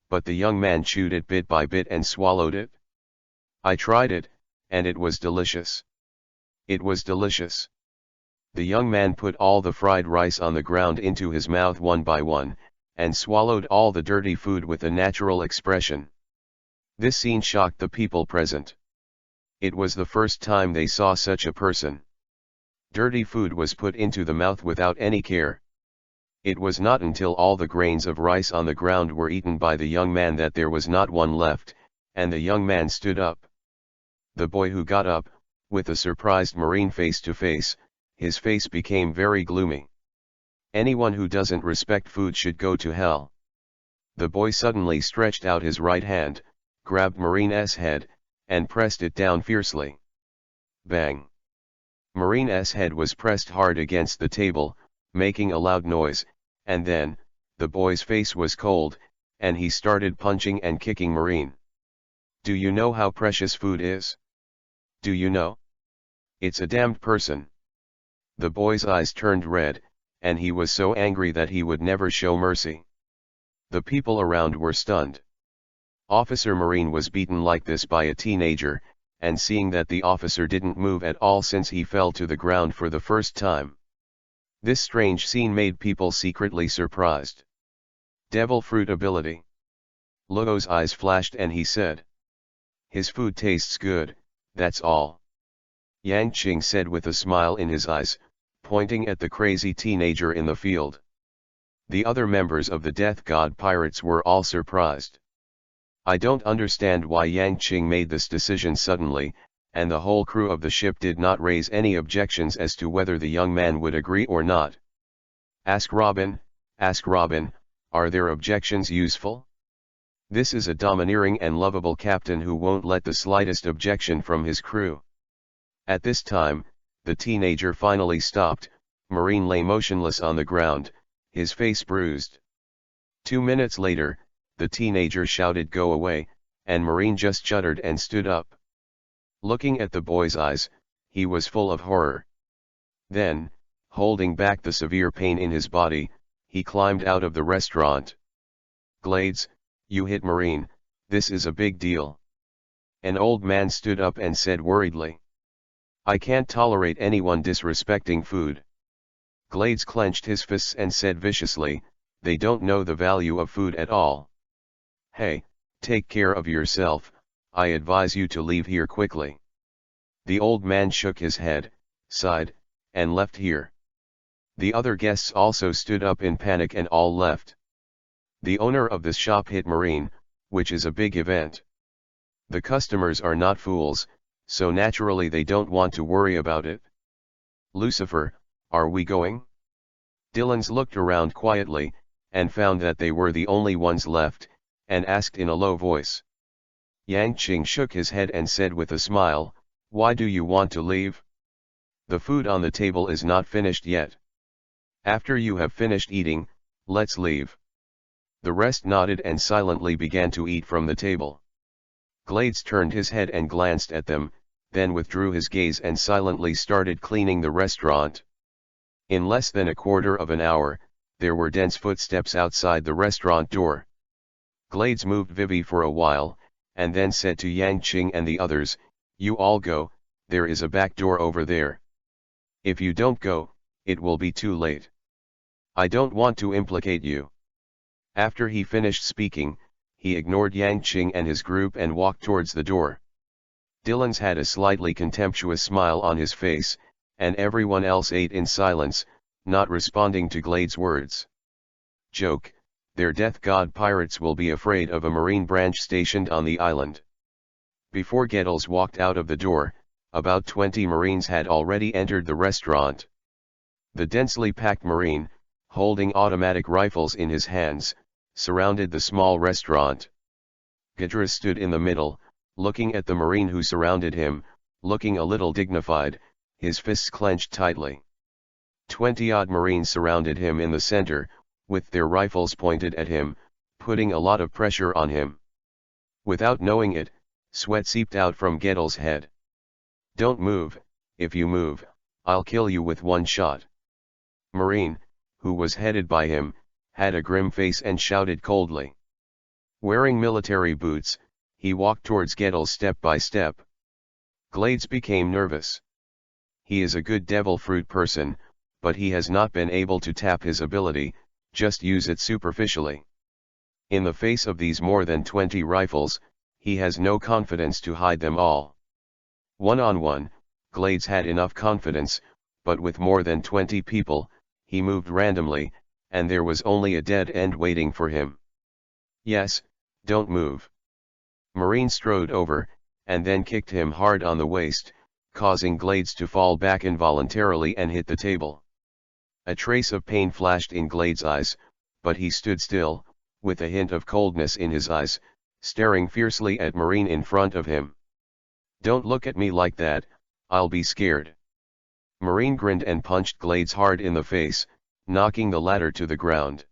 But the young man chewed it bit by bit and swallowed it. I tried it, and it was delicious. It was delicious. The young man put all the fried rice on the ground into his mouth one by one, and swallowed all the dirty food with a natural expression. This scene shocked the people present. It was the first time they saw such a person. Dirty food was put into the mouth without any care. It was not until all the grains of rice on the ground were eaten by the young man that there was not one left, and the young man stood up. The boy who got up, with a surprised marine face to face, his face became very gloomy. Anyone who doesn't respect food should go to hell. The boy suddenly stretched out his right hand, grabbed Marine's head, and pressed it down fiercely. Bang! Marine's head was pressed hard against the table, making a loud noise, and then, the boy's face was cold, and he started punching and kicking Marine. Do you know how precious food is? Do you know? It's a damned person. The boy's eyes turned red, and he was so angry that he would never show mercy. The people around were stunned. Officer Marine was beaten like this by a teenager, and seeing that the officer didn't move at all since he fell to the ground for the first time. This strange scene made people secretly surprised. Devil fruit ability. Lugo's eyes flashed and he said. His food tastes good, that's all. Yang Qing said with a smile in his eyes, pointing at the crazy teenager in the field. The other members of the Death God Pirates were all surprised. I don't understand why Yang Qing made this decision suddenly, and the whole crew of the ship did not raise any objections as to whether the young man would agree or not. Ask Robin, are their objections useful? This is a domineering and lovable captain who won't let the slightest objection from his crew. At this time, the teenager finally stopped. Marine lay motionless on the ground, his face bruised. 2 minutes later, the teenager shouted "Go away," and Marine just shuddered and stood up. Looking at the boy's eyes, he was full of horror. Then, holding back the severe pain in his body, he climbed out of the restaurant. Glades, you hit Marine, this is a big deal. An old man stood up and said worriedly. I can't tolerate anyone disrespecting food. Glades clenched his fists and said viciously, they don't know the value of food at all. Hey, take care of yourself, I advise you to leave here quickly. The old man shook his head, sighed, and left here. The other guests also stood up in panic and all left. The owner of this shop hit Marine, which is a big event. The customers are not fools, so naturally they don't want to worry about it. Lucifer, are we going? Dylan's looked around quietly, and found that they were the only ones left, and asked in a low voice. Yang Qing shook his head and said with a smile, why do you want to leave? The food on the table is not finished yet. After you have finished eating, let's leave. The rest nodded and silently began to eat from the table. Glades turned his head and glanced at them, then withdrew his gaze and silently started cleaning the restaurant. In less than a quarter of an hour, there were dense footsteps outside the restaurant door. Glades moved Vivi for a while, and then said to Yang Qing and the others, you all go, there is a back door over there. If you don't go, it will be too late. I don't want to implicate you. After he finished speaking, he ignored Yang Qing and his group and walked towards the door. Dylan's had a slightly contemptuous smile on his face, and everyone else ate in silence, not responding to Glades' words. Joke, their death god pirates will be afraid of a marine branch stationed on the island. Before Gettles walked out of the door, about 20 Marines had already entered the restaurant. The densely packed Marine, holding automatic rifles in his hands, surrounded the small restaurant. Gedras stood in the middle, looking at the Marine who surrounded him, looking a little dignified, his fists clenched tightly. 20-odd Marines surrounded him in the center, with their rifles pointed at him, putting a lot of pressure on him. Without knowing it, sweat seeped out from Gettles' head. Don't move, if you move, I'll kill you with one shot. Marine, who was headed by him, had a grim face and shouted coldly. Wearing military boots, he walked towards Gettles step by step. Glades became nervous. He is a good devil fruit person, but he has not been able to tap his ability, just use it superficially. In the face of these more than 20 rifles, he has no confidence to hide them all. One-on-one, Glades had enough confidence, but with more than 20 people, he moved randomly, and there was only a dead end waiting for him. Yes, don't move. Marine strode over, and then kicked him hard on the waist, causing Glades to fall back involuntarily and hit the table. A trace of pain flashed in Glades' eyes, but he stood still, with a hint of coldness in his eyes, staring fiercely at Marine in front of him. Don't look at me like that, I'll be scared. Marine grinned and punched Glades hard in the face, knocking the latter to the ground.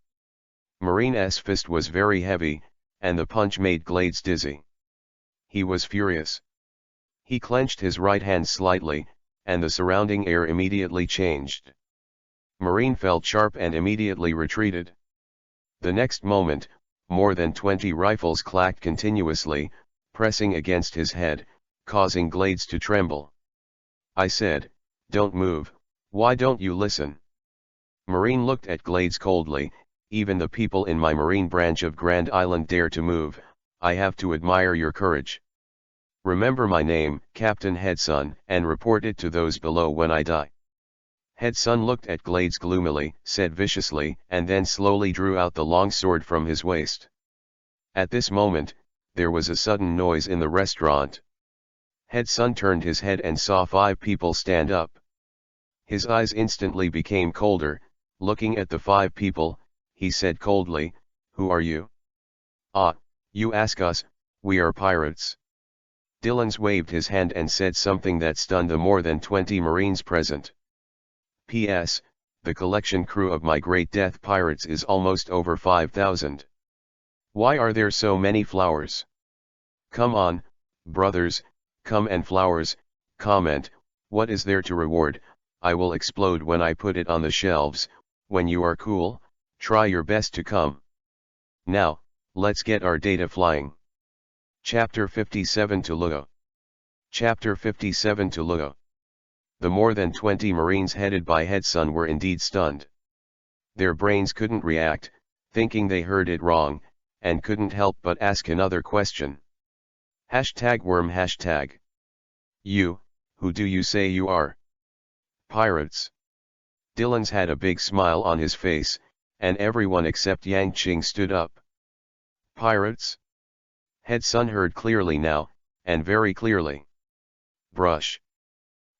Marine's fist was very heavy, and the punch made Glades dizzy. He was furious. He clenched his right hand slightly, and the surrounding air immediately changed. Marine felt sharp and immediately retreated. The next moment, more than 20 rifles clacked continuously, pressing against his head, causing Glades to tremble. I said, don't move, why don't you listen? Marine looked at Glades coldly, even the people in my Marine branch of Grand Island dare to move, I have to admire your courage. Remember my name, Captain Headsun, and report it to those below when I die. Headsun looked at Glades gloomily, said viciously, and then slowly drew out the long sword from his waist. At this moment, there was a sudden noise in the restaurant. Headsun turned his head and saw 5 people stand up. His eyes instantly became colder. Looking at the 5 people, he said coldly, who are you? Ah, you ask us, we are pirates. Dylan's waved his hand and said something that stunned the more than 20 Marines present. P.S. The collection crew of my Great Death Pirates is almost over 5,000. Why are there so many flowers? Come on, brothers, come and flowers, comment, what is there to reward? I will explode when I put it on the shelves. When you are cool, try your best to come. Now, let's get our data flying. Chapter 57 to Luo. Chapter 57 to Luo. The more than 20 Marines headed by Headsun were indeed stunned. Their brains couldn't react, thinking they heard it wrong, and couldn't help but ask another question. #worm #. You, who do you say you are? Pirates. Dylan's had a big smile on his face, and everyone except Yang Qing stood up. Pirates? Headsun heard clearly now, and very clearly. Brush.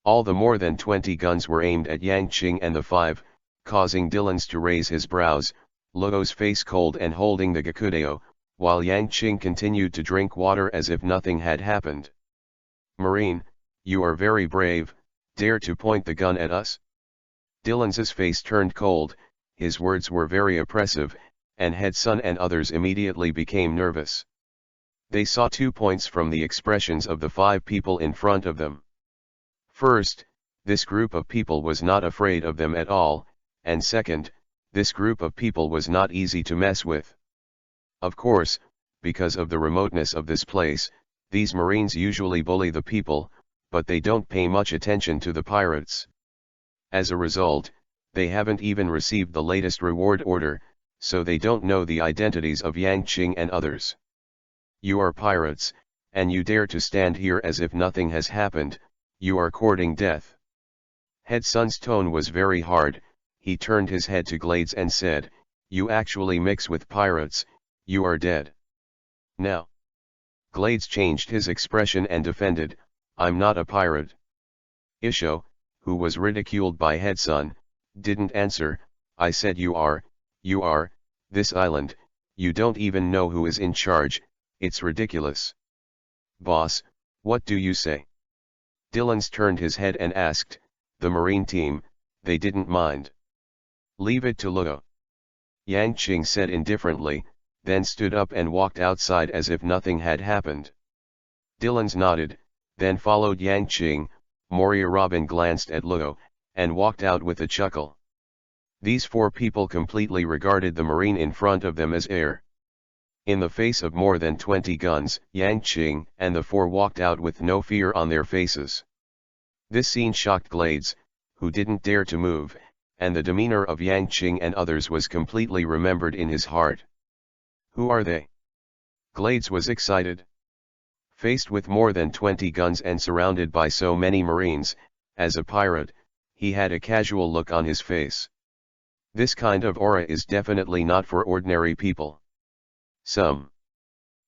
All the more than 20 guns were aimed at Yang Qing and the 5, causing Dylan's to raise his brows, Lugo's face cold and holding the Gakudeo, while Yang Qing continued to drink water as if nothing had happened. Marine, you are very brave, dare to point the gun at us? Dylan's face turned cold, his words were very oppressive, and Headsun and others immediately became nervous. They saw 2 points from the expressions of the 5 people in front of them. First, this group of people was not afraid of them at all, and second, this group of people was not easy to mess with. Of course, because of the remoteness of this place, these Marines usually bully the people, but they don't pay much attention to the pirates. As a result, they haven't even received the latest reward order, so they don't know the identities of Yang Qing and others. You are pirates, and you dare to stand here as if nothing has happened, you are courting death. Headsun's tone was very hard, he turned his head to Glades and said, you actually mix with pirates, you are dead. Now. Glades changed his expression and defended, I'm not a pirate. Isho, who was ridiculed by Headsun, didn't answer, I said you are, this island, you don't even know who is in charge, it's ridiculous. Boss, what do you say? Dylan's turned his head and asked, the Marine team, they didn't mind. Leave it to Lugo. Yang Qing said indifferently, then stood up and walked outside as if nothing had happened. Dylan's nodded, then followed Yang Qing. Moria Robin glanced at Lugo, and walked out with a chuckle. These 4 people completely regarded the Marine in front of them as air. In the face of more than 20 guns, Yang Qing and the 4 walked out with no fear on their faces. This scene shocked Glades, who didn't dare to move, and the demeanor of Yang Qing and others was completely remembered in his heart. Who are they? Glades was excited. Faced with more than 20 guns and surrounded by so many Marines, as a pirate, he had a casual look on his face. This kind of aura is definitely not for ordinary people.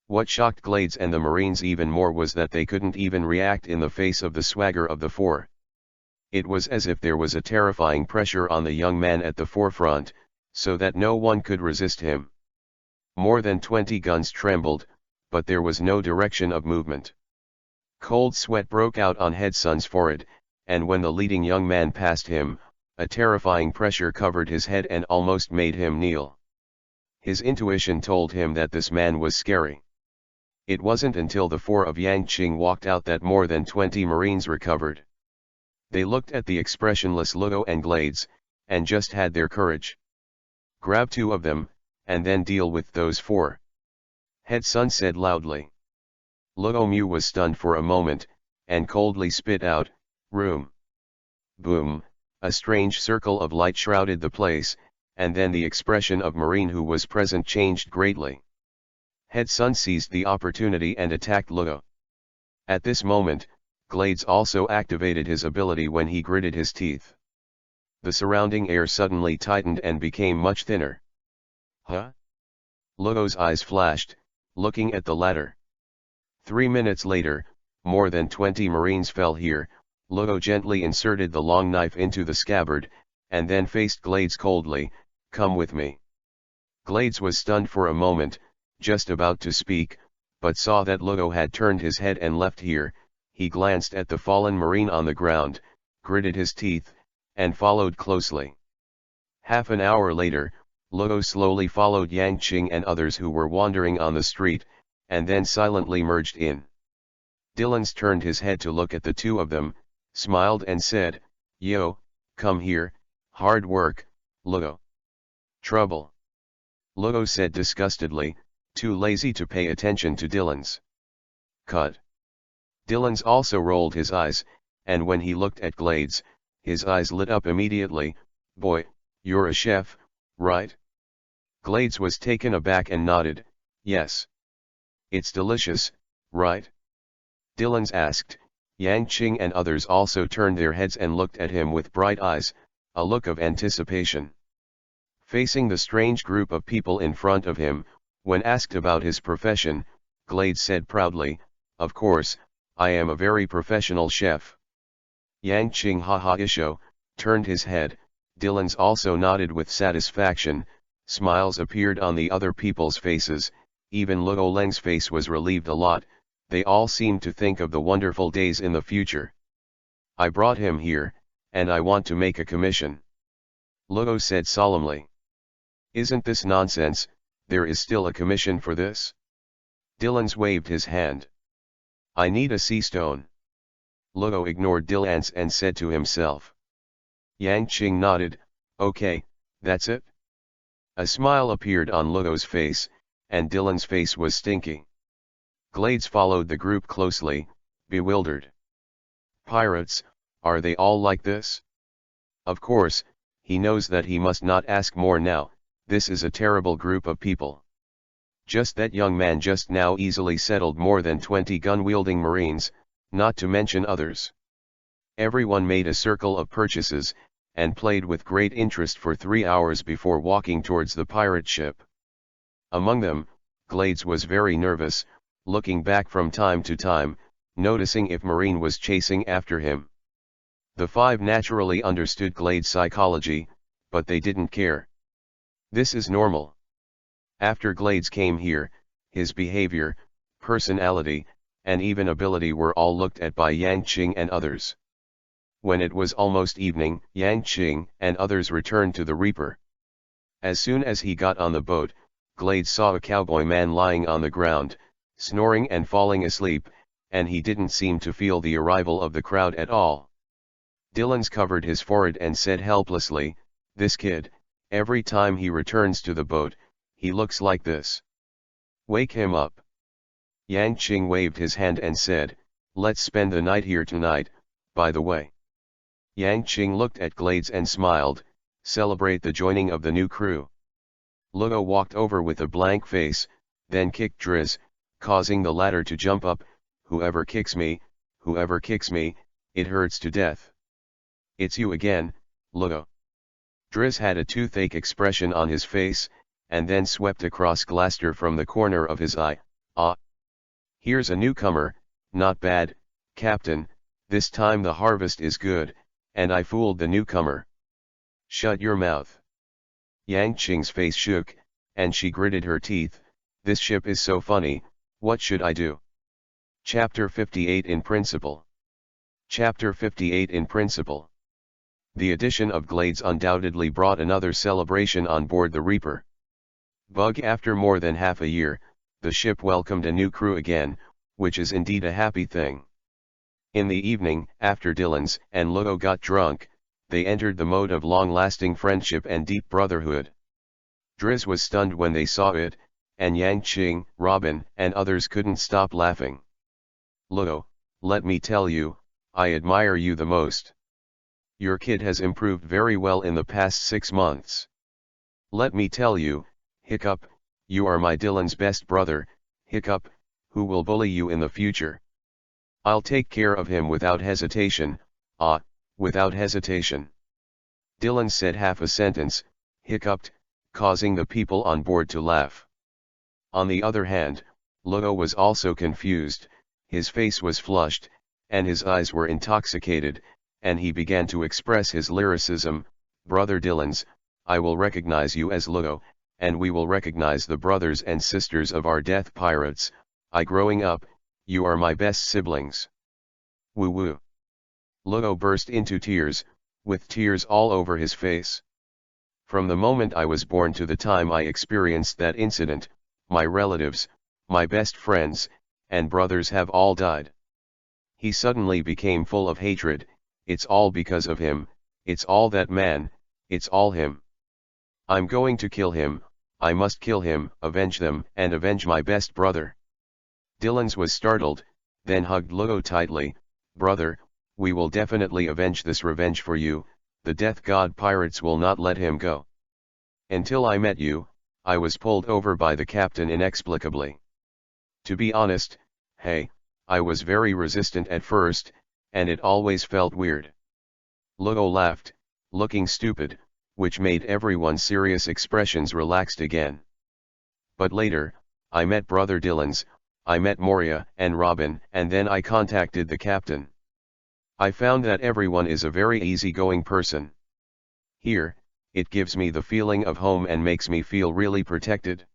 What shocked Glades and the Marines even more was that they couldn't even react in the face of the swagger of the 4. It was as if there was a terrifying pressure on the young man at the forefront, so that no one could resist him. More than 20 guns trembled, but there was no direction of movement. Cold sweat broke out on Headsun's forehead, and when the leading young man passed him, a terrifying pressure covered his head and almost made him kneel. His intuition told him that this man was scary. It wasn't until the 4 of Yang Qing walked out that more than 20 Marines recovered. They looked at the expressionless Lugo and Glades, and just had their courage. Grab 2 of them, and then deal with those 4. Headsun said loudly. Lugo Mu was stunned for a moment, and coldly spit out, room. Boom, a strange circle of light shrouded the place, and then the expression of Marine who was present changed greatly. Headsun seized the opportunity and attacked Lugo. At this moment, Glades also activated his ability when he gritted his teeth. The surrounding air suddenly tightened and became much thinner. Huh? Lugo's eyes flashed, looking at the latter. 3 minutes later, more than 20 Marines fell here. Lugo gently inserted the long knife into the scabbard, and then faced Glades coldly, come with me. Glades was stunned for a moment, just about to speak, but saw that Lugo had turned his head and left here. He glanced at the fallen Marine on the ground, gritted his teeth, and followed closely. Half an hour later, Lugo slowly followed Yang Qing and others who were wandering on the street, and then silently merged in. Dylan's turned his head to look at the 2 of them, smiled and said, yo, come here, hard work, Lugo. Trouble. Lugo said disgustedly, too lazy to pay attention to Dylan's. Cut. Dylan's also rolled his eyes, and when he looked at Glades, his eyes lit up immediately. "Boy, you're a chef, right?" Glades was taken aback and nodded, "Yes." "It's delicious, right?" Dylan's asked. Yang Qing and others also turned their heads and looked at him with bright eyes, a look of anticipation. Facing the strange group of people in front of him, when asked about his profession, Glades said proudly, "Of course, I am a very professional chef." Yang Qing haha isho, turned his head. Dylan's also nodded with satisfaction. Smiles appeared on the other people's faces, even Luo Leng's face was relieved a lot. They all seemed to think of the wonderful days in the future. "I brought him here, and I want to make a commission," Luo said solemnly. "Isn't this nonsense? There is still a commission for this." Dylan's waved his hand. "I need a sea stone." Luo ignored Dylan's and said to himself. Yang Qing nodded, "Okay, that's it." A smile appeared on Luo's face, and Dylan's face was stinky. Glades followed the group closely, bewildered. "Pirates, are they all like this?" Of course, he knows that he must not ask more now. This is a terrible group of people. Just that young man just now easily settled more than 20 gun-wielding marines, not to mention others. Everyone made a circle of purchases, and played with great interest for 3 hours before walking towards the pirate ship. Among them, Glades was very nervous, looking back from time to time, noticing if Marine was chasing after him. The 5 naturally understood Glades' psychology, but they didn't care. This is normal. After Glades came here, his behavior, personality, and even ability were all looked at by Yang Qing and others. When it was almost evening, Yang Qing and others returned to the Reaper. As soon as he got on the boat, Glades saw a cowboy man lying on the ground, snoring and falling asleep, and he didn't seem to feel the arrival of the crowd at all. Dylan's covered his forehead and said helplessly, "This kid, every time he returns to the boat, he looks like this. Wake him up." Yang Qing waved his hand and said, "Let's spend the night here tonight, by the way." Yang Qing looked at Glades and smiled, "Celebrate the joining of the new crew." Luo walked over with a blank face, then kicked Driz, causing the latter to jump up. Whoever kicks me, it hurts to death." "It's you again, Luo." Driz had a toothache expression on his face, and then swept across Glaster from the corner of his eye. "Ah. Here's a newcomer, not bad, Captain, this time the harvest is good, and I fooled the newcomer." "Shut your mouth." Yang Qing's face shook, and she gritted her teeth. "This ship is so funny, what should I do?" Chapter 58 in Principle. Chapter 58 in Principle. The addition of Glades undoubtedly brought another celebration on board the Reaper. Bug after more than half a year, the ship welcomed a new crew again, which is indeed a happy thing. In the evening, after Dylan's and Luo got drunk, they entered the mode of long-lasting friendship and deep brotherhood. Driz was stunned when they saw it, and Yang Qing, Robin, and others couldn't stop laughing. "Luo, let me tell you, I admire you the most. Your kid has improved very well in the past 6 months. Let me tell you, hiccup, you are my Dylan's best brother, hiccup, who will bully you in the future. I'll take care of him without hesitation, without hesitation." Dylan said half a sentence, hiccuped, causing the people on board to laugh. On the other hand, Luo was also confused, his face was flushed, and his eyes were intoxicated, and he began to express his lyricism. "Brother Dylan's, I will recognize you as Luo, and we will recognize the brothers and sisters of our death pirates. Growing up, you are my best siblings. Woo woo." Luo burst into tears, with tears all over his face. "From the moment I was born to the time I experienced that incident, my relatives, my best friends, and brothers have all died." He suddenly became full of hatred. "It's all because of him, it's all that man, it's all him. I'm going to kill him, I must kill him, avenge them, and avenge my best brother." Dylan's was startled, then hugged Luo tightly. "Brother, we will definitely avenge this revenge for you, the death god pirates will not let him go. Until I met you, I was pulled over by the captain inexplicably. To be honest, hey, I was very resistant at first, and it always felt weird. Lugo laughed, looking stupid, which made everyone's serious expressions relaxed again. But later, I met Brother Dylan's, I met Moria and Robin, and then I contacted the captain. I found that everyone is a very easygoing person. Here, it gives me the feeling of home and makes me feel really protected.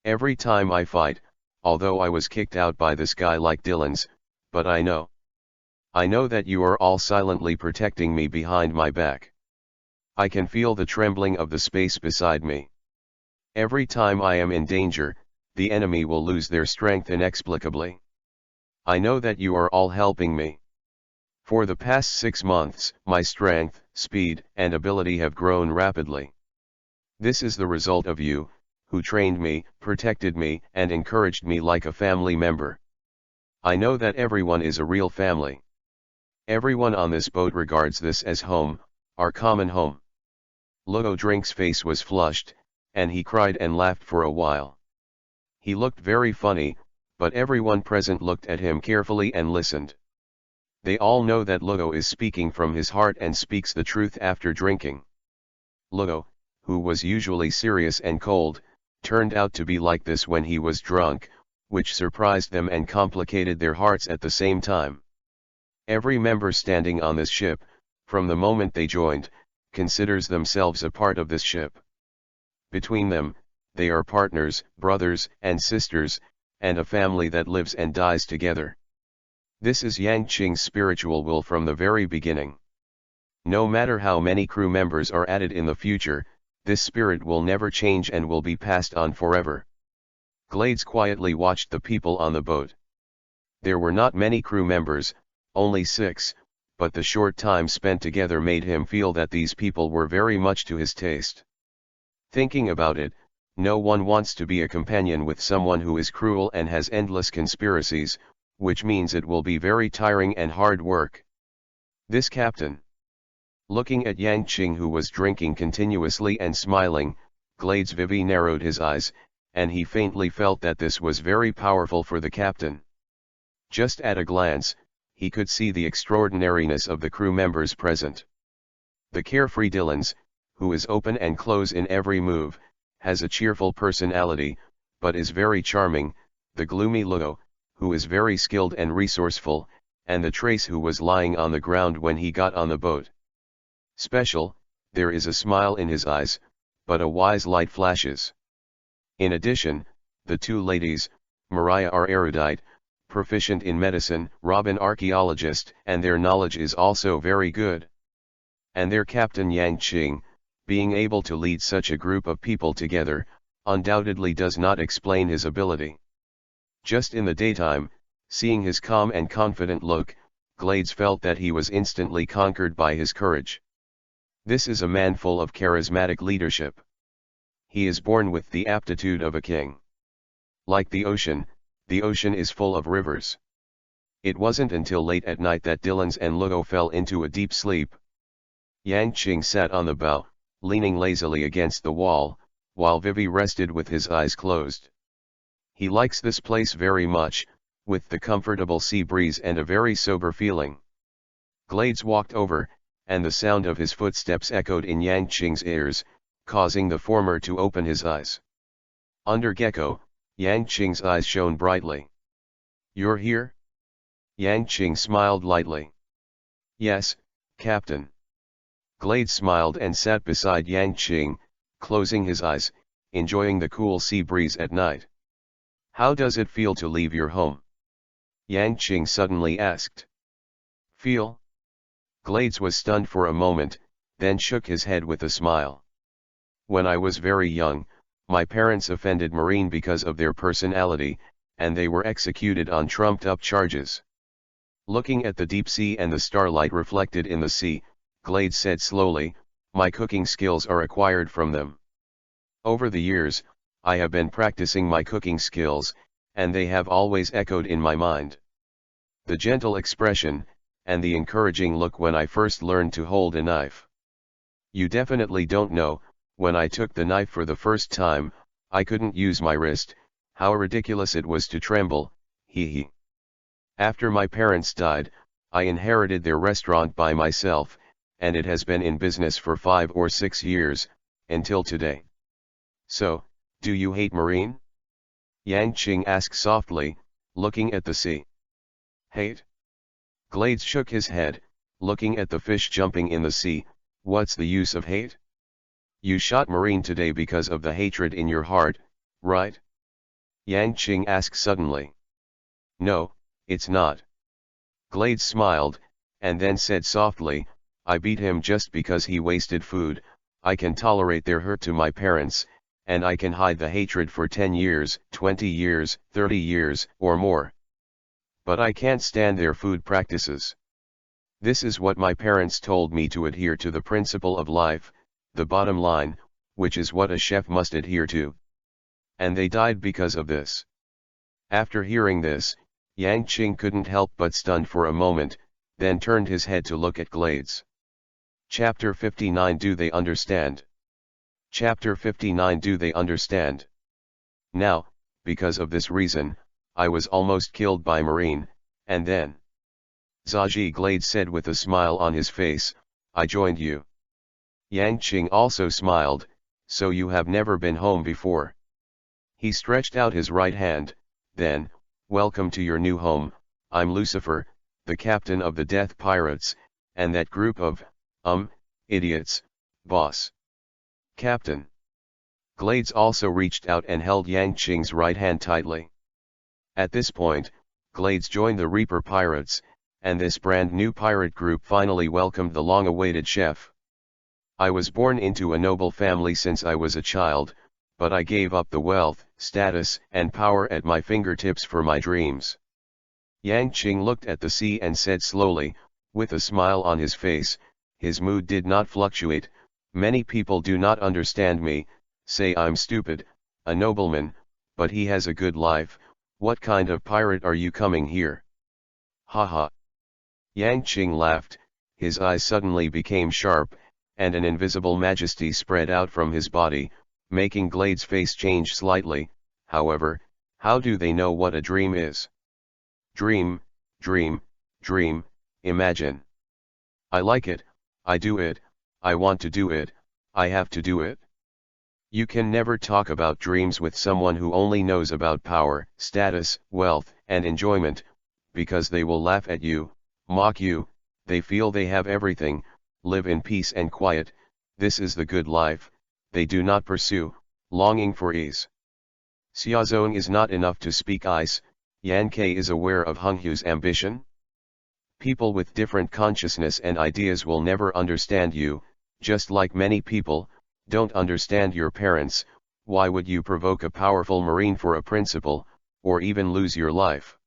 Every time I fight, although I was kicked out by this guy like Dylan's, but I know that you are all silently protecting me behind my back. I can feel the trembling of the space beside me. Every time I am in danger, the enemy will lose their strength inexplicably. I know that you are all helping me. For the past 6 months, my strength, speed, and ability have grown rapidly. This is the result of you, who trained me, protected me, and encouraged me like a family member. I know that everyone is a real family. Everyone on this boat regards this as home, our common home. Lugo Drink's face was flushed, and he cried and laughed for a while. He looked very funny, but everyone present looked at him carefully and listened. They all know that Lugo is speaking from his heart and speaks the truth after drinking. Lugo, who was usually serious and cold, turned out to be like this when he was drunk, which surprised them and complicated their hearts at the same time. Every member standing on this ship, from the moment they joined, considers themselves a part of this ship. Between them, they are partners, brothers and sisters, and a family that lives and dies together. This is Yang Qing's spiritual will from the very beginning. No matter how many crew members are added in the future, this spirit will never change and will be passed on forever. Glades quietly watched the people on the boat. There were not many crew members, only 6, but the short time spent together made him feel that these people were very much to his taste. Thinking about it, no one wants to be a companion with someone who is cruel and has endless conspiracies, which means it will be very tiring and hard work. This captain. Looking at Yang Qing, who was drinking continuously and smiling, Glades Vivi narrowed his eyes, and he faintly felt that this was very powerful for the captain. Just at a glance, he could see the extraordinariness of the crew members present. The carefree Dylan's, who is open and close in every move, has a cheerful personality, but is very charming, the gloomy Lugo, who is very skilled and resourceful, and the Trace, who was lying on the ground when he got on the boat. Special, there is a smile in his eyes, but a wise light flashes. In addition, the 2 ladies, Mariah are erudite, proficient in medicine, Robin archaeologist, and their knowledge is also very good. And their captain Yang Qing, being able to lead such a group of people together, undoubtedly does not explain his ability. Just in the daytime, seeing his calm and confident look, Glades felt that he was instantly conquered by his courage. This is a man full of charismatic leadership. He is born with the aptitude of a king. Like the ocean is full of rivers. It wasn't until late at night that Dylan's and Lugo fell into a deep sleep. Yang Qing sat on the bow, leaning lazily against the wall, while Vivi rested with his eyes closed. He likes this place very much, with the comfortable sea breeze and a very sober feeling. Glades walked over, and the sound of his footsteps echoed in Yang Qing's ears, causing the former to open his eyes. Under Gecko, Yang Qing's eyes shone brightly. "You're here?" Yang Qing smiled lightly. "Yes, Captain." Glades smiled and sat beside Yang Qing, closing his eyes, enjoying the cool sea breeze at night. "How does it feel to leave your home?" Yang Qing suddenly asked. "Feel?" Glades was stunned for a moment, then shook his head with a smile. "When I was very young, my parents offended Marine because of their personality, and they were executed on trumped-up charges." Looking at the deep sea and the starlight reflected in the sea, Glades said slowly, "My cooking skills are acquired from them. Over the years, I have been practicing my cooking skills, and they have always echoed in my mind." The gentle expression, and the encouraging look when I first learned to hold a knife. You definitely don't know, when I took the knife for the first time, I couldn't use my wrist, how ridiculous it was to tremble, hee hee. After my parents died, I inherited their restaurant by myself, and it has been in business for 5 or 6 years, until today. So, do you hate marine? Yang Qing asked softly, looking at the sea. Hate? Glades shook his head, looking at the fish jumping in the sea. What's the use of hate? You shot marine today because of the hatred in your heart, right? Yang Qing asked suddenly. No, it's not. Glades smiled, and then said softly, I beat him just because he wasted food. I can tolerate their hurt to my parents, and I can hide the hatred for 10 years, 20 years, 30 years, or more. But I can't stand their food practices. This is what my parents told me, to adhere to the principle of life, the bottom line, which is what a chef must adhere to. And they died because of this. After hearing this, Yang Qing couldn't help but stun for a moment, then turned his head to look at Glades. Chapter 59. Do they understand? Chapter 59. Do they understand? Now, because of this reason, I was almost killed by marine, and then. Zaji, Glades said with a smile on his face, I joined you. Yang Qing also smiled, so you have never been home before. He stretched out his right hand, then, welcome to your new home. I'm Lucifer, the captain of the Death Pirates, and that group of, idiots, boss. Captain. Glades also reached out and held Yang Qing's right hand tightly. At this point, Glades joined the Reaper Pirates, and this brand new pirate group finally welcomed the long-awaited chef. I was born into a noble family since I was a child, but I gave up the wealth, status, and power at my fingertips for my dreams. Yang Qing looked at the sea and said slowly, with a smile on his face, his mood did not fluctuate, many people do not understand me, say I'm stupid, a nobleman, but he has a good life. What kind of pirate are you coming here? Ha ha. Yang Qing laughed, his eyes suddenly became sharp, and an invisible majesty spread out from his body, making Glades' face change slightly. However, how do they know what a dream is? Dream, dream, dream, imagine. I like it, I do it, I want to do it, I have to do it. You can never talk about dreams with someone who only knows about power, status, wealth, and enjoyment, because they will laugh at you, mock you. They feel they have everything, live in peace and quiet. This is the good life. They do not pursue, longing for ease. Xiaozong is not enough to speak ice. Yan Ke is aware of Honghu's ambition. People with different consciousness and ideas will never understand you, just like many people don't understand your parents. Why would you provoke a powerful marine for a principle, or even lose your life?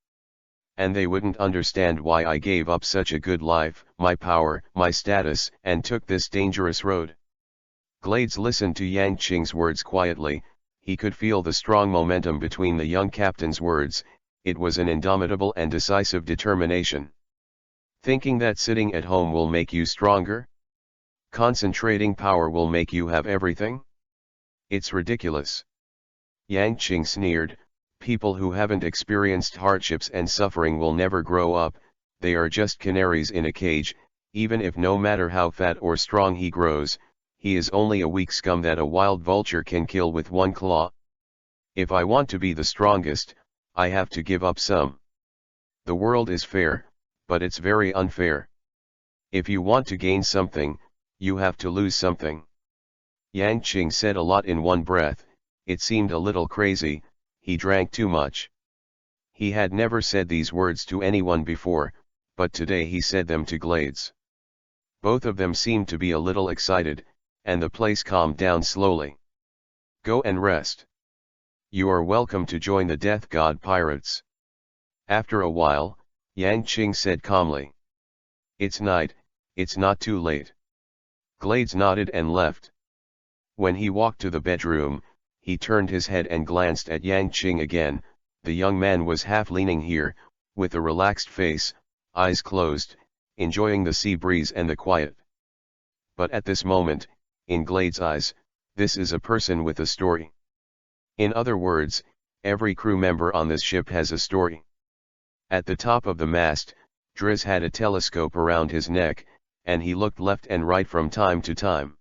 And they wouldn't understand why I gave up such a good life, my power, my status, and took this dangerous road. Glades listened to Yang Qing's words quietly. He could feel the strong momentum between the young captain's words. It was an indomitable and decisive determination. Thinking that sitting at home will make you stronger? Concentrating power will make you have everything? It's ridiculous. Yang Qing sneered, people who haven't experienced hardships and suffering will never grow up, they are just canaries in a cage. Even if no matter how fat or strong he grows, he is only a weak scum that a wild vulture can kill with one claw. If I want to be the strongest, I have to give up some. The world is fair, but it's very unfair. If you want to gain something, you have to lose something. Yang Qing said a lot in one breath. It seemed a little crazy. He drank too much. He had never said these words to anyone before, but today he said them to Glades. Both of them seemed to be a little excited, and the place calmed down slowly. Go and rest. You are welcome to join the Death God Pirates. After a while, Yang Qing said calmly. It's night, it's not too late. Glades nodded and left. When he walked to the bedroom, he turned his head and glanced at Yang Qing again. The young man was half leaning here, with a relaxed face, eyes closed, enjoying the sea breeze and the quiet. But at this moment, in Glade's eyes, this is a person with a story. In other words, every crew member on this ship has a story. At the top of the mast, Driz had a telescope around his neck, and he looked left and right from time to time.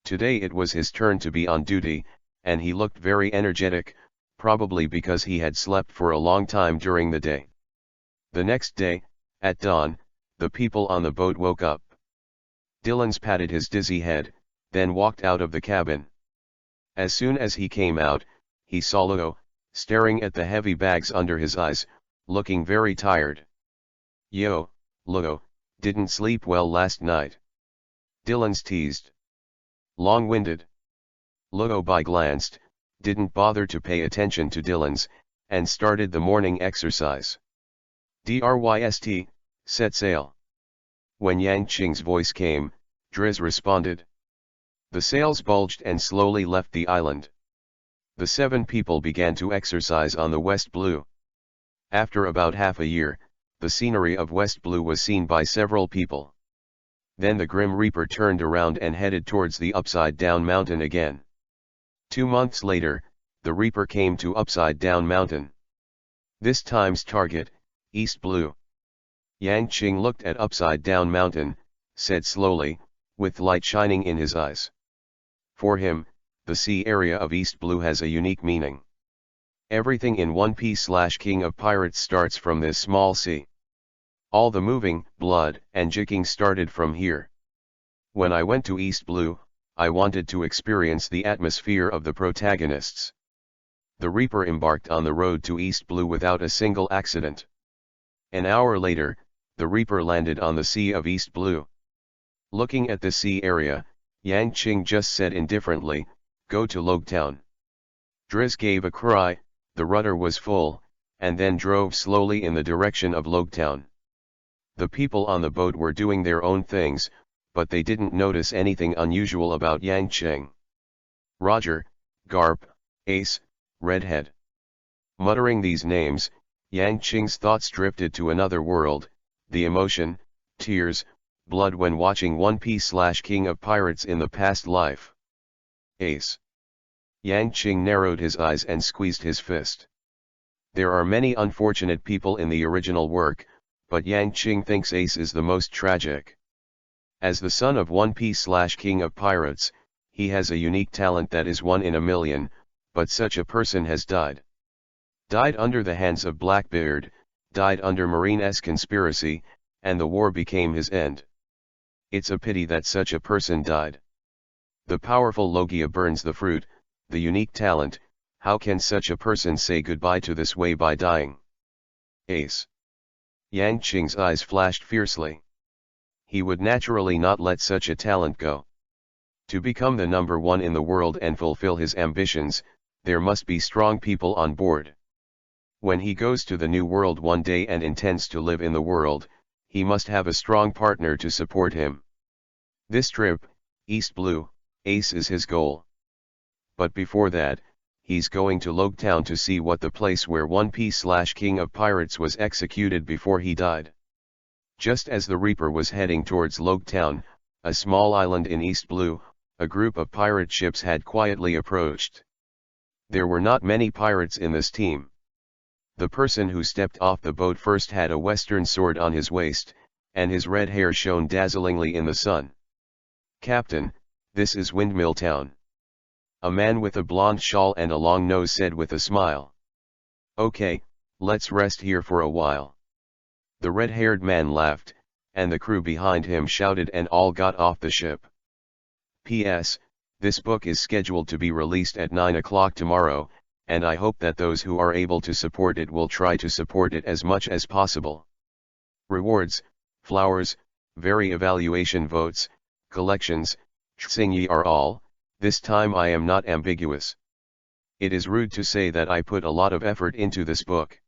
Today it was his turn to be on duty, and he looked very energetic, probably because he had slept for a long time during the day. The next day, at dawn, the people on the boat woke up. Dillons patted his dizzy head, then walked out of the cabin. As soon as he came out, he saw Lugo, staring at the heavy bags under his eyes, looking very tired. "Yo, Lugo, didn't sleep well last night?" Dillons teased. "Long-winded." Lugo glanced, didn't bother to pay attention to Dillons, and started the morning exercise. "Dryst, set sail." When Yang Qing's voice came, Driz responded. The sails bulged and slowly left the island. The 7 people began to exercise on the West Blue. After about half a year, the scenery of West Blue was seen by several people. Then the Grim Reaper turned around and headed towards the Upside Down Mountain again. 2 months later, the Reaper came to Upside Down Mountain. This time's target, East Blue. Yang Qing looked at Upside Down Mountain, said slowly, with light shining in his eyes. For him, the sea area of East Blue has a unique meaning. Everything in One Piece/King of Pirates starts from this small sea. All the moving, blood, and jigging started from here. When I went to East Blue, I wanted to experience the atmosphere of the protagonists. The Reaper embarked on the road to East Blue without a single accident. An hour later, the Reaper landed on the sea of East Blue. Looking at the sea area, Yang Qing just said indifferently, "Go to Logtown." Driz gave a cry, the rudder was full, and then drove slowly in the direction of Logtown. The people on the boat were doing their own things, but they didn't notice anything unusual about Yang Qing. Roger, Garp, Ace, Redhead. Muttering these names, Yang Qing's thoughts drifted to another world, the emotion, tears, blood when watching One Piece/King of Pirates in the past life. Ace. Yang Qing narrowed his eyes and squeezed his fist. There are many unfortunate people in the original work, but Yang Qing thinks Ace is the most tragic. As the son of One Piece/King of Pirates, he has a unique talent that is 1 in a million, but such a person has died. Died under the hands of Blackbeard, died under Marine's conspiracy, and the war became his end. It's a pity that such a person died. The powerful Logia burns the fruit, the unique talent. How can such a person say goodbye to this way by dying? Ace. Yang Qing's eyes flashed fiercely. He would naturally not let such a talent go. To become the number 1 in the world and fulfill his ambitions, there must be strong people on board. When he goes to the new world one day and intends to live in the world, he must have a strong partner to support him. This trip, East Blue, Ace is his goal. But before that, he's going to Logtown to see what the place where One Piece/King of Pirates was executed before he died. Just as the Reaper was heading towards Logtown, a small island in East Blue, a group of pirate ships had quietly approached. There were not many pirates in this team. The person who stepped off the boat first had a western sword on his waist, and his red hair shone dazzlingly in the sun. "Captain, this is Windmill Town." A man with a blonde shawl and a long nose said with a smile. "Okay, let's rest here for a while." The red-haired man laughed, and the crew behind him shouted and all got off the ship. P.S. This book is scheduled to be released at 9 o'clock tomorrow, and I hope that those who are able to support it will try to support it as much as possible. Rewards, flowers, very evaluation votes, collections, Xingyi are all. This time I am not ambiguous. It is rude to say that I put a lot of effort into this book.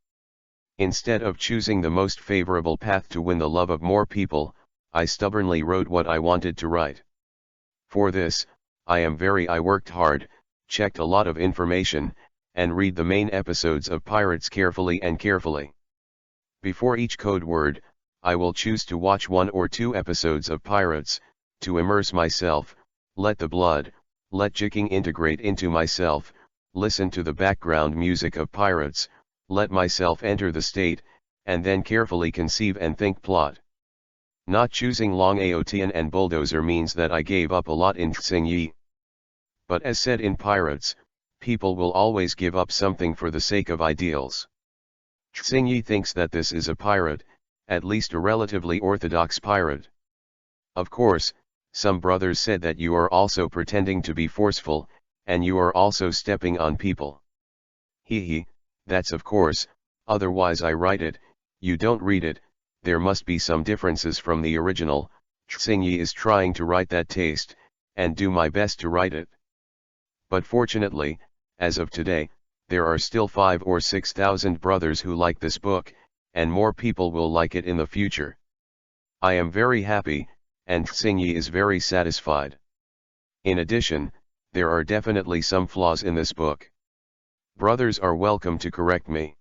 Instead of choosing the most favorable path to win the love of more people, I stubbornly wrote what I wanted to write. For this, I worked hard, checked a lot of information, and read the main episodes of Pirates carefully. Before each code word, I will choose to watch 1 or 2 episodes of Pirates, to immerse myself, let the blood, let jigging integrate into myself, listen to the background music of Pirates, let myself enter the state, and then carefully conceive and think plot. Not choosing long Aotian and Bulldozer means that I gave up a lot in Xingyi. But as said in Pirates, people will always give up something for the sake of ideals. Xingyi thinks that this is a pirate, at least a relatively orthodox pirate. Of course, some brothers said that you are also pretending to be forceful, and you are also stepping on people. Hee, that's of course, otherwise I write it, you don't read it, there must be some differences from the original. Xingyi is trying to write that taste, and do my best to write it. But fortunately, as of today, there are still 5 or 6,000 brothers who like this book, and more people will like it in the future. I am very happy, and Xingyi is very satisfied. In addition, there are definitely some flaws in this book. Brothers are welcome to correct me.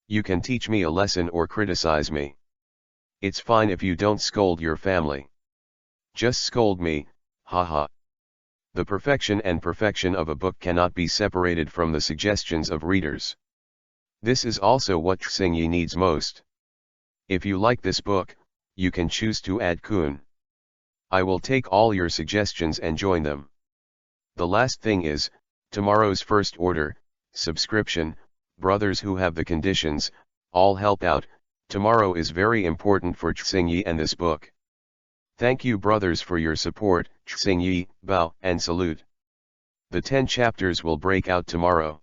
You can teach me a lesson or criticize me. It's fine if you don't scold your family. Just scold me, haha. The perfection and perfection of a book cannot be separated from the suggestions of readers. This is also what Xingyi needs most. If you like this book, you can choose to add kun. I will take all your suggestions and join them. The last thing is, tomorrow's first order, subscription, brothers who have the conditions, all help out. Tomorrow is very important for Xingyi and this book. Thank you brothers for your support. Xingyi, bow and salute. The 10 chapters will break out tomorrow.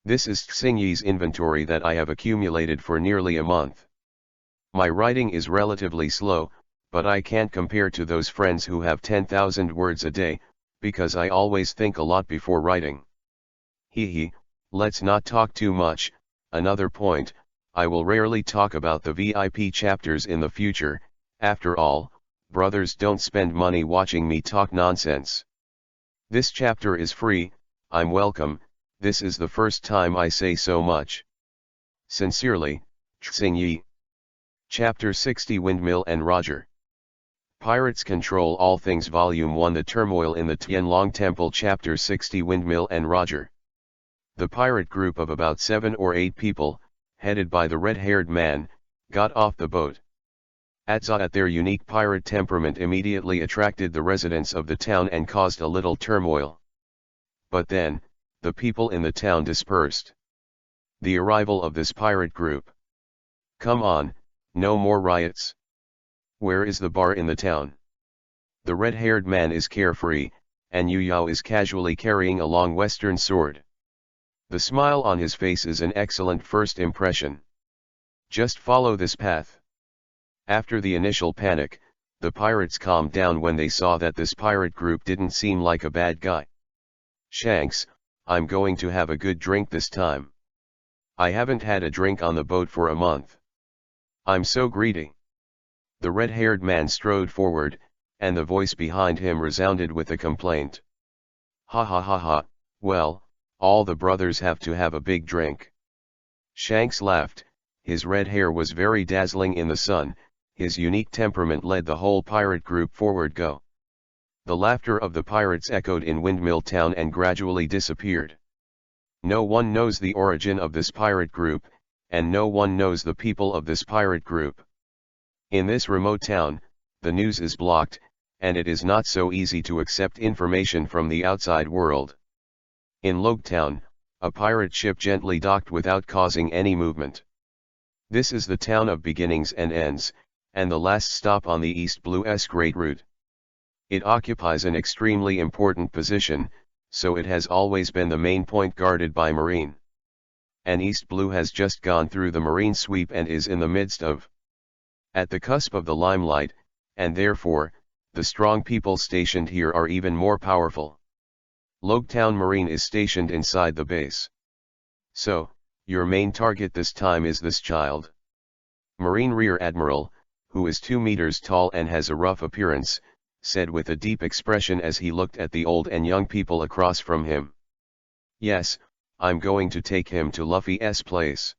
This is Xingyi's inventory that I have accumulated for nearly a month. My writing is relatively slow, but I can't compare to those friends who have 10,000 words a day, because I always think a lot before writing. Hee, let's not talk too much. Another point, I will rarely talk about the VIP chapters in the future. After all, brothers don't spend money watching me talk nonsense. This chapter is free, I'm welcome, this is the first time I say so much. Sincerely, Xingyi. Chapter 60 Windmill and Roger. Pirates Control All Things Volume 1 The Turmoil in the Tianlong Temple Chapter 60 Windmill and Roger. The pirate group of about 7 or 8 people, headed by the red-haired man, got off the boat. At their unique pirate temperament immediately attracted the residents of the town and caused a little turmoil. But then, the people in the town dispersed. The arrival of this pirate group. Come on, no more riots. Where is the bar in the town? The red-haired man is carefree, and Yu Yao is casually carrying a long western sword. The smile on his face is an excellent first impression. Just follow this path. After the initial panic, the pirates calmed down when they saw that this pirate group didn't seem like a bad guy. Shanks, I'm going to have a good drink this time. I haven't had a drink on the boat for a month. I'm so greedy. The red-haired man strode forward, and the voice behind him resounded with a complaint. Ha ha ha ha, well, all the brothers have to have a big drink. Shanks laughed, his red hair was very dazzling in the sun, his unique temperament led the whole pirate group forward go. The laughter of the pirates echoed in Windmill Town and gradually disappeared. No one knows the origin of this pirate group, and no one knows the people of this pirate group. In this remote town, the news is blocked, and it is not so easy to accept information from the outside world. In Logtown, a pirate ship gently docked without causing any movement. This is the town of beginnings and ends, and the last stop on the East Blue's Great Route. It occupies an extremely important position, so it has always been the main point guarded by Marine. And East Blue has just gone through the Marine sweep and is in the midst of, at the cusp of the limelight, and therefore, the strong people stationed here are even more powerful. Logtown Marine is stationed inside the base. So, your main target this time is this child. Marine Rear Admiral, who is 2 meters tall and has a rough appearance, said with a deep expression as he looked at the old and young people across from him. Yes, I'm going to take him to Luffy's place.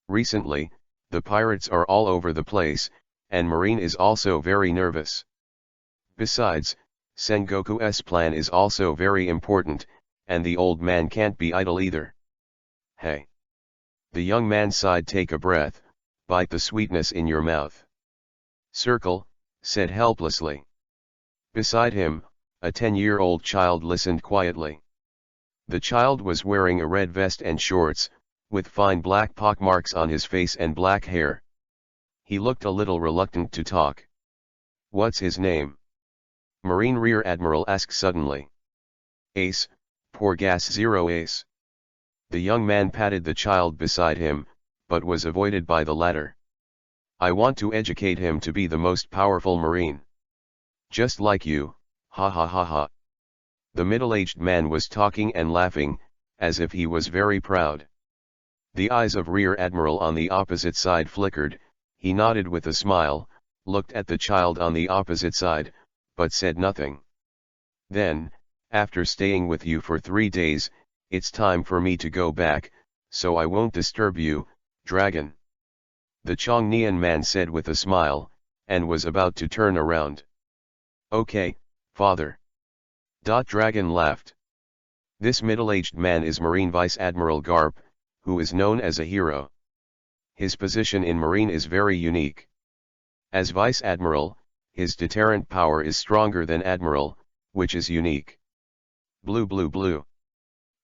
Recently, The pirates are all over the place, and Marine is also very nervous. Besides, Sengoku's plan is also very important, and the old man can't be idle either. Hey! The young man sighed. Take a breath, bite the sweetness in your mouth. Circle, said helplessly. Beside him, a 10-year-old child listened quietly. The child was wearing a red vest and shorts, with fine black pockmarks on his face and black hair. He looked a little reluctant to talk. What's his name? Marine Rear Admiral asked suddenly. Ace, poor gas zero Ace. The young man patted the child beside him, but was avoided by the latter. I want to educate him to be the most powerful Marine. Just like you, ha ha ha ha. The middle-aged man was talking and laughing, as if he was very proud. The eyes of Rear Admiral on the opposite side flickered. He nodded with a smile, looked at the child on the opposite side, but said nothing. Then, after staying with you for 3 days, it's time for me to go back, so I won't disturb you, Dragon. The Chongnian man said with a smile, and was about to turn around. Okay, father. Dragon laughed. This middle-aged man is Marine Vice Admiral Garp, who is known as a hero. His position in Marine is very unique. As Vice Admiral, his deterrent power is stronger than Admiral, which is unique. Blue blue blue.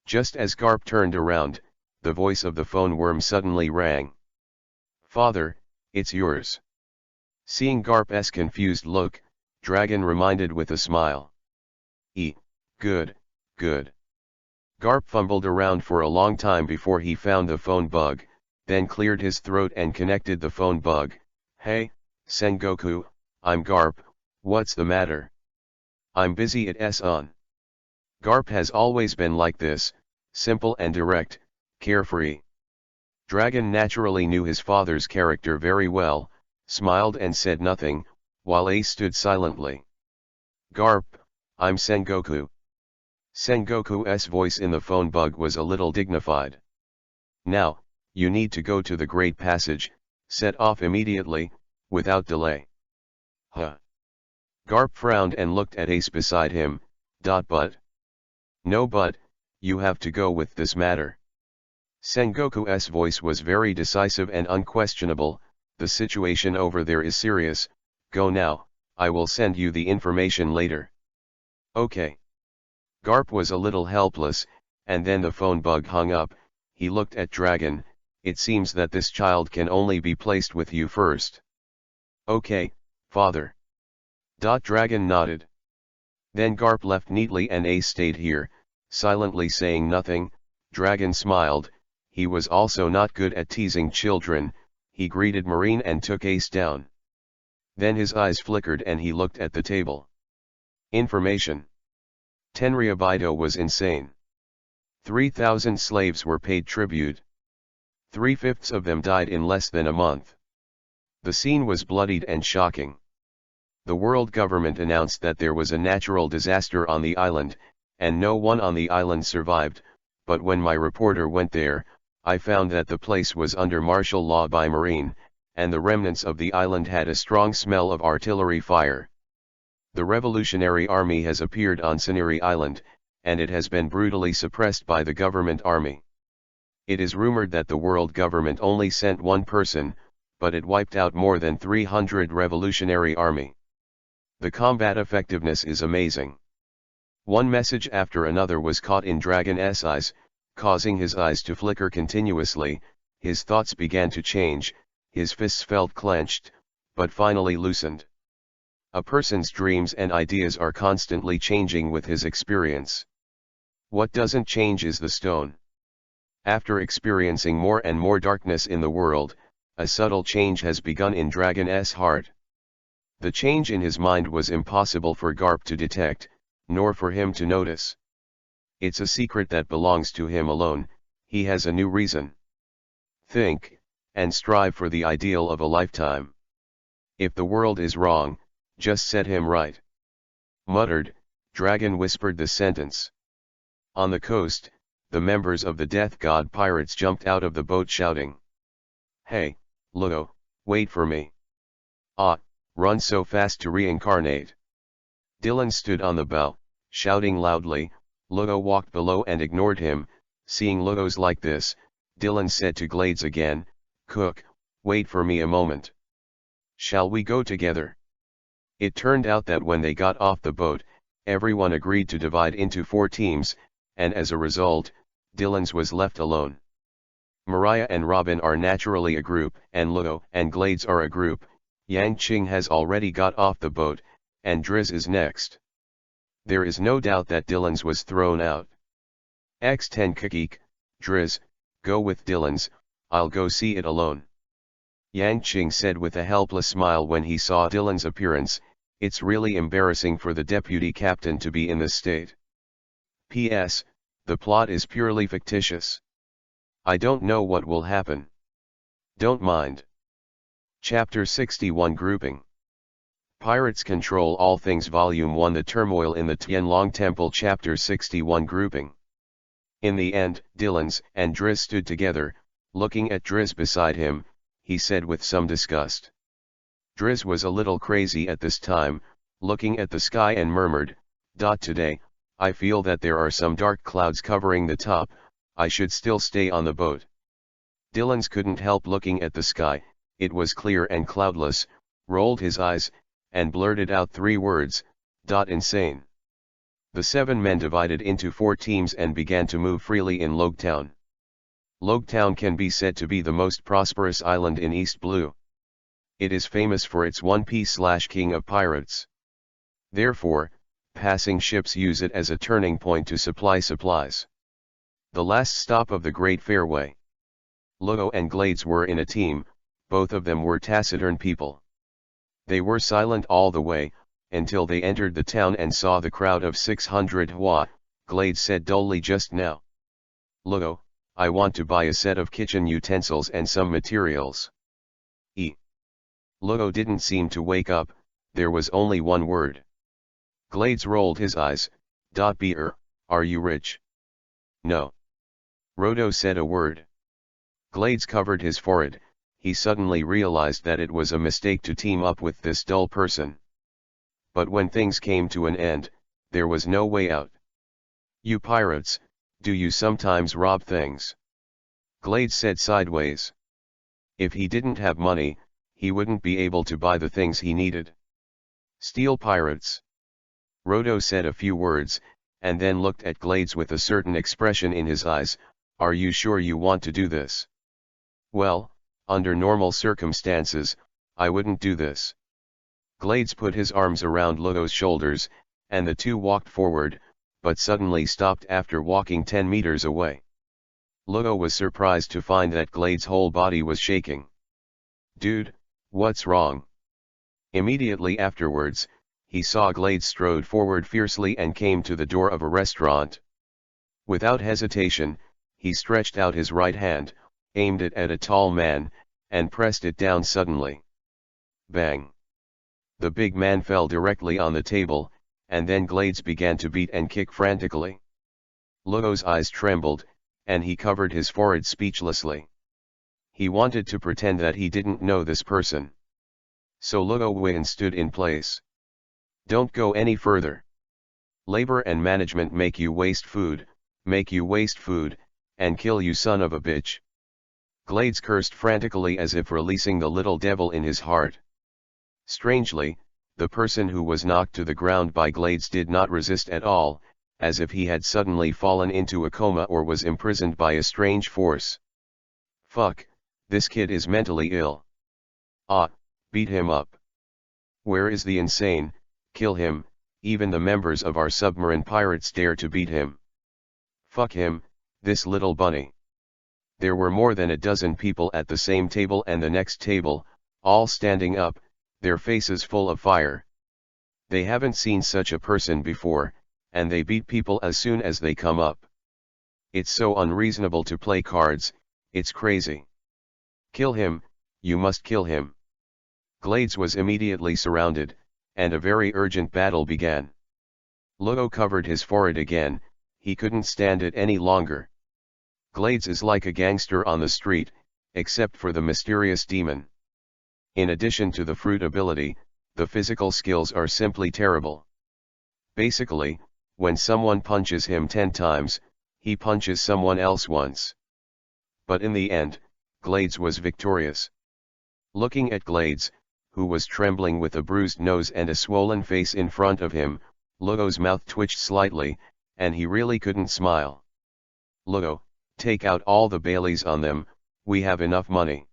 Just as Garp turned around, the voice of the phone worm suddenly rang. Father, it's yours. Seeing Garp's confused look, Dragon reminded with a smile. Good, good. Garp fumbled around for a long time before he found the phone bug, then cleared his throat and connected the phone bug. Hey, Sengoku, I'm Garp, what's the matter? I'm busy at S-on. Garp has always been like this, simple and direct, carefree. Dragon naturally knew his father's character very well, smiled and said nothing, while Ace stood silently. Garp, I'm Sengoku. Sengoku's voice in the phone bug was a little dignified. Now, you need to go to the Great Passage, set off immediately, without delay. Huh. Garp frowned and looked at Ace beside him. But? No but, you have to go with this matter. Sengoku's voice was very decisive and unquestionable. The situation over there is serious. Go now, I will send you the information later. Okay. Garp was a little helpless, and then the phone bug hung up. He looked at Dragon. It seems that this child can only be placed with you first. Okay, father. Dragon nodded. Then Garp left neatly and Ace stayed here, silently saying nothing. Dragon smiled. He was also not good at teasing children. He greeted Marine and took Ace down. Then his eyes flickered and he looked at the table. Information. Tenryu was insane. 3,000 slaves were paid tribute. 3/5 of them died in less than a month. The scene was bloodied and shocking. The world government announced that there was a natural disaster on the island, and no one on the island survived, but when my reporter went there, I found that the place was under martial law by Marine, and the remnants of the island had a strong smell of artillery fire. The Revolutionary Army has appeared on Siniri Island, and it has been brutally suppressed by the government army. It is rumored that the world government only sent one person, but it wiped out more than 300 Revolutionary Army. The combat effectiveness is amazing. One message after another was caught in Dragon's eyes, causing his eyes to flicker continuously. His thoughts began to change, his fists felt clenched, but finally loosened. A person's dreams and ideas are constantly changing with his experience. What doesn't change is the stone. After experiencing more and more darkness in the world, a subtle change has begun in Dragon's heart. The change in his mind was impossible for Garp to detect, nor for him to notice. It's a secret that belongs to him alone. He has a new reason. Think, and strive for the ideal of a lifetime. If the world is wrong, just set him right. Muttered, Dragon whispered the sentence. On the coast, the members of the Death God pirates jumped out of the boat shouting. Hey, Ludo, wait for me. Ah, run so fast to reincarnate. Dylan stood on the bow, shouting loudly. Ludo walked below and ignored him. Seeing Ludo's like this, Dylan said to Glades again, Cook, wait for me a moment. Shall we go together? It turned out that when they got off the boat, everyone agreed to divide into 4 teams, and as a result, Dylan's was left alone. Mariah and Robin are naturally a group, and Ludo and Glades are a group. Yang Qing has already got off the boat, and Driz is next. There is no doubt that Dylan's was thrown out. X10 Kikik, Driz, go with Dylan's, I'll go see it alone. Yang Qing said with a helpless smile when he saw Dylan's appearance, it's really embarrassing for the deputy captain to be in this state. P.S. The plot is purely fictitious. I don't know what will happen. Don't mind. Chapter 61 Grouping. Pirates Control All Things Volume 1 The Turmoil in the Tianlong Temple Chapter 61 Grouping. In the end, Dylan's and Driz stood together. Looking at Driz beside him, he said with some disgust. Driz was a little crazy at this time, looking at the sky and murmured, Today, I feel that there are some dark clouds covering the top, I should still stay on the boat. Dylan's couldn't help looking at the sky, it was clear and cloudless, rolled his eyes, and blurted out 3 words, insane. The 7 men divided into 4 teams and began to move freely in Log Town. Log Town can be said to be the most prosperous island in East Blue. It is famous for its One Piece/King of Pirates. Therefore, passing ships use it as a turning point to supply supplies. The last stop of the Great Fairway. Ludo and Glades were in a team, both of them were taciturn people. They were silent all the way, until they entered the town and saw the crowd of 600 Hua. Glades said dully just now. Ludo, I want to buy a set of kitchen utensils and some materials. Ludo didn't seem to wake up, there was only one word. Glades rolled his eyes, Beer, are you rich? No. Rodo said a word. Glades covered his forehead, he suddenly realized that it was a mistake to team up with this dull person. But when things came to an end, there was no way out. You pirates, do you sometimes rob things? Glades said sideways. If he didn't have money, he wouldn't be able to buy the things he needed. Steal pirates. Rodo said a few words, and then looked at Glades with a certain expression in his eyes. Are you sure you want to do this? Well, under normal circumstances, I wouldn't do this. Glades put his arms around Ludo's shoulders, and the two walked forward, but suddenly stopped after walking 10 meters away. Ludo was surprised to find that Glades' whole body was shaking. Dude, what's wrong? Immediately afterwards, he saw Glades strode forward fiercely and came to the door of a restaurant. Without hesitation, he stretched out his right hand, aimed it at a tall man, and pressed it down suddenly. Bang! The big man fell directly on the table, and then Glades began to beat and kick frantically. Ludo's eyes trembled, and he covered his forehead speechlessly. He wanted to pretend that he didn't know this person. So Ludo Win stood in place. Don't go any further. Labor and management make you waste food, and kill you son of a bitch. Glades cursed frantically as if releasing the little devil in his heart. Strangely, the person who was knocked to the ground by Glades did not resist at all, as if he had suddenly fallen into a coma or was imprisoned by a strange force. Fuck, this kid is mentally ill. Beat him up. Where is the insane? Kill him, even the members of our submarine pirates dare to beat him. Fuck him, this little bunny. There were more than a dozen people at the same table and the next table, all standing up, their faces full of fire. They haven't seen such a person before, and they beat people as soon as they come up. It's so unreasonable to play cards, it's crazy. Kill him, you must kill him. Glades was immediately surrounded, and a very urgent battle began. Ludo covered his forehead again, he couldn't stand it any longer. Glades is like a gangster on the street, except for the mysterious demon. In addition to the fruit ability, the physical skills are simply terrible. Basically, when someone punches him 10 times, he punches someone else once. But in the end, Glades was victorious. Looking at Glades, who was trembling with a bruised nose and a swollen face in front of him, Lugo's mouth twitched slightly, and he really couldn't smile. "Lugo, take out all the Baileys on them, we have enough money."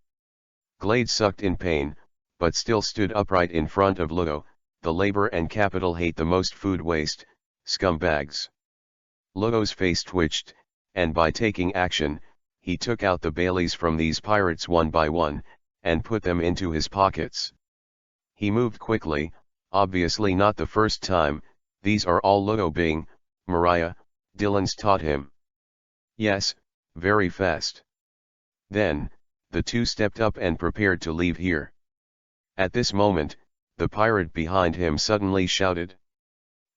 Glades sucked in pain, but still stood upright in front of Lugo. "The labor and capital hate the most food waste, scumbags." Lugo's face twitched, and by taking action, he took out the Baileys from these pirates one by one, and put them into his pockets. He moved quickly, obviously not the first time. These are all Lugo being, Mariah, Dylan's taught him. Yes, very fast. Then, the two stepped up and prepared to leave here. At this moment, the pirate behind him suddenly shouted,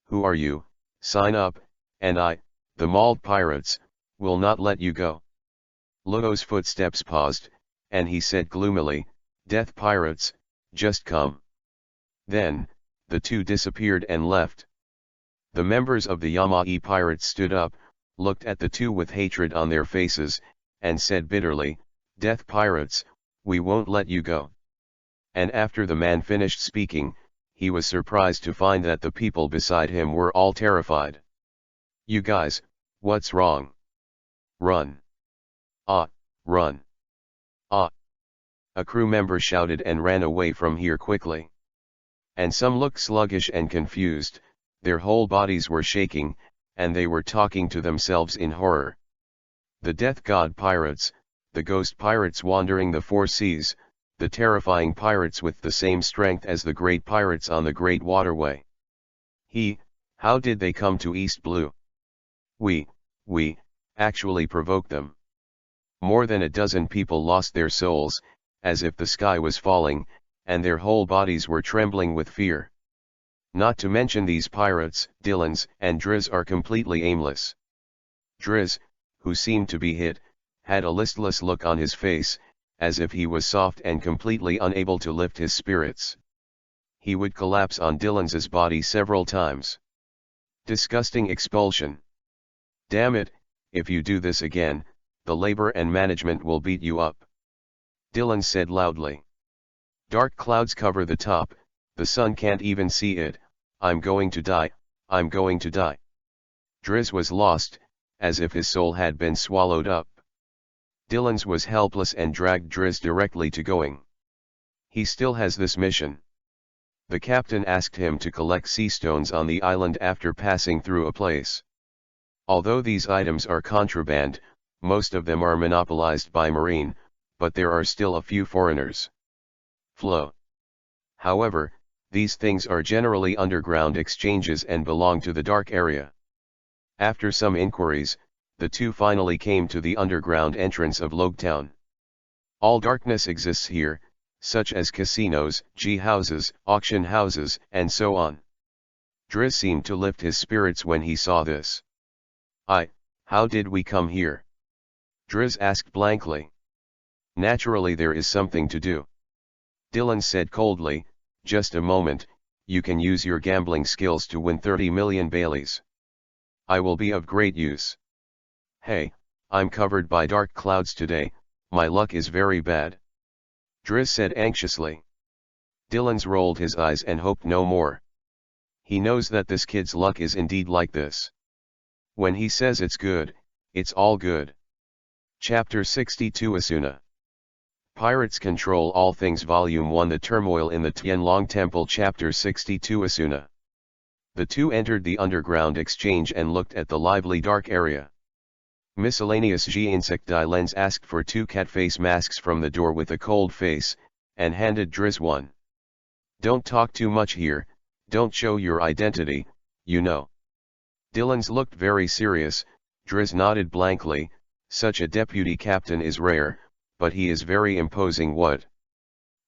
"Who are you? Sign up, and I, the mauled pirates, will not let you go." Lugo's footsteps paused, and he said gloomily, "Death pirates, just come." Then, the two disappeared and left. The members of the Yamai pirates stood up, looked at the two with hatred on their faces, and said bitterly, "Death pirates, we won't let you go." And after the man finished speaking, he was surprised to find that the people beside him were all terrified. "You guys, what's wrong? Run! Ah, run! Ah!" A crew member shouted and ran away from here quickly. And some looked sluggish and confused, their whole bodies were shaking, and they were talking to themselves in horror. The death god pirates, the ghost pirates wandering the four seas, the terrifying pirates with the same strength as the great pirates on the Great Waterway. How did they come to East Blue? We actually provoked them. More than a dozen people lost their souls, as if the sky was falling, and their whole bodies were trembling with fear. Not to mention these pirates, Dylans and Driz are completely aimless. Driz, who seemed to be hit, had a listless look on his face, as if he was soft and completely unable to lift his spirits. He would collapse on Dylan's body several times. Disgusting expulsion. "Damn it, if you do this again, the labor and management will beat you up," Dylan said loudly. "Dark clouds cover the top, the sun can't even see it. I'm going to die, I'm going to die." Driz was lost, as if his soul had been swallowed up. Dylan's was helpless and dragged Driz directly to going. "He still has this mission." The captain asked him to collect sea stones on the island after passing through a place. Although these items are contraband, most of them are monopolized by Marine, but there are still a few foreigners. Flow. However, these things are generally underground exchanges and belong to the dark area. After some inquiries, the two finally came to the underground entrance of Town. All darkness exists here, such as casinos, G-houses, auction houses, and so on. Driz seemed to lift his spirits when he saw this. How did we come here?" Driz asked blankly. "Naturally there is something to do." Dylan said coldly, "Just a moment, you can use your gambling skills to win 30 million Baileys. I will be of great use." "Hey, I'm covered by dark clouds today, my luck is very bad," Driz said anxiously. Dylan's rolled his eyes and hoped no more. He knows that this kid's luck is indeed like this. When he says it's good, it's all good. Chapter 62 Asuna. Pirates Control All Things Volume 1 The Turmoil in the Tianlong Temple Chapter 62 Asuna. The two entered the underground exchange and looked at the lively dark area. Miscellaneous G-Insecti Lens asked for 2 cat face masks from the door with a cold face, and handed Driz one. "Don't talk too much here, don't show your identity, you know." Dylan's looked very serious. Driz nodded blankly. Such a deputy captain is rare, but he is very imposing. What?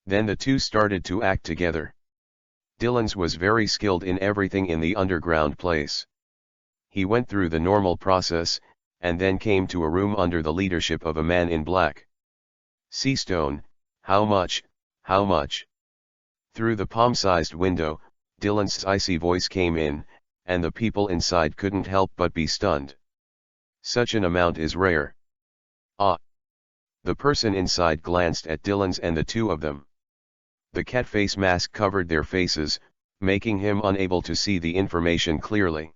Then the two started to act together. Dylan's was very skilled in everything in the underground place. He went through the normal process, and then came to a room under the leadership of a man in black. Sea stone, how much, how much? Through the palm-sized window, Dylan's icy voice came in, and the people inside couldn't help but be stunned. Such an amount is rare. Ah! The person inside glanced at Dylan's and the two of them. The cat face mask covered their faces, making him unable to see the information clearly.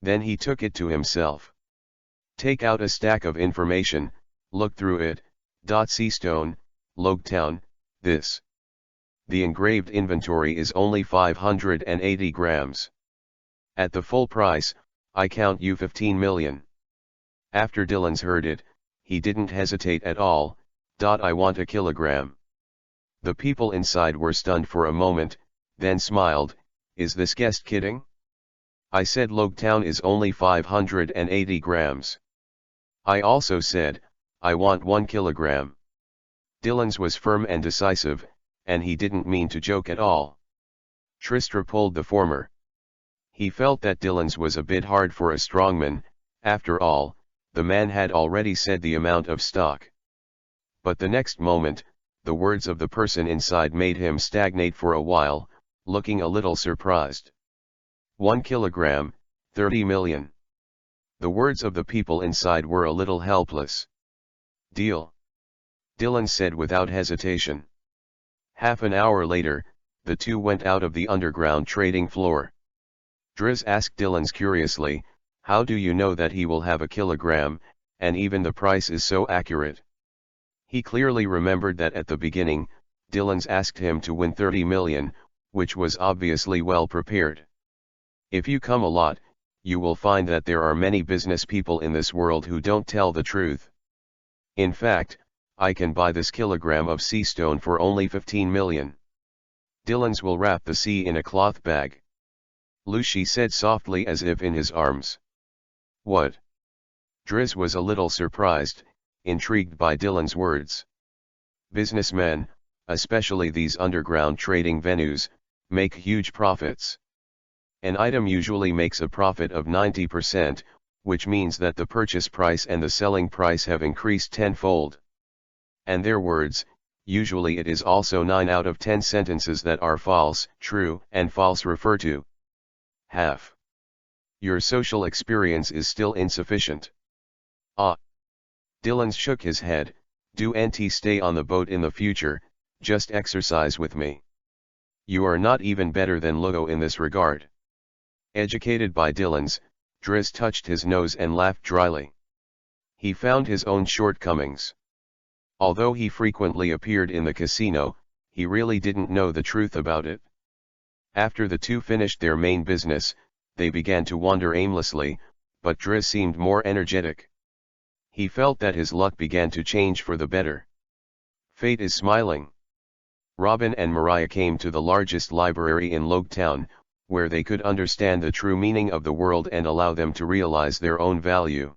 Then he took it to himself. Take out a stack of information, look through it. Sea stone, Log Town, this. The engraved inventory is only 580 grams. At the full price, I count you 15 million. After Dylan's heard it, he didn't hesitate at all. I want a kilogram. The people inside were stunned for a moment, then smiled. Is this guest kidding? I said Log Town is only 580 grams. I also said, I want 1 kilogram. Dylan's was firm and decisive, and he didn't mean to joke at all. Tristram pulled the former. He felt that Dylan's was a bit hard for a strongman. After all, the man had already said the amount of stock. But the next moment, the words of the person inside made him stagnate for a while, looking a little surprised. 1 kilogram, 30 million. The words of the people inside were a little helpless. Deal. Dylan said without hesitation. Half an hour later, the two went out of the underground trading floor. Driz asked Dylan's curiously, how do you know that he will have a kilogram, and even the price is so accurate? He clearly remembered that at the beginning, Dylan's asked him to win 30 million, which was obviously well prepared. If you come a lot, you will find that there are many business people in this world who don't tell the truth. In fact, I can buy this kilogram of sea stone for only 15 million. Dylan's will wrap the sea in a cloth bag. Lucy said softly as if in his arms. What? Driz was a little surprised, intrigued by Dylan's words. Businessmen, especially these underground trading venues, make huge profits. An item usually makes a profit of 90%, which means that the purchase price and the selling price have increased tenfold. And their words, usually it is also 9 out of 10 sentences that are false, true, and false refer to. Half. Your social experience is still insufficient. Ah. Dylan shook his head. Do NT stay on the boat in the future, just exercise with me. You are not even better than Lugo in this regard. Educated by Dylan's, Driz touched his nose and laughed dryly. He found his own shortcomings. Although he frequently appeared in the casino, he really didn't know the truth about it. After the two finished their main business, they began to wander aimlessly, but Driz seemed more energetic. He felt that his luck began to change for the better. Fate is smiling. Robin and Mariah came to the largest library in Log Town, where they could understand the true meaning of the world and allow them to realize their own value.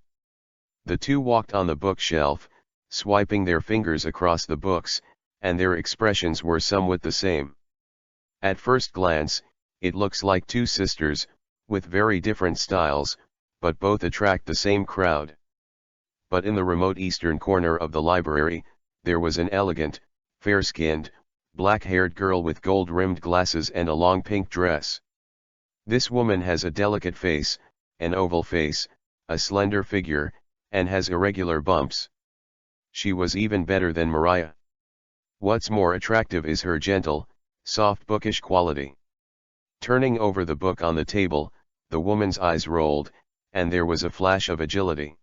The two walked on the bookshelf, swiping their fingers across the books, and their expressions were somewhat the same. At first glance, it looks like two sisters, with very different styles, but both attract the same crowd. But in the remote eastern corner of the library, there was an elegant, fair-skinned, black-haired girl with gold-rimmed glasses and a long pink dress. This woman has a delicate face, an oval face, a slender figure, and has irregular bumps. She was even better than Mariah. What's more attractive is her gentle, soft bookish quality. Turning over the book on the table, the woman's eyes rolled, and there was a flash of agility.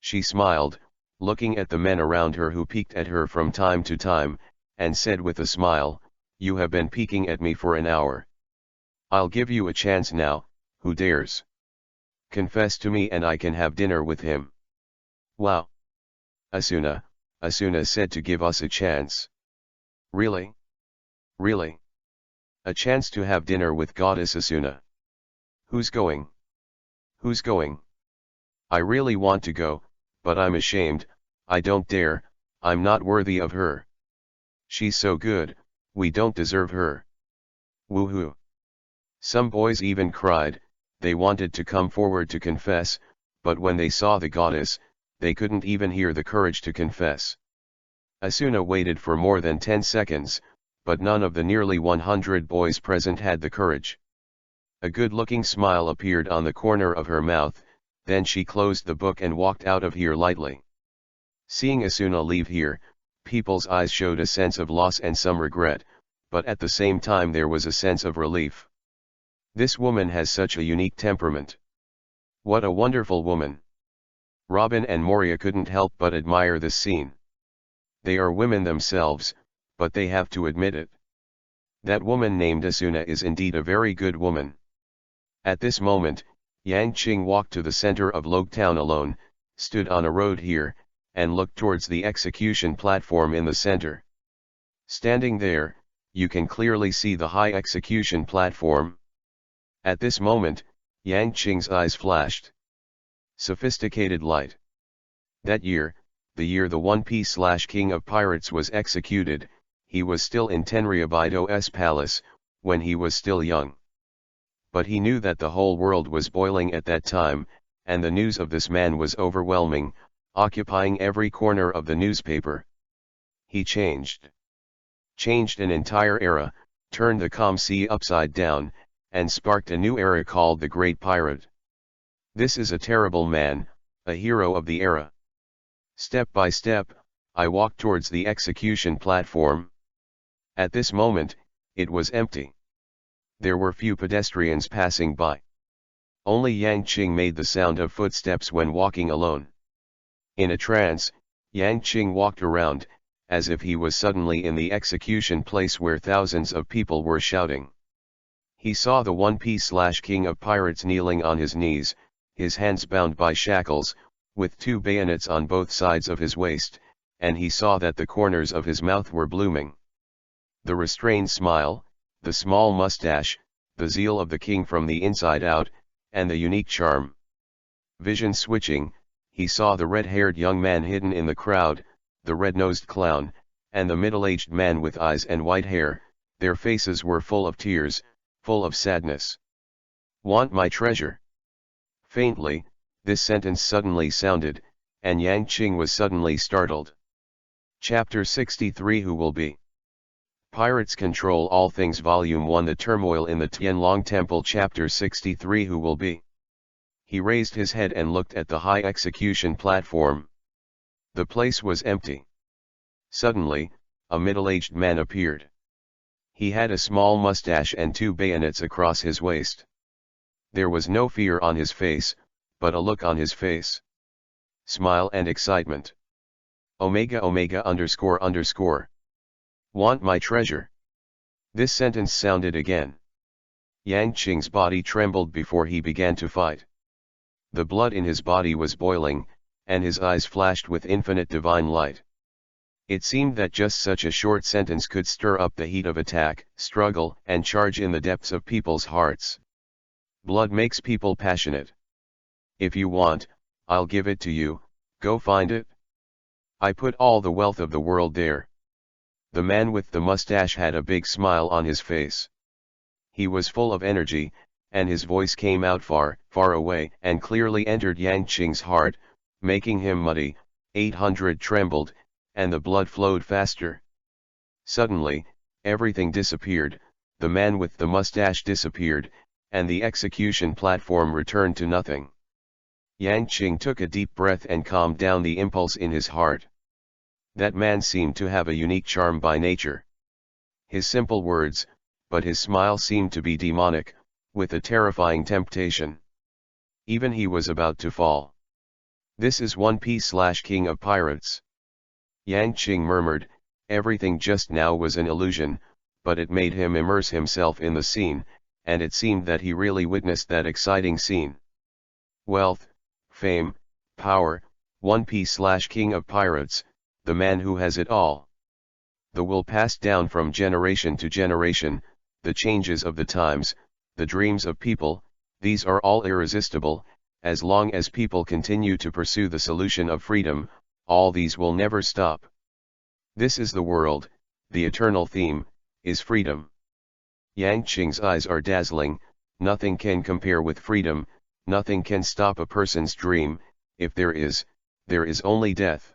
She smiled, looking at the men around her who peeked at her from time to time, and said with a smile, "You have been peeking at me for an hour. I'll give you a chance now, who dares? Confess to me and I can have dinner with him." "Wow. Asuna said to give us a chance." "Really? Really? A chance to have dinner with Goddess Asuna? Who's going? Who's going? I really want to go, but I'm ashamed, I don't dare, I'm not worthy of her. She's so good, we don't deserve her. Woohoo." Some boys even cried. They wanted to come forward to confess, but when they saw the goddess, they couldn't even hear the courage to confess. Asuna waited for more than 10 seconds, but none of the nearly 100 boys present had the courage. A good-looking smile appeared on the corner of her mouth, then she closed the book and walked out of here lightly. Seeing Asuna leave here, people's eyes showed a sense of loss and some regret, but at the same time there was a sense of relief. This woman has such a unique temperament. What a wonderful woman. Robin and Moria couldn't help but admire this scene. They are women themselves, but they have to admit it. That woman named Asuna is indeed a very good woman. At this moment, Yang Qing walked to the center of Log Town alone, stood on a road here, and looked towards the execution platform in the center. Standing there, you can clearly see the high execution platform. At this moment, Yang Qing's eyes flashed. Sophisticated light. That year, the year the One Piece/King of Pirates was executed, he was still in Tenryu's palace, when he was still young. But he knew that the whole world was boiling at that time, and the news of this man was overwhelming, occupying every corner of the newspaper. He changed an entire era, turned the calm sea upside down, and sparked a new era called the Great Pirate. This is a terrible man, a hero of the era. Step by step, I walked towards the execution platform. At this moment, it was empty. There were few pedestrians passing by. Only Yang Qing made the sound of footsteps when walking alone. In a trance, Yang Qing walked around, as if he was suddenly in the execution place where thousands of people were shouting. He saw the One Piece/King of Pirates kneeling on his knees, his hands bound by shackles, with 2 bayonets on both sides of his waist, and he saw that the corners of his mouth were blooming. The restrained smile, the small mustache, the zeal of the king from the inside out, and the unique charm. Vision switching, he saw the red-haired young man hidden in the crowd, the red-nosed clown, and the middle-aged man with eyes and white hair. Their faces were full of tears, full of sadness. "Want my treasure?" Faintly, this sentence suddenly sounded, and Yang Qing was suddenly startled. Chapter 63 Who Will Be? Pirates Control All Things Volume 1 The Turmoil in the Tianlong Temple Chapter 63 Who Will Be? He raised his head and looked at the high execution platform. The place was empty. Suddenly, a middle-aged man appeared. He had a small mustache and 2 bayonets across his waist. There was no fear on his face, but a look on his face. Smile and excitement. Omega Omega __. Want my treasure? This sentence sounded again. Yang Qing's body trembled before he began to fight. The blood in his body was boiling, and his eyes flashed with infinite divine light. It seemed that just such a short sentence could stir up the heat of attack, struggle, and charge in the depths of people's hearts. Blood makes people passionate. If you want, I'll give it to you, go find it. I put all the wealth of the world there. The man with the mustache had a big smile on his face. He was full of energy, and his voice came out far, far away and clearly entered Yang Qing's heart, making him muddy. 800 trembled, and the blood flowed faster. Suddenly, everything disappeared, the man with the mustache disappeared, and the execution platform returned to nothing. Yang Qing took a deep breath and calmed down the impulse in his heart. That man seemed to have a unique charm by nature. His simple words, but his smile seemed to be demonic, with a terrifying temptation. Even he was about to fall. This is One Piece/King of Pirates. Yang Qing murmured, everything just now was an illusion, but it made him immerse himself in the scene, and it seemed that he really witnessed that exciting scene. Wealth, fame, power, One Piece/King of Pirates, the man who has it all. The will passed down from generation to generation, the changes of the times, the dreams of people, these are all irresistible. As long as people continue to pursue the solution of freedom, all these will never stop. This is the world, the eternal theme, is freedom. Yang Qing's eyes are dazzling, nothing can compare with freedom, nothing can stop a person's dream. If there is only death.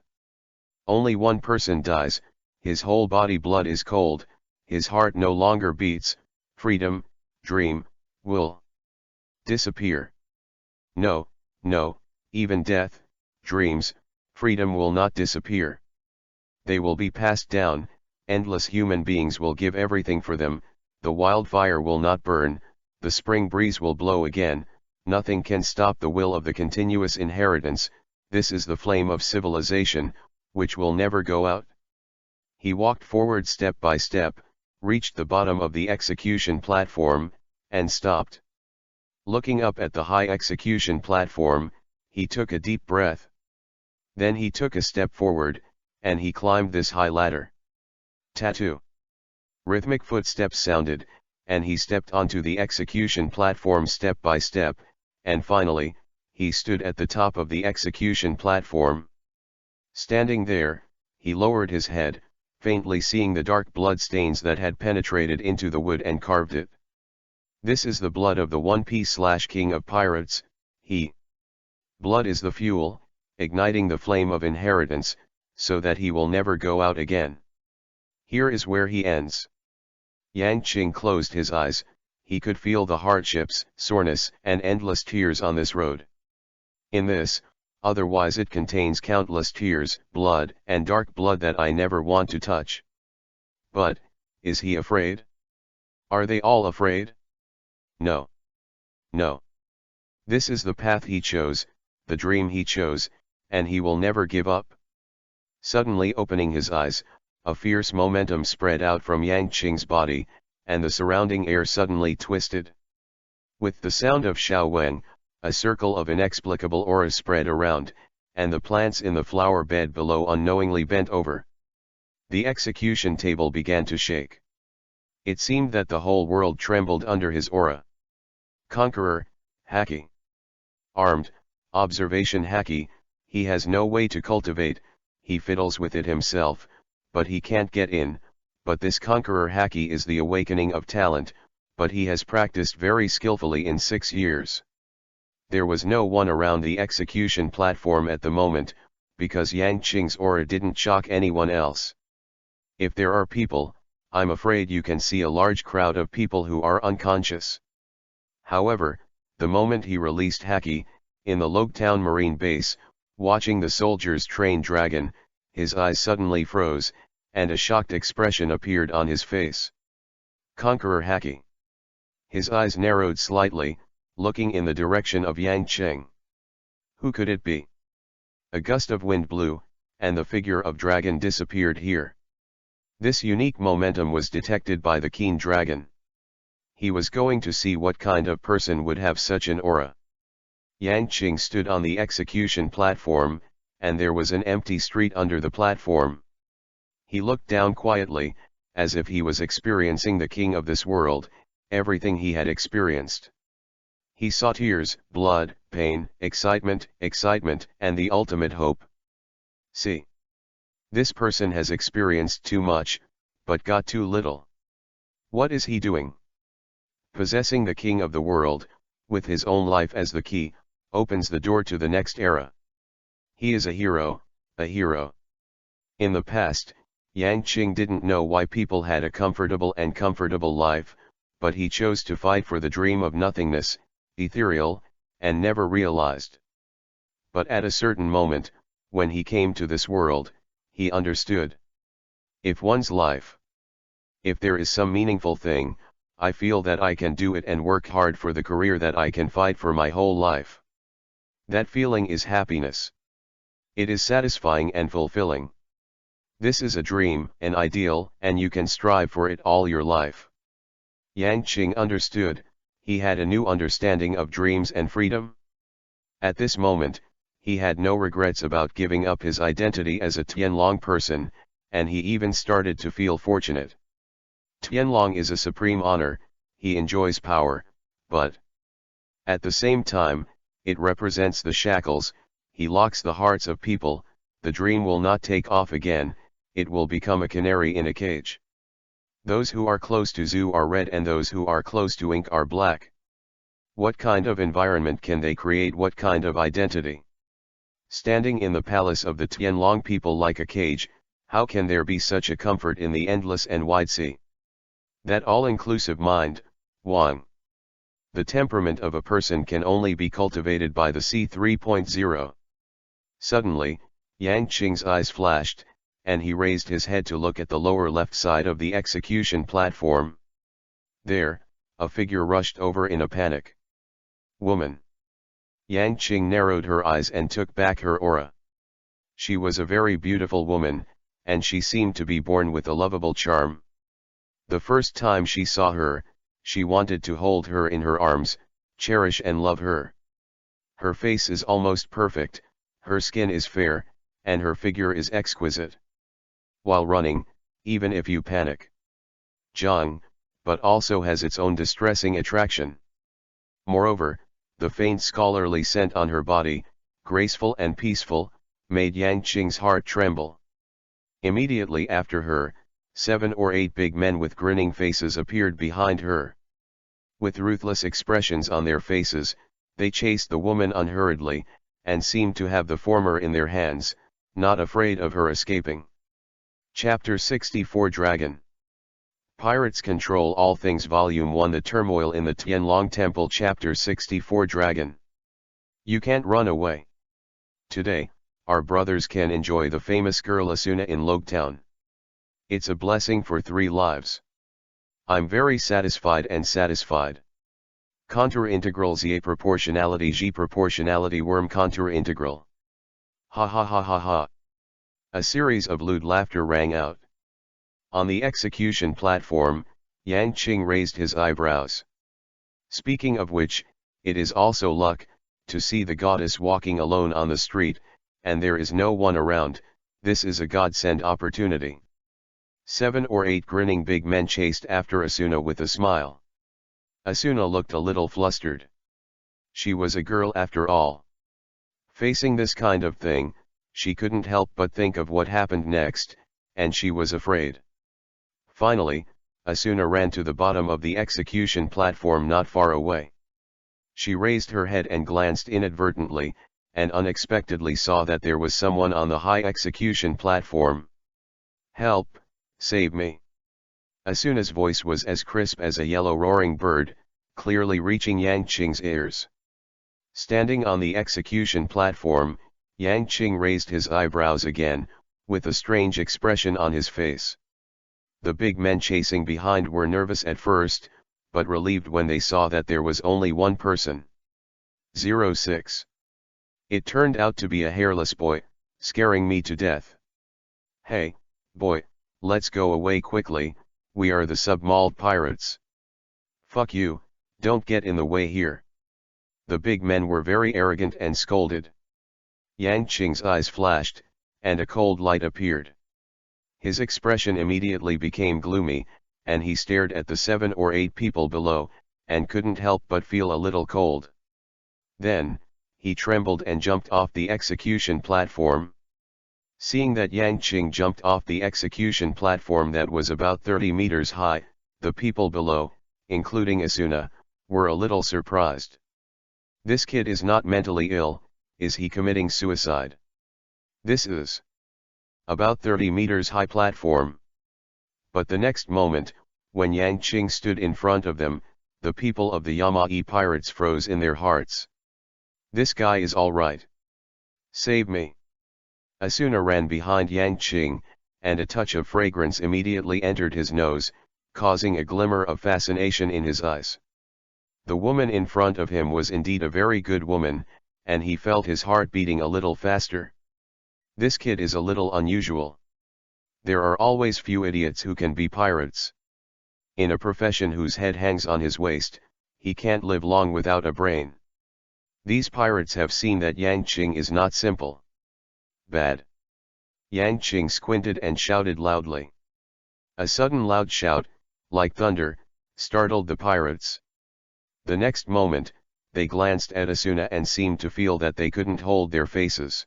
Only one person dies, his whole body blood is cold, his heart no longer beats, freedom, dream, will disappear. No, no, even death, dreams, freedom will not disappear. They will be passed down, endless human beings will give everything for them, the wildfire will not burn, the spring breeze will blow again, nothing can stop the will of the continuous inheritance, this is the flame of civilization, which will never go out. He walked forward step by step, reached the bottom of the execution platform, and stopped. Looking up at the high execution platform, he took a deep breath. Then he took a step forward, and he climbed this high ladder. Tattoo. Rhythmic footsteps sounded, and he stepped onto the execution platform step by step, and finally, he stood at the top of the execution platform. Standing there, he lowered his head, faintly seeing the dark blood stains that had penetrated into the wood and carved it. This is the blood of the One Piece/King of Pirates, he. Blood is the fuel, igniting the flame of inheritance, so that he will never go out again. Here is where he ends. Yang Qing closed his eyes, he could feel the hardships, soreness, and endless tears on this road. In this, otherwise it contains countless tears, blood, and dark blood that I never want to touch. But, is he afraid? Are they all afraid? No. No. This is the path he chose, the dream he chose, and he will never give up. Suddenly opening his eyes, a fierce momentum spread out from Yang Qing's body, and the surrounding air suddenly twisted. With the sound of Xiao Weng, a circle of inexplicable aura spread around, and the plants in the flower bed below unknowingly bent over. The execution table began to shake. It seemed that the whole world trembled under his aura. Conqueror Haki. Armed, observation Haki, he has no way to cultivate, he fiddles with it himself, but he can't get in, but this Conqueror Haki is the awakening of talent, but he has practiced very skillfully in 6 years. There was no one around the execution platform at the moment, because Yang Qing's aura didn't shock anyone else. If there are people, I'm afraid you can see a large crowd of people who are unconscious. However, the moment he released Haki, in the Logetown Marine Base, watching the soldiers train Dragon, his eyes suddenly froze, and a shocked expression appeared on his face. Conqueror Haki. His eyes narrowed slightly, looking in the direction of Yang Qing. Who could it be? A gust of wind blew, and the figure of Dragon disappeared here. This unique momentum was detected by the keen Dragon. He was going to see what kind of person would have such an aura. Yang Qing stood on the execution platform, and there was an empty street under the platform. He looked down quietly, as if he was experiencing the king of this world, everything he had experienced. He saw tears, blood, pain, excitement, and the ultimate hope. See. This person has experienced too much, but got too little. What is he doing? Possessing the king of the world, with his own life as the key, opens the door to the next era. He is a hero, a hero. In the past, Yang Qing didn't know why people had a comfortable life, but he chose to fight for the dream of nothingness, ethereal, and never realized. But at a certain moment, when he came to this world, he understood. If one's life, if there is some meaningful thing, I feel that I can do it and work hard for the career that I can fight for my whole life. That feeling is happiness. It is satisfying and fulfilling. This is a dream, an ideal, and you can strive for it all your life. Yang Qing understood, he had a new understanding of dreams and freedom. At this moment, he had no regrets about giving up his identity as a Tianlong person, and he even started to feel fortunate. Tianlong is a supreme honor, he enjoys power, but at the same time, it represents the shackles, he locks the hearts of people, the dream will not take off again, it will become a canary in a cage. Those who are close to Zhu are red and those who are close to ink are black. What kind of environment can they create? What kind of identity? Standing in the palace of the Tianlong people like a cage, how can there be such a comfort in the endless and wide sea? That all-inclusive mind, Wang. The temperament of a person can only be cultivated by the C 3.0. Suddenly, Yang Qing's eyes flashed, and he raised his head to look at the lower left side of the execution platform. There, a figure rushed over in a panic. Woman. Yang Qing narrowed her eyes and took back her aura. She was a very beautiful woman, and she seemed to be born with a lovable charm. The first time she saw her, she wanted to hold her in her arms, cherish and love her. Her face is almost perfect, her skin is fair, and her figure is exquisite. While running, even if you panic. Zhang, but also has its own distressing attraction. Moreover, the faint scholarly scent on her body, graceful and peaceful, made Yang Qing's heart tremble. Immediately after her, 7 or 8 big men with grinning faces appeared behind her. With ruthless expressions on their faces, they chased the woman unhurriedly, and seemed to have the former in their hands, not afraid of her escaping. Chapter 64 Dragon. Pirates Control All Things Volume 1 The Turmoil in the Tianlong Temple Chapter 64 Dragon. You can't run away. Today, our brothers can enjoy the famous girl Asuna in Town. It's a blessing for 3 lives. I'm very satisfied and satisfied. Contour integral Z proportionality G proportionality worm contour integral. Ha ha ha ha ha. A series of lewd laughter rang out. On the execution platform, Yang Qing raised his eyebrows. Speaking of which, it is also luck, to see the goddess walking alone on the street, and there is no one around. This is a godsend opportunity. 7 or 8 grinning big men chased after Asuna with a smile. Asuna looked a little flustered. She was a girl after all. Facing this kind of thing, she couldn't help but think of what happened next, and she was afraid. Finally, Asuna ran to the bottom of the execution platform not far away. She raised her head and glanced inadvertently, and unexpectedly saw that there was someone on the high execution platform. Help, save me. Asuna's voice was as crisp as a yellow roaring bird, clearly reaching Yang Qing's ears. Standing on the execution platform, Yang Qing raised his eyebrows again, with a strange expression on his face. The big men chasing behind were nervous at first, but relieved when they saw that there was only one person. 06. It turned out to be a hairless boy, scaring me to death. Hey, boy, let's go away quickly, we are the sub-mauled pirates. Fuck you, don't get in the way here. The big men were very arrogant and scolded. Yang Qing's eyes flashed, and a cold light appeared. His expression immediately became gloomy, and he stared at the 7 or 8 people below, and couldn't help but feel a little cold. Then, he trembled and jumped off the execution platform. Seeing that Yang Qing jumped off the execution platform that was about 30 meters high, the people below, including Asuna, were a little surprised. This kid is not mentally ill, is he committing suicide? This is about 30 meters high platform. But the next moment, when Yang Qing stood in front of them, the people of the Yamai pirates froze in their hearts. This guy is all right. Save me. Asuna ran behind Yang Qing, and a touch of fragrance immediately entered his nose, causing a glimmer of fascination in his eyes. The woman in front of him was indeed a very good woman, and he felt his heart beating a little faster. This kid is a little unusual. There are always few idiots who can be pirates. In a profession whose head hangs on his waist, he can't live long without a brain. These pirates have seen that Yang Qing is not simple. Bad. Yang Qing squinted and shouted loudly. A sudden loud shout, like thunder, startled the pirates. The next moment, they glanced at Asuna and seemed to feel that they couldn't hold their faces.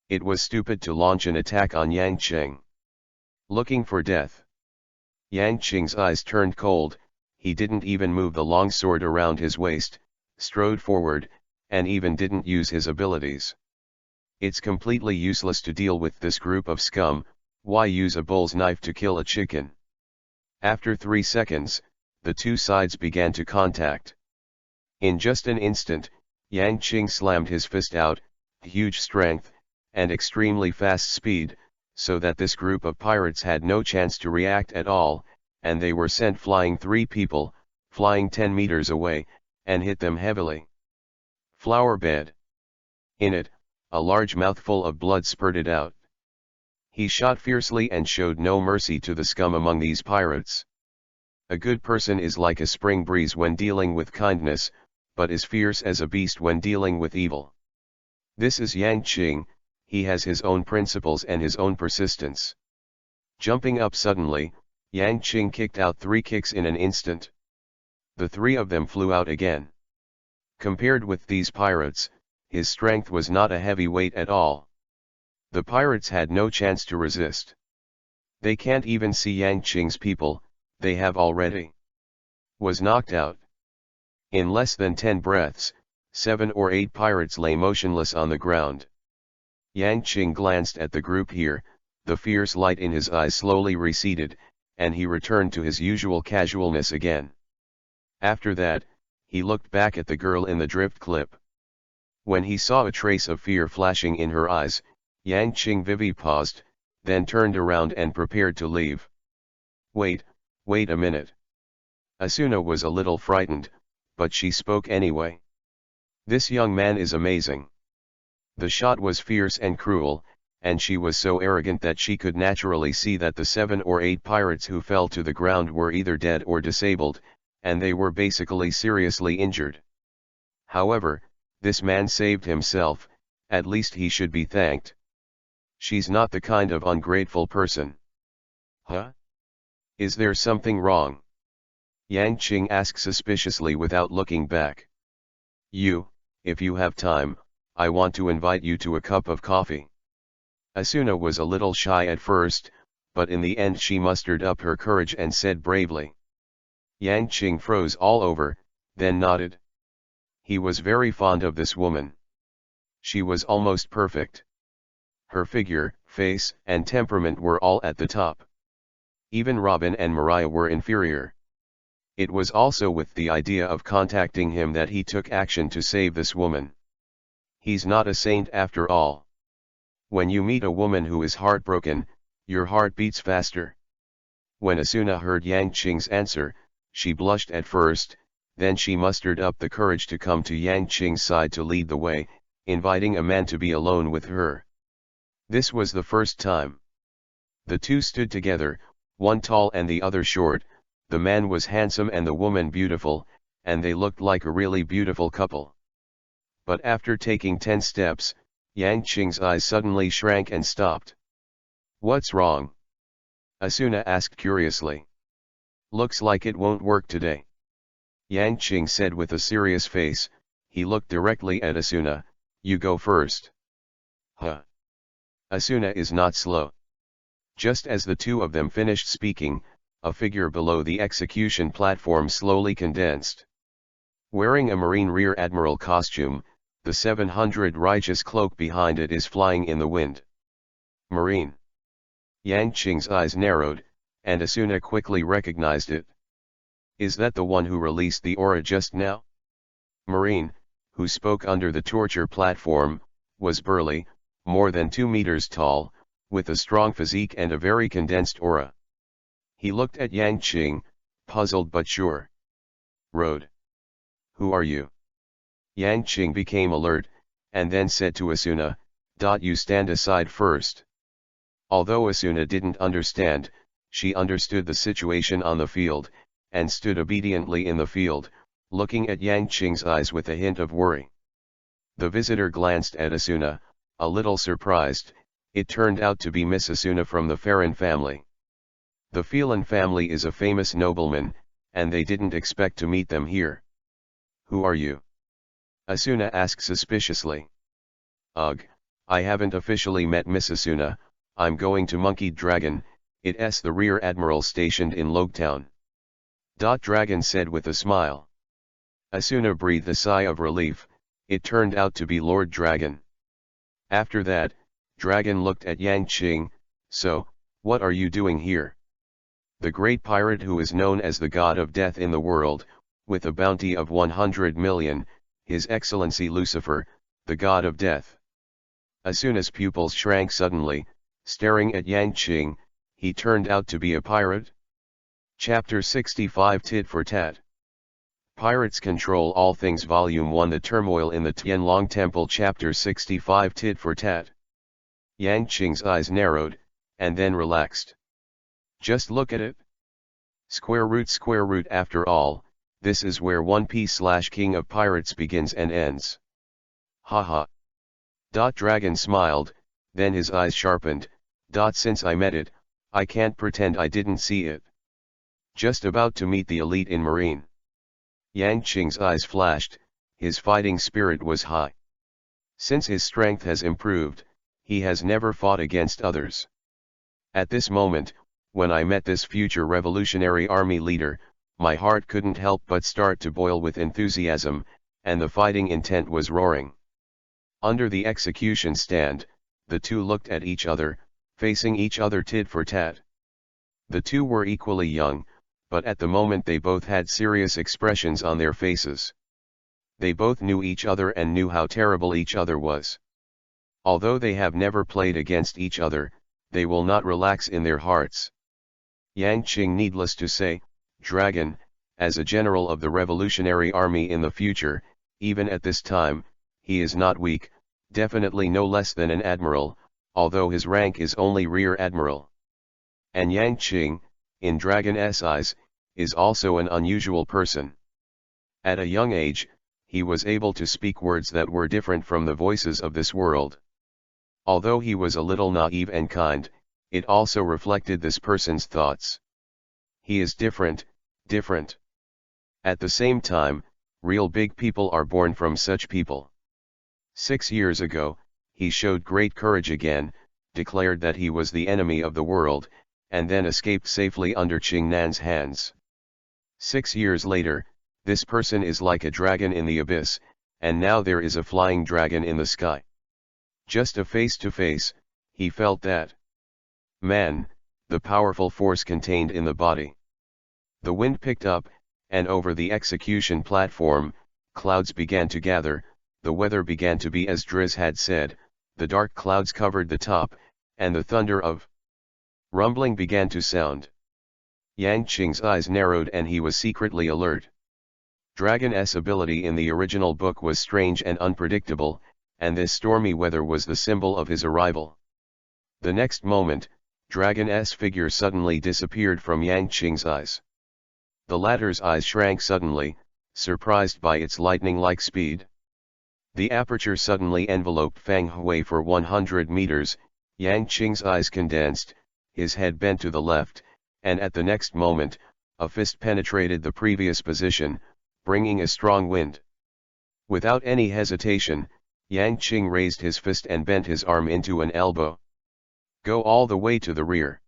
It was stupid to launch an attack on Yang Qing. Looking for death. Yang Qing's eyes turned cold, he didn't even move the long sword around his waist, strode forward, and even didn't use his abilities. It's completely useless to deal with this group of scum, why use a bull's knife to kill a chicken? After 3 seconds, the two sides began to contact. In just an instant, Yang Qing slammed his fist out, huge strength, and extremely fast speed, so that this group of pirates had no chance to react at all, and they were sent flying 3 people, flying 10 meters away, and hit them heavily. Flower bed. In it, a large mouthful of blood spurted out. He shot fiercely and showed no mercy to the scum among these pirates. A good person is like a spring breeze when dealing with kindness, but is fierce as a beast when dealing with evil. This is Yang Qing, he has his own principles and his own persistence. Jumping up suddenly, Yang Qing kicked out 3 kicks in an instant. The 3 of them flew out again. Compared with these pirates, his strength was not a heavy weight at all. The pirates had no chance to resist. They can't even see Yang Qing's people, they have already was knocked out. In less than 10 breaths, 7 or 8 pirates lay motionless on the ground. Yang Qing glanced at the group here, the fierce light in his eyes slowly receded, and he returned to his usual casualness again. After that, he looked back at the girl in the drift clip. When he saw a trace of fear flashing in her eyes, Yang Qing Vivi paused, then turned around and prepared to leave. Wait a minute. Asuna was a little frightened, but she spoke anyway. This young man is amazing. The shot was fierce and cruel, and she was so arrogant that she could naturally see that the 7 or 8 pirates who fell to the ground were either dead or disabled, and they were basically seriously injured. However, this man saved himself, at least he should be thanked. She's not the kind of ungrateful person. Huh? Is there something wrong? Yang Qing asked suspiciously without looking back. If you have time, I want to invite you to a cup of coffee. Asuna was a little shy at first, but in the end she mustered up her courage and said bravely. Yang Qing froze all over, then nodded. He was very fond of this woman. She was almost perfect. Her figure, face, and temperament were all at the top. Even Robin and Mariah were inferior. It was also with the idea of contacting him that he took action to save this woman. He's not a saint after all. When you meet a woman who is heartbroken, your heart beats faster. When Asuna heard Yang Qing's answer, she blushed at first, then she mustered up the courage to come to Yang Qing's side to lead the way, inviting a man to be alone with her. This was the first time. The two stood together, one tall and the other short, the man was handsome and the woman beautiful, and they looked like a really beautiful couple. But after taking 10 steps, Yang Qing's eyes suddenly shrank and stopped. What's wrong? Asuna asked curiously. Looks like it won't work today. Yang Qing said with a serious face, he looked directly at Asuna, you go first. Huh? Asuna is not slow. Just as the two of them finished speaking, a figure below the execution platform slowly condensed. Wearing a Marine Rear Admiral costume, the 700 righteous cloak behind it is flying in the wind. Marine. Yang Qing's eyes narrowed, and Asuna quickly recognized it. Is that the one who released the aura just now? Marine, who spoke under the torture platform, was burly, more than 2 meters tall, with a strong physique and a very condensed aura. He looked at Yang Qing, puzzled but sure. Road. Who are you? Yang Qing became alert, and then said to Asuna, You stand aside first. Although Asuna didn't understand, she understood the situation on the field, and stood obediently in the field, looking at Yang Qing's eyes with a hint of worry. The visitor glanced at Asuna, a little surprised. It turned out to be Miss Asuna from the Farron family. The Phelan family is a famous nobleman, and they didn't expect to meet them here. Who are you? Asuna asked suspiciously. Ugh, I haven't officially met Miss Asuna, I'm going to Monkey Dragon, it's the Rear Admiral stationed in Logetown. Dragon said with a smile. Asuna breathed a sigh of relief, it turned out to be Lord Dragon. After that, Dragon looked at Yang Qing. So, what are you doing here? The great pirate who is known as the god of death in the world, with a bounty of 100 million, His Excellency Lucifer, the god of death. Asuna's pupils shrank suddenly, staring at Yang Qing. He turned out to be a pirate? Chapter 65 Tit for Tat. Pirates Control All Things Volume 1 The Turmoil in the Tianlong Temple Chapter 65 Tit for Tat. Yang Qing's eyes narrowed, and then relaxed. Just look at it. Square root after all, this is where One Piece/King of Pirates begins and ends. Haha. Dragon smiled, then his eyes sharpened. Since I met it, I can't pretend I didn't see it. Just about to meet the elite in Marine. Yang Qing's eyes flashed, his fighting spirit was high. Since his strength has improved, he has never fought against others. At this moment, when I met this future revolutionary army leader, my heart couldn't help but start to boil with enthusiasm, and the fighting intent was roaring. Under the execution stand, the two looked at each other, facing each other tit for tat. The two were equally young, but at the moment they both had serious expressions on their faces. They both knew each other and knew how terrible each other was. Although they have never played against each other, they will not relax in their hearts. Yang Qing, needless to say, Dragon, as a general of the Revolutionary Army in the future, even at this time, he is not weak, definitely no less than an admiral, although his rank is only rear admiral. And Yang Qing, in Dragon's eyes, is also an unusual person. At a young age, he was able to speak words that were different from the voices of this world. Although he was a little naive and kind, it also reflected this person's thoughts. He is different. At the same time, real big people are born from such people. 6 years ago, he showed great courage again, declared that he was the enemy of the world, and then escaped safely under Qing Nan's hands. 6 years later, this person is like a dragon in the abyss, and now there is a flying dragon in the sky. Just a face-to-face, he felt that. Man, the powerful force contained in the body. The wind picked up, and over the execution platform, clouds began to gather. The weather began to be as Driz had said, the dark clouds covered the top, and the thunder of rumbling began to sound. Yang Qing's eyes narrowed and he was secretly alert. Dragon's ability in the original book was strange and unpredictable, and this stormy weather was the symbol of his arrival. The next moment, Dragon's figure suddenly disappeared from Yang Qing's eyes. The latter's eyes shrank suddenly, surprised by its lightning-like speed. The aperture suddenly enveloped Fang Hui for 100 meters, Yang Qing's eyes condensed, his head bent to the left, and at the next moment, a fist penetrated the previous position, bringing a strong wind. Without any hesitation, Yang Qing raised his fist and bent his arm into an elbow. Go all the way to the rear.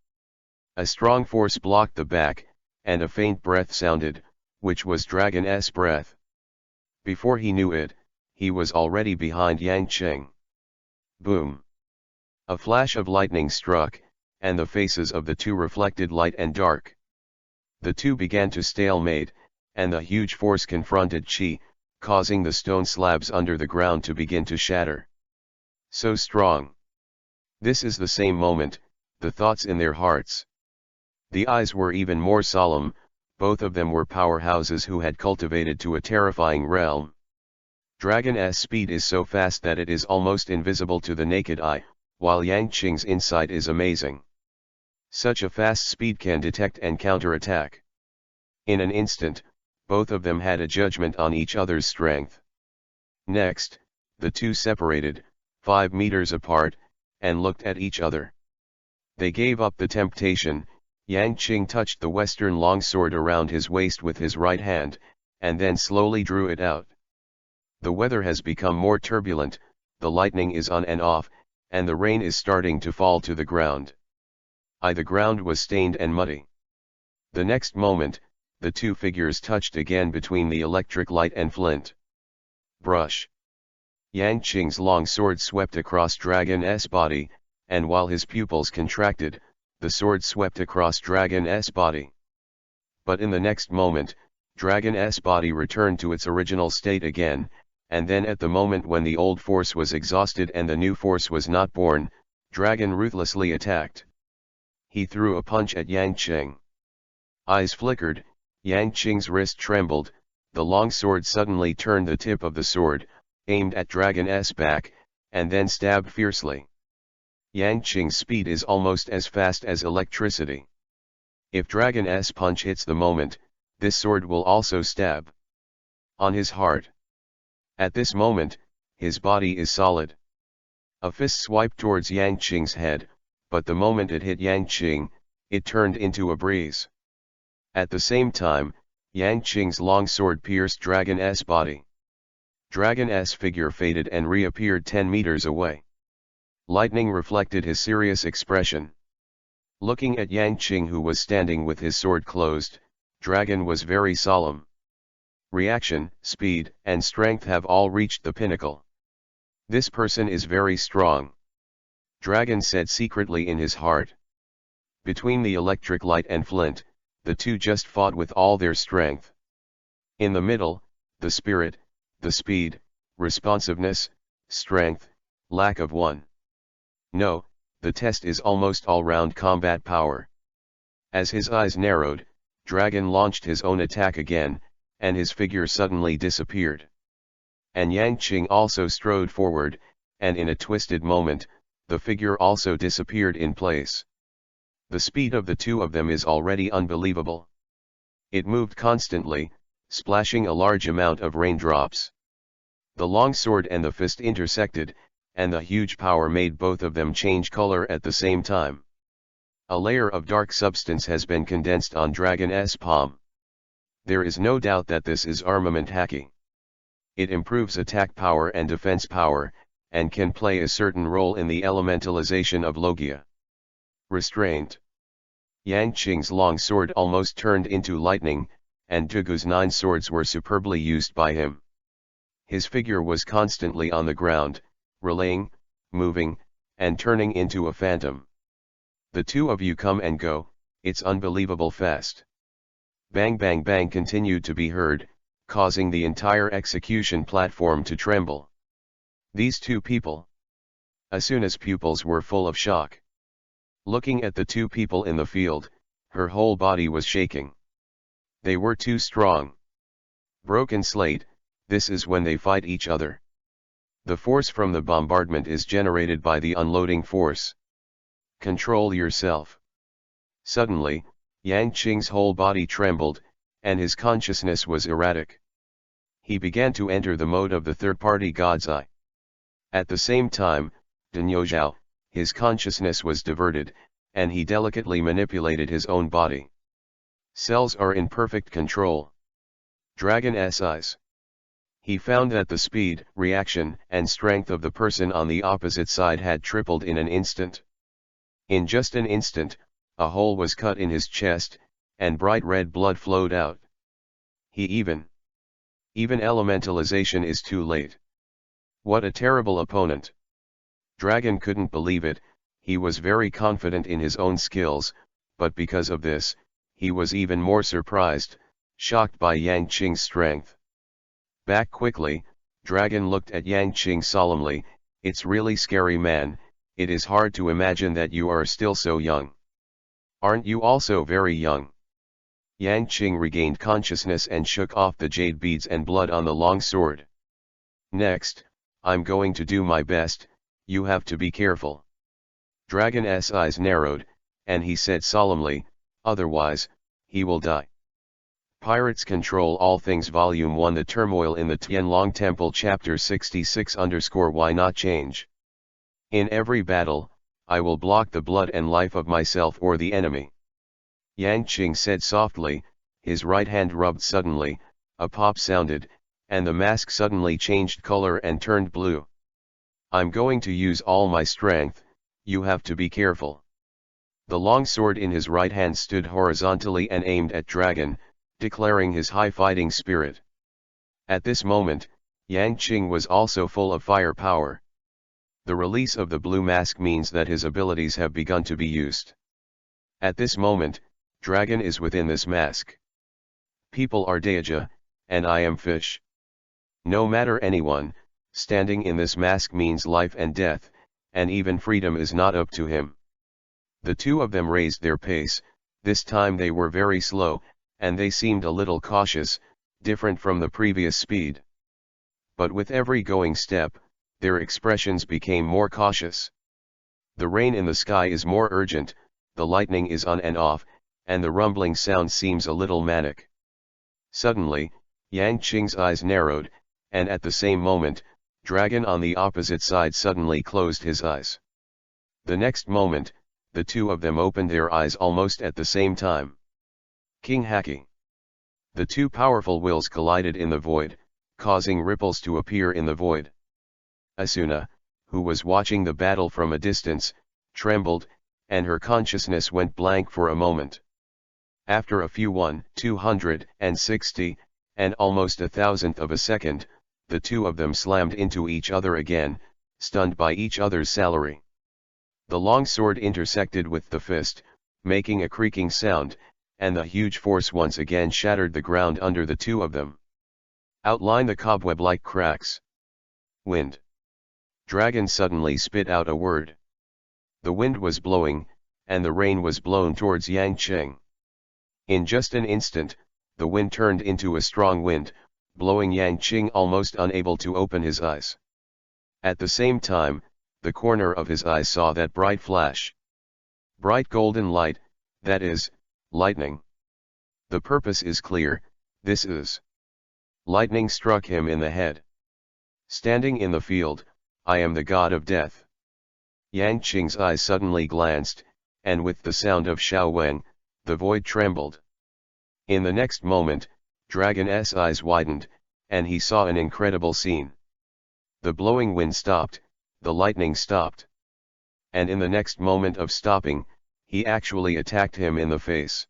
A strong force blocked the back, and a faint breath sounded, which was Dragon's breath. Before he knew it, he was already behind Yang Qing. Boom! A flash of lightning struck, and the faces of the two reflected light and dark. The two began to stalemate, and the huge force confronted Qi, causing the stone slabs under the ground to begin to shatter. So strong! This is the same moment, the thoughts in their hearts. The eyes were even more solemn, both of them were powerhouses who had cultivated to a terrifying realm. Dragon's speed is so fast that it is almost invisible to the naked eye, while Yang Qing's insight is amazing. Such a fast speed can detect and counterattack. In an instant, both of them had a judgment on each other's strength. Next, the two separated, 5 meters apart, and looked at each other. They gave up the temptation. Yang Qing touched the western longsword around his waist with his right hand, and then slowly drew it out. The weather has become more turbulent, the lightning is on and off, and the rain is starting to fall to the ground. The ground was stained and muddy. The next moment, the two figures touched again between the electric light and flint. Brush. Yang Qing's long sword swept across Dragon's body, and while his pupils contracted, the sword swept across Dragon's body. But in the next moment, Dragon's body returned to its original state again, and then at the moment when the old force was exhausted and the new force was not born, Dragon ruthlessly attacked. He threw a punch at Yang Qing. Eyes flickered, Yang Qing's wrist trembled, the long sword suddenly turned the tip of the sword, aimed at Dragon's back, and then stabbed fiercely. Yang Qing's speed is almost as fast as electricity. If Dragon's punch hits the moment, this sword will also stab on his heart. At this moment, his body is solid. A fist swiped towards Yang Qing's head, but the moment it hit Yang Qing, it turned into a breeze. At the same time, Yang Qing's long sword pierced Dragon's body. Dragon's figure faded and reappeared 10 meters away. Lightning reflected his serious expression. Looking at Yang Qing, who was standing with his sword closed, Dragon was very solemn. Reaction, speed, and strength have all reached the pinnacle. This person is very strong. Dragon said secretly in his heart. Between the electric light and flint, the two just fought with all their strength. In the middle, the spirit, the speed, responsiveness, strength, lack of one. No, the test is almost all-round combat power. As his eyes narrowed, Dragon launched his own attack again, and his figure suddenly disappeared. And Yang Qing also strode forward, and in a twisted moment, the figure also disappeared in place. The speed of the two of them is already unbelievable. It moved constantly, splashing a large amount of raindrops. The long sword and the fist intersected, and the huge power made both of them change color at the same time. A layer of dark substance has been condensed on Dragon's palm. There is no doubt that this is armament haki. It improves attack power and defense power, and can play a certain role in the elementalization of Logia. Restraint. Yang Qing's long sword almost turned into lightning, and Tugu's 9 swords were superbly used by him. His figure was constantly on the ground, relaying, moving, and turning into a phantom. The two of you come and go, it's unbelievable fast. Bang bang bang continued to be heard, causing the entire execution platform to tremble. These two people. Asuna's pupils were full of shock. Looking at the two people in the field, her whole body was shaking. They were too strong. Broken slate, this is when they fight each other. The force from the bombardment is generated by the unloading force. Control yourself. Suddenly, Yang Qing's whole body trembled, and his consciousness was erratic. He began to enter the mode of the third-party God's Eye. At the same time, Danyozhao, his consciousness was diverted, and he delicately manipulated his own body. Cells are in perfect control. Dragon's eyes. He found that the speed, reaction, and strength of the person on the opposite side had tripled in an instant. In just an instant, a hole was cut in his chest, and bright red blood flowed out. Even elementalization is too late. What a terrible opponent. Dragon couldn't believe it. He was very confident in his own skills, but because of this, he was even more surprised, shocked by Yang Qing's strength. Back quickly, Dragon looked at Yang Qing solemnly. It's really scary, man. It is hard to imagine that you are still so young. Aren't you also very young? Yang Qing regained consciousness and shook off the jade beads and blood on the long sword. Next, I'm going to do my best. You have to be careful. Dragon's eyes narrowed, and he said solemnly, otherwise, he will die. Pirates Control All Things Volume 1 The Turmoil in the Tianlong Temple Chapter 66_Why Not Change. In every battle, I will block the blood and life of myself or the enemy. Yang Qing said softly, his right hand rubbed suddenly, a pop sounded, and the mask suddenly changed color and turned blue. I'm going to use all my strength, you have to be careful. The long sword in his right hand stood horizontally and aimed at Dragon, declaring his high fighting spirit. At this moment, Yang Qing was also full of firepower. The release of the blue mask means that his abilities have begun to be used. At this moment, Dragon is within this mask. People are Daija, and I am fish. No matter anyone, standing in this mask means life and death, and even freedom is not up to him. The two of them raised their pace. This time they were very slow, and they seemed a little cautious, different from the previous speed. But with every going step, their expressions became more cautious. The rain in the sky is more urgent, the lightning is on and off, and the rumbling sound seems a little manic. Suddenly, Yang Qing's eyes narrowed, and at the same moment, Dragon on the opposite side suddenly closed his eyes. The next moment, the two of them opened their eyes almost at the same time. King Haki. The two powerful wills collided in the void, causing ripples to appear in the void. Asuna, who was watching the battle from a distance, trembled, and her consciousness went blank for a moment. After a few 260, and almost 1,000th of a second, the two of them slammed into each other again, stunned by each other's salary. The long sword intersected with the fist, making a creaking sound, and the huge force once again shattered the ground under the two of them. Outline the cobweb-like cracks. Wind. Dragon suddenly spit out a word. The wind was blowing, and the rain was blown towards Yang Qing. In just an instant, the wind turned into a strong wind, blowing Yang Qing almost unable to open his eyes. At the same time, the corner of his eye saw that bright flash. Bright golden light, that is, lightning. The purpose is clear, this is. Lightning struck him in the head. Standing in the field, I am the god of death. Yang Qing's eyes suddenly glanced, and with the sound of Xiao Weng, the void trembled. In the next moment, Dragon's eyes widened, and he saw an incredible scene. The blowing wind stopped, the lightning stopped. And in the next moment of stopping, he actually attacked him in the face.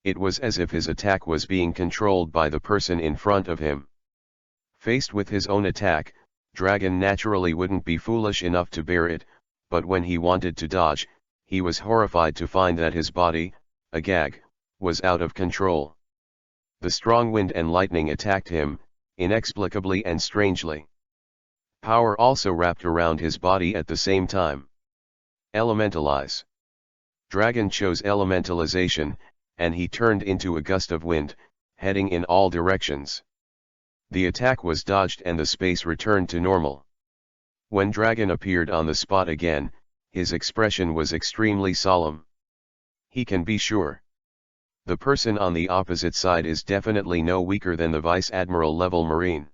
It was as if his attack was being controlled by the person in front of him. Faced with his own attack, Dragon naturally wouldn't be foolish enough to bear it, but when he wanted to dodge, he was horrified to find that his body, a gag, was out of control. The strong wind and lightning attacked him, inexplicably and strangely. Power also wrapped around his body at the same time. Elementalize. Dragon chose elementalization, and he turned into a gust of wind, heading in all directions. The attack was dodged and the space returned to normal. When Dragon appeared on the spot again, his expression was extremely solemn. He can be sure. The person on the opposite side is definitely no weaker than the Vice Admiral level Marine.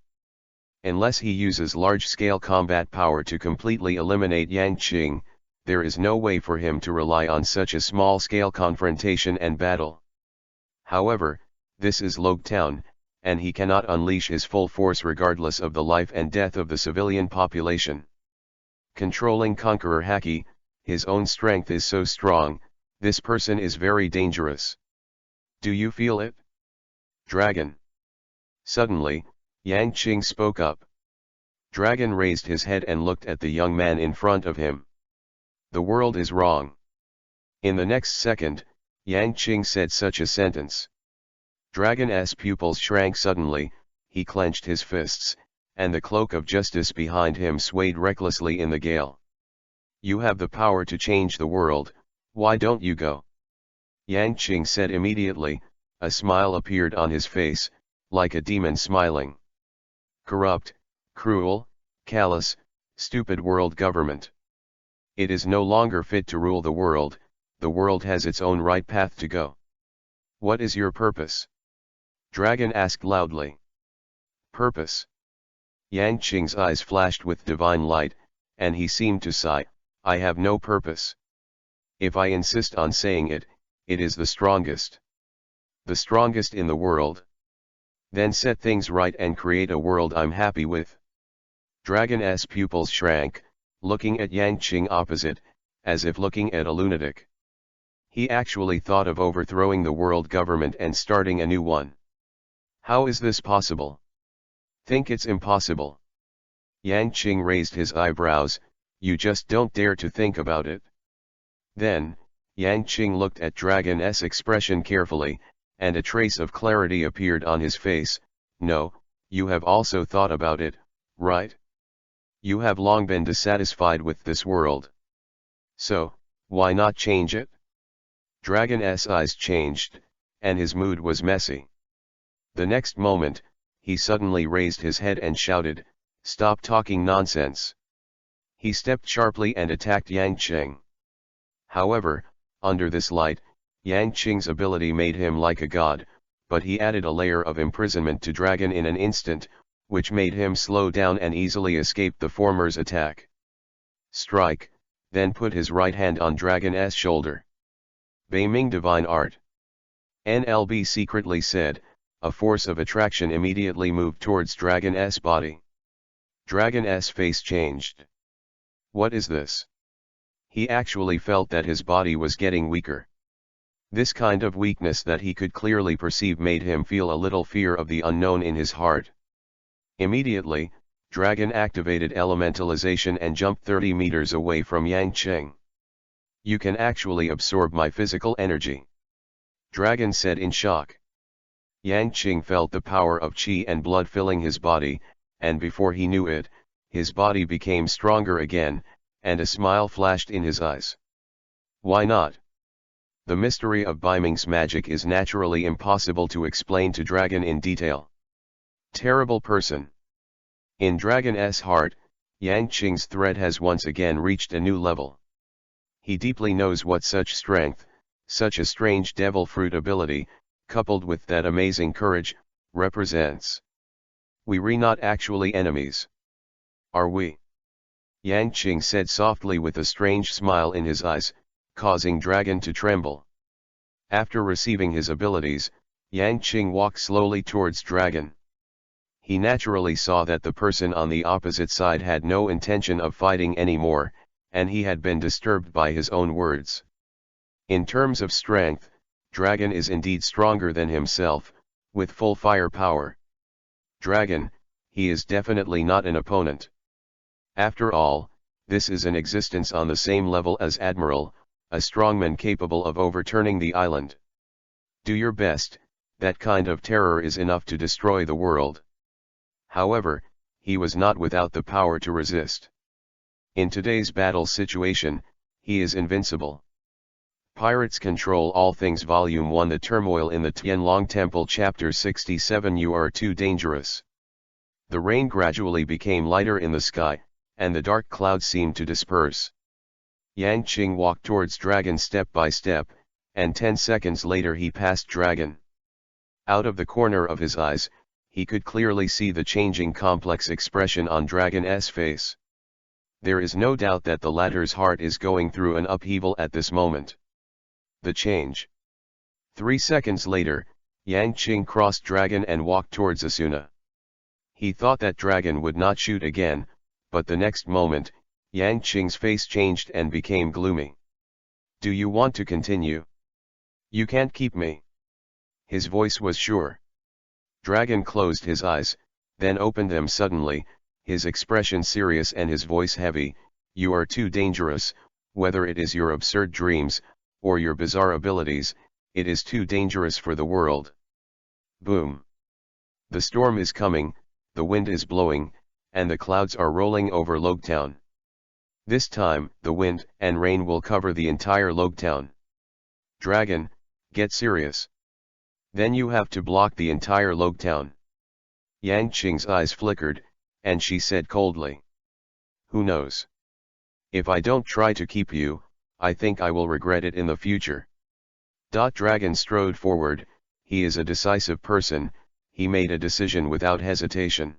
Unless he uses large-scale combat power to completely eliminate Yang Qing, there is no way for him to rely on such a small-scale confrontation and battle. However, this is Logue Town, and he cannot unleash his full force regardless of the life and death of the civilian population. Controlling Conqueror Haki, his own strength is so strong, this person is very dangerous. Do you feel it? Dragon. Suddenly, Yang Qing spoke up. Dragon raised his head and looked at the young man in front of him. The world is wrong. In the next second, Yang Qing said such a sentence. Dragon's pupils shrank suddenly, he clenched his fists, and the cloak of justice behind him swayed recklessly in the gale. You have the power to change the world, why don't you go? Yang Qing said immediately, a smile appeared on his face, like a demon smiling. Corrupt, cruel, callous, stupid world government. It is no longer fit to rule the world has its own right path to go. What is your purpose? Dragon asked loudly. Purpose? Yang Qing's eyes flashed with divine light, and he seemed to sigh, I have no purpose. If I insist on saying it, it is the strongest. The strongest in the world. Then set things right and create a world I'm happy with. Dragon's pupils shrank, looking at Yang Qing opposite, as if looking at a lunatic. He actually thought of overthrowing the world government and starting a new one. How is this possible? Think it's impossible? Yang Qing raised his eyebrows. You just don't dare to think about it. Then, Yang Qing looked at Dragon's expression carefully, and a trace of clarity appeared on his face. No, you have also thought about it, right? You have long been dissatisfied with this world. So, why not change it? Dragon's eyes changed, and his mood was messy. The next moment, he suddenly raised his head and shouted, "Stop talking nonsense!" He stepped sharply and attacked Yang Qing. However, under this light, Yang Qing's ability made him like a god, but he added a layer of imprisonment to Dragon in an instant, which made him slow down and easily escape the former's attack. Strike, then put his right hand on Dragon's shoulder. Beiming Divine Art. NLB secretly said. A force of attraction immediately moved towards Dragon's body. Dragon's face changed. What is this? He actually felt that his body was getting weaker. This kind of weakness that he could clearly perceive made him feel a little fear of the unknown in his heart. Immediately, Dragon activated elementalization and jumped 30 meters away from Yang Qing. You can actually absorb my physical energy, Dragon said in shock. Yang Qing felt the power of qi and blood filling his body, and before he knew it, his body became stronger again, and a smile flashed in his eyes. Why not? The mystery of Beiming's magic is naturally impossible to explain to Dragon in detail. Terrible person. In Dragon's heart, Yang Qing's threat has once again reached a new level. He deeply knows what such strength, such a strange devil fruit ability, coupled with that amazing courage, represents. We're not actually enemies. Are we? Yang Qing said softly with a strange smile in his eyes, causing Dragon to tremble. After receiving his abilities, Yang Qing walked slowly towards Dragon. He naturally saw that the person on the opposite side had no intention of fighting anymore, and he had been disturbed by his own words. In terms of strength, Dragon is indeed stronger than himself, with full firepower. Dragon, he is definitely not an opponent. After all, this is an existence on the same level as Admiral, a strongman capable of overturning the island. Do your best, that kind of terror is enough to destroy the world. However, he was not without the power to resist. In today's battle situation, he is invincible. Pirates Control All Things Volume 1 The Turmoil in the Tianlong Temple Chapter 67 You are too dangerous. The rain gradually became lighter in the sky, and the dark clouds seemed to disperse. Yang Qing walked towards Dragon step by step, and 10 seconds later he passed Dragon. Out of the corner of his eyes, he could clearly see the changing complex expression on Dragon's face. There is no doubt that the latter's heart is going through an upheaval at this moment. The change. 3 seconds later, Yang Qing crossed Dragon and walked towards Asuna. He thought that Dragon would not shoot again, but the next moment, Yang Qing's face changed and became gloomy. Do you want to continue? You can't keep me. His voice was sure. Dragon closed his eyes, then opened them suddenly, his expression serious and his voice heavy. You are too dangerous, whether it is your absurd dreams, or your bizarre abilities, it is too dangerous for the world. Boom. The storm is coming, the wind is blowing, and the clouds are rolling over Logtown. This time, the wind and rain will cover the entire Logtown. Dragon, get serious. Then you have to block the entire Logtown. Yang Qing's eyes flickered, and she said coldly. Who knows? If I don't try to keep you, I think I will regret it in the future. Dragon strode forward. He is a decisive person, he made a decision without hesitation.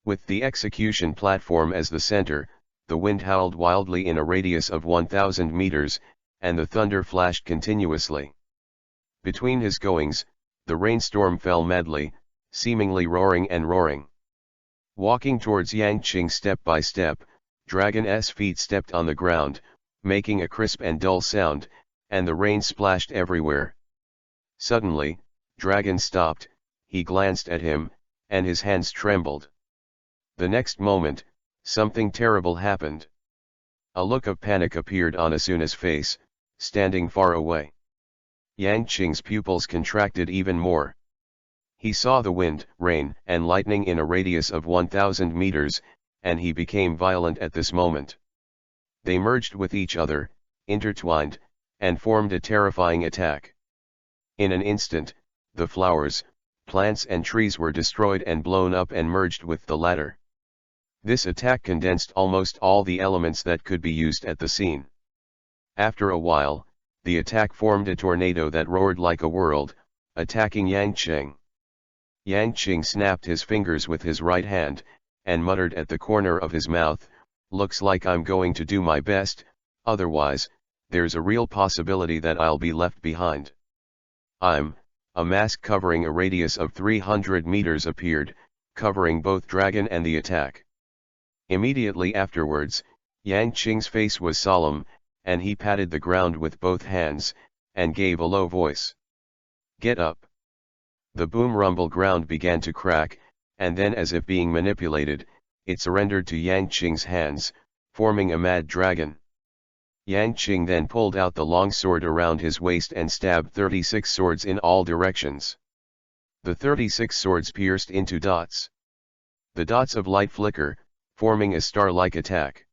With the execution platform as the center, the wind howled wildly in a radius of 1,000 meters, and the thunder flashed continuously. Between his goings, the rainstorm fell madly, seemingly roaring and roaring. Walking towards Yang Qing step by step, Dragon's feet stepped on the ground, making a crisp and dull sound, and the rain splashed everywhere. Suddenly, Dragon stopped, he glanced at him, and his hands trembled. The next moment, something terrible happened. A look of panic appeared on Asuna's face, standing far away. Yang Qing's pupils contracted even more. He saw the wind, rain, and lightning in a radius of 1,000 meters, and he became violent at this moment. They merged with each other, intertwined, and formed a terrifying attack. In an instant, the flowers, plants and trees were destroyed and blown up and merged with the latter. This attack condensed almost all the elements that could be used at the scene. After a while, the attack formed a tornado that roared like a world, attacking Yang Qing. Yang Qing snapped his fingers with his right hand, and muttered at the corner of his mouth, "Looks like I'm going to do my best, otherwise, there's a real possibility that I'll be left behind." A mask covering a radius of 300 meters appeared, covering both dragon and the attack. Immediately afterwards, Yang Qing's face was solemn, and he patted the ground with both hands, and gave a low voice. "Get up." The boom rumble ground began to crack, and then as if being manipulated, it surrendered to Yang Qing's hands, forming a mad dragon. Yang Qing then pulled out the long sword around his waist and stabbed 36 swords in all directions. The 36 swords pierced into dots. The dots of light flicker, forming a star-like attack.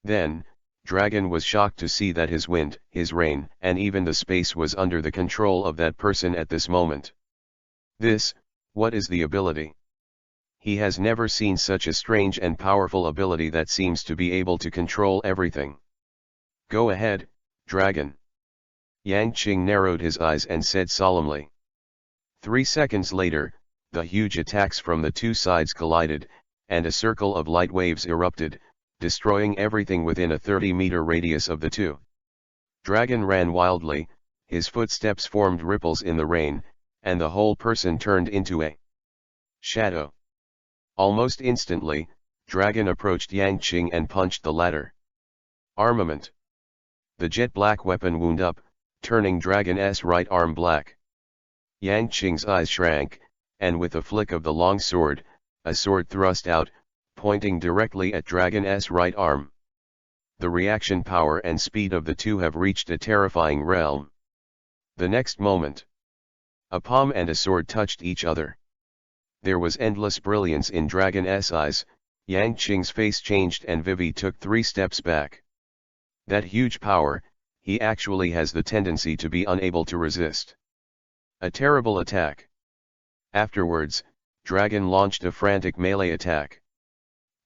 Then, Dragon was shocked to see that his wind, his rain, and even the space was under the control of that person at this moment. What is the ability? He has never seen such a strange and powerful ability that seems to be able to control everything. "Go ahead, Dragon." Yang Qing narrowed his eyes and said solemnly. 3 seconds later, the huge attacks from the two sides collided, and a circle of light waves erupted, destroying everything within a 30-meter radius of the two. Dragon ran wildly, his footsteps formed ripples in the rain, and the whole person turned into a shadow. Almost instantly, Dragon approached Yang Qing and punched the latter. Armament. The jet-black weapon wound up, turning Dragon's right arm black. Yang Qing's eyes shrank, and with a flick of the long sword, a sword thrust out, pointing directly at Dragon's right arm. The reaction power and speed of the two have reached a terrifying realm. The next moment, a palm and a sword touched each other. There was endless brilliance in Dragon's eyes. Yang Qing's face changed and Vivi took 3 steps back. That huge power, he actually has the tendency to be unable to resist. A terrible attack. Afterwards, Dragon launched a frantic melee attack.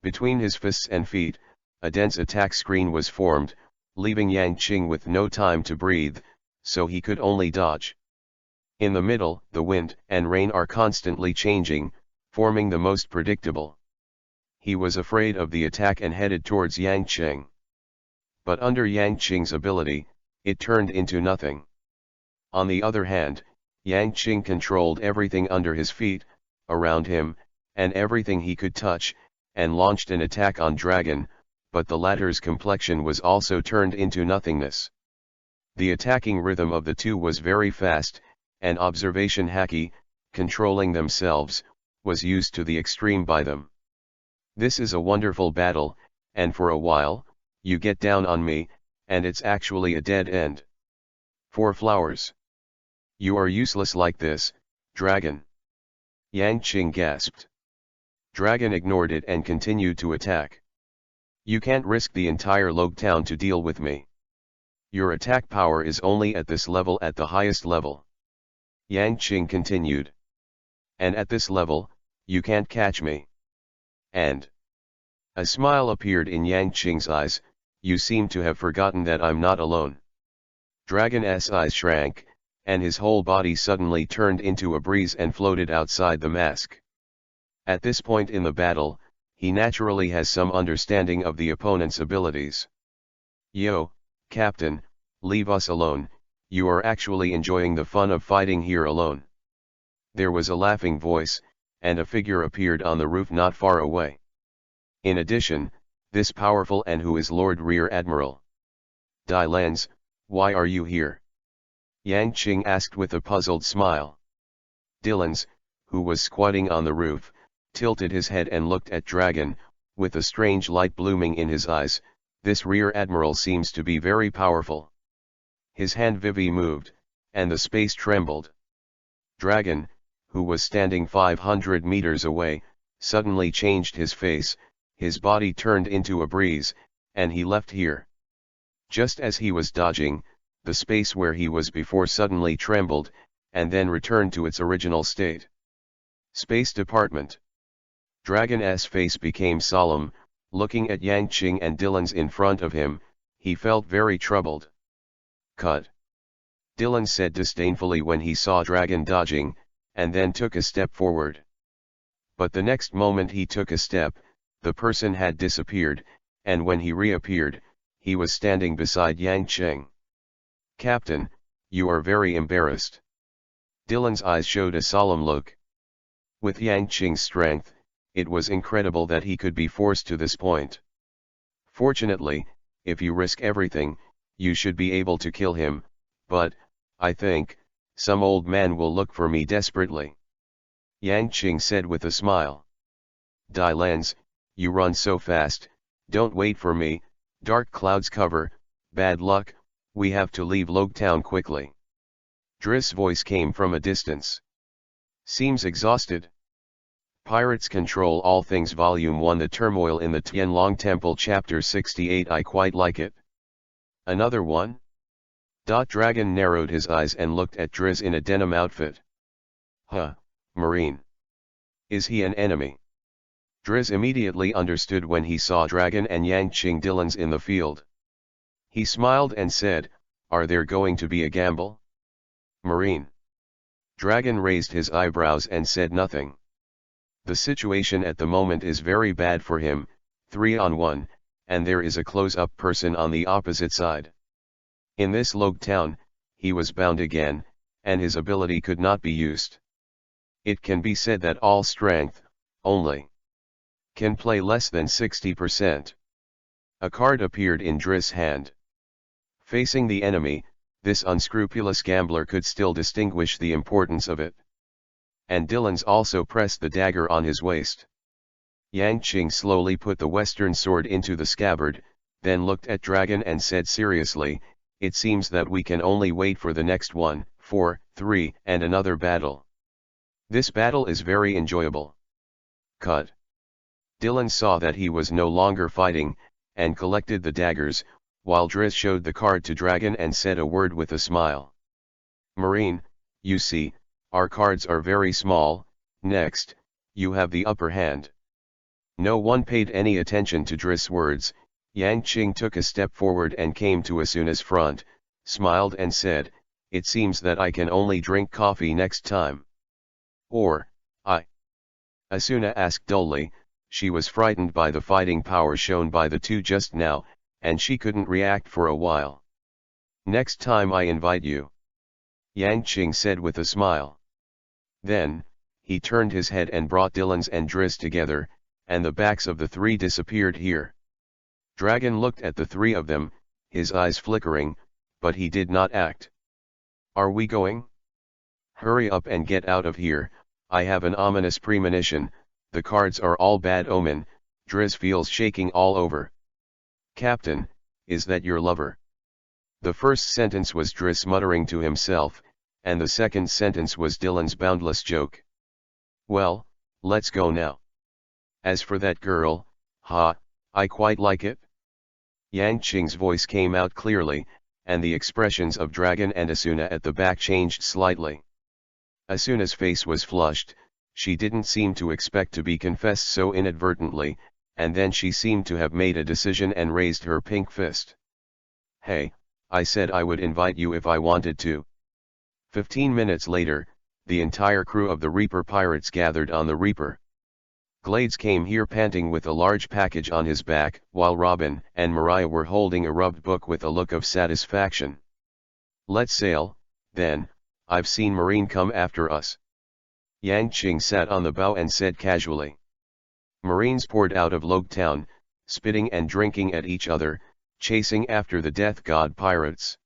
Between his fists and feet, a dense attack screen was formed, leaving Yang Qing with no time to breathe, so he could only dodge. In the middle, the wind and rain are constantly changing, forming the most predictable. He was afraid of the attack and headed towards Yang Qing. But under Yang Qing's ability, it turned into nothing. On the other hand, Yang Qing controlled everything under his feet, around him, and everything he could touch, and launched an attack on Dragon, but the latter's complexion was also turned into nothingness. The attacking rhythm of the two was very fast, and observation haki, controlling themselves, was used to the extreme by them. This is a wonderful battle, and for a while, you get down on me, and it's actually a dead end. 4 flowers. You are useless like this, Dragon. Yang Qing gasped. Dragon ignored it and continued to attack. You can't risk the entire Log Town to deal with me. Your attack power is only at this level, at the highest level. Yang Qing continued. And at this level, you can't catch me. And a smile appeared in Yang Qing's eyes. You seem to have forgotten that I'm not alone. Dragon's eyes shrank, and his whole body suddenly turned into a breeze and floated outside the mask. At this point in the battle, he naturally has some understanding of the opponent's abilities. Yo, Captain, leave us alone, you are actually enjoying the fun of fighting here alone. There was a laughing voice, and a figure appeared on the roof not far away. In addition, this powerful and who is Lord Rear Admiral. Dai Lens, why are you here? Yang Qing asked with a puzzled smile. Dylan's, who was squatting on the roof, tilted his head and looked at Dragon, with a strange light blooming in his eyes. This rear admiral seems to be very powerful. His hand Vivi moved, and the space trembled. Dragon, who was standing 500 meters away, suddenly changed his face, his body turned into a breeze, and he left here. Just as he was dodging, the space where he was before suddenly trembled, and then returned to its original state. Space Department. Dragon's face became solemn, looking at Yang Qing and Dylan's in front of him, he felt very troubled. Cut. Dylan said disdainfully when he saw Dragon dodging, and then took a step forward. But the next moment he took a step, the person had disappeared, and when he reappeared, he was standing beside Yang Qing. Captain, you are very embarrassed. Dylan's eyes showed a solemn look. With Yang Qing's strength, it was incredible that he could be forced to this point. Fortunately, if you risk everything, you should be able to kill him, but, I think, some old man will look for me desperately. Yang Qing said with a smile. Dai Lens, you run so fast, don't wait for me, dark clouds cover, bad luck, we have to leave Town quickly. Driss' voice came from a distance. Seems exhausted. Pirates Control All Things Volume 1 The Turmoil in the Tianlong Temple Chapter 68 I quite like it. Another one? Dragon narrowed his eyes and looked at Driss in a denim outfit. Huh, Marine. Is he an enemy? Driss immediately understood when he saw Dragon and Yang Qing Dylan's in the field. He smiled and said, are there going to be a gamble? Marine. Dragon raised his eyebrows and said nothing. The situation at the moment is very bad for him, 3-on-1, and there is a close-up person on the opposite side. In this Town, he was bound again, and his ability could not be used. It can be said that all strength, only, can play less than 60%. A card appeared in Driss' hand. Facing the enemy, this unscrupulous gambler could still distinguish the importance of it. And Dylan's also pressed the dagger on his waist. Yang Qing slowly put the western sword into the scabbard, then looked at Dragon and said seriously, it seems that we can only wait for the next 1, 4, 3, and another battle. This battle is very enjoyable. Cut. Dylan saw that he was no longer fighting, and collected the daggers, while Driss showed the card to Dragon and said a word with a smile. Marine, you see, our cards are very small, next, you have the upper hand. No one paid any attention to Driss' words. Yang Qing took a step forward and came to Asuna's front, smiled and said, it seems that I can only drink coffee next time. Or, I? Asuna asked dully, she was frightened by the fighting power shown by the two just now, and she couldn't react for a while. Next time I invite you. Yang Qing said with a smile. Then, he turned his head and brought Dylan's and Driss together, and the backs of the three disappeared here. Dragon looked at the three of them, his eyes flickering, but he did not act. Are we going? Hurry up and get out of here, I have an ominous premonition, the cards are all bad omen, Driss feels shaking all over. Captain, is that your lover? The first sentence was Driss muttering to himself, and the second sentence was Dylan's boundless joke. Well, let's go now. As for that girl, I quite like it. Yang Qing's voice came out clearly, and the expressions of Dragon and Asuna at the back changed slightly. Asuna's face was flushed, she didn't seem to expect to be confessed so inadvertently, and then she seemed to have made a decision and raised her pink fist. Hey, I said I would invite you if I wanted to. 15 minutes later, the entire crew of the Reaper pirates gathered on the Reaper. Glades came here panting with a large package on his back, while Robin and Mariah were holding a rubbed book with a look of satisfaction. Let's sail, then, I've seen Marine come after us. Yang Qing sat on the bow and said casually. Marines poured out of Town, spitting and drinking at each other, chasing after the death god pirates.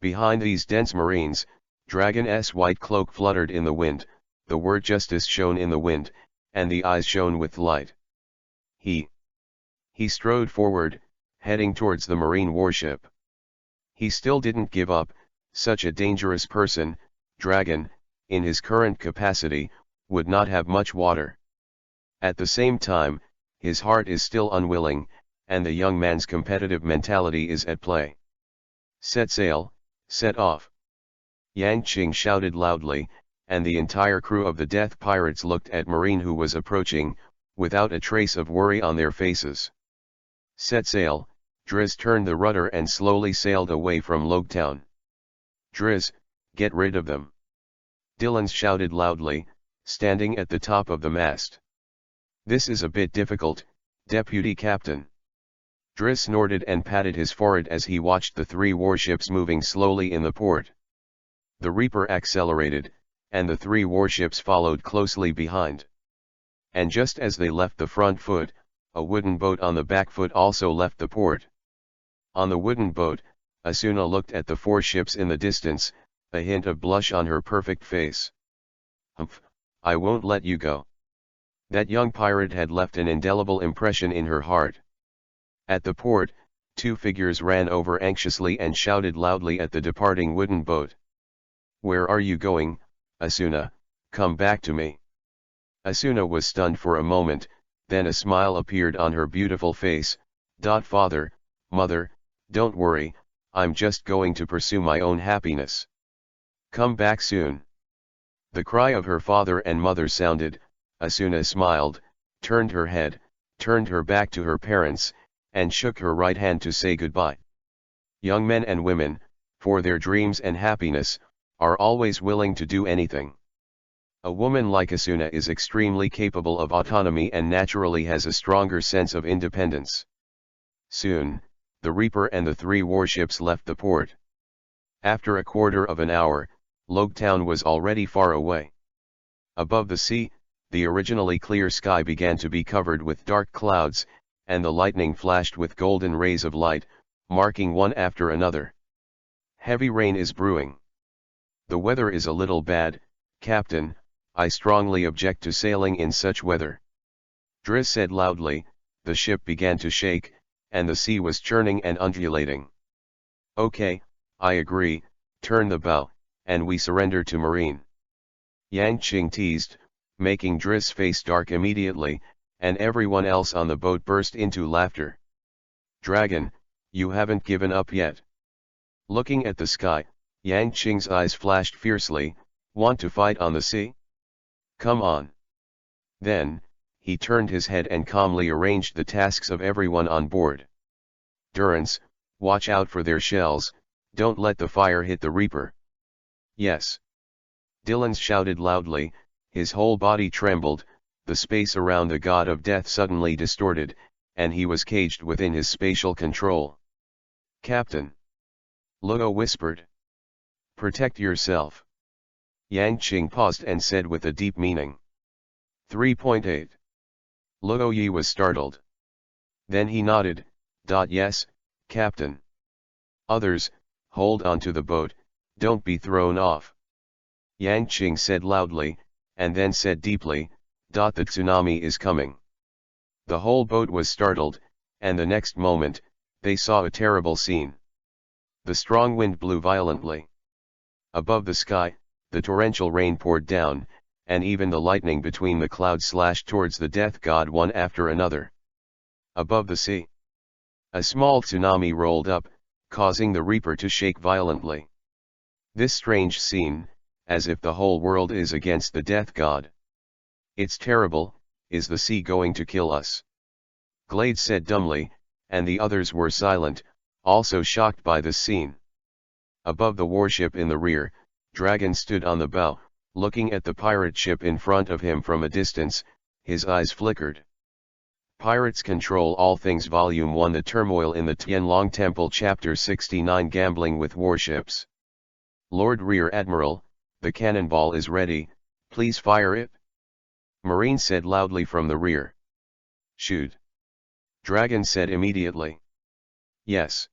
Behind these dense Marines, Dragon's white cloak fluttered in the wind, the word justice shone in the wind, and the eyes shone with light. He strode forward, heading towards the marine warship. He still didn't give up. Such a dangerous person, dragon, in his current capacity, would not have much water. At the same time, his heart is still unwilling, and the young man's competitive mentality is at play. Set sail, set off. Yang Qing shouted loudly, and the entire crew of the Death Pirates looked at Marine, who was approaching, without a trace of worry on their faces. Set sail. Driz turned the rudder and slowly sailed away from Logtown. Driz, get rid of them. Dillons shouted loudly, standing at the top of the mast. This is a bit difficult, Deputy Captain. Driz snorted and patted his forehead as he watched the three warships moving slowly in the port. The Reaper accelerated, and the three warships followed closely behind. And just as they left the front foot, a wooden boat on the back foot also left the port. On the wooden boat, Asuna looked at the four ships in the distance, a hint of blush on her perfect face. Humph, I won't let you go. That young pirate had left an indelible impression in her heart. At the port, two figures ran over anxiously and shouted loudly at the departing wooden boat. Where are you going, Asuna? Come back to me. Asuna was stunned for a moment, then a smile appeared on her beautiful face. Father, mother, don't worry, I'm just going to pursue my own happiness. Come back soon. The cry of her father and mother sounded. Asuna smiled, turned her head, turned her back to her parents, and shook her right hand to say goodbye. Young men and women, for their dreams and happiness, are always willing to do anything. A woman like Asuna is extremely capable of autonomy and naturally has a stronger sense of independence. Soon, the Reaper and the three warships left the port. After a quarter of an hour, Logtown was already far away. Above the sea, the originally clear sky began to be covered with dark clouds, and the lightning flashed with golden rays of light, marking one after another. Heavy rain is brewing. The weather is a little bad, Captain. I strongly object to sailing in such weather. Driz said loudly. The ship began to shake, and the sea was churning and undulating. Okay, I agree, turn the bow, and we surrender to Marine. Yang Qing teased, making Driz's face dark immediately, and everyone else on the boat burst into laughter. Dragon, you haven't given up yet. Looking at the sky, Yang Qing's eyes flashed fiercely. Want to fight on the sea? Come on. Then, he turned his head and calmly arranged the tasks of everyone on board. Durance, watch out for their shells, don't let the fire hit the Reaper. Yes. Dillons shouted loudly, his whole body trembled, the space around the god of death suddenly distorted, and he was caged within his spatial control. Captain. Lugo whispered. Protect yourself. Yang Qing paused and said with a deep meaning. 3.8. Lugo Yi was startled. Then he nodded. Yes, Captain. Others, hold on to the boat, don't be thrown off. Yang Qing said loudly, and then said deeply, The tsunami is coming. The whole boat was startled, and the next moment, they saw a terrible scene. The strong wind blew violently. Above the sky, the torrential rain poured down, and even the lightning between the clouds slashed towards the death god one after another. Above the sea, a small tsunami rolled up, causing the Reaper to shake violently. This strange scene, as if the whole world is against the death god. It's terrible, is the sea going to kill us? Glade said dumbly, and the others were silent, also shocked by this scene. Above the warship in the rear, Dragon stood on the bow, looking at the pirate ship in front of him from a distance. His eyes flickered. Pirates Control All Things Volume 1 The Turmoil in the Tianlong Temple Chapter 69 Gambling with Warships. Lord Rear Admiral, the cannonball is ready, please fire it. Marine said loudly from the rear. Shoot. Dragon said immediately. Yes.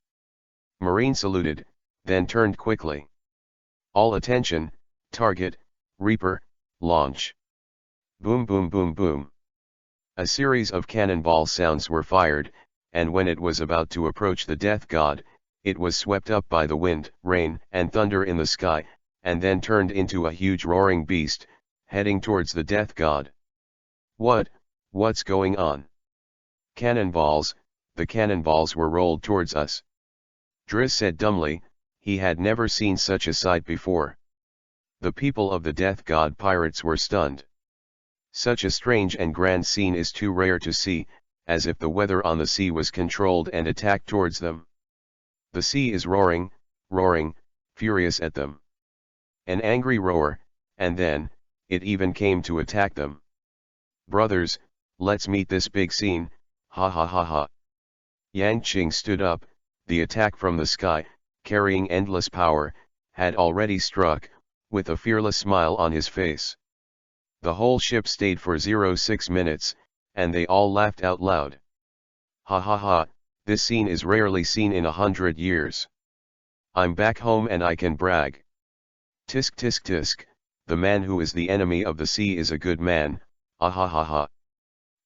Marine saluted, then turned quickly. All attention, target, Reaper, Launch. Boom boom boom boom. A series of cannonball sounds were fired, and when it was about to approach the death god, it was swept up by the wind, rain, and thunder in the sky, and then turned into a huge roaring beast, heading towards the death god. What's going on? Cannonballs, the cannonballs were rolled towards us. Driz said dumbly, he had never seen such a sight before. The people of the death god pirates were stunned. Such a strange and grand scene is too rare to see, as if the weather on the sea was controlled and attacked towards them. The sea is roaring, furious at them. An angry roar, and then, it even came to attack them. Brothers, let's meet this big scene, ha ha ha ha. Yang Qing stood up, the attack from the sky, carrying endless power, had already struck, with a fearless smile on his face. The whole ship stayed for 06 minutes, and they all laughed out loud. Ha ha ha, this scene is rarely seen in 100 years. I'm back home and I can brag. Tisk tisk tisk, the man who is the enemy of the sea is a good man, ah ha ha ha.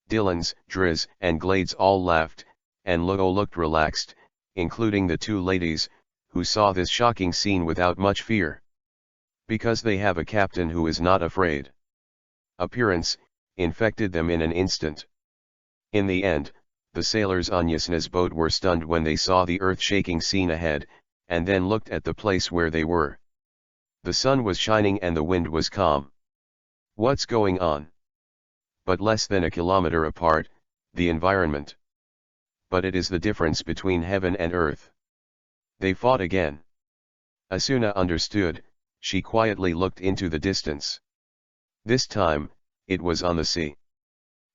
Dillons, Driz, and Glades all laughed, and Luo looked relaxed, including the two ladies, who saw this shocking scene without much fear. Because they have a captain who is not afraid. Appearance, infected them in an instant. In the end, the sailors on Yasna's boat were stunned when they saw the earth-shaking scene ahead, and then looked at the place where they were. The sun was shining and the wind was calm. What's going on? But less than a kilometer apart, the environment. But it is the difference between heaven and earth. They fought again. Asuna understood, she quietly looked into the distance. This time, it was on the sea.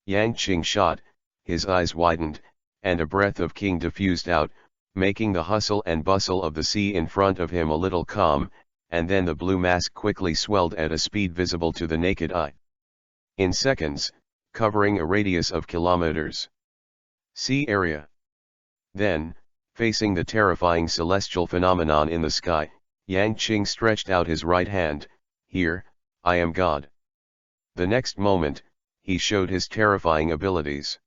Yang Qing shot, his eyes widened, and a breath of king diffused out, making the hustle and bustle of the sea in front of him a little calm, and then the blue mask quickly swelled at a speed visible to the naked eye. In seconds, covering a radius of kilometers. Sea area. Then, facing the terrifying celestial phenomenon in the sky, Yang Qing stretched out his right hand, "Here, I am God." The next moment, he showed his terrifying abilities.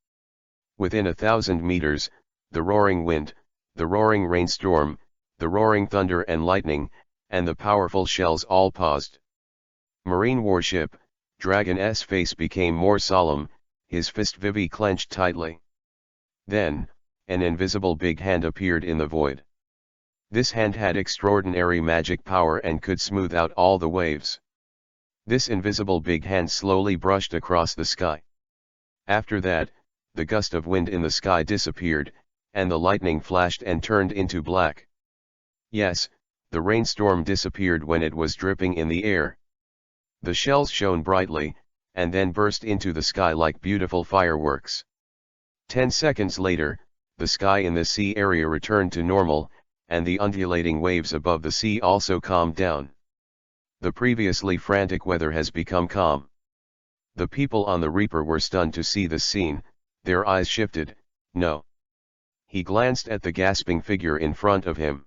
Within 1,000 meters, the roaring wind, the roaring rainstorm, the roaring thunder and lightning, and the powerful shells all paused. Marine warship, Dragon's face became more solemn, his fist Vivi clenched tightly. Then, an invisible big hand appeared in the void. This hand had extraordinary magic power and could smooth out all the waves. This invisible big hand slowly brushed across the sky. After that, the gust of wind in the sky disappeared, and the lightning flashed and turned into black. Yes, the rainstorm disappeared when it was dripping in the air. The shells shone brightly, and then burst into the sky like beautiful fireworks. 10 seconds later, the sky in the sea area returned to normal, and the undulating waves above the sea also calmed down. The previously frantic weather has become calm. The people on the Reaper were stunned to see this scene, their eyes shifted. No. He glanced at the gasping figure in front of him.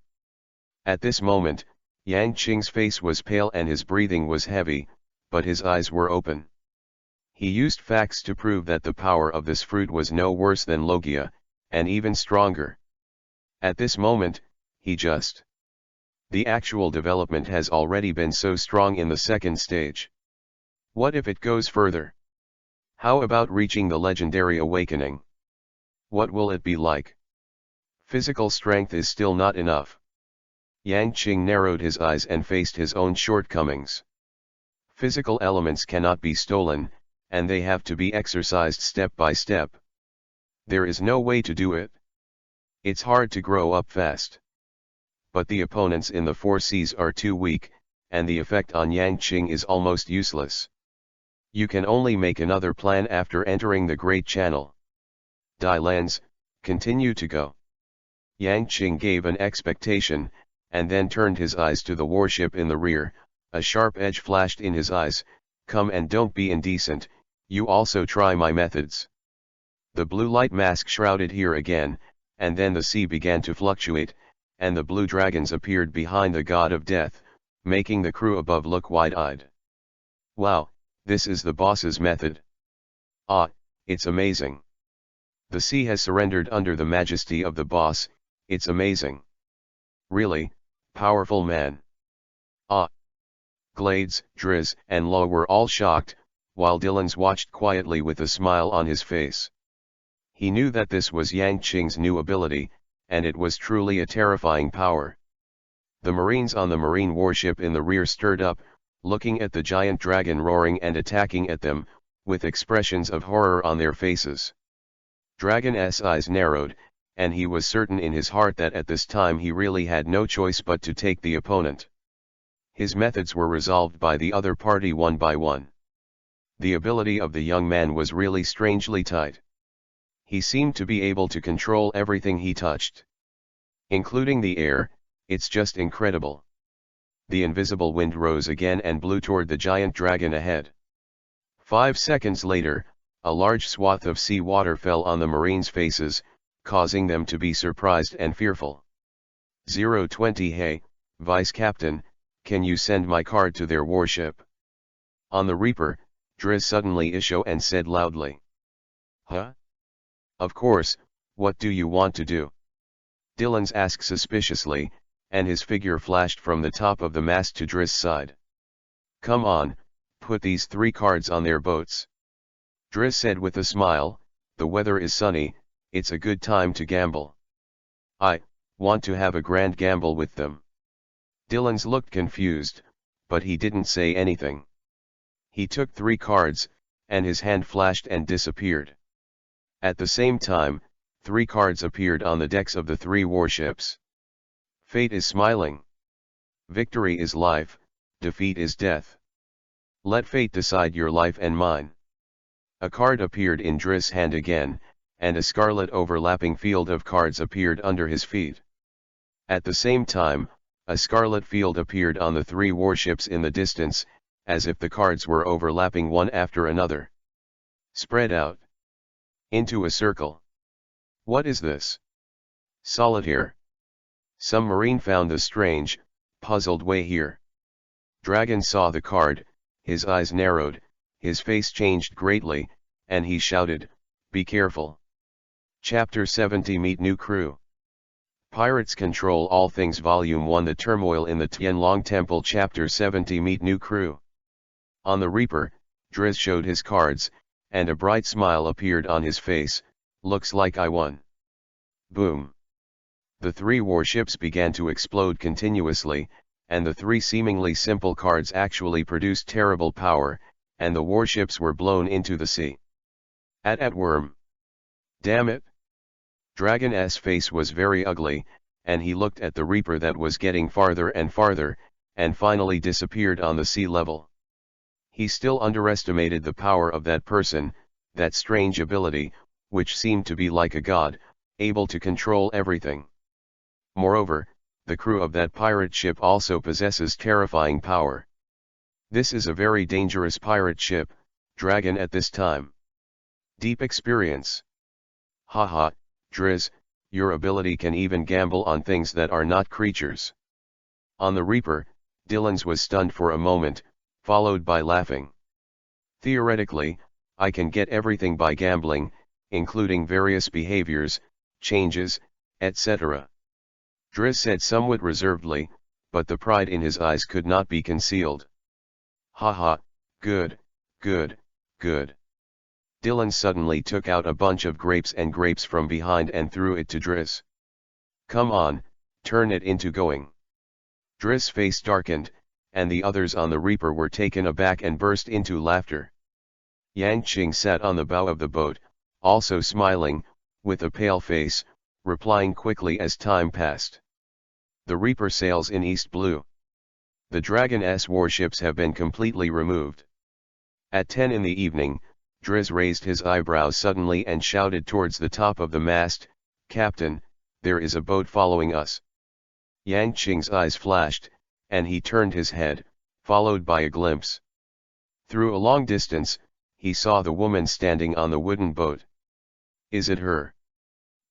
At this moment, Yang Qing's face was pale and his breathing was heavy, but his eyes were open. He used facts to prove that the power of this fruit was no worse than Logia, and even stronger. At this moment, the actual development has already been so strong in the second stage. What if it goes further? How about reaching the legendary awakening? What will it be like? Physical strength is still not enough. Yang Qing narrowed his eyes and faced his own shortcomings. Physical elements cannot be stolen, and they have to be exercised step by step. There is no way to do it. It's hard to grow up fast. But the opponents in the 4 seas are too weak, and the effect on Yang Qing is almost useless. You can only make another plan after entering the Great Channel. Dai Lands, continue to go. Yang Qing gave an expectation, and then turned his eyes to the warship in the rear. A sharp edge flashed in his eyes. "Come and don't be indecent, you also try my methods." The blue light mask shrouded here again, and then the sea began to fluctuate, and the blue dragons appeared behind the god of death, making the crew above look wide-eyed. "Wow, This is the boss's method. Ah, it's amazing. The sea has surrendered under the majesty of the boss, it's amazing. Really, powerful man. Ah. Glades, Driz, and Lo were all shocked, while Dillons watched quietly with a smile on his face. He knew that this was Yang Qing's new ability, and it was truly a terrifying power. The Marines on the Marine warship in the rear stirred up, looking at the giant dragon roaring and attacking at them, with expressions of horror on their faces. Dragon's eyes narrowed, and he was certain in his heart that at this time he really had no choice but to take the opponent. His methods were resolved by the other party one by one. The ability of the young man was really strangely tight. He seemed to be able to control everything he touched. Including the air, it's just incredible. The invisible wind rose again and blew toward the giant dragon ahead. 5 seconds later, a large swath of sea water fell on the Marines' faces, causing them to be surprised and fearful. 020 Hey, Vice Captain, can you send my card to their warship? On the Reaper, Driz suddenly issued and said loudly. Huh? Of course, what do you want to do? Dillons asked suspiciously, and his figure flashed from the top of the mast to Driz's side. Come on, put these 3 cards on their boats. Driz said with a smile, the weather is sunny, it's a good time to gamble. I want to have a grand gamble with them. Dillons looked confused, but he didn't say anything. He took 3 cards, and his hand flashed and disappeared. At the same time, 3 cards appeared on the decks of the 3 warships. Fate is smiling. Victory is life, defeat is death. Let fate decide your life and mine. A card appeared in Driz's hand again, and a scarlet overlapping field of cards appeared under his feet. At the same time, a scarlet field appeared on the 3 warships in the distance, as if the cards were overlapping one after another. Spread out. Into a circle. What is this? Solitaire. Some Marine found a strange, puzzled way here. Dragon saw the card, his eyes narrowed, his face changed greatly, and he shouted, "Be careful." Chapter 70 Meet New Crew. Pirates Control All Things Volume 1 The Turmoil in the Tianlong Temple Chapter 70 Meet New Crew. On the Reaper, Driz showed his cards, and a bright smile appeared on his face. Looks like I won. Boom. The 3 warships began to explode continuously, and the 3 seemingly simple cards actually produced terrible power, and the warships were blown into the sea. At worm. Damn it. Dragon's face was very ugly, and he looked at the Reaper that was getting farther and farther, and finally disappeared on the sea level. He still underestimated the power of that person, that strange ability, which seemed to be like a god, able to control everything. Moreover, the crew of that pirate ship also possesses terrifying power. This is a very dangerous pirate ship, Dragon at this time. Deep experience. Haha, Driz, your ability can even gamble on things that are not creatures. On the Reaper, Dillons was stunned for a moment, followed by laughing. Theoretically, I can get everything by gambling, including various behaviors, changes, etc. Driz said somewhat reservedly, but the pride in his eyes could not be concealed. Haha, good, good, good. Dillons suddenly took out a bunch of grapes from behind and threw it to Driz. Come on, turn it into going. Driz's face darkened, and the others on the Reaper were taken aback and burst into laughter. Yang Qing sat on the bow of the boat, also smiling, with a pale face, replying quickly as time passed. The Reaper sails in East Blue. The Dragon's warships have been completely removed. At 10 in the evening, Driz raised his eyebrows suddenly and shouted towards the top of the mast, "Captain, there is a boat following us." Yang Qing's eyes flashed, and he turned his head, followed by a glimpse. Through a long distance, he saw the woman standing on the wooden boat. Is it her?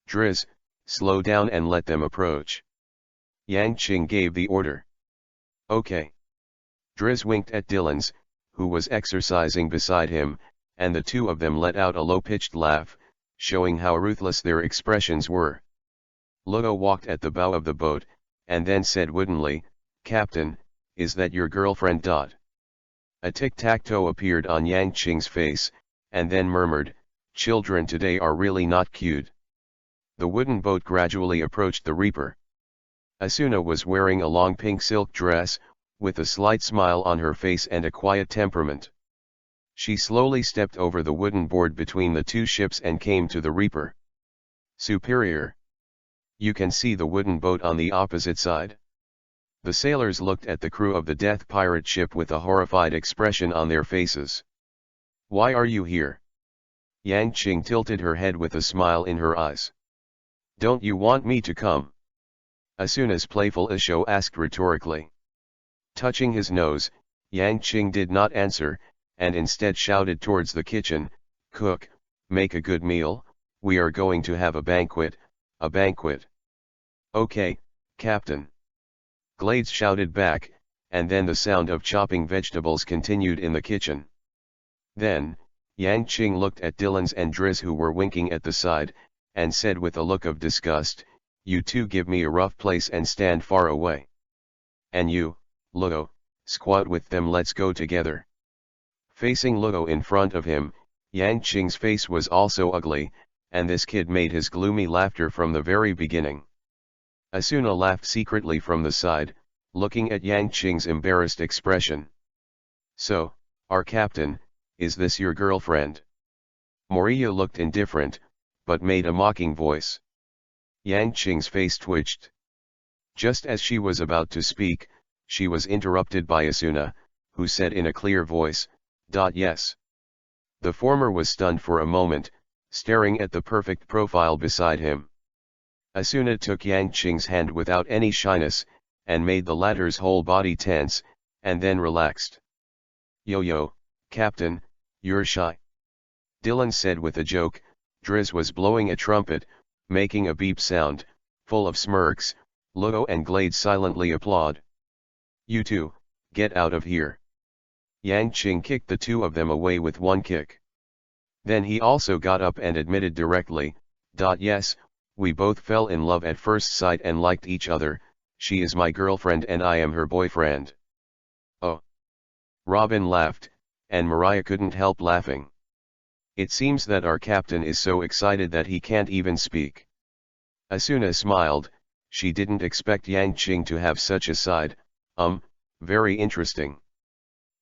Driz, slow down and let them approach. Yang Qing gave the order. Okay. Driz winked at Dillons, who was exercising beside him, and the two of them let out a low-pitched laugh, showing how ruthless their expressions were. Ludo walked at the bow of the boat, and then said woodenly, "Captain, is that your girlfriend?" A tic-tac-toe appeared on Yang Qing's face, and then murmured, "Children today are really not cute." The wooden boat gradually approached the reaper. Asuna was wearing a long pink silk dress, with a slight smile on her face and a quiet temperament. She slowly stepped over the wooden board between the two ships and came to the reaper. "Superior. You can see the wooden boat on the opposite side?" The sailors looked at the crew of the death pirate ship with a horrified expression on their faces. "Why are you here?" Yang Qing tilted her head with a smile in her eyes. "Don't you want me to come?" Asuna's playful Isho asked rhetorically. Touching his nose, Yang Qing did not answer, and instead shouted towards the kitchen, "Cook, make a good meal, we are going to have a banquet, a banquet." "Okay, Captain." Glades shouted back, and then the sound of chopping vegetables continued in the kitchen. Then, Yang Qing looked at Dillons and Driz, who were winking at the side, and said with a look of disgust, "You two give me a rough place and stand far away. And you, Ludo, squat with them, let's go together." Facing Ludo in front of him, Yang Qing's face was also ugly, and this kid made his gloomy laughter from the very beginning. Asuna laughed secretly from the side, looking at Yang Qing's embarrassed expression. "So, our captain, is this your girlfriend?" Moriya looked indifferent, but made a mocking voice. Yang Qing's face twitched. Just as she was about to speak, she was interrupted by Asuna, who said in a clear voice, "Yes." The former was stunned for a moment, staring at the perfect profile beside him. Asuna took Yang Qing's hand without any shyness, and made the latter's whole body tense, and then relaxed. "Yo, Captain, you're shy." Dillon said with a joke. Driz was blowing a trumpet, making a beep sound, full of smirks. Ludo and Glade silently applaud. "You two, get out of here." Yang Qing kicked the two of them away with one kick. Then he also got up and admitted directly, "Yes, we both fell in love at first sight and liked each other. She is my girlfriend and I am her boyfriend." "Oh." Robin laughed, and Mariah couldn't help laughing. "It seems that our captain is so excited that he can't even speak." Asuna smiled. She didn't expect Yang Qing to have such a side. Very interesting.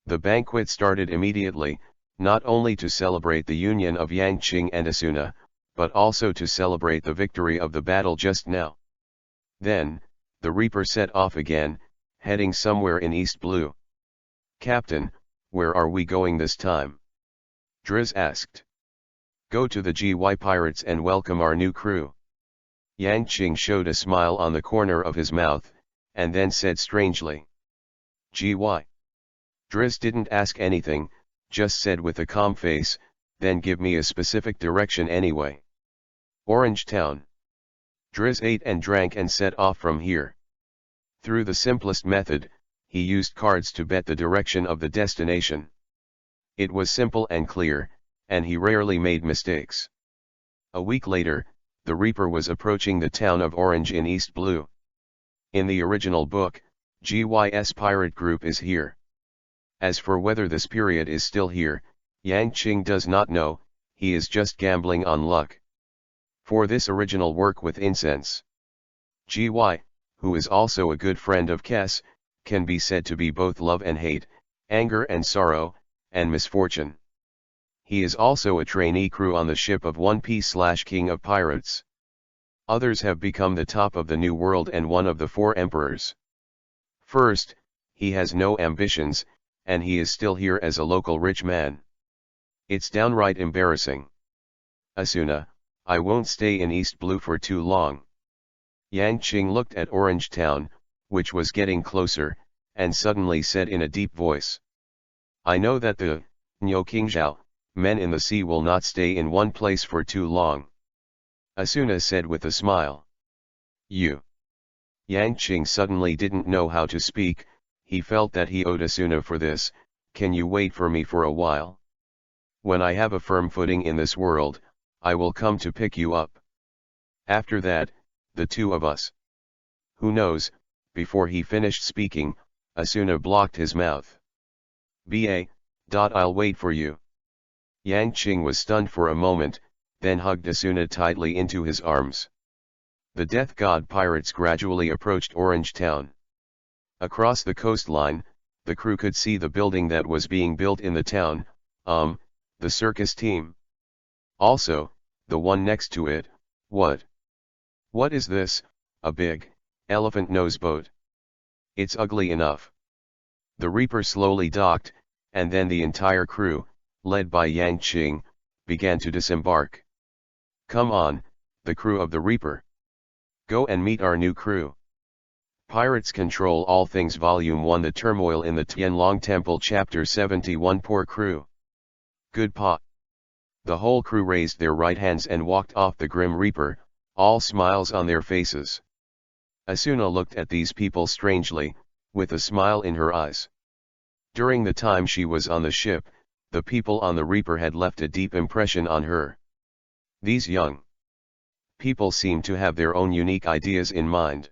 The banquet started immediately, not only to celebrate the union of Yang Qing and Asuna, but also to celebrate the victory of the battle just now. Then, the Reaper set off again, heading somewhere in East Blue. "Captain, where are we going this time?" Driz asked. "Go to the GY Pirates and welcome our new crew." Yang Qing showed a smile on the corner of his mouth, and then said strangely, "GY?" Driz didn't ask anything, just said with a calm face, "Then give me a specific direction anyway." "Orange Town." Driz ate and drank and set off from here. Through the simplest method, he used cards to bet the direction of the destination. It was simple and clear, and he rarely made mistakes. A week later, the Reaper was approaching the town of Orange in East Blue. In the original book, GY's pirate group is here. As for whether this period is still here, Yang Qing does not know, he is just gambling on luck. For this original work with incense, GY, who is also a good friend of Kes, can be said to be both love and hate, anger and sorrow, and misfortune. He is also a trainee crew on the ship of One Piece/King of Pirates. Others have become the top of the New World and one of the 4 emperors. First, he has no ambitions, and he is still here as a local rich man. It's downright embarrassing. "Asuna, I won't stay in East Blue for too long." Yang Qing looked at Orange Town, which was getting closer, and suddenly said in a deep voice, "I know that the Nyo Kingzhao, men in the sea will not stay in one place for too long." Asuna said with a smile, "You." Yang Qing suddenly didn't know how to speak. He felt that he owed Asuna for this, can you wait for me for a while? When I have a firm footing in this world, I will come to pick you up. After that, the two of us. Who knows?" Before he finished speaking, Asuna blocked his mouth. I'll wait for you." Yang Qing was stunned for a moment, then hugged Asuna tightly into his arms. The Death God pirates gradually approached Orange Town. Across the coastline, the crew could see the building that was being built in the town, the circus team. Also, the one next to it. What is this? A big, elephant nose boat. It's ugly enough. The Reaper slowly docked, and then the entire crew, led by Yang Qing, began to disembark. "Come on, the crew of the Reaper. Go and meet our new crew." Pirates Control All Things Volume 1 The Turmoil in the Tianlong Temple Chapter 71 Poor Crew. Good pa. The whole crew raised their right hands and walked off the Grim Reaper, all smiles on their faces. Asuna looked at these people strangely, with a smile in her eyes. During the time she was on the ship, the people on the Reaper had left a deep impression on her. These young people seemed to have their own unique ideas in mind.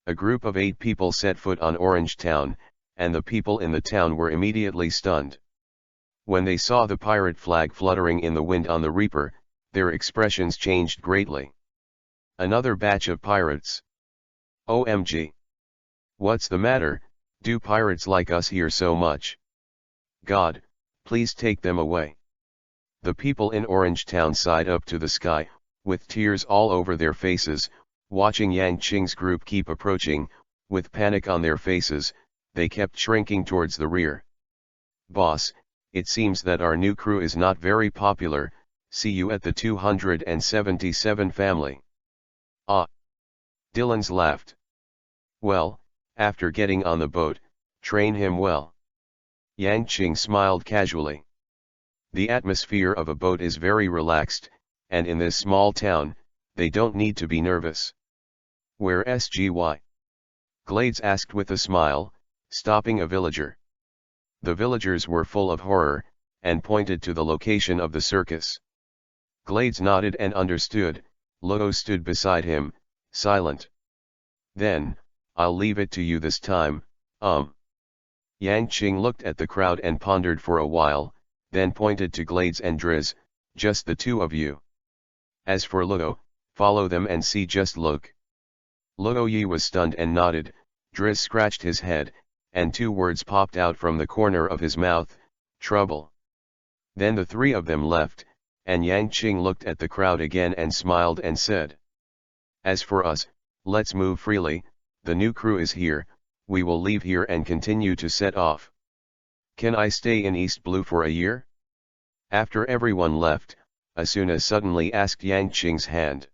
A group of 8 people set foot on Orange Town, and the people in the town were immediately stunned. When they saw the pirate flag fluttering in the wind on the Reaper, their expressions changed greatly. Another batch of pirates. OMG. What's the matter? Do pirates like us here so much? God, please take them away. The people in Orange Town sighed up to the sky, with tears all over their faces, watching Yang Qing's group keep approaching. With panic on their faces, they kept shrinking towards the rear. "Boss, it seems that our new crew is not very popular. See you at the 277 family." "Ah." Dylan's laughed. "Well, after getting on the boat, train him well." Yang Qing smiled casually. The atmosphere of a boat is very relaxed, and in this small town, they don't need to be nervous. "Where SGY?" Glades asked with a smile, stopping a villager. The villagers were full of horror, and pointed to the location of the circus. Glades nodded and understood. Logo stood beside him, silent. "Then, I'll leave it to you this time." Yang Qing looked at the crowd and pondered for a while, then pointed to Glades and Driz. "Just the two of you. As for Logo, follow them and see, just look." Logo Yi was stunned and nodded. Driz scratched his head, and 2 words popped out from the corner of his mouth: "Trouble." Then the 3 of them left, and Yang Qing looked at the crowd again and smiled and said, "As for us, let's move freely. The new crew is here. We will leave here and continue to set off." "Can I stay in East Blue for a year?" After everyone left, Asuna suddenly asked Yang Qing's hand.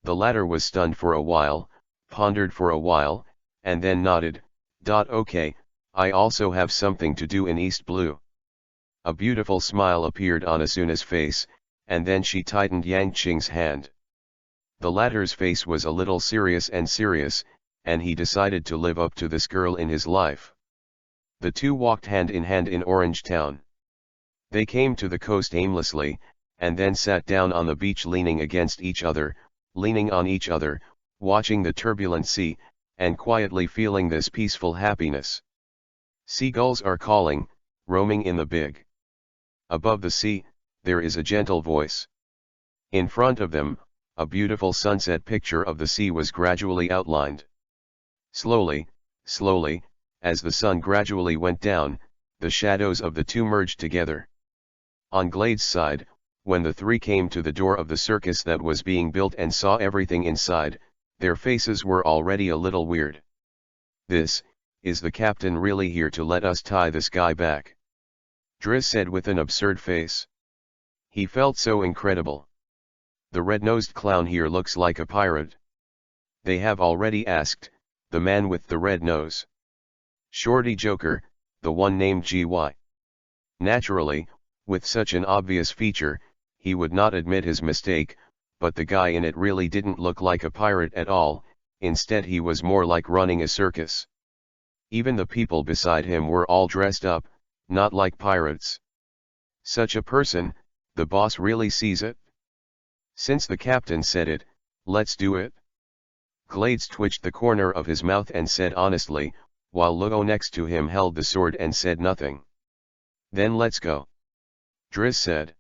The latter was stunned for a while, pondered for a while, and then nodded. "Okay, I also have something to do in East Blue." A beautiful smile appeared on Asuna's face, and then she tightened Yang Qing's hand. The latter's face was a little serious, and he decided to live up to this girl in his life. The two walked hand in hand in Orange Town. They came to the coast aimlessly, and then sat down on the beach leaning against each other, leaning on each other, watching the turbulent sea, and quietly feeling this peaceful happiness. Seagulls are calling, roaming in the big. Above the sea, there is a gentle voice. In front of them, a beautiful sunset picture of the sea was gradually outlined. Slowly, as the sun gradually went down, the shadows of the two merged together. On Glade's side, when the 3 came to the door of the circus that was being built and saw everything inside, their faces were already a little weird. "Is the captain really here to let us tie this guy back?" Driz said with an absurd face. He felt so incredible. "The red-nosed clown here looks like a pirate." "They have already asked, the man with the red nose." "Shorty Joker, the one named GY." Naturally, with such an obvious feature, he would not admit his mistake, but the guy in it really didn't look like a pirate at all. Instead, he was more like running a circus. Even the people beside him were all dressed up, not like pirates. Such a person, the boss really sees it? Since the captain said it, let's do it. Glades twitched the corner of his mouth and said honestly, while Lugo next to him held the sword and said nothing. Then let's go. Driz said.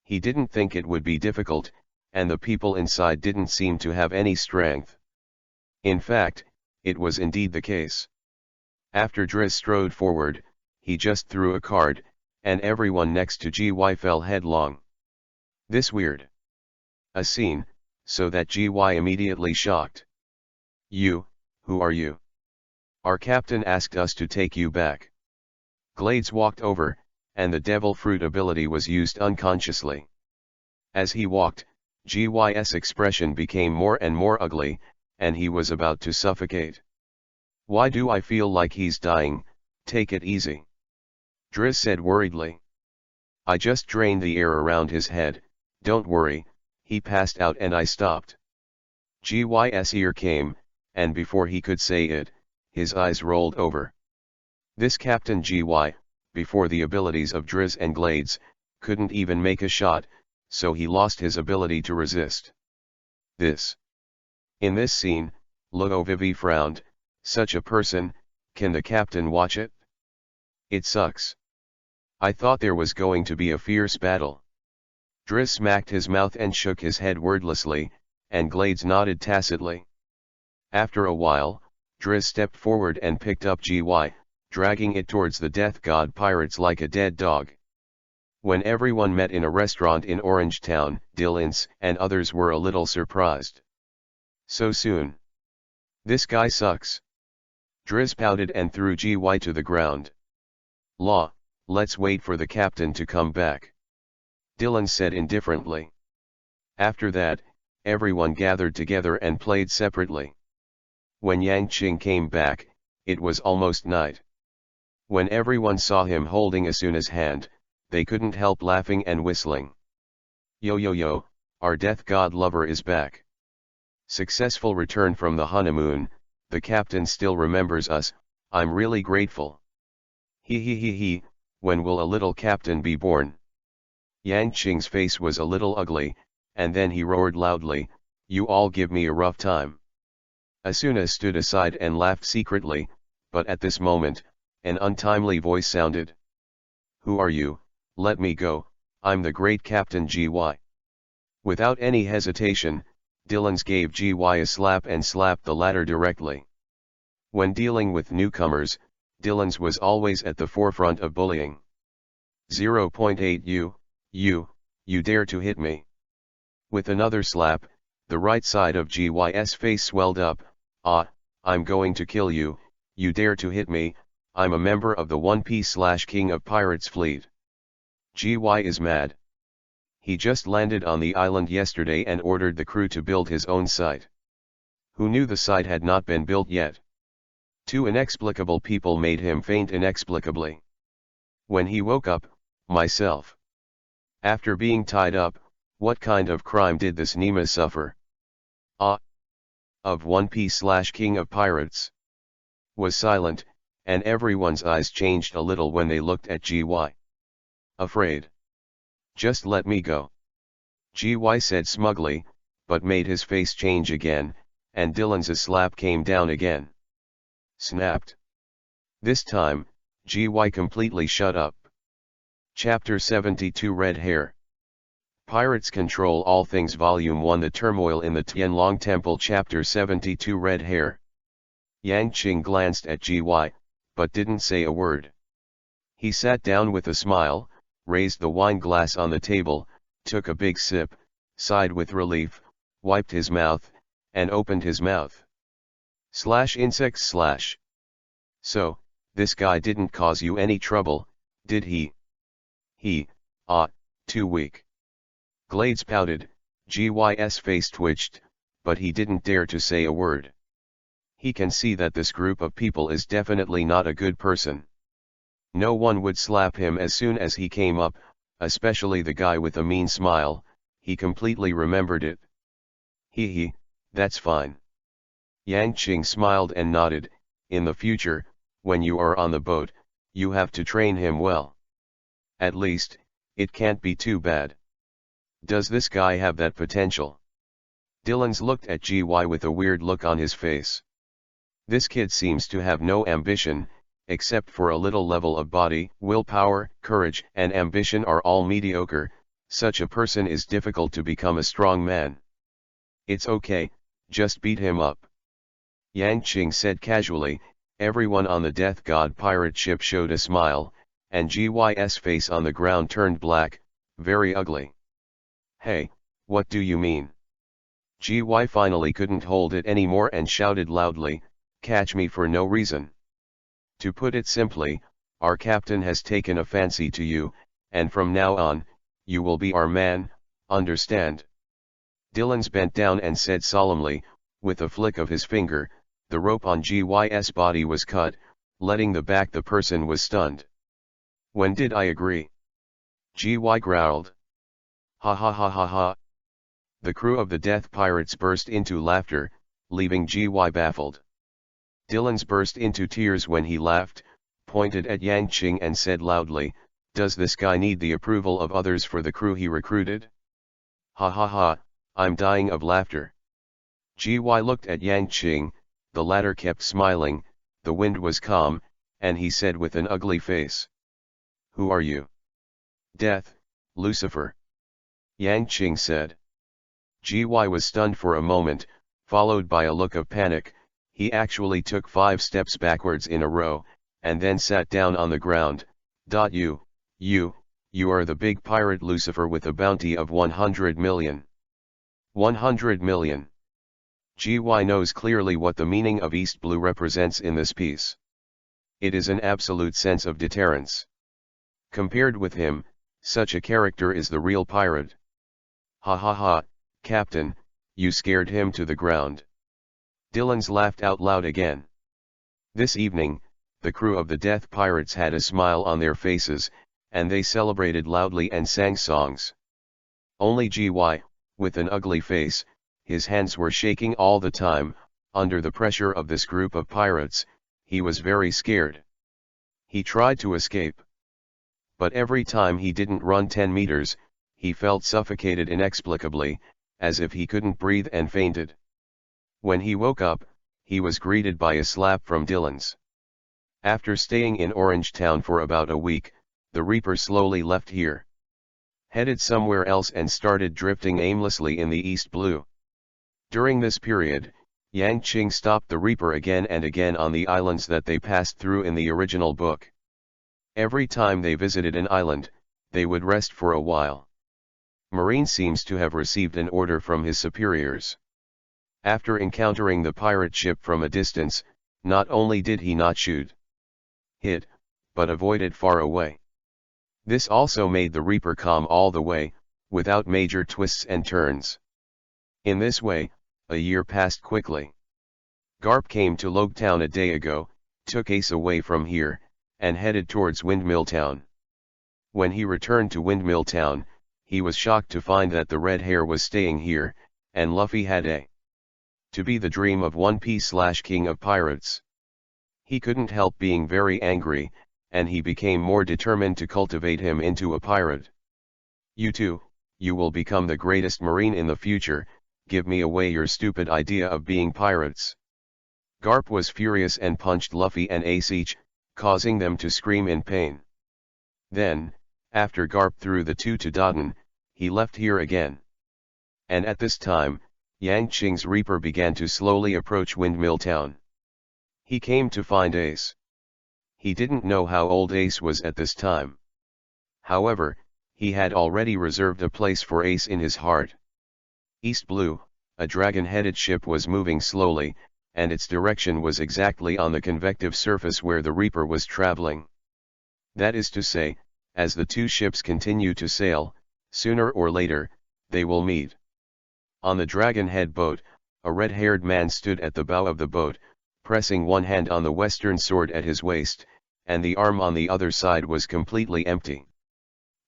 He didn't think it would be difficult, and the people inside didn't seem to have any strength. In fact, it was indeed the case. After Driz strode forward, he just threw a card, and everyone next to GY fell headlong. This weird a scene, so that GY immediately shocked. You, who are you? Our captain asked us to take you back. Glades walked over, and the devil fruit ability was used unconsciously. As he walked, GY's expression became more and more ugly, and he was about to suffocate. Why do I feel like he's dying? Take it easy. Driz said worriedly. I just drained the air around his head, don't worry, he passed out and I stopped. GY's ear came, and before he could say it, his eyes rolled over. This Captain GY, before the abilities of Driz and Glades, couldn't even make a shot, so he lost his ability to resist. In this scene, Lugo Vivi frowned. Such a person, can the captain watch it? It sucks. I thought there was going to be a fierce battle. Driz smacked his mouth and shook his head wordlessly, and Glades nodded tacitly. After a while, Driz stepped forward and picked up GY, dragging it towards the death god pirates like a dead dog. When everyone met in a restaurant in Orange Town, Dillons and others were a little surprised. So soon? This guy sucks. Driz pouted and threw GY to the ground. Law, let's wait for the captain to come back. Dylan said indifferently. After that, everyone gathered together and played separately. When Yang Qing came back, it was almost night. When everyone saw him holding Asuna's hand, they couldn't help laughing and whistling. Yo yo yo, our death god lover is back. Successful return from the honeymoon, the captain still remembers us, I'm really grateful. He, when will a little captain be born? Yang Qing's face was a little ugly, and then he roared loudly, you all give me a rough time. Asuna stood aside and laughed secretly, but at this moment, an untimely voice sounded. Who are you? Let me go, I'm the great Captain GY. Without any hesitation, Dillons gave GY a slap and slapped the latter directly. When dealing with newcomers, Dillons was always at the forefront of bullying. 0.8 you dare to hit me. With another slap, the right side of GY's face swelled up, I'm going to kill you, you dare to hit me, I'm a member of the One Piece/King of Pirates fleet. GY is mad. He just landed on the island yesterday and ordered the crew to build his own site. Who knew the site had not been built yet? Two inexplicable people made him faint inexplicably. When he woke up, myself. After being tied up, what kind of crime did this Nima suffer? Of One Piece/King of Pirates. Was silent, and everyone's eyes changed a little when they looked at GY. Afraid. Just let me go. GY said smugly, but made his face change again, and Dillon's slap came down again. Snapped. This time, GY completely shut up. Chapter 72 Red Hair. Pirates Control All Things Volume 1 The Turmoil in the Tianlong Temple Chapter 72 Red Hair. Yang Qing glanced at GY, but didn't say a word. He sat down with a smile, raised the wine glass on the table, took a big sip, sighed with relief, wiped his mouth, and opened his mouth. Insects. So, this guy didn't cause you any trouble, did he? Too weak. Glades pouted, GY's face twitched, but he didn't dare to say a word. He can see that this group of people is definitely not a good person. No one would slap him as soon as he came up, especially the guy with a mean smile, he completely remembered it. That's fine. Yang Qing smiled and nodded, in the future, when you are on the boat, You have to train him well. At least, it can't be too bad. Does this guy have that potential? Dylan's looked at GY with a weird look on his face. This kid seems to have no ambition, except for a little level of body, willpower, courage, and ambition are all mediocre. Such a person is difficult to become a strong man. It's okay, just beat him up. Yang Qing said casually. Everyone on the Death God pirate ship showed a smile, and GY's face on the ground turned black, very ugly. Hey, what do you mean? GY finally couldn't hold it anymore and shouted loudly, catch me for no reason. To put it simply, our captain has taken a fancy to you, and from now on, you will be our man, understand? Dylan's bent down and said solemnly, with a flick of his finger, the rope on GY's body was cut, letting the back the person was stunned. When did I agree? GY growled. Ha ha ha ha ha. The crew of the Death Pirates burst into laughter, leaving GY baffled. Dylan's burst into tears when he laughed, pointed at Yang Qing and said loudly, does this guy need the approval of others for the crew he recruited? Ha ha ha, I'm dying of laughter. GY looked at Yang Qing, the latter kept smiling, the wind was calm, and he said with an ugly face. Who are you? Death, Lucifer. Yang Qing said. GY was stunned for a moment, followed by a look of panic. He actually took 5 steps backwards in a row, and then sat down on the ground. You are the big pirate Lucifer with a bounty of 100 million. 100 million. GY knows clearly what the meaning of East Blue represents in this piece. It is an absolute sense of deterrence. Compared with him, such a character is the real pirate. Ha ha ha, Captain, you scared him to the ground. Dylan's laughed out loud again. This evening, the crew of the Death Pirates had a smile on their faces, and they celebrated loudly and sang songs. Only GY, with an ugly face, his hands were shaking all the time. Under the pressure of this group of pirates, he was very scared. He tried to escape. But every time he didn't run 10 meters, he felt suffocated inexplicably, as if he couldn't breathe and fainted. When he woke up, he was greeted by a slap from Dylan's. After staying in Orange Town for about a week, the Reaper slowly left here. Headed somewhere else and started drifting aimlessly in the East Blue. During this period, Yang Qing stopped the Reaper again and again on the islands that they passed through in the original book. Every time they visited an island, they would rest for a while. Marine seems to have received an order from his superiors. After encountering the pirate ship from a distance, not only did he not shoot, hit, but avoided far away. This also made the Reaper calm all the way, without major twists and turns. In this way, a year passed quickly. Garp came to Town a day ago, took Ace away from here, and headed towards Windmill Town. When he returned to Windmill Town, he was shocked to find that the red hair was staying here, and Luffy had to be the dream of One Piece/King of Pirates. He couldn't help being very angry, and he became more determined to cultivate him into a pirate. You too, you will become the greatest marine in the future, give me away your stupid idea of being pirates. Garp was furious and punched Luffy and Ace each, causing them to scream in pain. Then, after Garp threw the two to Dodon, he left here again. And at this time, Yang Qing's Reaper began to slowly approach Windmill Town. He came to find Ace. He didn't know how old Ace was at this time. However, he had already reserved a place for Ace in his heart. East Blue, a dragon-headed ship was moving slowly, and its direction was exactly on the convective surface where the Reaper was traveling. That is to say, as the two ships continue to sail, sooner or later, they will meet. On the dragon-head boat, a red-haired man stood at the bow of the boat, pressing one hand on the western sword at his waist, and the arm on the other side was completely empty.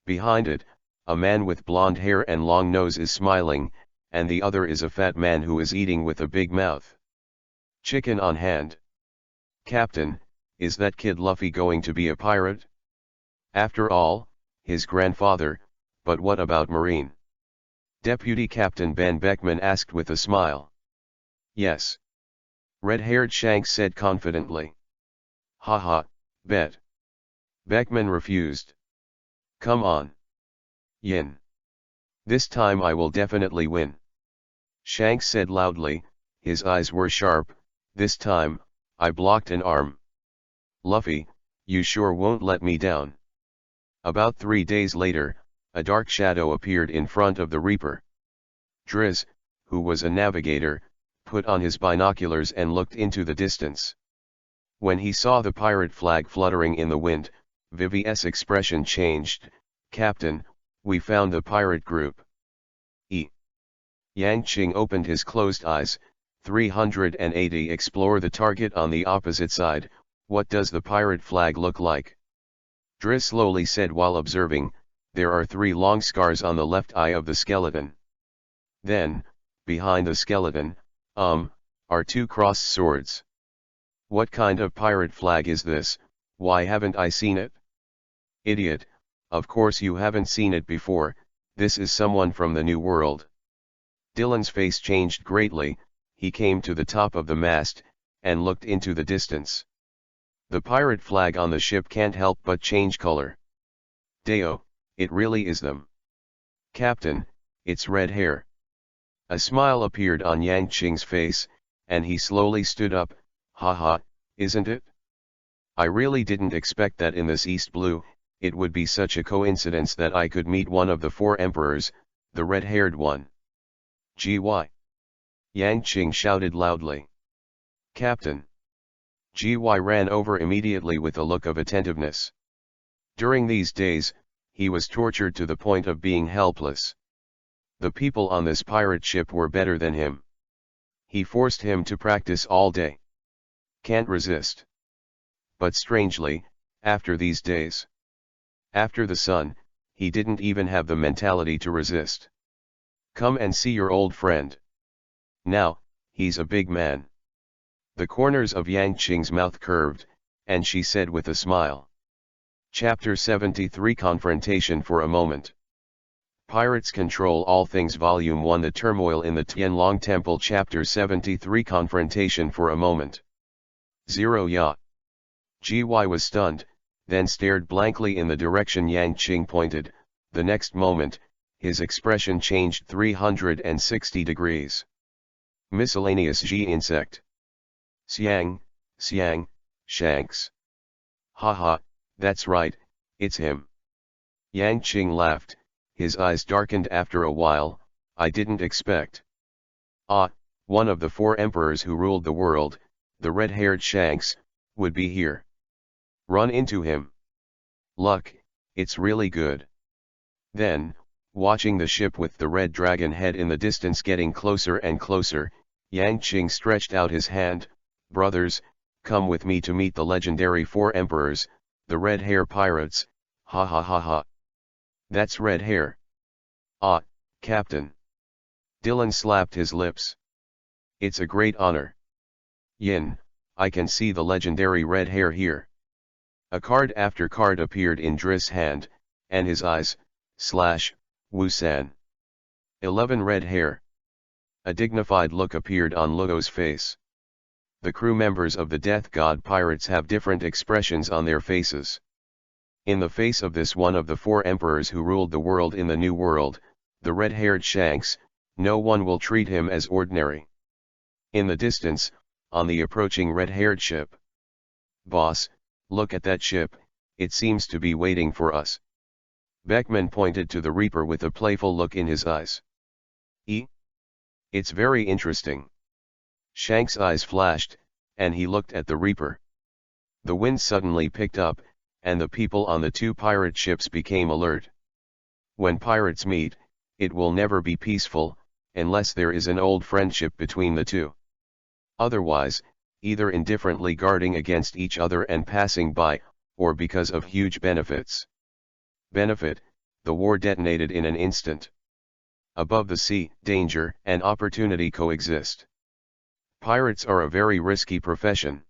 Behind it, a man with blonde hair and long nose is smiling, and the other is a fat man who is eating with a big mouth. Chicken on hand. Captain, is that kid Luffy going to be a pirate? After all, his grandfather, but what about Marine? Deputy Captain Ben Beckman asked with a smile. Yes. Red-haired Shanks said confidently. Haha, bet. Beckman refused. Come on. Yin. This time I will definitely win. Shanks said loudly, his eyes were sharp. This time, I blocked an arm. Luffy, you sure won't let me down. About 3 days later, a dark shadow appeared in front of the Reaper. Driz, who was a navigator, put on his binoculars and looked into the distance. When he saw the pirate flag fluttering in the wind, Vivi's expression changed. Captain, we found the pirate group. Yang Qing opened his closed eyes. 380. Explore the target on the opposite side. What does the pirate flag look like? Driz slowly said while observing. There are 3 long scars on the left eye of the skeleton. Then, behind the skeleton, are 2 crossed swords. What kind of pirate flag is this? Why haven't I seen it? Idiot, of course you haven't seen it before. This is someone from the New World. Dylan's face changed greatly. He came to the top of the mast, and looked into the distance. The pirate flag on the ship can't help but change color. Deo, it really is them. Captain, it's red hair. A smile appeared on Yang Qing's face, and he slowly stood up. Haha, isn't it? I really didn't expect that in this East Blue. It would be such a coincidence that I could meet one of the 4 emperors, the red-haired one. GY. Yang Qing shouted loudly. Captain. GY ran over immediately with a look of attentiveness. During these days, he was tortured to the point of being helpless. The people on this pirate ship were better than him. He forced him to practice all day. Can't resist. But strangely, after these days, after the sun, he didn't even have the mentality to resist. Come and see your old friend. Now, he's a big man. The corners of Yang Qing's mouth curved, and she said with a smile. Chapter 73 Confrontation for a moment. Pirates Control All Things Volume 1 The Turmoil in the Tianlong Temple Chapter 73 Confrontation for a moment. 0 Ya. GY was stunned, then stared blankly in the direction Yang Qing pointed. The next moment, his expression changed 360 degrees. Miscellaneous G insect. Siang, Shanks. Haha, that's right, it's him. Yang Qing laughed, his eyes darkened after a while. I didn't expect. One of the 4 emperors who ruled the world, the red-haired Shanks, would be here. Run into him. Luck, it's really good. Then, watching the ship with the red dragon head in the distance getting closer and closer, Yang Qing stretched out his hand. Brothers, come with me to meet the legendary 4 emperors, the red hair pirates. Ha ha ha ha. That's red hair. Captain. Dylan slapped his lips. It's a great honor. Yin, I can see the legendary red hair here. A card after card appeared in Driz's hand, and his eyes, Wusan. 11 red hair. A dignified look appeared on Lugo's face. The crew members of the Death God Pirates have different expressions on their faces. In the face of this one of the 4 emperors who ruled the world in the New World, the red-haired Shanks, no one will treat him as ordinary. In the distance, on the approaching red-haired ship. Boss, look at that ship, it seems to be waiting for us. Beckman pointed to the Reaper with a playful look in his eyes. It's very interesting. Shanks' eyes flashed, and he looked at the Reaper. The wind suddenly picked up, and the people on the 2 pirate ships became alert. When pirates meet, it will never be peaceful, unless there is an old friendship between the 2. Otherwise, either indifferently guarding against each other and passing by, or because of huge benefits. Benefit, the war detonated in an instant. Above the sea, danger and opportunity coexist. Pirates are a very risky profession.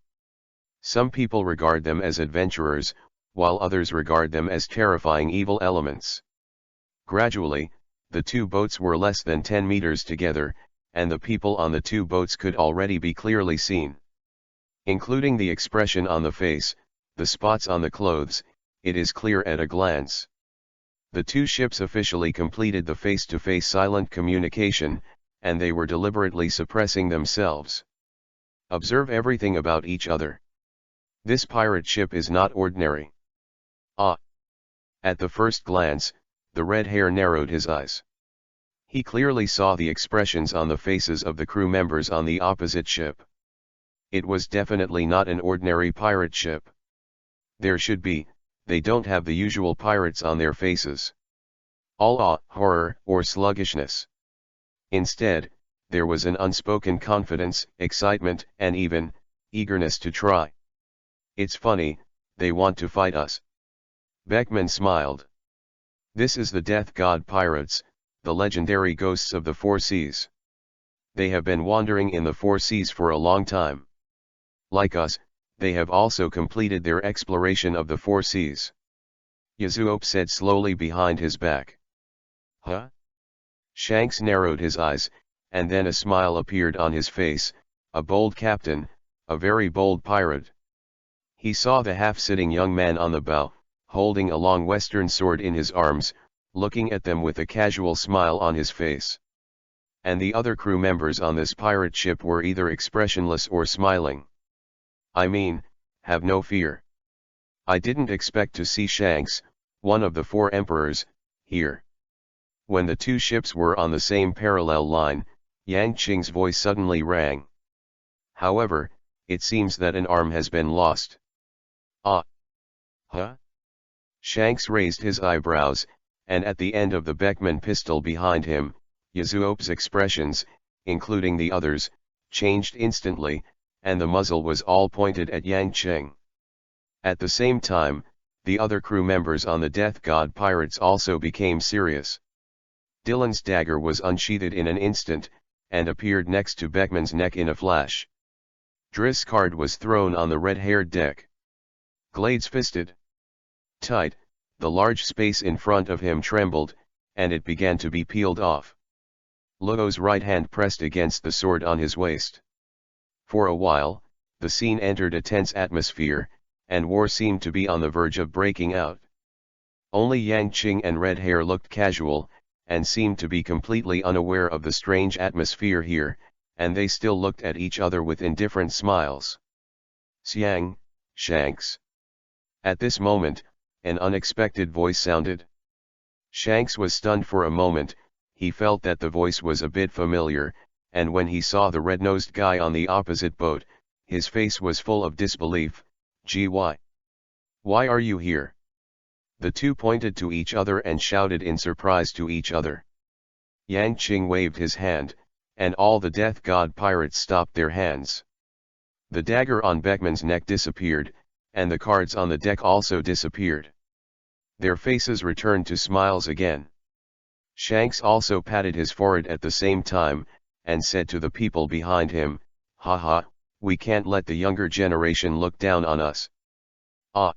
Some people regard them as adventurers, while others regard them as terrifying evil elements. Gradually, the two boats were less than 10 meters together, and the people on the two boats could already be clearly seen. Including the expression on the face, the spots on the clothes, it is clear at a glance. The two ships officially completed the face-to-face silent communication, and they were deliberately suppressing themselves. Observe everything about each other. This pirate ship is not ordinary. Ah! At the first glance, the red hair narrowed his eyes. He clearly saw the expressions on the faces of the crew members on the opposite ship. It was definitely not an ordinary pirate ship. There should be, they don't have the usual pirates on their faces. All awe, horror, or sluggishness. Instead, there was an unspoken confidence, excitement, and even, eagerness to try. It's funny, they want to fight us. Beckman smiled. This is the Death God Pirates, the legendary ghosts of the Four Seas. They have been wandering in the Four Seas for a long time. Like us, they have also completed their exploration of the Four Seas. Yasuope said slowly behind his back. Huh? Shanks narrowed his eyes, and then a smile appeared on his face. A bold captain, a very bold pirate. He saw the half-sitting young man on the bow, holding a long western sword in his arms, looking at them with a casual smile on his face. And the other crew members on this pirate ship were either expressionless or smiling. I mean, have no fear. I didn't expect to see Shanks, one of the four emperors, here. When the two ships were on the same parallel line, Yang Qing's voice suddenly rang. However, it seems that an arm has been lost. Ah. Huh? Shanks raised his eyebrows, and at the end of the Beckman pistol behind him, Yasuope's expressions, including the others, changed instantly, and the muzzle was all pointed at Yang Qing. At the same time, the other crew members on the Death God Pirates also became serious. Dylan's dagger was unsheathed in an instant, and appeared next to Beckman's neck in a flash. Driss' card was thrown on the red-haired deck. Glades fisted tight, the large space in front of him trembled, and it began to be peeled off. Luo's right hand pressed against the sword on his waist. For a while, the scene entered a tense atmosphere, and war seemed to be on the verge of breaking out. Only Yang Qing and Red Hair looked casual, and seemed to be completely unaware of the strange atmosphere here, and they still looked at each other with indifferent smiles. Xiang, Shanks. At this moment, an unexpected voice sounded. Shanks was stunned for a moment. He felt that the voice was a bit familiar, and when he saw the red-nosed guy on the opposite boat, his face was full of disbelief. "Why? Why are you here?" The two pointed to each other and shouted in surprise to each other. Yang Qing waved his hand, and all the Death God Pirates stopped their hands. The dagger on Beckman's neck disappeared, and the cards on the deck also disappeared. Their faces returned to smiles again. Shanks also patted his forehead at the same time, and said to the people behind him, "Haha, we can't let the younger generation look down on us." Ah!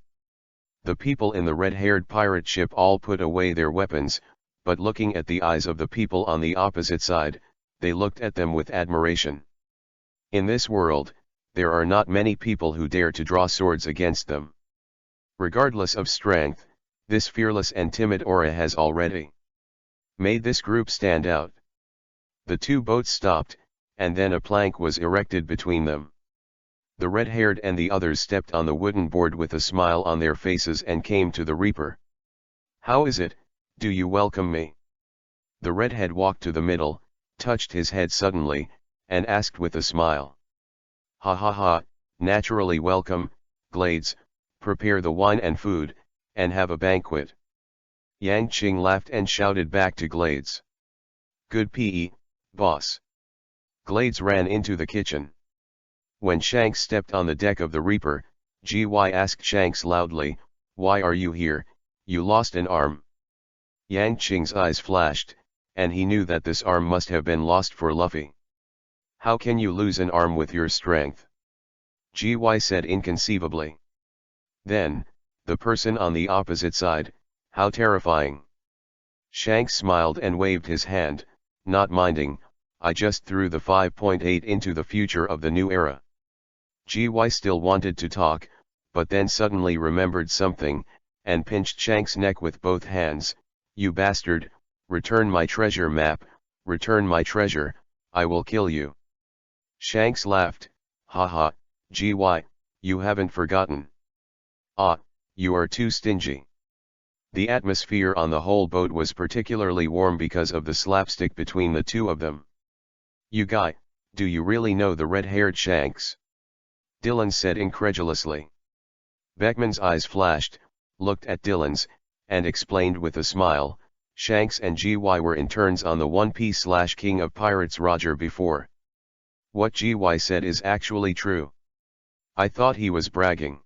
The people in the red-haired pirate ship all put away their weapons, but looking at the eyes of the people on the opposite side, they looked at them with admiration. In this world, there are not many people who dare to draw swords against them. Regardless of strength, this fearless and timid aura has already made this group stand out. The two boats stopped, and then a plank was erected between them. The red-haired and the others stepped on the wooden board with a smile on their faces and came to the Reaper. "How is it, do you welcome me?" The redhead walked to the middle, touched his head suddenly, and asked with a smile. "Ha ha ha, naturally welcome, Glades, prepare the wine and food, and have a banquet." Yang Qing laughed and shouted back to Glades. "Good PE, boss." Glades ran into the kitchen. When Shanks stepped on the deck of the Reaper, GY asked Shanks loudly, "Why are you here? You lost an arm." Yang Qing's eyes flashed, and he knew that this arm must have been lost for Luffy. "How can you lose an arm with your strength?" GY said inconceivably. Then, the person on the opposite side, how terrifying. Shanks smiled and waved his hand, not minding, I just threw the 5.8 into the future of the new era. GY still wanted to talk, but then suddenly remembered something, and pinched Shanks' neck with both hands. You bastard, return my treasure map, return my treasure, I will kill you. Shanks laughed, haha, GY, you haven't forgotten. Ah, you are too stingy. The atmosphere on the whole boat was particularly warm because of the slapstick between the two of them. You guy, do you really know the red-haired Shanks? Dylan said incredulously. Beckman's eyes flashed, looked at Dylan's, and explained with a smile, Shanks and GY were interns on the One Piece/King of Pirates Roger before. What GY said is actually true. I thought he was bragging.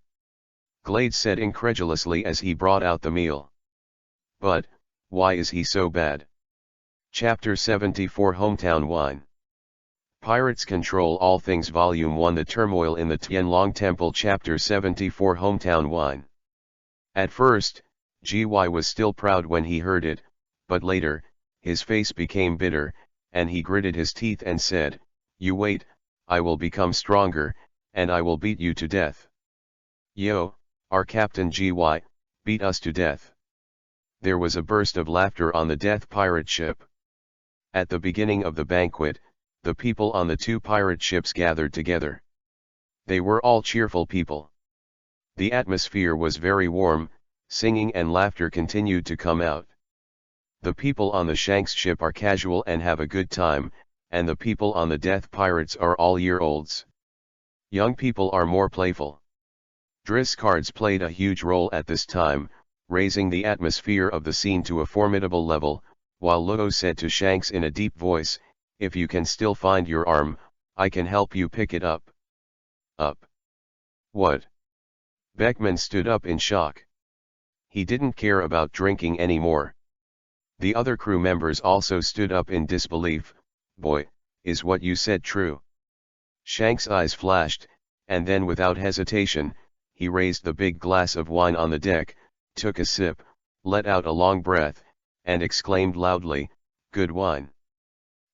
Glade said incredulously as he brought out the meal. But, why is he so bad? Chapter 74 Hometown Wine. Pirates Control All Things Volume 1 The Turmoil in the Tianlong Temple Chapter 74 Hometown Wine. At first, GY was still proud when he heard it, but later, his face became bitter, and he gritted his teeth and said, You wait, I will become stronger, and I will beat you to death. Yo, our Captain GY, beat us to death. There was a burst of laughter on the Death Pirate ship. At the beginning of the banquet, the people on the two pirate ships gathered together. They were all cheerful people. The atmosphere was very warm, singing and laughter continued to come out. The people on the Shanks ship are casual and have a good time, and the people on the Death Pirates are all-year-olds. Young people are more playful. Driss cards played a huge role at this time, raising the atmosphere of the scene to a formidable level, while Lugo said to Shanks in a deep voice, If you can still find your arm, I can help you pick it up. Up. What? Beckman stood up in shock. He didn't care about drinking anymore. The other crew members also stood up in disbelief. Boy, is what you said true? Shanks' eyes flashed, and then without hesitation, he raised the big glass of wine on the deck, took a sip, let out a long breath, and exclaimed loudly, Good wine.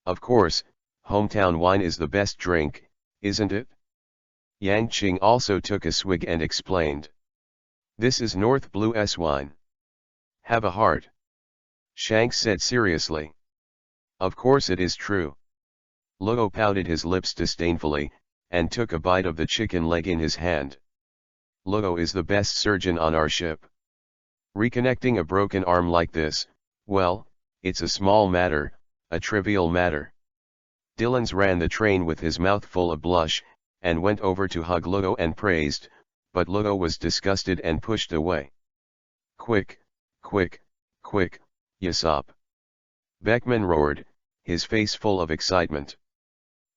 Of course, hometown wine is the best drink, isn't it? Yang Qing also took a swig and explained. This is North Blue's wine. Have a heart. Shanks said seriously. Of course it is true. Lugo pouted his lips disdainfully, and took a bite of the chicken leg in his hand. Lugo is the best surgeon on our ship. Reconnecting a broken arm like this, well, it's a small matter, a trivial matter. Dylan's ran the train with his mouth full of blush, and went over to hug Lugo and praised, but Lugo was disgusted and pushed away. Quick, quick, quick, Yasop. Beckman roared, his face full of excitement.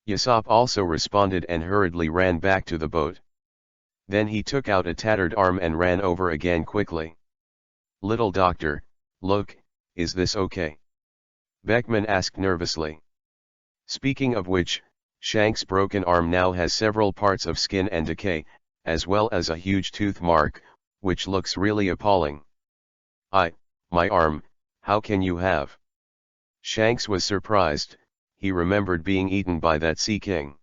Yasop also responded and hurriedly ran back to the boat. Then he took out a tattered arm and ran over again quickly. Little doctor, look, is this okay? Beckman asked nervously. Speaking of which, Shanks' broken arm now has several parts of skin and decay, as well as a huge tooth mark, which looks really appalling. My arm, how can you have? Shanks was surprised, he remembered being eaten by that sea king.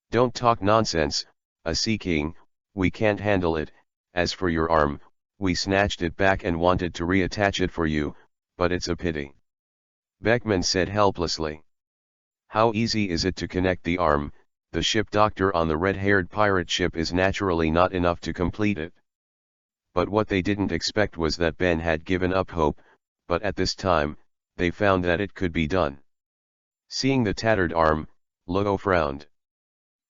Don't talk nonsense, a sea king, we can't handle it. As for your arm, we snatched it back and wanted to reattach it for you, but it's a pity. Beckman said helplessly. How easy is it to connect the arm? The ship doctor on the red-haired pirate ship is naturally not enough to complete it. But what they didn't expect was that Ben had given up hope, but at this time, they found that it could be done. Seeing the tattered arm, Lugo frowned.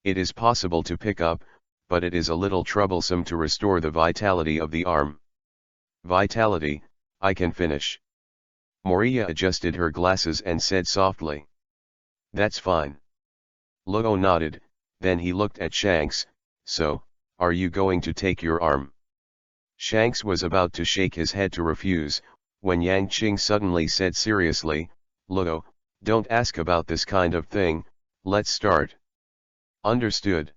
It is possible to pick up, but it is a little troublesome to restore the vitality of the arm. Vitality, I can finish. Moria adjusted her glasses and said softly. That's fine. Lugo nodded, then he looked at Shanks, so, are you going to take your arm? Shanks was about to shake his head to refuse, when Yang Qing suddenly said seriously, Lugo, don't ask about this kind of thing, let's start. Understood.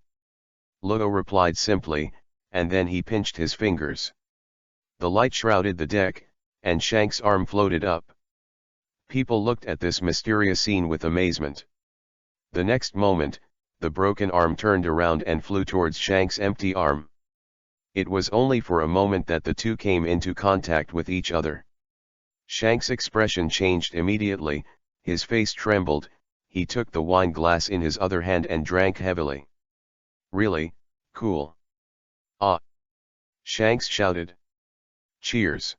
Ludo replied simply, and then he pinched his fingers. The light shrouded the deck, and Shanks' arm floated up. People looked at this mysterious scene with amazement. The next moment, the broken arm turned around and flew towards Shanks' empty arm. It was only for a moment that the two came into contact with each other. Shanks' expression changed immediately, his face trembled, he took the wine glass in his other hand and drank heavily. Really, cool. Ah! Shanks shouted. Cheers.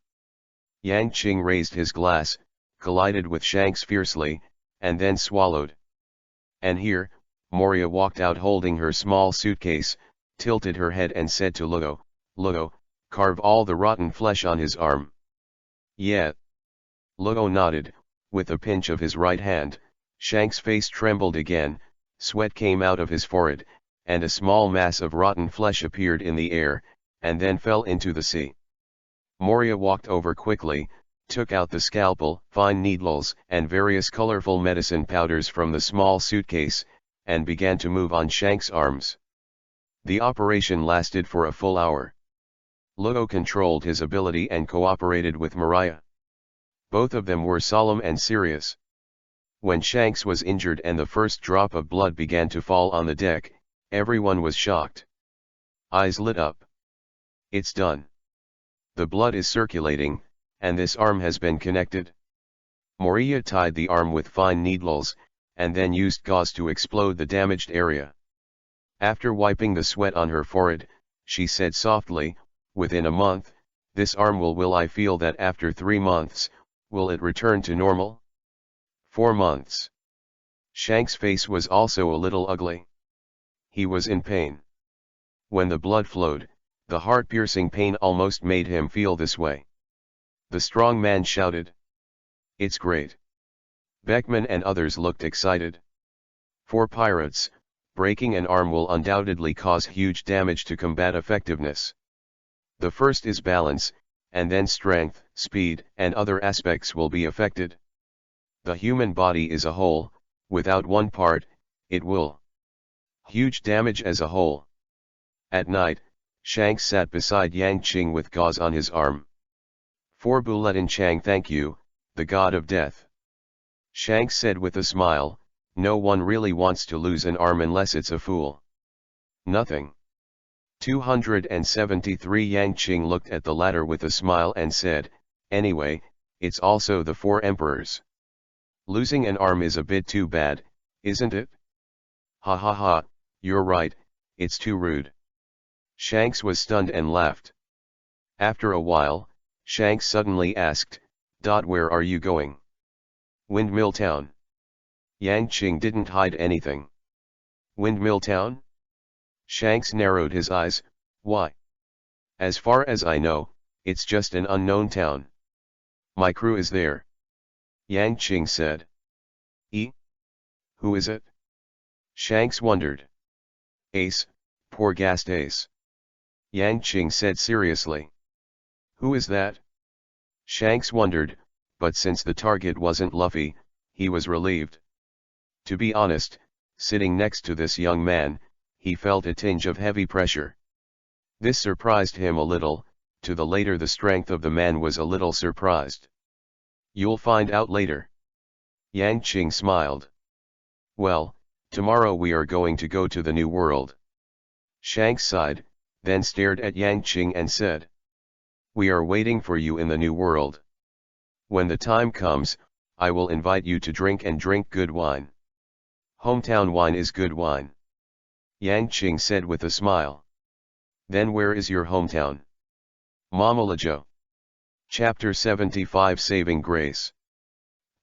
Yang Qing raised his glass, collided with Shanks fiercely, and then swallowed. And here, Moria walked out holding her small suitcase, tilted her head and said to Ludo, Ludo, carve all the rotten flesh on his arm. Yeah. Ludo nodded, with a pinch of his right hand. Shanks' face trembled again, sweat came out of his forehead, and a small mass of rotten flesh appeared in the air, and then fell into the sea. Moria walked over quickly, took out the scalpel, fine needles, and various colorful medicine powders from the small suitcase, and began to move on Shanks' arms. The operation lasted for a full hour. Ludo controlled his ability and cooperated with Moria. Both of them were solemn and serious. When Shanks was injured and the first drop of blood began to fall on the deck, everyone was shocked. Eyes lit up. It's done. The blood is circulating, and this arm has been connected. Moria tied the arm with fine needles, and then used gauze to explode the damaged area. After wiping the sweat on her forehead, she said softly, within a month, this arm will I feel that after 3 months, will it return to normal? 4 months. Shanks' face was also a little ugly. He was in pain. When the blood flowed, the heart-piercing pain almost made him feel this way. The strong man shouted. It's great. Beckman and others looked excited. For pirates, breaking an arm will undoubtedly cause huge damage to combat effectiveness. The first is balance, and then strength, speed, and other aspects will be affected. The human body is a whole, without one part, it will huge damage as a whole. At night, Shanks sat beside Yang Qing with gauze on his arm. For Buletin Chang, thank you, the god of death. Shanks said with a smile, no one really wants to lose an arm unless it's a fool. Nothing. 273 Yang Qing looked at the latter with a smile and said, anyway, it's also the 4 emperors. Losing an arm is a bit too bad, isn't it? Ha ha ha, you're right, it's too rude. Shanks was stunned and laughed. After a while, Shanks suddenly asked, where are you going? Windmill Town. Yang Qing didn't hide anything. Windmill Town? Shanks narrowed his eyes, why? As far as I know, it's just an unknown town. My crew is there. Yang Qing said. Who is it? Shanks wondered. Ace, poor Gast Ace. Yang Qing said seriously. Who is that? Shanks wondered, but since the target wasn't Luffy, he was relieved. To be honest, sitting next to this young man, he felt a tinge of heavy pressure. This surprised him a little, to the later the strength of the man was a little surprised. You'll find out later. Yang Qing smiled. Well, tomorrow we are going to go to the New World. Shanks sighed, then stared at Yang Qing and said. We are waiting for you in the New World. When the time comes, I will invite you to drink good wine. Hometown wine is good wine. Yang Qing said with a smile. Then where is your hometown? Mamalajo. Chapter 75 Saving Grace.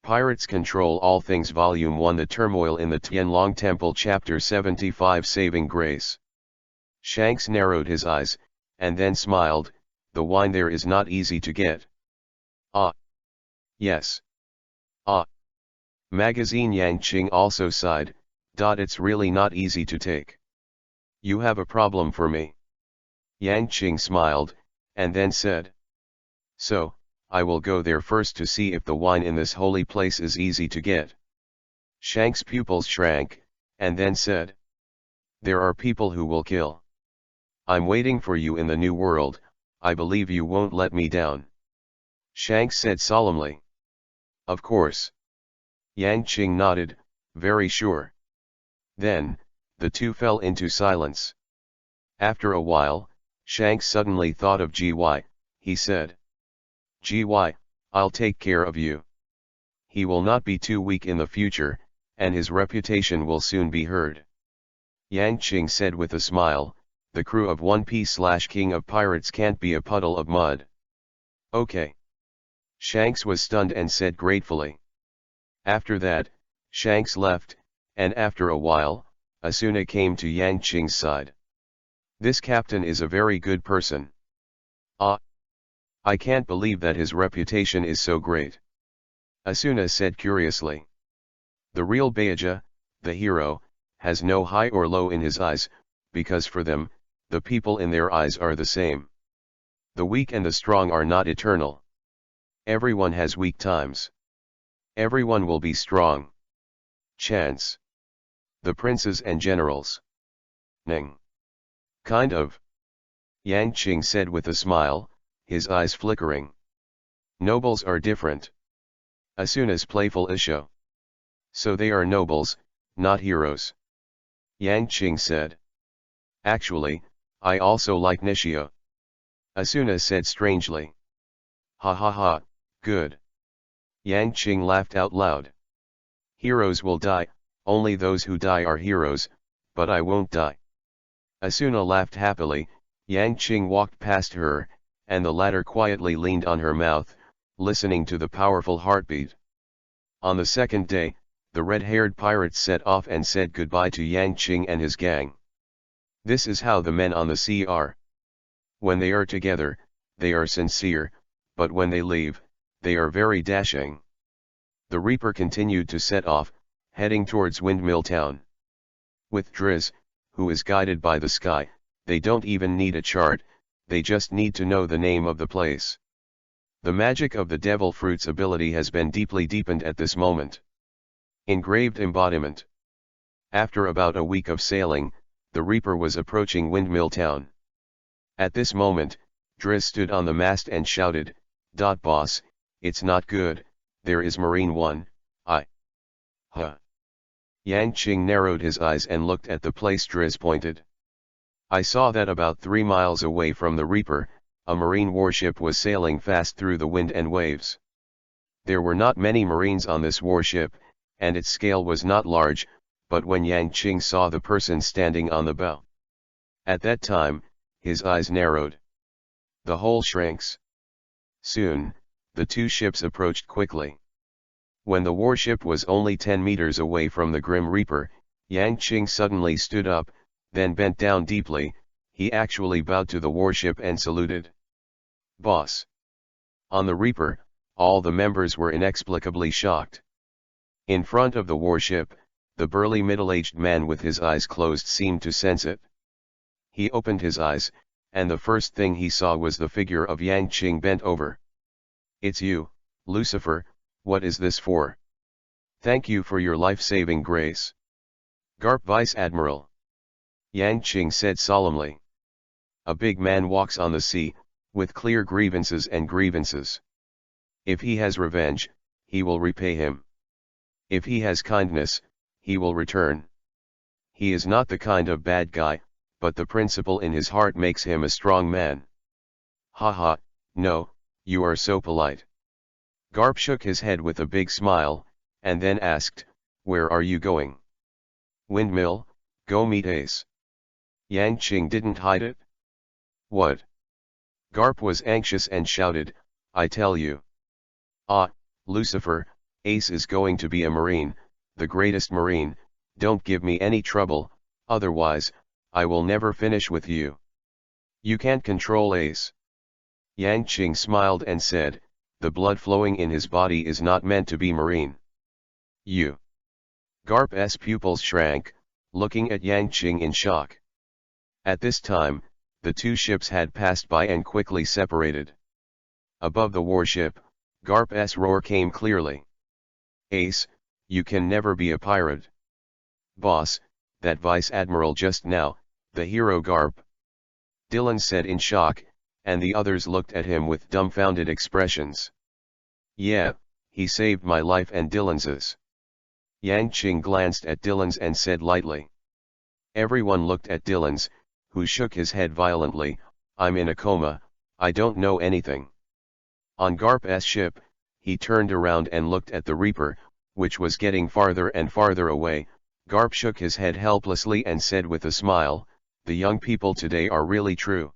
Pirates Control All Things Volume 1 The Turmoil in the Tianlong Temple Chapter 75 Saving Grace. Shanks narrowed his eyes, and then smiled, the wine there is not easy to get. Ah. Yes. Ah. Magazine Yang Qing also sighed, it's really not easy to take. You have a problem for me. Yang Qing smiled, and then said. So, I will go there first to see if the wine in this holy place is easy to get. Shanks' pupils shrank, and then said. There are people who will kill. I'm waiting for you in the new world, I believe you won't let me down. Shanks said solemnly. Of course. Yang Qing nodded, very sure. Then, the two fell into silence. After a while, Shanks suddenly thought of GY, he said. GY, I'll take care of you. He will not be too weak in the future, and his reputation will soon be heard. Yang Qing said with a smile, the crew of One Piece/King of Pirates can't be a puddle of mud. Okay. Shanks was stunned and said gratefully. After that, Shanks left, and after a while, Asuna came to Yang Qing's side. This captain is a very good person. Ah. I can't believe that his reputation is so great. Asuna said curiously. The real Byaja, the hero, has no high or low in his eyes, because for them, the people in their eyes are the same. The weak and the strong are not eternal. Everyone has weak times. Everyone will be strong. Chance. The princes and generals. Ning. Kind of. Yang Qing said with a smile, his eyes flickering. Nobles are different. Asuna's playful issue. So they are nobles, not heroes. Yang Qing said. Actually, I also like Nishio. Asuna said strangely. Ha ha ha, good. Yang Qing laughed out loud. Heroes will die, only those who die are heroes, but I won't die. Asuna laughed happily. Yang Qing walked past her, and the latter quietly leaned on her mouth, listening to the powerful heartbeat. On the second day, the red-haired pirates set off and said goodbye to Yang Qing and his gang. This is how the men on the sea are. When they are together, they are sincere, but when they leave, they are very dashing. The Reaper continued to set off, heading towards Windmill Town. With Driz, who is guided by the sky, they don't even need a chart, they just need to know the name of the place. The magic of the Devil Fruit's ability has been deeply deepened at this moment. Engraved embodiment. After about a week of sailing, the Reaper was approaching Windmill Town. At this moment, Driz stood on the mast and shouted, "Boss, it's not good, there is Marine 1, Huh. Yang Qing narrowed his eyes and looked at the place Driz pointed. I saw that about 3 miles away from the Reaper, a marine warship was sailing fast through the wind and waves. There were not many marines on this warship, and its scale was not large, but when Yang Qing saw the person standing on the bow, at that time, his eyes narrowed. The whole shrinks. Soon, the two ships approached quickly. When the warship was only 10 meters away from the Grim Reaper, Yang Qing suddenly stood up, then bent down deeply. He actually bowed to the warship and saluted. Boss. On the Reaper, all the members were inexplicably shocked. In front of the warship, the burly middle-aged man with his eyes closed seemed to sense it. He opened his eyes, and the first thing he saw was the figure of Yang Qing bent over. It's you, Lucifer, what is this for? Thank you for your life-saving grace. Garp Vice Admiral. Yang Qing said solemnly. A big man walks on the sea, with clear grievances and grievances. If he has revenge, he will repay him. If he has kindness, he will return. He is not the kind of bad guy, but the principle in his heart makes him a strong man. Ha ha, no, you are so polite. Garp shook his head with a big smile, and then asked, where are you going? Windmill, go meet Ace. Yang Qing didn't hide it. What? Garp was anxious and shouted, I tell you. Ah, Lucifer, Ace is going to be a marine, the greatest marine, don't give me any trouble, otherwise, I will never finish with you. You can't control Ace. Yang Qing smiled and said, the blood flowing in his body is not meant to be marine. You. Garp's pupils shrank, looking at Yang Qing in shock. At this time, the two ships had passed by and quickly separated. Above the warship, Garp's roar came clearly. Ace, you can never be a pirate. Boss, that Vice Admiral just now, the hero Garp. Dylan said in shock, and the others looked at him with dumbfounded expressions. Yeah, he saved my life and Dylan's. Yang Qing glanced at Dylan's and said lightly. Everyone looked at Dylan's, who shook his head violently. I'm in a coma, I don't know anything. On Garp's ship, he turned around and looked at the Reaper, which was getting farther and farther away. Garp shook his head helplessly and said with a smile, the young people today are really true.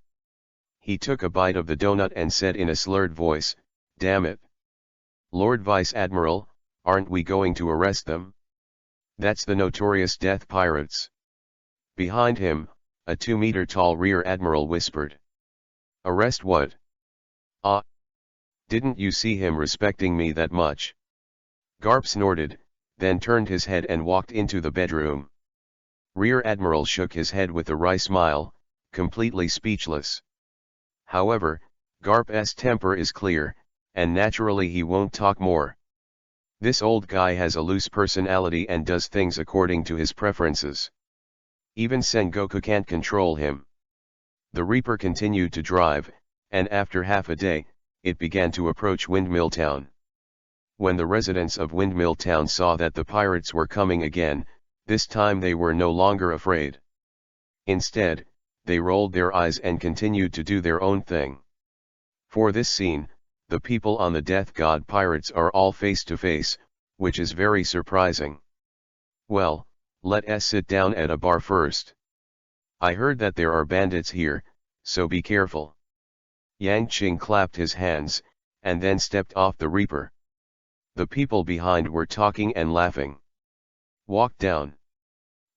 He took a bite of the donut and said in a slurred voice, damn it. Lord Vice Admiral, aren't we going to arrest them? That's the notorious death pirates. Behind him, a 2-meter-tall Rear Admiral whispered. Arrest what? Ah. Didn't you see him respecting me that much? Garp snorted, then turned his head and walked into the bedroom. Rear Admiral shook his head with a wry smile, completely speechless. However, Garp's temper is clear, and naturally he won't talk more. This old guy has a loose personality and does things according to his preferences. Even Sengoku can't control him. The Reaper continued to drive, and after half a day, it began to approach Windmill Town. When the residents of Windmill Town saw that the pirates were coming again, this time they were no longer afraid. Instead, they rolled their eyes and continued to do their own thing. For this scene, the people on the Death God pirates are all face to face, which is very surprising. Well, let us sit down at a bar first. I heard that there are bandits here, so be careful. Yang Qing clapped his hands, and then stepped off the Reaper. The people behind were talking and laughing. Walk down.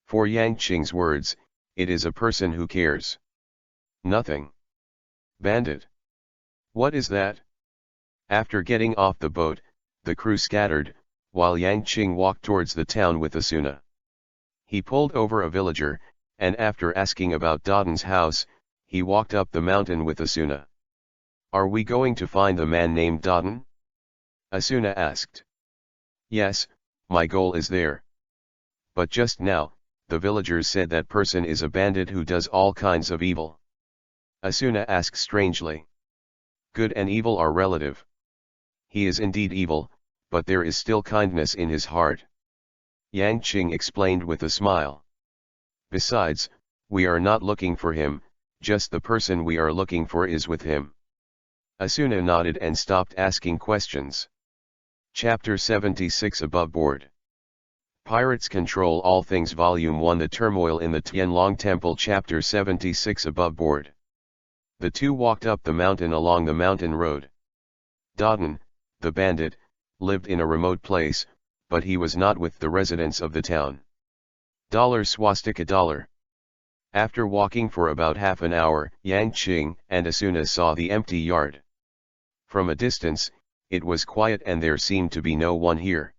For Yang Qing's words, it is a person who cares. Nothing. Bandit. What is that? After getting off the boat, the crew scattered, while Yang Qing walked towards the town with Asuna. He pulled over a villager, and after asking about Dodon's house, he walked up the mountain with Asuna. Are we going to find the man named Dodon? Asuna asked. Yes, my goal is there. But just now, the villagers said that person is a bandit who does all kinds of evil. Asuna asked strangely. Good and evil are relative. He is indeed evil, but there is still kindness in his heart. Yang Qing explained with a smile. Besides, we are not looking for him, just the person we are looking for is with him. Asuna nodded and stopped asking questions. Chapter 76 Above Board. Pirates Control All Things Volume 1 The Turmoil in the Tianlong Temple Chapter 76 Above Board. The two walked up the mountain along the mountain road. Dodon, the bandit, lived in a remote place, but he was not with the residents of the town. Swastika $. After walking for about half an hour, Yang Qing and Asuna saw the empty yard. From a distance, it was quiet and there seemed to be no one here.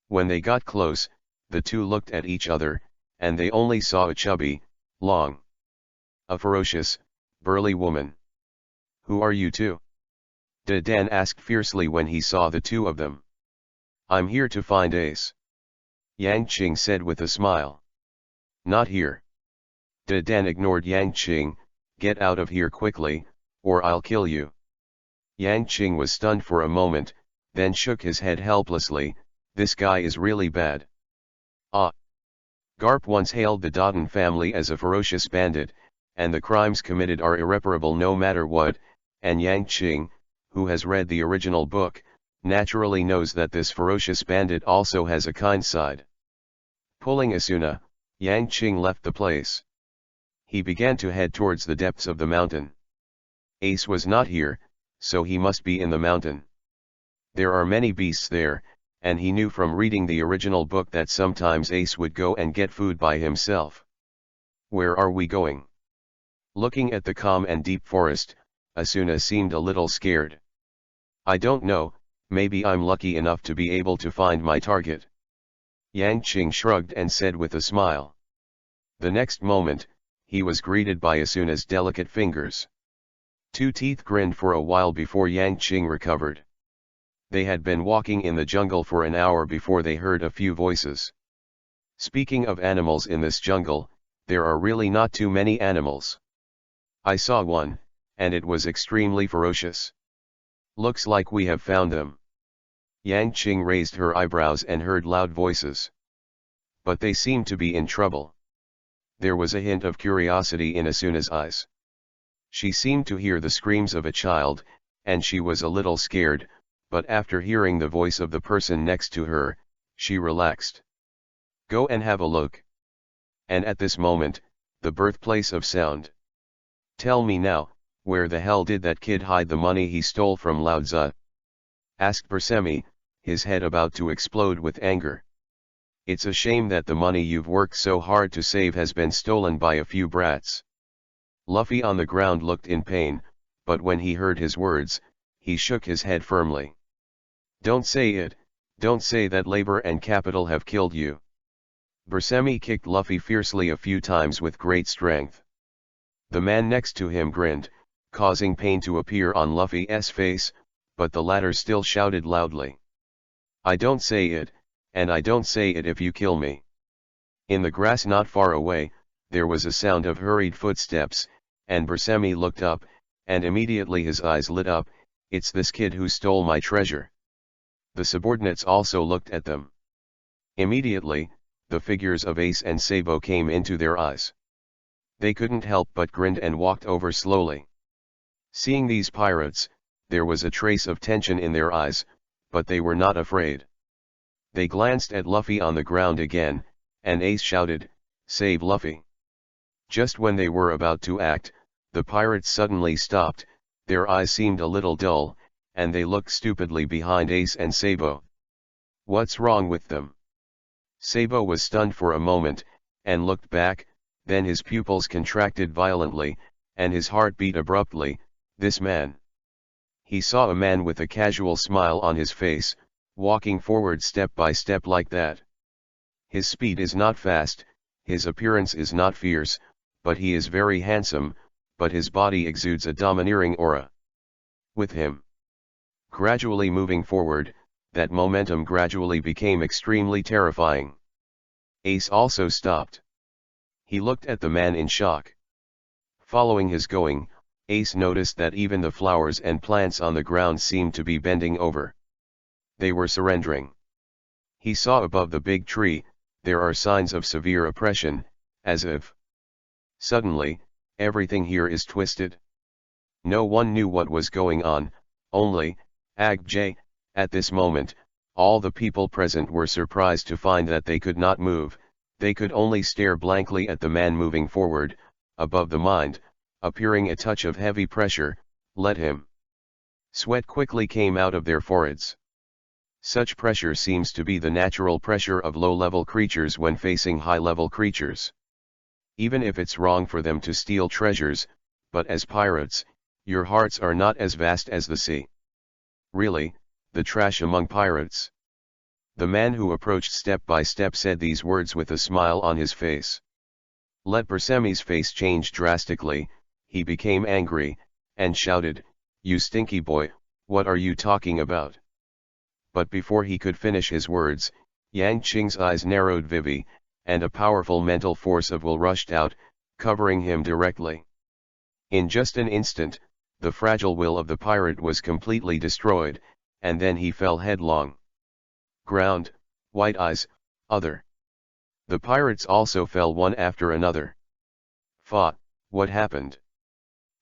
When they got close, the two looked at each other, and they only saw a chubby, long, a ferocious, burly woman. Who are you two? Dan asked fiercely when he saw the two of them. I'm here to find Ace. Yang Qing said with a smile. Not here. Dan ignored Yang Qing. Get out of here quickly, or I'll kill you. Yang Qing was stunned for a moment, then shook his head helplessly. This guy is really bad. Ah. Garp once hailed the Dodon family as a ferocious bandit, and the crimes committed are irreparable no matter what, and Yang Qing, who has read the original book, naturally knows that this ferocious bandit also has a kind side. Pulling Asuna, Yang Qing left the place. He began to head towards the depths of the mountain. Ace was not here, so he must be in the mountain. There are many beasts there, and he knew from reading the original book that sometimes Ace would go and get food by himself. Where are we going? Looking at the calm and deep forest, Asuna seemed a little scared. I don't know, maybe I'm lucky enough to be able to find my target. Yang Qing shrugged and said with a smile. The next moment, he was greeted by Asuna's delicate fingers. Two teeth grinned for a while before Yang Qing recovered. They had been walking in the jungle for an hour before they heard a few voices. Speaking of animals in this jungle, there are really not too many animals. I saw one, and it was extremely ferocious. Looks like we have found them. Yang Qing raised her eyebrows and heard loud voices. But they seemed to be in trouble. There was a hint of curiosity in Asuna's eyes. She seemed to hear the screams of a child, and she was a little scared, but after hearing the voice of the person next to her, she relaxed. Go and have a look. And at this moment, the birthplace of sound. Tell me now, where the hell did that kid hide the money he stole from Lao Tzu? Asked Bersemi, his head about to explode with anger. It's a shame that the money you've worked so hard to save has been stolen by a few brats. Luffy on the ground looked in pain, but when he heard his words, he shook his head firmly. Don't say it, don't say that labor and capital have killed you. Bersemi kicked Luffy fiercely a few times with great strength. The man next to him grinned, causing pain to appear on Luffy's face, but the latter still shouted loudly. I don't say it, and I don't say it if you kill me. In the grass not far away, there was a sound of hurried footsteps, and Bersemi looked up, and immediately his eyes lit up. It's this kid who stole my treasure. The subordinates also looked at them. Immediately, the figures of Ace and Sabo came into their eyes. They couldn't help but grinned and walked over slowly. Seeing these pirates, there was a trace of tension in their eyes, but they were not afraid. They glanced at Luffy on the ground again, and Ace shouted, Save Luffy. Just when they were about to act, the pirates suddenly stopped, their eyes seemed a little dull, and they looked stupidly behind Ace and Sabo. What's wrong with them? Sabo was stunned for a moment, and looked back, then his pupils contracted violently, and his heart beat abruptly. This man. He saw a man with a casual smile on his face, walking forward step by step like that. His speed is not fast, his appearance is not fierce, but he is very handsome, but his body exudes a domineering aura. With him gradually moving forward, that momentum gradually became extremely terrifying. Ace also stopped. He looked at the man in shock. Following his going, Ace noticed that even the flowers and plants on the ground seemed to be bending over. They were surrendering. He saw above the big tree, there are signs of severe oppression, as if suddenly, everything here is twisted. No one knew what was going on, only, Ag-J, at this moment, all the people present were surprised to find that they could not move, they could only stare blankly at the man moving forward, above the mind, appearing a touch of heavy pressure, let him. Sweat quickly came out of their foreheads. Such pressure seems to be the natural pressure of low-level creatures when facing high-level creatures. Even if it's wrong for them to steal treasures, but as pirates, your hearts are not as vast as the sea. Really, the trash among pirates. The man who approached step by step said these words with a smile on his face. Let Bersemi's face change drastically, he became angry, and shouted, You stinky boy, what are you talking about? But before he could finish his words, Yang Qing's eyes narrowed vividly, and a powerful mental force of will rushed out, covering him directly. In just an instant, the fragile will of the pirate was completely destroyed, and then he fell headlong. Ground, white eyes, other. The pirates also fell one after another. Fought, what happened?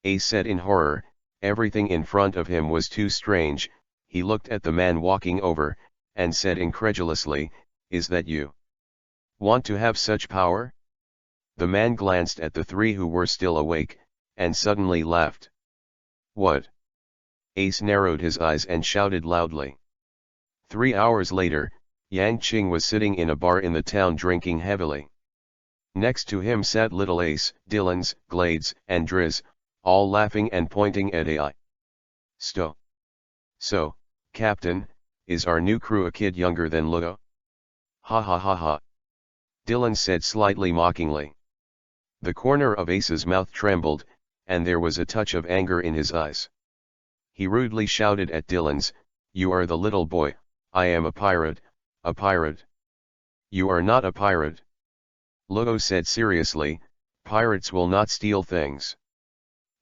Ace said in horror, everything in front of him was too strange. He looked at the man walking over, and said incredulously, Is that you? Want to have such power? The man glanced at the three who were still awake, and suddenly laughed. What? Ace narrowed his eyes and shouted loudly. 3 hours later, Yang Qing was sitting in a bar in the town drinking heavily. Next to him sat Little Ace, Dillons, Glades, and Driz, all laughing and pointing at AI. So, Captain, is our new crew a kid younger than Lugo? Ha ha ha ha. Dillon said slightly mockingly. The corner of Ace's mouth trembled, and there was a touch of anger in his eyes. He rudely shouted at Dillons, You are the little boy, I am a pirate, a pirate. You are not a pirate. Lugo said seriously, Pirates will not steal things.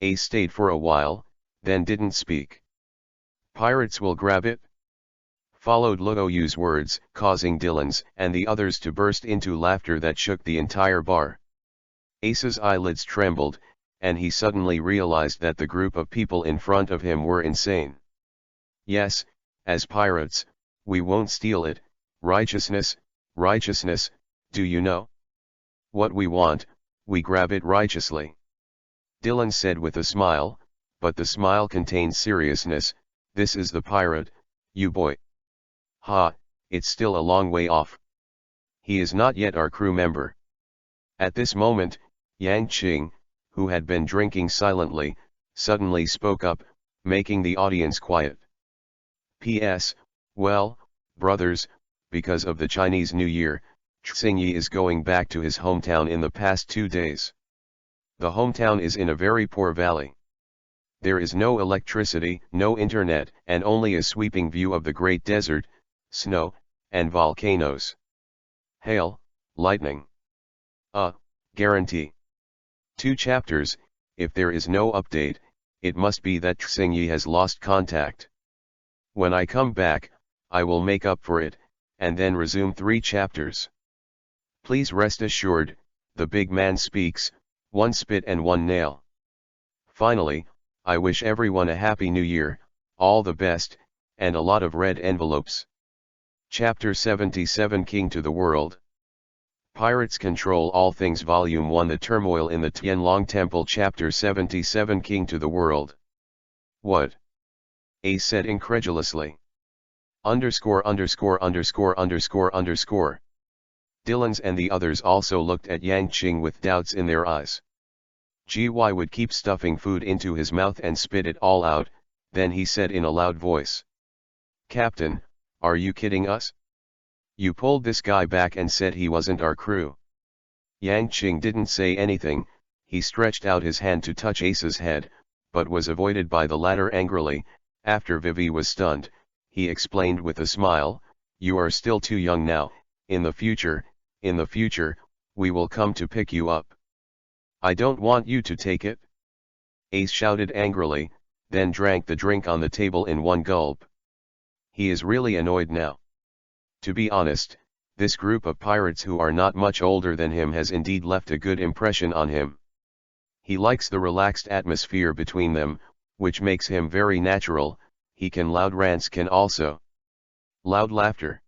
Ace stayed for a while, then didn't speak. Pirates will grab it? Followed Luoyu's words, causing Dylan's and the others to burst into laughter that shook the entire bar. Ace's eyelids trembled, and he suddenly realized that the group of people in front of him were insane. Yes, as pirates, we won't steal it. Righteousness, righteousness, do you know? What we want, we grab it righteously. Dylan said with a smile, but the smile contained seriousness. This is the pirate, you boy. Ha, it's still a long way off. He is not yet our crew member. At this moment, Yang Qing, who had been drinking silently, suddenly spoke up, making the audience quiet. P.S. Well, brothers, because of the Chinese New Year, Xingyi is going back to his hometown in the past 2 days. The hometown is in a very poor valley. There is no electricity, no internet, and only a sweeping view of the great desert, snow, and volcanoes. Hail, lightning. Guarantee. 2 chapters, if there is no update, it must be that Xingyi has lost contact. When I come back, I will make up for it, and then resume 3 chapters. Please rest assured, the big man speaks, 1 spit and 1 nail. Finally, I wish everyone a happy new year, all the best, and a lot of red envelopes. Chapter 77 King to the World. Pirates Control All Things Volume 1 The Turmoil in the Tianlong Temple Chapter 77 King to the World. What? Ace said incredulously. Underscore. Dylan's and the others also looked at Yang Qing with doubts in their eyes. Gy would keep stuffing food into his mouth and spit it all out, then he said in a loud voice. Captain, are you kidding us? You pulled this guy back and said he wasn't our crew. Yang Qing didn't say anything, he stretched out his hand to touch Ace's head, but was avoided by the latter angrily. After Vivi was stunned, he explained with a smile, you are still too young now, in the future, we will come to pick you up. I don't want you to take it. Ace shouted angrily, then drank the drink on the table in one gulp. He is really annoyed now. To be honest, this group of pirates who are not much older than him has indeed left a good impression on him. He likes the relaxed atmosphere between them, which makes him very natural. He can loud rants, can also loud laughter.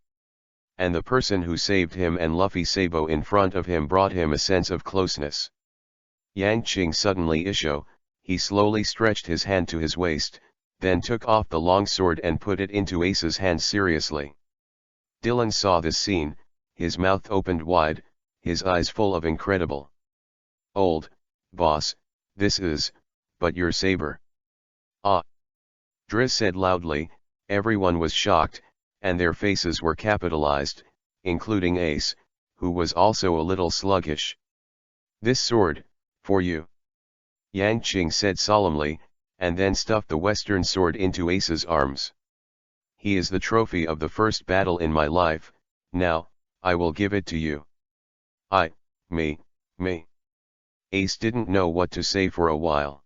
And the person who saved him and Luffy Sabo in front of him brought him a sense of closeness. Yang Qing suddenly issued, he slowly stretched his hand to his waist, then took off the long sword and put it into Ace's hand seriously. Dylan saw this scene, his mouth opened wide, his eyes full of incredible. Old, boss, this is, but your saber. Ah! Driz said loudly. Everyone was shocked, and their faces were capitalized, including Ace, who was also a little sluggish. This sword, for you. Yang Qing said solemnly, and then stuffed the western sword into Ace's arms. He is the trophy of the first battle in my life, now, I will give it to you. Me. Ace didn't know what to say for a while.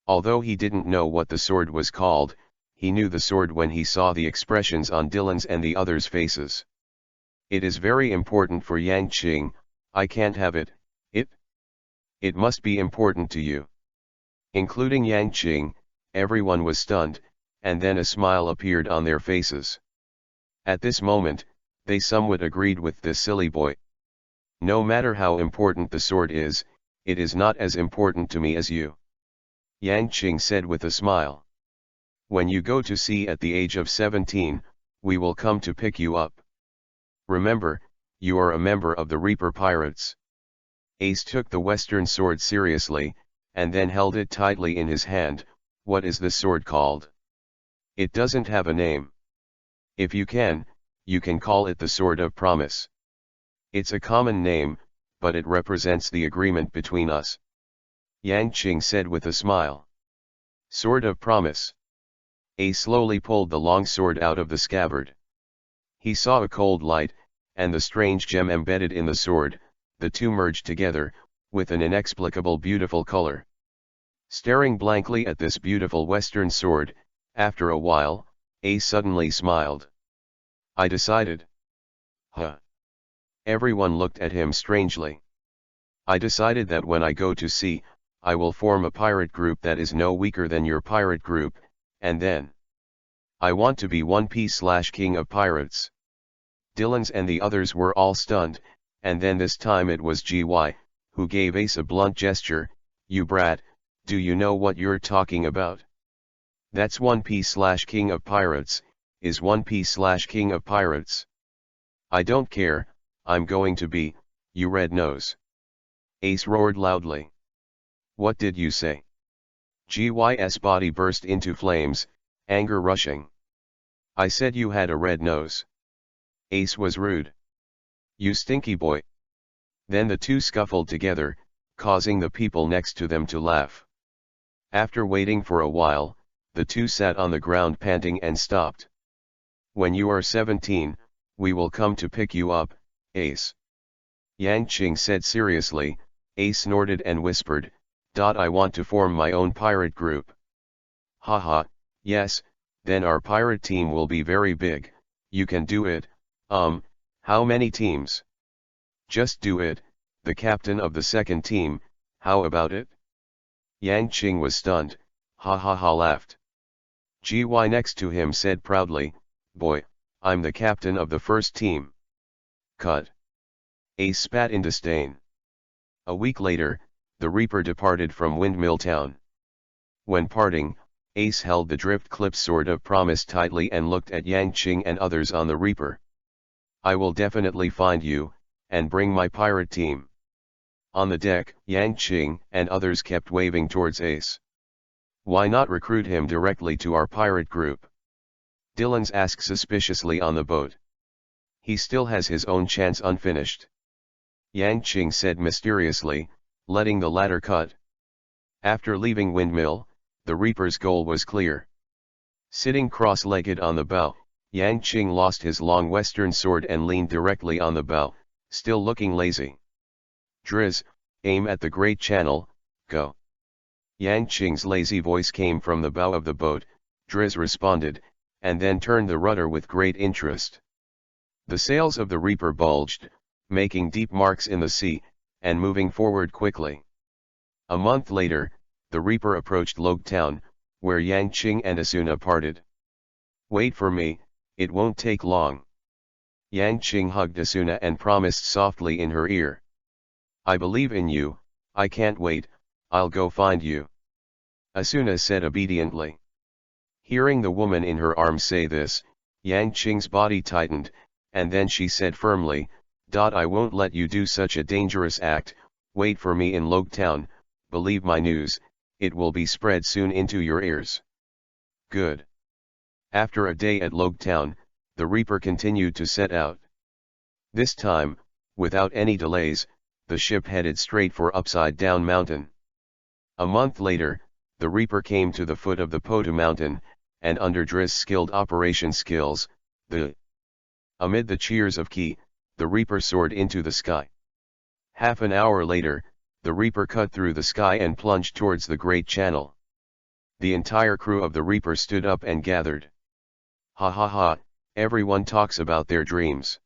Although he didn't know what the sword was called, he knew the sword when he saw the expressions on Dylan's and the others' faces. It is very important for Yang Qing, I can't have it, it must be important to you. Including Yang Qing, everyone was stunned, and then a smile appeared on their faces. At this moment, they somewhat agreed with this silly boy. No matter how important the sword is, it is not as important to me as you. Yang Qing said with a smile. When you go to sea at the age of 17, we will come to pick you up. Remember, you are a member of the Reaper Pirates. Ace took the western sword seriously, and then held it tightly in his hand. What is this sword called? It doesn't have a name. If you can call it the Sword of Promise. It's a common name, but it represents the agreement between us. Yang Qing said with a smile. Sword of Promise. Ace slowly pulled the long sword out of the scabbard. He saw a cold light, and the strange gem embedded in the sword. The two merged together, with an inexplicable beautiful color. Staring blankly at this beautiful western sword, after a while, Ace suddenly smiled. I decided. Huh. Everyone looked at him strangely. I decided that when I go to sea, I will form a pirate group that is no weaker than your pirate group, and then I want to be One Piece/King of Pirates. Dylan's and the others were all stunned, and then this time it was GY, who gave Ace a blunt gesture. You brat, do you know what you're talking about? That's One Piece/King of Pirates, is One Piece/King of Pirates. I don't care, I'm going to be, you red nose. Ace roared loudly. What did you say? GY's body burst into flames, anger rushing. I said you had a red nose. Ace was rude. You stinky boy. Then the two scuffled together, causing the people next to them to laugh. After waiting for a while, the two sat on the ground panting and stopped. When you are 17, we will come to pick you up, Ace. Yang Qing said seriously. Ace snorted and whispered, I want to form my own pirate group. Haha, yes, then our pirate team will be very big, you can do it. How many teams? Just do it, the captain of the second team, how about it? Yang Qing was stunned, ha ha ha laughed. GY next to him said proudly, boy, I'm the captain of the first team. Cut. Ace spat in disdain. A week later, the Reaper departed from Windmill Town. When parting, Ace held the drift clip sword of promise tightly and looked at Yang Qing and others on the Reaper. I will definitely find you, and bring my pirate team. On the deck, Yang Qing and others kept waving towards Ace. Why not recruit him directly to our pirate group? Dylan's asked suspiciously on the boat. He still has his own chance unfinished. Yang Qing said mysteriously, letting the ladder cut. After leaving Windmill, the Reaper's goal was clear. Sitting cross-legged on the bow, Yang Qing lost his long western sword and leaned directly on the bow, still looking lazy. Driz, aim at the Great Channel, go. Yang Qing's lazy voice came from the bow of the boat. Driz responded, and then turned the rudder with great interest. The sails of the Reaper bulged, making deep marks in the sea, and moving forward quickly. A month later, the Reaper approached Log Town, where Yang Qing and Asuna parted. Wait for me, it won't take long. Yang Qing hugged Asuna and promised softly in her ear. I believe in you, I can't wait, I'll go find you. Asuna said obediently. Hearing the woman in her arms say this, Yang Qing's body tightened, and then she said firmly, I won't let you do such a dangerous act, wait for me in Log Town, believe my news, it will be spread soon into your ears. Good. After a day at Log Town, the Reaper continued to set out. This time, without any delays, the ship headed straight for Upside Down Mountain. A month later, the Reaper came to the foot of the Potu Mountain, and under Driz's skilled operation skills, amid the cheers of Ki, the Reaper soared into the sky. Half an hour later, the Reaper cut through the sky and plunged towards the Great Channel. The entire crew of the Reaper stood up and gathered. Ha ha ha, everyone talks about their dreams.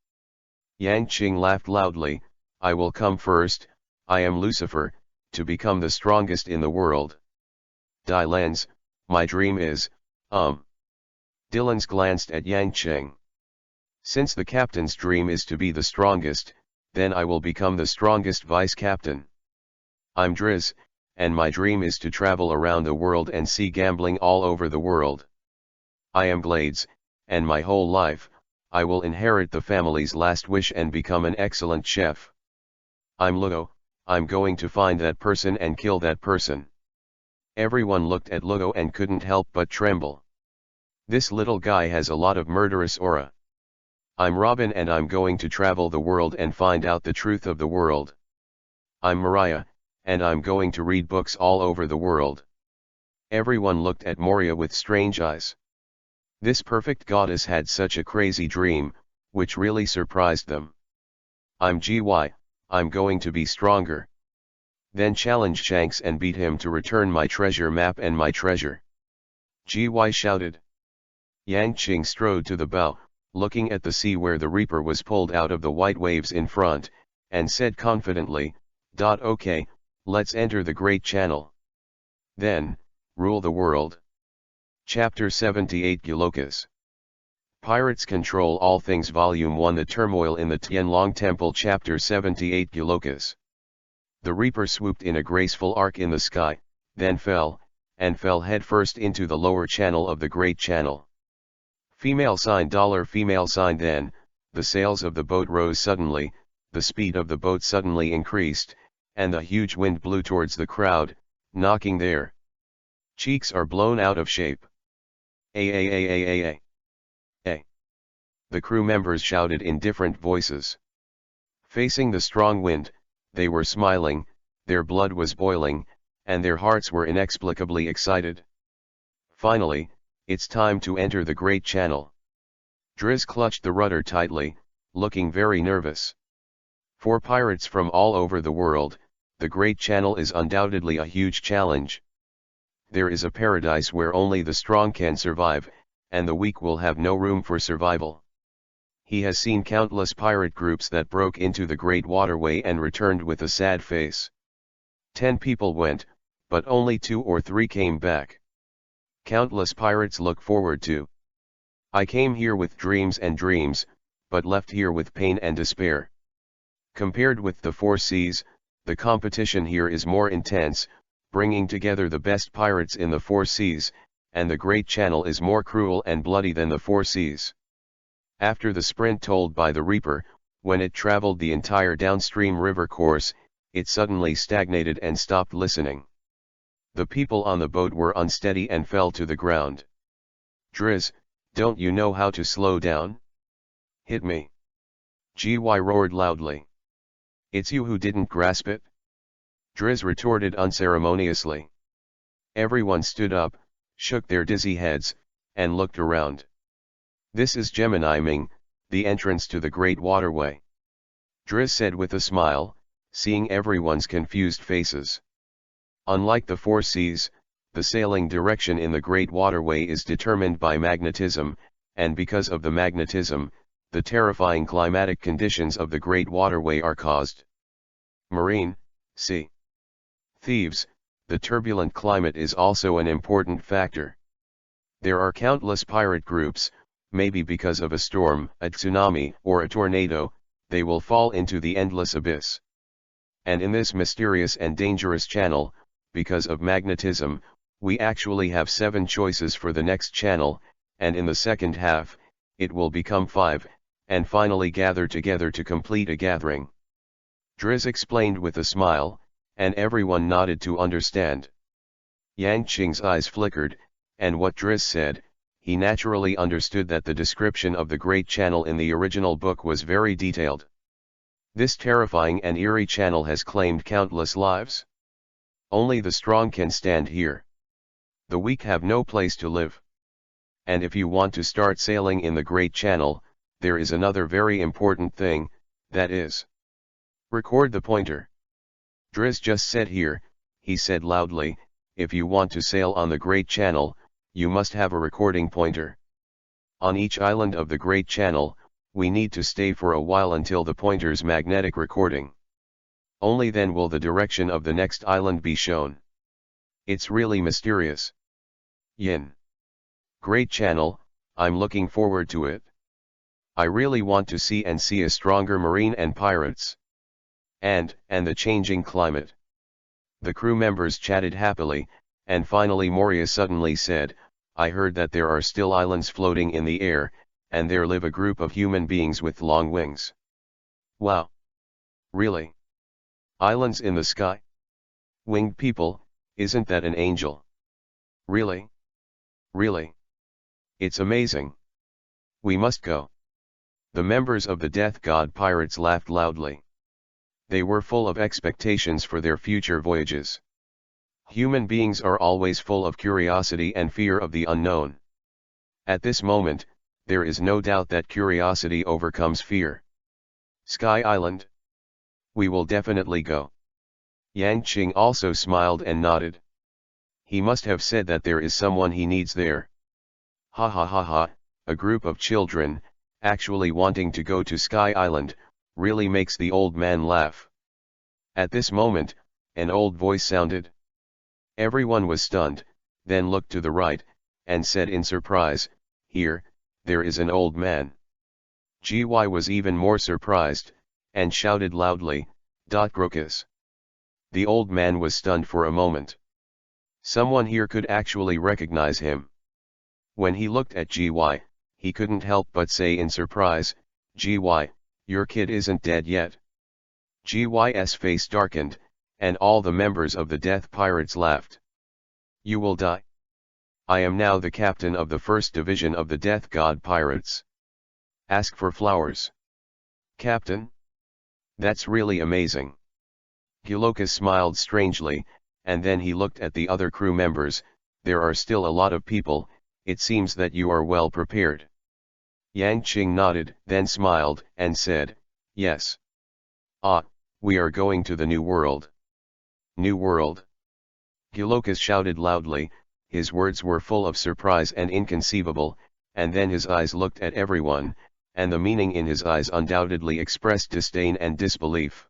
Yang Qing laughed loudly, I will come first, I am Lucifer, to become the strongest in the world. Dai Lens, my dream is, Dylan's glanced at Yang Qing. Since the captain's dream is to be the strongest, then I will become the strongest vice-captain. I'm Driz, and my dream is to travel around the world and see gambling all over the world. I am Glades, and my whole life, I will inherit the family's last wish and become an excellent chef. I'm Lugo, I'm going to find that person and kill that person. Everyone looked at Lugo and couldn't help but tremble. This little guy has a lot of murderous aura. I'm Robin and I'm going to travel the world and find out the truth of the world. I'm Mariah, and I'm going to read books all over the world. Everyone looked at Moria with strange eyes. This perfect goddess had such a crazy dream, which really surprised them. I'm GY, I'm going to be stronger. Then challenge Shanks and beat him to return my treasure map and my treasure. GY shouted. Yang Qing strode to the bow, looking at the sea where the Reaper was pulled out of the white waves in front, and said confidently, "Okay, let's enter the Great Channel. Then, rule the world." Chapter 78 Gyulokas. Pirates Control All Things Volume 1 The Turmoil in the Tianlong Temple Chapter 78 Gyulokas. The Reaper swooped in a graceful arc in the sky, then fell headfirst into the lower channel of the Great Channel. $. Then, the sails of the boat rose suddenly, the speed of the boat suddenly increased, and the huge wind blew towards the crowd, knocking their cheeks are blown out of shape. A. The crew members shouted in different voices. Facing the strong wind, they were smiling, their blood was boiling, and their hearts were inexplicably excited. Finally, it's time to enter the Great Channel. Driz clutched the rudder tightly, looking very nervous. For pirates from all over the world, the Great Channel is undoubtedly a huge challenge. There is a paradise where only the strong can survive, and the weak will have no room for survival. He has seen countless pirate groups that broke into the Great Waterway and returned with a sad face. 10 people went, but only 2 or 3 came back. Countless pirates look forward to. I came here with dreams and dreams, but left here with pain and despair. Compared with the 4 seas, the competition here is more intense, bringing together the best pirates in the 4 seas, and the Great Channel is more cruel and bloody than the 4 seas. After the sprint told by the Reaper, when it traveled the entire downstream river course, it suddenly stagnated and stopped listening. The people on the boat were unsteady and fell to the ground. Driz, don't you know how to slow down? Hit me. GY roared loudly. It's you who didn't grasp it? Driz retorted unceremoniously. Everyone stood up, shook their dizzy heads, and looked around. This is Gemini Ming, the entrance to the Great Waterway. Driz said with a smile, seeing everyone's confused faces. Unlike the 4 seas, the sailing direction in the Great Waterway is determined by magnetism, and because of the magnetism, the terrifying climatic conditions of the Great Waterway are caused. Marine, sea thieves, the turbulent climate is also an important factor. There are countless pirate groups, maybe because of a storm, a tsunami, or a tornado, they will fall into the endless abyss. And in this mysterious and dangerous channel, because of magnetism, we actually have 7 choices for the next channel, and in the second half, it will become 5, and finally gather together to complete a gathering. Driz explained with a smile, and everyone nodded to understand. Yang Qing's eyes flickered, and what Driz said, he naturally understood that the description of the Great Channel in the original book was very detailed. This terrifying and eerie channel has claimed countless lives. Only the strong can stand here. The weak have no place to live. And if you want to start sailing in the Great Channel, there is another very important thing, that is, record the pointer. Driz just said here, he said loudly, if you want to sail on the Great Channel, you must have a recording pointer. On each island of the Great Channel, we need to stay for a while until the pointer's magnetic recording. Only then will the direction of the next island be shown. It's really mysterious. Yin. Great Channel, I'm looking forward to it. I really want to see a stronger marine and pirates. And the changing climate. The crew members chatted happily, and finally Moria suddenly said, I heard that there are still islands floating in the air, and there live a group of human beings with long wings. Wow. Really? Islands in the sky? Winged people, isn't that an angel? Really? Really? It's amazing. We must go. The members of the Death God Pirates laughed loudly. They were full of expectations for their future voyages. Human beings are always full of curiosity and fear of the unknown. At this moment, there is no doubt that curiosity overcomes fear. Sky Island? We will definitely go. Yang Qing also smiled and nodded. He must have said that there is someone he needs there. Ha ha ha ha, a group of children, actually wanting to go to Sky Island, really makes the old man laugh. At this moment, an old voice sounded. Everyone was stunned, then looked to the right, and said in surprise, "Here, there is an old man." GY was even more surprised, and shouted loudly, "Grokus." The old man was stunned for a moment. Someone here could actually recognize him. When he looked at GY, he couldn't help but say in surprise, "GY, your kid isn't dead yet." GY's face darkened, and all the members of the Death Pirates laughed. "You will die. I am now the captain of the first division of the Death God Pirates. Ask for flowers." "Captain? That's really amazing." Gylokus smiled strangely, and then he looked at the other crew members. "There are still a lot of people, it seems that you are well prepared." Yang Qing nodded, then smiled, and said, "Yes. Ah, we are going to the New World." "New World?" Gylokus shouted loudly. His words were full of surprise and inconceivable, and then his eyes looked at everyone, and the meaning in his eyes undoubtedly expressed disdain and disbelief.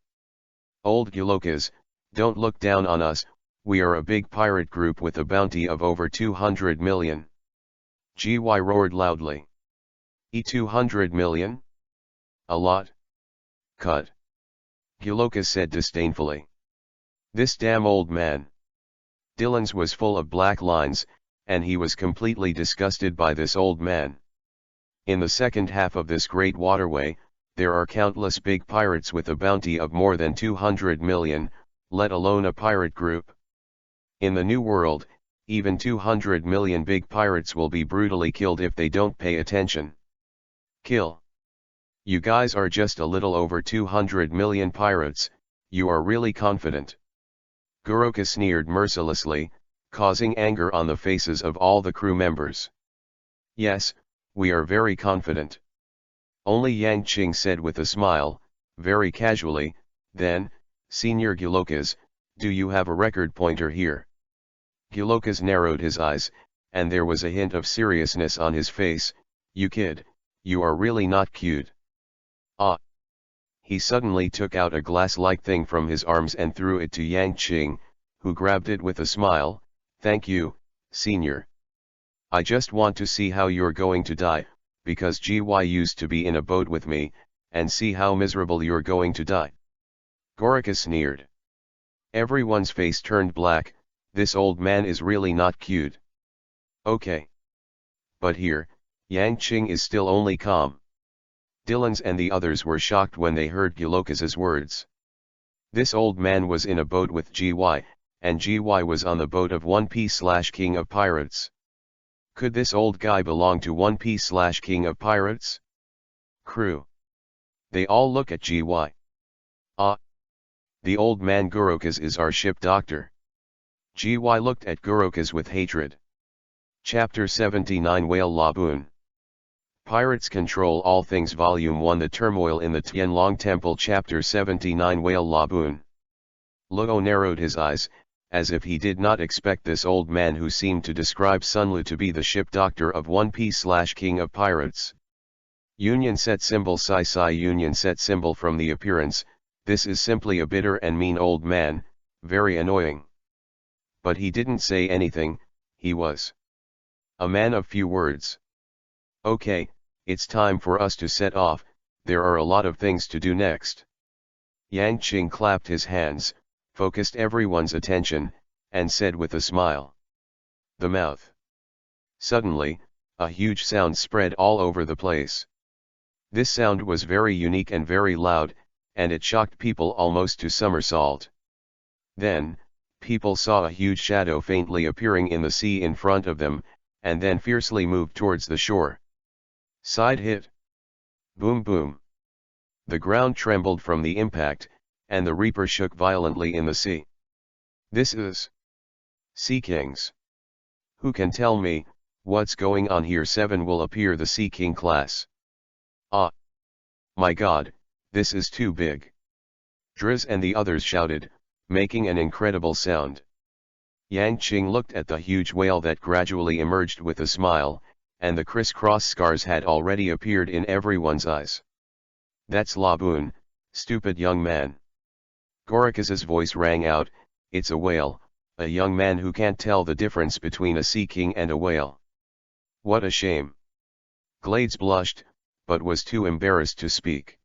"Old Gylokus, don't look down on us, we are a big pirate group with a bounty of over 200 million. GY roared loudly. 200 million? A lot. Cut. Gylokus said disdainfully. This damn old man. Dylan's was full of black lines, and he was completely disgusted by this old man. In the second half of this great waterway, there are countless big pirates with a bounty of more than 200 million, let alone a pirate group. In the New World, even 200 million big pirates will be brutally killed if they don't pay attention. Kill. You guys are just a little over 200 million pirates, you are really confident." Goroka sneered mercilessly, causing anger on the faces of all the crew members. "Yes, we are very confident." Only Yang Qing said with a smile, very casually, "Then, Senior Gylokus, do you have a record pointer here?" Gylokus narrowed his eyes, and there was a hint of seriousness on his face. "You kid, you are really not cute." "Ah." He suddenly took out a glass-like thing from his arms and threw it to Yang Qing, who grabbed it with a smile. "Thank you, Senior. I just want to see how you're going to die, because GY used to be in a boat with me, and see how miserable you're going to die." Goroka sneered. Everyone's face turned black. This old man is really not cute. Okay. But here, Yang Qing is still only calm. Dylan's and the others were shocked when they heard Gylokus's words. This old man was in a boat with GY, and GY was on the boat of One Piece/King of Pirates. Could this old guy belong to One Piece/King of Pirates? Crew. They all look at GY. Ah. The old man Gorokas is our ship doctor. GY looked at Gorokas with hatred. Chapter 79 Whale Laboon. Pirates Control All Things Volume 1 The Turmoil in the Tianlong Temple Chapter 79 Whale Laboon. Luo narrowed his eyes, as if he did not expect this old man who seemed to describe Sunlu to be the ship doctor of One Piece/King of Pirates. Union set symbol Psi Union set symbol from the appearance, this is simply a bitter and mean old man, very annoying. But he didn't say anything, he was a man of few words. Okay, it's time for us to set off, there are a lot of things to do next. Yang Qing clapped his hands, focused everyone's attention, and said with a smile. The mouth. Suddenly, a huge sound spread all over the place. This sound was very unique and very loud, and it shocked people almost to somersault. Then, people saw a huge shadow faintly appearing in the sea in front of them, and then fiercely moved towards the shore. Side hit. Boom boom. The ground trembled from the impact, and the Reaper shook violently in the sea. This is Sea Kings. Who can tell me, what's going on here? 7 will appear the Sea King class. Ah! My god, this is too big. Driz and the others shouted, making an incredible sound. Yang Qing looked at the huge whale that gradually emerged with a smile, and the criss-cross scars had already appeared in everyone's eyes. "That's Laboon, stupid young man." Gorikas's voice rang out, "It's a whale, a young man who can't tell the difference between a sea king and a whale. What a shame." Glades blushed, but was too embarrassed to speak.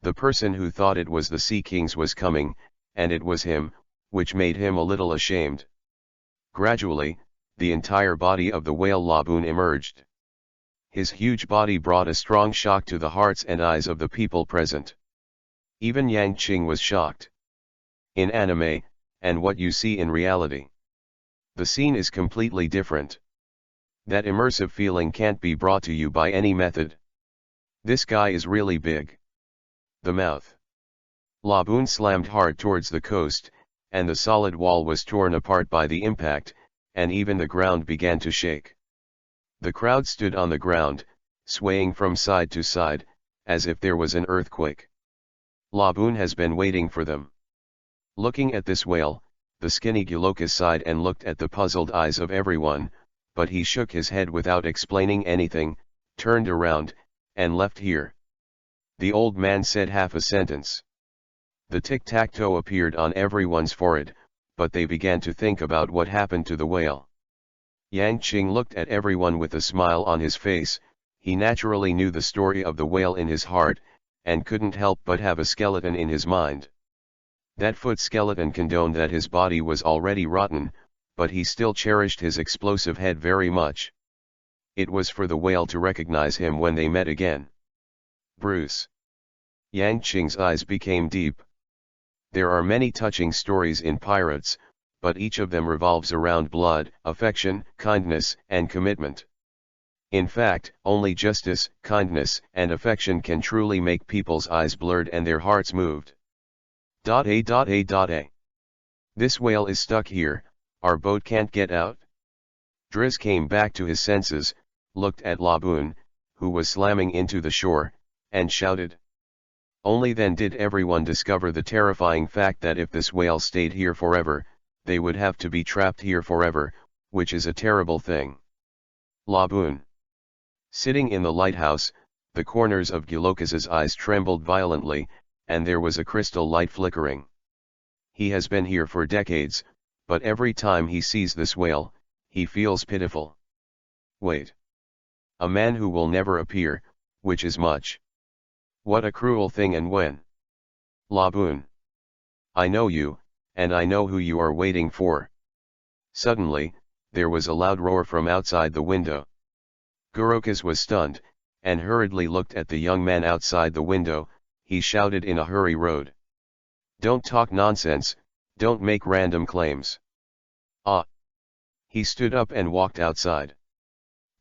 The person who thought it was the Sea Kings was coming, and it was him, which made him a little ashamed. Gradually, the entire body of the whale Laboon emerged. His huge body brought a strong shock to the hearts and eyes of the people present. Even Yang Qing was shocked. In anime, and what you see in reality, the scene is completely different. That immersive feeling can't be brought to you by any method. This guy is really big. The mouth. Laboon slammed hard towards the coast, and the solid wall was torn apart by the impact, and even the ground began to shake. The crowd stood on the ground, swaying from side to side, as if there was an earthquake. Laboon has been waiting for them. Looking at this whale, the skinny Gilokas sighed and looked at the puzzled eyes of everyone, but he shook his head without explaining anything, turned around, and left here. The old man said half a sentence. The tic-tac-toe appeared on everyone's forehead, but they began to think about what happened to the whale. Yang Qing looked at everyone with a smile on his face. He naturally knew the story of the whale in his heart, and couldn't help but have a skeleton in his mind. That foot skeleton condoned that his body was already rotten, but he still cherished his explosive head very much. It was for the whale to recognize him when they met again. Bruce. Yang Qing's eyes became deep. There are many touching stories in pirates, but each of them revolves around blood, affection, kindness, and commitment. In fact, only justice, kindness, and affection can truly make people's eyes blurred and their hearts moved. A. This whale is stuck here, our boat can't get out. Driz came back to his senses, looked at Laboon, who was slamming into the shore, and shouted. Only then did everyone discover the terrifying fact that if this whale stayed here forever, they would have to be trapped here forever, which is a terrible thing. Laboon. Sitting in the lighthouse, the corners of Gilokas's eyes trembled violently, and there was a crystal light flickering. He has been here for decades, but every time he sees this whale, he feels pitiful. Wait. A man who will never appear, which is much. What a cruel thing. And when? Laboon. I know you, and I know who you are waiting for. Suddenly, there was a loud roar from outside the window. Gurokas was stunned, and hurriedly looked at the young man outside the window. He shouted in a hurry, "Road. Don't talk nonsense, don't make random claims." Ah! He stood up and walked outside.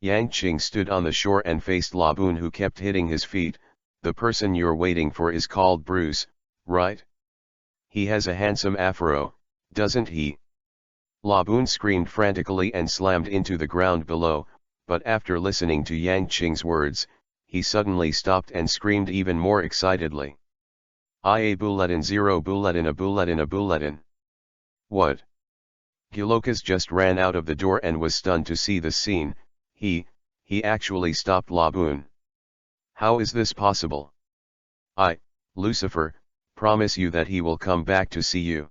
Yang Qing stood on the shore and faced Laboon, who kept hitting his feet. The person you're waiting for is called Bruce, right? He has a handsome afro, doesn't he? Laboon screamed frantically and slammed into the ground below, but after listening to Yang Qing's words, he suddenly stopped and screamed even more excitedly. "A bulletin, 0 bulletin, a bulletin, a bulletin." What? Gilokas just ran out of the door and was stunned to see the scene. He actually stopped Laboon. How is this possible? I, Lucifer, promise you that he will come back to see you.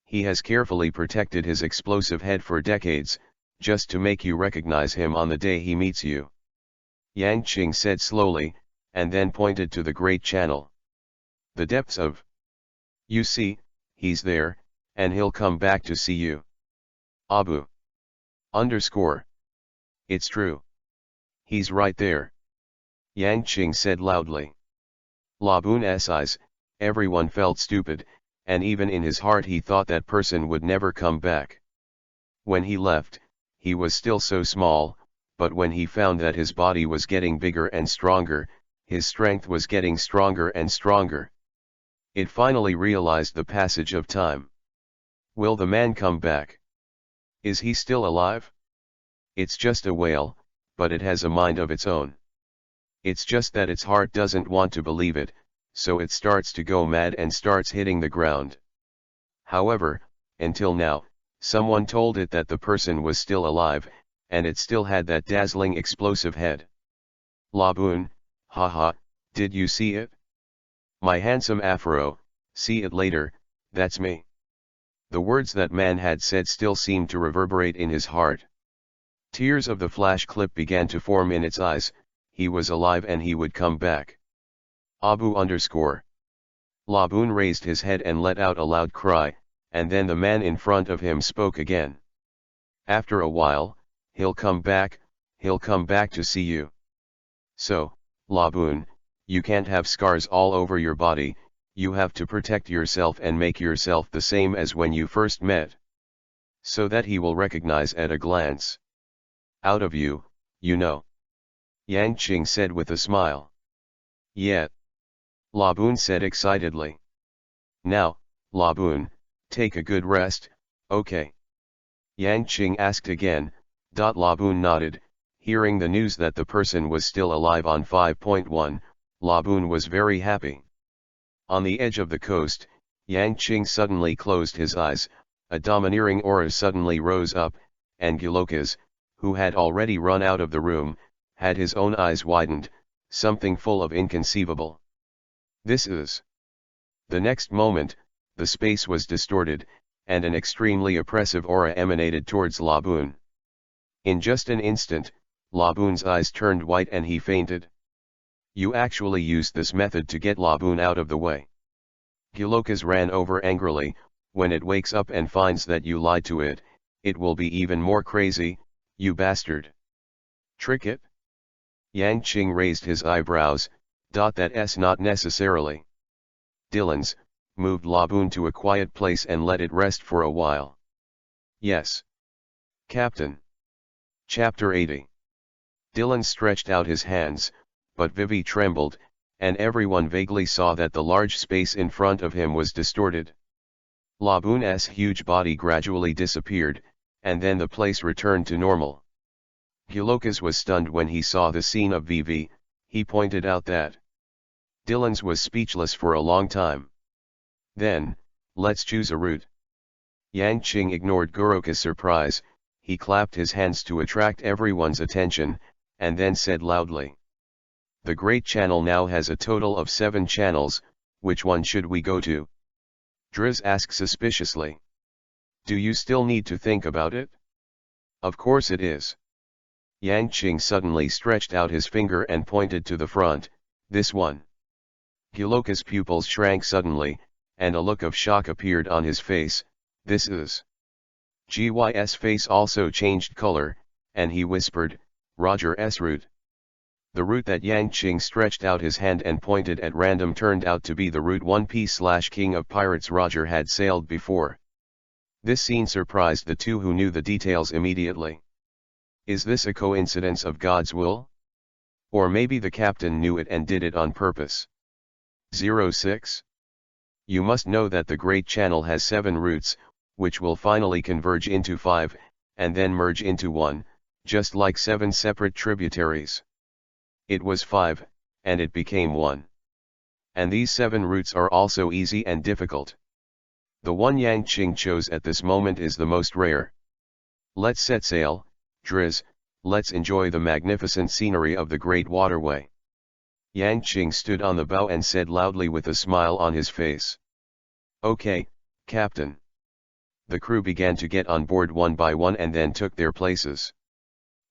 He has carefully protected his explosive head for decades, just to make you recognize him on the day he meets you. Yang Qing said slowly, and then pointed to the Great Channel. The depths of. You see, he's there, and he'll come back to see you. Abu. _ It's true. He's right there. Yang Qing said loudly. Laboon's eyes, everyone felt stupid, and even in his heart he thought that person would never come back. When he left, he was still so small, but when he found that his body was getting bigger and stronger, his strength was getting stronger and stronger. It finally realized the passage of time. Will the man come back? Is he still alive? It's just a whale, but it has a mind of its own. It's just that its heart doesn't want to believe it, so it starts to go mad and starts hitting the ground. However, until now, someone told it that the person was still alive, and it still had that dazzling explosive head. Laboon, haha, did you see it? My handsome afro, see it later, that's me. The words that man had said still seemed to reverberate in his heart. Tears of the flash clip began to form in its eyes. He was alive and he would come back. Abu_. Laboon raised his head and let out a loud cry, and then the man in front of him spoke again. After a while, he'll come back to see you. So, Laboon, you can't have scars all over your body, you have to protect yourself and make yourself the same as when you first met. So that he will recognize at a glance. Out of you, you know. Yang Qing said with a smile. Yeah. Laboon said excitedly. Now, Laboon, take a good rest, okay? Yang Qing asked again. Laboon nodded. Hearing the news that the person was still alive on 5.1, Laboon was very happy. On the edge of the coast, Yang Qing suddenly closed his eyes, a domineering aura suddenly rose up, and Gilokas, who had already run out of the room, had his own eyes widened, something full of inconceivable. This is. The next moment, the space was distorted, and an extremely oppressive aura emanated towards Laboon. In just an instant, Laboon's eyes turned white and he fainted. You actually used this method to get Laboon out of the way. Gilokas ran over angrily. When it wakes up and finds that you lied to it, it will be even more crazy, you bastard. Trick it? Yang Qing raised his eyebrows. That's not necessarily. Dylan's, moved Laboon to a quiet place and let it rest for a while. Yes. Captain. Chapter 80. Dylan stretched out his hands, but Vivi trembled, and everyone vaguely saw that the large space in front of him was distorted. Laboon's huge body gradually disappeared, and then the place returned to normal. Gilokas was stunned when he saw the scene of Vivi. He pointed out that Dylan's was speechless for a long time. Then, let's choose a route. Yang Qing ignored Goroka's surprise. He clapped his hands to attract everyone's attention, and then said loudly. The Great Channel now has a total of 7 channels, which one should we go to? Driz asked suspiciously. Do you still need to think about it? Of course it is. Yang Qing suddenly stretched out his finger and pointed to the front, this one. Gilokas' pupils shrank suddenly, and a look of shock appeared on his face. This is. GY's face also changed color, and he whispered, Roger's route. The route that Yang Qing stretched out his hand and pointed at random turned out to be the route 1P/King of Pirates Roger had sailed before. This scene surprised the two who knew the details immediately. Is this a coincidence of God's will? Or maybe the captain knew it and did it on purpose. 06. You must know that the Great Channel has 7 routes, which will finally converge into 5, and then merge into 1, just like 7 separate tributaries. It was 5, and it became 1. And these 7 routes are also easy and difficult. The one Yang Qing chose at this moment is the most rare. Let's set sail, Driz, let's enjoy the magnificent scenery of the Great Waterway. Yang Qing stood on the bow and said loudly with a smile on his face. Okay, Captain. The crew began to get on board one by one and then took their places.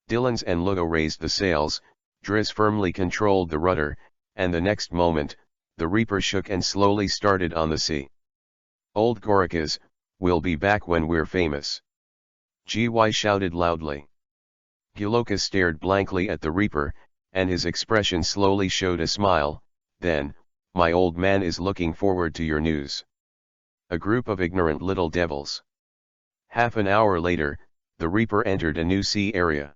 Dylan's and Ludo raised the sails, Driz firmly controlled the rudder, and the next moment, the Reaper shook and slowly started on the sea. Old Gorokas, we'll be back when we're famous. GY shouted loudly. Gilokas stared blankly at the Reaper, and his expression slowly showed a smile. Then, my old man is looking forward to your news. A group of ignorant little devils. Half an hour later, the Reaper entered a new sea area.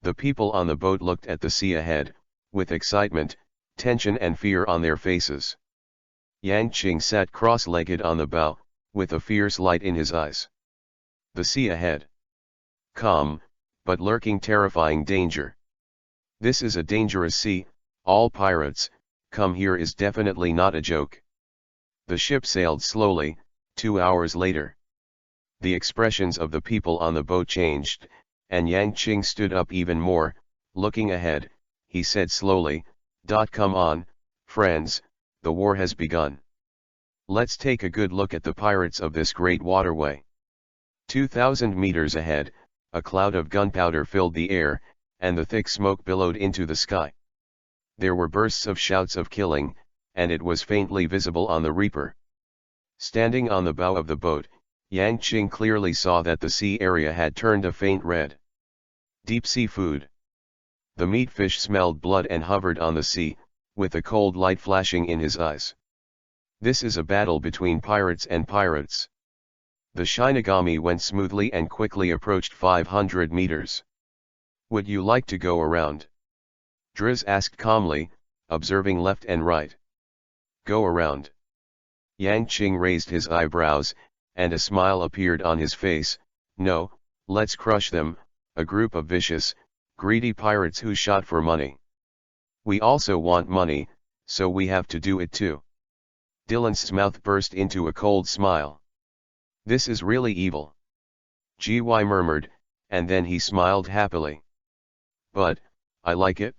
The people on the boat looked at the sea ahead, with excitement, tension and fear on their faces. Yang Qing sat cross-legged on the bow, with a fierce light in his eyes. The sea ahead. Calm, but lurking terrifying danger. This is a dangerous sea, all pirates, come here is definitely not a joke. The ship sailed slowly, 2 hours later. The expressions of the people on the boat changed, and Yang Qing stood up even more. Looking ahead, he said slowly, "Come on, friends, the war has begun. Let's take a good look at the pirates of this great waterway." 2,000 meters ahead, a cloud of gunpowder filled the air, and the thick smoke billowed into the sky. There were bursts of shouts of killing, and it was faintly visible on the Reaper. Standing on the bow of the boat, Yang Qing clearly saw that the sea area had turned a faint red. Deep sea food. The meat fish smelled blood and hovered on the sea, with a cold light flashing in his eyes. This is a battle between pirates and pirates. The Shinigami went smoothly and quickly approached 500 meters. "Would you like to go around?" Driz asked calmly, observing left and right. "Go around?" Yang Qing raised his eyebrows, and a smile appeared on his face. "No, let's crush them, a group of vicious, greedy pirates who shot for money. We also want money, so we have to do it too." Dylan's mouth burst into a cold smile. "This is really evil," GY murmured, and then he smiled happily. "But, I like it."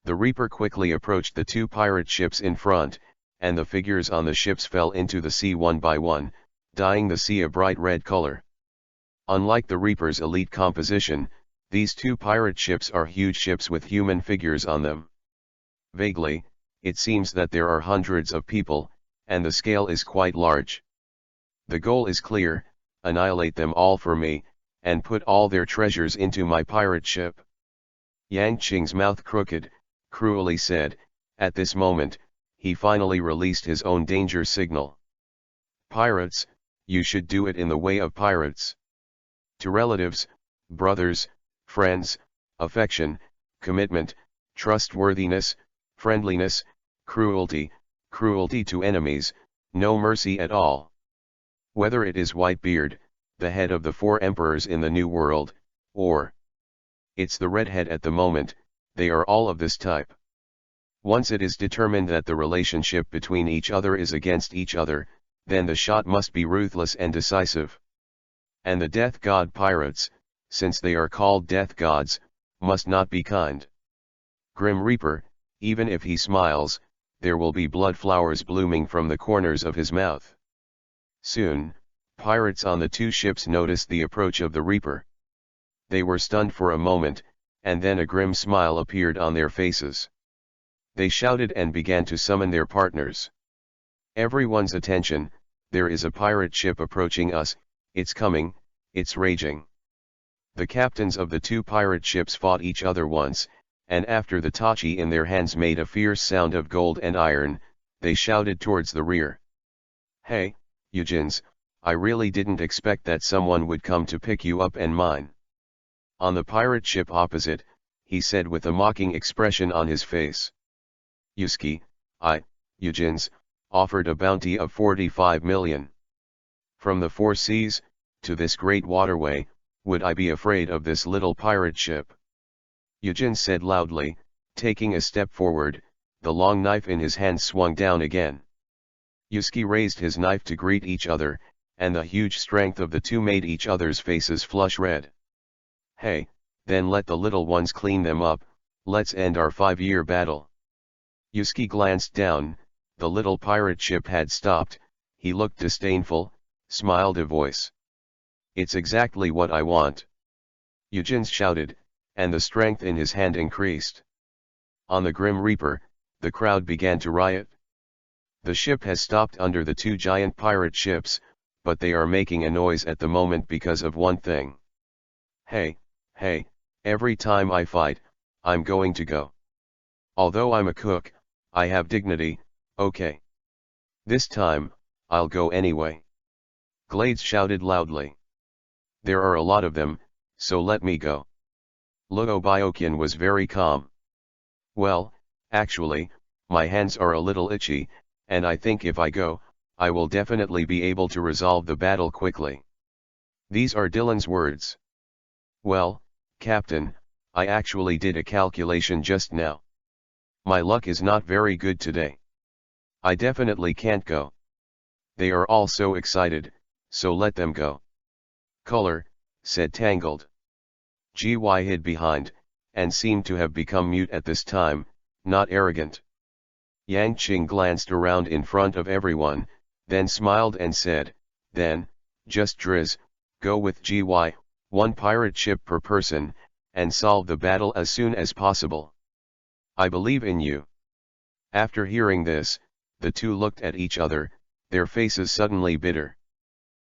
The Reaper quickly approached the two pirate ships in front, and the figures on the ships fell into the sea one by one, dyeing the sea a bright red color. Unlike the Reaper's elite composition, these two pirate ships are huge ships with human figures on them. Vaguely, it seems that there are hundreds of people, and the scale is quite large. The goal is clear: annihilate them all for me, and put all their treasures into my pirate ship. Yang Qing's mouth crooked, cruelly said. At this moment, he finally released his own danger signal. "Pirates, you should do it in the way of pirates. To relatives, brothers, friends, affection, commitment, trustworthiness, friendliness, cruelty to enemies, no mercy at all. Whether it is Whitebeard, the head of the 4 emperors in the New World, or it's the redhead at the moment, they are all of this type. Once it is determined that the relationship between each other is against each other, then the shot must be ruthless and decisive. And the death god pirates, since they are called death gods, must not be kind. Grim Reaper, even if he smiles, there will be blood flowers blooming from the corners of his mouth." Soon, pirates on the two ships noticed the approach of the Reaper. They were stunned for a moment, and then a grim smile appeared on their faces. They shouted and began to summon their partners. "Everyone's attention, there is a pirate ship approaching us, it's coming, it's raging." The captains of the two pirate ships fought each other once, and after the tachi in their hands made a fierce sound of gold and iron, they shouted towards the rear. "Hey, Eugens, I really didn't expect that someone would come to pick you up and mine." On the pirate ship opposite, he said with a mocking expression on his face. "Yusuke, Eugens, offered a bounty of 45 million. From the 4 seas, to this great waterway, would I be afraid of this little pirate ship?" Eugene said loudly, taking a step forward. The long knife in his hand swung down again. Yusuke raised his knife to greet each other, and the huge strength of the two made each other's faces flush red. "Hey, then let the little ones clean them up, let's end our 5-year battle." Yusuke glanced down. The little pirate ship had stopped. He looked disdainful, smiled a voice. "It's exactly what I want," Eugene shouted, and the strength in his hand increased. On the Grim Reaper, the crowd began to riot. The ship has stopped under the two giant pirate ships, but they are making a noise at the moment because of one thing. Hey, every time I fight, I'm going to go. Although I'm a cook, I have dignity, okay? This time, I'll go anyway." Glades shouted loudly. "There are a lot of them, so let me go." Luo Byokian was very calm. "Well, actually, my hands are a little itchy, and I think if I go, I will definitely be able to resolve the battle quickly." These are Dylan's words. "Well, Captain, I actually did a calculation just now. My luck is not very good today. I definitely can't go. They are all so excited, so let them go. Color, said Tangled. GY hid behind, and seemed to have become mute at this time, not arrogant. Yang Qing glanced around in front of everyone, then smiled and said, then, just Driz, go with GY, 1 pirate ship per person, and solve the battle as soon as possible. I believe in you. After hearing this, the two looked at each other, their faces suddenly bitter.